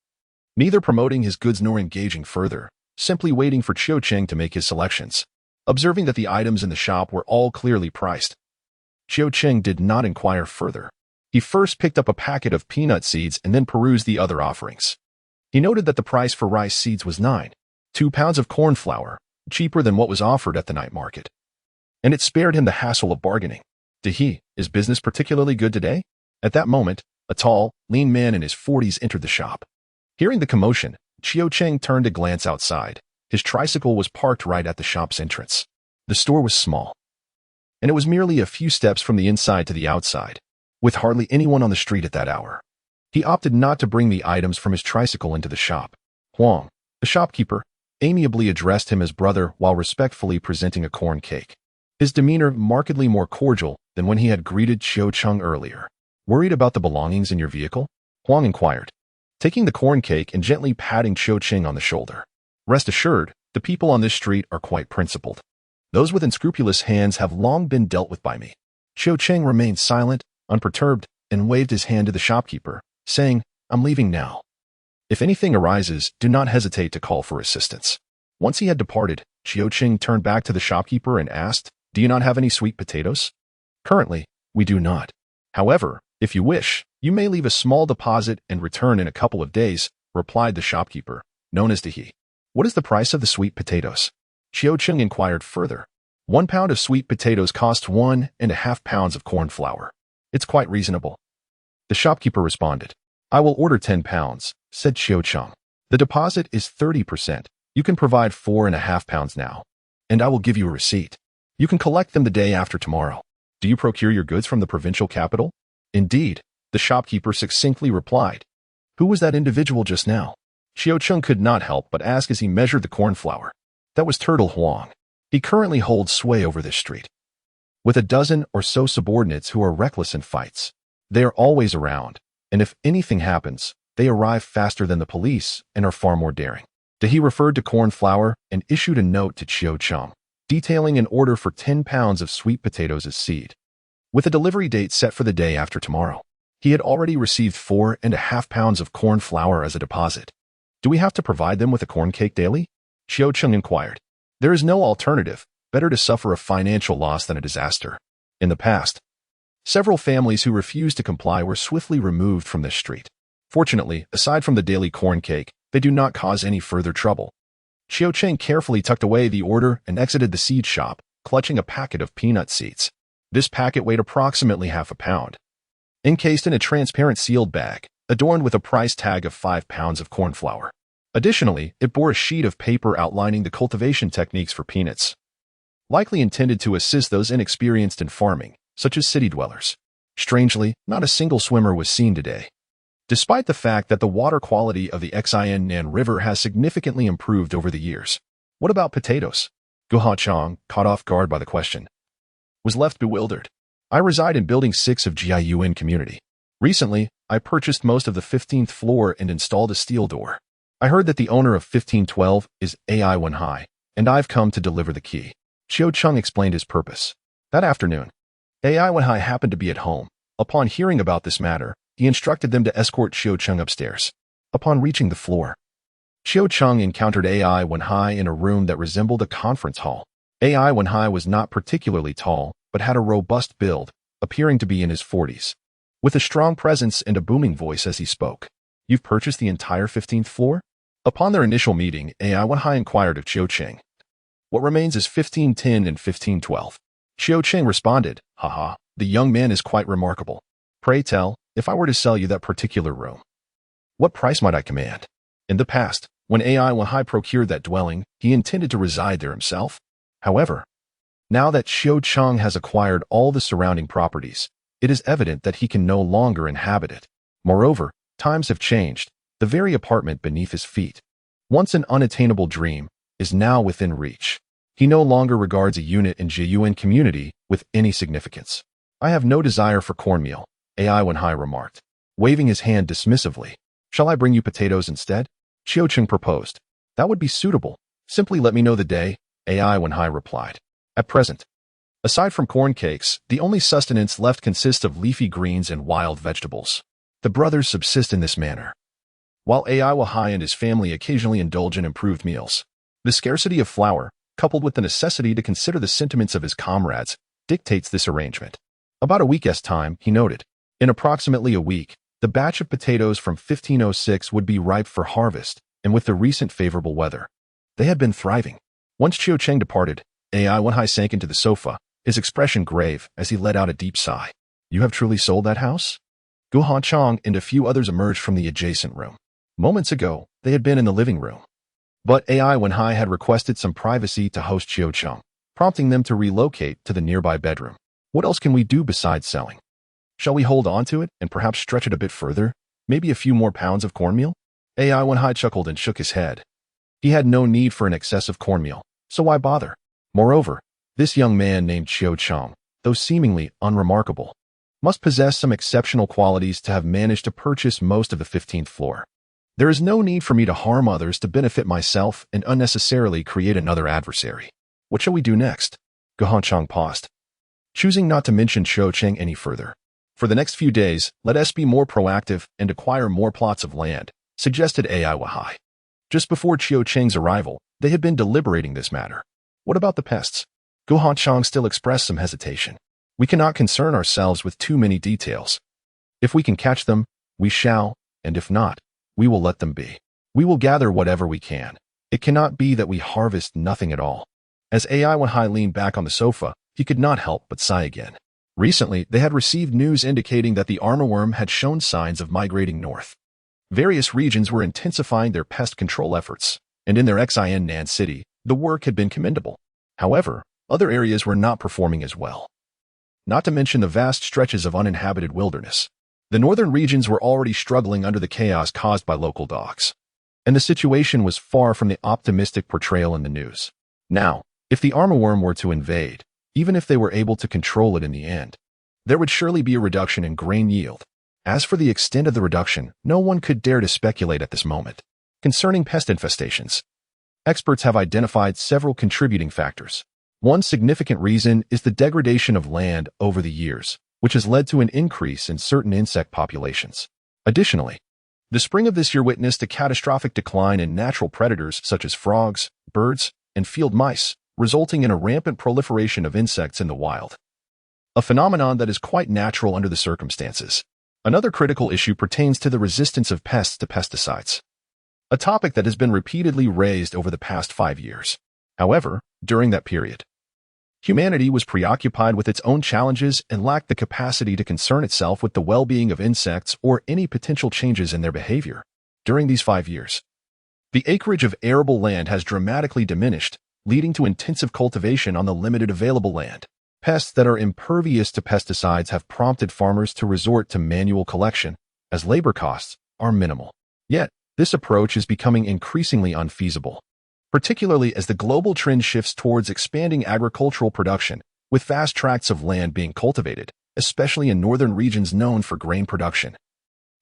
neither promoting his goods nor engaging further, simply waiting for Qiu Cheng to make his selections. Observing that the items in the shop were all clearly priced, Qiu Cheng did not inquire further. He first picked up a packet of peanut seeds and then perused the other offerings. He noted that the price for rice seeds was 2 pounds of corn flour, cheaper than what was offered at the night market. And it spared him the hassle of bargaining. Is business particularly good today? At that moment, a tall, lean man in his 40s entered the shop. Hearing the commotion, Qiu Cheng turned to glance outside. His tricycle was parked right at the shop's entrance. The store was small, and it was merely a few steps from the inside to the outside, with hardly anyone on the street at that hour. He opted not to bring the items from his tricycle into the shop. Huang, the shopkeeper, amiably addressed him as brother while respectfully presenting a corn cake. His demeanor markedly more cordial than when he had greeted Qiu Cheng earlier. Worried about the belongings in your vehicle? Huang inquired, taking the corn cake and gently patting Qiu Cheng on the shoulder. Rest assured, the people on this street are quite principled. Those with unscrupulous hands have long been dealt with by me. Qiu Cheng remained silent, unperturbed, and waved his hand to the shopkeeper, saying, I'm leaving now. If anything arises, do not hesitate to call for assistance. Once he had departed, Qiu Cheng turned back to the shopkeeper and asked, Do you not have any sweet potatoes? Currently, we do not. However, if you wish, you may leave a small deposit and return in a couple of days, replied the shopkeeper, known as He. What is the price of the sweet potatoes? Qiu Cheng inquired further. 1 pound of sweet potatoes costs 1.5 pounds of corn flour. It's quite reasonable. The shopkeeper responded. I will order 10 pounds, said Qiu Cheng. The deposit is 30%. You can provide 4.5 pounds now, and I will give you a receipt. You can collect them the day after tomorrow. Do you procure your goods from the provincial capital? Indeed, the shopkeeper succinctly replied. Who was that individual just now? Qiu Cheng could not help but ask as he measured the corn flour. That was Turtle Huang. He currently holds sway over this street, with a dozen or so subordinates who are reckless in fights. They are always around, and if anything happens, they arrive faster than the police and are far more daring. He referred to corn flour and issued a note to Qiu Cheng, detailing an order for 10 pounds of sweet potatoes as seed, with a delivery date set for the day after tomorrow. He had already received 4.5 pounds of corn flour as a deposit. Do we have to provide them with a corn cake daily? Qiu Cheng inquired. There is no alternative. Better to suffer a financial loss than a disaster. In the past, several families who refused to comply were swiftly removed from this street. Fortunately, aside from the daily corn cake, they do not cause any further trouble. Qiu Cheng carefully tucked away the order and exited the seed shop, clutching a packet of peanut seeds. This packet weighed approximately half a pound, encased in a transparent sealed bag, adorned with a price tag of 5 pounds of corn flour. Additionally, it bore a sheet of paper outlining the cultivation techniques for peanuts, likely intended to assist those inexperienced in farming, such as city dwellers. Strangely, not a single swimmer was seen today, despite the fact that the water quality of the Xian River has significantly improved over the years. What about potatoes? Guha Chang, caught off guard by the question, was left bewildered. I reside in Building 6 of Jiayuan Community. Recently, I purchased most of the 15th floor and installed a steel door. I heard that the owner of 1512 is AI Wenhai, and I've come to deliver the key. Qiu Cheng explained his purpose. That afternoon, AI Wenhai happened to be at home. Upon hearing about this matter, he instructed them to escort Qiu Cheng upstairs. Upon reaching the floor, Qiu Cheng encountered AI Wenhai in a room that resembled a conference hall. AI Wenhai was not particularly tall, but had a robust build, appearing to be in his 40s. With a strong presence and a booming voice as he spoke. You've purchased the entire 15th floor? Upon their initial meeting, AI Wenhai inquired of Qiu Cheng. What remains is 1510 and 1512. Xiao Cheng responded, haha, the young man is quite remarkable. Pray tell, if I were to sell you that particular room, what price might I command? In the past, when AI Wanhai procured that dwelling, he intended to reside there himself. However, now that Xiao Cheng has acquired all the surrounding properties, it is evident that he can no longer inhabit it. Moreover, times have changed. The very apartment beneath his feet, once an unattainable dream, is now within reach. He no longer regards a unit in Jiyuan community with any significance. I have no desire for cornmeal, AI Wanhai remarked, waving his hand dismissively. Shall I bring you potatoes instead? Xiao Cheng proposed. That would be suitable. Simply let me know the day, AI Wanhai replied. At present, aside from corn cakes, the only sustenance left consists of leafy greens and wild vegetables. The brothers subsist in this manner, while AI Wanhai and his family occasionally indulge in improved meals. The scarcity of flour, coupled with the necessity to consider the sentiments of his comrades, dictates this arrangement. About a week's time, he noted. In approximately a week, the batch of potatoes from 1506 would be ripe for harvest, and with the recent favorable weather, they had been thriving. Once Xiao Cheng departed, AI Wanhai sank into the sofa, his expression grave as he let out a deep sigh. You have truly sold that house? Gu Hanchang and a few others emerged from the adjacent room. Moments ago, they had been in the living room. But AI Wanhai had requested some privacy to host Xiao Cheng, prompting them to relocate to the nearby bedroom. What else can we do besides selling? Shall we hold on to it and perhaps stretch it a bit further? Maybe a few more pounds of cornmeal? AI Wanhai chuckled and shook his head. He had no need for an excess of cornmeal, so why bother? Moreover, this young man named Xiao Cheng, though seemingly unremarkable, must possess some exceptional qualities to have managed to purchase most of the 15th floor. There is no need for me to harm others to benefit myself and unnecessarily create another adversary. What shall we do next? Gu Hanchang paused, choosing not to mention Xiao Cheng any further. For the next few days, let us be more proactive and acquire more plots of land, suggested AI Wanhai. Just before Xiao Cheng's arrival, they had been deliberating this matter. What about the pests? Gu Hanchang still expressed some hesitation. We cannot concern ourselves with too many details. If we can catch them, we shall, and if not, we will let them be. We will gather whatever we can. It cannot be that we harvest nothing at all. As AI Wanhai leaned back on the sofa, he could not help but sigh again. Recently, they had received news indicating that the armorworm had shown signs of migrating north. Various regions were intensifying their pest control efforts, and in their Xin Nan city, the work had been commendable. However, other areas were not performing as well. Not to mention the vast stretches of uninhabited wilderness. The northern regions were already struggling under the chaos caused by local dogs, and the situation was far from the optimistic portrayal in the news. Now, if the armorworm were to invade, even if they were able to control it in the end, there would surely be a reduction in grain yield. As for the extent of the reduction, no one could dare to speculate at this moment. Concerning pest infestations, experts have identified several contributing factors. One significant reason is the degradation of land over the years, which has led to an increase in certain insect populations. Additionally, the spring of this year witnessed a catastrophic decline in natural predators such as frogs, birds, and field mice, resulting in a rampant proliferation of insects in the wild. A phenomenon that is quite natural under the circumstances. Another critical issue pertains to the resistance of pests to pesticides, a topic that has been repeatedly raised over the past 5 years. However, during that period, humanity was preoccupied with its own challenges and lacked the capacity to concern itself with the well-being of insects or any potential changes in their behavior. During these 5 years, the acreage of arable land has dramatically diminished, leading to intensive cultivation on the limited available land. Pests that are impervious to pesticides have prompted farmers to resort to manual collection, as labor costs are minimal. Yet, this approach is becoming increasingly unfeasible, particularly as the global trend shifts towards expanding agricultural production, with vast tracts of land being cultivated, especially in northern regions known for grain production,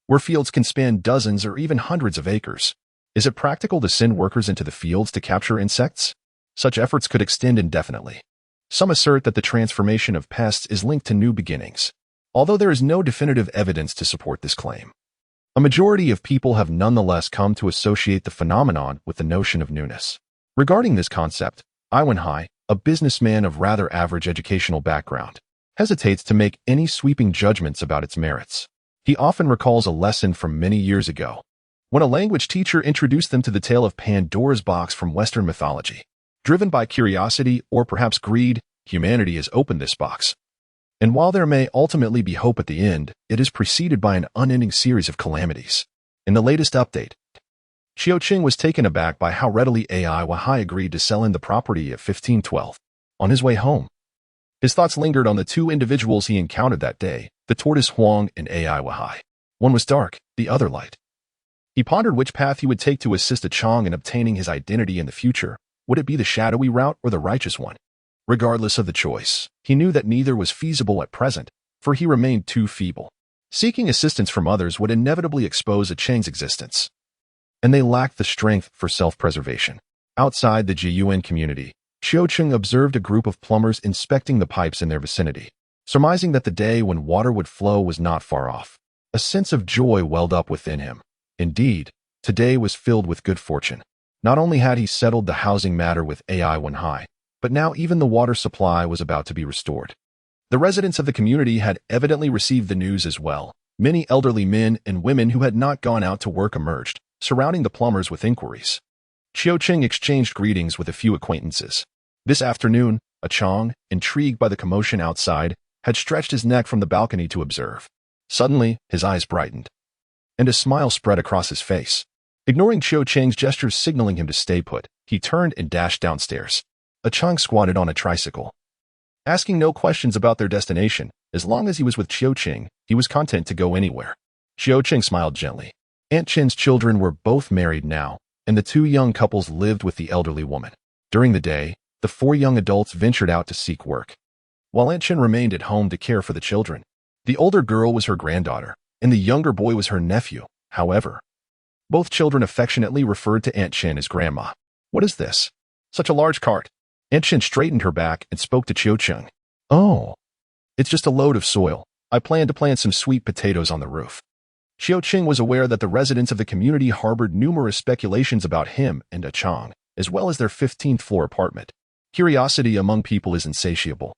where fields can span dozens or even hundreds of acres. Is it practical to send workers into the fields to capture insects? Such efforts could extend indefinitely. Some assert that the transformation of pests is linked to new beginnings, although there is no definitive evidence to support this claim. A majority of people have nonetheless come to associate the phenomenon with the notion of newness. Regarding this concept, Wanhai, a businessman of rather average educational background, hesitates to make any sweeping judgments about its merits. He often recalls a lesson from many years ago, when a language teacher introduced them to the tale of Pandora's box from Western mythology. Driven by curiosity or perhaps greed, Humanity has opened this box. And while there may ultimately be hope at the end, it is preceded by an unending series of calamities. In the latest update, Qiuqing was taken aback by how readily AI Wahai agreed to sell in the property at 1512. On his way home, his thoughts lingered on the two individuals he encountered that day, the tortoise Huang and AI Wahai. One was dark, the other light. He pondered which path he would take to assist Chang in obtaining his identity in the future. Would it be the shadowy route or the righteous one? Regardless of the choice, he knew that neither was feasible at present, for he remained too feeble. Seeking assistance from others would inevitably expose Chang's existence, and they lacked the strength for self-preservation. Outside the Jiyuan community, Qiuqing observed a group of plumbers inspecting the pipes in their vicinity. Surmising that the day when water would flow was not far off, a sense of joy welled up within him. Indeed, today was filled with good fortune. Not only had he settled the housing matter with AI Wenhai, but now even the water supply was about to be restored. The residents of the community had evidently received the news as well. Many elderly men and women who had not gone out to work emerged, surrounding the plumbers with inquiries. Qiuqing exchanged greetings with a few acquaintances. This afternoon, Chang, intrigued by the commotion outside, had stretched his neck from the balcony to observe. Suddenly, his eyes brightened, and a smile spread across his face. Ignoring Qiuqing's gestures signaling him to stay put, he turned and dashed downstairs. Chang squatted on a tricycle, asking no questions about their destination. As long as he was with Qiuqing, he was content to go anywhere. Qiuqing smiled gently. Aunt Chen's children were both married now, and the two young couples lived with the elderly woman. During the day, the four young adults ventured out to seek work, while Aunt Chen remained at home to care for the children. The older girl was her granddaughter, and the younger boy was her nephew. However, both children affectionately referred to Aunt Chen as Grandma. What is this? Such a large cart. Aunt Chen straightened her back and spoke to Qiuqing. Oh, it's just a load of soil. I plan to plant some sweet potatoes on the roof. Qiuqing was aware that the residents of the community harbored numerous speculations about him and Chang, as well as their 15th floor apartment. Curiosity among people is insatiable.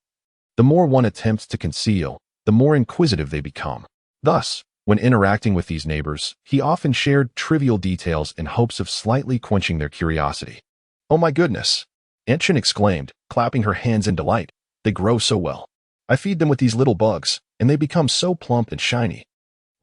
The more one attempts to conceal, the more inquisitive they become. Thus, when interacting with these neighbors, he often shared trivial details in hopes of slightly quenching their curiosity. Oh my goodness! Aunt Chen exclaimed, clapping her hands in delight. They grow so well. I feed them with these little bugs, and they become so plump and shiny.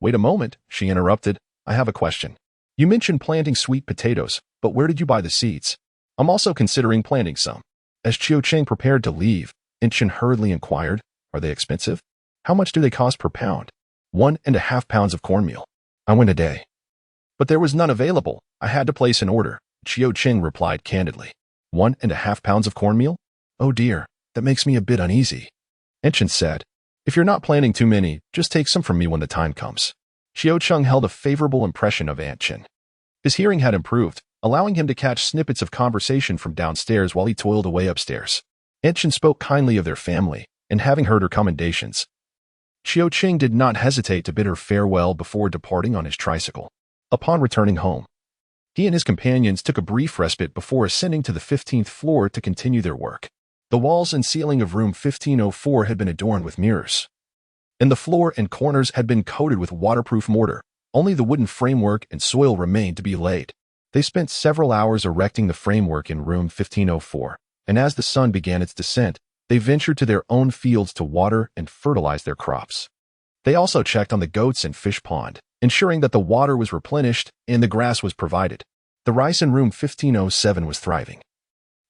Wait a moment, she interrupted. I have a question. You mentioned planting sweet potatoes, but where did you buy the seeds? I'm also considering planting some. As Qiuqing prepared to leave, Aunt Chen hurriedly inquired, are they expensive? How much do they cost per pound? 1.5 pounds of cornmeal. I went a day, but there was none available. I had to place an order. Qiuqing replied candidly. 1.5 pounds of cornmeal? Oh dear, that makes me a bit uneasy. Aunt Chen said, if you're not planning too many, just take some from me when the time comes. Qiuqing held a favorable impression of Aunt Chen. His hearing had improved, allowing him to catch snippets of conversation from downstairs while he toiled away upstairs. Aunt Chen spoke kindly of their family, and having heard her commendations, Qiuqing did not hesitate to bid her farewell before departing on his tricycle. Upon returning home, he and his companions took a brief respite before ascending to the 15th floor to continue their work. The walls and ceiling of room 1504 had been adorned with mirrors, and the floor and corners had been coated with waterproof mortar. Only the wooden framework and soil remained to be laid. They spent several hours erecting the framework in room 1504, and as the sun began its descent, they ventured to their own fields to water and fertilize their crops. They also checked on the goats and fish pond, ensuring that the water was replenished and the grass was provided. The rice in room 1507 was thriving,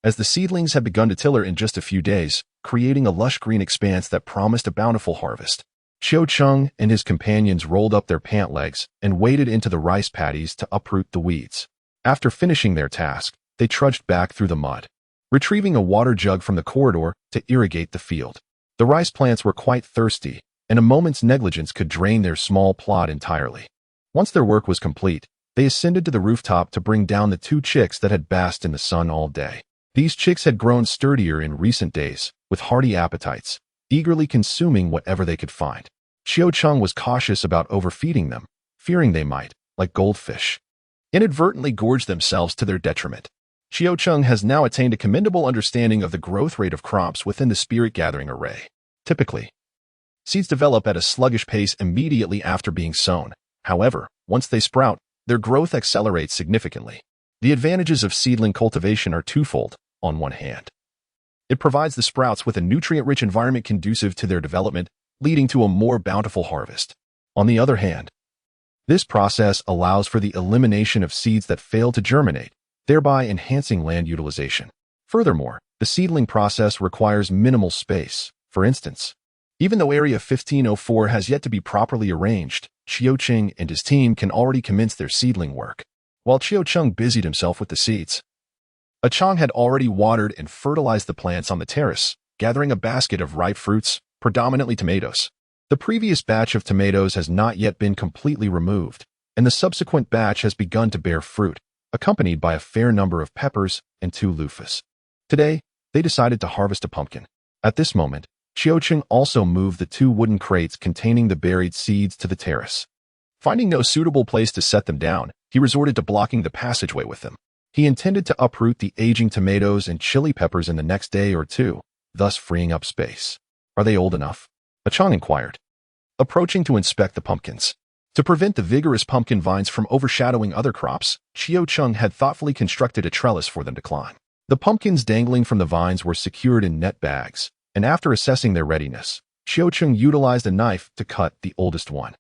as the seedlings had begun to tiller in just a few days, creating a lush green expanse that promised a bountiful harvest. Qiuqing and his companions rolled up their pant legs and waded into the rice paddies to uproot the weeds. After finishing their task, they trudged back through the mud, retrieving a water jug from the corridor to irrigate the field. The rice plants were quite thirsty, and a moment's negligence could drain their small plot entirely. Once their work was complete, they ascended to the rooftop to bring down the two chicks that had basked in the sun all day. These chicks had grown sturdier in recent days, with hearty appetites, eagerly consuming whatever they could find. Qiuqing was cautious about overfeeding them, fearing they might, like goldfish, inadvertently gorge themselves to their detriment. Qiuqing has now attained a commendable understanding of the growth rate of crops within the spirit-gathering array. Typically, seeds develop at a sluggish pace immediately after being sown. However, once they sprout, their growth accelerates significantly. The advantages of seedling cultivation are twofold. On one hand, It provides the sprouts with a nutrient-rich environment conducive to their development, leading to a more bountiful harvest. On the other hand, this process allows for the elimination of seeds that fail to germinate, thereby enhancing land utilization. Furthermore, the seedling process requires minimal space. For instance, even though Area 1504 has yet to be properly arranged, Qiucheng and his team can already commence their seedling work. While Qiucheng busied himself with the seeds, Chang had already watered and fertilized the plants on the terrace, gathering a basket of ripe fruits, predominantly tomatoes. The previous batch of tomatoes has not yet been completely removed, and the subsequent batch has begun to bear fruit, accompanied by a fair number of peppers and 2 loofahs. Today, they decided to harvest a pumpkin. At this moment, Qiucheng also moved the 2 wooden crates containing the buried seeds to the terrace. Finding no suitable place to set them down, he resorted to blocking the passageway with them. He intended to uproot the aging tomatoes and chili peppers in the next day or 2, thus freeing up space. Are they old enough? Chang inquired, approaching to inspect the pumpkins. To prevent the vigorous pumpkin vines from overshadowing other crops, Qiucheng had thoughtfully constructed a trellis for them to climb. The pumpkins dangling from the vines were secured in net bags, and after assessing their readiness, Qiucheng utilized a knife to cut the oldest one.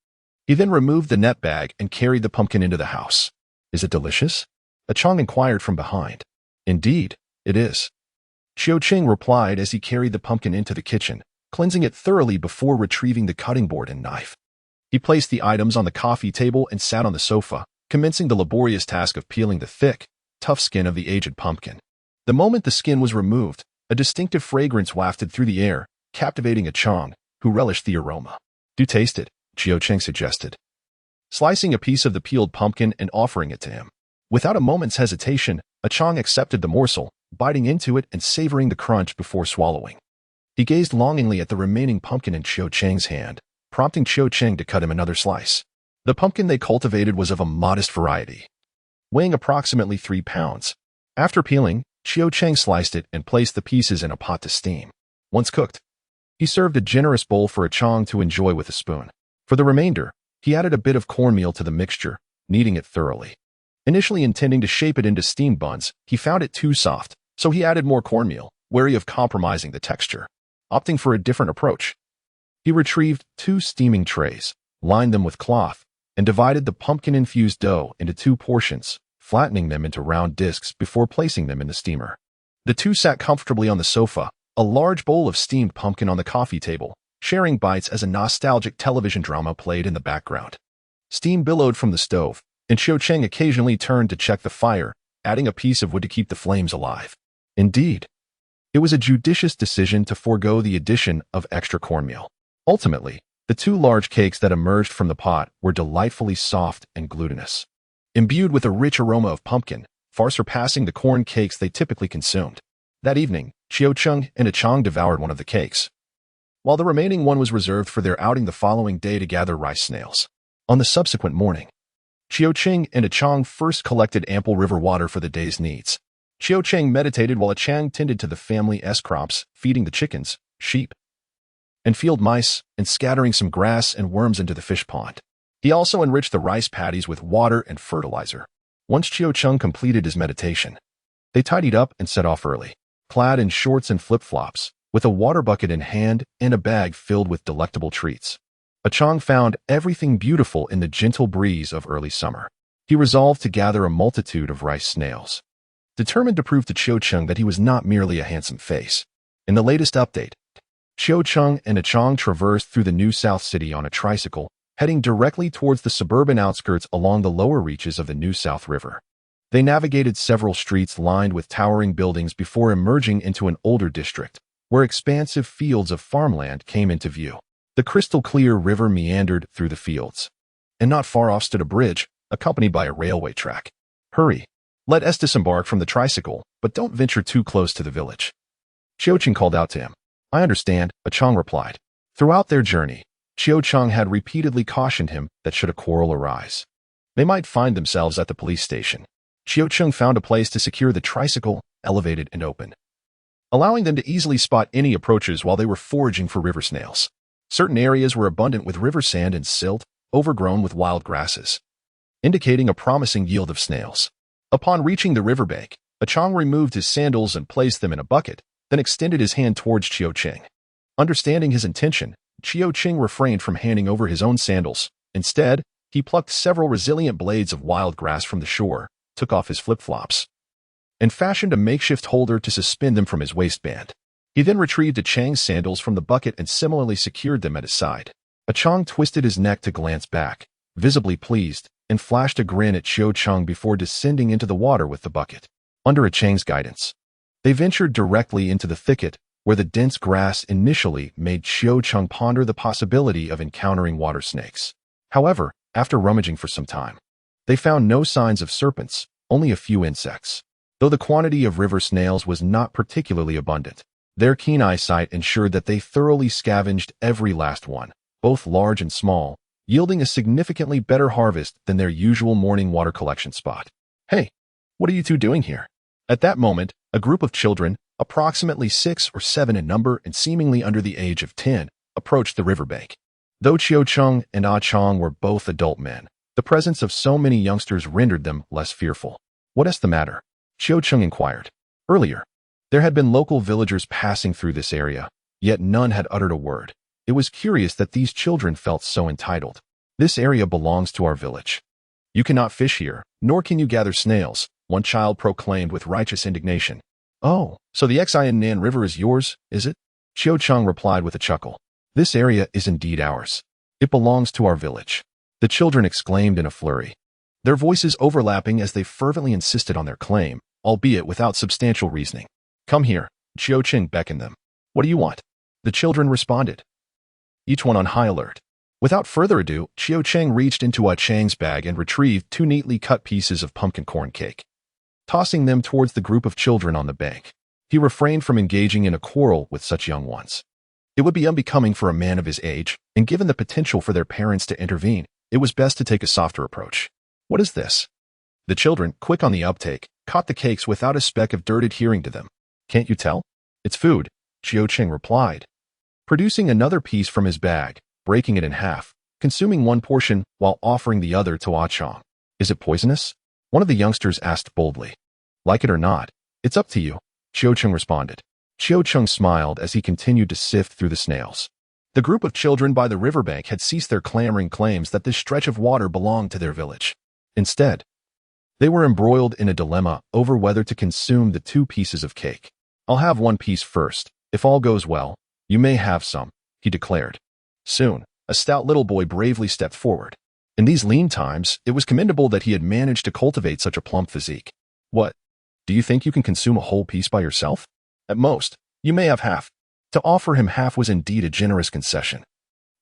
He then removed the net bag and carried the pumpkin into the house. Is it delicious? Chang inquired from behind. Indeed, it is. Qiucheng replied as he carried the pumpkin into the kitchen, cleansing it thoroughly before retrieving the cutting board and knife. He placed the items on the coffee table and sat on the sofa, commencing the laborious task of peeling the thick, tough skin of the aged pumpkin. The moment the skin was removed, a distinctive fragrance wafted through the air, captivating Chang, who relished the aroma. Do taste it, Qiucheng suggested, slicing a piece of the peeled pumpkin and offering it to him. Without a moment's hesitation, Chang accepted the morsel, biting into it and savoring the crunch before swallowing. He gazed longingly at the remaining pumpkin in Qiucheng's hand, prompting Qiucheng to cut him another slice. The pumpkin they cultivated was of a modest variety, weighing approximately 3 pounds. After peeling, Qiucheng sliced it and placed the pieces in a pot to steam. Once cooked, he served a generous bowl for Chang to enjoy with a spoon. For the remainder, he added a bit of cornmeal to the mixture, kneading it thoroughly. Initially intending to shape it into steamed buns, he found it too soft, so he added more cornmeal, wary of compromising the texture. Opting for a different approach, he retrieved 2 steaming trays, lined them with cloth, and divided the pumpkin-infused dough into 2 portions, flattening them into round discs before placing them in the steamer. The 2 sat comfortably on the sofa, a large bowl of steamed pumpkin on the coffee table, sharing bites as a nostalgic television drama played in the background. Steam billowed from the stove, and Qiucheng occasionally turned to check the fire, adding a piece of wood to keep the flames alive. Indeed, it was a judicious decision to forego the addition of extra cornmeal. Ultimately, the 2 large cakes that emerged from the pot were delightfully soft and glutinous, imbued with a rich aroma of pumpkin, far surpassing the corn cakes they typically consumed. That evening, Qiucheng and Chang devoured one of the cakes, while the remaining one was reserved for their outing the following day to gather rice snails. On the subsequent morning, Qiucheng and Chang first collected ample river water for the day's needs. Qiucheng meditated while Chang tended to the family's crops, feeding the chickens, sheep, and field mice, and scattering some grass and worms into the fish pond. He also enriched the rice paddies with water and fertilizer. Once Qiucheng completed his meditation, they tidied up and set off early, clad in shorts and flip-flops, with a water bucket in hand and a bag filled with delectable treats. Chang found everything beautiful in the gentle breeze of early summer. He resolved to gather a multitude of rice snails, determined to prove to Qiucheng that he was not merely a handsome face. In the latest update, Qiucheng and Chang traversed through the New South City on a tricycle, heading directly towards the suburban outskirts along the lower reaches of the New South River. They navigated several streets lined with towering buildings before emerging into an older district, where expansive fields of farmland came into view. The crystal-clear river meandered through the fields, and not far off stood a bridge, accompanied by a railway track. Hurry! Let us disembark from the tricycle, but don't venture too close to the village. Qiucheng called out to him. I understand, Chang replied. Throughout their journey, Qiucheng had repeatedly cautioned him that should a quarrel arise, they might find themselves at the police station. Qiucheng found a place to secure the tricycle, elevated and open, allowing them to easily spot any approaches while they were foraging for river snails. Certain areas were abundant with river sand and silt, overgrown with wild grasses, indicating a promising yield of snails. Upon reaching the riverbank, Chang removed his sandals and placed them in a bucket, then extended his hand towards Qiu Qing. Understanding his intention, Qiu Qing refrained from handing over his own sandals. Instead, he plucked several resilient blades of wild grass from the shore, took off his flip-flops, and fashioned a makeshift holder to suspend them from his waistband. He then retrieved a Chang's sandals from the bucket and similarly secured them at his side. A Chang twisted his neck to glance back, visibly pleased, and flashed a grin at Qiu Cheng before descending into the water with the bucket. Under a Chang's guidance, they ventured directly into the thicket, where the dense grass initially made Qiu Cheng ponder the possibility of encountering water snakes. However, after rummaging for some time, they found no signs of serpents, only a few insects. Though the quantity of river snails was not particularly abundant, their keen eyesight ensured that they thoroughly scavenged every last one, both large and small, yielding a significantly better harvest than their usual morning water collection spot. "Hey, what are you two doing here?" At that moment, a group of children, approximately 6 or 7 in number and seemingly under the age of 10, approached the riverbank. Though Qiu Cheng and Ah Chong were both adult men, the presence of so many youngsters rendered them less fearful. "What is the matter?" Qiu Cheng inquired. Earlier, there had been local villagers passing through this area, yet none had uttered a word. It was curious that these children felt so entitled. "This area belongs to our village. You cannot fish here, nor can you gather snails," one child proclaimed with righteous indignation. "Oh, so the Xian River is yours, is it?" Qiu Cheng replied with a chuckle. "This area is indeed ours. It belongs to our village," the children exclaimed in a flurry, their voices overlapping as they fervently insisted on their claim, albeit without substantial reasoning. "Come here," Qiu Qing beckoned them. "What do you want?" The children responded, each one on high alert. Without further ado, Qiu Cheng reached into Ah Chang's bag and retrieved 2 neatly cut pieces of pumpkin corn cake. Tossing them towards the group of children on the bank, he refrained from engaging in a quarrel with such young ones. It would be unbecoming for a man of his age, and given the potential for their parents to intervene, it was best to take a softer approach. "What is this?" The children, quick on the uptake, caught the cakes without a speck of dirt adhering to them. "Can't you tell? It's food," Qiu Cheng replied, producing another piece from his bag, breaking it in half, consuming one portion while offering the other to Ah Chong. "Is it poisonous?" one of the youngsters asked boldly. "Like it or not, it's up to you," Qiu Cheng responded. Qiu Cheng smiled as he continued to sift through the snails. The group of children by the riverbank had ceased their clamoring claims that this stretch of water belonged to their village. Instead, they were embroiled in a dilemma over whether to consume the 2 pieces of cake. "I'll have 1 piece first. If all goes well, you may have some," he declared. Soon, a stout little boy bravely stepped forward. In these lean times, it was commendable that he had managed to cultivate such a plump physique. "What? Do you think you can consume a whole piece by yourself? At most, you may have half." To offer him half was indeed a generous concession.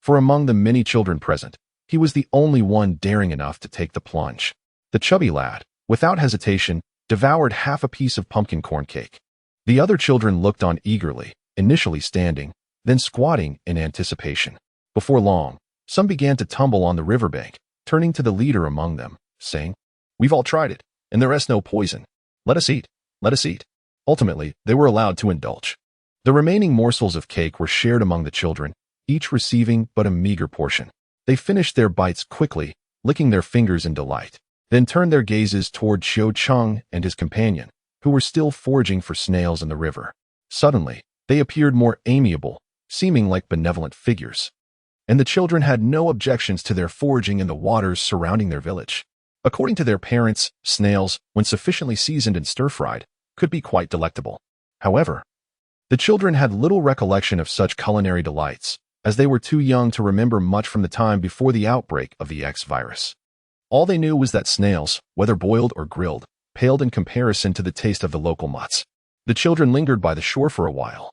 For among the many children present, he was the only one daring enough to take the plunge. The chubby lad, without hesitation, devoured half a piece of pumpkin corn cake. The other children looked on eagerly, initially standing, then squatting in anticipation. Before long, some began to tumble on the riverbank, turning to the leader among them, saying, "We've all tried it, and there is no poison. Let us eat, let us eat." Ultimately, they were allowed to indulge. The remaining morsels of cake were shared among the children, each receiving but a meager portion. They finished their bites quickly, licking their fingers in delight, then turned their gazes toward Qiu Cheng and his companion, who were still foraging for snails in the river. Suddenly, they appeared more amiable, seeming like benevolent figures, and the children had no objections to their foraging in the waters surrounding their village. According to their parents, snails, when sufficiently seasoned and stir-fried, could be quite delectable. However, the children had little recollection of such culinary delights, as they were too young to remember much from the time before the outbreak of the X virus. All they knew was that snails, whether boiled or grilled, paled in comparison to the taste of the local mutts. The children lingered by the shore for a while,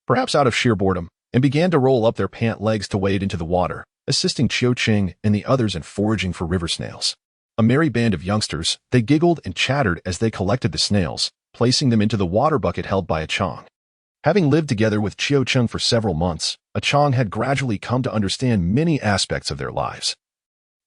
perhaps out of sheer boredom, and began to roll up their pant legs to wade into the water, assisting Qiu Qing and the others in foraging for river snails. A merry band of youngsters, they giggled and chattered as they collected the snails, placing them into the water bucket held by a Chong. Having lived together with Qiu Cheng for several months, a Chong had gradually come to understand many aspects of their lives,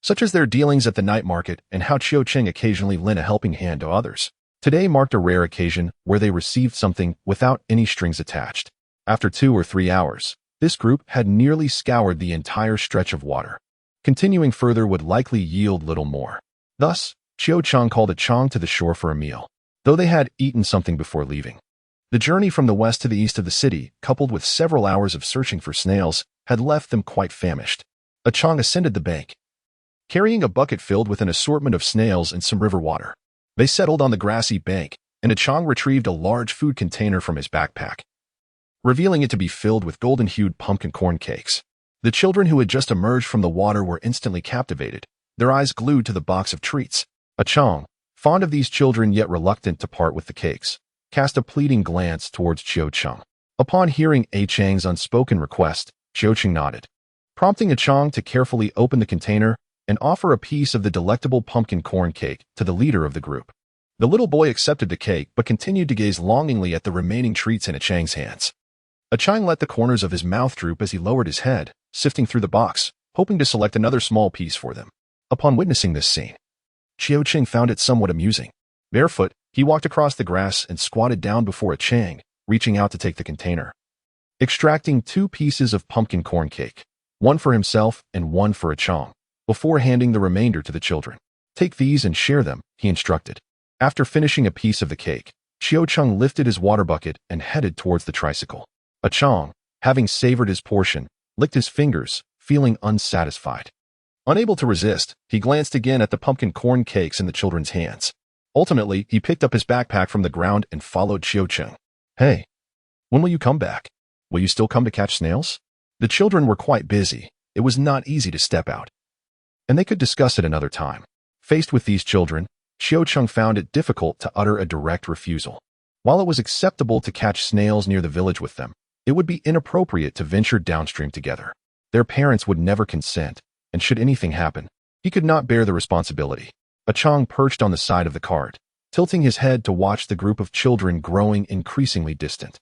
such as their dealings at the night market and how Qiu Cheng occasionally lent a helping hand to others. Today marked a rare occasion where they received something without any strings attached. After 2 or 3 hours, this group had nearly scoured the entire stretch of water. Continuing further would likely yield little more. Thus, Qiu Cheng called a Chong to the shore for a meal, though they had eaten something before leaving. The journey from the west to the east of the city, coupled with several hours of searching for snails, had left them quite famished. Chang ascended the bank, carrying a bucket filled with an assortment of snails and some river water. They settled on the grassy bank, and Chang retrieved a large food container from his backpack, revealing it to be filled with golden-hued pumpkin corn cakes. The children who had just emerged from the water were instantly captivated, their eyes glued to the box of treats. Chang, fond of these children yet reluctant to part with the cakes, cast a pleading glance towards Chang. Upon hearing Chang's unspoken request, Chang nodded, prompting Chang to carefully open the container and offer a piece of the delectable pumpkin corn cake to the leader of the group. The little boy accepted the cake but continued to gaze longingly at the remaining treats in Chang's hands. Chang let the corners of his mouth droop as he lowered his head, sifting through the box, hoping to select another small piece for them. Upon witnessing this scene, Chang found it somewhat amusing. Barefoot, he walked across the grass and squatted down before Chang, reaching out to take the container. Extracting 2 pieces of pumpkin corn cake, one for himself and one for Chang, before handing the remainder to the children. "Take these and share them," he instructed. After finishing a piece of the cake, Chang lifted his water bucket and headed towards the tricycle. Chang, having savored his portion, licked his fingers, feeling unsatisfied. Unable to resist, he glanced again at the pumpkin corn cakes in the children's hands. Ultimately, he picked up his backpack from the ground and followed Chang. "Hey, when will you come back? Will you still come to catch snails?" The children were quite busy. It was not easy to step out, and they could discuss it another time. Faced with these children, Chang found it difficult to utter a direct refusal. While it was acceptable to catch snails near the village with them, it would be inappropriate to venture downstream together. Their parents would never consent, and should anything happen, he could not bear the responsibility. Chang perched on the side of the cart, tilting his head to watch the group of children growing increasingly distant.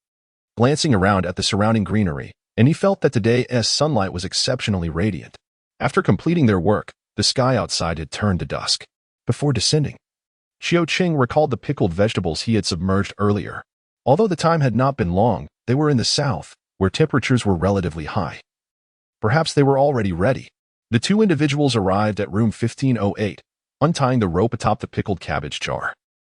Glancing around at the surrounding greenery, and he felt that today's sunlight was exceptionally radiant. After completing their work, the sky outside had turned to dusk. Before descending, Chang recalled the pickled vegetables he had submerged earlier. Although the time had not been long, they were in the south, where temperatures were relatively high. Perhaps they were already ready. The 2 individuals arrived at room 1508, untying the rope atop the pickled cabbage jar.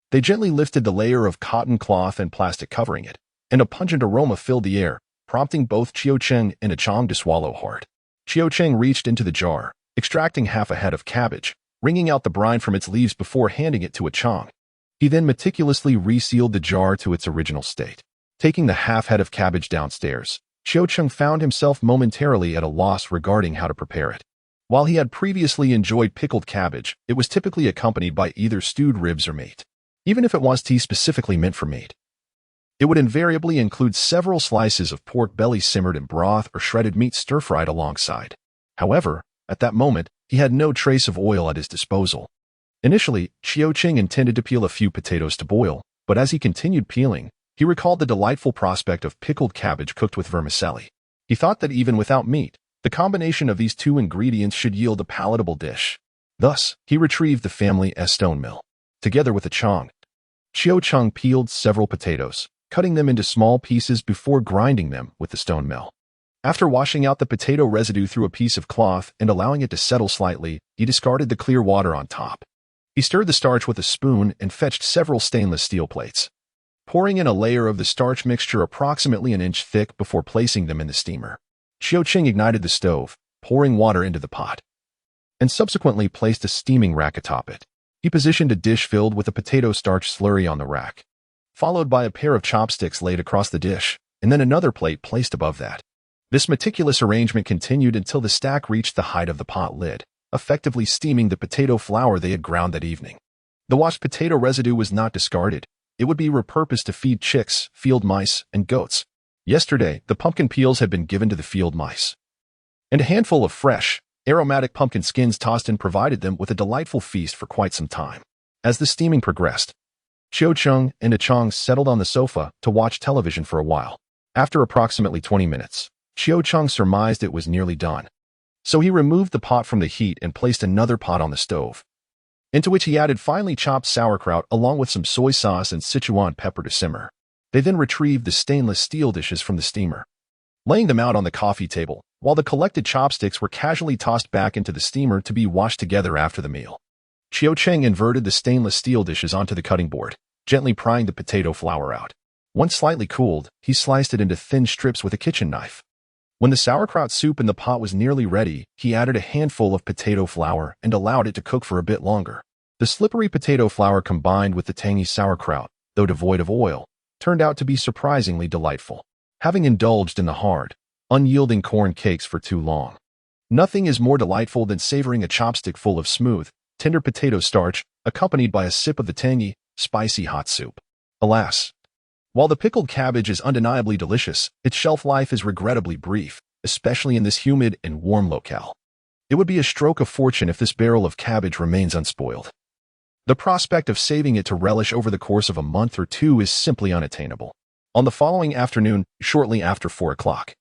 They gently lifted the layer of cotton cloth and plastic covering it, and a pungent aroma filled the air, prompting both Chang and Chang to swallow hard. Chang reached into the jar, extracting half a head of cabbage, wringing out the brine from its leaves before handing it to Chang. He then meticulously resealed the jar to its original state. Taking the half head of cabbage downstairs, Chang found himself momentarily at a loss regarding how to prepare it. While he had previously enjoyed pickled cabbage, it was typically accompanied by either stewed ribs or meat. Even if it was tea specifically meant for meat, it would invariably include several slices of pork belly simmered in broth or shredded meat stir-fried alongside. However, at that moment, he had no trace of oil at his disposal. Initially, Chang intended to peel a few potatoes to boil, but as he continued peeling, he recalled the delightful prospect of pickled cabbage cooked with vermicelli. He thought that even without meat, the combination of these 2 ingredients should yield a palatable dish. Thus, he retrieved the family's stone mill. Together with Chang peeled several potatoes, cutting them into small pieces before grinding them with the stone mill. After washing out the potato residue through a piece of cloth and allowing it to settle slightly, he discarded the clear water on top. He stirred the starch with a spoon and fetched several stainless steel plates, pouring in a layer of the starch mixture approximately an inch thick before placing them in the steamer. Chang ignited the stove, pouring water into the pot, and subsequently placed a steaming rack atop it. He positioned a dish filled with a potato starch slurry on the rack, followed by a pair of chopsticks laid across the dish, and then another plate placed above that. This meticulous arrangement continued until the stack reached the height of the pot lid, effectively steaming the potato flour they had ground that evening. The washed potato residue was not discarded. It would be repurposed to feed chicks, field mice, and goats. Yesterday, the pumpkin peels had been given to the field mice, and a handful of fresh, aromatic pumpkin skins tossed in provided them with a delightful feast for quite some time. As the steaming progressed, Chang and Chang settled on the sofa to watch television for a while. After approximately 20 minutes, Chang surmised it was nearly done. So he removed the pot from the heat and placed another pot on the stove, into which he added finely chopped sauerkraut along with some soy sauce and Sichuan pepper to simmer. They then retrieved the stainless steel dishes from the steamer, laying them out on the coffee table, while the collected chopsticks were casually tossed back into the steamer to be washed together after the meal. Chang inverted the stainless steel dishes onto the cutting board, gently prying the potato flour out. Once slightly cooled, he sliced it into thin strips with a kitchen knife. When the sauerkraut soup in the pot was nearly ready, he added a handful of potato flour and allowed it to cook for a bit longer. The slippery potato flour combined with the tangy sauerkraut, though devoid of oil, turned out to be surprisingly delightful. Having indulged in the hard, unyielding corn cakes for too long, nothing is more delightful than savoring a chopstick full of smooth, tender potato starch, accompanied by a sip of the tangy, spicy hot soup. Alas, while the pickled cabbage is undeniably delicious, its shelf life is regrettably brief, especially in this humid and warm locale. It would be a stroke of fortune if this barrel of cabbage remains unspoiled. The prospect of saving it to relish over the course of a month or two is simply unattainable. On the following afternoon, shortly after 4 o'clock,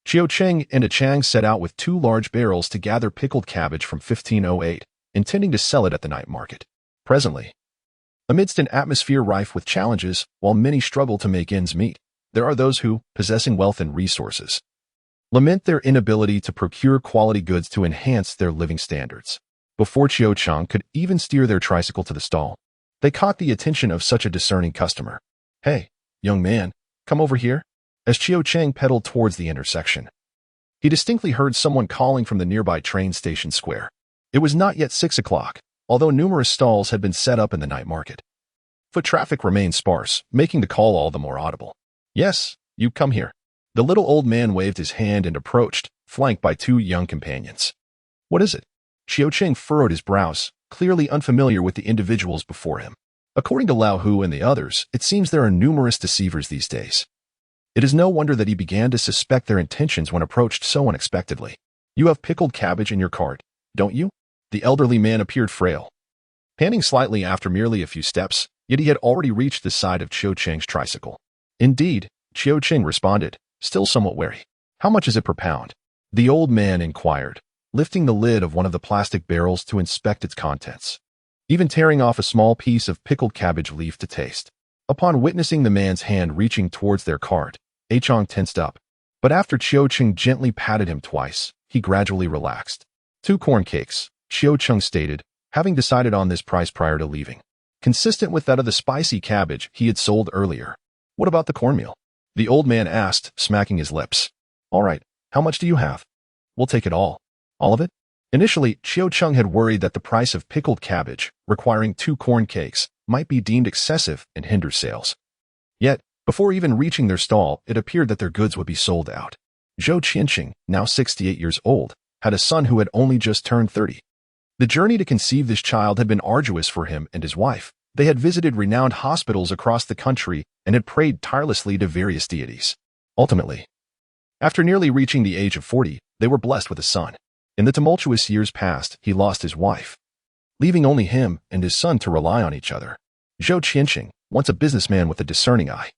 Chiao Cheng and a Chang set out with 2 large barrels to gather pickled cabbage from 1508, intending to sell it at the night market. Presently, amidst an atmosphere rife with challenges, while many struggle to make ends meet, there are those who, possessing wealth and resources, lament their inability to procure quality goods to enhance their living standards. Before Chiao Cheng could even steer their tricycle to the stall, they caught the attention of such a discerning customer. "Hey, young man, come over here." As Chiao Cheng pedaled towards the intersection, he distinctly heard someone calling from the nearby train station square. It was not yet 6 o'clock, although numerous stalls had been set up in the night market. Foot traffic remained sparse, making the call all the more audible. "Yes, you come here." The little old man waved his hand and approached, flanked by 2 young companions. "What is it?" Chiao Cheng furrowed his brows, clearly unfamiliar with the individuals before him. According to Lao Hu and the others, it seems there are numerous deceivers these days. It is no wonder that he began to suspect their intentions when approached so unexpectedly. "You have pickled cabbage in your cart, don't you?" The elderly man appeared frail, panting slightly after merely a few steps, yet he had already reached the side of Chiao Cheng's tricycle. "Indeed," Chiao Cheng responded, still somewhat wary. "How much is it per pound?" The old man inquired, lifting the lid of one of the plastic barrels to inspect its contents, even tearing off a small piece of pickled cabbage leaf to taste. Upon witnessing the man's hand reaching towards their cart, Chong tensed up, but after Chiao Cheng gently patted him twice, he gradually relaxed. 2 corn cakes, Chiao Cheng stated, having decided on this price prior to leaving, consistent with that of the spicy cabbage he had sold earlier. "What about the cornmeal?" the old man asked, smacking his lips. "All right, how much do you have?" "We'll take it all." "All of it?" Initially, Chiao Cheng had worried that the price of pickled cabbage, requiring 2 corn cakes, might be deemed excessive and hinder sales. Yet, before even reaching their stall, it appeared that their goods would be sold out. Zhou Qianqing, now 68 years old, had a son who had only just turned 30. The journey to conceive this child had been arduous for him and his wife. They had visited renowned hospitals across the country and had prayed tirelessly to various deities. Ultimately, after nearly reaching the age of 40, they were blessed with a son. In the tumultuous years past, he lost his wife, leaving only him and his son to rely on each other. Zhou Qianqing, once a businessman with a discerning eye,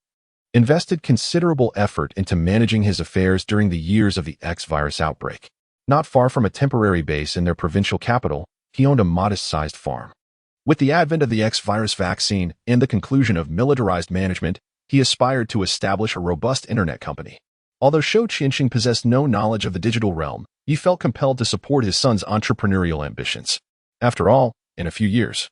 invested considerable effort into managing his affairs during the years of the X-virus outbreak. Not far from a temporary base in their provincial capital, he owned a modest-sized farm. With the advent of the X-virus vaccine and the conclusion of militarized management, he aspired to establish a robust internet company. Although Zhou Qianqing possessed no knowledge of the digital realm, he felt compelled to support his son's entrepreneurial ambitions. After all, in a few years,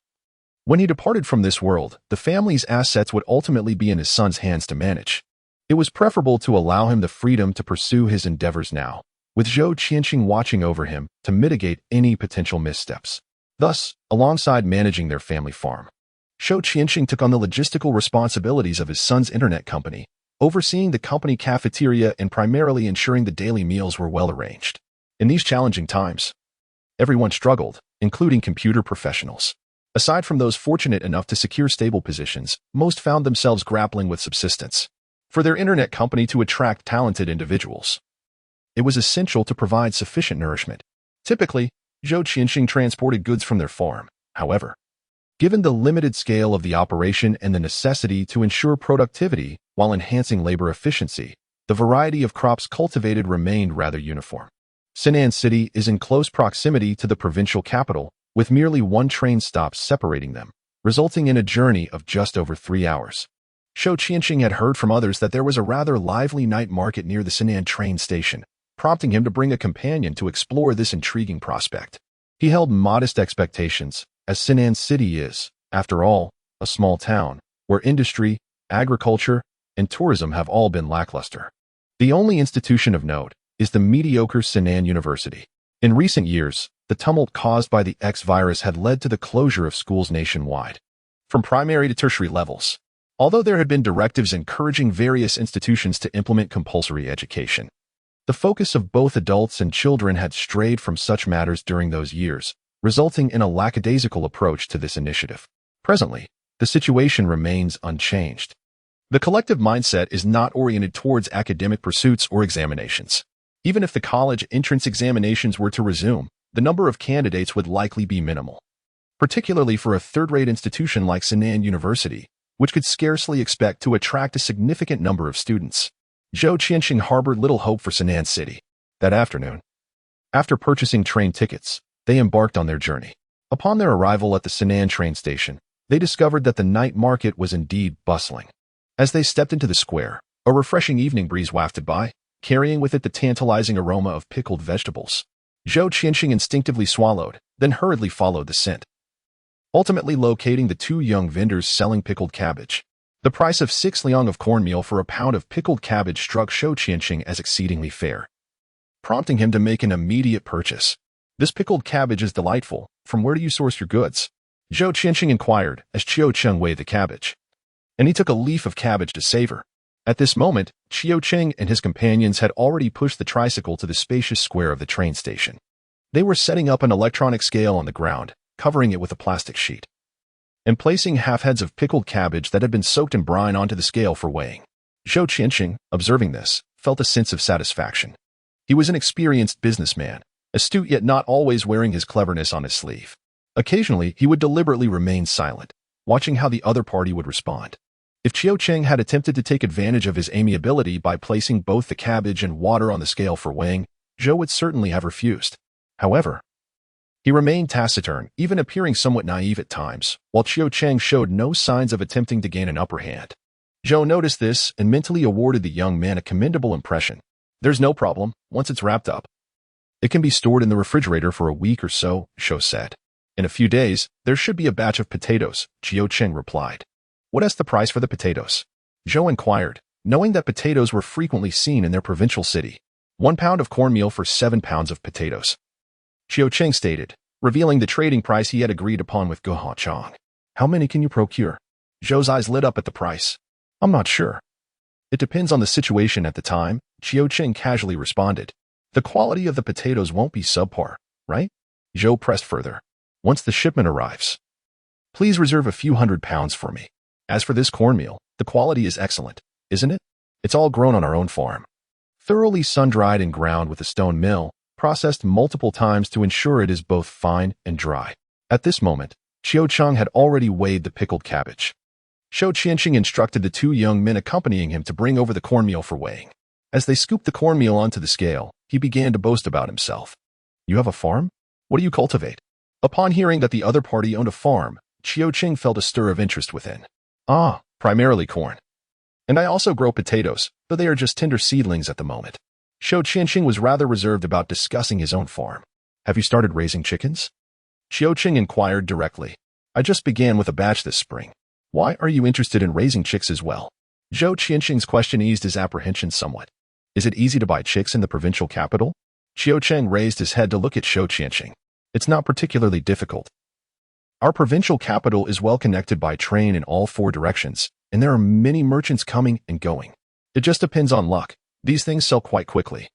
when he departed from this world, the family's assets would ultimately be in his son's hands to manage. It was preferable to allow him the freedom to pursue his endeavors now, with Zhou Qianqing watching over him to mitigate any potential missteps. Thus, alongside managing their family farm, Zhou Qianqing took on the logistical responsibilities of his son's internet company, overseeing the company cafeteria and primarily ensuring the daily meals were well arranged. In these challenging times, everyone struggled, including computer professionals. Aside from those fortunate enough to secure stable positions, most found themselves grappling with subsistence. For their internet company to attract talented individuals, it was essential to provide sufficient nourishment. Typically, Zhou Qianqing transported goods from their farm. However, given the limited scale of the operation and the necessity to ensure productivity while enhancing labor efficiency, the variety of crops cultivated remained rather uniform. Sinan City is in close proximity to the provincial capital, with merely 1 train stop separating them, resulting in a journey of just over 3 hours. Zhou Qianqing had heard from others that there was a rather lively night market near the Sinan train station, prompting him to bring a companion to explore this intriguing prospect. He held modest expectations, as Sinan City is, after all, a small town, where industry, agriculture, and tourism have all been lackluster. The only institution of note is the mediocre Sinan University. In recent years, the tumult caused by the X virus had led to the closure of schools nationwide, from primary to tertiary levels. Although there had been directives encouraging various institutions to implement compulsory education, the focus of both adults and children had strayed from such matters during those years, resulting in a lackadaisical approach to this initiative. Presently, the situation remains unchanged. The collective mindset is not oriented towards academic pursuits or examinations. Even if the college entrance examinations were to resume, the number of candidates would likely be minimal, particularly for a third-rate institution like Sinan University, which could scarcely expect to attract a significant number of students. Zhou Qianxing harbored little hope for Sinan City. That afternoon, after purchasing train tickets, they embarked on their journey. Upon their arrival at the Sinan train station, they discovered that the night market was indeed bustling. As they stepped into the square, a refreshing evening breeze wafted by, carrying with it the tantalizing aroma of pickled vegetables. Zhou Qianxing instinctively swallowed, then hurriedly followed the scent, ultimately locating the two young vendors selling pickled cabbage. The price of 6 liang of cornmeal for a pound of pickled cabbage struck Zhou Qianxing as exceedingly fair, prompting him to make an immediate purchase. "This pickled cabbage is delightful. From where do you source your goods?" Zhou Qianxing inquired as Qiu Cheng weighed the cabbage, and he took a leaf of cabbage to savor. At this moment, Qiu Cheng and his companions had already pushed the tricycle to the spacious square of the train station. They were setting up an electronic scale on the ground, covering it with a plastic sheet, and placing half-heads of pickled cabbage that had been soaked in brine onto the scale for weighing. Zhou Qianxing, observing this, felt a sense of satisfaction. He was an experienced businessman, astute yet not always wearing his cleverness on his sleeve. Occasionally, he would deliberately remain silent, watching how the other party would respond. If Qiu Cheng had attempted to take advantage of his amiability by placing both the cabbage and water on the scale for weighing, Zhou would certainly have refused. However, he remained taciturn, even appearing somewhat naive at times, while Qiu Cheng showed no signs of attempting to gain an upper hand. Zhou noticed this and mentally awarded the young man a commendable impression. "There's no problem, once it's wrapped up. It can be stored in the refrigerator for a week or so," Zhou said. "In a few days, there should be a batch of potatoes," Qiu Cheng replied. "What is the price for the potatoes?" Zhou inquired, knowing that potatoes were frequently seen in their provincial city. 1 pound of cornmeal for 7 pounds of potatoes," Qiu Cheng stated, revealing the trading price he had agreed upon with Guo Chang. "How many can you procure?" Zhou's eyes lit up at the price. "I'm not sure. It depends on the situation at the time," Qiu Cheng casually responded. "The quality of the potatoes won't be subpar, right?" Zhou pressed further. "Once the shipment arrives, please reserve a few £100 for me. As for this cornmeal, the quality is excellent, isn't it? It's all grown on our own farm. Thoroughly sun-dried and ground with a stone mill, processed multiple times to ensure it is both fine and dry." At this moment, Qiu Cheng had already weighed the pickled cabbage. Zhou Qianxing instructed the two young men accompanying him to bring over the cornmeal for weighing. As they scooped the cornmeal onto the scale, he began to boast about himself. "You have a farm? What do you cultivate?" Upon hearing that the other party owned a farm, Qiu Cheng felt a stir of interest within. "Ah, primarily corn. And I also grow potatoes, though they are just tender seedlings at the moment." Zhou Qianxing was rather reserved about discussing his own farm. "Have you started raising chickens?" Qiu Cheng inquired directly. "I just began with a batch this spring." "Why are you interested in raising chicks as well?" Zhou Qianxing's question eased his apprehension somewhat. "Is it easy to buy chicks in the provincial capital?" Qiu Cheng raised his head to look at Zhou Qianxing. "It's not particularly difficult. Our provincial capital is well connected by train in all 4 directions, and there are many merchants coming and going. It just depends on luck. These things sell quite quickly."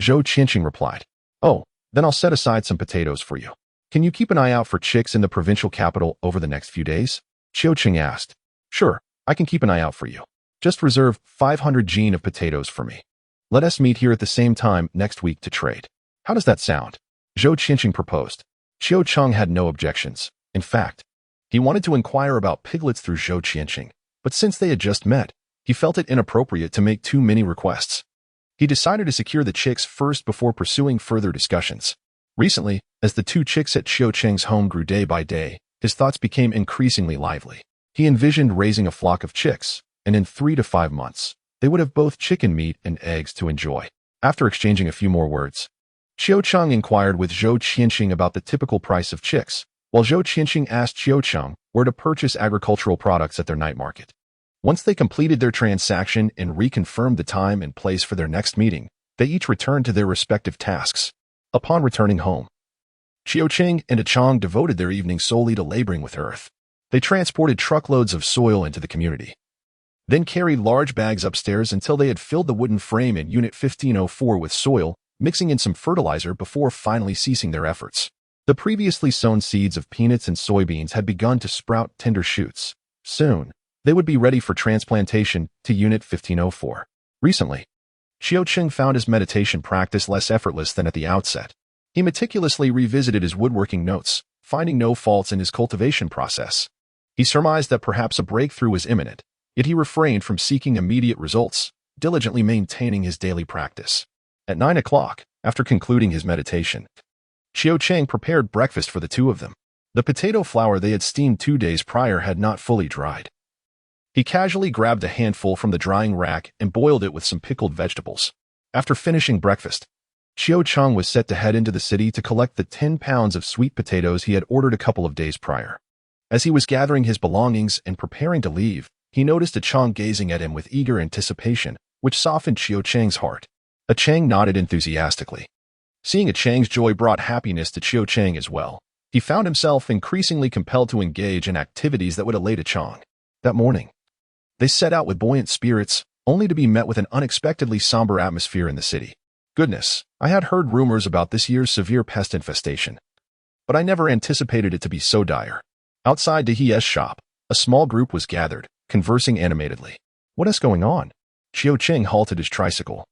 Zhou Qianxing replied. "Oh, then I'll set aside some potatoes for you. Can you keep an eye out for chicks in the provincial capital over the next few days?" Qiu Cheng asked. "Sure, I can keep an eye out for you. Just reserve 500 jin of potatoes for me. Let us meet here at the same time next week to trade. How does that sound?" Zhou Qianxing proposed. Qiu Cheng had no objections. In fact, he wanted to inquire about piglets through Zhou Qianxing, but since they had just met, he felt it inappropriate to make too many requests. He decided to secure the chicks first before pursuing further discussions. Recently, as the 2 chicks at Qiu Cheng's home grew day by day, his thoughts became increasingly lively. He envisioned raising a flock of chicks, and in 3 to 5 months, they would have both chicken meat and eggs to enjoy. After exchanging a few more words, Qiu Cheng inquired with Zhou Qianxing about the typical price of chicks, while Zhou Qianxing asked Qiu Cheng where to purchase agricultural products at their night market. Once they completed their transaction and reconfirmed the time and place for their next meeting, they each returned to their respective tasks. Upon returning home, Qiuqing and Chang devoted their evening solely to laboring with earth. They transported truckloads of soil into the community, then carried large bags upstairs until they had filled the wooden frame in Unit 1504 with soil, mixing in some fertilizer before finally ceasing their efforts. The previously sown seeds of peanuts and soybeans had begun to sprout tender shoots. Soon, they would be ready for transplantation to Unit 1504. Recently, Qiuqing found his meditation practice less effortless than at the outset. He meticulously revisited his woodworking notes, finding no faults in his cultivation process. He surmised that perhaps a breakthrough was imminent, yet he refrained from seeking immediate results, diligently maintaining his daily practice. At 9 o'clock, after concluding his meditation, Qiuqing prepared breakfast for the two of them. The potato flour they had steamed 2 days prior had not fully dried. He casually grabbed a handful from the drying rack and boiled it with some pickled vegetables. After finishing breakfast, Qiuqing was set to head into the city to collect the 10 pounds of sweet potatoes he had ordered a couple of days prior. As he was gathering his belongings and preparing to leave, he noticed Chang gazing at him with eager anticipation, which softened Qiuqing's heart. Chang nodded enthusiastically. Seeing Chang's joy brought happiness to Qiuqing as well. He found himself increasingly compelled to engage in activities that would elate Chang. That morning, they set out with buoyant spirits, only to be met with an unexpectedly somber atmosphere in the city. Goodness, I had heard rumors about this year's severe pest infestation, but I never anticipated it to be so dire. Outside De Hie's shop, a small group was gathered, conversing animatedly. What is going on? Qiuqing halted his tricycle,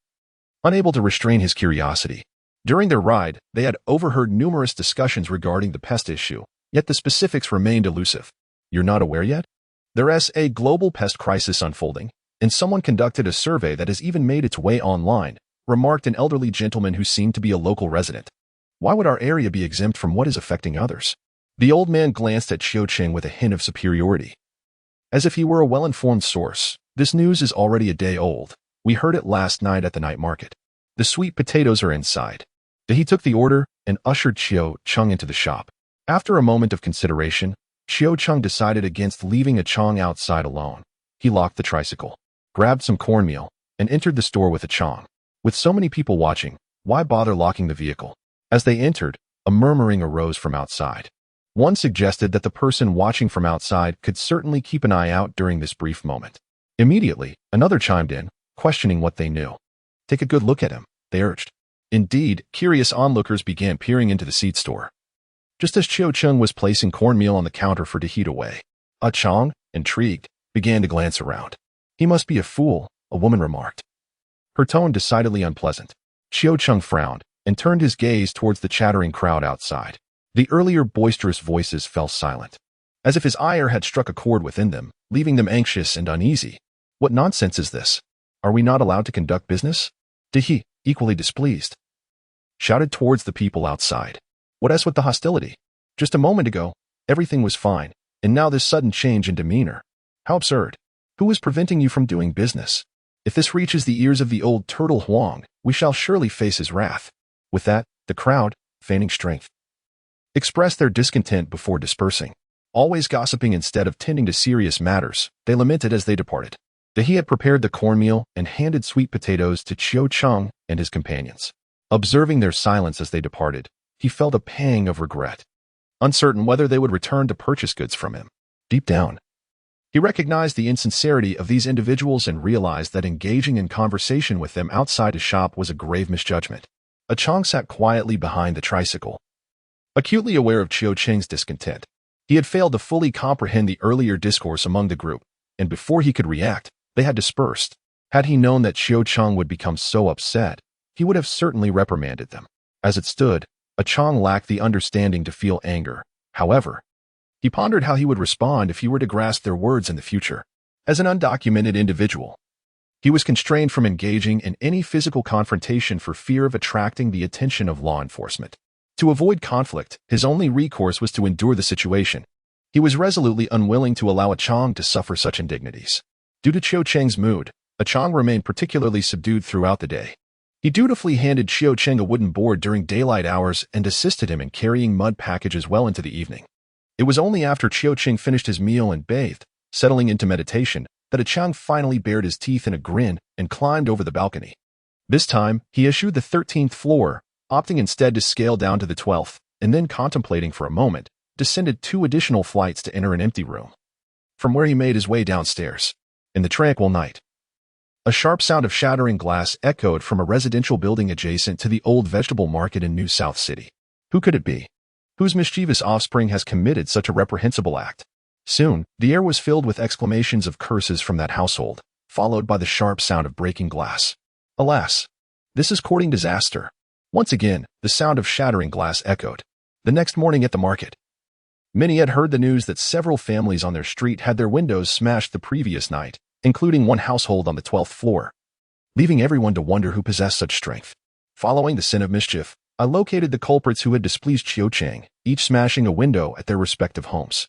unable to restrain his curiosity. During their ride, they had overheard numerous discussions regarding the pest issue, yet the specifics remained elusive. You're not aware yet? There's a global pest crisis unfolding, and someone conducted a survey that has even made its way online, remarked an elderly gentleman who seemed to be a local resident. Why would our area be exempt from what is affecting others? The old man glanced at Qiuqing with a hint of superiority. As if he were a well-informed source, this news is already a day old. We heard it last night at the night market. The sweet potatoes are inside. He took the order and ushered Qiuqing into the shop. After a moment of consideration, Qiuqing decided against leaving Chang outside alone. He locked the tricycle, grabbed some cornmeal, and entered the store with Chang. With so many people watching, why bother locking the vehicle? As they entered, a murmuring arose from outside. One suggested that the person watching from outside could certainly keep an eye out during this brief moment. Immediately, another chimed in, questioning what they knew. Take a good look at him, they urged. Indeed, curious onlookers began peering into the seed store. Just as Qiuqing was placing cornmeal on the counter for to heat away, Chang, intrigued, began to glance around. He must be a fool, a woman remarked, her tone decidedly unpleasant. Qiuqing frowned and turned his gaze towards the chattering crowd outside. The earlier boisterous voices fell silent, as if his ire had struck a chord within them, leaving them anxious and uneasy. What nonsense is this? Are we not allowed to conduct business? De He, equally displeased, shouted towards the people outside. What is with the hostility? Just a moment ago, everything was fine, and now this sudden change in demeanor. How absurd. Who is preventing you from doing business? If this reaches the ears of the old turtle Huang, we shall surely face his wrath. With that, the crowd, feigning strength, expressed their discontent before dispersing. Always gossiping instead of tending to serious matters, they lamented as they departed. He had prepared the cornmeal and handed sweet potatoes to Qiuqing and his companions. Observing their silence as they departed, he felt a pang of regret, uncertain whether they would return to purchase goods from him. Deep down, he recognized the insincerity of these individuals and realized that engaging in conversation with them outside his shop was a grave misjudgment. Chang sat quietly behind the tricycle, acutely aware of Qiuqing's discontent. He had failed to fully comprehend the earlier discourse among the group, and before he could react, they had dispersed. Had he known that Qiuqing would become so upset, he would have certainly reprimanded them. As it stood, Chang lacked the understanding to feel anger. However, he pondered how he would respond if he were to grasp their words in the future. As an undocumented individual, he was constrained from engaging in any physical confrontation for fear of attracting the attention of law enforcement. To avoid conflict, his only recourse was to endure the situation. He was resolutely unwilling to allow Chang to suffer such indignities. Due to Qiuqing's mood, Chang remained particularly subdued throughout the day. He dutifully handed Qiuqing a wooden board during daylight hours and assisted him in carrying mud packages well into the evening. It was only after Qiuqing finished his meal and bathed, settling into meditation, that Chang finally bared his teeth in a grin and climbed over the balcony. This time, he eschewed the 13th floor, opting instead to scale down to the 12th, and then contemplating for a moment, descended 2 additional flights to enter an empty room. From where he made his way downstairs, in the tranquil night, a sharp sound of shattering glass echoed from a residential building adjacent to the old vegetable market in New South City. Who could it be? Whose mischievous offspring has committed such a reprehensible act? Soon, the air was filled with exclamations of curses from that household, followed by the sharp sound of breaking glass. Alas, this is courting disaster. Once again, the sound of shattering glass echoed. The next morning at the market, many had heard the news that several families on their street had their windows smashed the previous night, including one household on the 12th floor, leaving everyone to wonder who possessed such strength. Following the sin of mischief, I located the culprits who had displeased Chiu Chang, each smashing a window at their respective homes.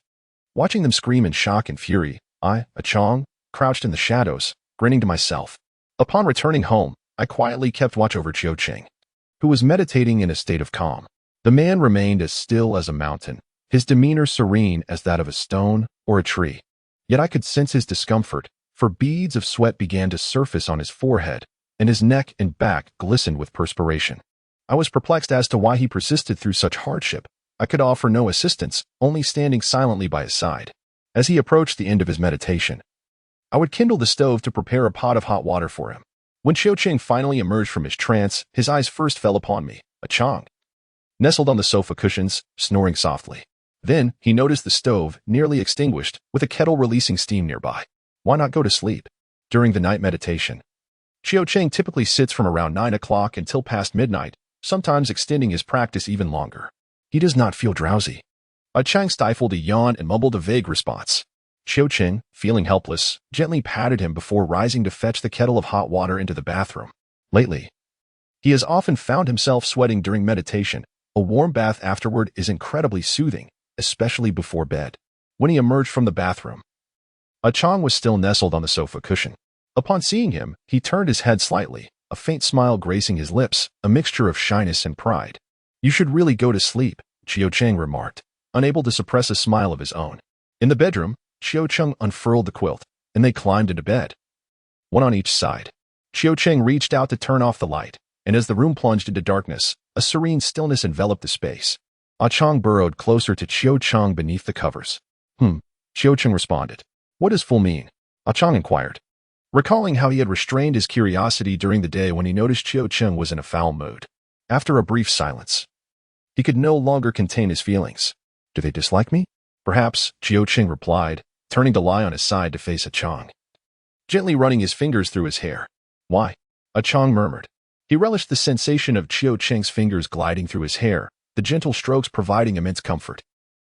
Watching them scream in shock and fury, I, Chang, crouched in the shadows, grinning to myself. Upon returning home, I quietly kept watch over Chiu Chang, who was meditating in a state of calm. The man remained as still as a mountain, his demeanor serene as that of a stone or a tree. Yet I could sense his discomfort, for beads of sweat began to surface on his forehead, and his neck and back glistened with perspiration. I was perplexed as to why he persisted through such hardship. I could offer no assistance, only standing silently by his side. As he approached the end of his meditation, I would kindle the stove to prepare a pot of hot water for him. When Chiu Chang finally emerged from his trance, his eyes first fell upon me, Chang, nestled on the sofa cushions, snoring softly. Then, he noticed the stove, nearly extinguished, with a kettle releasing steam nearby. Why not go to sleep? During the night meditation, Chiu Chang typically sits from around 9 o'clock until past midnight, sometimes extending his practice even longer. He does not feel drowsy. Chang stifled a yawn and mumbled a vague response. Chiu Chang, feeling helpless, gently patted him before rising to fetch the kettle of hot water into the bathroom. Lately, he has often found himself sweating during meditation. A warm bath afterward is incredibly soothing, especially before bed. When he emerged from the bathroom, Chang was still nestled on the sofa cushion. Upon seeing him, he turned his head slightly, a faint smile gracing his lips, a mixture of shyness and pride. You should really go to sleep, Chiu Chang remarked, unable to suppress a smile of his own. In the bedroom, Chiu Chang unfurled the quilt, and they climbed into bed, one on each side. Chiu Chang reached out to turn off the light, and as the room plunged into darkness, a serene stillness enveloped the space. Chang burrowed closer to Chiu Chang beneath the covers. Chiu Chang responded. What does full mean? Chang inquired, recalling how he had restrained his curiosity during the day when he noticed Chiu Chang was in a foul mood. After a brief silence, he could no longer contain his feelings. Do they dislike me? Perhaps, Chiu Chang replied, turning to lie on his side to face Chang, gently running his fingers through his hair. Why? Chang murmured. He relished the sensation of Chiu Chang's fingers gliding through his hair, the gentle strokes providing immense comfort.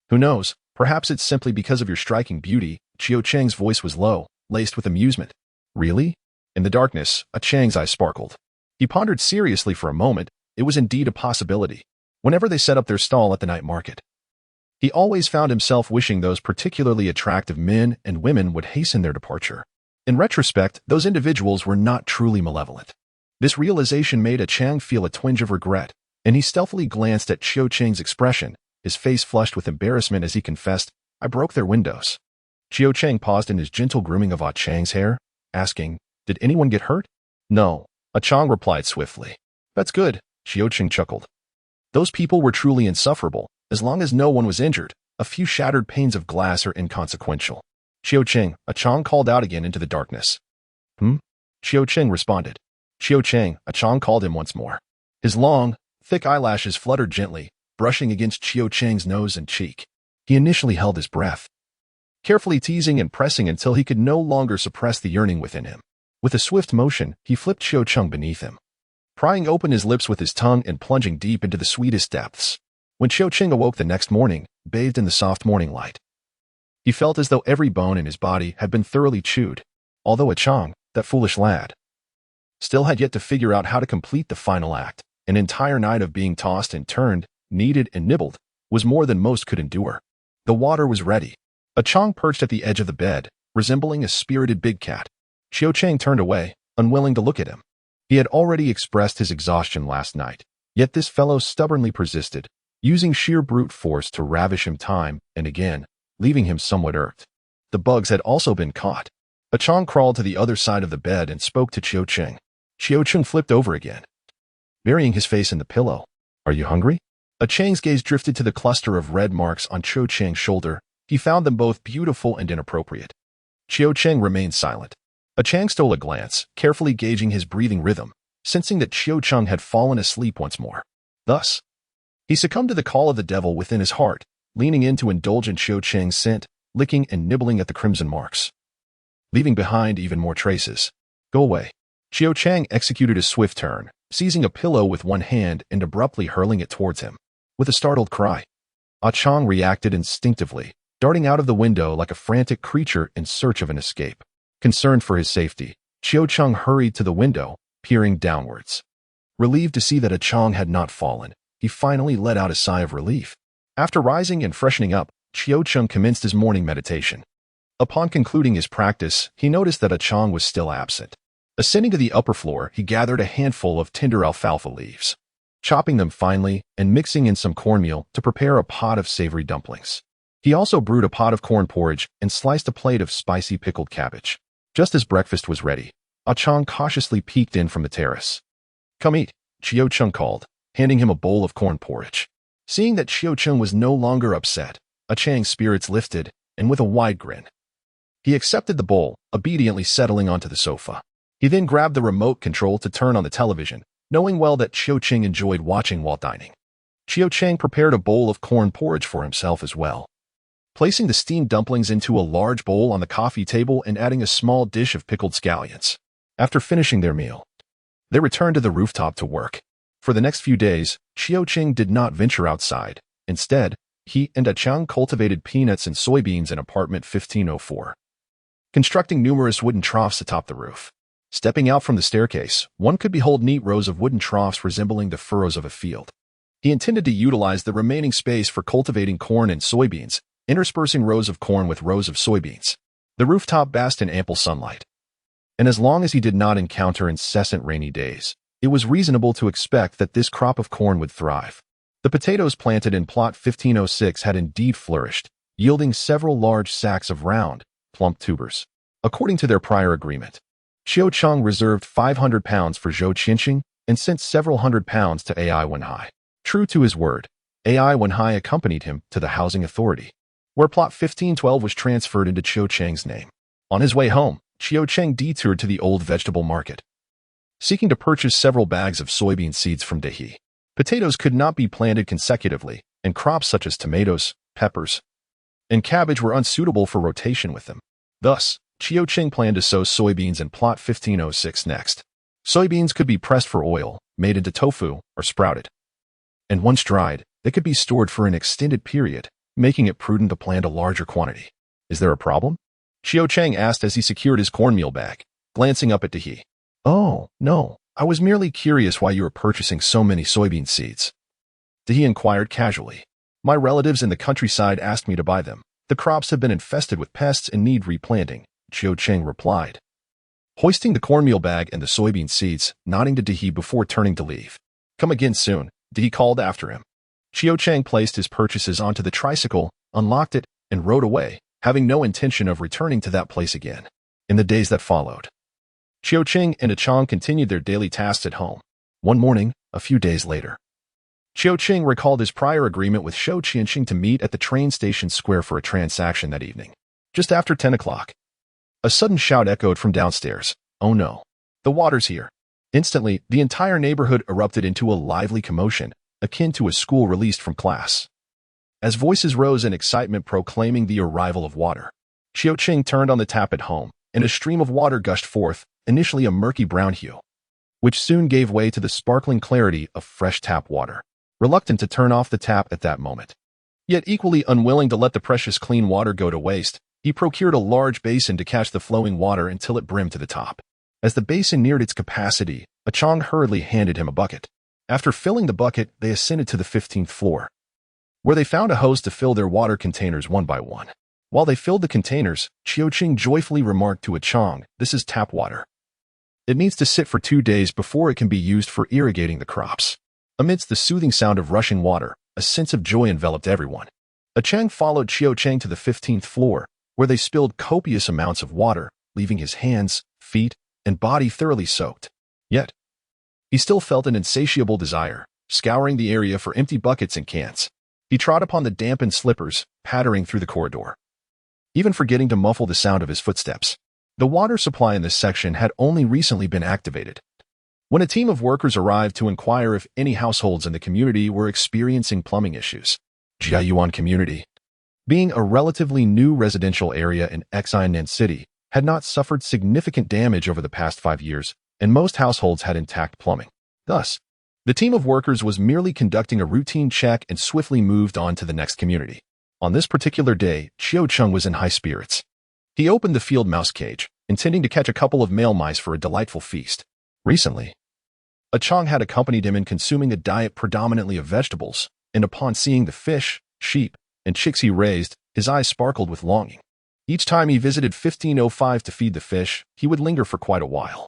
Who knows, perhaps it's simply because of your striking beauty. Chiu Chang's voice was low, laced with amusement. Really? In the darkness, Chang's eyes sparkled. He pondered seriously for a moment. It was indeed a possibility. Whenever they set up their stall at the night market, he always found himself wishing those particularly attractive men and women would hasten their departure. In retrospect, those individuals were not truly malevolent. This realization made Chang feel a twinge of regret, and he stealthily glanced at Chiu Chang's expression, his face flushed with embarrassment as he confessed, I broke their windows. Chiu Chang paused in his gentle grooming of Chang's hair, asking, Did anyone get hurt? No, Chang replied swiftly. That's good, Chiu Chang chuckled. Those people were truly insufferable. As long as no one was injured, a few shattered panes of glass are inconsequential. Chiu Chang called out again into the darkness. Chiu Chang responded. Chiu Chang called him once more. His long, thick eyelashes fluttered gently, brushing against Chiu Chang's nose and cheek. He initially held his breath, carefully teasing and pressing until he could no longer suppress the yearning within him. With a swift motion, he flipped Chiu Chang beneath him, prying open his lips with his tongue and plunging deep into the sweetest depths. When Chiu Chang awoke the next morning, bathed in the soft morning light, he felt as though every bone in his body had been thoroughly chewed. Although Chang, that foolish lad, still had yet to figure out how to complete the final act, an entire night of being tossed and turned, kneaded and nibbled, was more than most could endure. The water was ready. Chang perched at the edge of the bed, resembling a spirited big cat. Chiu Chang turned away, unwilling to look at him. He had already expressed his exhaustion last night, yet this fellow stubbornly persisted, using sheer brute force to ravish him time and again, leaving him somewhat irked. The bugs had also been caught. Chang crawled to the other side of the bed and spoke to Chiao Cheng. Chiao Cheng flipped over again, burying his face in the pillow. Are you hungry? Chang's gaze drifted to the cluster of red marks on Chiao Cheng's shoulder. He found them both beautiful and inappropriate. Chiao Cheng remained silent. Chang stole a glance, carefully gauging his breathing rhythm, sensing that Chiao Cheng had fallen asleep once more. Thus, he succumbed to the call of the devil within his heart, leaning in to indulge in Chiao Cheng's scent, licking and nibbling at the crimson marks, leaving behind even more traces. Go away. Chiao Cheng executed a swift turn, seizing a pillow with one hand and abruptly hurling it towards him. With a startled cry, Chang reacted instinctively, darting out of the window like a frantic creature in search of an escape. Concerned for his safety, Chiao Cheng hurried to the window, peering downwards. Relieved to see that Chang had not fallen, he finally let out a sigh of relief. After rising and freshening up, Chiao Cheng commenced his morning meditation. Upon concluding his practice, he noticed that Chang was still absent. Ascending to the upper floor, he gathered a handful of tender alfalfa leaves, chopping them finely and mixing in some cornmeal to prepare a pot of savory dumplings. He also brewed a pot of corn porridge and sliced a plate of spicy pickled cabbage. Just as breakfast was ready, Chang cautiously peeked in from the terrace. Come eat, Chiao Cheng called, handing him a bowl of corn porridge. Seeing that Chiao Cheng was no longer upset, Chang's spirits lifted, and with a wide grin, he accepted the bowl, obediently settling onto the sofa. He then grabbed the remote control to turn on the television, knowing well that Chiao Cheng enjoyed watching while dining. Chiao Cheng prepared a bowl of corn porridge for himself as well, placing the steamed dumplings into a large bowl on the coffee table and adding a small dish of pickled scallions. After finishing their meal, they returned to the rooftop to work. For the next few days, Chiao Cheng did not venture outside. Instead, he and Chang cultivated peanuts and soybeans in apartment 1504, constructing numerous wooden troughs atop the roof. Stepping out from the staircase, one could behold neat rows of wooden troughs resembling the furrows of a field. He intended to utilize the remaining space for cultivating corn and soybeans, interspersing rows of corn with rows of soybeans. The rooftop basked in ample sunlight, and as long as he did not encounter incessant rainy days, it was reasonable to expect that this crop of corn would thrive. The potatoes planted in plot 1506 had indeed flourished, yielding several large sacks of round, plump tubers. According to their prior agreement, Chiao Cheng reserved 500 pounds for Zhou Qianxing and sent several hundred pounds to AI Wenhai. True to his word, AI Wenhai accompanied him to the housing authority, where plot 1512 was transferred into Chiao Cheng's name. On his way home, Chiao Cheng detoured to the old vegetable market, seeking to purchase several bags of soybean seeds from Dehi. Potatoes could not be planted consecutively, and crops such as tomatoes, peppers, and cabbage were unsuitable for rotation with them. Thus, Chiao Cheng planned to sow soybeans in plot 1506 next. Soybeans could be pressed for oil, made into tofu, or sprouted, and once dried, they could be stored for an extended period, making it prudent to plant a larger quantity. Is there a problem? Chiao Cheng asked as he secured his cornmeal bag, glancing up at Dehi. Oh, no, I was merely curious why you were purchasing so many soybean seeds. Dehi inquired casually. My relatives in the countryside asked me to buy them. The crops have been infested with pests and need replanting, Chiao Cheng replied, hoisting the cornmeal bag and the soybean seeds, nodding to Dehi before turning to leave. Come again soon, Dehi called after him. Chiao Cheng placed his purchases onto the tricycle, unlocked it, and rode away, having no intention of returning to that place again. In the days that followed, Chiao Cheng and Chang continued their daily tasks at home. One morning, a few days later, Chiao Cheng recalled his prior agreement with Zhou Qianxing to meet at the train station square for a transaction that evening. Just after 10 o'clock, a sudden shout echoed from downstairs. Oh no, the water's here. Instantly, the entire neighborhood erupted into a lively commotion, akin to a school released from class, as voices rose in excitement proclaiming the arrival of water. Chiao Cheng turned on the tap at home, and a stream of water gushed forth, initially a murky brown hue, which soon gave way to the sparkling clarity of fresh tap water. Reluctant to turn off the tap at that moment, yet equally unwilling to let the precious clean water go to waste, he procured a large basin to catch the flowing water until it brimmed to the top. As the basin neared its capacity, Chang hurriedly handed him a bucket. After filling the bucket, they ascended to the 15th floor, where they found a hose to fill their water containers one by one. While they filled the containers, Chiao Cheng joyfully remarked to Chang, "This is tap water. It needs to sit for 2 days before it can be used for irrigating the crops." Amidst the soothing sound of rushing water, a sense of joy enveloped everyone. Chang followed Chiao Cheng to the 15th floor, where they spilled copious amounts of water, leaving his hands, feet, and body thoroughly soaked. Yet, he still felt an insatiable desire, scouring the area for empty buckets and cans. He trod upon the dampened slippers, pattering through the corridor, even forgetting to muffle the sound of his footsteps. The water supply in this section had only recently been activated. When a team of workers arrived to inquire if any households in the community were experiencing plumbing issues, Jiayuan community, being a relatively new residential area in Xianan City, had not suffered significant damage over the past 5 years, and most households had intact plumbing. Thus, the team of workers was merely conducting a routine check and swiftly moved on to the next community. On this particular day, Qiu Cheng was in high spirits. He opened the field mouse cage, intending to catch a couple of male mice for a delightful feast. Recently, a Chang had accompanied him in consuming a diet predominantly of vegetables, and upon seeing the fish, sheep, and chicks he raised, his eyes sparkled with longing. Each time he visited 1505 to feed the fish, he would linger for quite a while.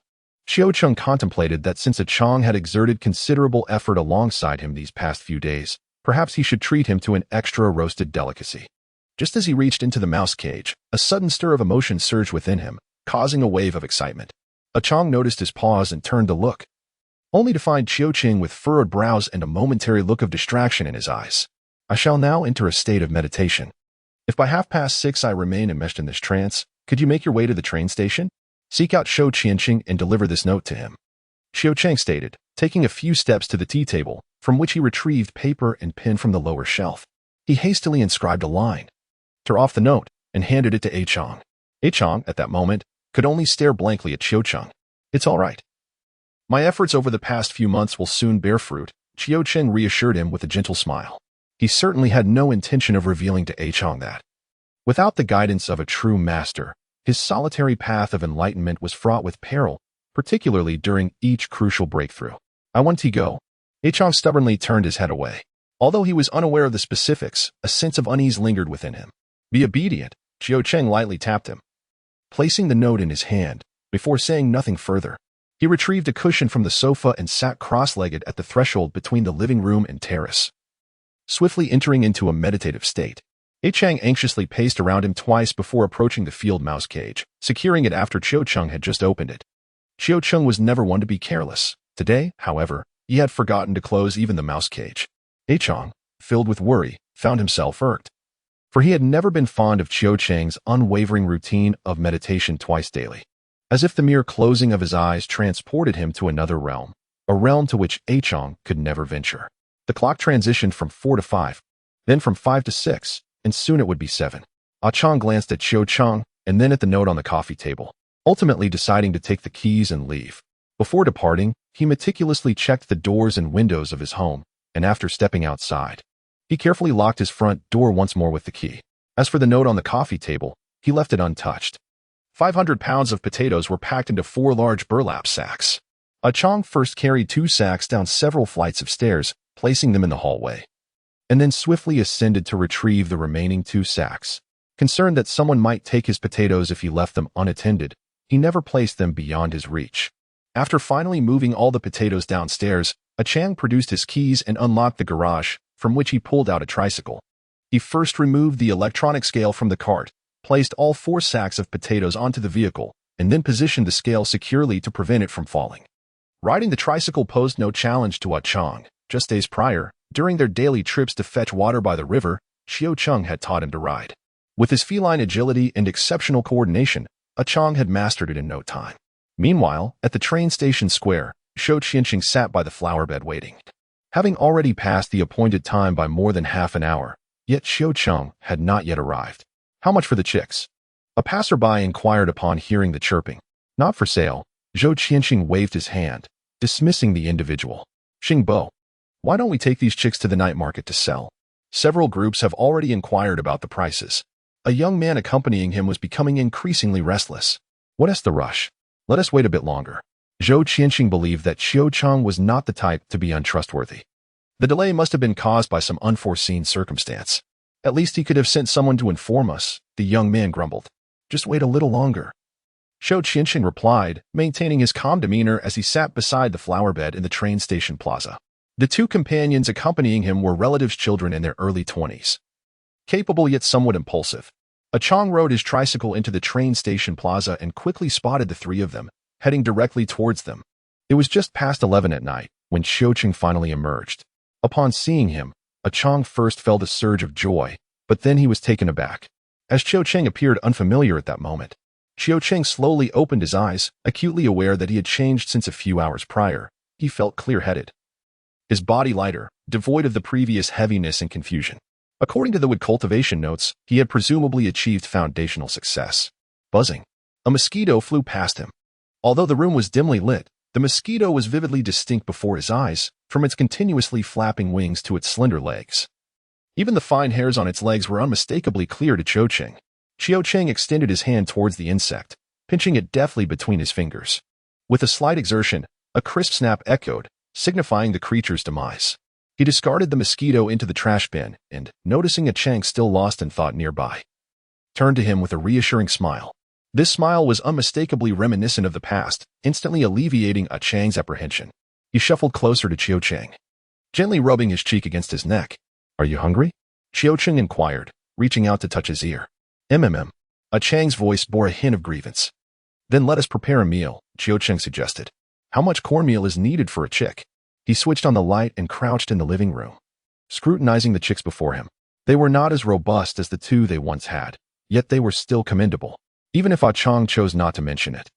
Qiu Cheng contemplated that since a Chang had exerted considerable effort alongside him these past few days, perhaps he should treat him to an extra roasted delicacy. Just as he reached into the mouse cage, a sudden stir of emotion surged within him, causing a wave of excitement. A Chang noticed his pause and turned to look, only to find Qiu Cheng with furrowed brows and a momentary look of distraction in his eyes. I shall now enter a state of meditation. If by 6:30 I remain enmeshed in this trance, could you make your way to the train station? Seek out Shou Qianqing and deliver this note to him. Qiu Cheng stated, taking a few steps to the tea table, from which he retrieved paper and pen from the lower shelf. He hastily inscribed a line, tore off the note, and handed it to A Chang. A Chang, at that moment, could only stare blankly at Qiu Cheng. It's all right. My efforts over the past few months will soon bear fruit, Qiu Cheng reassured him with a gentle smile. He certainly had no intention of revealing to A Chang that, without the guidance of a true master, his solitary path of enlightenment was fraught with peril, particularly during each crucial breakthrough. I want to go. A Chang stubbornly turned his head away. Although he was unaware of the specifics, a sense of unease lingered within him. Be obedient, Qiu Cheng lightly tapped him, placing the note in his hand. Before saying nothing further, he retrieved a cushion from the sofa and sat cross-legged at the threshold between the living room and terrace, swiftly entering into a meditative state. A Chang anxiously paced around him twice before approaching the field mouse cage, securing it after Qiu Cheng had just opened it. Qiu Cheng was never one to be careless. Today, however, he had forgotten to close even the mouse cage. A Chang, filled with worry, found himself irked, for he had never been fond of Qiu Cheng's unwavering routine of meditation twice daily, as if the mere closing of his eyes transported him to another realm, a realm to which A Chang could never venture. The clock transitioned from 4 to 5, then from 5 to 6, and soon it would be 7. Ah Chang glanced at Qiu Cheng and then at the note on the coffee table, ultimately deciding to take the keys and leave. Before departing, he meticulously checked the doors and windows of his home, and after stepping outside, he carefully locked his front door once more with the key. As for the note on the coffee table, he left it untouched. 500 pounds of potatoes were packed into 4 large burlap sacks. Ah Chang first carried 2 sacks down several flights of stairs, placing them in the hallway, and then swiftly ascended to retrieve the remaining 2 sacks. Concerned that someone might take his potatoes if he left them unattended, he never placed them beyond his reach. After finally moving all the potatoes downstairs, Ah Chang produced his keys and unlocked the garage, from which he pulled out a tricycle. He first removed the electronic scale from the cart, placed all 4 sacks of potatoes onto the vehicle, and then positioned the scale securely to prevent it from falling. Riding the tricycle posed no challenge to Ah Chang. Just days prior, during their daily trips to fetch water by the river, Qiu Cheng had taught him to ride. With his feline agility and exceptional coordination, Ah Chang had mastered it in no time. Meanwhile, at the train station square, Shou Qianqing sat by the flower bed waiting. Having already passed the appointed time by more than half an hour, yet Qiu Cheng had not yet arrived. How much for the chicks? A passerby inquired upon hearing the chirping. Not for sale. Shou Qianqing waved his hand, dismissing the individual. Xingbo, why don't we take these chicks to the night market to sell? Several groups have already inquired about the prices. A young man accompanying him was becoming increasingly restless. What is the rush? Let us wait a bit longer. Shou Qianqing believed that Qiu Cheng was not the type to be untrustworthy. The delay must have been caused by some unforeseen circumstance. At least he could have sent someone to inform us, the young man grumbled. Just wait a little longer. Shou Qianqing replied, maintaining his calm demeanor as he sat beside the flower bed in the train station plaza. The 2 companions accompanying him were relatives' children in their early 20s. Capable yet somewhat impulsive. Chang rode his tricycle into the train station plaza and quickly spotted the three of them, heading directly towards them. It was just past 11 at night when Xiaoqing finally emerged. Upon seeing him, Chang first felt a surge of joy, but then he was taken aback. As Xiaoqing appeared unfamiliar at that moment, Xiaoqing slowly opened his eyes, acutely aware that he had changed since a few hours prior. He felt clear-headed. His body lighter, devoid of the previous heaviness and confusion. According to the wood cultivation notes, he had presumably achieved foundational success. Buzzing. A mosquito flew past him. Although the room was dimly lit, the mosquito was vividly distinct before his eyes, from its continuously flapping wings to its slender legs. Even the fine hairs on its legs were unmistakably clear to Xiaoqing. Xiaoqing extended his hand towards the insect, pinching it deftly between his fingers. With a slight exertion, a crisp snap echoed, signifying the creature's demise. He discarded the mosquito into the trash bin and, noticing Chang still lost in thought nearby, turned to him with a reassuring smile. This smile was unmistakably reminiscent of the past, instantly alleviating Chang's apprehension. He shuffled closer to Xiaoqing, gently rubbing his cheek against his neck. "Are you hungry?" Xiaoqing inquired, reaching out to touch his ear. Chang's voice bore a hint of grievance. "Then let us prepare a meal," Xiaoqing suggested. "How much cornmeal is needed for a chick?" He switched on the light and crouched in the living room, scrutinizing the chicks before him. They were not as robust as the two they once had, yet they were still commendable, even if Chang chose not to mention it.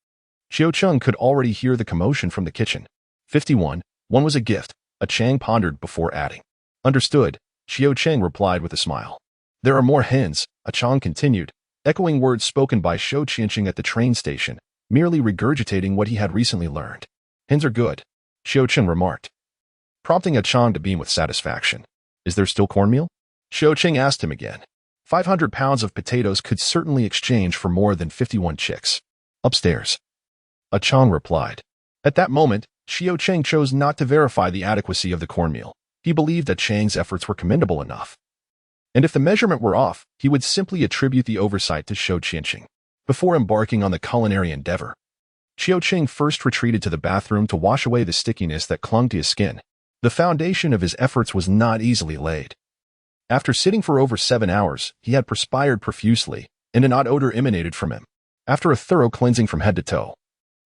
Xiaoqing could already hear the commotion from the kitchen. 51. One was a gift, Chang pondered before adding. "Understood," Xiaoqing replied with a smile. "There are more hens," Chang continued, echoing words spoken by Xiaoqing at the train station, merely regurgitating what he had recently learned. "Hens are good," Xiaoqing remarked, prompting Chang to beam with satisfaction. "Is there still cornmeal?" Xiaoqing asked him again. 500 pounds of potatoes could certainly exchange for more than 51 chicks. "Upstairs," Chang replied. At that moment, Xiaoqing chose not to verify the adequacy of the cornmeal. He believed that Chang's efforts were commendable enough. And if the measurement were off, he would simply attribute the oversight to Xiaoqing. Before embarking on the culinary endeavor, Xiaoqing first retreated to the bathroom to wash away the stickiness that clung to his skin. The foundation of his efforts was not easily laid. After sitting for over 7 hours, he had perspired profusely, and an odd odor emanated from him. After a thorough cleansing from head to toe,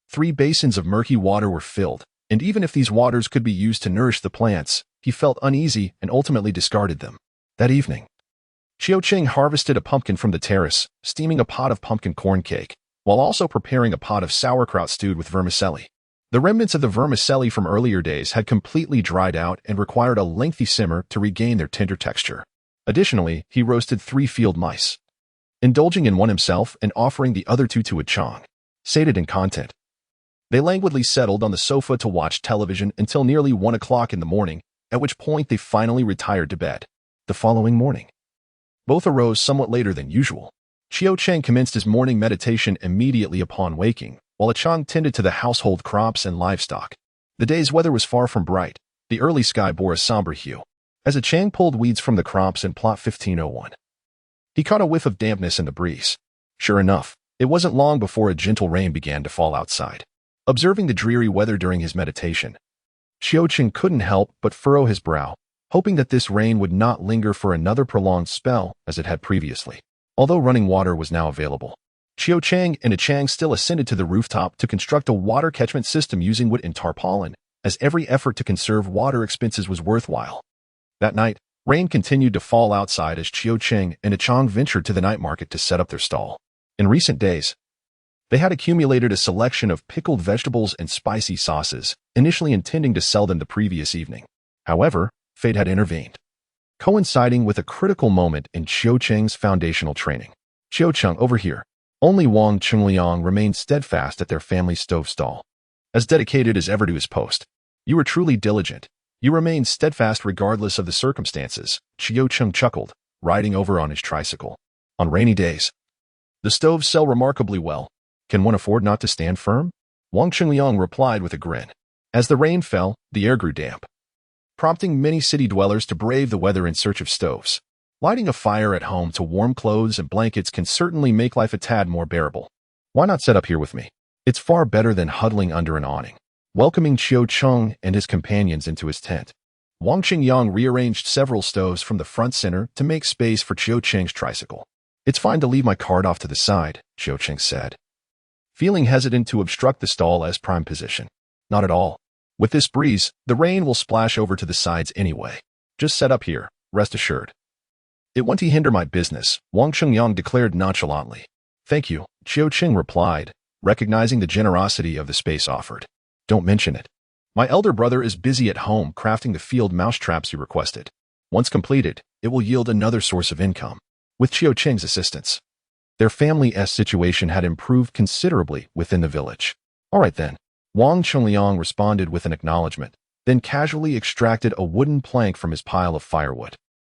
3 basins of murky water were filled, and even if these waters could be used to nourish the plants, he felt uneasy and ultimately discarded them. That evening, Xiaoqing harvested a pumpkin from the terrace, steaming a pot of pumpkin corn cake, while also preparing a pot of sauerkraut stewed with vermicelli. The remnants of the vermicelli from earlier days had completely dried out and required a lengthy simmer to regain their tender texture. Additionally, he roasted 3 field mice, indulging in one himself and offering the other 2 to Chang. Sated in content, they languidly settled on the sofa to watch television until nearly 1 o'clock in the morning, at which point they finally retired to bed. The following morning, both arose somewhat later than usual. Xiaoqing commenced his morning meditation immediately upon waking, while Chang tended to the household crops and livestock. The day's weather was far from bright. The early sky bore a somber hue. As Chang pulled weeds from the crops in plot 1501, he caught a whiff of dampness in the breeze. Sure enough, it wasn't long before a gentle rain began to fall outside. Observing the dreary weather during his meditation, Xiaoqing couldn't help but furrow his brow, hoping that this rain would not linger for another prolonged spell as it had previously. Although running water was now available, Xiaoqing and Chang still ascended to the rooftop to construct a water catchment system using wood and tarpaulin, as every effort to conserve water expenses was worthwhile. That night, rain continued to fall outside as Xiaoqing and Chang ventured to the night market to set up their stall. In recent days, they had accumulated a selection of pickled vegetables and spicy sauces, initially intending to sell them the previous evening. However, fate had intervened, coinciding with a critical moment in Xiaoqing's foundational training. "Xiaoqing, over here." Only Wang Chungliang remained steadfast at their family stove stall, as dedicated as ever to his post. "You were truly diligent. You remained steadfast regardless of the circumstances," Xiaoqing chuckled, riding over on his tricycle. "On rainy days, the stoves sell remarkably well. Can one afford not to stand firm?" Wang Chungliang replied with a grin. As the rain fell, the air grew damp, prompting many city dwellers to brave the weather in search of stoves. Lighting a fire at home to warm clothes and blankets can certainly make life a tad more bearable. "Why not set up here with me? It's far better than huddling under an awning." Welcoming Xiaoqing and his companions into his tent, Wang Qingyang rearranged several stoves from the front center to make space for Xiaoqing's tricycle. It's fine to leave my cart off to the side, Qiuqing said, feeling hesitant to obstruct the stall as prime position. Not at all. With this breeze, the rain will splash over to the sides anyway. Just set up here, rest assured. It won't hinder my business, Wang Chengyang declared nonchalantly. Thank you, Qiuqing replied, recognizing the generosity of the space offered. Don't mention it. My elder brother is busy at home crafting the field mousetraps you requested. Once completed, it will yield another source of income. With Qiuqing's assistance, their family's situation had improved considerably within the village. All right then, Wang Chengliang responded with an acknowledgement, then casually extracted a wooden plank from his pile of firewood,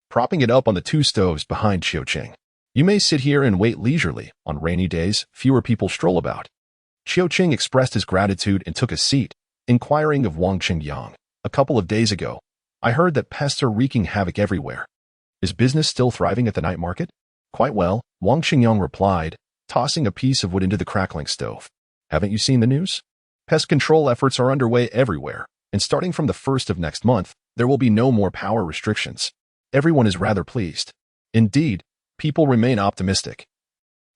propping it up on the two stoves behind Qiuqing. You may sit here and wait leisurely. On rainy days, fewer people stroll about. Qiuqing expressed his gratitude and took a seat, inquiring of Wang Chengyang. A couple of days ago, I heard that pests are wreaking havoc everywhere. Is business still thriving at the night market? Quite well, Wang Chengyang replied, tossing a piece of wood into the crackling stove. Haven't you seen the news? Pest control efforts are underway everywhere, and starting from the 1st of next month, there will be no more power restrictions. Everyone is rather pleased. Indeed, people remain optimistic.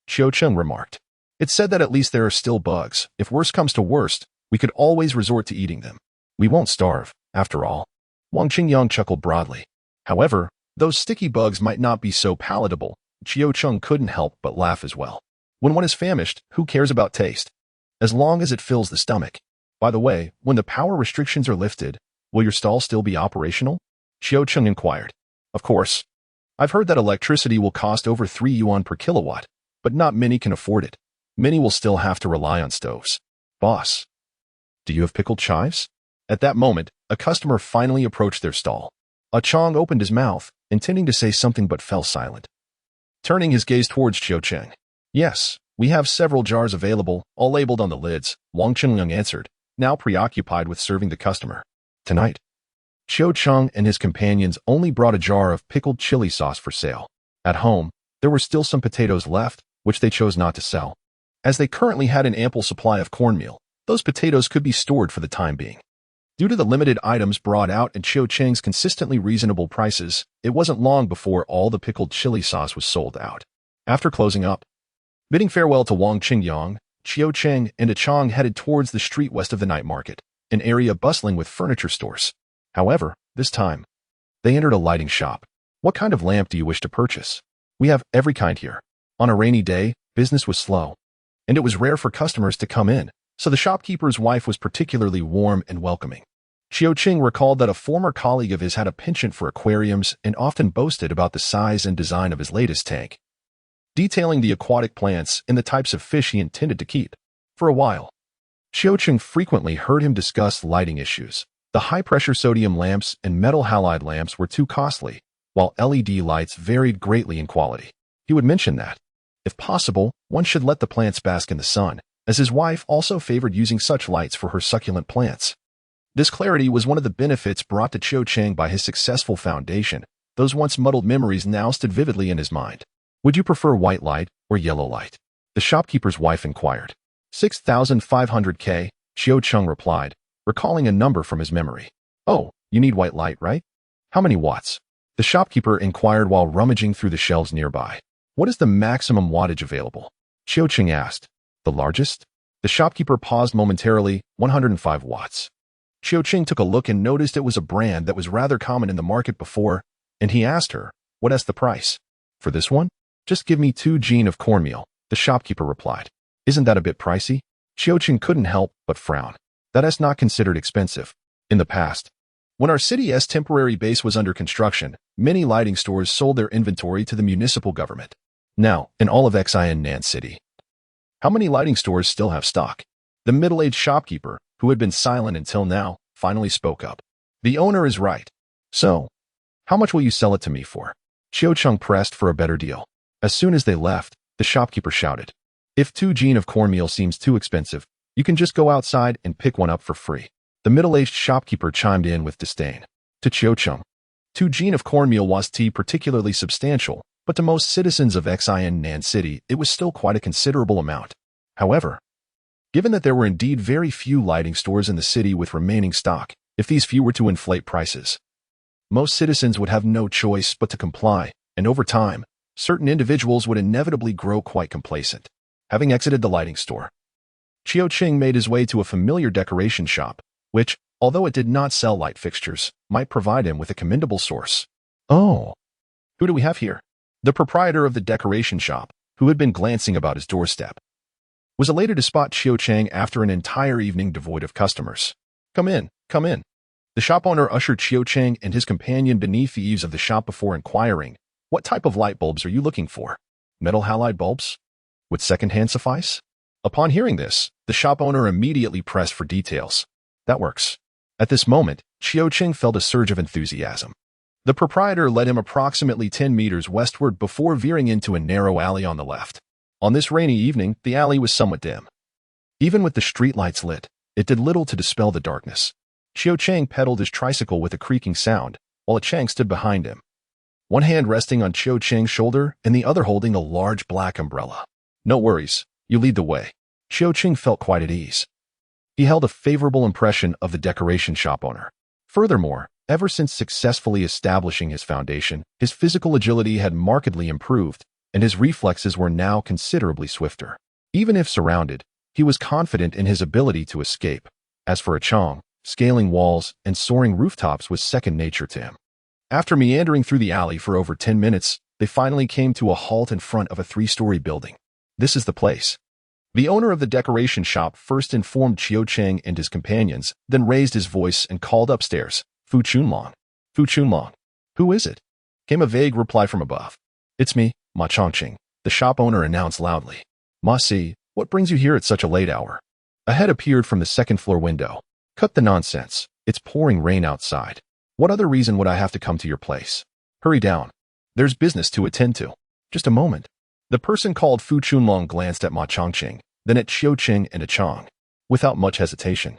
Qiuqing remarked. It's said that at least there are still bugs. If worst comes to worst, we could always resort to eating them. We won't starve, after all. Wang Chengyang chuckled broadly. However, those sticky bugs might not be so palatable. Qiuqing couldn't help but laugh as well. When one is famished, who cares about taste? As long as it fills the stomach. By the way, when the power restrictions are lifted, will your stall still be operational? Qiuqing inquired. Of course. I've heard that electricity will cost over 3 yuan per kilowatt, but not many can afford it. Many will still have to rely on stoves. Boss, do you have pickled chives? At that moment, a customer finally approached their stall. A Chong opened his mouth, intending to say something but fell silent. Turning his gaze towards Qiuqing. Yes, we have several jars available, all labeled on the lids, Wang Chengliang answered, now preoccupied with serving the customer. Tonight, Qiuqing and his companions only brought a jar of pickled chili sauce for sale. At home, there were still some potatoes left, which they chose not to sell. As they currently had an ample supply of cornmeal, those potatoes could be stored for the time being. Due to the limited items brought out and Qiuqing's consistently reasonable prices, it wasn't long before all the pickled chili sauce was sold out. After closing up, bidding farewell to Wang Chengyang, Qiuqing and a Chong headed towards the street west of the night market, an area bustling with furniture stores. However, this time, they entered a lighting shop. What kind of lamp do you wish to purchase? We have every kind here. On a rainy day, business was slow, and it was rare for customers to come in, so the shopkeeper's wife was particularly warm and welcoming. Qiuqing recalled that a former colleague of his had a penchant for aquariums and often boasted about the size and design of his latest tank, detailing the aquatic plants and the types of fish he intended to keep. For a while, Qiuqing frequently heard him discuss lighting issues. The high-pressure sodium lamps and metal halide lamps were too costly, while LED lights varied greatly in quality. He would mention that, if possible, one should let the plants bask in the sun, as his wife also favored using such lights for her succulent plants. This clarity was one of the benefits brought to Qiuqing by his successful foundation. Those once muddled memories now stood vividly in his mind. Would you prefer white light or yellow light? The shopkeeper's wife inquired. 6,500 K, Qiuqing replied, recalling a number from his memory. Oh, you need white light, right? How many watts? The shopkeeper inquired while rummaging through the shelves nearby. What is the maximum wattage available? Qiuqing asked. The largest? The shopkeeper paused momentarily. 105 watts. Qiuqing took a look and noticed it was a brand that was rather common in the market before, and he asked her, what is the price? For this one? Just give me 2 gin of cornmeal, the shopkeeper replied. Isn't that a bit pricey? Qiuqing couldn't help but frown. That is not considered expensive. In the past, when our city's temporary base was under construction, many lighting stores sold their inventory to the municipal government. Now, in all of Xian Nan City, how many lighting stores still have stock? The middle-aged shopkeeper, who had been silent until now, finally spoke up. The owner is right. So, how much will you sell it to me for? Qiuqing pressed for a better deal. As soon as they left, the shopkeeper shouted. If 2 gin of cornmeal seems too expensive, you can just go outside and pick one up for free. The middle-aged shopkeeper chimed in with disdain. To Qiuqing, 2 gin of cornmeal was particularly substantial, but to most citizens of Xian Nan City, it was still quite a considerable amount. However, given that there were indeed very few lighting stores in the city with remaining stock, if these few were to inflate prices, most citizens would have no choice but to comply, and over time, certain individuals would inevitably grow quite complacent. Having exited the lighting store, Qiu Qing made his way to a familiar decoration shop, which, although it did not sell light fixtures, might provide him with a commendable source. Oh, who do we have here? The proprietor of the decoration shop, who had been glancing about his doorstep, was elated to spot Qiu Qing after an entire evening devoid of customers. Come in, come in. The shop owner ushered Qiu Qing and his companion beneath the eaves of the shop before inquiring, "What type of light bulbs are you looking for? Metal halide bulbs? Would second-hand suffice?" Upon hearing this, the shop owner immediately pressed for details. That works. At this moment, Qiu Qing felt a surge of enthusiasm. The proprietor led him approximately 10 meters westward before veering into a narrow alley on the left. On this rainy evening, the alley was somewhat dim. Even with the streetlights lit, it did little to dispel the darkness. Qiu Qing pedaled his tricycle with a creaking sound, while a Chang stood behind him, one hand resting on Qiu Qing's shoulder and the other holding a large black umbrella. No worries, you lead the way. Qiu Qing felt quite at ease. He held a favorable impression of the decoration shop owner. Furthermore, ever since successfully establishing his foundation, his physical agility had markedly improved, and his reflexes were now considerably swifter. Even if surrounded, he was confident in his ability to escape. As for a Chang, scaling walls and soaring rooftops was second nature to him. After meandering through the alley for over 10 minutes, they finally came to a halt in front of a 3-story building. This is the place. The owner of the decoration shop first informed Qiu Qing and his companions, then raised his voice and called upstairs, "Fu Chunlong. Fu Chunlong. Who is it?" Came a vague reply from above. "It's me, Ma Chongqing," the shop owner announced loudly. "Ma Si, what brings you here at such a late hour?" A head appeared from the second-floor window. "Cut the nonsense. It's pouring rain outside. What other reason would I have to come to your place? Hurry down. There's business to attend to." "Just a moment." The person called Fu Chunlong glanced at Ma Chongqing, then at Qiu Qing and at Chang. Without much hesitation,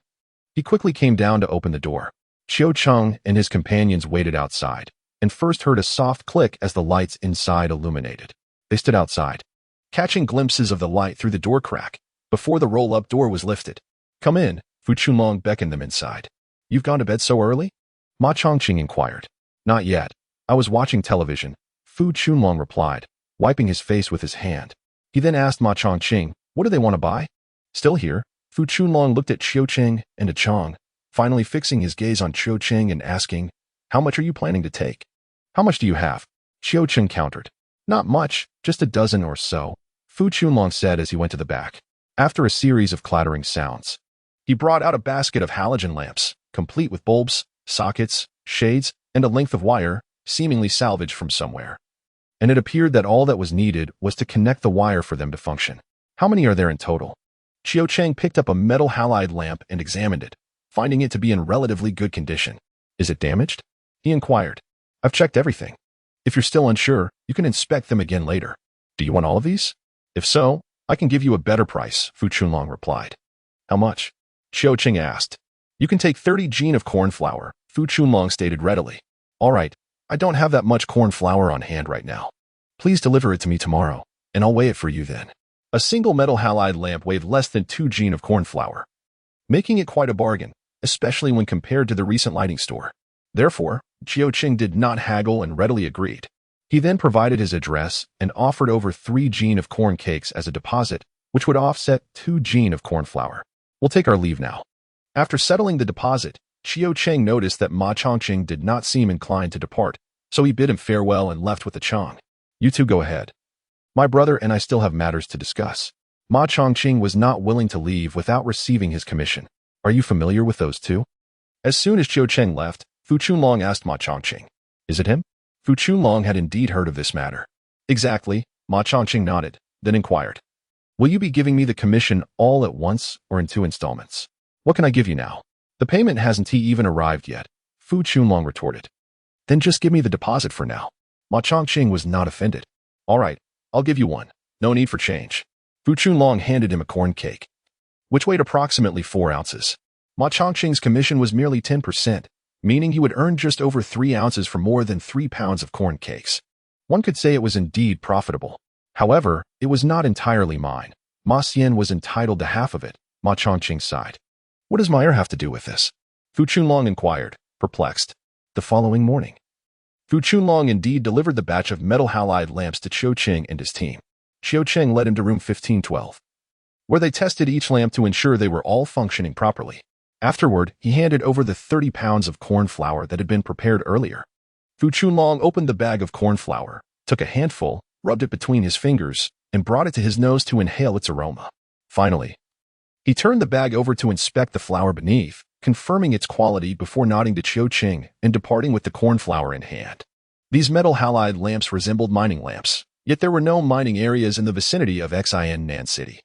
he quickly came down to open the door. Qiu Qing and his companions waited outside, and first heard a soft click as the lights inside illuminated. They stood outside, catching glimpses of the light through the door crack, before the roll-up door was lifted. "Come in," Fu Chunlong beckoned them inside. "You've gone to bed so early?" Ma Chongqing inquired. "Not yet. I was watching television," Fu Chunlong replied, wiping his face with his hand. He then asked Ma Chongqing, "What do they want to buy?" Still here, Fu Chunlong looked at Qiu Qing and at Chang, finally fixing his gaze on Qiu Qing and asking, "How much are you planning to take?" "How much do you have?" Qiu Qing countered. "Not much, just a dozen or so," Fu Chunlong said as he went to the back. After a series of clattering sounds, he brought out a basket of halogen lamps, complete with bulbs, sockets, shades, and a length of wire, seemingly salvaged from somewhere. And it appeared that all that was needed was to connect the wire for them to function. "How many are there in total?" Qiu Qing picked up a metal halide lamp and examined it, finding it to be in relatively good condition. "Is it damaged?" he inquired. "I've checked everything. If you're still unsure, you can inspect them again later. Do you want all of these? If so, I can give you a better price," Fu Chunlong replied. "How much?" Qiu Qing asked. "You can take 30 gene of corn flour," Fu Chunlong stated readily. "All right, I don't have that much corn flour on hand right now. Please deliver it to me tomorrow, and I'll weigh it for you then." A single metal halide lamp weighed less than 2 gene of corn flour, making it quite a bargain, especially when compared to the recent lighting store. Therefore, Qiu Qing did not haggle and readily agreed. He then provided his address and offered over 3 gene of corn cakes as a deposit, which would offset 2 gene of corn flour. "We'll take our leave now." After settling the deposit, Qiu Qing noticed that Ma Chongqing did not seem inclined to depart, so he bid him farewell and left with the Chang. "You two go ahead. My brother and I still have matters to discuss." Ma Chongqing was not willing to leave without receiving his commission. "Are you familiar with those two?" As soon as Qiu Qing left, Fu Chunlong asked Ma Chongqing, "Is it him?" Fu Chunlong had indeed heard of this matter. "Exactly," Ma Chongqing nodded, then inquired, "Will you be giving me the commission all at once or in 2 installments? What can I give you now?" "The payment hasn't even arrived yet," Fu Chunlong retorted. "Then just give me the deposit for now." Ma Chongqing was not offended. "All right, I'll give you one. No need for change." Fu Chunlong handed him a corn cake, which weighed approximately 4 ounces. Ma Chongqing's commission was merely 10%, meaning he would earn just over 3 ounces for more than 3 pounds of corn cakes. One could say it was indeed profitable. However, it was not entirely mine. Ma Xian was entitled to half of it, Ma Chongqing sighed. "What does Meyer have to do with this?" Fu Chunlong inquired, perplexed. The following morning, Fu Chunlong indeed delivered the batch of metal halide lamps to Qiu Qing and his team. Qiu Qing led him to room 1512, where they tested each lamp to ensure they were all functioning properly. Afterward, he handed over the 30 pounds of corn flour that had been prepared earlier. Fu Chunlong opened the bag of corn flour, took a handful, rubbed it between his fingers, and brought it to his nose to inhale its aroma. Finally, he turned the bag over to inspect the flour beneath, confirming its quality before nodding to Qiu Qing and departing with the corn flour in hand. These metal halide lamps resembled mining lamps, yet there were no mining areas in the vicinity of Xin Nan City.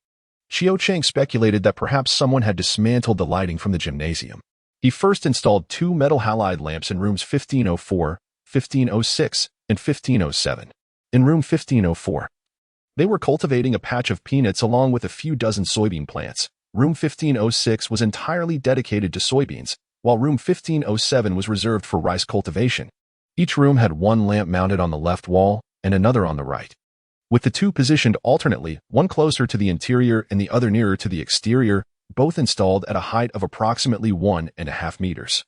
Qiu Qing speculated that perhaps someone had dismantled the lighting from the gymnasium. He first installed 2 metal halide lamps in rooms 1504, 1506, and 1507. In room 1504, they were cultivating a patch of peanuts along with a few dozen soybean plants. Room 1506 was entirely dedicated to soybeans, while room 1507 was reserved for rice cultivation. Each room had one lamp mounted on the left wall and another on the right, with the two positioned alternately, one closer to the interior and the other nearer to the exterior, both installed at a height of approximately 1.5 meters.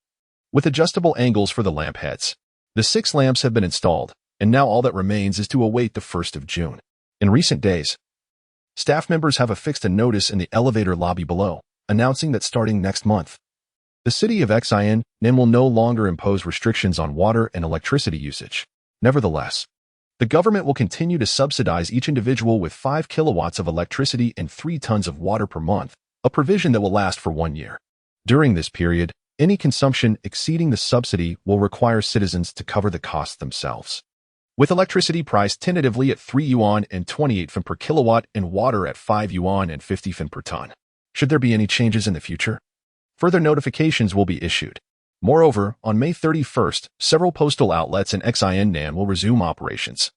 With adjustable angles for the lamp heads. The 6 lamps have been installed, and now all that remains is to await the 1st of June. In recent days, staff members have affixed a notice in the elevator lobby below, announcing that starting next month, the city of Xian will no longer impose restrictions on water and electricity usage. Nevertheless, the government will continue to subsidize each individual with 5 kilowatts of electricity and 3 tons of water per month, a provision that will last for 1 year. During this period, any consumption exceeding the subsidy will require citizens to cover the costs themselves. With electricity priced tentatively at 3 yuan and 28 fen per kilowatt and water at 5 yuan and 50 fen per ton. Should there be any changes in the future, further notifications will be issued. Moreover, on May 31st, several postal outlets in Xian will resume operations,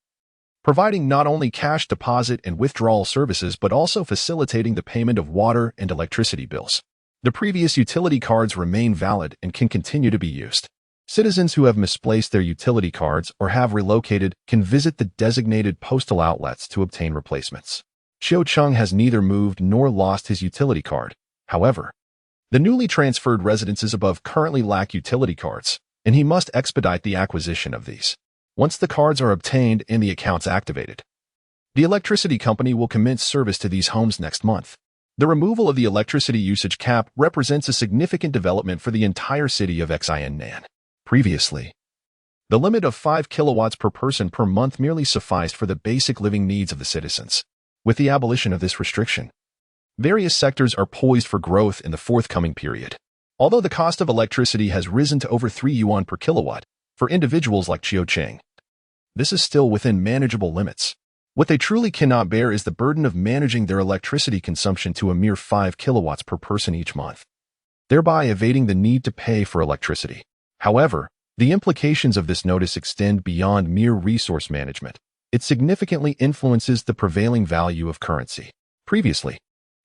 providing not only cash deposit and withdrawal services but also facilitating the payment of water and electricity bills. The previous utility cards remain valid and can continue to be used. Citizens who have misplaced their utility cards or have relocated can visit the designated postal outlets to obtain replacements. Qiu Qing has neither moved nor lost his utility card. However, the newly transferred residences above currently lack utility cards, and he must expedite the acquisition of these. Once the cards are obtained and the accounts activated, the electricity company will commence service to these homes next month. The removal of the electricity usage cap represents a significant development for the entire city of Xian. Previously, the limit of 5 kilowatts per person per month merely sufficed for the basic living needs of the citizens. With the abolition of this restriction, various sectors are poised for growth in the forthcoming period. Although the cost of electricity has risen to over 3 yuan per kilowatt, for individuals like Qiu Qing, this is still within manageable limits. What they truly cannot bear is the burden of managing their electricity consumption to a mere 5 kilowatts per person each month, thereby evading the need to pay for electricity. However, the implications of this notice extend beyond mere resource management. It significantly influences the prevailing value of currency. Previously,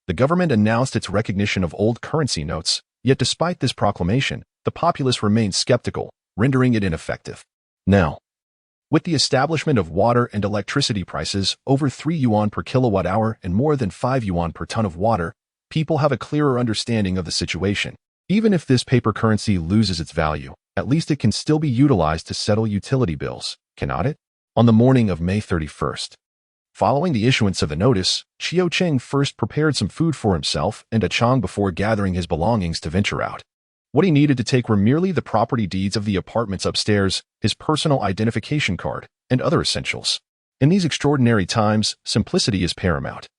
the government announced its recognition of old currency notes, yet despite this proclamation, the populace remained skeptical, rendering it ineffective. Now, with the establishment of water and electricity prices over 3 yuan per kilowatt hour and more than 5 yuan per ton of water, people have a clearer understanding of the situation. Even if this paper currency loses its value, at least it can still be utilized to settle utility bills, cannot it? On the morning of May 31st, following the issuance of the notice, Qiu Qing first prepared some food for himself and a chang before gathering his belongings to venture out. What he needed to take were merely the property deeds of the apartments upstairs, his personal identification card, and other essentials. In these extraordinary times, simplicity is paramount.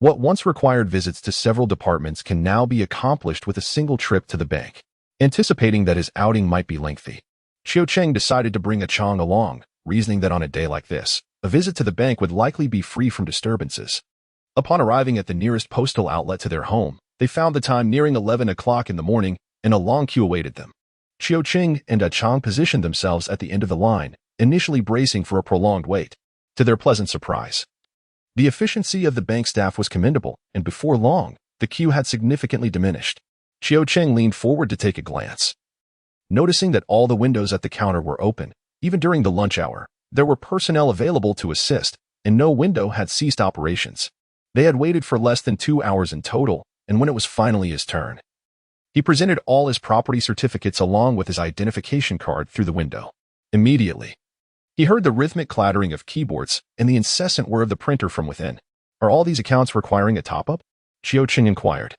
What once required visits to several departments can now be accomplished with a single trip to the bank. Anticipating that his outing might be lengthy, Qiu Qing decided to bring a chang along, reasoning that on a day like this, a visit to the bank would likely be free from disturbances. Upon arriving at the nearest postal outlet to their home, they found the time nearing 11 o'clock in the morning, and a long queue awaited them. Qiu Qing and a chang positioned themselves at the end of the line, initially bracing for a prolonged wait. To their pleasant surprise, the efficiency of the bank staff was commendable, and before long, the queue had significantly diminished. Qiu Qing leaned forward to take a glance. Noticing that all the windows at the counter were open, even during the lunch hour, there were personnel available to assist, and no window had ceased operations. They had waited for less than 2 hours in total, and when it was finally his turn, he presented all his property certificates along with his identification card through the window. Immediately, he heard the rhythmic clattering of keyboards and the incessant whir of the printer from within. Are all these accounts requiring a top-up? Qiuqing inquired.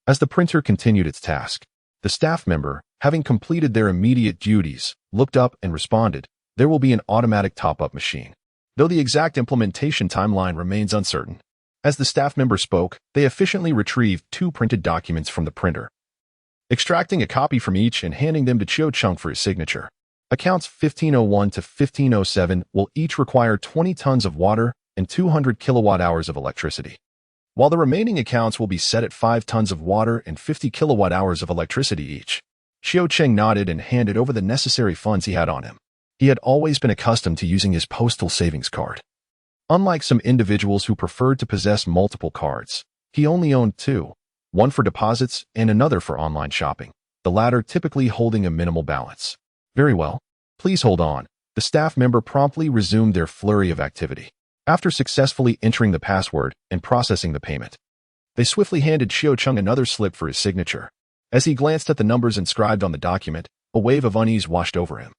As the printer continued its task, the staff member, having completed their immediate duties, looked up and responded, there will be an automatic top-up machine, though the exact implementation timeline remains uncertain. As the staff member spoke, they efficiently retrieved 2 printed documents from the printer, extracting a copy from each and handing them to Qiuqing for his signature. Accounts 1501 to 1507 will each require 20 tons of water and 200 kilowatt-hours of electricity, while the remaining accounts will be set at 5 tons of water and 50 kilowatt-hours of electricity each. Qiuqing nodded and handed over the necessary funds he had on him. He had always been accustomed to using his postal savings card. Unlike some individuals who preferred to possess multiple cards, he only owned 2, one for deposits and another for online shopping, the latter typically holding a minimal balance. Very well. Please hold on. The staff member promptly resumed their flurry of activity. After successfully entering the password and processing the payment, they swiftly handed Qiuqing another slip for his signature. As he glanced at the numbers inscribed on the document, a wave of unease washed over him.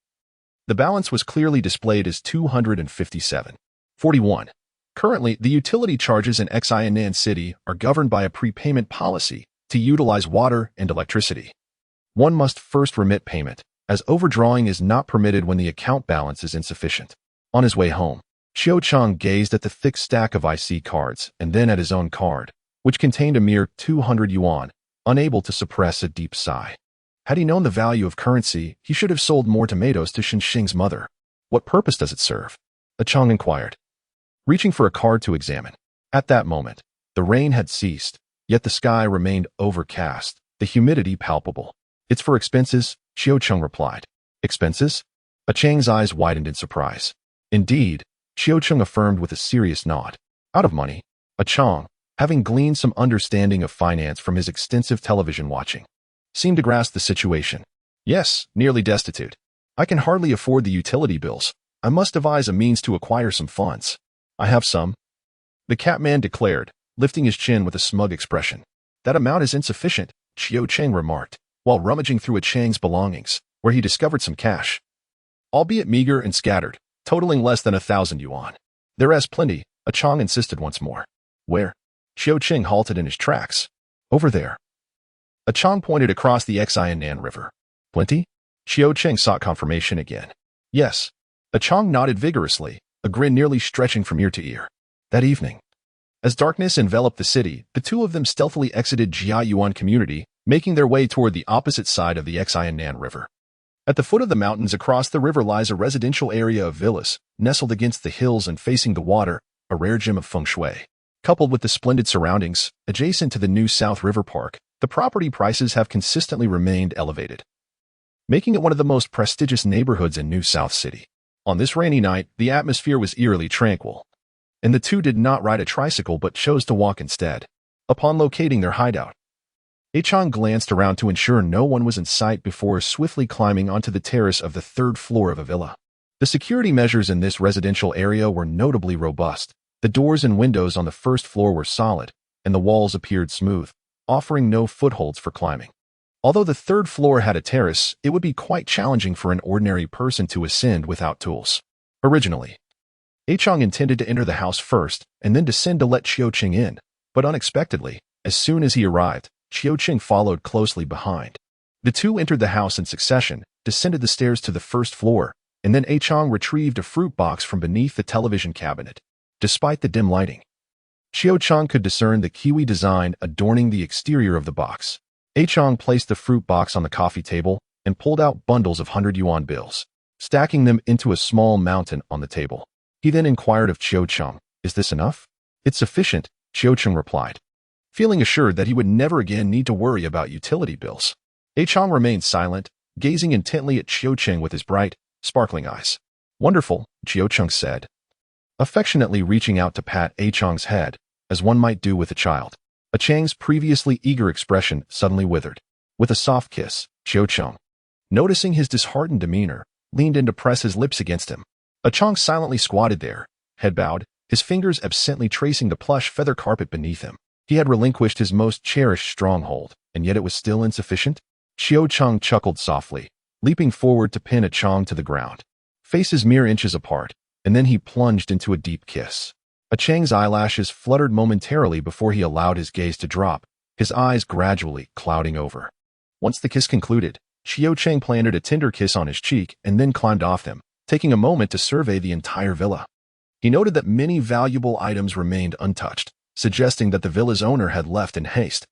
The balance was clearly displayed as 257.41. Currently, the utility charges in Xianan City are governed by a prepayment policy to utilize water and electricity. One must first remit payment, as overdrawing is not permitted when the account balance is insufficient. On his way home, Qiuqing gazed at the thick stack of IC cards and then at his own card, which contained a mere 200 yuan, unable to suppress a deep sigh. Had he known the value of currency, he should have sold more tomatoes to Xinxing's mother. What purpose does it serve? Chang inquired, reaching for a card to examine. At that moment, the rain had ceased, yet the sky remained overcast, the humidity palpable. It's for expenses, Qiuqing replied. Expenses? Chang's eyes widened in surprise. Indeed, Qiuqing affirmed with a serious nod. Out of money. Chang, having gleaned some understanding of finance from his extensive television watching, seemed to grasp the situation. Yes, nearly destitute. I can hardly afford the utility bills. I must devise a means to acquire some funds. I have some, the Catman declared, lifting his chin with a smug expression. That amount is insufficient, Qiuqing remarked, while rummaging through Chang's belongings, where he discovered some cash, albeit meager and scattered, totaling less than 1,000 yuan. There is plenty, Chang insisted once more. Where? Qiuqing halted in his tracks. Over there. Chang pointed across the Xianan River. Plenty? Qiuqing sought confirmation again. Yes. Chang nodded vigorously, a grin nearly stretching from ear to ear. That evening, as darkness enveloped the city, the two of them stealthily exited Jiayuan community, making their way toward the opposite side of the Xianan River. At the foot of the mountains across the river lies a residential area of villas, nestled against the hills and facing the water, a rare gem of feng shui. Coupled with the splendid surroundings, adjacent to the new South River Park, the property prices have consistently remained elevated, making it one of the most prestigious neighborhoods in New South City. On this rainy night, the atmosphere was eerily tranquil, and the two did not ride a tricycle but chose to walk instead. Upon locating their hideout, Chang glanced around to ensure no one was in sight before swiftly climbing onto the terrace of the 3rd floor of a villa. The security measures in this residential area were notably robust. The doors and windows on the 1st floor were solid, and the walls appeared smooth, offering no footholds for climbing. Although the 3rd floor had a terrace, it would be quite challenging for an ordinary person to ascend without tools. Originally, Chang intended to enter the house first and then descend to let Qiuqing in, but unexpectedly, as soon as he arrived, Qiuqing followed closely behind. The two entered the house in succession, descended the stairs to the 1st floor, and then Chang retrieved a fruit box from beneath the television cabinet. Despite the dim lighting, Qiuqing could discern the kiwi design adorning the exterior of the box. Chang placed the fruit box on the coffee table and pulled out bundles of 100 yuan bills, stacking them into a small mountain on the table. He then inquired of Qiuqing, "Is this enough?" "It's sufficient," Qiuqing replied, feeling assured that he would never again need to worry about utility bills. Chang remained silent, gazing intently at Qiuqing with his bright, sparkling eyes. "Wonderful," Qiuqing said, affectionately reaching out to pat Chang's head, as one might do with a child. Chang's previously eager expression suddenly withered. With a soft kiss, Qiuqing, noticing his disheartened demeanor, leaned in to press his lips against him. Chang silently squatted there, head bowed, his fingers absently tracing the plush feather carpet beneath him. He had relinquished his most cherished stronghold, and yet it was still insufficient? Qiuqing chuckled softly, leaping forward to pin Chang to the ground. faces mere inches apart, and then he plunged into a deep kiss. Chang's eyelashes fluttered momentarily before he allowed his gaze to drop, his eyes gradually clouding over. Once the kiss concluded, Chang planted a tender kiss on his cheek and then climbed off them, taking a moment to survey the entire villa. He noted that many valuable items remained untouched, suggesting that the villa's owner had left in haste,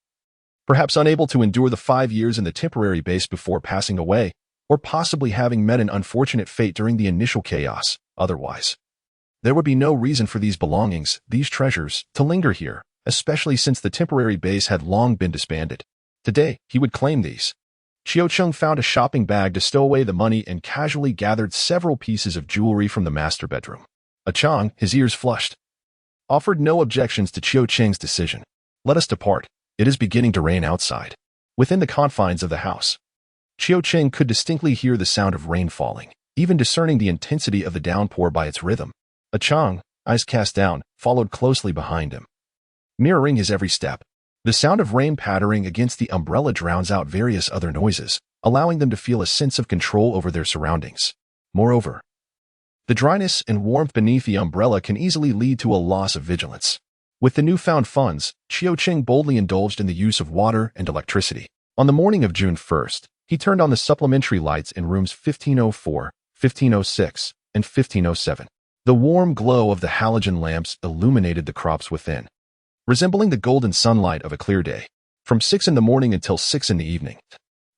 perhaps unable to endure the 5 years in the temporary base before passing away, or possibly having met an unfortunate fate during the initial chaos. Otherwise, there would be no reason for these belongings, these treasures, to linger here, especially since the temporary base had long been disbanded. Today, he would claim these. Chang found a shopping bag to stow away the money and casually gathered several pieces of jewelry from the master bedroom. Chang, his ears flushed, offered no objections to Chang's decision. Let us depart. It is beginning to rain outside. Within the confines of the house, Chang could distinctly hear the sound of rain falling, even discerning the intensity of the downpour by its rhythm. Chang, eyes cast down, followed closely behind him, mirroring his every step. The sound of rain pattering against the umbrella drowns out various other noises, allowing them to feel a sense of control over their surroundings. Moreover, the dryness and warmth beneath the umbrella can easily lead to a loss of vigilance. With the newfound funds, Chang boldly indulged in the use of water and electricity. On the morning of June 1st, he turned on the supplementary lights in rooms 1504, 1506, and 1507. The warm glow of the halogen lamps illuminated the crops within, resembling the golden sunlight of a clear day. From 6 in the morning until 6 in the evening,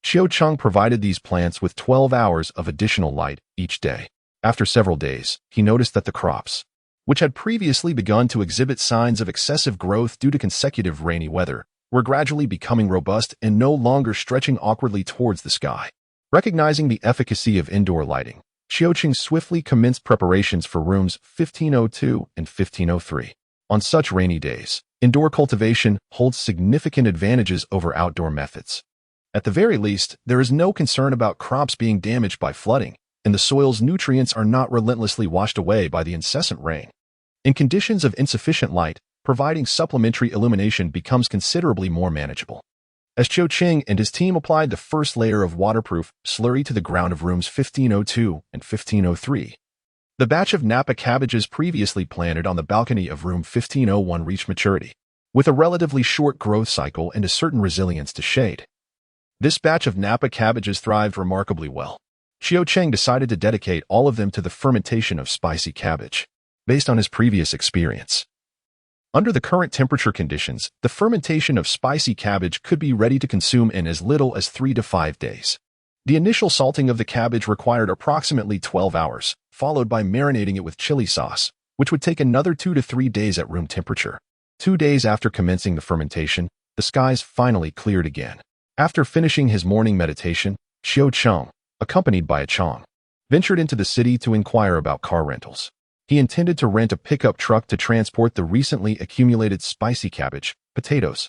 Chang provided these plants with 12 hours of additional light each day. After several days, he noticed that the crops, which had previously begun to exhibit signs of excessive growth due to consecutive rainy weather, were gradually becoming robust and no longer stretching awkwardly towards the sky. Recognizing the efficacy of indoor lighting, Chang swiftly commenced preparations for rooms 1502 and 1503. On such rainy days, indoor cultivation holds significant advantages over outdoor methods. At the very least, there is no concern about crops being damaged by flooding, and the soil's nutrients are not relentlessly washed away by the incessant rain. In conditions of insufficient light, providing supplementary illumination becomes considerably more manageable. As Chang and his team applied the first layer of waterproof slurry to the ground of rooms 1502 and 1503, the batch of Napa cabbages previously planted on the balcony of room 1501 reached maturity, with a relatively short growth cycle and a certain resilience to shade. This batch of Napa cabbages thrived remarkably well. Chang decided to dedicate all of them to the fermentation of spicy cabbage, based on his previous experience. Under the current temperature conditions, the fermentation of spicy cabbage could be ready to consume in as little as 3 to 5 days. The initial salting of the cabbage required approximately 12 hours, followed by marinating it with chili sauce, which would take another 2 to 3 days at room temperature. 2 days after commencing the fermentation, the skies finally cleared again. After finishing his morning meditation, Chang, accompanied by Chang, ventured into the city to inquire about car rentals. He intended to rent a pickup truck to transport the recently accumulated spicy cabbage, potatoes,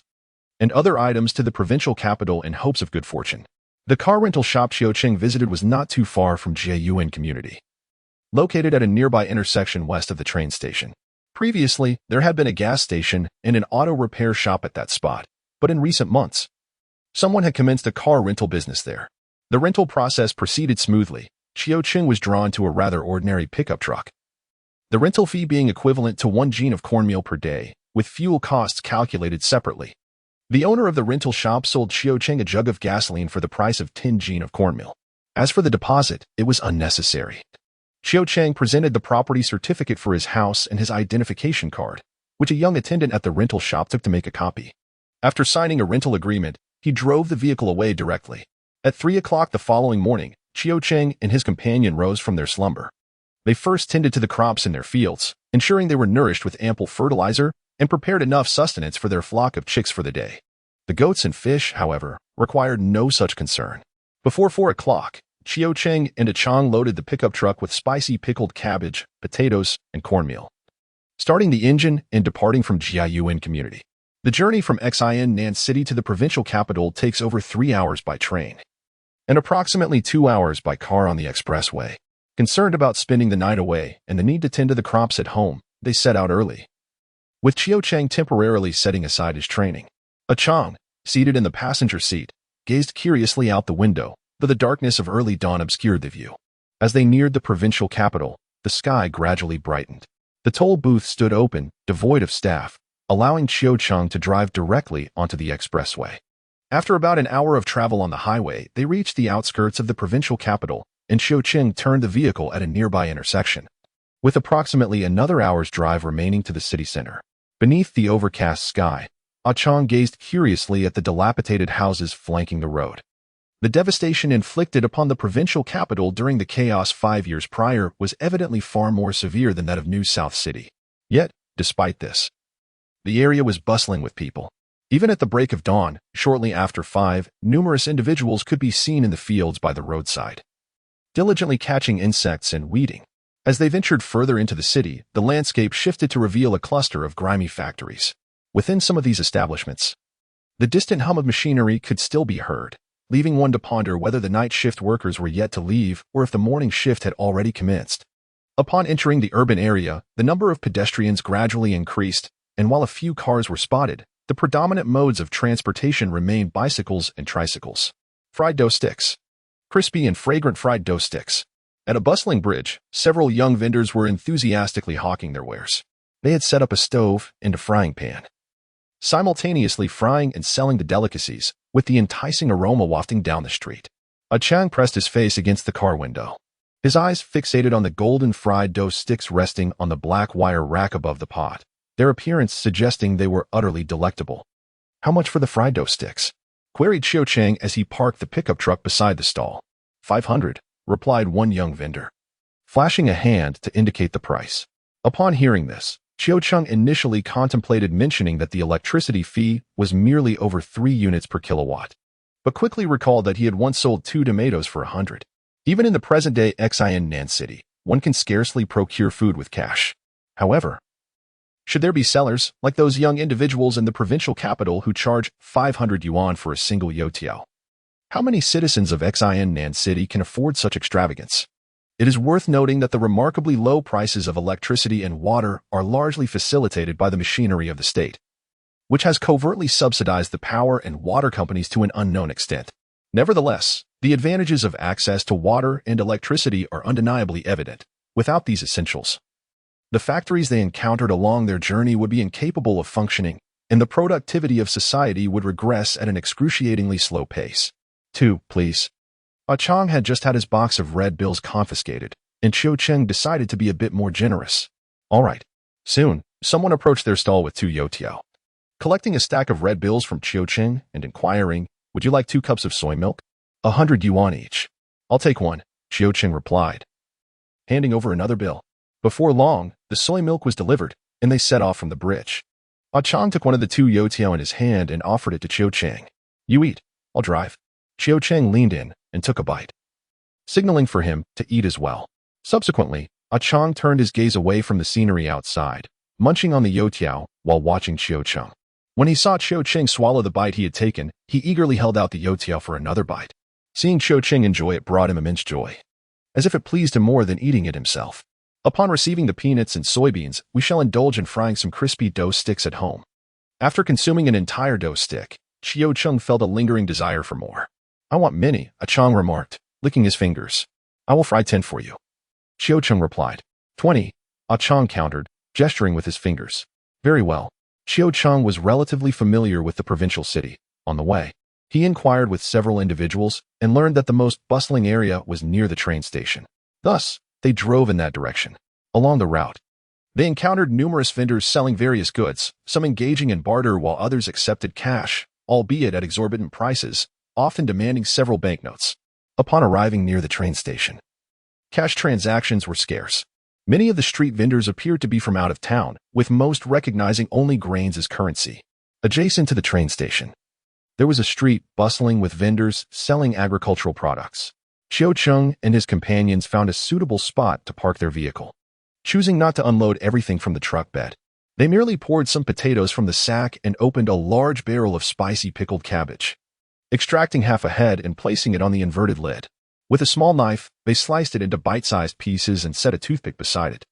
and other items to the provincial capital in hopes of good fortune. The car rental shop Chang visited was not too far from Jiayuan community, located at a nearby intersection west of the train station. Previously, there had been a gas station and an auto repair shop at that spot, but in recent months, someone had commenced a car rental business there. The rental process proceeded smoothly. Chang was drawn to a rather ordinary pickup truck, the rental fee being equivalent to 1 jean of cornmeal per day, with fuel costs calculated separately. The owner of the rental shop sold Chang a jug of gasoline for the price of 10 jean of cornmeal. As for the deposit, it was unnecessary. Chang presented the property certificate for his house and his identification card, which a young attendant at the rental shop took to make a copy. After signing a rental agreement, he drove the vehicle away directly. At 3 o'clock the following morning, Chang and his companion rose from their slumber. They first tended to the crops in their fields, ensuring they were nourished with ample fertilizer and prepared enough sustenance for their flock of chicks for the day. The goats and fish, however, required no such concern. Before 4 o'clock, Chang and Chang loaded the pickup truck with spicy pickled cabbage, potatoes, and cornmeal, starting the engine and departing from Jiayuan community. The journey from Nan City to the provincial capital takes over 3 hours by train, and approximately 2 hours by car on the expressway. Concerned about spending the night away and the need to tend to the crops at home, they set out early, with Chang temporarily setting aside his training. Chang, seated in the passenger seat, gazed curiously out the window, though the darkness of early dawn obscured the view. As they neared the provincial capital, the sky gradually brightened. The toll booth stood open, devoid of staff, allowing Qiucheng to drive directly onto the expressway. After about an hour of travel on the highway, they reached the outskirts of the provincial capital, and Qiucheng turned the vehicle at a nearby intersection. With approximately another hour's drive remaining to the city center, beneath the overcast sky, Chang gazed curiously at the dilapidated houses flanking the road. The devastation inflicted upon the provincial capital during the chaos 5 years prior was evidently far more severe than that of New South City. Yet, despite this, the area was bustling with people. Even at the break of dawn, shortly after 5, numerous individuals could be seen in the fields by the roadside, diligently catching insects and weeding. As they ventured further into the city, the landscape shifted to reveal a cluster of grimy factories. Within some of these establishments, the distant hum of machinery could still be heard, leaving one to ponder whether the night shift workers were yet to leave or if the morning shift had already commenced. Upon entering the urban area, the number of pedestrians gradually increased, and while a few cars were spotted, the predominant modes of transportation remained bicycles and tricycles. Fried dough sticks. Crispy and fragrant fried dough sticks. At a bustling bridge, several young vendors were enthusiastically hawking their wares. They had set up a stove and a frying pan, simultaneously frying and selling the delicacies, with the enticing aroma wafting down the street. Chang pressed his face against the car window, his eyes fixated on the golden fried dough sticks resting on the black wire rack above the pot, their appearance suggesting they were utterly delectable. "How much for the fried dough sticks?" queried Qiucheng as he parked the pickup truck beside the stall. 500, replied one young vendor, flashing a hand to indicate the price. Upon hearing this, Qiucheng initially contemplated mentioning that the electricity fee was merely over 3 units per kilowatt, but quickly recalled that he had once sold 2 tomatoes for 100. Even in the present-day Xin Nan City, one can scarcely procure food with cash. However, should there be sellers, like those young individuals in the provincial capital who charge 500 yuan for a single youtiao? How many citizens of Xin Nan City can afford such extravagance? It is worth noting that the remarkably low prices of electricity and water are largely facilitated by the machinery of the state, which has covertly subsidized the power and water companies to an unknown extent. Nevertheless, the advantages of access to water and electricity are undeniably evident. Without these essentials, the factories they encountered along their journey would be incapable of functioning, and the productivity of society would regress at an excruciatingly slow pace. 2, please. Chang had just had his box of red bills confiscated, and Qiucheng decided to be a bit more generous. All right. Soon, someone approached their stall with 2 youtiao. Collecting a stack of red bills from Qiucheng and inquiring, "Would you like 2 cups of soy milk?" 100 yuan each. "I'll take one," Qiucheng replied, handing over another bill. Before long, the soy milk was delivered, and they set off from the bridge. Chang took one of the 2 youtiao in his hand and offered it to Qiucheng. "You eat, I'll drive." Qiucheng leaned in and took a bite, signaling for him to eat as well. Subsequently, Chang turned his gaze away from the scenery outside, munching on the youtiao while watching Qiucheng. When he saw Qiucheng swallow the bite he had taken, he eagerly held out the youtiao for another bite. Seeing Qiucheng enjoy it brought him immense joy, as if it pleased him more than eating it himself. Upon receiving the peanuts and soybeans, we shall indulge in frying some crispy dough sticks at home. After consuming an entire dough stick, Qiucheng felt a lingering desire for more. "I want many," Chang remarked, licking his fingers. "I will fry 10 for you." Qiucheng replied. 20, Chang countered, gesturing with his fingers. Very well. Qiucheng was relatively familiar with the provincial city. On the way, he inquired with several individuals and learned that the most bustling area was near the train station. Thus, they drove in that direction. Along the route, they encountered numerous vendors selling various goods, some engaging in barter while others accepted cash, albeit at exorbitant prices, often demanding several banknotes. Upon arriving near the train station, cash transactions were scarce. Many of the street vendors appeared to be from out of town, with most recognizing only grains as currency. Adjacent to the train station, there was a street bustling with vendors selling agricultural products. Qiucheng and his companions found a suitable spot to park their vehicle. Choosing not to unload everything from the truck bed, they merely poured some potatoes from the sack and opened a large barrel of spicy pickled cabbage, extracting half a head and placing it on the inverted lid. With a small knife, they sliced it into bite-sized pieces and set a toothpick beside it.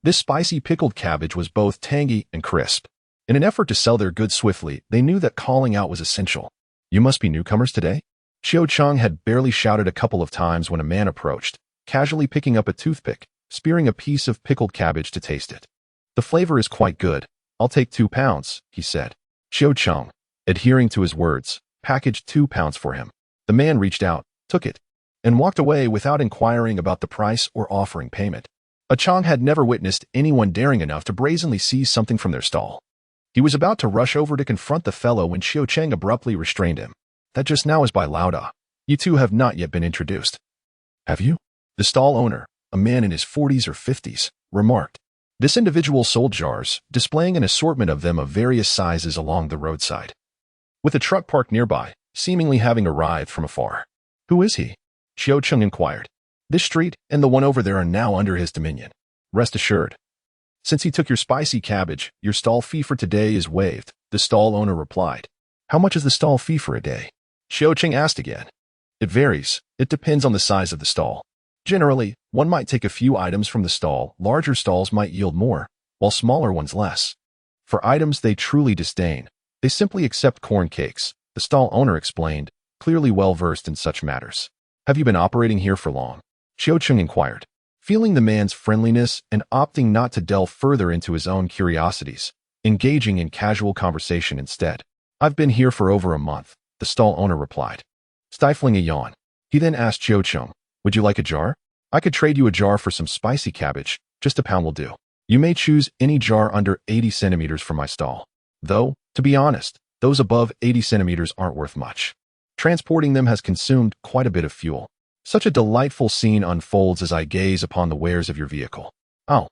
This spicy pickled cabbage was both tangy and crisp. In an effort to sell their goods swiftly, they knew that calling out was essential. "You must be newcomers today?" Qiucheng had barely shouted a couple of times when a man approached, casually picking up a toothpick, spearing a piece of pickled cabbage to taste it. The flavor is quite good. I'll take 2 pounds, he said. Xiao Cheng, adhering to his words, packaged 2 pounds for him. The man reached out, took it, and walked away without inquiring about the price or offering payment. Chang had never witnessed anyone daring enough to brazenly seize something from their stall. He was about to rush over to confront the fellow when Xiao Cheng abruptly restrained him. That just now is by Lauda. You two have not yet been introduced. Have you? The stall owner, a man in his 40s or 50s, remarked. This individual sold jars, displaying an assortment of them of various sizes along the roadside. With a truck parked nearby, seemingly having arrived from afar. Who is he? Xiao Cheng inquired. This street and the one over there are now under his dominion. Rest assured. Since he took your spicy cabbage, your stall fee for today is waived, the stall owner replied. How much is the stall fee for a day? Xiao Cheng asked again. It varies. It depends on the size of the stall. Generally, one might take a few items from the stall. Larger stalls might yield more, while smaller ones less. For items they truly disdain, they simply accept corn cakes, the stall owner explained, clearly well-versed in such matters. Have you been operating here for long? Xiao Cheng inquired, feeling the man's friendliness and opting not to delve further into his own curiosities, engaging in casual conversation instead. I've been here for over a month, the stall owner replied. Stifling a yawn, he then asked Xiao Cheng, would you like a jar? I could trade you a jar for some spicy cabbage, just a pound will do. You may choose any jar under 80 centimeters from my stall. Though, to be honest, those above 80 centimeters aren't worth much. Transporting them has consumed quite a bit of fuel. Such a delightful scene unfolds as I gaze upon the wares of your vehicle. Oh.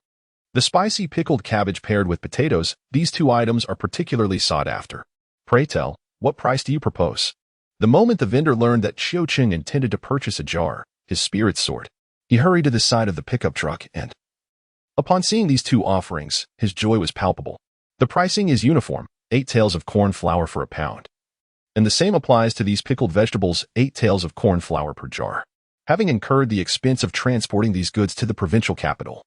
The spicy pickled cabbage paired with potatoes, these two items are particularly sought after. Pray tell, what price do you propose? The moment the vendor learned that Xiao Cheng intended to purchase a jar, his spirits soared. He hurried to the side of the pickup truck and, upon seeing these two offerings, his joy was palpable. The pricing is uniform, 8 taels of corn flour for a pound. And the same applies to these pickled vegetables, 8 taels of corn flour per jar. Having incurred the expense of transporting these goods to the provincial capital,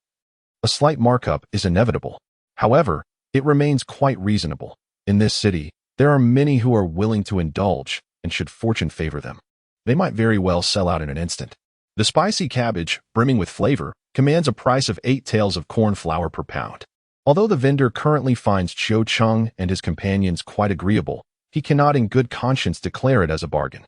a slight markup is inevitable. However, it remains quite reasonable. In this city, there are many who are willing to indulge, and should fortune favor them, they might very well sell out in an instant. The spicy cabbage, brimming with flavor, commands a price of 8 taels of corn flour per pound. Although the vendor currently finds Xiao Cheng and his companions quite agreeable, he cannot in good conscience declare it as a bargain.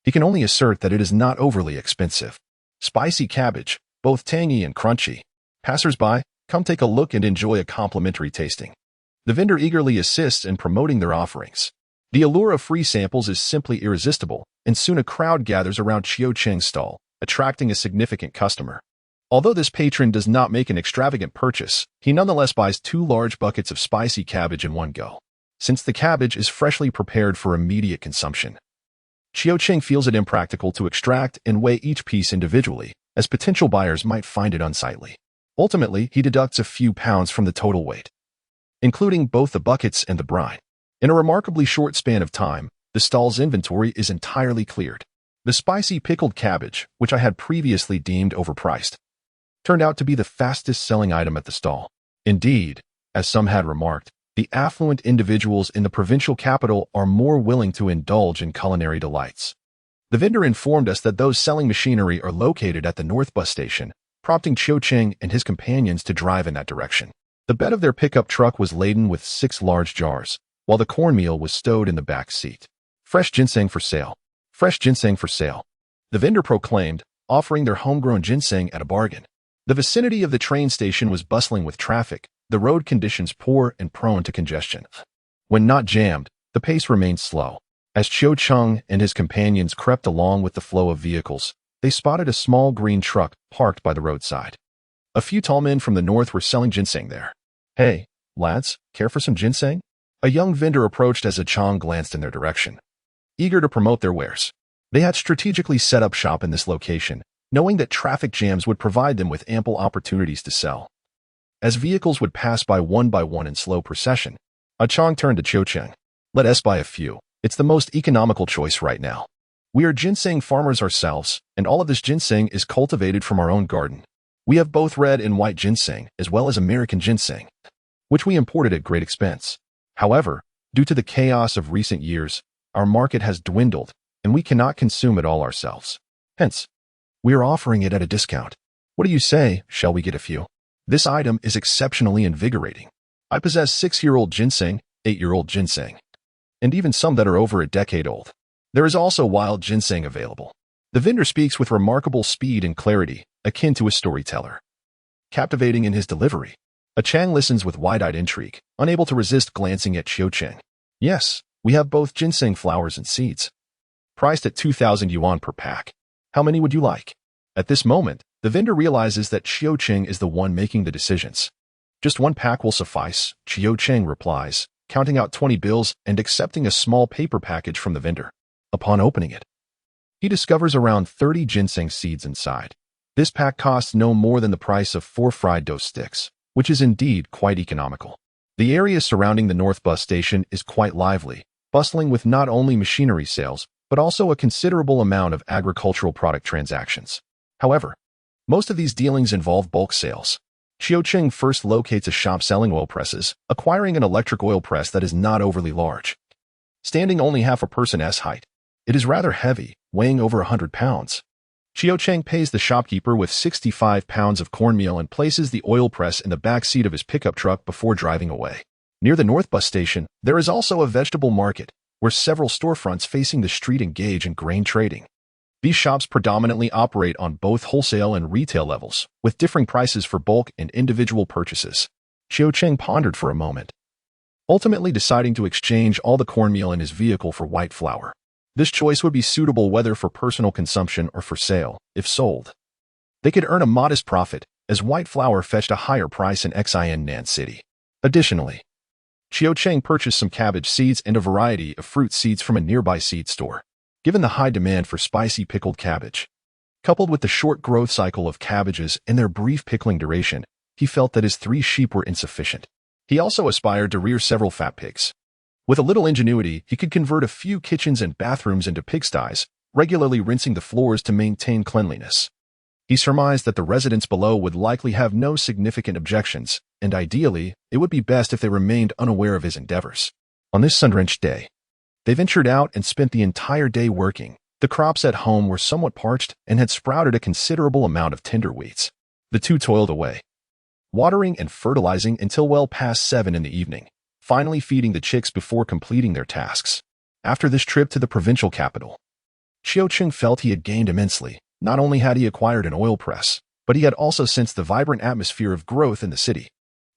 He can only assert that it is not overly expensive. Spicy cabbage, both tangy and crunchy. Passers-by, come take a look and enjoy a complimentary tasting. The vendor eagerly assists in promoting their offerings. The allure of free samples is simply irresistible, and soon a crowd gathers around Xiao Cheng's stall, attracting a significant customer. Although this patron does not make an extravagant purchase, he nonetheless buys 2 large buckets of spicy cabbage in one go, since the cabbage is freshly prepared for immediate consumption. Xiao Cheng feels it impractical to extract and weigh each piece individually, as potential buyers might find it unsightly. Ultimately, he deducts a few pounds from the total weight, including both the buckets and the brine. In a remarkably short span of time, the stall's inventory is entirely cleared. The spicy pickled cabbage, which I had previously deemed overpriced, turned out to be the fastest-selling item at the stall. Indeed, as some had remarked, the affluent individuals in the provincial capital are more willing to indulge in culinary delights. The vendor informed us that those selling machinery are located at the North Bus Station, prompting Xiao Cheng and his companions to drive in that direction. The bed of their pickup truck was laden with 6 large jars, while the cornmeal was stowed in the back seat. Fresh ginseng for sale. Fresh ginseng for sale, the vendor proclaimed, offering their homegrown ginseng at a bargain. The vicinity of the train station was bustling with traffic, the road conditions poor and prone to congestion. When not jammed, the pace remained slow. As Xiao Cheng and his companions crept along with the flow of vehicles, they spotted a small green truck parked by the roadside. A few tall men from the north were selling ginseng there. Hey, lads, care for some ginseng? A young vendor approached as Chang glanced in their direction, eager to promote their wares. They had strategically set up shop in this location, knowing that traffic jams would provide them with ample opportunities to sell. As vehicles would pass by one in slow procession, Chang turned to Xiao Cheng. Let us buy a few. It's the most economical choice right now. We are ginseng farmers ourselves, and all of this ginseng is cultivated from our own garden. We have both red and white ginseng, as well as American ginseng, which we imported at great expense. However, due to the chaos of recent years, our market has dwindled, and we cannot consume it all ourselves. Hence, we are offering it at a discount. What do you say? Shall we get a few? This item is exceptionally invigorating. I possess 6-year-old ginseng, 8-year-old ginseng, and even some that are over a decade old. There is also wild ginseng available. The vendor speaks with remarkable speed and clarity, akin to a storyteller. Captivating in his delivery, Chang listens with wide-eyed intrigue, unable to resist glancing at Cheng. Yes, we have both ginseng flowers and seeds. Priced at 2,000 yuan per pack. How many would you like? At this moment, the vendor realizes that Cheng is the one making the decisions. Just one pack will suffice, Cheng replies, counting out 20 bills and accepting a small paper package from the vendor. Upon opening it, he discovers around 30 ginseng seeds inside. This pack costs no more than the price of 4 fried dough sticks, which is indeed quite economical. The area surrounding the North Bus Station is quite lively, bustling with not only machinery sales, but also a considerable amount of agricultural product transactions. However, most of these dealings involve bulk sales. Cheng first locates a shop selling oil presses, acquiring an electric oil press that is not overly large. Standing only half a person's height, it is rather heavy, weighing over 100 pounds. Cheng pays the shopkeeper with 65 pounds of cornmeal and places the oil press in the back seat of his pickup truck before driving away. Near the North Bus Station, there is also a vegetable market, where several storefronts facing the street engage in grain trading. These shops predominantly operate on both wholesale and retail levels, with differing prices for bulk and individual purchases. Cheng pondered for a moment, ultimately deciding to exchange all the cornmeal in his vehicle for white flour. This choice would be suitable whether for personal consumption or for sale, if sold. They could earn a modest profit, as white flour fetched a higher price in Xin Nan City. Additionally, Cheng purchased some cabbage seeds and a variety of fruit seeds from a nearby seed store. Given the high demand for spicy pickled cabbage, coupled with the short growth cycle of cabbages and their brief pickling duration, he felt that his 3 sheep were insufficient. He also aspired to rear several fat pigs. With a little ingenuity, he could convert a few kitchens and bathrooms into pigsties, regularly rinsing the floors to maintain cleanliness. He surmised that the residents below would likely have no significant objections, and ideally, it would be best if they remained unaware of his endeavors. On this sun-drenched day, they ventured out and spent the entire day working. The crops at home were somewhat parched and had sprouted a considerable amount of tender weeds. The two toiled away, watering and fertilizing until well past 7 in the evening, finally feeding the chicks before completing their tasks. After this trip to the provincial capital, Cheng felt he had gained immensely. Not only had he acquired an oil press, but he had also sensed the vibrant atmosphere of growth in the city.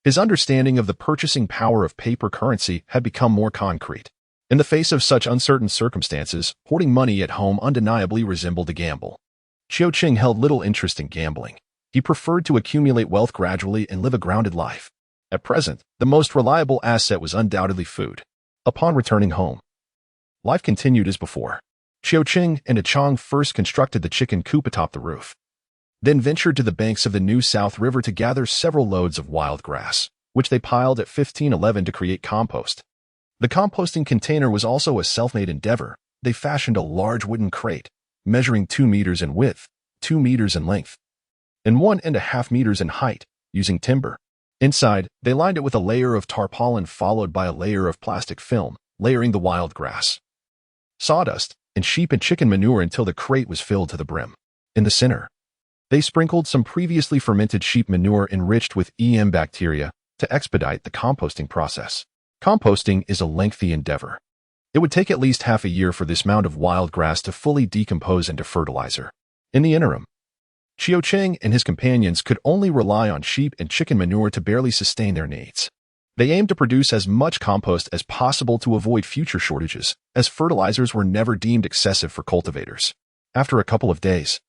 His understanding of the purchasing power of paper currency had become more concrete. In the face of such uncertain circumstances, hoarding money at home undeniably resembled a gamble. Cheng held little interest in gambling. He preferred to accumulate wealth gradually and live a grounded life. At present, the most reliable asset was undoubtedly food. Upon returning home, life continued as before. Cheng and Chang first constructed the chicken coop atop the roof, then ventured to the banks of the New South River to gather several loads of wild grass, which they piled at 1511 to create compost. The composting container was also a self-made endeavor. They fashioned a large wooden crate, measuring 2 meters in width, 2 meters in length, and 1.5 meters in height, using timber. Inside, they lined it with a layer of tarpaulin followed by a layer of plastic film, layering the wild grass, sawdust, and sheep and chicken manure until the crate was filled to the brim. In the center, they sprinkled some previously fermented sheep manure enriched with bacteria to expedite the composting process. Composting is a lengthy endeavor. It would take at least half a year for this mound of wild grass to fully decompose into fertilizer. In the interim, Cheng and his companions could only rely on sheep and chicken manure to barely sustain their needs. They aimed to produce as much compost as possible to avoid future shortages, as fertilizers were never deemed excessive for cultivators. After a couple of days,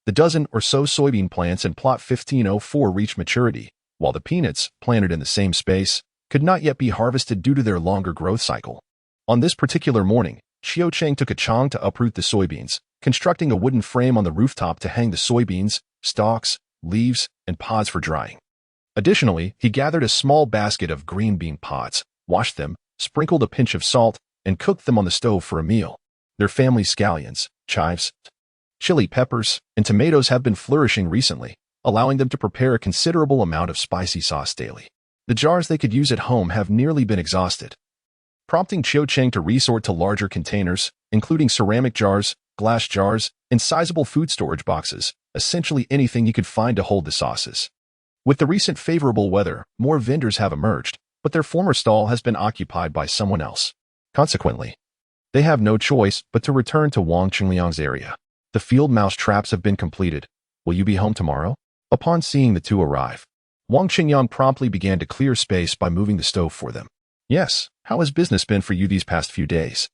the dozen or so soybean plants in plot 1504 reached maturity, while the peanuts, planted in the same space, could not yet be harvested due to their longer growth cycle. On this particular morning, Cheng took a Chang to uproot the soybeans, constructing a wooden frame on the rooftop to hang the soybeans, stalks, leaves, and pods for drying. Additionally, he gathered a small basket of green bean pods, washed them, sprinkled a pinch of salt, and cooked them on the stove for a meal. Their family scallions, chives, chili peppers, and tomatoes have been flourishing recently, allowing them to prepare a considerable amount of spicy sauce daily. The jars they could use at home have nearly been exhausted, prompting Cheng to resort to larger containers, including ceramic jars, glass jars, and sizable food storage boxes, essentially anything you could find to hold the sauces. With the recent favorable weather, more vendors have emerged, but their former stall has been occupied by someone else. Consequently, they have no choice but to return to Wang Qingliang's area. The field mouse traps have been completed. Will you be home tomorrow? Upon seeing the two arrive, Wang Qingliang promptly began to clear space by moving the stove for them. Yes, how has business been for you these past few days?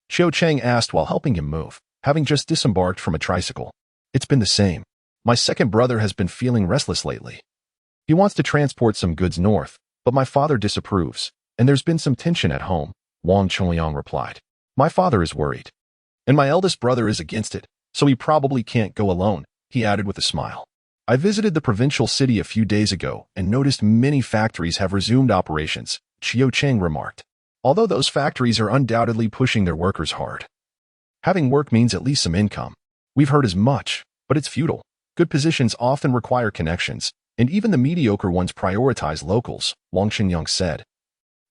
Qiu Cheng asked while helping him move, having just disembarked from a tricycle. It's been the same. My second brother has been feeling restless lately. He wants to transport some goods north, but my father disapproves, and there's been some tension at home, Wang Qingliang replied. My father is worried. And my eldest brother is against it, so he probably can't go alone, he added with a smile. I visited the provincial city a few days ago and noticed many factories have resumed operations, Qiu Cheng remarked. Although those factories are undoubtedly pushing their workers hard. Having work means at least some income. We've heard as much, but it's futile. Good positions often require connections, and even the mediocre ones prioritize locals, Wang Qingliang said,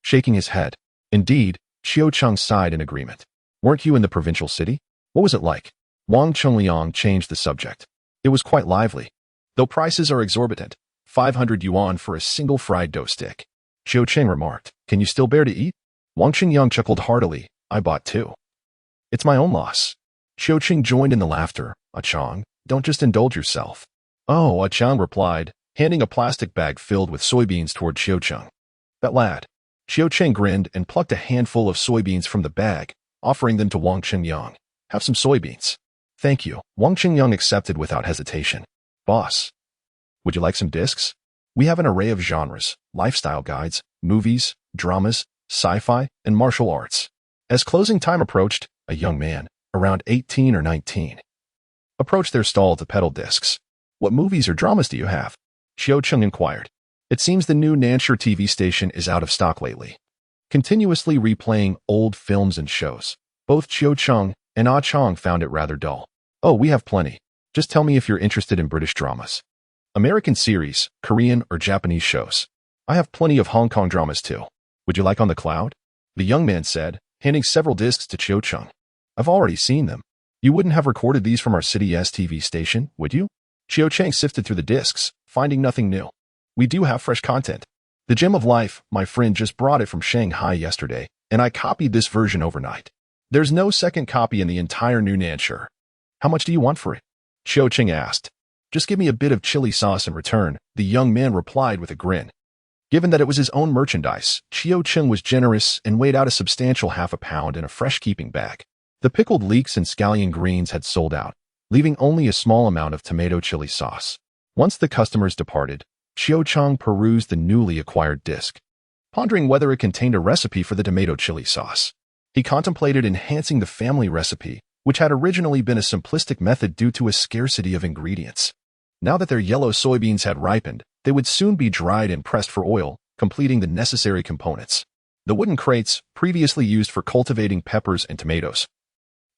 shaking his head. Indeed, Qiu Cheng sighed in agreement. Weren't you in the provincial city? What was it like? Wang Qingliang changed the subject. It was quite lively. Though prices are exorbitant, 500 yuan for a single fried dough stick. Qiu Cheng remarked, can you still bear to eat? Wang Qingliang chuckled heartily. I bought two. It's my own loss. Qiu Cheng joined in the laughter. Chang, don't just indulge yourself. Oh, Chang replied, handing a plastic bag filled with soybeans toward Qiu Cheng. That lad. Qiu Cheng grinned and plucked a handful of soybeans from the bag, offering them to Wang Qingliang. Have some soybeans. Thank you. Wang Qingliang accepted without hesitation. Boss, would you like some discs? We have an array of genres, lifestyle guides, movies, dramas, sci-fi, and martial arts. As closing time approached, a young man, around 18 or 19, approached their stall to peddle discs. What movies or dramas do you have? Qiu Cheng inquired. It seems the new Nan Shao TV station is out of stock lately, continuously replaying old films and shows. Both Qiu Cheng and Chang found it rather dull. Oh, we have plenty. Just tell me if you're interested in British dramas, American series, Korean or Japanese shows. I have plenty of Hong Kong dramas too. Would you like On the Cloud? The young man said, handing several discs to Qiu Cheng. I've already seen them. You wouldn't have recorded these from our city's TV station, would you? Qiu Cheng sifted through the discs, finding nothing new. We do have fresh content. The Gem of Life, my friend just brought it from Shanghai yesterday, and I copied this version overnight. There's no second copy in the entire new Nan Shao. How much do you want for it? Qiu Cheng asked. Just give me a bit of chili sauce in return, the young man replied with a grin. Given that it was his own merchandise, Qiu Cheng was generous and weighed out a substantial half a pound in a fresh-keeping bag. The pickled leeks and scallion greens had sold out, leaving only a small amount of tomato chili sauce. Once the customers departed, Qiu Cheng perused the newly acquired disc, pondering whether it contained a recipe for the tomato chili sauce. He contemplated enhancing the family recipe, which had originally been a simplistic method due to a scarcity of ingredients. Now that their yellow soybeans had ripened, they would soon be dried and pressed for oil, completing the necessary components. The wooden crates, previously used for cultivating peppers and tomatoes,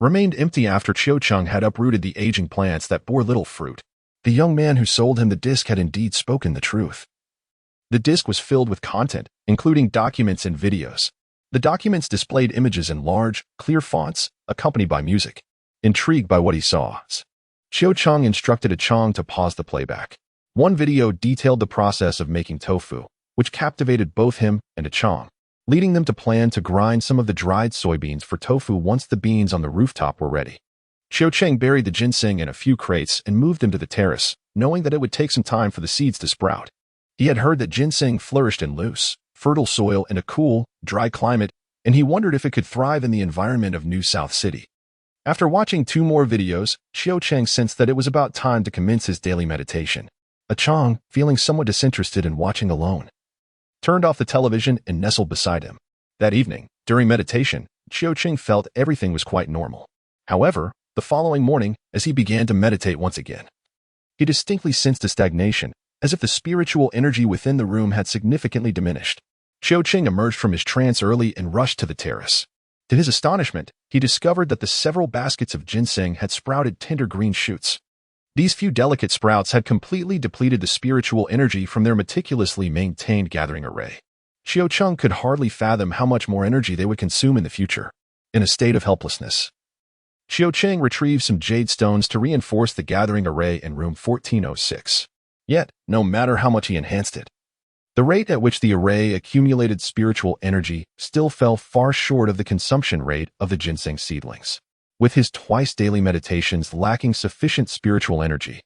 remained empty after Qiu Cheng had uprooted the aging plants that bore little fruit. The young man who sold him the disc had indeed spoken the truth. The disc was filled with content, including documents and videos. The documents displayed images in large, clear fonts, accompanied by music. Intrigued by what he saw, Qiu Cheng instructed Chang to pause the playback. One video detailed the process of making tofu, which captivated both him and Chang, leading them to plan to grind some of the dried soybeans for tofu once the beans on the rooftop were ready. Qiu Cheng buried the ginseng in a few crates and moved them to the terrace, knowing that it would take some time for the seeds to sprout. He had heard that ginseng flourished in loose, fertile soil in a cool, dry climate, and he wondered if it could thrive in the environment of New South City. After watching 2 more videos, Qiu Cheng sensed that it was about time to commence his daily meditation. Chang, feeling somewhat disinterested in watching alone, turned off the television and nestled beside him. That evening, during meditation, Qiu Cheng felt everything was quite normal. However, the following morning, as he began to meditate once again, he distinctly sensed a stagnation, as if the spiritual energy within the room had significantly diminished. Qiu Cheng emerged from his trance early and rushed to the terrace. To his astonishment, he discovered that the several baskets of ginseng had sprouted tender green shoots. These few delicate sprouts had completely depleted the spiritual energy from their meticulously maintained gathering array. Qiu Cheng could hardly fathom how much more energy they would consume in the future. In a state of helplessness, Qiu Cheng retrieved some jade stones to reinforce the gathering array in room 1406. Yet, no matter how much he enhanced it, the rate at which the array accumulated spiritual energy still fell far short of the consumption rate of the ginseng seedlings. With his twice-daily meditations lacking sufficient spiritual energy,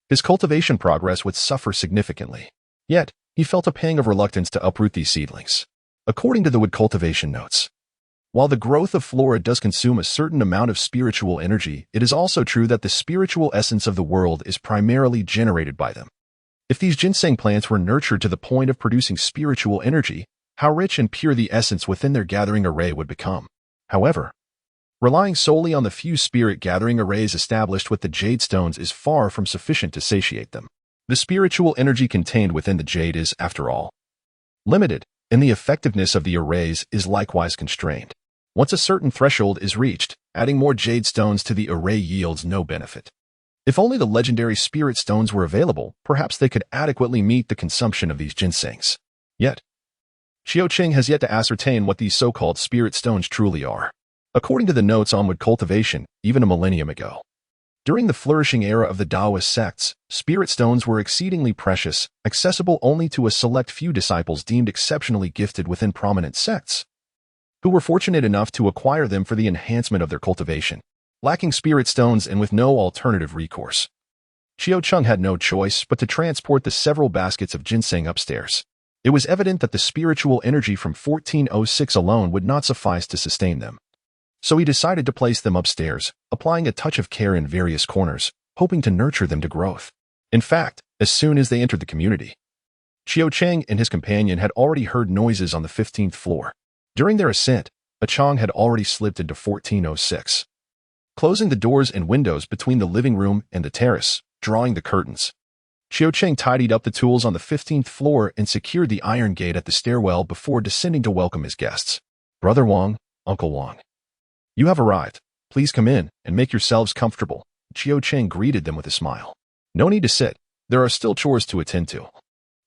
his cultivation progress would suffer significantly. Yet, he felt a pang of reluctance to uproot these seedlings. According to the wood cultivation notes, while the growth of flora does consume a certain amount of spiritual energy, it is also true that the spiritual essence of the world is primarily generated by them. If these ginseng plants were nurtured to the point of producing spiritual energy, how rich and pure the essence within their gathering array would become. However, relying solely on the few spirit gathering arrays established with the jade stones is far from sufficient to satiate them. The spiritual energy contained within the jade is, after all, limited, and the effectiveness of the arrays is likewise constrained. Once a certain threshold is reached, adding more jade stones to the array yields no benefit. If only the legendary spirit stones were available, perhaps they could adequately meet the consumption of these ginsengs. Yet, Qiu Cheng has yet to ascertain what these so-called spirit stones truly are. According to the notes on wood cultivation, even a millennium ago, during the flourishing era of the Taoist sects, spirit stones were exceedingly precious, accessible only to a select few disciples deemed exceptionally gifted within prominent sects, who were fortunate enough to acquire them for the enhancement of their cultivation. Lacking spirit stones and with no alternative recourse, Qiu Cheng had no choice but to transport the several baskets of ginseng upstairs. It was evident that the spiritual energy from 1406 alone would not suffice to sustain them. So he decided to place them upstairs, applying a touch of care in various corners, hoping to nurture them to growth. In fact, as soon as they entered the community, Qiu Cheng and his companion had already heard noises on the 15th floor. During their ascent, a Chang had already slipped into 1406. Closing the doors and windows between the living room and the terrace, drawing the curtains, Qiu Cheng tidied up the tools on the 15th floor and secured the iron gate at the stairwell before descending to welcome his guests. Brother Wang, Uncle Wang, you have arrived. Please come in and make yourselves comfortable. Qiu Cheng greeted them with a smile. No need to sit. There are still chores to attend to.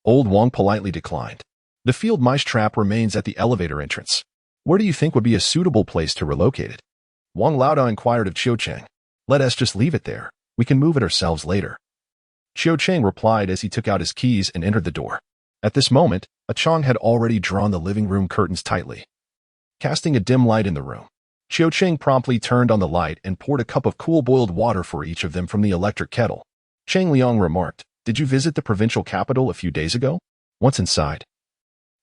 Old Wang politely declined. The field mice trap remains at the elevator entrance. Where do you think would be a suitable place to relocate it? Wang Laoda inquired of Qiu Cheng. Let us just leave it there. We can move it ourselves later. Qiu Cheng replied as he took out his keys and entered the door. At this moment, a Chang had already drawn the living room curtains tightly, casting a dim light in the room. Qiu Cheng promptly turned on the light and poured a cup of cool boiled water for each of them from the electric kettle. Cheng Liang remarked, "Did you visit the provincial capital a few days ago?" Once inside,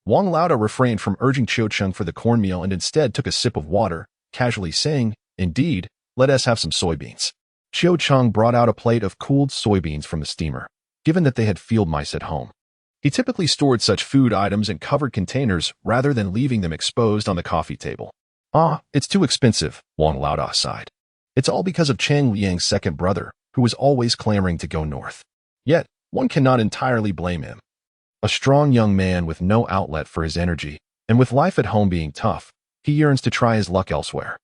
Wang Laoda refrained from urging Qiu Cheng for the cornmeal and instead took a sip of water, casually saying, "Indeed, let us have some soybeans." Qiu Cheng brought out a plate of cooled soybeans from the steamer. Given that they had field mice at home, he typically stored such food items in covered containers rather than leaving them exposed on the coffee table. "Ah, it's too expensive," Wang Laoda sighed. "It's all because of Zhang Ruiyang's second brother, who was always clamoring to go north. Yet, one cannot entirely blame him. A strong young man with no outlet for his energy, and with life at home being tough, he yearns to try his luck elsewhere.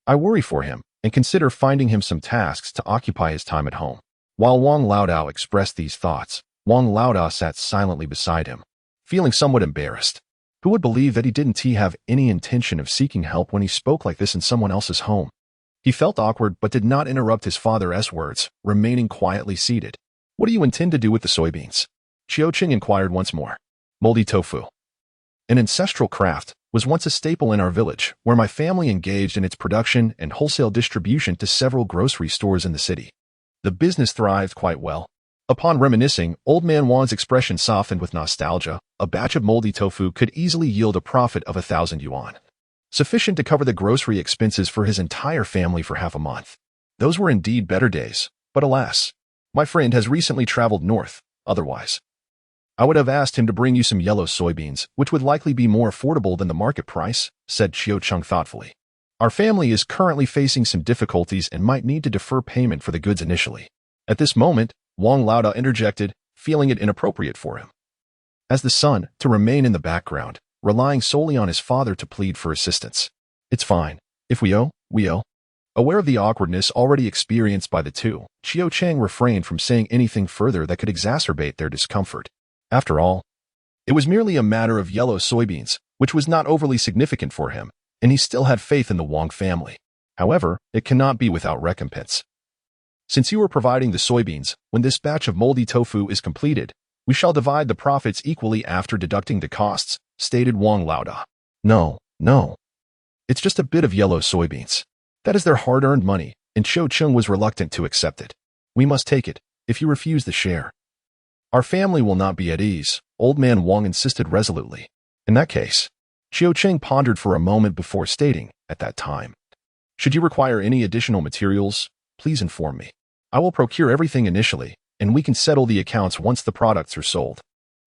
I worry for him, and consider finding him some tasks to occupy his time at home." While Wang Laodao expressed these thoughts, Wang Laoda sat silently beside him, feeling somewhat embarrassed. Who would believe that he didn't have any intention of seeking help when he spoke like this in someone else's home? He felt awkward but did not interrupt his father's words, remaining quietly seated. "What do you intend to do with the soybeans?" Qiu Cheng inquired once more. "Moldy tofu, an ancestral craft, was once a staple in our village, where my family engaged in its production and wholesale distribution to several grocery stores in the city. The business thrived quite well." Upon reminiscing, Old Man Wan's expression softened with nostalgia. A batch of moldy tofu could easily yield a profit of 1,000 yuan, sufficient to cover the grocery expenses for his entire family for half a month. Those were indeed better days, but alas, my friend has recently traveled north. Otherwise, I would have asked him to bring you some yellow soybeans, which would likely be more affordable than the market price, said Qiu Cheng thoughtfully. Our family is currently facing some difficulties and might need to defer payment for the goods initially. At this moment, Wang Laoda interjected, feeling it inappropriate for him, as the son, to remain in the background, relying solely on his father to plead for assistance. "It's fine. If we owe, we owe." Aware of the awkwardness already experienced by the two, Qiu Cheng refrained from saying anything further that could exacerbate their discomfort. After all, it was merely a matter of yellow soybeans, which was not overly significant for him, and he still had faith in the Wang family. However, it cannot be without recompense. Since you are providing the soybeans, when this batch of moldy tofu is completed, we shall divide the profits equally after deducting the costs, stated Wang Laoda. No, no. It's just a bit of yellow soybeans. That is their hard-earned money, and Qiu Cheng was reluctant to accept it. We must take it, if you refuse the share. Our family will not be at ease, old man Wang insisted resolutely. In that case, Qiu Cheng pondered for a moment before stating, at that time, should you require any additional materials, please inform me. I will procure everything initially, and we can settle the accounts once the products are sold.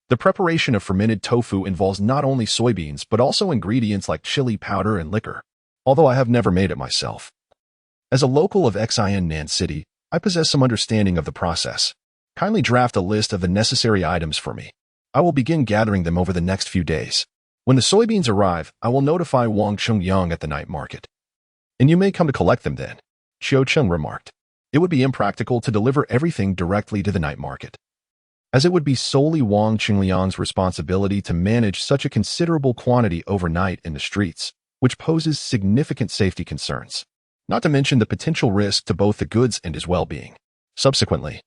The preparation of fermented tofu involves not only soybeans but also ingredients like chili powder and liquor, although I have never made it myself. As a local of Xin Nan City, I possess some understanding of the process. Kindly draft a list of the necessary items for me. I will begin gathering them over the next few days. When the soybeans arrive, I will notify Wang Chongyang at the night market. And you may come to collect them then, Qiu Cheng remarked. It would be impractical to deliver everything directly to the night market, as it would be solely Wang Qingliang's responsibility to manage such a considerable quantity overnight in the streets, which poses significant safety concerns, not to mention the potential risk to both the goods and his well-being. Subsequently,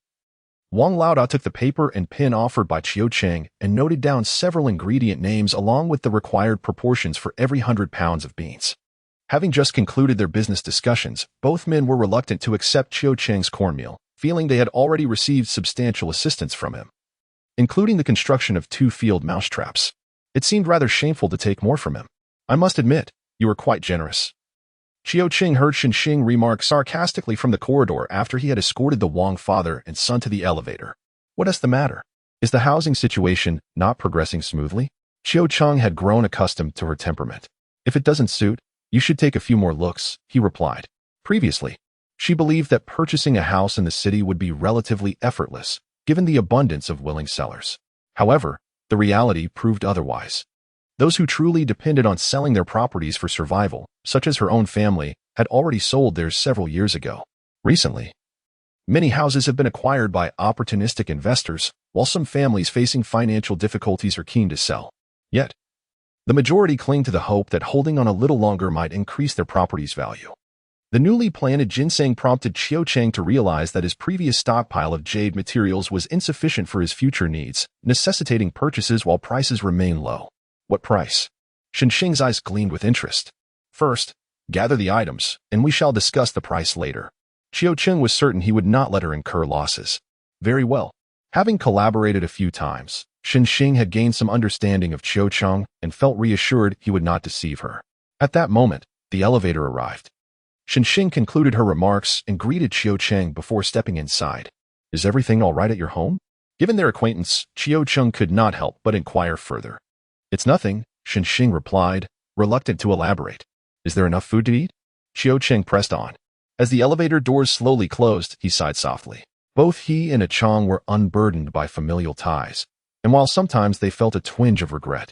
Wang Laoda took the paper and pen offered by Qiu Cheng and noted down several ingredient names along with the required proportions for every 100 pounds of beans. Having just concluded their business discussions, both men were reluctant to accept Qiu Cheng's cornmeal, feeling they had already received substantial assistance from him, including the construction of 2 field mousetraps. It seemed rather shameful to take more from him. I must admit, you are quite generous. Qiu Cheng heard Shenxing remark sarcastically from the corridor after he had escorted the Wang father and son to the elevator. What is the matter? Is the housing situation not progressing smoothly? Qiu Cheng had grown accustomed to her temperament. If it doesn't suit, you should take a few more looks, he replied. Previously, she believed that purchasing a house in the city would be relatively effortless, given the abundance of willing sellers. However, the reality proved otherwise. Those who truly depended on selling their properties for survival, such as her own family, had already sold theirs several years ago. Recently, many houses have been acquired by opportunistic investors, while some families facing financial difficulties are keen to sell. Yet, the majority cling to the hope that holding on a little longer might increase their property's value. The newly planted ginseng prompted Qiu Cheng to realize that his previous stockpile of jade materials was insufficient for his future needs, necessitating purchases while prices remain low. What price? Shenxing's eyes gleamed with interest. First, gather the items, and we shall discuss the price later. Qiu Cheng was certain he would not let her incur losses. Very well. Having collaborated a few times, Shenxing had gained some understanding of Qiu Cheng and felt reassured he would not deceive her. At that moment, the elevator arrived. Shenxing concluded her remarks and greeted Qiu Cheng before stepping inside. Is everything all right at your home? Given their acquaintance, Qiu Cheng could not help but inquire further. It's nothing, Shenxing replied, reluctant to elaborate. Is there enough food to eat? Qiu Cheng pressed on. As the elevator doors slowly closed, he sighed softly. Both he and Chang were unburdened by familial ties, and while sometimes they felt a twinge of regret,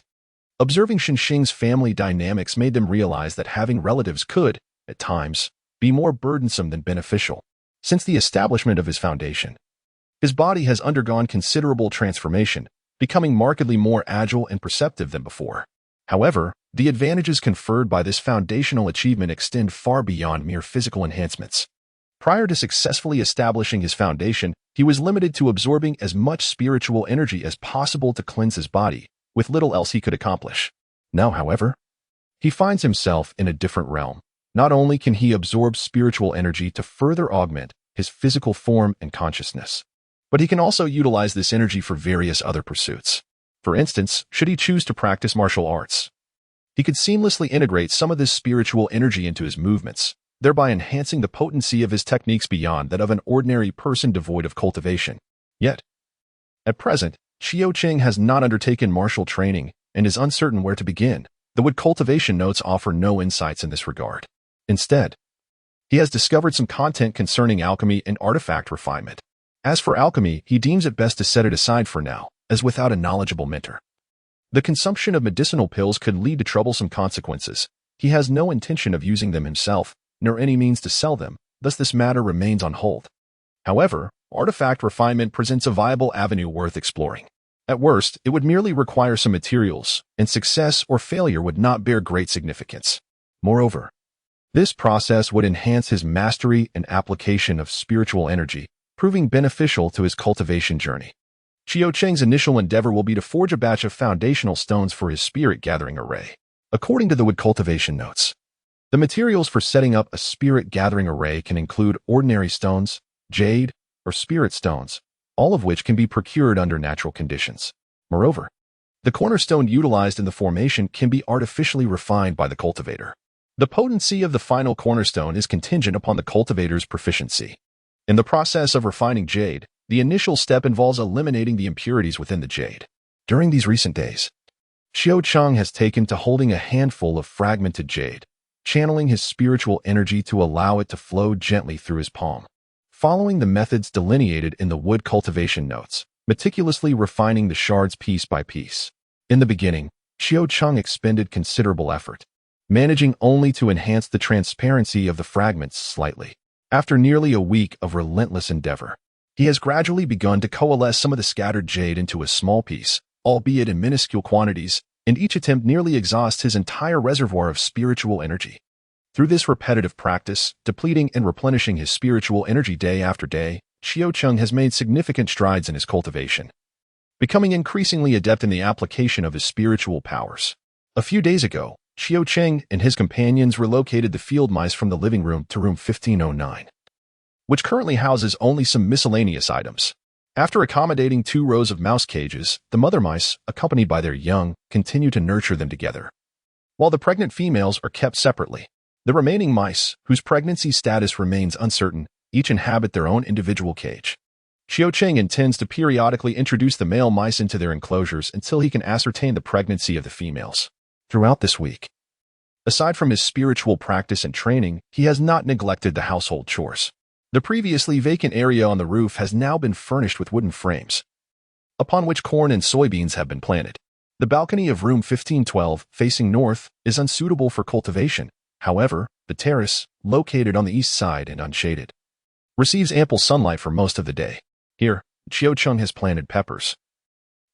observing Shenxing's family dynamics made them realize that having relatives could, at times, be more burdensome than beneficial. Since the establishment of his foundation, his body has undergone considerable transformation, becoming markedly more agile and perceptive than before. However, the advantages conferred by this foundational achievement extend far beyond mere physical enhancements. Prior to successfully establishing his foundation, he was limited to absorbing as much spiritual energy as possible to cleanse his body, with little else he could accomplish. Now, however, he finds himself in a different realm. Not only can he absorb spiritual energy to further augment his physical form and consciousness, but he can also utilize this energy for various other pursuits. For instance, should he choose to practice martial arts, he could seamlessly integrate some of this spiritual energy into his movements, thereby enhancing the potency of his techniques beyond that of an ordinary person devoid of cultivation. Yet, at present, Qiu Cheng has not undertaken martial training and is uncertain where to begin. The wood cultivation notes offer no insights in this regard. Instead, he has discovered some content concerning alchemy and artifact refinement. As for alchemy, he deems it best to set it aside for now, as without a knowledgeable mentor, the consumption of medicinal pills could lead to troublesome consequences. He has no intention of using them himself, nor any means to sell them, thus this matter remains on hold. However, artifact refinement presents a viable avenue worth exploring. At worst, it would merely require some materials, and success or failure would not bear great significance. Moreover, This process would enhance his mastery and application of spiritual energy, proving beneficial to his cultivation journey. Qiu Cheng's initial endeavor will be to forge a batch of foundational stones for his spirit-gathering array. According to the wood cultivation notes, the materials for setting up a spirit-gathering array can include ordinary stones, jade, or spirit stones, all of which can be procured under natural conditions. Moreover, the cornerstone utilized in the formation can be artificially refined by the cultivator. The potency of the final cornerstone is contingent upon the cultivator's proficiency. In the process of refining jade, the initial step involves eliminating the impurities within the jade. During these recent days, Qiu Cheng has taken to holding a handful of fragmented jade, channeling his spiritual energy to allow it to flow gently through his palm. Following the methods delineated in the wood cultivation notes, meticulously refining the shards piece by piece. In the beginning, Qiu Cheng expended considerable effort, managing only to enhance the transparency of the fragments slightly. After nearly a week of relentless endeavor, he has gradually begun to coalesce some of the scattered jade into a small piece, albeit in minuscule quantities, and each attempt nearly exhausts his entire reservoir of spiritual energy. Through this repetitive practice, depleting and replenishing his spiritual energy day after day, Qiu Cheng has made significant strides in his cultivation, becoming increasingly adept in the application of his spiritual powers. A few days ago, Qiu Cheng and his companions relocated the field mice from the living room to room 1509, which currently houses only some miscellaneous items. After accommodating 2 rows of mouse cages, the mother mice, accompanied by their young, continue to nurture them together, while the pregnant females are kept separately. The remaining mice, whose pregnancy status remains uncertain, each inhabit their own individual cage. Qiu Cheng intends to periodically introduce the male mice into their enclosures until he can ascertain the pregnancy of the females. Throughout this week, aside from his spiritual practice and training, he has not neglected the household chores. The previously vacant area on the roof has now been furnished with wooden frames, upon which corn and soybeans have been planted. The balcony of room 1512, facing north, is unsuitable for cultivation. However, the terrace, located on the east side and unshaded, receives ample sunlight for most of the day. Here, Qiu Cheng has planted peppers,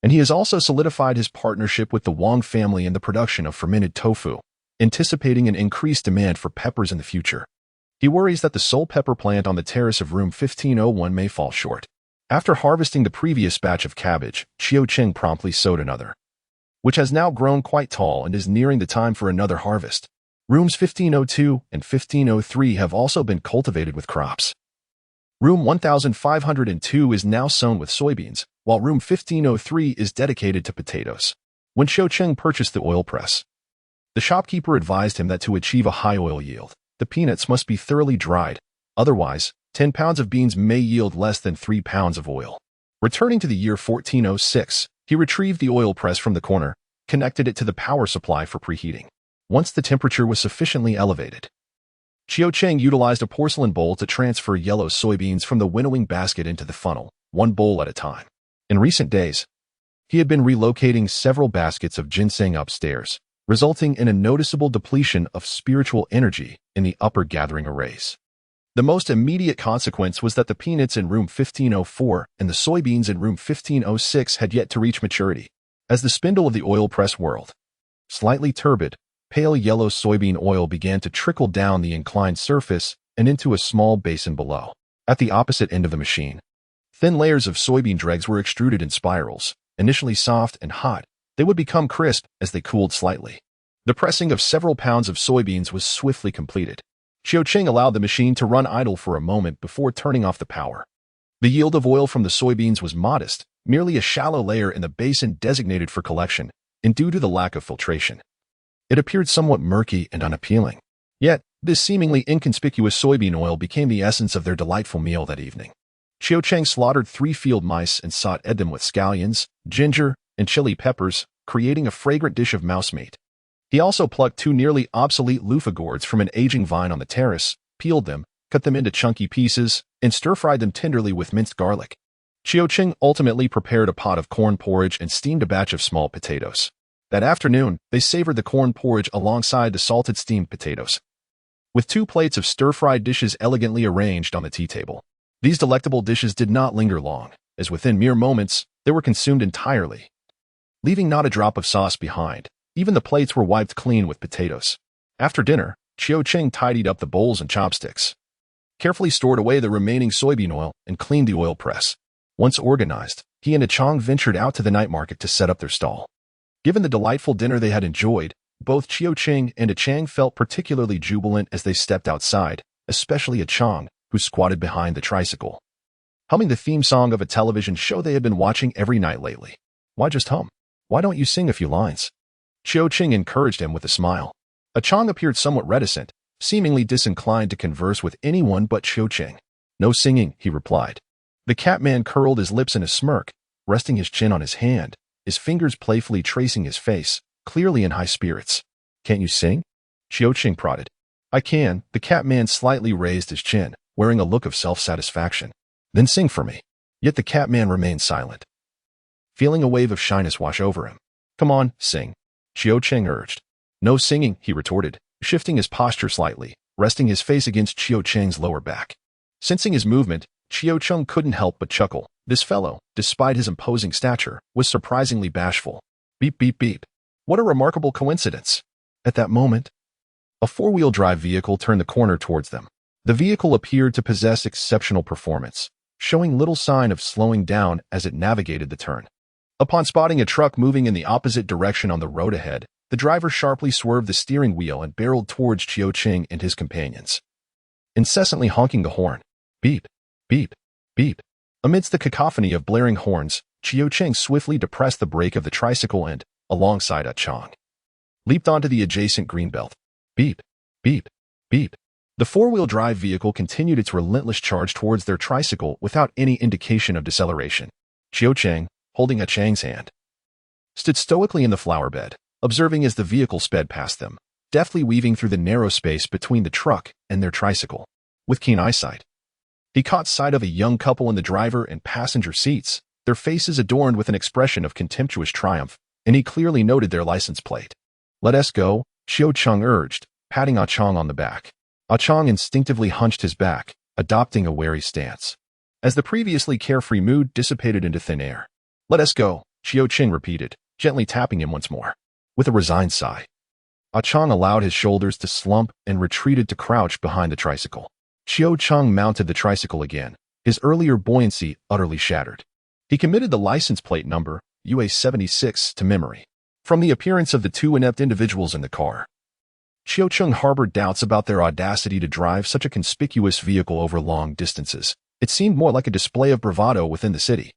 and he has also solidified his partnership with the Wang family in the production of fermented tofu, anticipating an increased demand for peppers in the future. He worries that the sole pepper plant on the terrace of room 1501 may fall short. After harvesting the previous batch of cabbage, Qiu Cheng promptly sowed another, which has now grown quite tall and is nearing the time for another harvest. Rooms 1502 and 1503 have also been cultivated with crops. Room 1502 is now sown with soybeans, while room 1503 is dedicated to potatoes. When Qiu Cheng purchased the oil press, the shopkeeper advised him that to achieve a high oil yield, the peanuts must be thoroughly dried. Otherwise, 10 pounds of beans may yield less than 3 pounds of oil. Returning to the year 1406, he retrieved the oil press from the corner, connected it to the power supply for preheating. Once the temperature was sufficiently elevated, Qiu Cheng utilized a porcelain bowl to transfer yellow soybeans from the winnowing basket into the funnel, one bowl at a time. In recent days, he had been relocating several baskets of ginseng upstairs, resulting in a noticeable depletion of spiritual energy in the upper gathering arrays. The most immediate consequence was that the peanuts in room 1504 and the soybeans in room 1506 had yet to reach maturity. As the spindle of the oil press whirled, slightly turbid, pale yellow soybean oil began to trickle down the inclined surface and into a small basin below. At the opposite end of the machine, thin layers of soybean dregs were extruded in spirals. Initially soft and hot, they would become crisp as they cooled slightly. The pressing of several pounds of soybeans was swiftly completed. Qiu Cheng allowed the machine to run idle for a moment before turning off the power. The yield of oil from the soybeans was modest, merely a shallow layer in the basin designated for collection, and due to the lack of filtration, it appeared somewhat murky and unappealing. Yet, this seemingly inconspicuous soybean oil became the essence of their delightful meal that evening. Qiu Cheng slaughtered 3 field mice and sautéed them with scallions, ginger, and chili peppers, creating a fragrant dish of mouse meat. He also plucked 2 nearly obsolete loofah gourds from an aging vine on the terrace, peeled them, cut them into chunky pieces, and stir-fried them tenderly with minced garlic. Qiu Cheng ultimately prepared a pot of corn porridge and steamed a batch of small potatoes. That afternoon, they savored the corn porridge alongside the salted steamed potatoes, with 2 plates of stir-fried dishes elegantly arranged on the tea table. These delectable dishes did not linger long, as within mere moments, they were consumed entirely, leaving not a drop of sauce behind. Even the plates were wiped clean with potatoes. After dinner, Chiao Cheng tidied up the bowls and chopsticks, carefully stored away the remaining soybean oil, and cleaned the oil press. Once organized, he and Achang ventured out to the night market to set up their stall. Given the delightful dinner they had enjoyed, both Chiao Cheng and Achang felt particularly jubilant as they stepped outside, especially Achang, who squatted behind the tricycle, humming the theme song of a television show they had been watching every night lately. Why just hum? Why don't you sing a few lines? Chiao Cheng encouraged him with a smile. Achang appeared somewhat reticent, seemingly disinclined to converse with anyone but Chiao Cheng. No singing, he replied. The Catman curled his lips in a smirk, resting his chin on his hand, his fingers playfully tracing his face, clearly in high spirits. Can't you sing? Chiao Cheng prodded. I can. The Catman slightly raised his chin, wearing a look of self-satisfaction. Then sing for me. Yet the Catman remained silent, feeling a wave of shyness wash over him. Come on, sing, Chiao Cheng urged. No singing, he retorted, shifting his posture slightly, resting his face against Chiao Cheng's lower back. Sensing his movement, Chiao Cheng couldn't help but chuckle. This fellow, despite his imposing stature, was surprisingly bashful. Beep, beep, beep. What a remarkable coincidence. At that moment, a four-wheel drive vehicle turned the corner towards them. The vehicle appeared to possess exceptional performance, showing little sign of slowing down as it navigated the turn. Upon spotting a truck moving in the opposite direction on the road ahead, the driver sharply swerved the steering wheel and barreled towards Chiao Cheng and his companions, incessantly honking the horn. Beep, beep, beep. Amidst the cacophony of blaring horns, Chiao Cheng swiftly depressed the brake of the tricycle and, alongside Achang, leaped onto the adjacent greenbelt. Beep, beep, beep. The four-wheel drive vehicle continued its relentless charge towards their tricycle without any indication of deceleration. Chiao Cheng, holding Achang's hand, stood stoically in the flower bed, observing as the vehicle sped past them, deftly weaving through the narrow space between the truck and their tricycle. With keen eyesight, he caught sight of a young couple in the driver and passenger seats, their faces adorned with an expression of contemptuous triumph, and he clearly noted their license plate. Let us go, Chiao Cheng urged, patting Achang on the back. Achang instinctively hunched his back, adopting a wary stance, as the previously carefree mood dissipated into thin air. Let us go, Chiao Cheng repeated, gently tapping him once more. With a resigned sigh, Achang allowed his shoulders to slump and retreated to crouch behind the tricycle. Chiao Cheng mounted the tricycle again, his earlier buoyancy utterly shattered. He committed the license plate number, UA76, to memory. From the appearance of the two inept individuals in the car, Chiao Cheng harbored doubts about their audacity to drive such a conspicuous vehicle over long distances. It seemed more like a display of bravado within the city.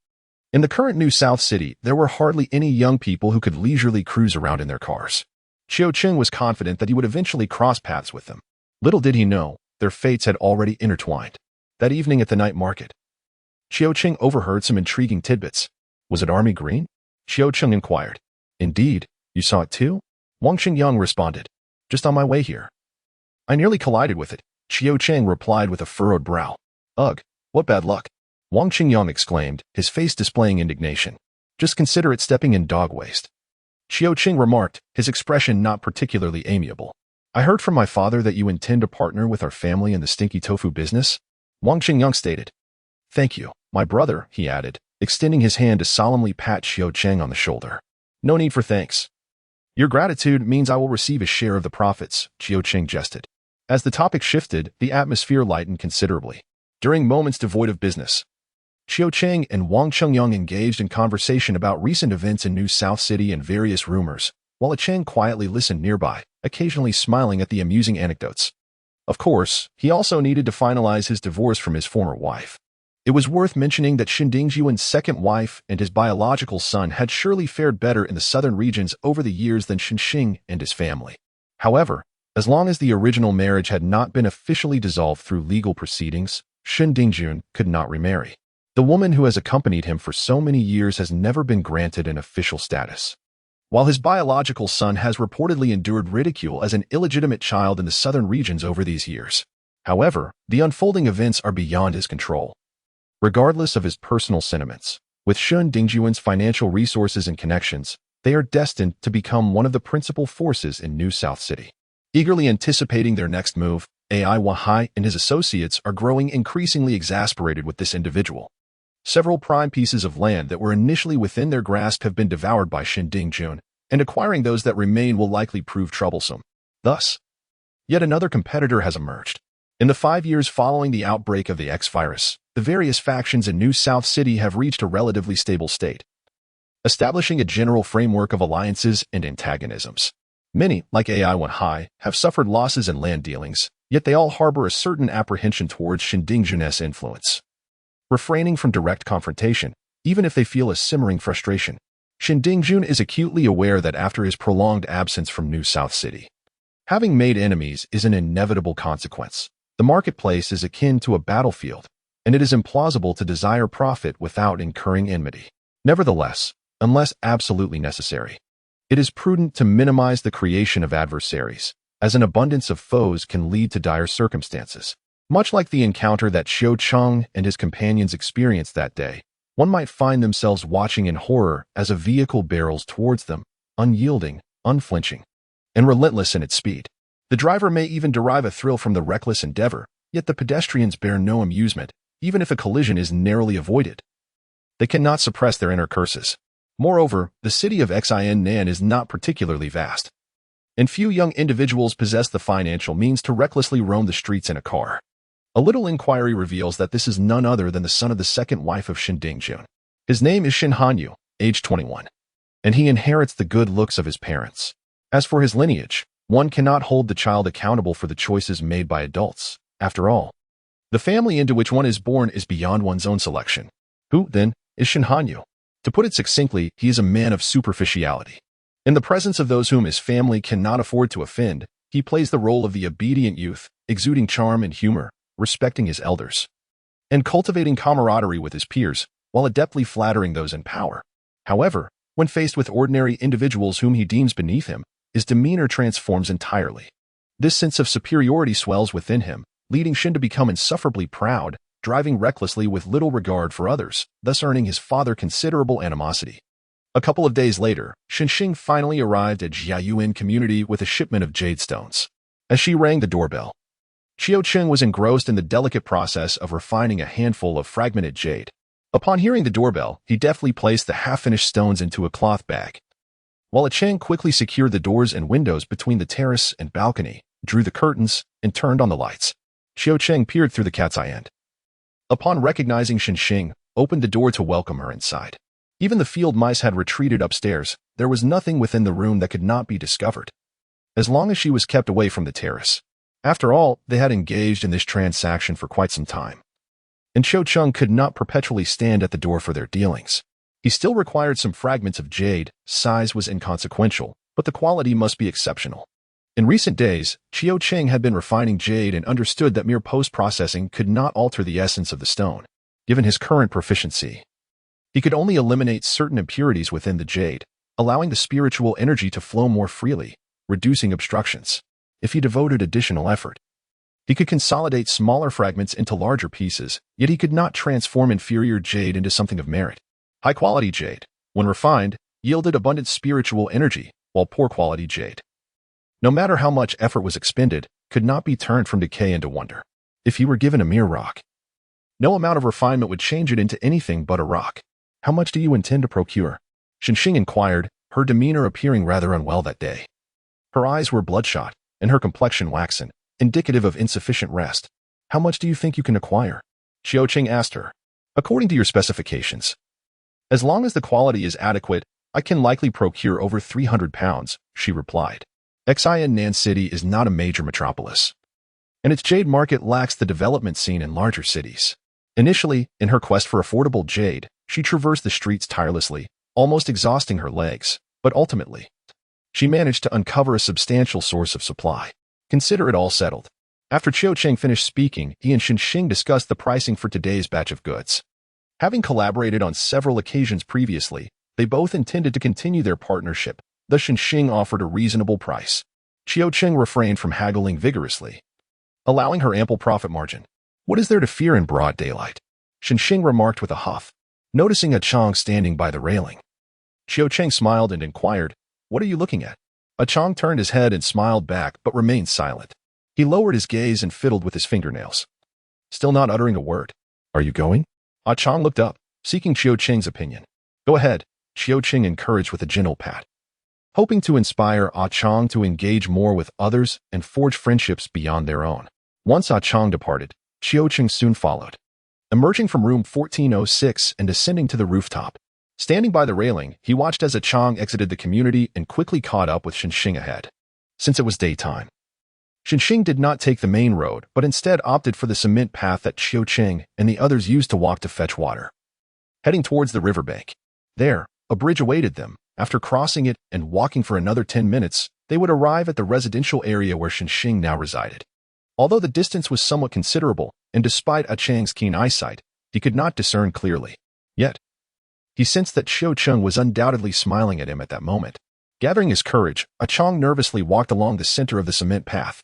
In the current New South City, there were hardly any young people who could leisurely cruise around in their cars. Chiao Cheng was confident that he would eventually cross paths with them. Little did he know, their fates had already intertwined. That evening at the night market, Chiao Cheng overheard some intriguing tidbits. Was it army green? Chiao Cheng inquired. Indeed, you saw it too? Wang Xingyang responded. Just on my way here. I nearly collided with it, Chiao Cheng replied with a furrowed brow. Ugh, what bad luck. Wang Xingyang exclaimed, his face displaying indignation. Just consider it stepping in dog waste. Chiao Cheng remarked, his expression not particularly amiable. I heard from my father that you intend to partner with our family in the stinky tofu business, Wang Xingyang stated. Thank you, my brother, he added, extending his hand to solemnly pat Chiao Cheng on the shoulder. No need for thanks. Your gratitude means I will receive a share of the profits, Chiao Cheng jested. As the topic shifted, the atmosphere lightened considerably. During moments devoid of business, Chiao Cheng and Wang Xingyang engaged in conversation about recent events in New South City and various rumors, while Achang quietly listened nearby, occasionally smiling at the amusing anecdotes. Of course, he also needed to finalize his divorce from his former wife. It was worth mentioning that Shen Dingyuan's second wife and his biological son had surely fared better in the southern regions over the years than Shen Xing and his family. However, as long as the original marriage had not been officially dissolved through legal proceedings, Shen Dingyuan could not remarry. The woman who has accompanied him for so many years has never been granted an official status. While his biological son has reportedly endured ridicule as an illegitimate child in the southern regions over these years. However, the unfolding events are beyond his control. Regardless of his personal sentiments, with Shen Dingyuan's financial resources and connections, they are destined to become one of the principal forces in New South City. Eagerly anticipating their next move, Ai Wahai and his associates are growing increasingly exasperated with this individual. Several prime pieces of land that were initially within their grasp have been devoured by Shen Dingyuan, and acquiring those that remain will likely prove troublesome. Thus, Yet another competitor has emerged. In the 5 years following the outbreak of the X virus, the various factions in New South City have reached a relatively stable state, establishing a general framework of alliances and antagonisms. Many, like AI-1 High, have suffered losses in land dealings, yet they all harbor a certain apprehension towards Shindingjun's influence. Refraining from direct confrontation, even if they feel a simmering frustration, Shindingjun is acutely aware that after his prolonged absence from New South City, having made enemies is an inevitable consequence. The marketplace is akin to a battlefield, and it is implausible to desire profit without incurring enmity. Nevertheless, unless absolutely necessary, it is prudent to minimize the creation of adversaries, as an abundance of foes can lead to dire circumstances. Much like the encounter that Xiao Cheng and his companions experienced that day, one might find themselves watching in horror as a vehicle barrels towards them, unyielding, unflinching, and relentless in its speed. The driver may even derive a thrill from the reckless endeavor, yet the pedestrians bear no amusement, even if a collision is narrowly avoided. They cannot suppress their inner curses. Moreover, the city of Xinan is not particularly vast, and few young individuals possess the financial means to recklessly roam the streets in a car. A little inquiry reveals that this is none other than the son of the second wife of Shindingjun. His name is Shin Hanyu, age 21, and he inherits the good looks of his parents. As for his lineage, one cannot hold the child accountable for the choices made by adults. After all, the family into which one is born is beyond one's own selection. Who, then, is Shin Hanyu? To put it succinctly, he is a man of superficiality. In the presence of those whom his family cannot afford to offend, he plays the role of the obedient youth, exuding charm and humor, respecting his elders, and cultivating camaraderie with his peers, while adeptly flattering those in power. However, when faced with ordinary individuals whom he deems beneath him, his demeanor transforms entirely. This sense of superiority swells within him, leading Shin to become insufferably proud, driving recklessly with little regard for others, thus earning his father considerable animosity. A couple of days later, Shinxing finally arrived at Jiayuan community with a shipment of jade stones. As she rang the doorbell, Qiao Cheng was engrossed in the delicate process of refining a handful of fragmented jade. Upon hearing the doorbell, he deftly placed the half-finished stones into a cloth bag, while Cheng quickly secured the doors and windows between the terrace and balcony, drew the curtains, and turned on the lights. Qiao Cheng peered through the cat's eye and, upon recognizing Shinxing, opened the door to welcome her inside. Even the field mice had retreated upstairs. There was nothing within the room that could not be discovered, as long as she was kept away from the terrace. After all, they had engaged in this transaction for quite some time, and Qiao Cheng could not perpetually stand at the door for their dealings. He still required some fragments of jade. Size was inconsequential, but the quality must be exceptional. In recent days, Qiao Cheng had been refining jade and understood that mere post-processing could not alter the essence of the stone. Given his current proficiency, he could only eliminate certain impurities within the jade, allowing the spiritual energy to flow more freely, reducing obstructions. If he devoted additional effort, he could consolidate smaller fragments into larger pieces, yet he could not transform inferior jade into something of merit. High-quality jade, when refined, yielded abundant spiritual energy, while poor-quality jade, no matter how much effort was expended, could not be turned from decay into wonder. If he were given a mere rock, no amount of refinement would change it into anything but a rock. How much do you intend to procure? Shinxing inquired, her demeanor appearing rather unwell that day. Her eyes were bloodshot, and her complexion waxen, indicative of insufficient rest. How much do you think you can acquire? Qiao Cheng asked her. According to your specifications. As long as the quality is adequate, I can likely procure over 300 pounds, she replied. Xinan City is not a major metropolis, and its jade market lacks the development seen in larger cities. Initially, in her quest for affordable jade, she traversed the streets tirelessly, almost exhausting her legs, but ultimately, she managed to uncover a substantial source of supply. Consider it all settled. After Qiao Cheng finished speaking, he and Shinxing discussed the pricing for today's batch of goods. Having collaborated on several occasions previously, they both intended to continue their partnership. Thus Shinxing offered a reasonable price. Qiao Cheng refrained from haggling vigorously, allowing her ample profit margin. What is there to fear in broad daylight? Shinxing remarked with a huff, noticing a Chong standing by the railing. Qiao Cheng smiled and inquired, what are you looking at? A Chong turned his head and smiled back but remained silent. He lowered his gaze and fiddled with his fingernails, still not uttering a word. Are you going? Ah Chong looked up, seeking Qiao Cheng's opinion. Go ahead, Qiao Cheng encouraged with a gentle pat. hoping to inspire Ah Chang to engage more with others and forge friendships beyond their own. Once Ah Chang departed, Qiu Cheng soon followed. Emerging from room 1406 and ascending to the rooftop. Standing by the railing, he watched as Ah Chang exited the community and quickly caught up with Shenxing ahead. Since it was daytime, Shenxing did not take the main road, but instead opted for the cement path that Qiu Cheng and the others used to walk to fetch water. Heading towards the riverbank. There, a bridge awaited them. After crossing it and walking for another 10 minutes, they would arrive at the residential area where Shenxing now resided. Although the distance was somewhat considerable, and despite Ah Chang's keen eyesight, he could not discern clearly. Yet, he sensed that Qiu Cheng was undoubtedly smiling at him at that moment. Gathering his courage, Ah Chang nervously walked along the center of the cement path,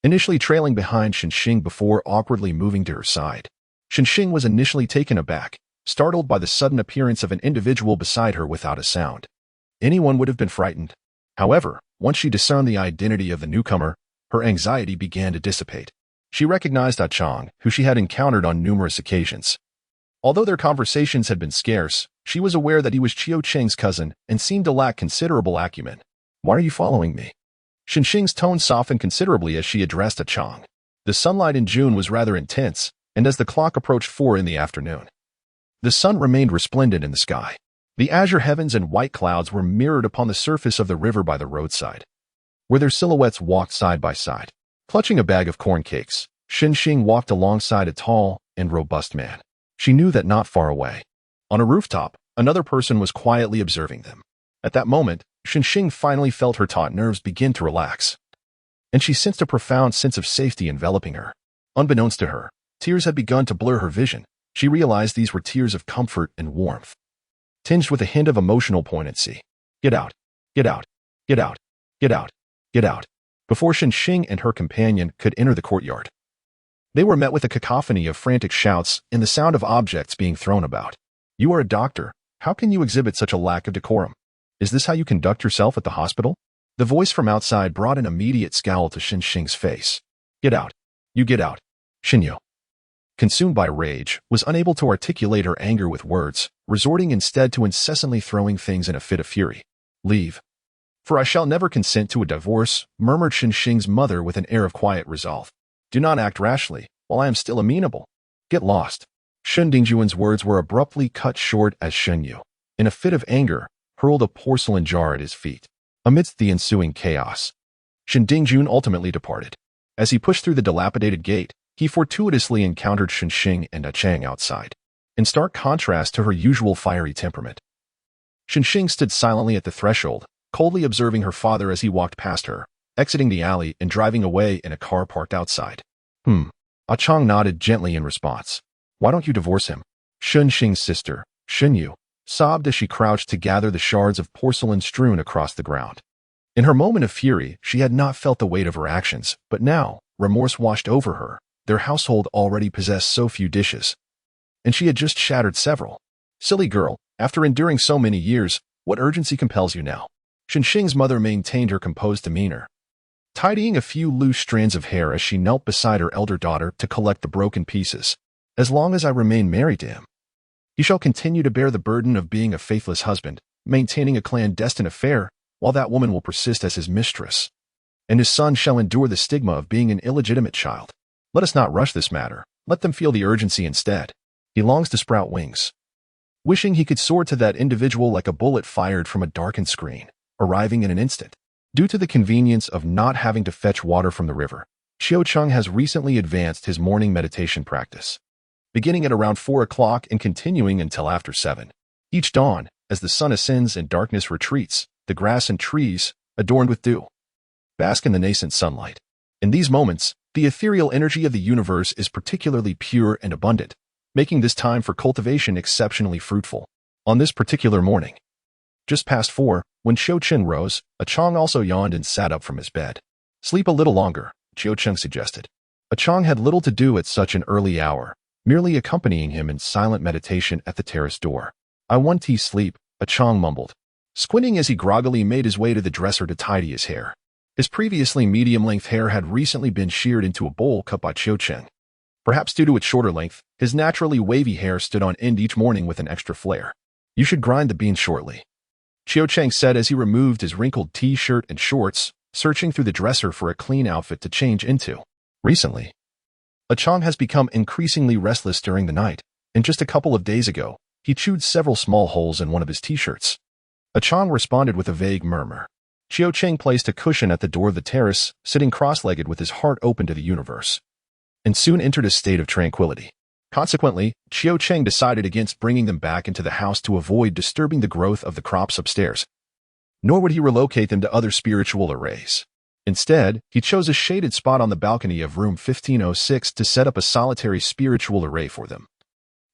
initially trailing behind Shenxing before awkwardly moving to her side. Shenxing was initially taken aback, startled by the sudden appearance of an individual beside her without a sound. Anyone would have been frightened. However, once she discerned the identity of the newcomer, her anxiety began to dissipate. She recognized Ah Chang, who she had encountered on numerous occasions. Although their conversations had been scarce, she was aware that he was Qiu Cheng's cousin and seemed to lack considerable acumen. "Why are you following me?" Shenxing's tone softened considerably as she addressed Ah Chang. The sunlight in June was rather intense, and as the clock approached 4 in the afternoon, the sun remained resplendent in the sky. The azure heavens and white clouds were mirrored upon the surface of the river by the roadside, where their silhouettes walked side by side. Clutching a bag of corn cakes, Shenxing walked alongside a tall and robust man. She knew that not far away, on a rooftop, another person was quietly observing them. At that moment, Shenxing finally felt her taut nerves begin to relax, and she sensed a profound sense of safety enveloping her. Unbeknownst to her, tears had begun to blur her vision. She realized these were tears of comfort and warmth, tinged with a hint of emotional poignancy. "Get out! Get out! Get out! Get out! Get out!" Before Shenxing and her companion could enter the courtyard, they were met with a cacophony of frantic shouts and the sound of objects being thrown about. "You are a doctor. How can you exhibit such a lack of decorum? Is this how you conduct yourself at the hospital?" The voice from outside brought an immediate scowl to Shenxing's face. "Get out! You get out!" Shenyu, consumed by rage, was unable to articulate her anger with words, resorting instead to incessantly throwing things in a fit of fury. "Leave. For I shall never consent to a divorce," murmured Shenxing's mother with an air of quiet resolve. "Do not act rashly, while I am still amenable. Get lost." Shen Dingjuan's words were abruptly cut short as Shenyu, in a fit of anger, hurled a porcelain jar at his feet. Amidst the ensuing chaos, Shen Dingjun ultimately departed. As he pushed through the dilapidated gate, he fortuitously encountered Shenxing and Ah Chang outside. In stark contrast to her usual fiery temperament, Shenxing stood silently at the threshold, coldly observing her father as he walked past her, exiting the alley and driving away in a car parked outside. Ah Chang nodded gently in response. "Why don't you divorce him?" Shenxing's sister, Shenyu, sobbed as she crouched to gather the shards of porcelain strewn across the ground. In her moment of fury, she had not felt the weight of her actions, but now, remorse washed over her. Their household already possessed so few dishes, and she had just shattered several. "Silly girl, after enduring so many years, what urgency compels you now?" Shenxing's mother maintained her composed demeanor, tidying a few loose strands of hair as she knelt beside her elder daughter to collect the broken pieces. "As long as I remain married to him, he shall continue to bear the burden of being a faithless husband, maintaining a clandestine affair, while that woman will persist as his mistress, and his son shall endure the stigma of being an illegitimate child. Let us not rush this matter. Let them feel the urgency instead. He longs to sprout wings, wishing he could soar to that individual like a bullet fired from a darkened screen, arriving in an instant. Due to the convenience of not having to fetch water from the river, Qiu Cheng has recently advanced his morning meditation practice, beginning at around 4 o'clock and continuing until after 7. Each dawn, as the sun ascends and darkness retreats, the grass and trees, adorned with dew, bask in the nascent sunlight. In these moments, the ethereal energy of the universe is particularly pure and abundant, making this time for cultivation exceptionally fruitful. On this particular morning, just past 4, when Qiu Chen rose, Ah Chang also yawned and sat up from his bed. "Sleep a little longer," Qiu Chen suggested. Ah Chang had little to do at such an early hour, merely accompanying him in silent meditation at the terrace door. "I want tea sleep," Ah Chang mumbled, squinting as he groggily made his way to the dresser to tidy his hair. His previously medium-length hair had recently been sheared into a bowl cut by Qiu Chen. Perhaps due to its shorter length, his naturally wavy hair stood on end each morning with an extra flare. "You should grind the beans shortly." Chiu Chang said as he removed his wrinkled t-shirt and shorts, searching through the dresser for a clean outfit to change into. Recently, Chang has become increasingly restless during the night, and just a couple of days ago, he chewed several small holes in one of his t-shirts. Chang responded with a vague murmur. Chiu Chang placed a cushion at the door of the terrace, sitting cross-legged with his heart open to the universe, and soon entered a state of tranquility. Consequently, Chiu Chang decided against bringing them back into the house to avoid disturbing the growth of the crops upstairs. Nor would he relocate them to other spiritual arrays. Instead, he chose a shaded spot on the balcony of room 1506 to set up a solitary spiritual array for them,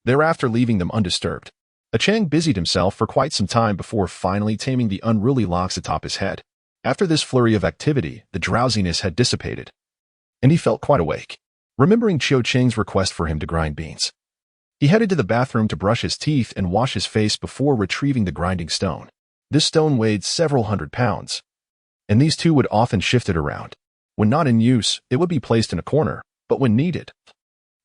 thereafter leaving them undisturbed. Chang busied himself for quite some time before finally taming the unruly locks atop his head. After this flurry of activity, the drowsiness had dissipated, and he felt quite awake. Remembering Chiu Chang's request for him to grind beans, he headed to the bathroom to brush his teeth and wash his face before retrieving the grinding stone. This stone weighed several hundred pounds, and these two would often shift it around. When not in use, it would be placed in a corner, but when needed,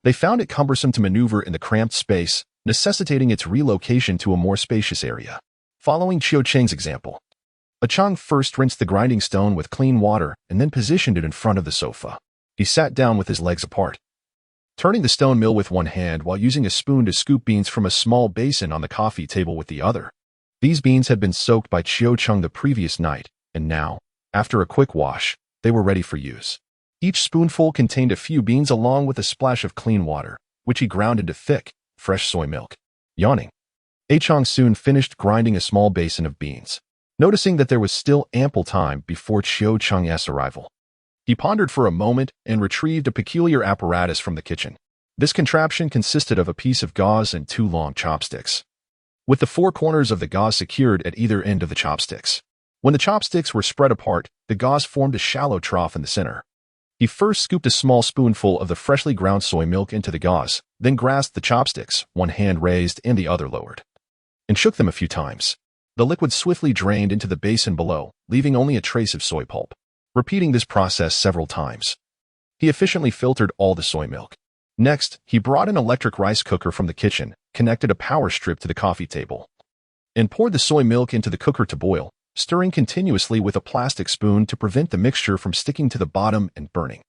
they found it cumbersome to maneuver in the cramped space, necessitating its relocation to a more spacious area. Following Chiu Chang's example, Chang first rinsed the grinding stone with clean water and then positioned it in front of the sofa. He sat down with his legs apart, turning the stone mill with one hand while using a spoon to scoop beans from a small basin on the coffee table with the other. These beans had been soaked by Chiu Chang the previous night, and now, after a quick wash, they were ready for use. Each spoonful contained a few beans along with a splash of clean water, which he ground into thick, fresh soy milk. Yawning, Chang soon finished grinding a small basin of beans, noticing that there was still ample time before Chiu Chang's arrival. He pondered for a moment and retrieved a peculiar apparatus from the kitchen. This contraption consisted of a piece of gauze and two long chopsticks, with the four corners of the gauze secured at either end of the chopsticks. When the chopsticks were spread apart, the gauze formed a shallow trough in the center. He first scooped a small spoonful of the freshly ground soy milk into the gauze, then grasped the chopsticks, one hand raised and the other lowered, and shook them a few times. The liquid swiftly drained into the basin below, leaving only a trace of soy pulp. Repeating this process several times, he efficiently filtered all the soy milk. Next, he brought an electric rice cooker from the kitchen, connected a power strip to the coffee table, and poured the soy milk into the cooker to boil, stirring continuously with a plastic spoon to prevent the mixture from sticking to the bottom and burning.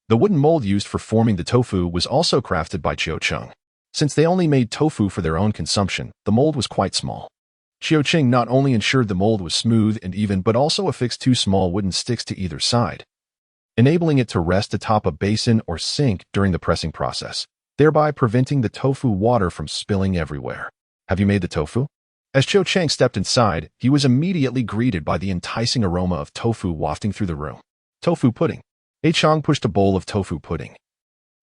The wooden mold used for forming the tofu was also crafted by Chiu Chang. Since they only made tofu for their own consumption, the mold was quite small. Chiu Chang not only ensured the mold was smooth and even but also affixed two small wooden sticks to either side, enabling it to rest atop a basin or sink during the pressing process, thereby preventing the tofu water from spilling everywhere. Have you made the tofu? As Chiu Chang stepped inside, he was immediately greeted by the enticing aroma of tofu wafting through the room. Tofu pudding. Chang pushed a bowl of tofu pudding,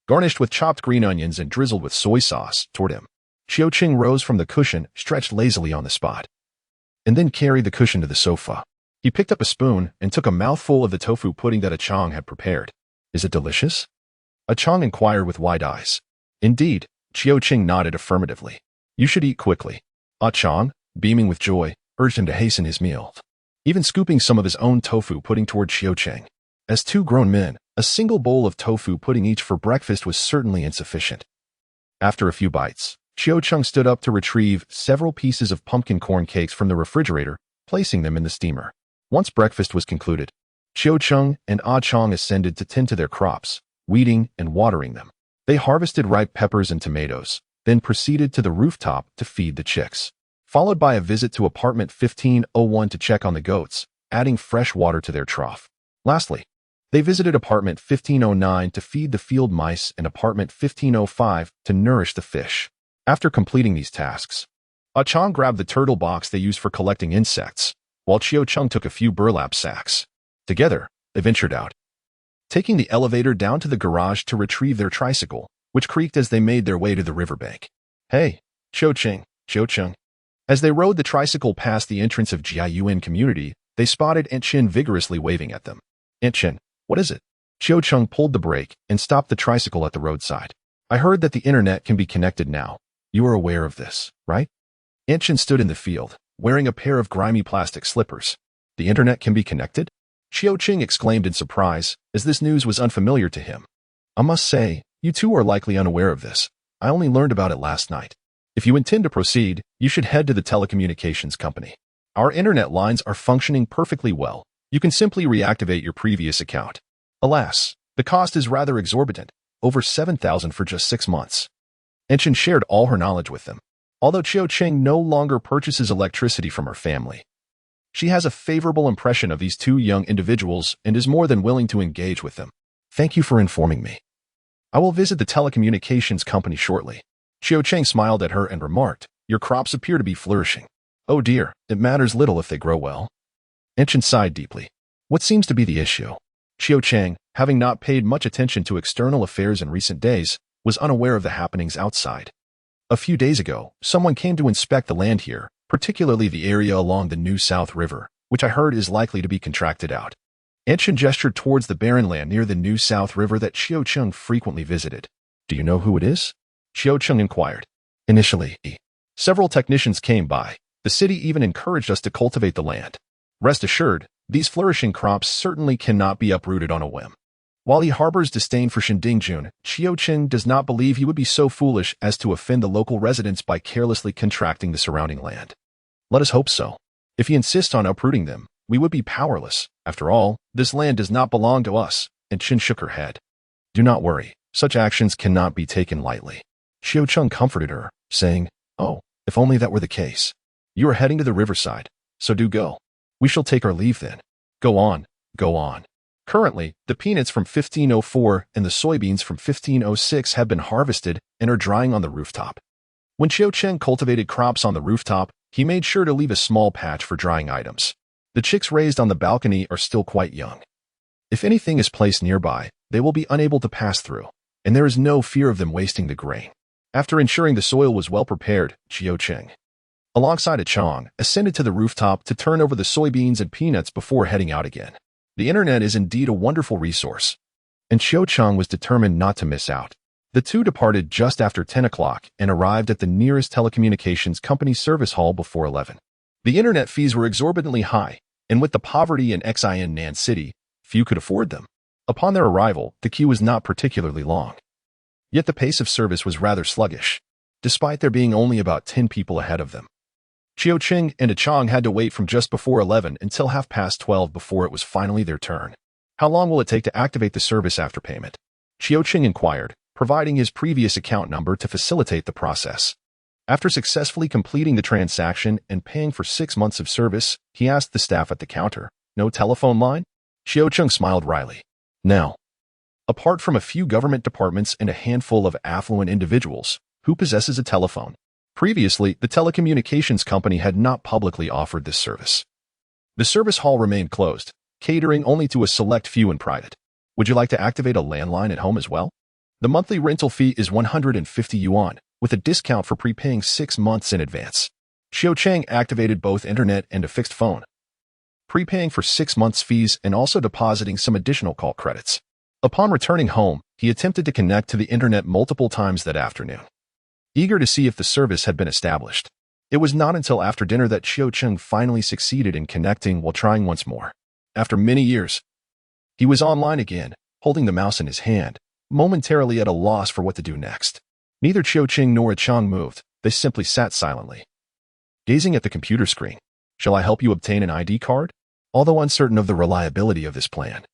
garnished with chopped green onions and drizzled with soy sauce, toward him. Chiu Chang rose from the cushion, stretched lazily on the spot, and then carried the cushion to the sofa. He picked up a spoon and took a mouthful of the tofu pudding that Chang had prepared. Is it delicious? Chang inquired with wide eyes. Indeed, Chiu Chang nodded affirmatively. You should eat quickly. Chang, beaming with joy, urged him to hasten his meal, even scooping some of his own tofu pudding toward Chiu Chang. As two grown men, a single bowl of tofu pudding each for breakfast was certainly insufficient. After a few bites, Chiu Chang stood up to retrieve several pieces of pumpkin corn cakes from the refrigerator, placing them in the steamer. Once breakfast was concluded, Chiu Chang and Chang ascended to tend to their crops, weeding and watering them. They harvested ripe peppers and tomatoes, then proceeded to the rooftop to feed the chicks, followed by a visit to apartment 1501 to check on the goats, adding fresh water to their trough. Lastly, they visited apartment 1509 to feed the field mice and apartment 1505 to nourish the fish. After completing these tasks, Chang grabbed the turtle box they used for collecting insects, while Chiu Chang took a few burlap sacks. Together, they ventured out, taking the elevator down to the garage to retrieve their tricycle, which creaked as they made their way to the riverbank. Hey, Chiu Chang. As they rode the tricycle past the entrance of Jiayuan community, they spotted Chen vigorously waving at them. Chen, what is it? Chiu Chang pulled the brake and stopped the tricycle at the roadside. I heard that the internet can be connected now. You are aware of this, right? Chen stood in the field, wearing a pair of grimy plastic slippers. The internet can be connected? Chiu Chang exclaimed in surprise, as this news was unfamiliar to him. I must say, you two are likely unaware of this. I only learned about it last night. If you intend to proceed, you should head to the telecommunications company. Our internet lines are functioning perfectly well. You can simply reactivate your previous account. Alas, the cost is rather exorbitant, over 7,000 for just 6 months. Enchen shared all her knowledge with them. Although Qiu Qing no longer purchases electricity from her family, she has a favorable impression of these two young individuals and is more than willing to engage with them. Thank you for informing me. I will visit the telecommunications company shortly. Qiu Qing smiled at her and remarked, your crops appear to be flourishing. Oh dear, it matters little if they grow well. Enchen sighed deeply. What seems to be the issue? Qiu Qing, having not paid much attention to external affairs in recent days, was unaware of the happenings outside. A few days ago, someone came to inspect the land here, particularly the area along the New South River, which I heard is likely to be contracted out. Enchen gestured towards the barren land near the New South River that Qiu Qing frequently visited. Do you know who it is? Qiu Qing inquired. Initially, several technicians came by. The city even encouraged us to cultivate the land. Rest assured, these flourishing crops certainly cannot be uprooted on a whim. While he harbors disdain for Shindingjun, Qiu Qing does not believe he would be so foolish as to offend the local residents by carelessly contracting the surrounding land. Let us hope so. If he insists on uprooting them, we would be powerless. After all, this land does not belong to us, and Qin shook her head. Do not worry, such actions cannot be taken lightly. Qiu Qing comforted her, saying, Oh, if only that were the case. You are heading to the riverside, so do go. We shall take our leave then. Go on, go on. Currently, the peanuts from 1504 and the soybeans from 1506 have been harvested and are drying on the rooftop. When Qiu Qing cultivated crops on the rooftop, he made sure to leave a small patch for drying items. The chicks raised on the balcony are still quite young. If anything is placed nearby, they will be unable to pass through, and there is no fear of them wasting the grain. After ensuring the soil was well prepared, Qiu Qing, alongside a Chong, ascended to the rooftop to turn over the soybeans and peanuts before heading out again. The internet is indeed a wonderful resource, and Qiu Qing was determined not to miss out. The two departed just after 10 o'clock and arrived at the nearest telecommunications company service hall before 11. The internet fees were exorbitantly high, and with the poverty in Xin Nan City, few could afford them. Upon their arrival, the queue was not particularly long. Yet the pace of service was rather sluggish, despite there being only about 10 people ahead of them. Qiu Qing and a Chong had to wait from just before 11 until 12:30 before it was finally their turn. How long will it take to activate the service after payment? Qiu Qing inquired, providing his previous account number to facilitate the process. After successfully completing the transaction and paying for 6 months of service, he asked the staff at the counter, No telephone line? Qiu Qing smiled wryly. No. Apart from a few government departments and a handful of affluent individuals, who possesses a telephone? Previously, the telecommunications company had not publicly offered this service. The service hall remained closed, catering only to a select few in private. Would you like to activate a landline at home as well? The monthly rental fee is 150 yuan, with a discount for prepaying 6 months in advance. Qiu Qing activated both internet and a fixed phone, prepaying for 6 months' fees and also depositing some additional call credits. Upon returning home, he attempted to connect to the internet multiple times that afternoon, eager to see if the service had been established. It was not until after dinner that Qiu Qing finally succeeded in connecting while trying once more. After many years, he was online again, holding the mouse in his hand, momentarily at a loss for what to do next. Neither Qiu Qing nor a Chong moved. They simply sat silently, gazing at the computer screen. Shall I help you obtain an ID card? Although uncertain of the reliability of this plan,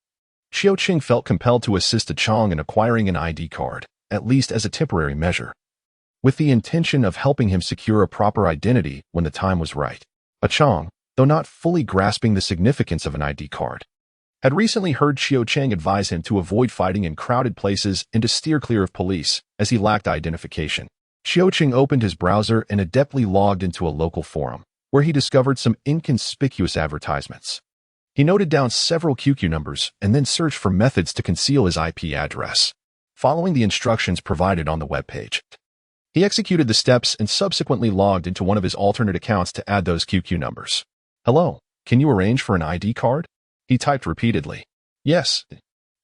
Qiu Qing felt compelled to assist a Chong in acquiring an ID card, at least as a temporary measure, with the intention of helping him secure a proper identity when the time was right. A Chong, though not fully grasping the significance of an ID card, had recently heard Qiu Qing advise him to avoid fighting in crowded places and to steer clear of police, as he lacked identification. Qiu Qing opened his browser and adeptly logged into a local forum, where he discovered some inconspicuous advertisements. He noted down several QQ numbers and then searched for methods to conceal his IP address, following the instructions provided on the webpage. He executed the steps and subsequently logged into one of his alternate accounts to add those QQ numbers. Hello, can you arrange for an ID card? He typed repeatedly. Yes,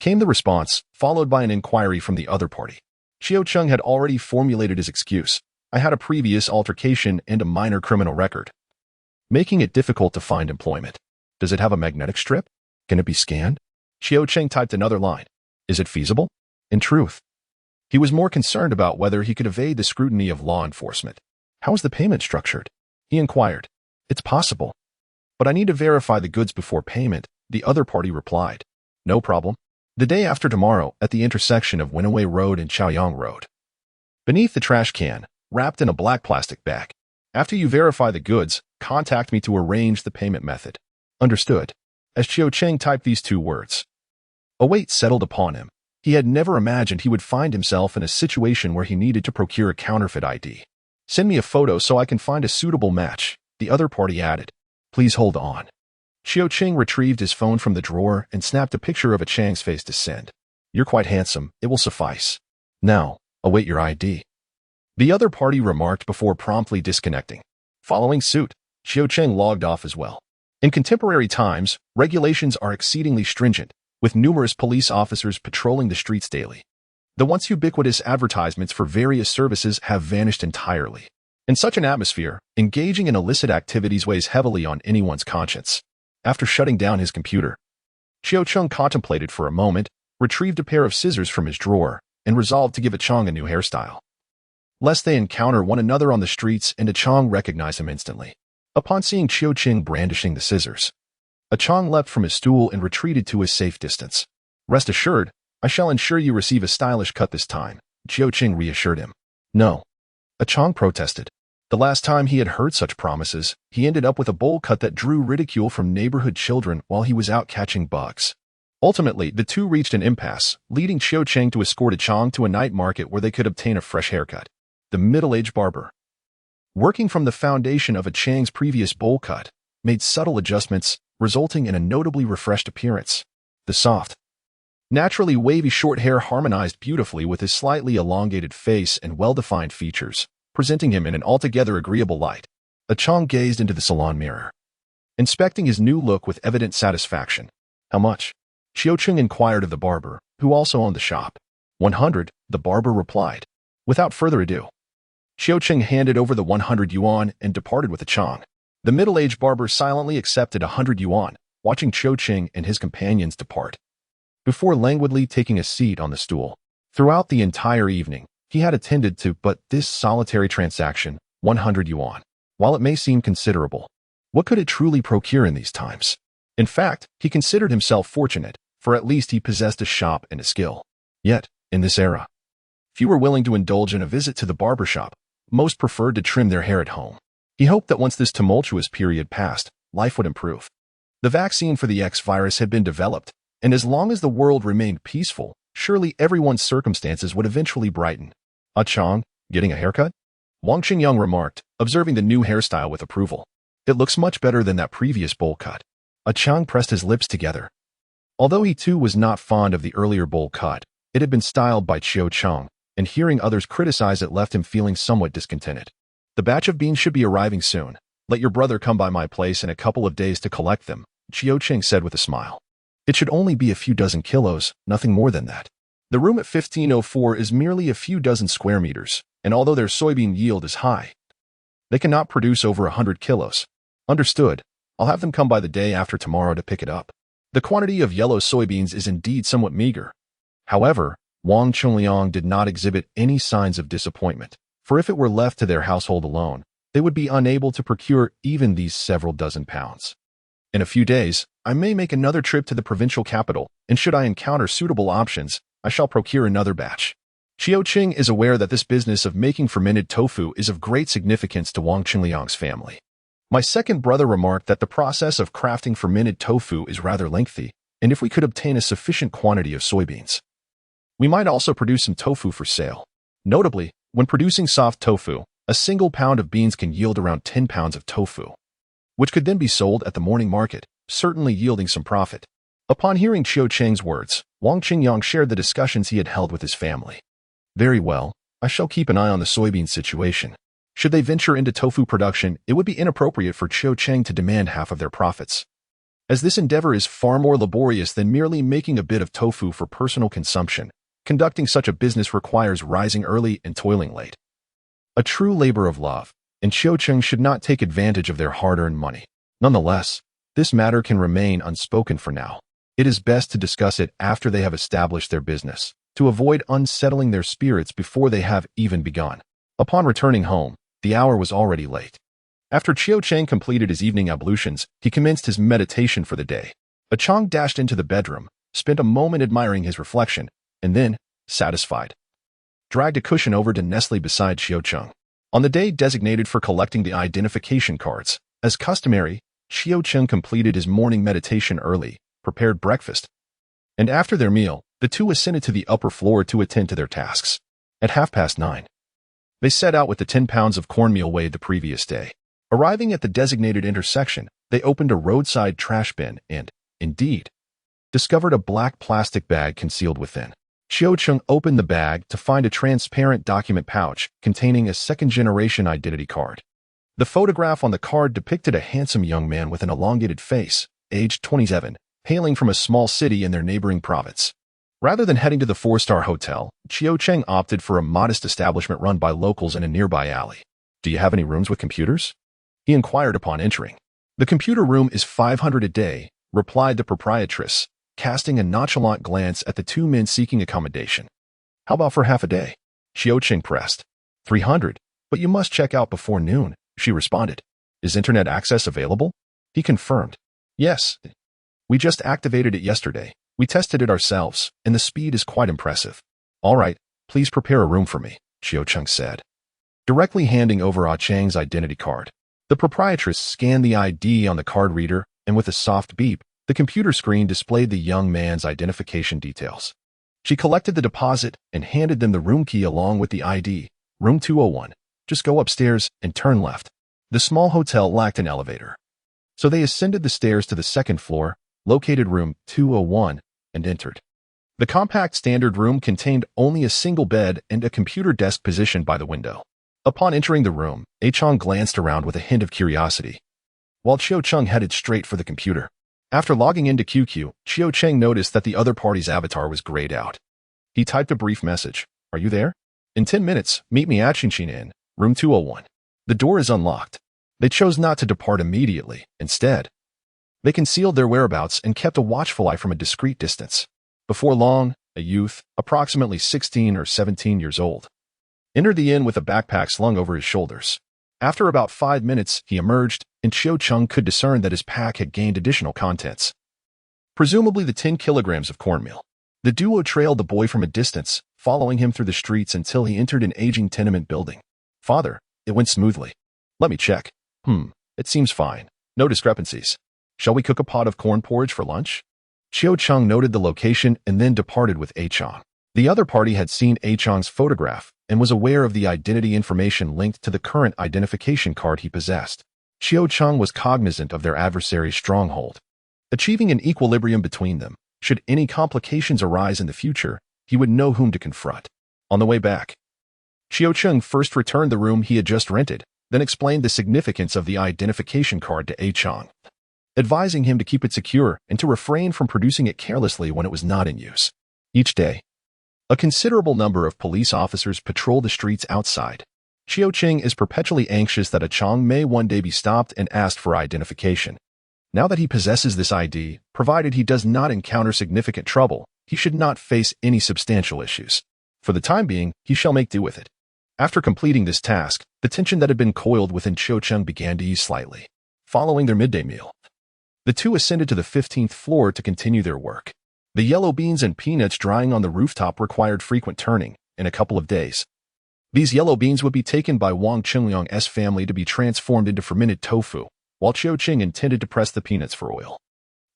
came the response, followed by an inquiry from the other party. Qiu Qing had already formulated his excuse. I had a previous altercation and a minor criminal record, making it difficult to find employment. Does it have a magnetic strip? Can it be scanned? Qiu Qing typed another line. Is it feasible? In truth, he was more concerned about whether he could evade the scrutiny of law enforcement. How is the payment structured? He inquired. It's possible. but I need to verify the goods before payment, the other party replied. No problem. The day after tomorrow, at the intersection of Winaway Road and Chaoyang Road. Beneath the trash can, wrapped in a black plastic bag. After you verify the goods, contact me to arrange the payment method. Understood. As Chiu Cheng typed these 2 words, a weight settled upon him. He had never imagined he would find himself in a situation where he needed to procure a counterfeit ID. Send me a photo so I can find a suitable match, the other party added. Please hold on. Chiu Cheng retrieved his phone from the drawer and snapped a picture of a Chang's face to send. You're quite handsome, it will suffice. Now, await your ID. The other party remarked before promptly disconnecting. Following suit, Chiu Cheng logged off as well. In contemporary times, regulations are exceedingly stringent, with numerous police officers patrolling the streets daily. The once ubiquitous advertisements for various services have vanished entirely. In such an atmosphere, engaging in illicit activities weighs heavily on anyone's conscience. After shutting down his computer, Chiu Cheng contemplated for a moment, retrieved a pair of scissors from his drawer, and resolved to give Achong a new hairstyle. Lest they encounter one another on the streets and Achong recognize him instantly. Upon seeing Chiu Cheng brandishing the scissors, Achong leapt from his stool and retreated to a safe distance. Rest assured, I shall ensure you receive a stylish cut this time, Chiu Cheng reassured him. No. Achong protested. The last time he had heard such promises, he ended up with a bowl cut that drew ridicule from neighborhood children while he was out catching bugs. Ultimately, the two reached an impasse, leading Chiu Cheng to escort Achong to a night market where they could obtain a fresh haircut. The middle-aged barber, working from the foundation of Achong's previous bowl cut, made subtle adjustments, resulting in a notably refreshed appearance. The soft, naturally wavy short hair harmonized beautifully with his slightly elongated face and well-defined features, presenting him in an altogether agreeable light. Achong gazed into the salon mirror, inspecting his new look with evident satisfaction. How much? Chiu Cheng inquired of the barber, who also owned the shop. 100, the barber replied. Without further ado, Chiu Cheng handed over the 100 yuan and departed with Achong. The middle-aged barber silently accepted 100 yuan, watching Chiu Cheng and his companions depart, before languidly taking a seat on the stool. Throughout the entire evening, he had attended to but this solitary transaction, 100 yuan. While it may seem considerable, what could it truly procure in these times? In fact, he considered himself fortunate, for at least he possessed a shop and a skill. Yet, in this era, few were willing to indulge in a visit to the barber shop. Most preferred to trim their hair at home. He hoped that once this tumultuous period passed, life would improve. The vaccine for the X virus had been developed, and as long as the world remained peaceful, surely everyone's circumstances would eventually brighten. Achong, getting a haircut? Wang Qingyang remarked, observing the new hairstyle with approval. It looks much better than that previous bowl cut. Achong pressed his lips together. Although he too was not fond of the earlier bowl cut, it had been styled by Chiu Cheng, and hearing others criticize it left him feeling somewhat discontented. The batch of beans should be arriving soon. Let your brother come by my place in a couple of days to collect them, Chiu Cheng said with a smile. It should only be a few dozen kilos, nothing more than that. The room at 1504 is merely a few dozen square meters, and although their soybean yield is high, they cannot produce over 100 kilos. Understood. I'll have them come by the day after tomorrow to pick it up. The quantity of yellow soybeans is indeed somewhat meager. However, Wang Qingyang did not exhibit any signs of disappointment, for if it were left to their household alone, they would be unable to procure even these several dozen pounds. In a few days, I may make another trip to the provincial capital, and should I encounter suitable options, I shall procure another batch. Chiu Cheng is aware that this business of making fermented tofu is of great significance to Wang Qingyang's family. My second brother remarked that the process of crafting fermented tofu is rather lengthy, and if we could obtain a sufficient quantity of soybeans, we might also produce some tofu for sale. Notably, when producing soft tofu, a single pound of beans can yield around 10 pounds of tofu, which could then be sold at the morning market, certainly yielding some profit. Upon hearing Chiu Cheng's words, Wang Qingyang shared the discussions he had held with his family. Very well, I shall keep an eye on the soybean situation. Should they venture into tofu production, it would be inappropriate for Chiu Cheng to demand half of their profits, as this endeavor is far more laborious than merely making a bit of tofu for personal consumption. Conducting such a business requires rising early and toiling late. A true labor of love, and Chiu Cheng should not take advantage of their hard-earned money. Nonetheless, this matter can remain unspoken for now. It is best to discuss it after they have established their business, to avoid unsettling their spirits before they have even begun. Upon returning home, the hour was already late. After Qiu Cheng completed his evening ablutions, he commenced his meditation for the day. Chang dashed into the bedroom, spent a moment admiring his reflection, and then, satisfied, dragged a cushion over to nestle beside Qiu Cheng. On the day designated for collecting the identification cards, as customary, Qiu Cheng completed his morning meditation early, prepared breakfast, and after their meal, the two ascended to the upper floor to attend to their tasks. At 9:30, they set out with the 10 pounds of cornmeal weighed the previous day. Arriving at the designated intersection, they opened a roadside trash bin and, indeed, discovered a black plastic bag concealed within. Qiu Cheng opened the bag to find a transparent document pouch containing a second-generation identity card. The photograph on the card depicted a handsome young man with an elongated face, aged 27, hailing from a small city in their neighboring province. Rather than heading to the 4-star hotel, Qiu Cheng opted for a modest establishment run by locals in a nearby alley. "Do you have any rooms with computers?" he inquired upon entering. "The computer room is 500 a day," replied the proprietress, casting a nonchalant glance at the two men seeking accommodation. "How about for half a day?" Qiu Cheng pressed. 300, but you must check out before noon," she responded. "Is internet access available?" He confirmed. "Yes. We just activated it yesterday. We tested it ourselves, and the speed is quite impressive." "All right, please prepare a room for me," Qiu Cheng said, directly handing over Chang's identity card. The proprietress scanned the ID on the card reader, and with a soft beep, the computer screen displayed the young man's identification details. She collected the deposit and handed them the room key along with the ID. "Room 201. Just go upstairs and turn left." The small hotel lacked an elevator, so they ascended the stairs to the second floor, located room 201, and entered. The compact standard room contained only a single bed and a computer desk positioned by the window. Upon entering the room, Chang glanced around with a hint of curiosity, while Qiu Cheng headed straight for the computer. After logging into QQ, Qiu Cheng noticed that the other party's avatar was grayed out. He typed a brief message. "Are you there? In 10 minutes, meet me at Qinshin Inn, room 201. The door is unlocked." They chose not to depart immediately. Instead, they concealed their whereabouts and kept a watchful eye from a discreet distance. Before long, a youth, approximately 16 or 17 years old, entered the inn with a backpack slung over his shoulders. After about 5 minutes, he emerged, and Qiu Cheng could discern that his pack had gained additional contents, presumably the 10 kilograms of cornmeal. The duo trailed the boy from a distance, following him through the streets until he entered an aging tenement building. "Father, it went smoothly." "Let me check." It seems fine. No discrepancies. Shall we cook a pot of corn porridge for lunch?" Qiu Cheng noted the location and then departed with Chang. The other party had seen Chang's photograph and was aware of the identity information linked to the current identification card he possessed. Qiu Cheng was cognizant of their adversary's stronghold. Achieving an equilibrium between them, should any complications arise in the future, he would know whom to confront. On the way back, Qiu Cheng first returned the room he had just rented, then explained the significance of the identification card to Chang, advising him to keep it secure and to refrain from producing it carelessly when it was not in use. Each day, a considerable number of police officers patrol the streets outside. Qiu Cheng is perpetually anxious that Chang may one day be stopped and asked for identification. Now that he possesses this ID, provided he does not encounter significant trouble, he should not face any substantial issues. For the time being, he shall make do with it. After completing this task, the tension that had been coiled within Qiu Cheng began to ease slightly. Following their midday meal, the two ascended to the 15th floor to continue their work. The yellow beans and peanuts drying on the rooftop required frequent turning. In a couple of days, these yellow beans would be taken by Wang Qingyang's family to be transformed into fermented tofu, while Qiu Cheng intended to press the peanuts for oil.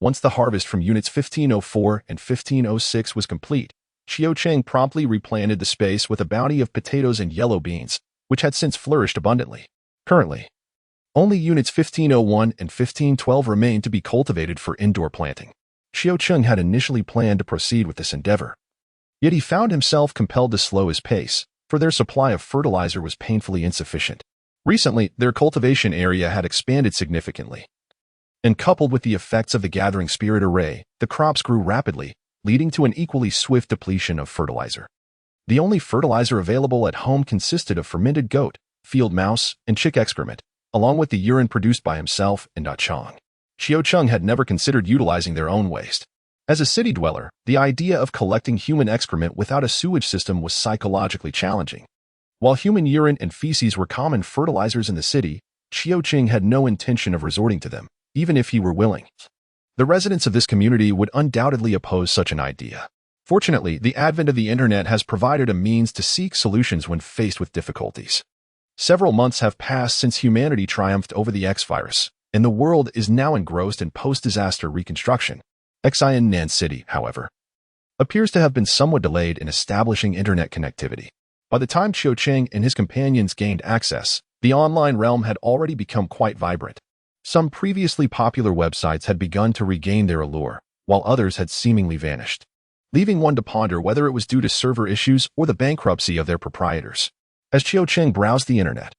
Once the harvest from units 1504 and 1506 was complete, Qiu Cheng promptly replanted the space with a bounty of potatoes and yellow beans, which had since flourished abundantly. Currently, only units 1501 and 1512 remained to be cultivated for indoor planting. Qiu Cheng had initially planned to proceed with this endeavor, yet he found himself compelled to slow his pace, for their supply of fertilizer was painfully insufficient. Recently, their cultivation area had expanded significantly, and coupled with the effects of the gathering spirit array, the crops grew rapidly, leading to an equally swift depletion of fertilizer. The only fertilizer available at home consisted of fermented goat, field mouse, and chick excrement, along with the urine produced by himself and Chang. Qiu Cheng had never considered utilizing their own waste. As a city dweller, the idea of collecting human excrement without a sewage system was psychologically challenging. While human urine and feces were common fertilizers in the city, Qiuqing had no intention of resorting to them, even if he were willing. The residents of this community would undoubtedly oppose such an idea. Fortunately, the advent of the internet has provided a means to seek solutions when faced with difficulties. Several months have passed since humanity triumphed over the X virus, and the world is now engrossed in post-disaster reconstruction. Xian Nan City, however, appears to have been somewhat delayed in establishing internet connectivity. By the time Qiuqing and his companions gained access, the online realm had already become quite vibrant. Some previously popular websites had begun to regain their allure, while others had seemingly vanished, leaving one to ponder whether it was due to server issues or the bankruptcy of their proprietors. As Qiuqing browsed the internet,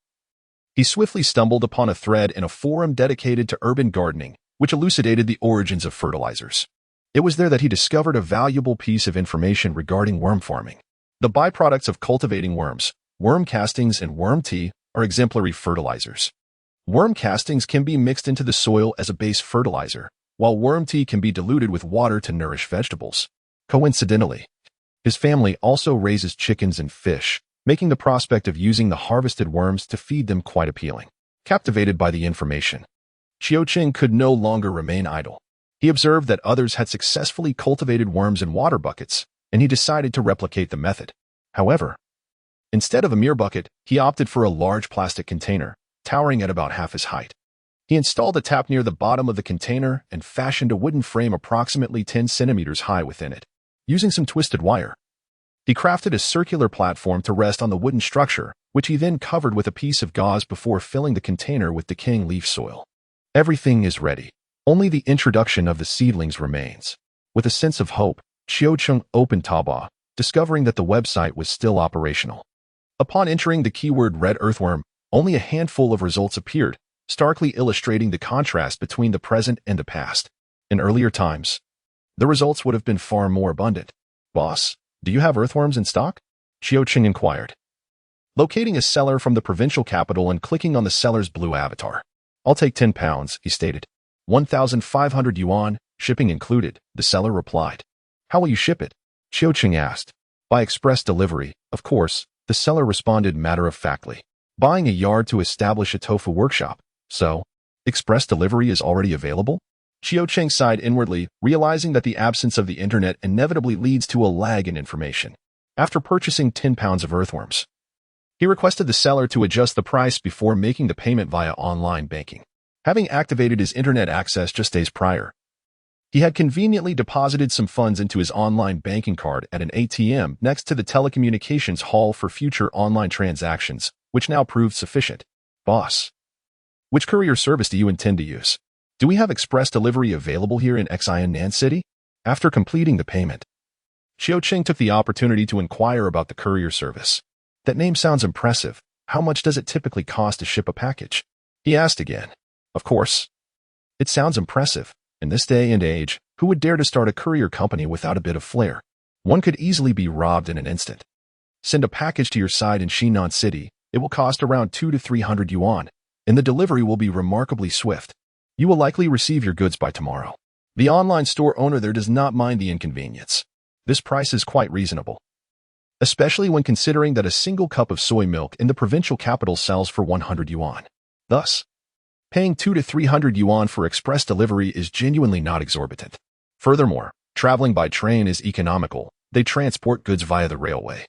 he swiftly stumbled upon a thread in a forum dedicated to urban gardening, which elucidated the origins of fertilizers. It was there that he discovered a valuable piece of information regarding worm farming. The byproducts of cultivating worms, worm castings and worm tea, are exemplary fertilizers. Worm castings can be mixed into the soil as a base fertilizer, while worm tea can be diluted with water to nourish vegetables. Coincidentally, his family also raises chickens and fish, making the prospect of using the harvested worms to feed them quite appealing. Captivated by the information, Qiuqing could no longer remain idle. He observed that others had successfully cultivated worms in water buckets, and he decided to replicate the method. However, instead of a mere bucket, he opted for a large plastic container, towering at about half his height. He installed a tap near the bottom of the container and fashioned a wooden frame approximately 10 centimeters high within it. Using some twisted wire, he crafted a circular platform to rest on the wooden structure, which he then covered with a piece of gauze before filling the container with decaying leaf soil. Everything is ready. Only the introduction of the seedlings remains. With a sense of hope, Qiuqing opened Taobao, discovering that the website was still operational. Upon entering the keyword red earthworm, only a handful of results appeared, starkly illustrating the contrast between the present and the past. In earlier times, the results would have been far more abundant. "Boss, do you have earthworms in stock?" Qiuqing inquired, locating a seller from the provincial capital and clicking on the seller's blue avatar. "I'll take 10 pounds, he stated. 1,500 yuan, shipping included, the seller replied. "How will you ship it?" Qiuqing asked. "By express delivery, of course," the seller responded matter-of-factly. "Buying a yard to establish a tofu workshop. So, express delivery is already available?" Qiuqing sighed inwardly, realizing that the absence of the internet inevitably leads to a lag in information. After purchasing 10 pounds of earthworms, he requested the seller to adjust the price before making the payment via online banking. Having activated his internet access just days prior, he had conveniently deposited some funds into his online banking card at an ATM next to the telecommunications hall for future online transactions, which now proved sufficient. "Boss, which courier service do you intend to use? Do we have express delivery available here in Xian Nan City?" After completing the payment, Qiuqing took the opportunity to inquire about the courier service. "That name sounds impressive. How much does it typically cost to ship a package?" he asked again. "Of course. It sounds impressive. In this day and age, who would dare to start a courier company without a bit of flair? One could easily be robbed in an instant. Send a package to your site in Xinan City. It will cost around 200 to 300 yuan, and the delivery will be remarkably swift. You will likely receive your goods by tomorrow." The online store owner there does not mind the inconvenience. This price is quite reasonable, especially when considering that a single cup of soy milk in the provincial capital sells for 100 yuan. Thus, paying 200 to 300 yuan for express delivery is genuinely not exorbitant. Furthermore, traveling by train is economical. They transport goods via the railway,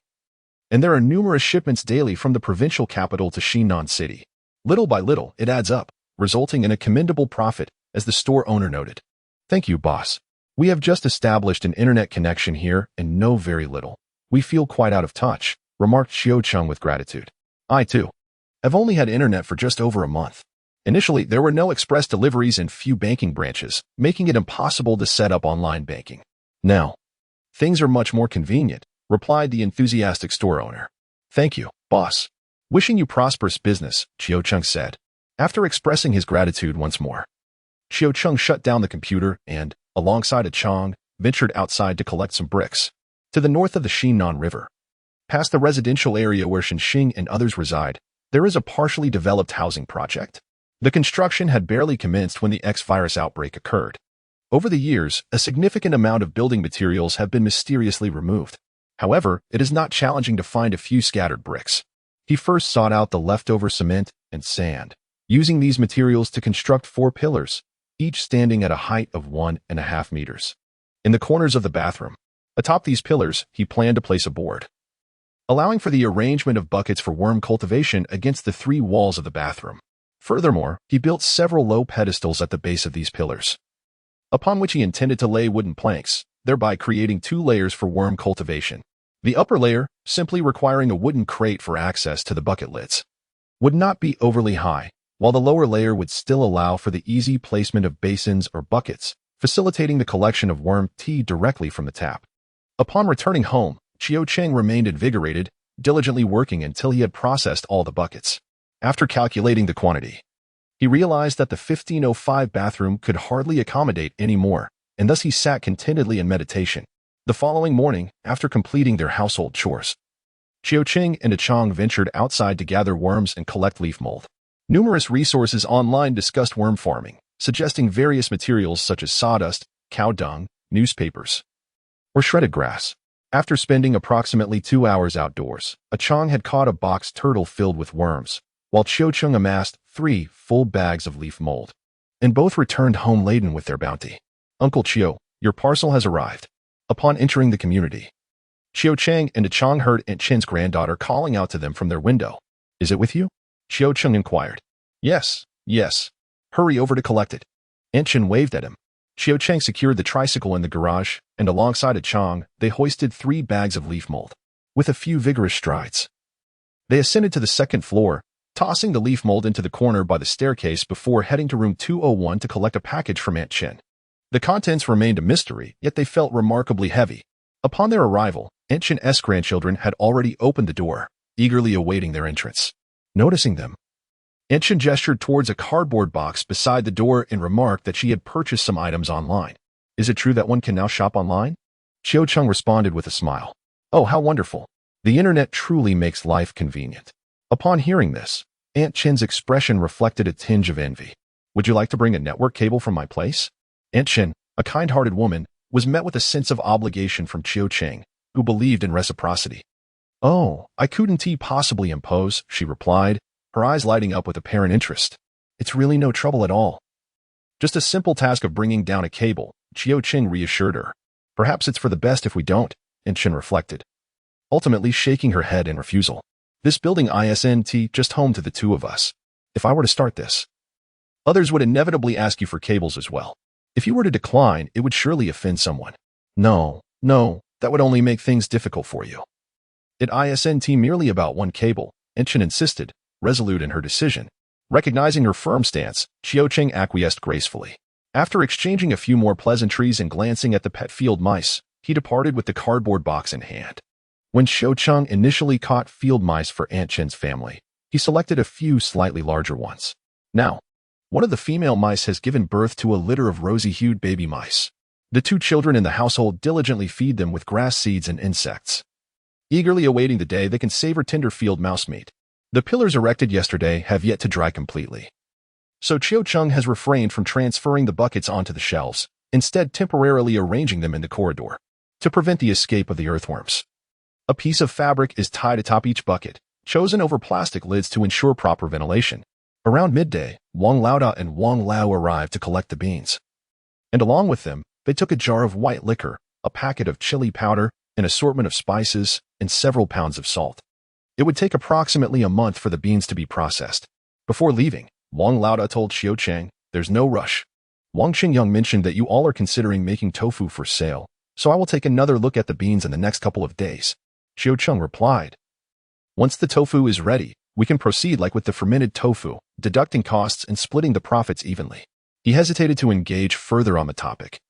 and there are numerous shipments daily from the provincial capital to Xinan City. Little by little, it adds up, resulting in a commendable profit, as the store owner noted. "Thank you, boss. We have just established an internet connection here and know very little. We feel quite out of touch," remarked Qiuqing with gratitude. "I, too, have only had internet for just over a month. Initially, there were no express deliveries and few banking branches, making it impossible to set up online banking. Now, things are much more convenient," replied the enthusiastic store owner. "Thank you, boss. Wishing you prosperous business," Qiuqing said. After expressing his gratitude once more, Qiuqing shut down the computer and, alongside a Chong, ventured outside to collect some bricks. To the north of the Xinan River, past the residential area where Shenxing and others reside, there is a partially developed housing project. The construction had barely commenced when the X-virus outbreak occurred. Over the years, a significant amount of building materials have been mysteriously removed. However, it is not challenging to find a few scattered bricks. He first sought out the leftover cement and sand, using these materials to construct 4 pillars, each standing at a height of 1.5 meters. In the corners of the bathroom, atop these pillars, he planned to place a board, allowing for the arrangement of buckets for worm cultivation against the 3 walls of the bathroom. Furthermore, he built several low pedestals at the base of these pillars, upon which he intended to lay wooden planks, thereby creating 2 layers for worm cultivation. The upper layer, simply requiring a wooden crate for access to the bucket lids, would not be overly high, while the lower layer would still allow for the easy placement of basins or buckets, facilitating the collection of worm tea directly from the tap. Upon returning home, Qiu Cheng remained invigorated, diligently working until he had processed all the buckets. After calculating the quantity, he realized that the 1505 bathroom could hardly accommodate any more, and thus he sat contentedly in meditation. The following morning, after completing their household chores, Qiu Cheng and Chang ventured outside to gather worms and collect leaf mold. Numerous resources online discussed worm farming, suggesting various materials such as sawdust, cow dung, newspapers, or shredded grass. After spending approximately 2 hours outdoors, Chang had caught a box turtle filled with worms, while Qiu Cheng amassed 3 full bags of leaf mold, and both returned home laden with their bounty. "Uncle Qiu, your parcel has arrived." Upon entering the community, Qiu Cheng and Chang heard Aunt Chen's granddaughter calling out to them from their window. "Is it with you?" Qiu Cheng inquired. Yes. Hurry over to collect it." Aunt Chen waved at him. Qiu Cheng secured the tricycle in the garage, and alongside Chang, they hoisted 3 bags of leaf mold. With a few vigorous strides, they ascended to the 2nd floor, tossing the leaf mold into the corner by the staircase before heading to room 201 to collect a package from Aunt Chen. The contents remained a mystery, yet they felt remarkably heavy. Upon their arrival, Aunt Chen's grandchildren had already opened the door, eagerly awaiting their entrance. Noticing them, Aunt Chen gestured towards a cardboard box beside the door and remarked that she had purchased some items online. "Is it true that one can now shop online?" Qiu Cheng responded with a smile. "Oh, how wonderful. The internet truly makes life convenient." Upon hearing this, Aunt Chen's expression reflected a tinge of envy. "Would you like to bring a network cable from my place?" Aunt Chen, a kind-hearted woman, was met with a sense of obligation from Qiu Cheng, who believed in reciprocity. "Oh, I couldn't possibly impose," she replied, her eyes lighting up with apparent interest. "It's really no trouble at all. Just a simple task of bringing down a cable," Qiu Cheng reassured her. "Perhaps it's for the best if we don't," Aunt Chen reflected, ultimately shaking her head in refusal. "This building isn't just home to the 2 of us. If I were to start this, others would inevitably ask you for cables as well. If you were to decline, it would surely offend someone." No, that would only make things difficult for you. "It isn't merely about one cable," Aunt Chen insisted, resolute in her decision. Recognizing her firm stance, Qiu Cheng acquiesced gracefully. After exchanging a few more pleasantries and glancing at the pet field mice, he departed with the cardboard box in hand. When Qiu Cheng initially caught field mice for Aunt Chen's family, he selected a few slightly larger ones. Now, one of the female mice has given birth to a litter of rosy-hued baby mice. The 2 children in the household diligently feed them with grass seeds and insects, eagerly awaiting the day they can savor tender field mouse meat. The pillars erected yesterday have yet to dry completely, so Qiu Cheng has refrained from transferring the buckets onto the shelves, instead temporarily arranging them in the corridor to prevent the escape of the earthworms. A piece of fabric is tied atop each bucket, chosen over plastic lids to ensure proper ventilation. Around midday, Wang Laoda and Wang Lao arrived to collect the beans, and along with them, they took a jar of white liquor, a packet of chili powder, an assortment of spices, and several pounds of salt. It would take approximately a month for the beans to be processed. Before leaving, Wang Laoda told Qiu Cheng, "There's no rush. Wang Qingyang mentioned that you all are considering making tofu for sale, so I will take another look at the beans in the next couple of days." Qiu Cheng replied, "Once the tofu is ready, we can proceed like with the fermented tofu, deducting costs and splitting the profits evenly." He hesitated to engage further on the topic,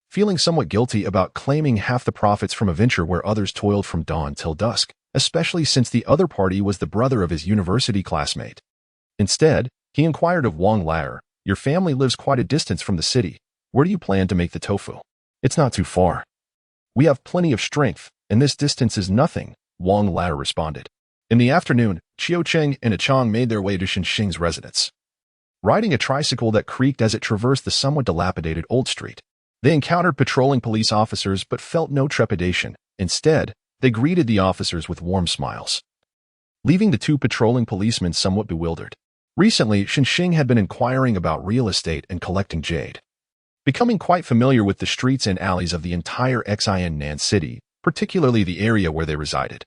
feeling somewhat guilty about claiming half the profits from a venture where others toiled from dawn till dusk, especially since the other party was the brother of his university classmate. Instead, he inquired of Wang Lao, "Your family lives quite a distance from the city. Where do you plan to make the tofu?" "It's not too far. We have plenty of strength, and this distance is nothing," Wang Lao responded. In the afternoon, Qiu Cheng and Chang made their way to Xinxing's residence. Riding a tricycle that creaked as it traversed the somewhat dilapidated old street, they encountered patrolling police officers but felt no trepidation. Instead, they greeted the officers with warm smiles, leaving the 2 patrolling policemen somewhat bewildered. Recently, Xinxing had been inquiring about real estate and collecting jade, becoming quite familiar with the streets and alleys of the entire Xin Nan city, particularly the area where they resided.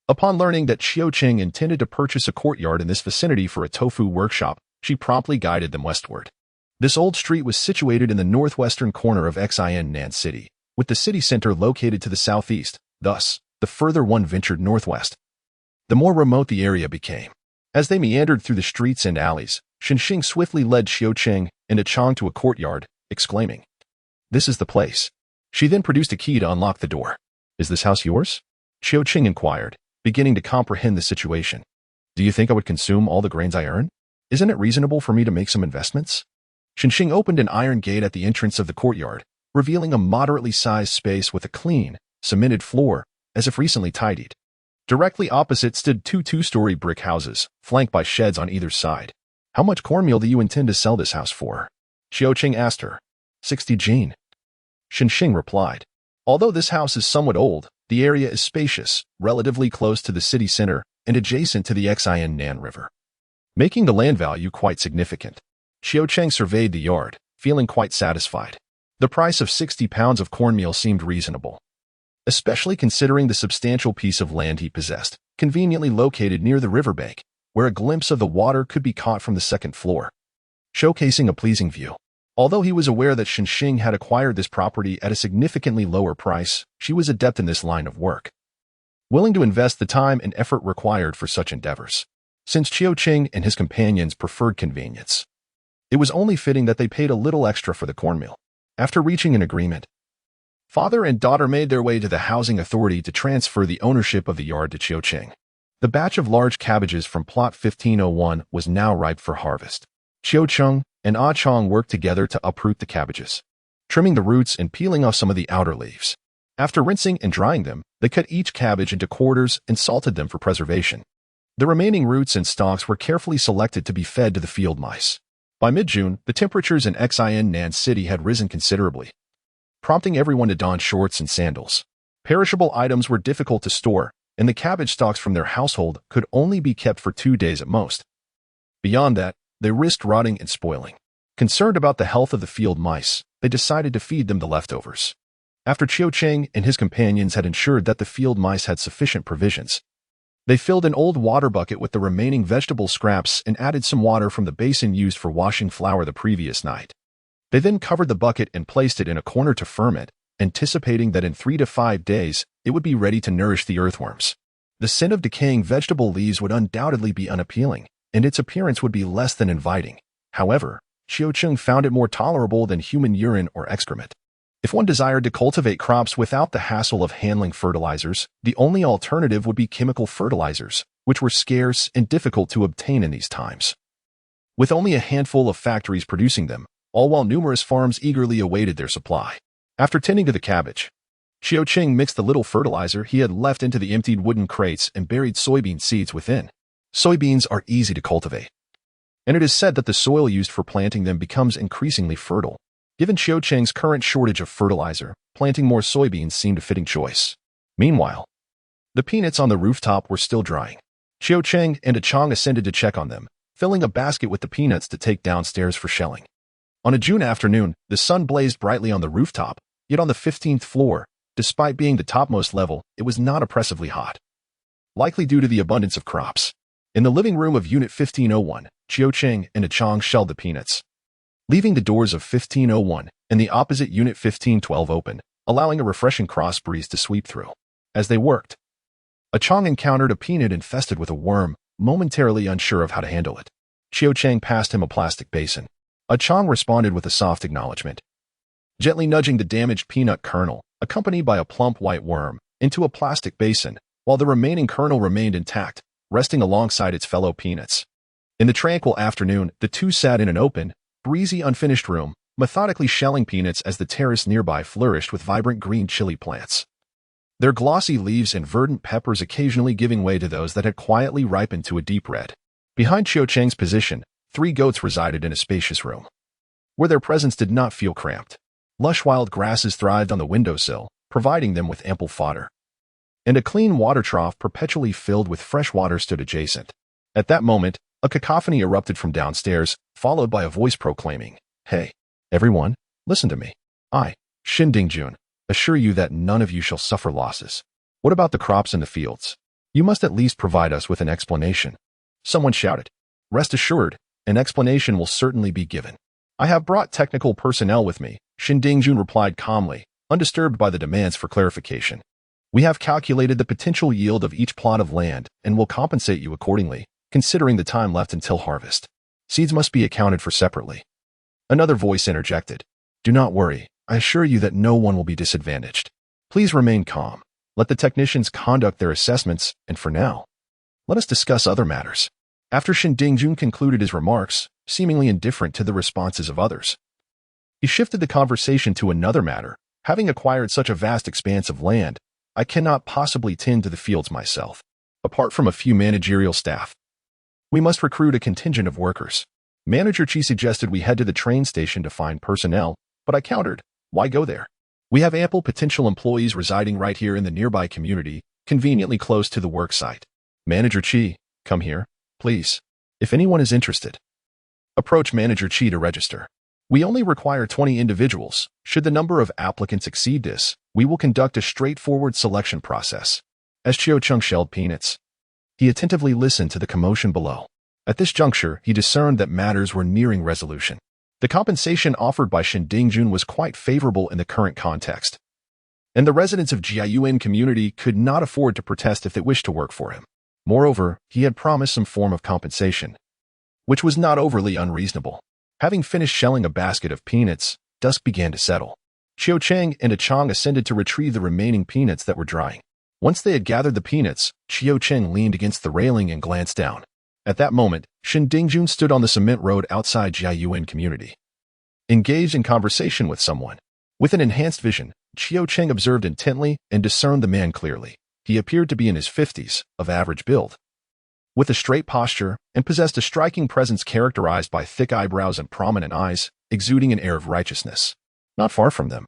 Upon learning that Qiuqing intended to purchase a courtyard in this vicinity for a tofu workshop, she promptly guided them westward. This old street was situated in the northwestern corner of Xin Nan city, with the city center located to the southeast. Thus, the further one ventured northwest, the more remote the area became. As they meandered through the streets and alleys, Xinxing swiftly led Qiuqing and Chang to a courtyard, exclaiming, "This is the place." She then produced a key to unlock the door. "Is this house yours?" Qiuqing inquired, beginning to comprehend the situation. "Do you think I would consume all the grains I earn? Isn't it reasonable for me to make some investments?" Xinxing opened an iron gate at the entrance of the courtyard, revealing a moderately sized space with a clean, cemented floor, as if recently tidied. Directly opposite stood two two-story brick houses, flanked by sheds on either side. "How much cornmeal do you intend to sell this house for?" Qiuqing asked her. 60 jin. Xinxing replied. Although this house is somewhat old, the area is spacious, relatively close to the city center, and adjacent to the Xin Nan River, making the land value quite significant. Qiuqing surveyed the yard, feeling quite satisfied. The price of 60 pounds of cornmeal seemed reasonable, especially considering the substantial piece of land he possessed, conveniently located near the riverbank, where a glimpse of the water could be caught from the second floor, showcasing a pleasing view. Although he was aware that Xinxing had acquired this property at a significantly lower price, she was adept in this line of work, willing to invest the time and effort required for such endeavors. Since Qiuqing and his companions preferred convenience, it was only fitting that they paid a little extra for the cornmeal. After reaching an agreement, father and daughter made their way to the housing authority to transfer the ownership of the yard to Qiuqing. The batch of large cabbages from plot 1501 was now ripe for harvest. Qiuqing and Chang worked together to uproot the cabbages, trimming the roots and peeling off some of the outer leaves. After rinsing and drying them, they cut each cabbage into quarters and salted them for preservation. The remaining roots and stalks were carefully selected to be fed to the field mice. By mid-June, the temperatures in Xin Nan city had risen considerably, prompting everyone to don shorts and sandals. Perishable items were difficult to store, and the cabbage stalks from their household could only be kept for 2 days at most. Beyond that, they risked rotting and spoiling. Concerned about the health of the field mice, they decided to feed them the leftovers. After Qiuqing and his companions had ensured that the field mice had sufficient provisions, they filled an old water bucket with the remaining vegetable scraps and added some water from the basin used for washing flour the previous night. They then covered the bucket and placed it in a corner to ferment, anticipating that in 3 to 5 days, it would be ready to nourish the earthworms. The scent of decaying vegetable leaves would undoubtedly be unappealing, and its appearance would be less than inviting. However, Qiuqing found it more tolerable than human urine or excrement. If one desired to cultivate crops without the hassle of handling fertilizers, the only alternative would be chemical fertilizers, which were scarce and difficult to obtain in these times, with only a handful of factories producing them, all while numerous farms eagerly awaited their supply. After tending to the cabbage, Qiuqing mixed the little fertilizer he had left into the emptied wooden crates and buried soybean seeds within. Soybeans are easy to cultivate, and it is said that the soil used for planting them becomes increasingly fertile. Given Qiuqing's current shortage of fertilizer, planting more soybeans seemed a fitting choice. Meanwhile, the peanuts on the rooftop were still drying. Qiuqing and Chang ascended to check on them, filling a basket with the peanuts to take downstairs for shelling. On a June afternoon, the sun blazed brightly on the rooftop, yet on the 15th floor, despite being the topmost level, it was not oppressively hot, likely due to the abundance of crops. In the living room of Unit 1501, Qiuqing and Chang shelled the peanuts, leaving the doors of 1501 and the opposite Unit 1512 open, allowing a refreshing cross breeze to sweep through. As they worked, Chang encountered a peanut infested with a worm, momentarily unsure of how to handle it. Qiuqing passed him a plastic basin. Chang responded with a soft acknowledgement, gently nudging the damaged peanut kernel, accompanied by a plump white worm, into a plastic basin, while the remaining kernel remained intact, resting alongside its fellow peanuts. In the tranquil afternoon, the two sat in an open, breezy, unfinished room, methodically shelling peanuts as the terrace nearby flourished with vibrant green chili plants, their glossy leaves and verdant peppers occasionally giving way to those that had quietly ripened to a deep red. Behind Qiuqing's position, 3 goats resided in a spacious room, where their presence did not feel cramped. Lush wild grasses thrived on the windowsill, providing them with ample fodder, and a clean water trough perpetually filled with fresh water stood adjacent. At that moment, A cacophony erupted from downstairs, followed by a voice proclaiming, "Hey, everyone, listen to me. I, Jun, assure you that none of you shall suffer losses. What about the crops in the fields? You must at least provide us with an explanation." Someone shouted, "Rest assured, an explanation will certainly be given. I have brought technical personnel with me," Jun replied calmly, undisturbed by the demands for clarification. "We have calculated the potential yield of each plot of land and will compensate you accordingly, considering the time left until harvest. Seeds must be accounted for separately." Another voice interjected, "Do not worry, I assure you that no one will be disadvantaged. Please remain calm. Let the technicians conduct their assessments, and for now, let us discuss other matters." After Jun concluded his remarks, seemingly indifferent to the responses of others, he shifted the conversation to another matter. "Having acquired such a vast expanse of land, I cannot possibly tend to the fields myself. Apart from a few managerial staff, we must recruit a contingent of workers. Manager Chi suggested we head to the train station to find personnel, but I countered, why go there? We have ample potential employees residing right here in the nearby community, conveniently close to the work site. Manager Chi, come here, please. If anyone is interested, approach Manager Chi to register. We only require 20 individuals. Should the number of applicants exceed this, we will conduct a straightforward selection process." As Chiao Cheng shelled peanuts, he attentively listened to the commotion below. At this juncture, he discerned that matters were nearing resolution. The compensation offered by Jun was quite favorable in the current context, and the residents of Jiayuan community could not afford to protest if they wished to work for him. Moreover, he had promised some form of compensation, which was not overly unreasonable. Having finished shelling a basket of peanuts, dusk began to settle. Chiao Cheng and Achang ascended to retrieve the remaining peanuts that were drying. Once they had gathered the peanuts, Chiao Cheng leaned against the railing and glanced down. At that moment, Jun stood on the cement road outside Jiayuan community, engaged in conversation with someone. With an enhanced vision, Chiao Cheng observed intently and discerned the man clearly. He appeared to be in his 50s, of average build, with a straight posture, and possessed a striking presence characterized by thick eyebrows and prominent eyes, exuding an air of righteousness. Not far from them,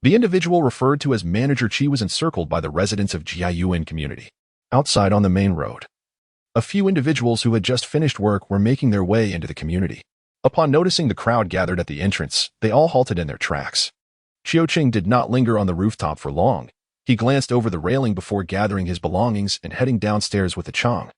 the individual referred to as Manager Chi was encircled by the residents of Jiayuan community. Outside on the main road, a few individuals who had just finished work were making their way into the community. Upon noticing the crowd gathered at the entrance, they all halted in their tracks. Chiao Cheng did not linger on the rooftop for long. He glanced over the railing before gathering his belongings and heading downstairs with the Chang.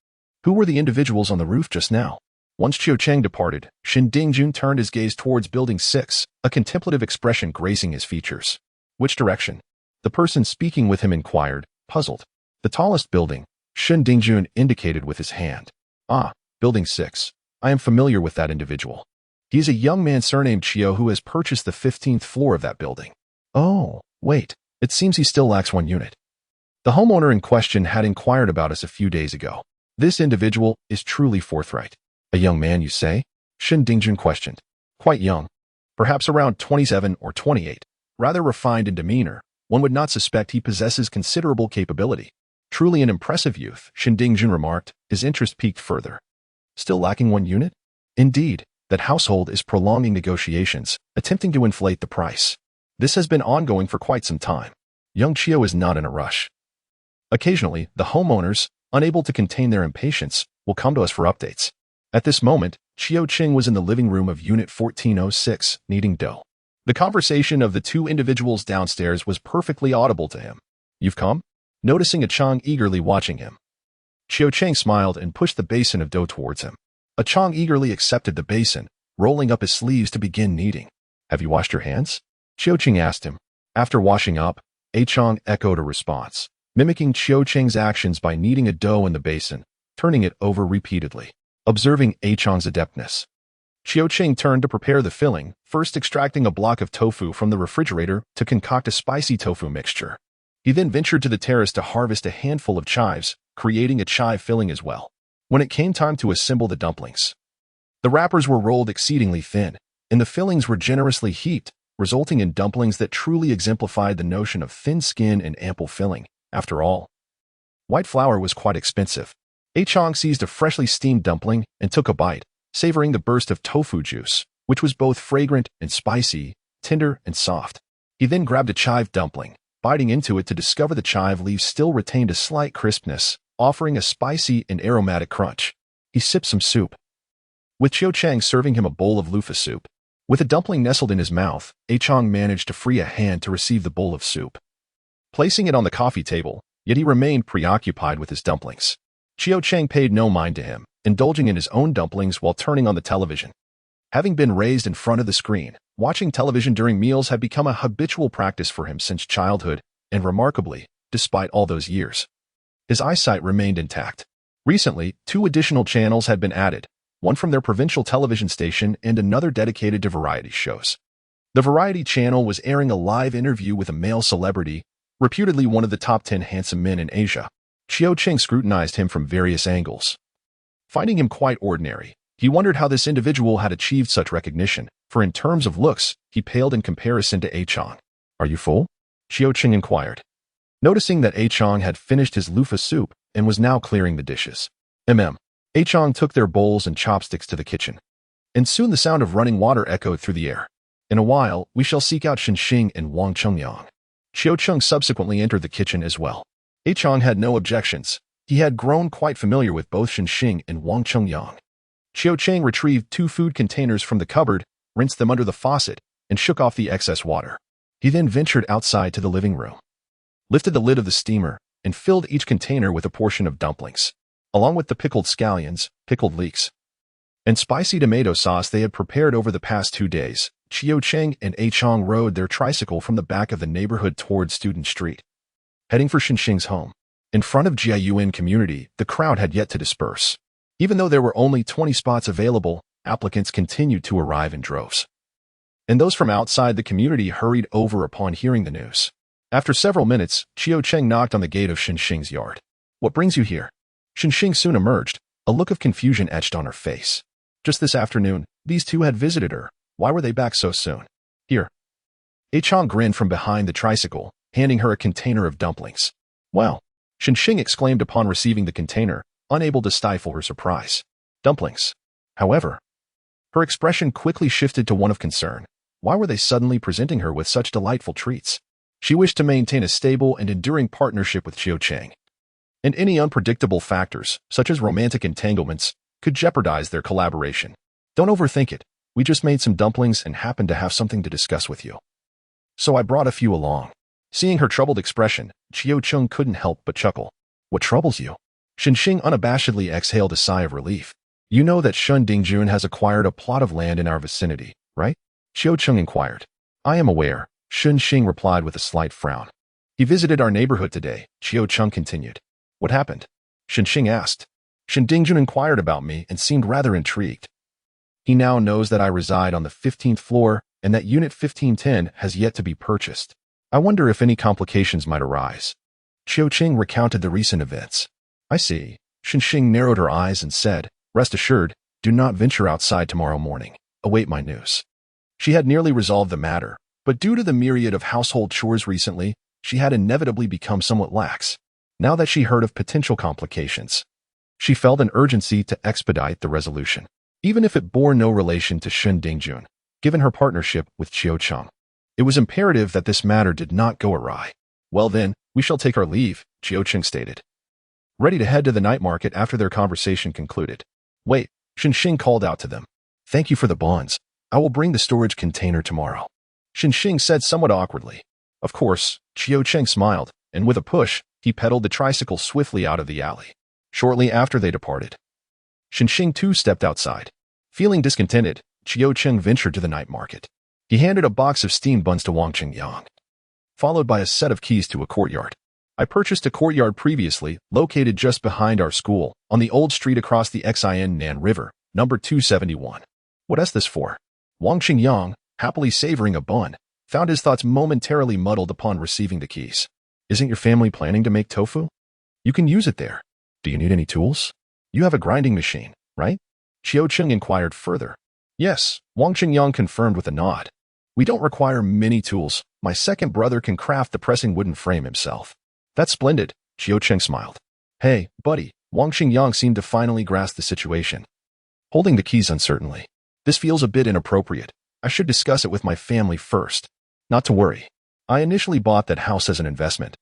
Who were the individuals on the roof just now? Once Chiao Cheng departed, Jun turned his gaze towards Building 6, a contemplative expression gracing his features. "Which direction?" the person speaking with him inquired, puzzled. "The tallest building," Jun indicated with his hand. "Ah, Building 6. I am familiar with that individual. He is a young man surnamed Chiao who has purchased the 15th floor of that building." "Oh, wait. It seems he still lacks one unit. The homeowner in question had inquired about us a few days ago. This individual is truly forthright." "A young man, you say?" Jun questioned. "Quite young. Perhaps around 27 or 28. Rather refined in demeanor. One would not suspect he possesses considerable capability." "Truly an impressive youth," Jun remarked, his interest piqued further. "Still lacking one unit?" "Indeed, that household is prolonging negotiations, attempting to inflate the price. This has been ongoing for quite some time. Young Chiao is not in a rush. Occasionally, the homeowners, unable to contain their impatience, will come to us for updates." At this moment, Chiao Cheng was in the living room of Unit 1406, kneading dough. The conversation of the two individuals downstairs was perfectly audible to him. "You've come?" Noticing Achang eagerly watching him, Chiao Cheng smiled and pushed the basin of dough towards him. Achang eagerly accepted the basin, rolling up his sleeves to begin kneading. "Have you washed your hands?" Chiao Cheng asked him. After washing up, Achang echoed a response, mimicking Chiao Cheng's actions by kneading a dough in the basin, turning it over repeatedly. Observing Achang's adeptness, Chiao Cheng turned to prepare the filling, first extracting a block of tofu from the refrigerator to concoct a spicy tofu mixture. He then ventured to the terrace to harvest a handful of chives, creating a chive filling as well. When it came time to assemble the dumplings, the wrappers were rolled exceedingly thin, and the fillings were generously heaped, resulting in dumplings that truly exemplified the notion of thin skin and ample filling. After all, white flour was quite expensive. Achang seized a freshly steamed dumpling and took a bite, savoring the burst of tofu juice, which was both fragrant and spicy, tender and soft. He then grabbed a chive dumpling, biting into it to discover the chive leaves still retained a slight crispness, offering a spicy and aromatic crunch. He sipped some soup, with Chiu Chang serving him a bowl of loofah soup. With a dumpling nestled in his mouth, Chang managed to free a hand to receive the bowl of soup, placing it on the coffee table, yet he remained preoccupied with his dumplings. Chiu Chang paid no mind to him, indulging in his own dumplings while turning on the television. Having been raised in front of the screen, watching television during meals had become a habitual practice for him since childhood, and remarkably, despite all those years, his eyesight remained intact. Recently, 2 additional channels had been added, one from their provincial television station and another dedicated to variety shows. The Variety channel was airing a live interview with a male celebrity, reputedly one of the top 10 handsome men in Asia. Chiu Chang scrutinized him from various angles. Finding him quite ordinary, he wondered how this individual had achieved such recognition, for in terms of looks, he paled in comparison to Chang. "Are you full?" Chiu Chang inquired, noticing that Chang had finished his loofah soup and was now clearing the dishes. Chang took their bowls and chopsticks to the kitchen, and soon the sound of running water echoed through the air. "In a while, we shall seek out Xing and Wang Chengyang." Chiu Chang subsequently entered the kitchen as well. Chang had no objections. He had grown quite familiar with both Xing and Wang Chengyang. Chiu Chang retrieved 2 food containers from the cupboard, rinsed them under the faucet, and shook off the excess water. He then ventured outside to the living room, lifted the lid of the steamer, and filled each container with a portion of dumplings, along with the pickled scallions, pickled leeks, and spicy tomato sauce they had prepared over the past 2 days. Chiu Chang and Chang rode their tricycle from the back of the neighborhood toward Student Street, heading for Xing's home. In front of Jiayuan community, the crowd had yet to disperse. Even though there were only 20 spots available, applicants continued to arrive in droves. And those from outside the community hurried over upon hearing the news. After several minutes, Chiu Chang knocked on the gate of Xing's yard. "What brings you here?" Xing soon emerged, a look of confusion etched on her face. Just this afternoon, these 2 had visited her. Why were they back so soon? "Here." Chang grinned from behind the tricycle, handing her a container of dumplings. "Well," Xing exclaimed upon receiving the container, unable to stifle her surprise. "Dumplings." However, her expression quickly shifted to one of concern. Why were they suddenly presenting her with such delightful treats? She wished to maintain a stable and enduring partnership with Chiu Chang, and any unpredictable factors, such as romantic entanglements, could jeopardize their collaboration. "Don't overthink it. We just made some dumplings and happened to have something to discuss with you, so I brought a few along." Seeing her troubled expression, Chiu Chang couldn't help but chuckle. "What troubles you?" Xing unabashedly exhaled a sigh of relief. "You know that Shun Dingjun has acquired a plot of land in our vicinity, right?" Chiu Chang inquired. "I am aware," Xing replied with a slight frown. "He visited our neighborhood today," Chiu Chang continued. "What happened?" Xing asked. "Shun Dingjun inquired about me and seemed rather intrigued. He now knows that I reside on the 15th floor and that Unit 1510 has yet to be purchased. I wonder if any complications might arise." Chiu Chang recounted the recent events. "I see." Xing narrowed her eyes and said, "Rest assured, do not venture outside tomorrow morning. Await my news." She had nearly resolved the matter, but due to the myriad of household chores recently, she had inevitably become somewhat lax. Now that she heard of potential complications, she felt an urgency to expedite the resolution, even if it bore no relation to Shun Dingjun. Given her partnership with Chiu Chang, it was imperative that this matter did not go awry. "Well then, we shall take our leave," Chiu Chang stated, ready to head to the night market after their conversation concluded. "Wait," Xing called out to them. "Thank you for the bonds. I will bring the storage container tomorrow." Xing said somewhat awkwardly. Of course, Chiu Chang smiled, and with a push, he pedaled the tricycle swiftly out of the alley. Shortly after they departed, Xing too stepped outside. Feeling discontented, Chiu Chang ventured to the night market. He handed a box of steamed buns to Wang Chengyang, followed by a set of keys to a courtyard. "I purchased a courtyard previously, located just behind our school, on the old street across the Xin Nan River, number 271. What is this for?" Wang Chengyang, happily savoring a bun, found his thoughts momentarily muddled upon receiving the keys. "Isn't your family planning to make tofu? You can use it there. Do you need any tools? You have a grinding machine, right?" Chiu Chang inquired further. "Yes," Wang Chengyang confirmed with a nod. "We don't require many tools. My second brother can craft the pressing wooden frame himself." "That's splendid," Chiu Chang smiled. "Hey, buddy," Wang Chengyang seemed to finally grasp the situation, holding the keys uncertainly. "This feels a bit inappropriate. I should discuss it with my family first." "Not to worry. I initially bought that house as an investment,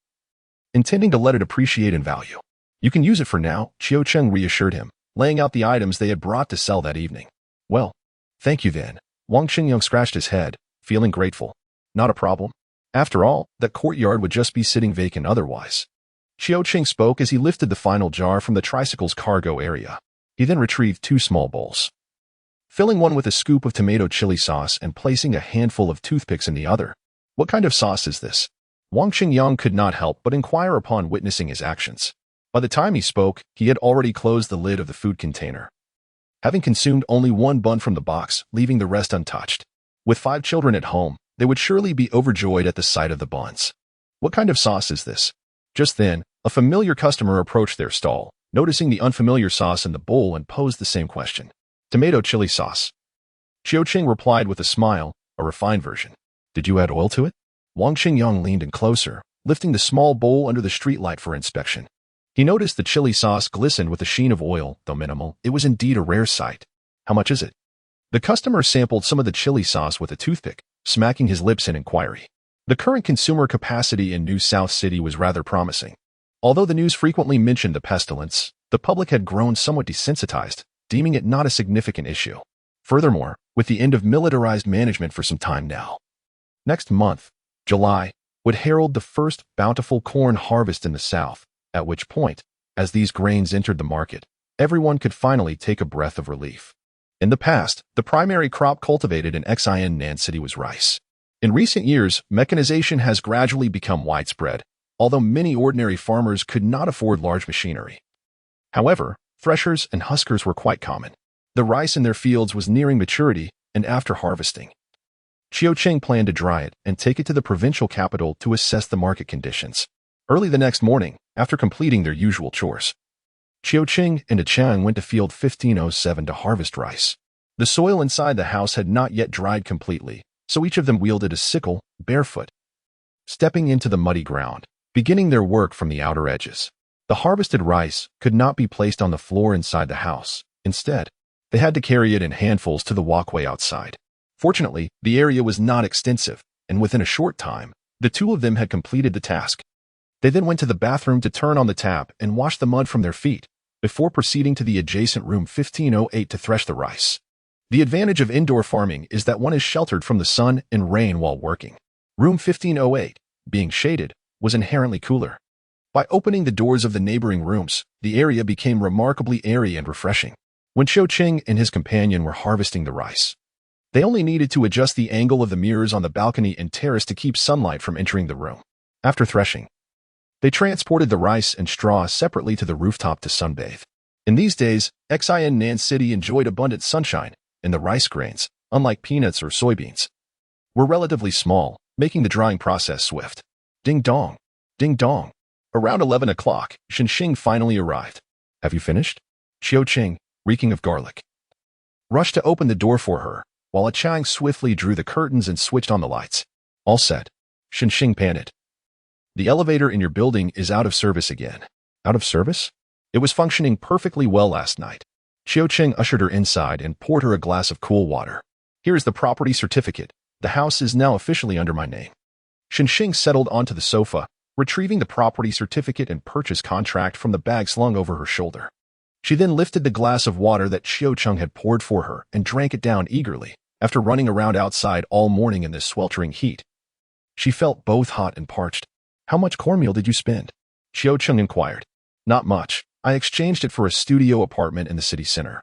intending to let it appreciate in value. You can use it for now," Chiu Chang reassured him, laying out the items they had brought to sell that evening. Well, thank you then. Wang Xingyang scratched his head, feeling grateful. Not a problem. After all, that courtyard would just be sitting vacant otherwise. Qiuqing spoke as he lifted the final jar from the tricycle's cargo area. He then retrieved 2 small bowls, filling one with a scoop of tomato chili sauce and placing a handful of toothpicks in the other. What kind of sauce is this? Wang Xingyang could not help but inquire upon witnessing his actions. By the time he spoke, he had already closed the lid of the food container, having consumed only 1 bun from the box, leaving the rest untouched. With 5 children at home, they would surely be overjoyed at the sight of the buns. What kind of sauce is this? Just then, a familiar customer approached their stall, noticing the unfamiliar sauce in the bowl and posed the same question. Tomato chili sauce. Qiuqing replied with a smile, a refined version. Did you add oil to it? Wang Xingyang leaned in closer, lifting the small bowl under the streetlight for inspection. He noticed the chili sauce glistened with a sheen of oil, though minimal. It was indeed a rare sight. How much is it? The customer sampled some of the chili sauce with a toothpick, smacking his lips in inquiry. The current consumer capacity in New South City was rather promising. Although the news frequently mentioned the pestilence, the public had grown somewhat desensitized, deeming it not a significant issue. Furthermore, with the end of militarized management for some time now, next month, July, would herald the first bountiful corn harvest in the South, at which point, as these grains entered the market, everyone could finally take a breath of relief. In the past, the primary crop cultivated in Xin Nan City was rice. In recent years, mechanization has gradually become widespread, although many ordinary farmers could not afford large machinery. However, threshers and huskers were quite common. The rice in their fields was nearing maturity, and after harvesting, Qiuqing planned to dry it and take it to the provincial capital to assess the market conditions. Early the next morning, after completing their usual chores, Qiuqing and Chang went to field 1507 to harvest rice. The soil inside the house had not yet dried completely, so each of them wielded a sickle, barefoot, stepping into the muddy ground, beginning their work from the outer edges. The harvested rice could not be placed on the floor inside the house. Instead, they had to carry it in handfuls to the walkway outside. Fortunately, the area was not extensive, and within a short time, the 2 of them had completed the task. They then went to the bathroom to turn on the tap and wash the mud from their feet, before proceeding to the adjacent room 1508 to thresh the rice. The advantage of indoor farming is that one is sheltered from the sun and rain while working. Room 1508, being shaded, was inherently cooler. By opening the doors of the neighboring rooms, the area became remarkably airy and refreshing. When Qiuqing and his companion were harvesting the rice, they only needed to adjust the angle of the mirrors on the balcony and terrace to keep sunlight from entering the room. After threshing, they transported the rice and straw separately to the rooftop to sunbathe. In these days, Xin Nan City enjoyed abundant sunshine, and the rice grains, unlike peanuts or soybeans, were relatively small, making the drying process swift. Ding dong, ding dong. Around 11 o'clock, Shenxing finally arrived. Have you finished? Qiuqing, reeking of garlic, rushed to open the door for her, while Chang swiftly drew the curtains and switched on the lights. All set. Shenxing panted. The elevator in your building is out of service again. Out of service? It was functioning perfectly well last night. Qiuqing ushered her inside and poured her a glass of cool water. Here is the property certificate. The house is now officially under my name. Shenxing settled onto the sofa, retrieving the property certificate and purchase contract from the bag slung over her shoulder. She then lifted the glass of water that Qiuqing had poured for her and drank it down eagerly. After running around outside all morning in this sweltering heat, she felt both hot and parched. How much cornmeal did you spend? Qiuqing inquired. Not much. I exchanged it for a studio apartment in the city center,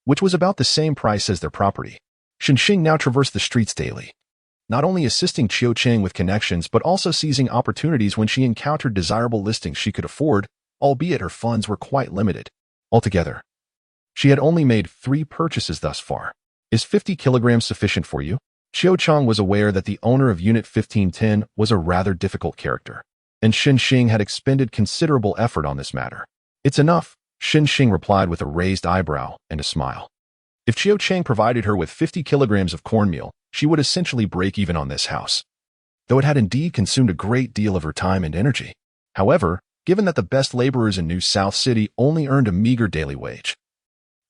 which was about the same price as their property. Shenxing now traversed the streets daily, not only assisting Qiuqing with connections but also seizing opportunities when she encountered desirable listings she could afford, albeit her funds were quite limited. Altogether, she had only made 3 purchases thus far. Is 50 kilograms sufficient for you? Qiuqing was aware that the owner of Unit 1510 was a rather difficult character, and Shenxing had expended considerable effort on this matter. It's enough, Shenxing replied with a raised eyebrow and a smile. If Qiuqing provided her with 50 kilograms of cornmeal, she would essentially break even on this house, though it had indeed consumed a great deal of her time and energy. However, given that the best laborers in New South City only earned a meager daily wage,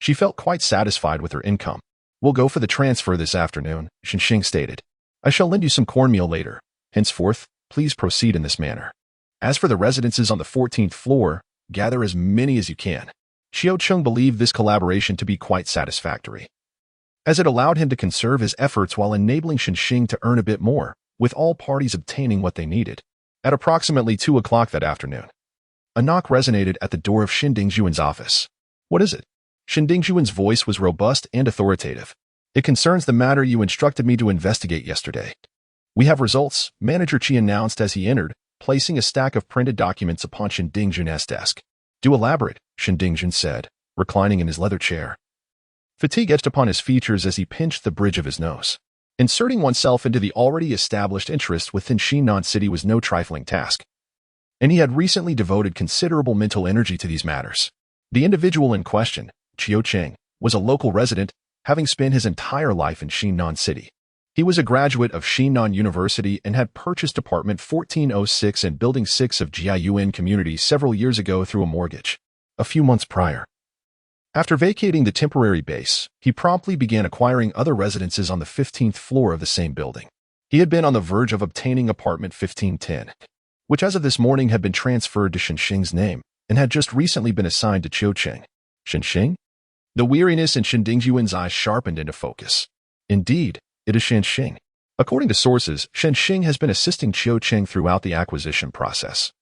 she felt quite satisfied with her income. We'll go for the transfer this afternoon, Shenxing stated. I shall lend you some cornmeal later. Henceforth, please proceed in this manner. As for the residences on the 14th floor, gather as many as you can. Qiu Cheng believed this collaboration to be quite satisfactory, as it allowed him to conserve his efforts while enabling Xinxing to earn a bit more, with all parties obtaining what they needed. At approximately 2 o'clock that afternoon, a knock resonated at the door of Xin Dingjuan's office. "What is it?" Xin Dingjuan's voice was robust and authoritative. "It concerns the matter you instructed me to investigate yesterday." "We have results," Manager Qi announced as he entered, placing a stack of printed documents upon Xin Dingjuan's desk. "Do elaborate," Xin Dingjun said, reclining in his leather chair. Fatigue etched upon his features as he pinched the bridge of his nose. Inserting oneself into the already established interest within Xinan City was no trifling task, and he had recently devoted considerable mental energy to these matters. The individual in question, Qiu Cheng, was a local resident, having spent his entire life in Xinan City. He was a graduate of Xinan University and had purchased apartment 1406 and building 6 of Jiayuan Community several years ago through a mortgage. A few months prior, after vacating the temporary base, he promptly began acquiring other residences on the 15th floor of the same building. He had been on the verge of obtaining apartment 1510, which as of this morning had been transferred to Xinxing's name and had just recently been assigned to Qiu Cheng. Xinxing? The weariness in Xin Dingjuan's eyes sharpened into focus. Indeed, it is Xinxing. According to sources, Xinxing has been assisting Qiu Cheng throughout the acquisition process.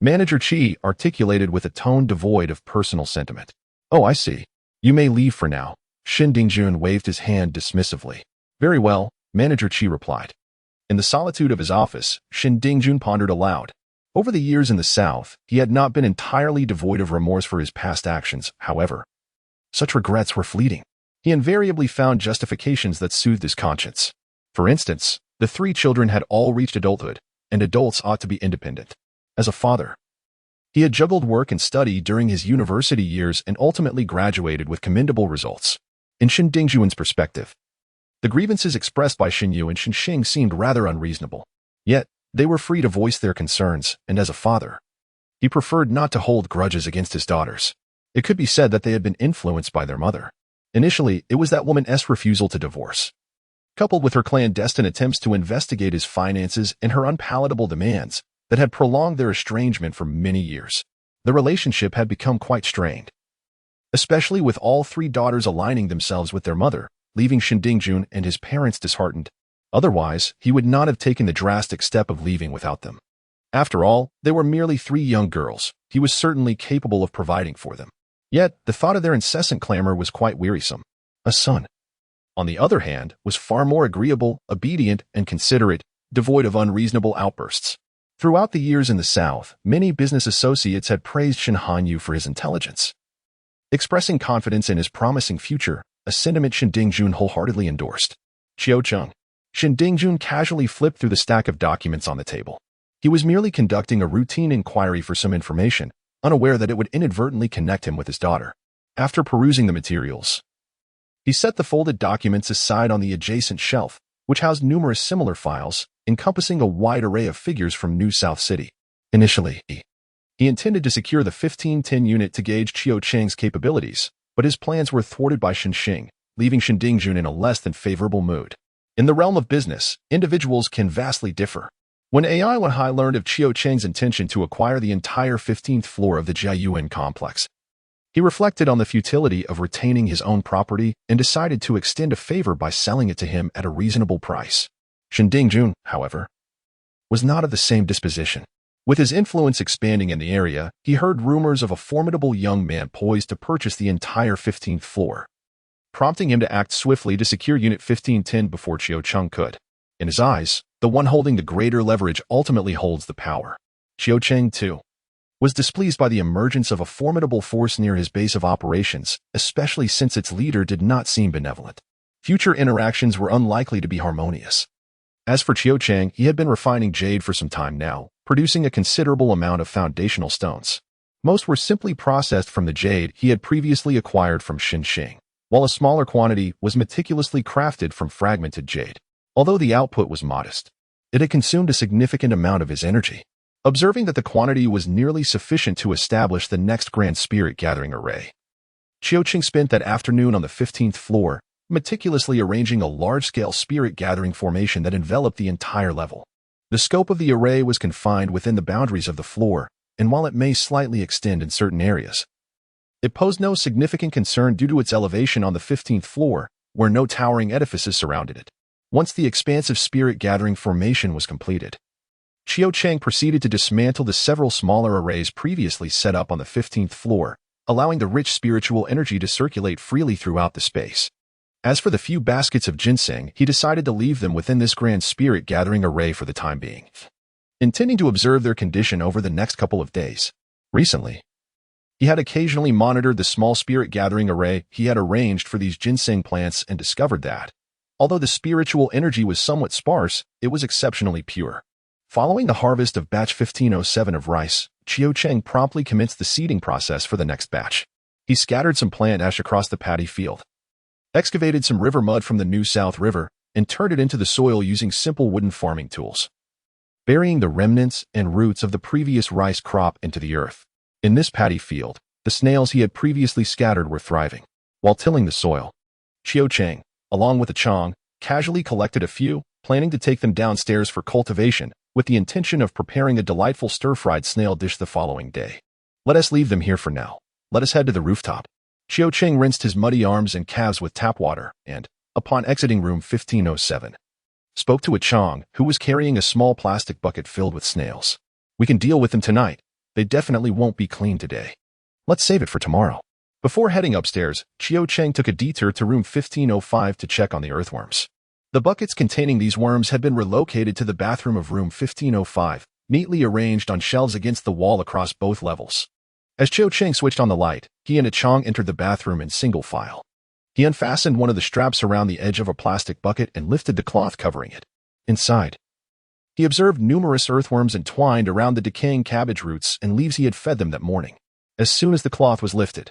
Manager Qi articulated with a tone devoid of personal sentiment. "Oh, I see. You may leave for now." Xin Dingjun waved his hand dismissively. "Very well," Manager Qi replied. In the solitude of his office, Xin Dingjun pondered aloud. Over the years in the south, he had not been entirely devoid of remorse for his past actions, however. Such regrets were fleeting. He invariably found justifications that soothed his conscience. For instance, the 3 children had all reached adulthood, and adults ought to be independent. As a father, he had juggled work and study during his university years and ultimately graduated with commendable results. In Xin Dingjuan's perspective, the grievances expressed by Xin Yu and Xinxing seemed rather unreasonable. Yet, they were free to voice their concerns, and as a father, he preferred not to hold grudges against his daughters. It could be said that they had been influenced by their mother. Initially, it was that woman's refusal to divorce, coupled with her clandestine attempts to investigate his finances and her unpalatable demands, that had prolonged their estrangement for many years. The relationship had become quite strained, especially with all 3 daughters aligning themselves with their mother, leaving Xin Dingjun and his parents disheartened. Otherwise, he would not have taken the drastic step of leaving without them. After all, they were merely 3 young girls. He was certainly capable of providing for them. Yet, the thought of their incessant clamor was quite wearisome. A son, on the other hand, was far more agreeable, obedient, and considerate, devoid of unreasonable outbursts. Throughout the years in the South, many business associates had praised Shen Hanyu for his intelligence, expressing confidence in his promising future, a sentiment Xin Dingjun wholeheartedly endorsed. Qiu Cheng. Xin Dingjun casually flipped through the stack of documents on the table. He was merely conducting a routine inquiry for some information, unaware that it would inadvertently connect him with his daughter. After perusing the materials, he set the folded documents aside on the adjacent shelf, which housed numerous similar files, encompassing a wide array of figures from New South City. Initially, he intended to secure the 1510 unit to gauge Qiu Cheng's capabilities, but his plans were thwarted by Xinxing, leaving Xin Dingjun in a less than favorable mood. In the realm of business, individuals can vastly differ. When AI Wanhai learned of Qiu Cheng's intention to acquire the entire 15th floor of the Jiayuan complex, he reflected on the futility of retaining his own property and decided to extend a favor by selling it to him at a reasonable price. Xin Dingjun, however, was not of the same disposition. With his influence expanding in the area, he heard rumors of a formidable young man poised to purchase the entire 15th floor, prompting him to act swiftly to secure Unit 1510 before Qiu Cheng could. In his eyes, the one holding the greater leverage ultimately holds the power. Qiu Cheng, too, was displeased by the emergence of a formidable force near his base of operations, especially since its leader did not seem benevolent. Future interactions were unlikely to be harmonious. As for Qiu Cheng, he had been refining jade for some time now, producing a considerable amount of foundational stones. Most were simply processed from the jade he had previously acquired from Xinxing, while a smaller quantity was meticulously crafted from fragmented jade. Although the output was modest, it had consumed a significant amount of his energy. Observing that the quantity was nearly sufficient to establish the next grand spirit gathering array, Qiu Cheng spent that afternoon on the 15th floor, meticulously arranging a large-scale spirit gathering formation that enveloped the entire level. The scope of the array was confined within the boundaries of the floor, and while it may slightly extend in certain areas, It posed no significant concern due to its elevation on the 15th floor, where no towering edifices surrounded it. Once the expansive spirit-gathering formation was completed, Qiu Cheng proceeded to dismantle the several smaller arrays previously set up on the 15th floor, allowing the rich spiritual energy to circulate freely throughout the space. As for the few baskets of ginseng, he decided to leave them within this grand spirit-gathering array for the time being, intending to observe their condition over the next couple of days. Recently, he had occasionally monitored the small spirit-gathering array he had arranged for these ginseng plants and discovered that, although the spiritual energy was somewhat sparse, it was exceptionally pure. Following the harvest of batch 1507 of rice, Qiu Cheng promptly commenced the seeding process for the next batch. He scattered some plant ash across the paddy field, excavated some river mud from the New South River, and turned it into the soil using simple wooden farming tools, burying the remnants and roots of the previous rice crop into the earth. In this paddy field, the snails he had previously scattered were thriving. While tilling the soil, Qiu Cheng, along with the Chang, casually collected a few, planning to take them downstairs for cultivation, with the intention of preparing a delightful stir-fried snail dish the following day. Let us leave them here for now. Let us head to the rooftop. Qiu Cheng rinsed his muddy arms and calves with tap water and, upon exiting room 1507, spoke to a Chang who was carrying a small plastic bucket filled with snails. We can deal with them tonight. They definitely won't be clean today. Let's save it for tomorrow. Before heading upstairs, Qiu Cheng took a detour to room 1505 to check on the earthworms. The buckets containing these worms had been relocated to the bathroom of room 1505, neatly arranged on shelves against the wall across both levels. As Qiu Cheng switched on the light, he and a Chang entered the bathroom in single file. He unfastened one of the straps around the edge of a plastic bucket and lifted the cloth covering it. Inside, he observed numerous earthworms entwined around the decaying cabbage roots and leaves he had fed them that morning. As soon as the cloth was lifted,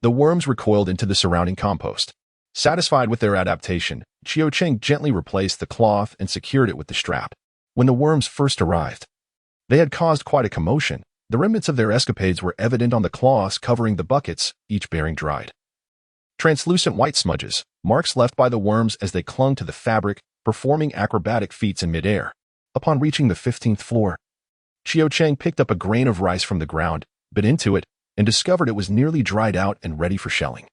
the worms recoiled into the surrounding compost. Satisfied with their adaptation, Qiu Cheng gently replaced the cloth and secured it with the strap. When the worms first arrived, they had caused quite a commotion. The remnants of their escapades were evident on the cloths covering the buckets, each bearing dried, translucent white smudges, marks left by the worms as they clung to the fabric, performing acrobatic feats in midair. Upon reaching the 15th floor, Qiu Cheng picked up a grain of rice from the ground, bit into it, and discovered it was nearly dried out and ready for shelling.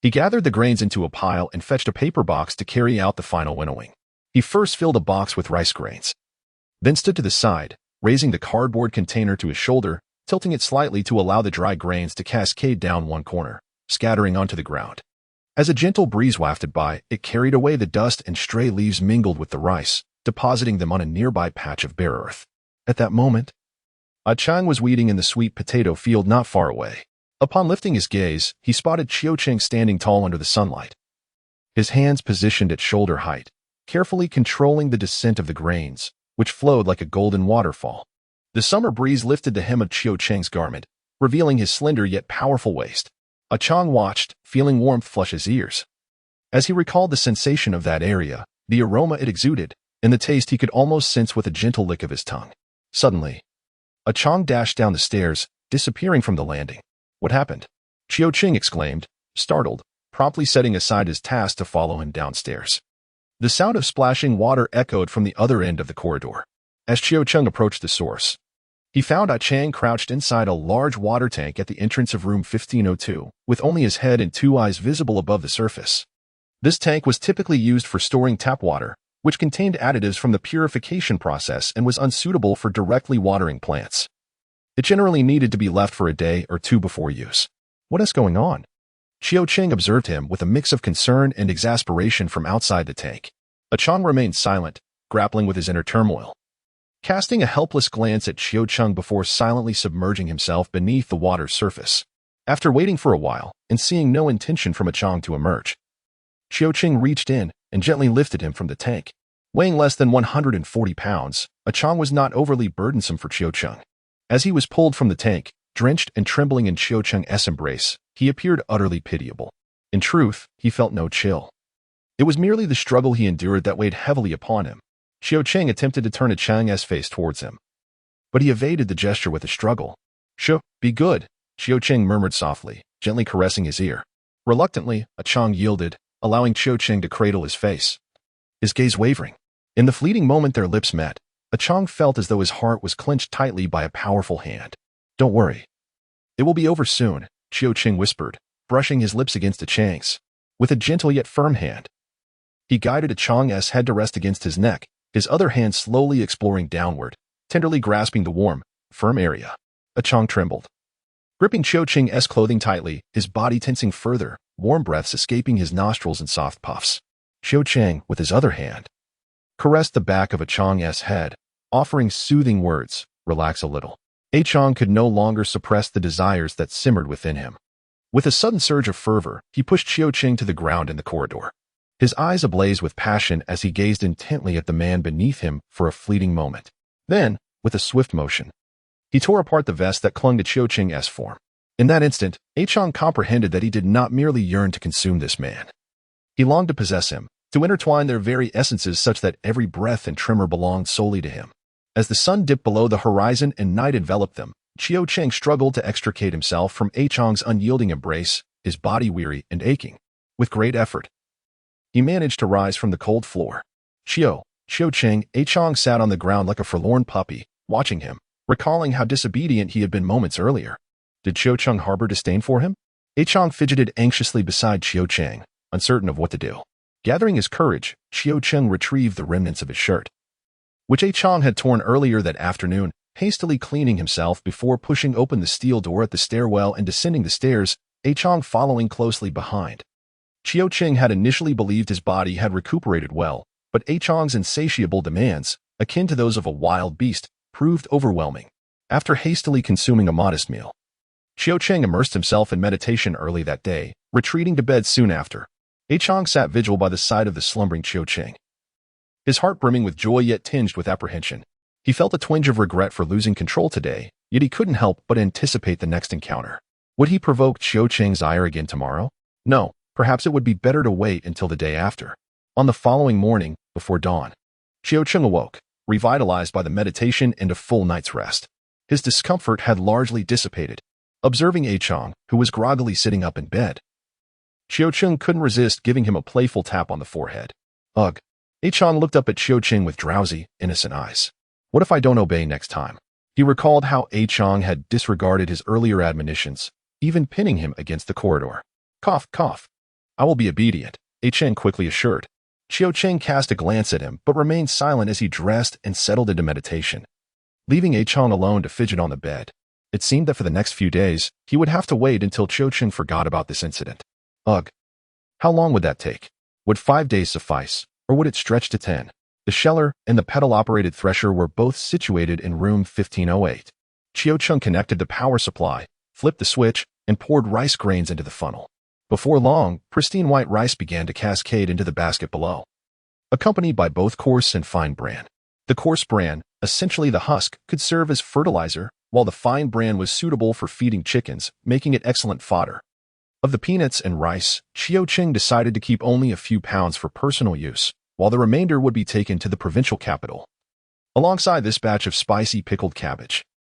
He gathered the grains into a pile and fetched a paper box to carry out the final winnowing. He first filled a box with rice grains, then stood to the side, raising the cardboard container to his shoulder, tilting it slightly to allow the dry grains to cascade down one corner, scattering onto the ground. As a gentle breeze wafted by, it carried away the dust and stray leaves mingled with the rice, depositing them on a nearby patch of bare earth. At that moment, a Chang was weeding in the sweet potato field not far away. Upon lifting his gaze, he spotted Qiu Cheng standing tall under the sunlight, his hands positioned at shoulder height, carefully controlling the descent of the grains, which flowed like a golden waterfall. The summer breeze lifted the hem of Qiu Cheng's garment, revealing his slender yet powerful waist. A Chang watched, feeling warmth flush his ears. As he recalled the sensation of that area, the aroma it exuded, and the taste he could almost sense with a gentle lick of his tongue. Suddenly, a Chang dashed down the stairs, disappearing from the landing. What happened? Qiu Cheng exclaimed, startled, promptly setting aside his task to follow him downstairs. The sound of splashing water echoed from the other end of the corridor. As Qiu Cheng approached the source, he found Ah Chang crouched inside a large water tank at the entrance of room 1502, with only his head and two eyes visible above the surface. This tank was typically used for storing tap water, which contained additives from the purification process and was unsuitable for directly watering plants. It generally needed to be left for a day or two before use. What is going on? Qiu Cheng observed him with a mix of concern and exasperation from outside the tank. Ah Chang remained silent, grappling with his inner turmoil, casting a helpless glance at Qiu Cheng before silently submerging himself beneath the water's surface. After waiting for a while and seeing no intention from Ah Chang to emerge, Qiu Cheng reached in and gently lifted him from the tank. Weighing less than 140 pounds, Ah Chang was not overly burdensome for Qiu Cheng. As he was pulled from the tank, drenched and trembling in Qiu Cheng's embrace, he appeared utterly pitiable. In truth, he felt no chill. It was merely the struggle he endured that weighed heavily upon him. Qiu Cheng attempted to turn Ah Chang's face towards him, but he evaded the gesture with a struggle. "Shh, be good," Qiu Cheng murmured softly, gently caressing his ear. Reluctantly, Ah Chang yielded, allowing Qiu Cheng to cradle his face, his gaze wavering. In the fleeting moment their lips met, Ah Chang felt as though his heart was clenched tightly by a powerful hand. "Don't worry. It will be over soon," Qiu Qing whispered, brushing his lips against Chang's. With a gentle yet firm hand, he guided Chang's head to rest against his neck, his other hand slowly exploring downward, tenderly grasping the warm, firm area. Chang trembled, gripping Qiu Qing's clothing tightly, his body tensing further, warm breaths escaping his nostrils in soft puffs. Qiu Qing, with his other hand, caressed the back of Chang's head, offering soothing words, relax a little. Chang could no longer suppress the desires that simmered within him. With a sudden surge of fervor, he pushed Qiu Qing to the ground in the corridor, his eyes ablaze with passion as he gazed intently at the man beneath him for a fleeting moment. Then, with a swift motion, he tore apart the vest that clung to Qiu Qing's form. In that instant, Chang comprehended that he did not merely yearn to consume this man. He longed to possess him, to intertwine their very essences such that every breath and tremor belonged solely to him. As the sun dipped below the horizon and night enveloped them, Qiu Qing struggled to extricate himself from Chang's unyielding embrace, his body weary and aching. With great effort, he managed to rise from the cold floor. Qiu Qing, Chang sat on the ground like a forlorn puppy, watching him, recalling how disobedient he had been moments earlier. Did Qiu Qing harbor disdain for him? Chang fidgeted anxiously beside Qiu Qing, uncertain of what to do. Gathering his courage, Qiu Qing retrieved the remnants of his shirt, which Chang had torn earlier that afternoon, hastily cleaning himself before pushing open the steel door at the stairwell and descending the stairs, Chang following closely behind. Qiu Qing had initially believed his body had recuperated well, but Chang's insatiable demands, akin to those of a wild beast, proved overwhelming. After hastily consuming a modest meal, Qiu Qing immersed himself in meditation early that day, retreating to bed soon after. Chang sat vigil by the side of the slumbering Qiu Qing, his heart brimming with joy yet tinged with apprehension. He felt a twinge of regret for losing control today, yet he couldn't help but anticipate the next encounter. Would he provoke Qiu Qing's ire again tomorrow? No, perhaps it would be better to wait until the day after. On the following morning, before dawn, Qiu Qing awoke, revitalized by the meditation and a full night's rest. His discomfort had largely dissipated. Observing Chang, who was groggily sitting up in bed, Qiu Qing couldn't resist giving him a playful tap on the forehead. Ugh. Chang looked up at Qiu Qing with drowsy, innocent eyes. What if I don't obey next time? He recalled how Chang had disregarded his earlier admonitions, even pinning him against the corridor. Cough, cough. I will be obedient, Chang quickly assured. Qiu Qing cast a glance at him but remained silent as he dressed and settled into meditation, leaving Chang alone to fidget on the bed. It seemed that for the next few days, he would have to wait until Qiu Qing forgot about this incident. Ugh. How long would that take? Would 5 days suffice, or would it stretch to 10? The sheller and the pedal-operated thresher were both situated in room 1508. Qiu Qing connected the power supply, flipped the switch, and poured rice grains into the funnel. Before long, pristine white rice began to cascade into the basket below, accompanied by both coarse and fine bran. The coarse bran, essentially the husk, could serve as fertilizer, while the fine bran was suitable for feeding chickens, making it excellent fodder. Of the peanuts and rice, Qiu Qing decided to keep only a few pounds for personal use, while the remainder would be taken to the provincial capital. Alongside this batch of spicy pickled cabbage,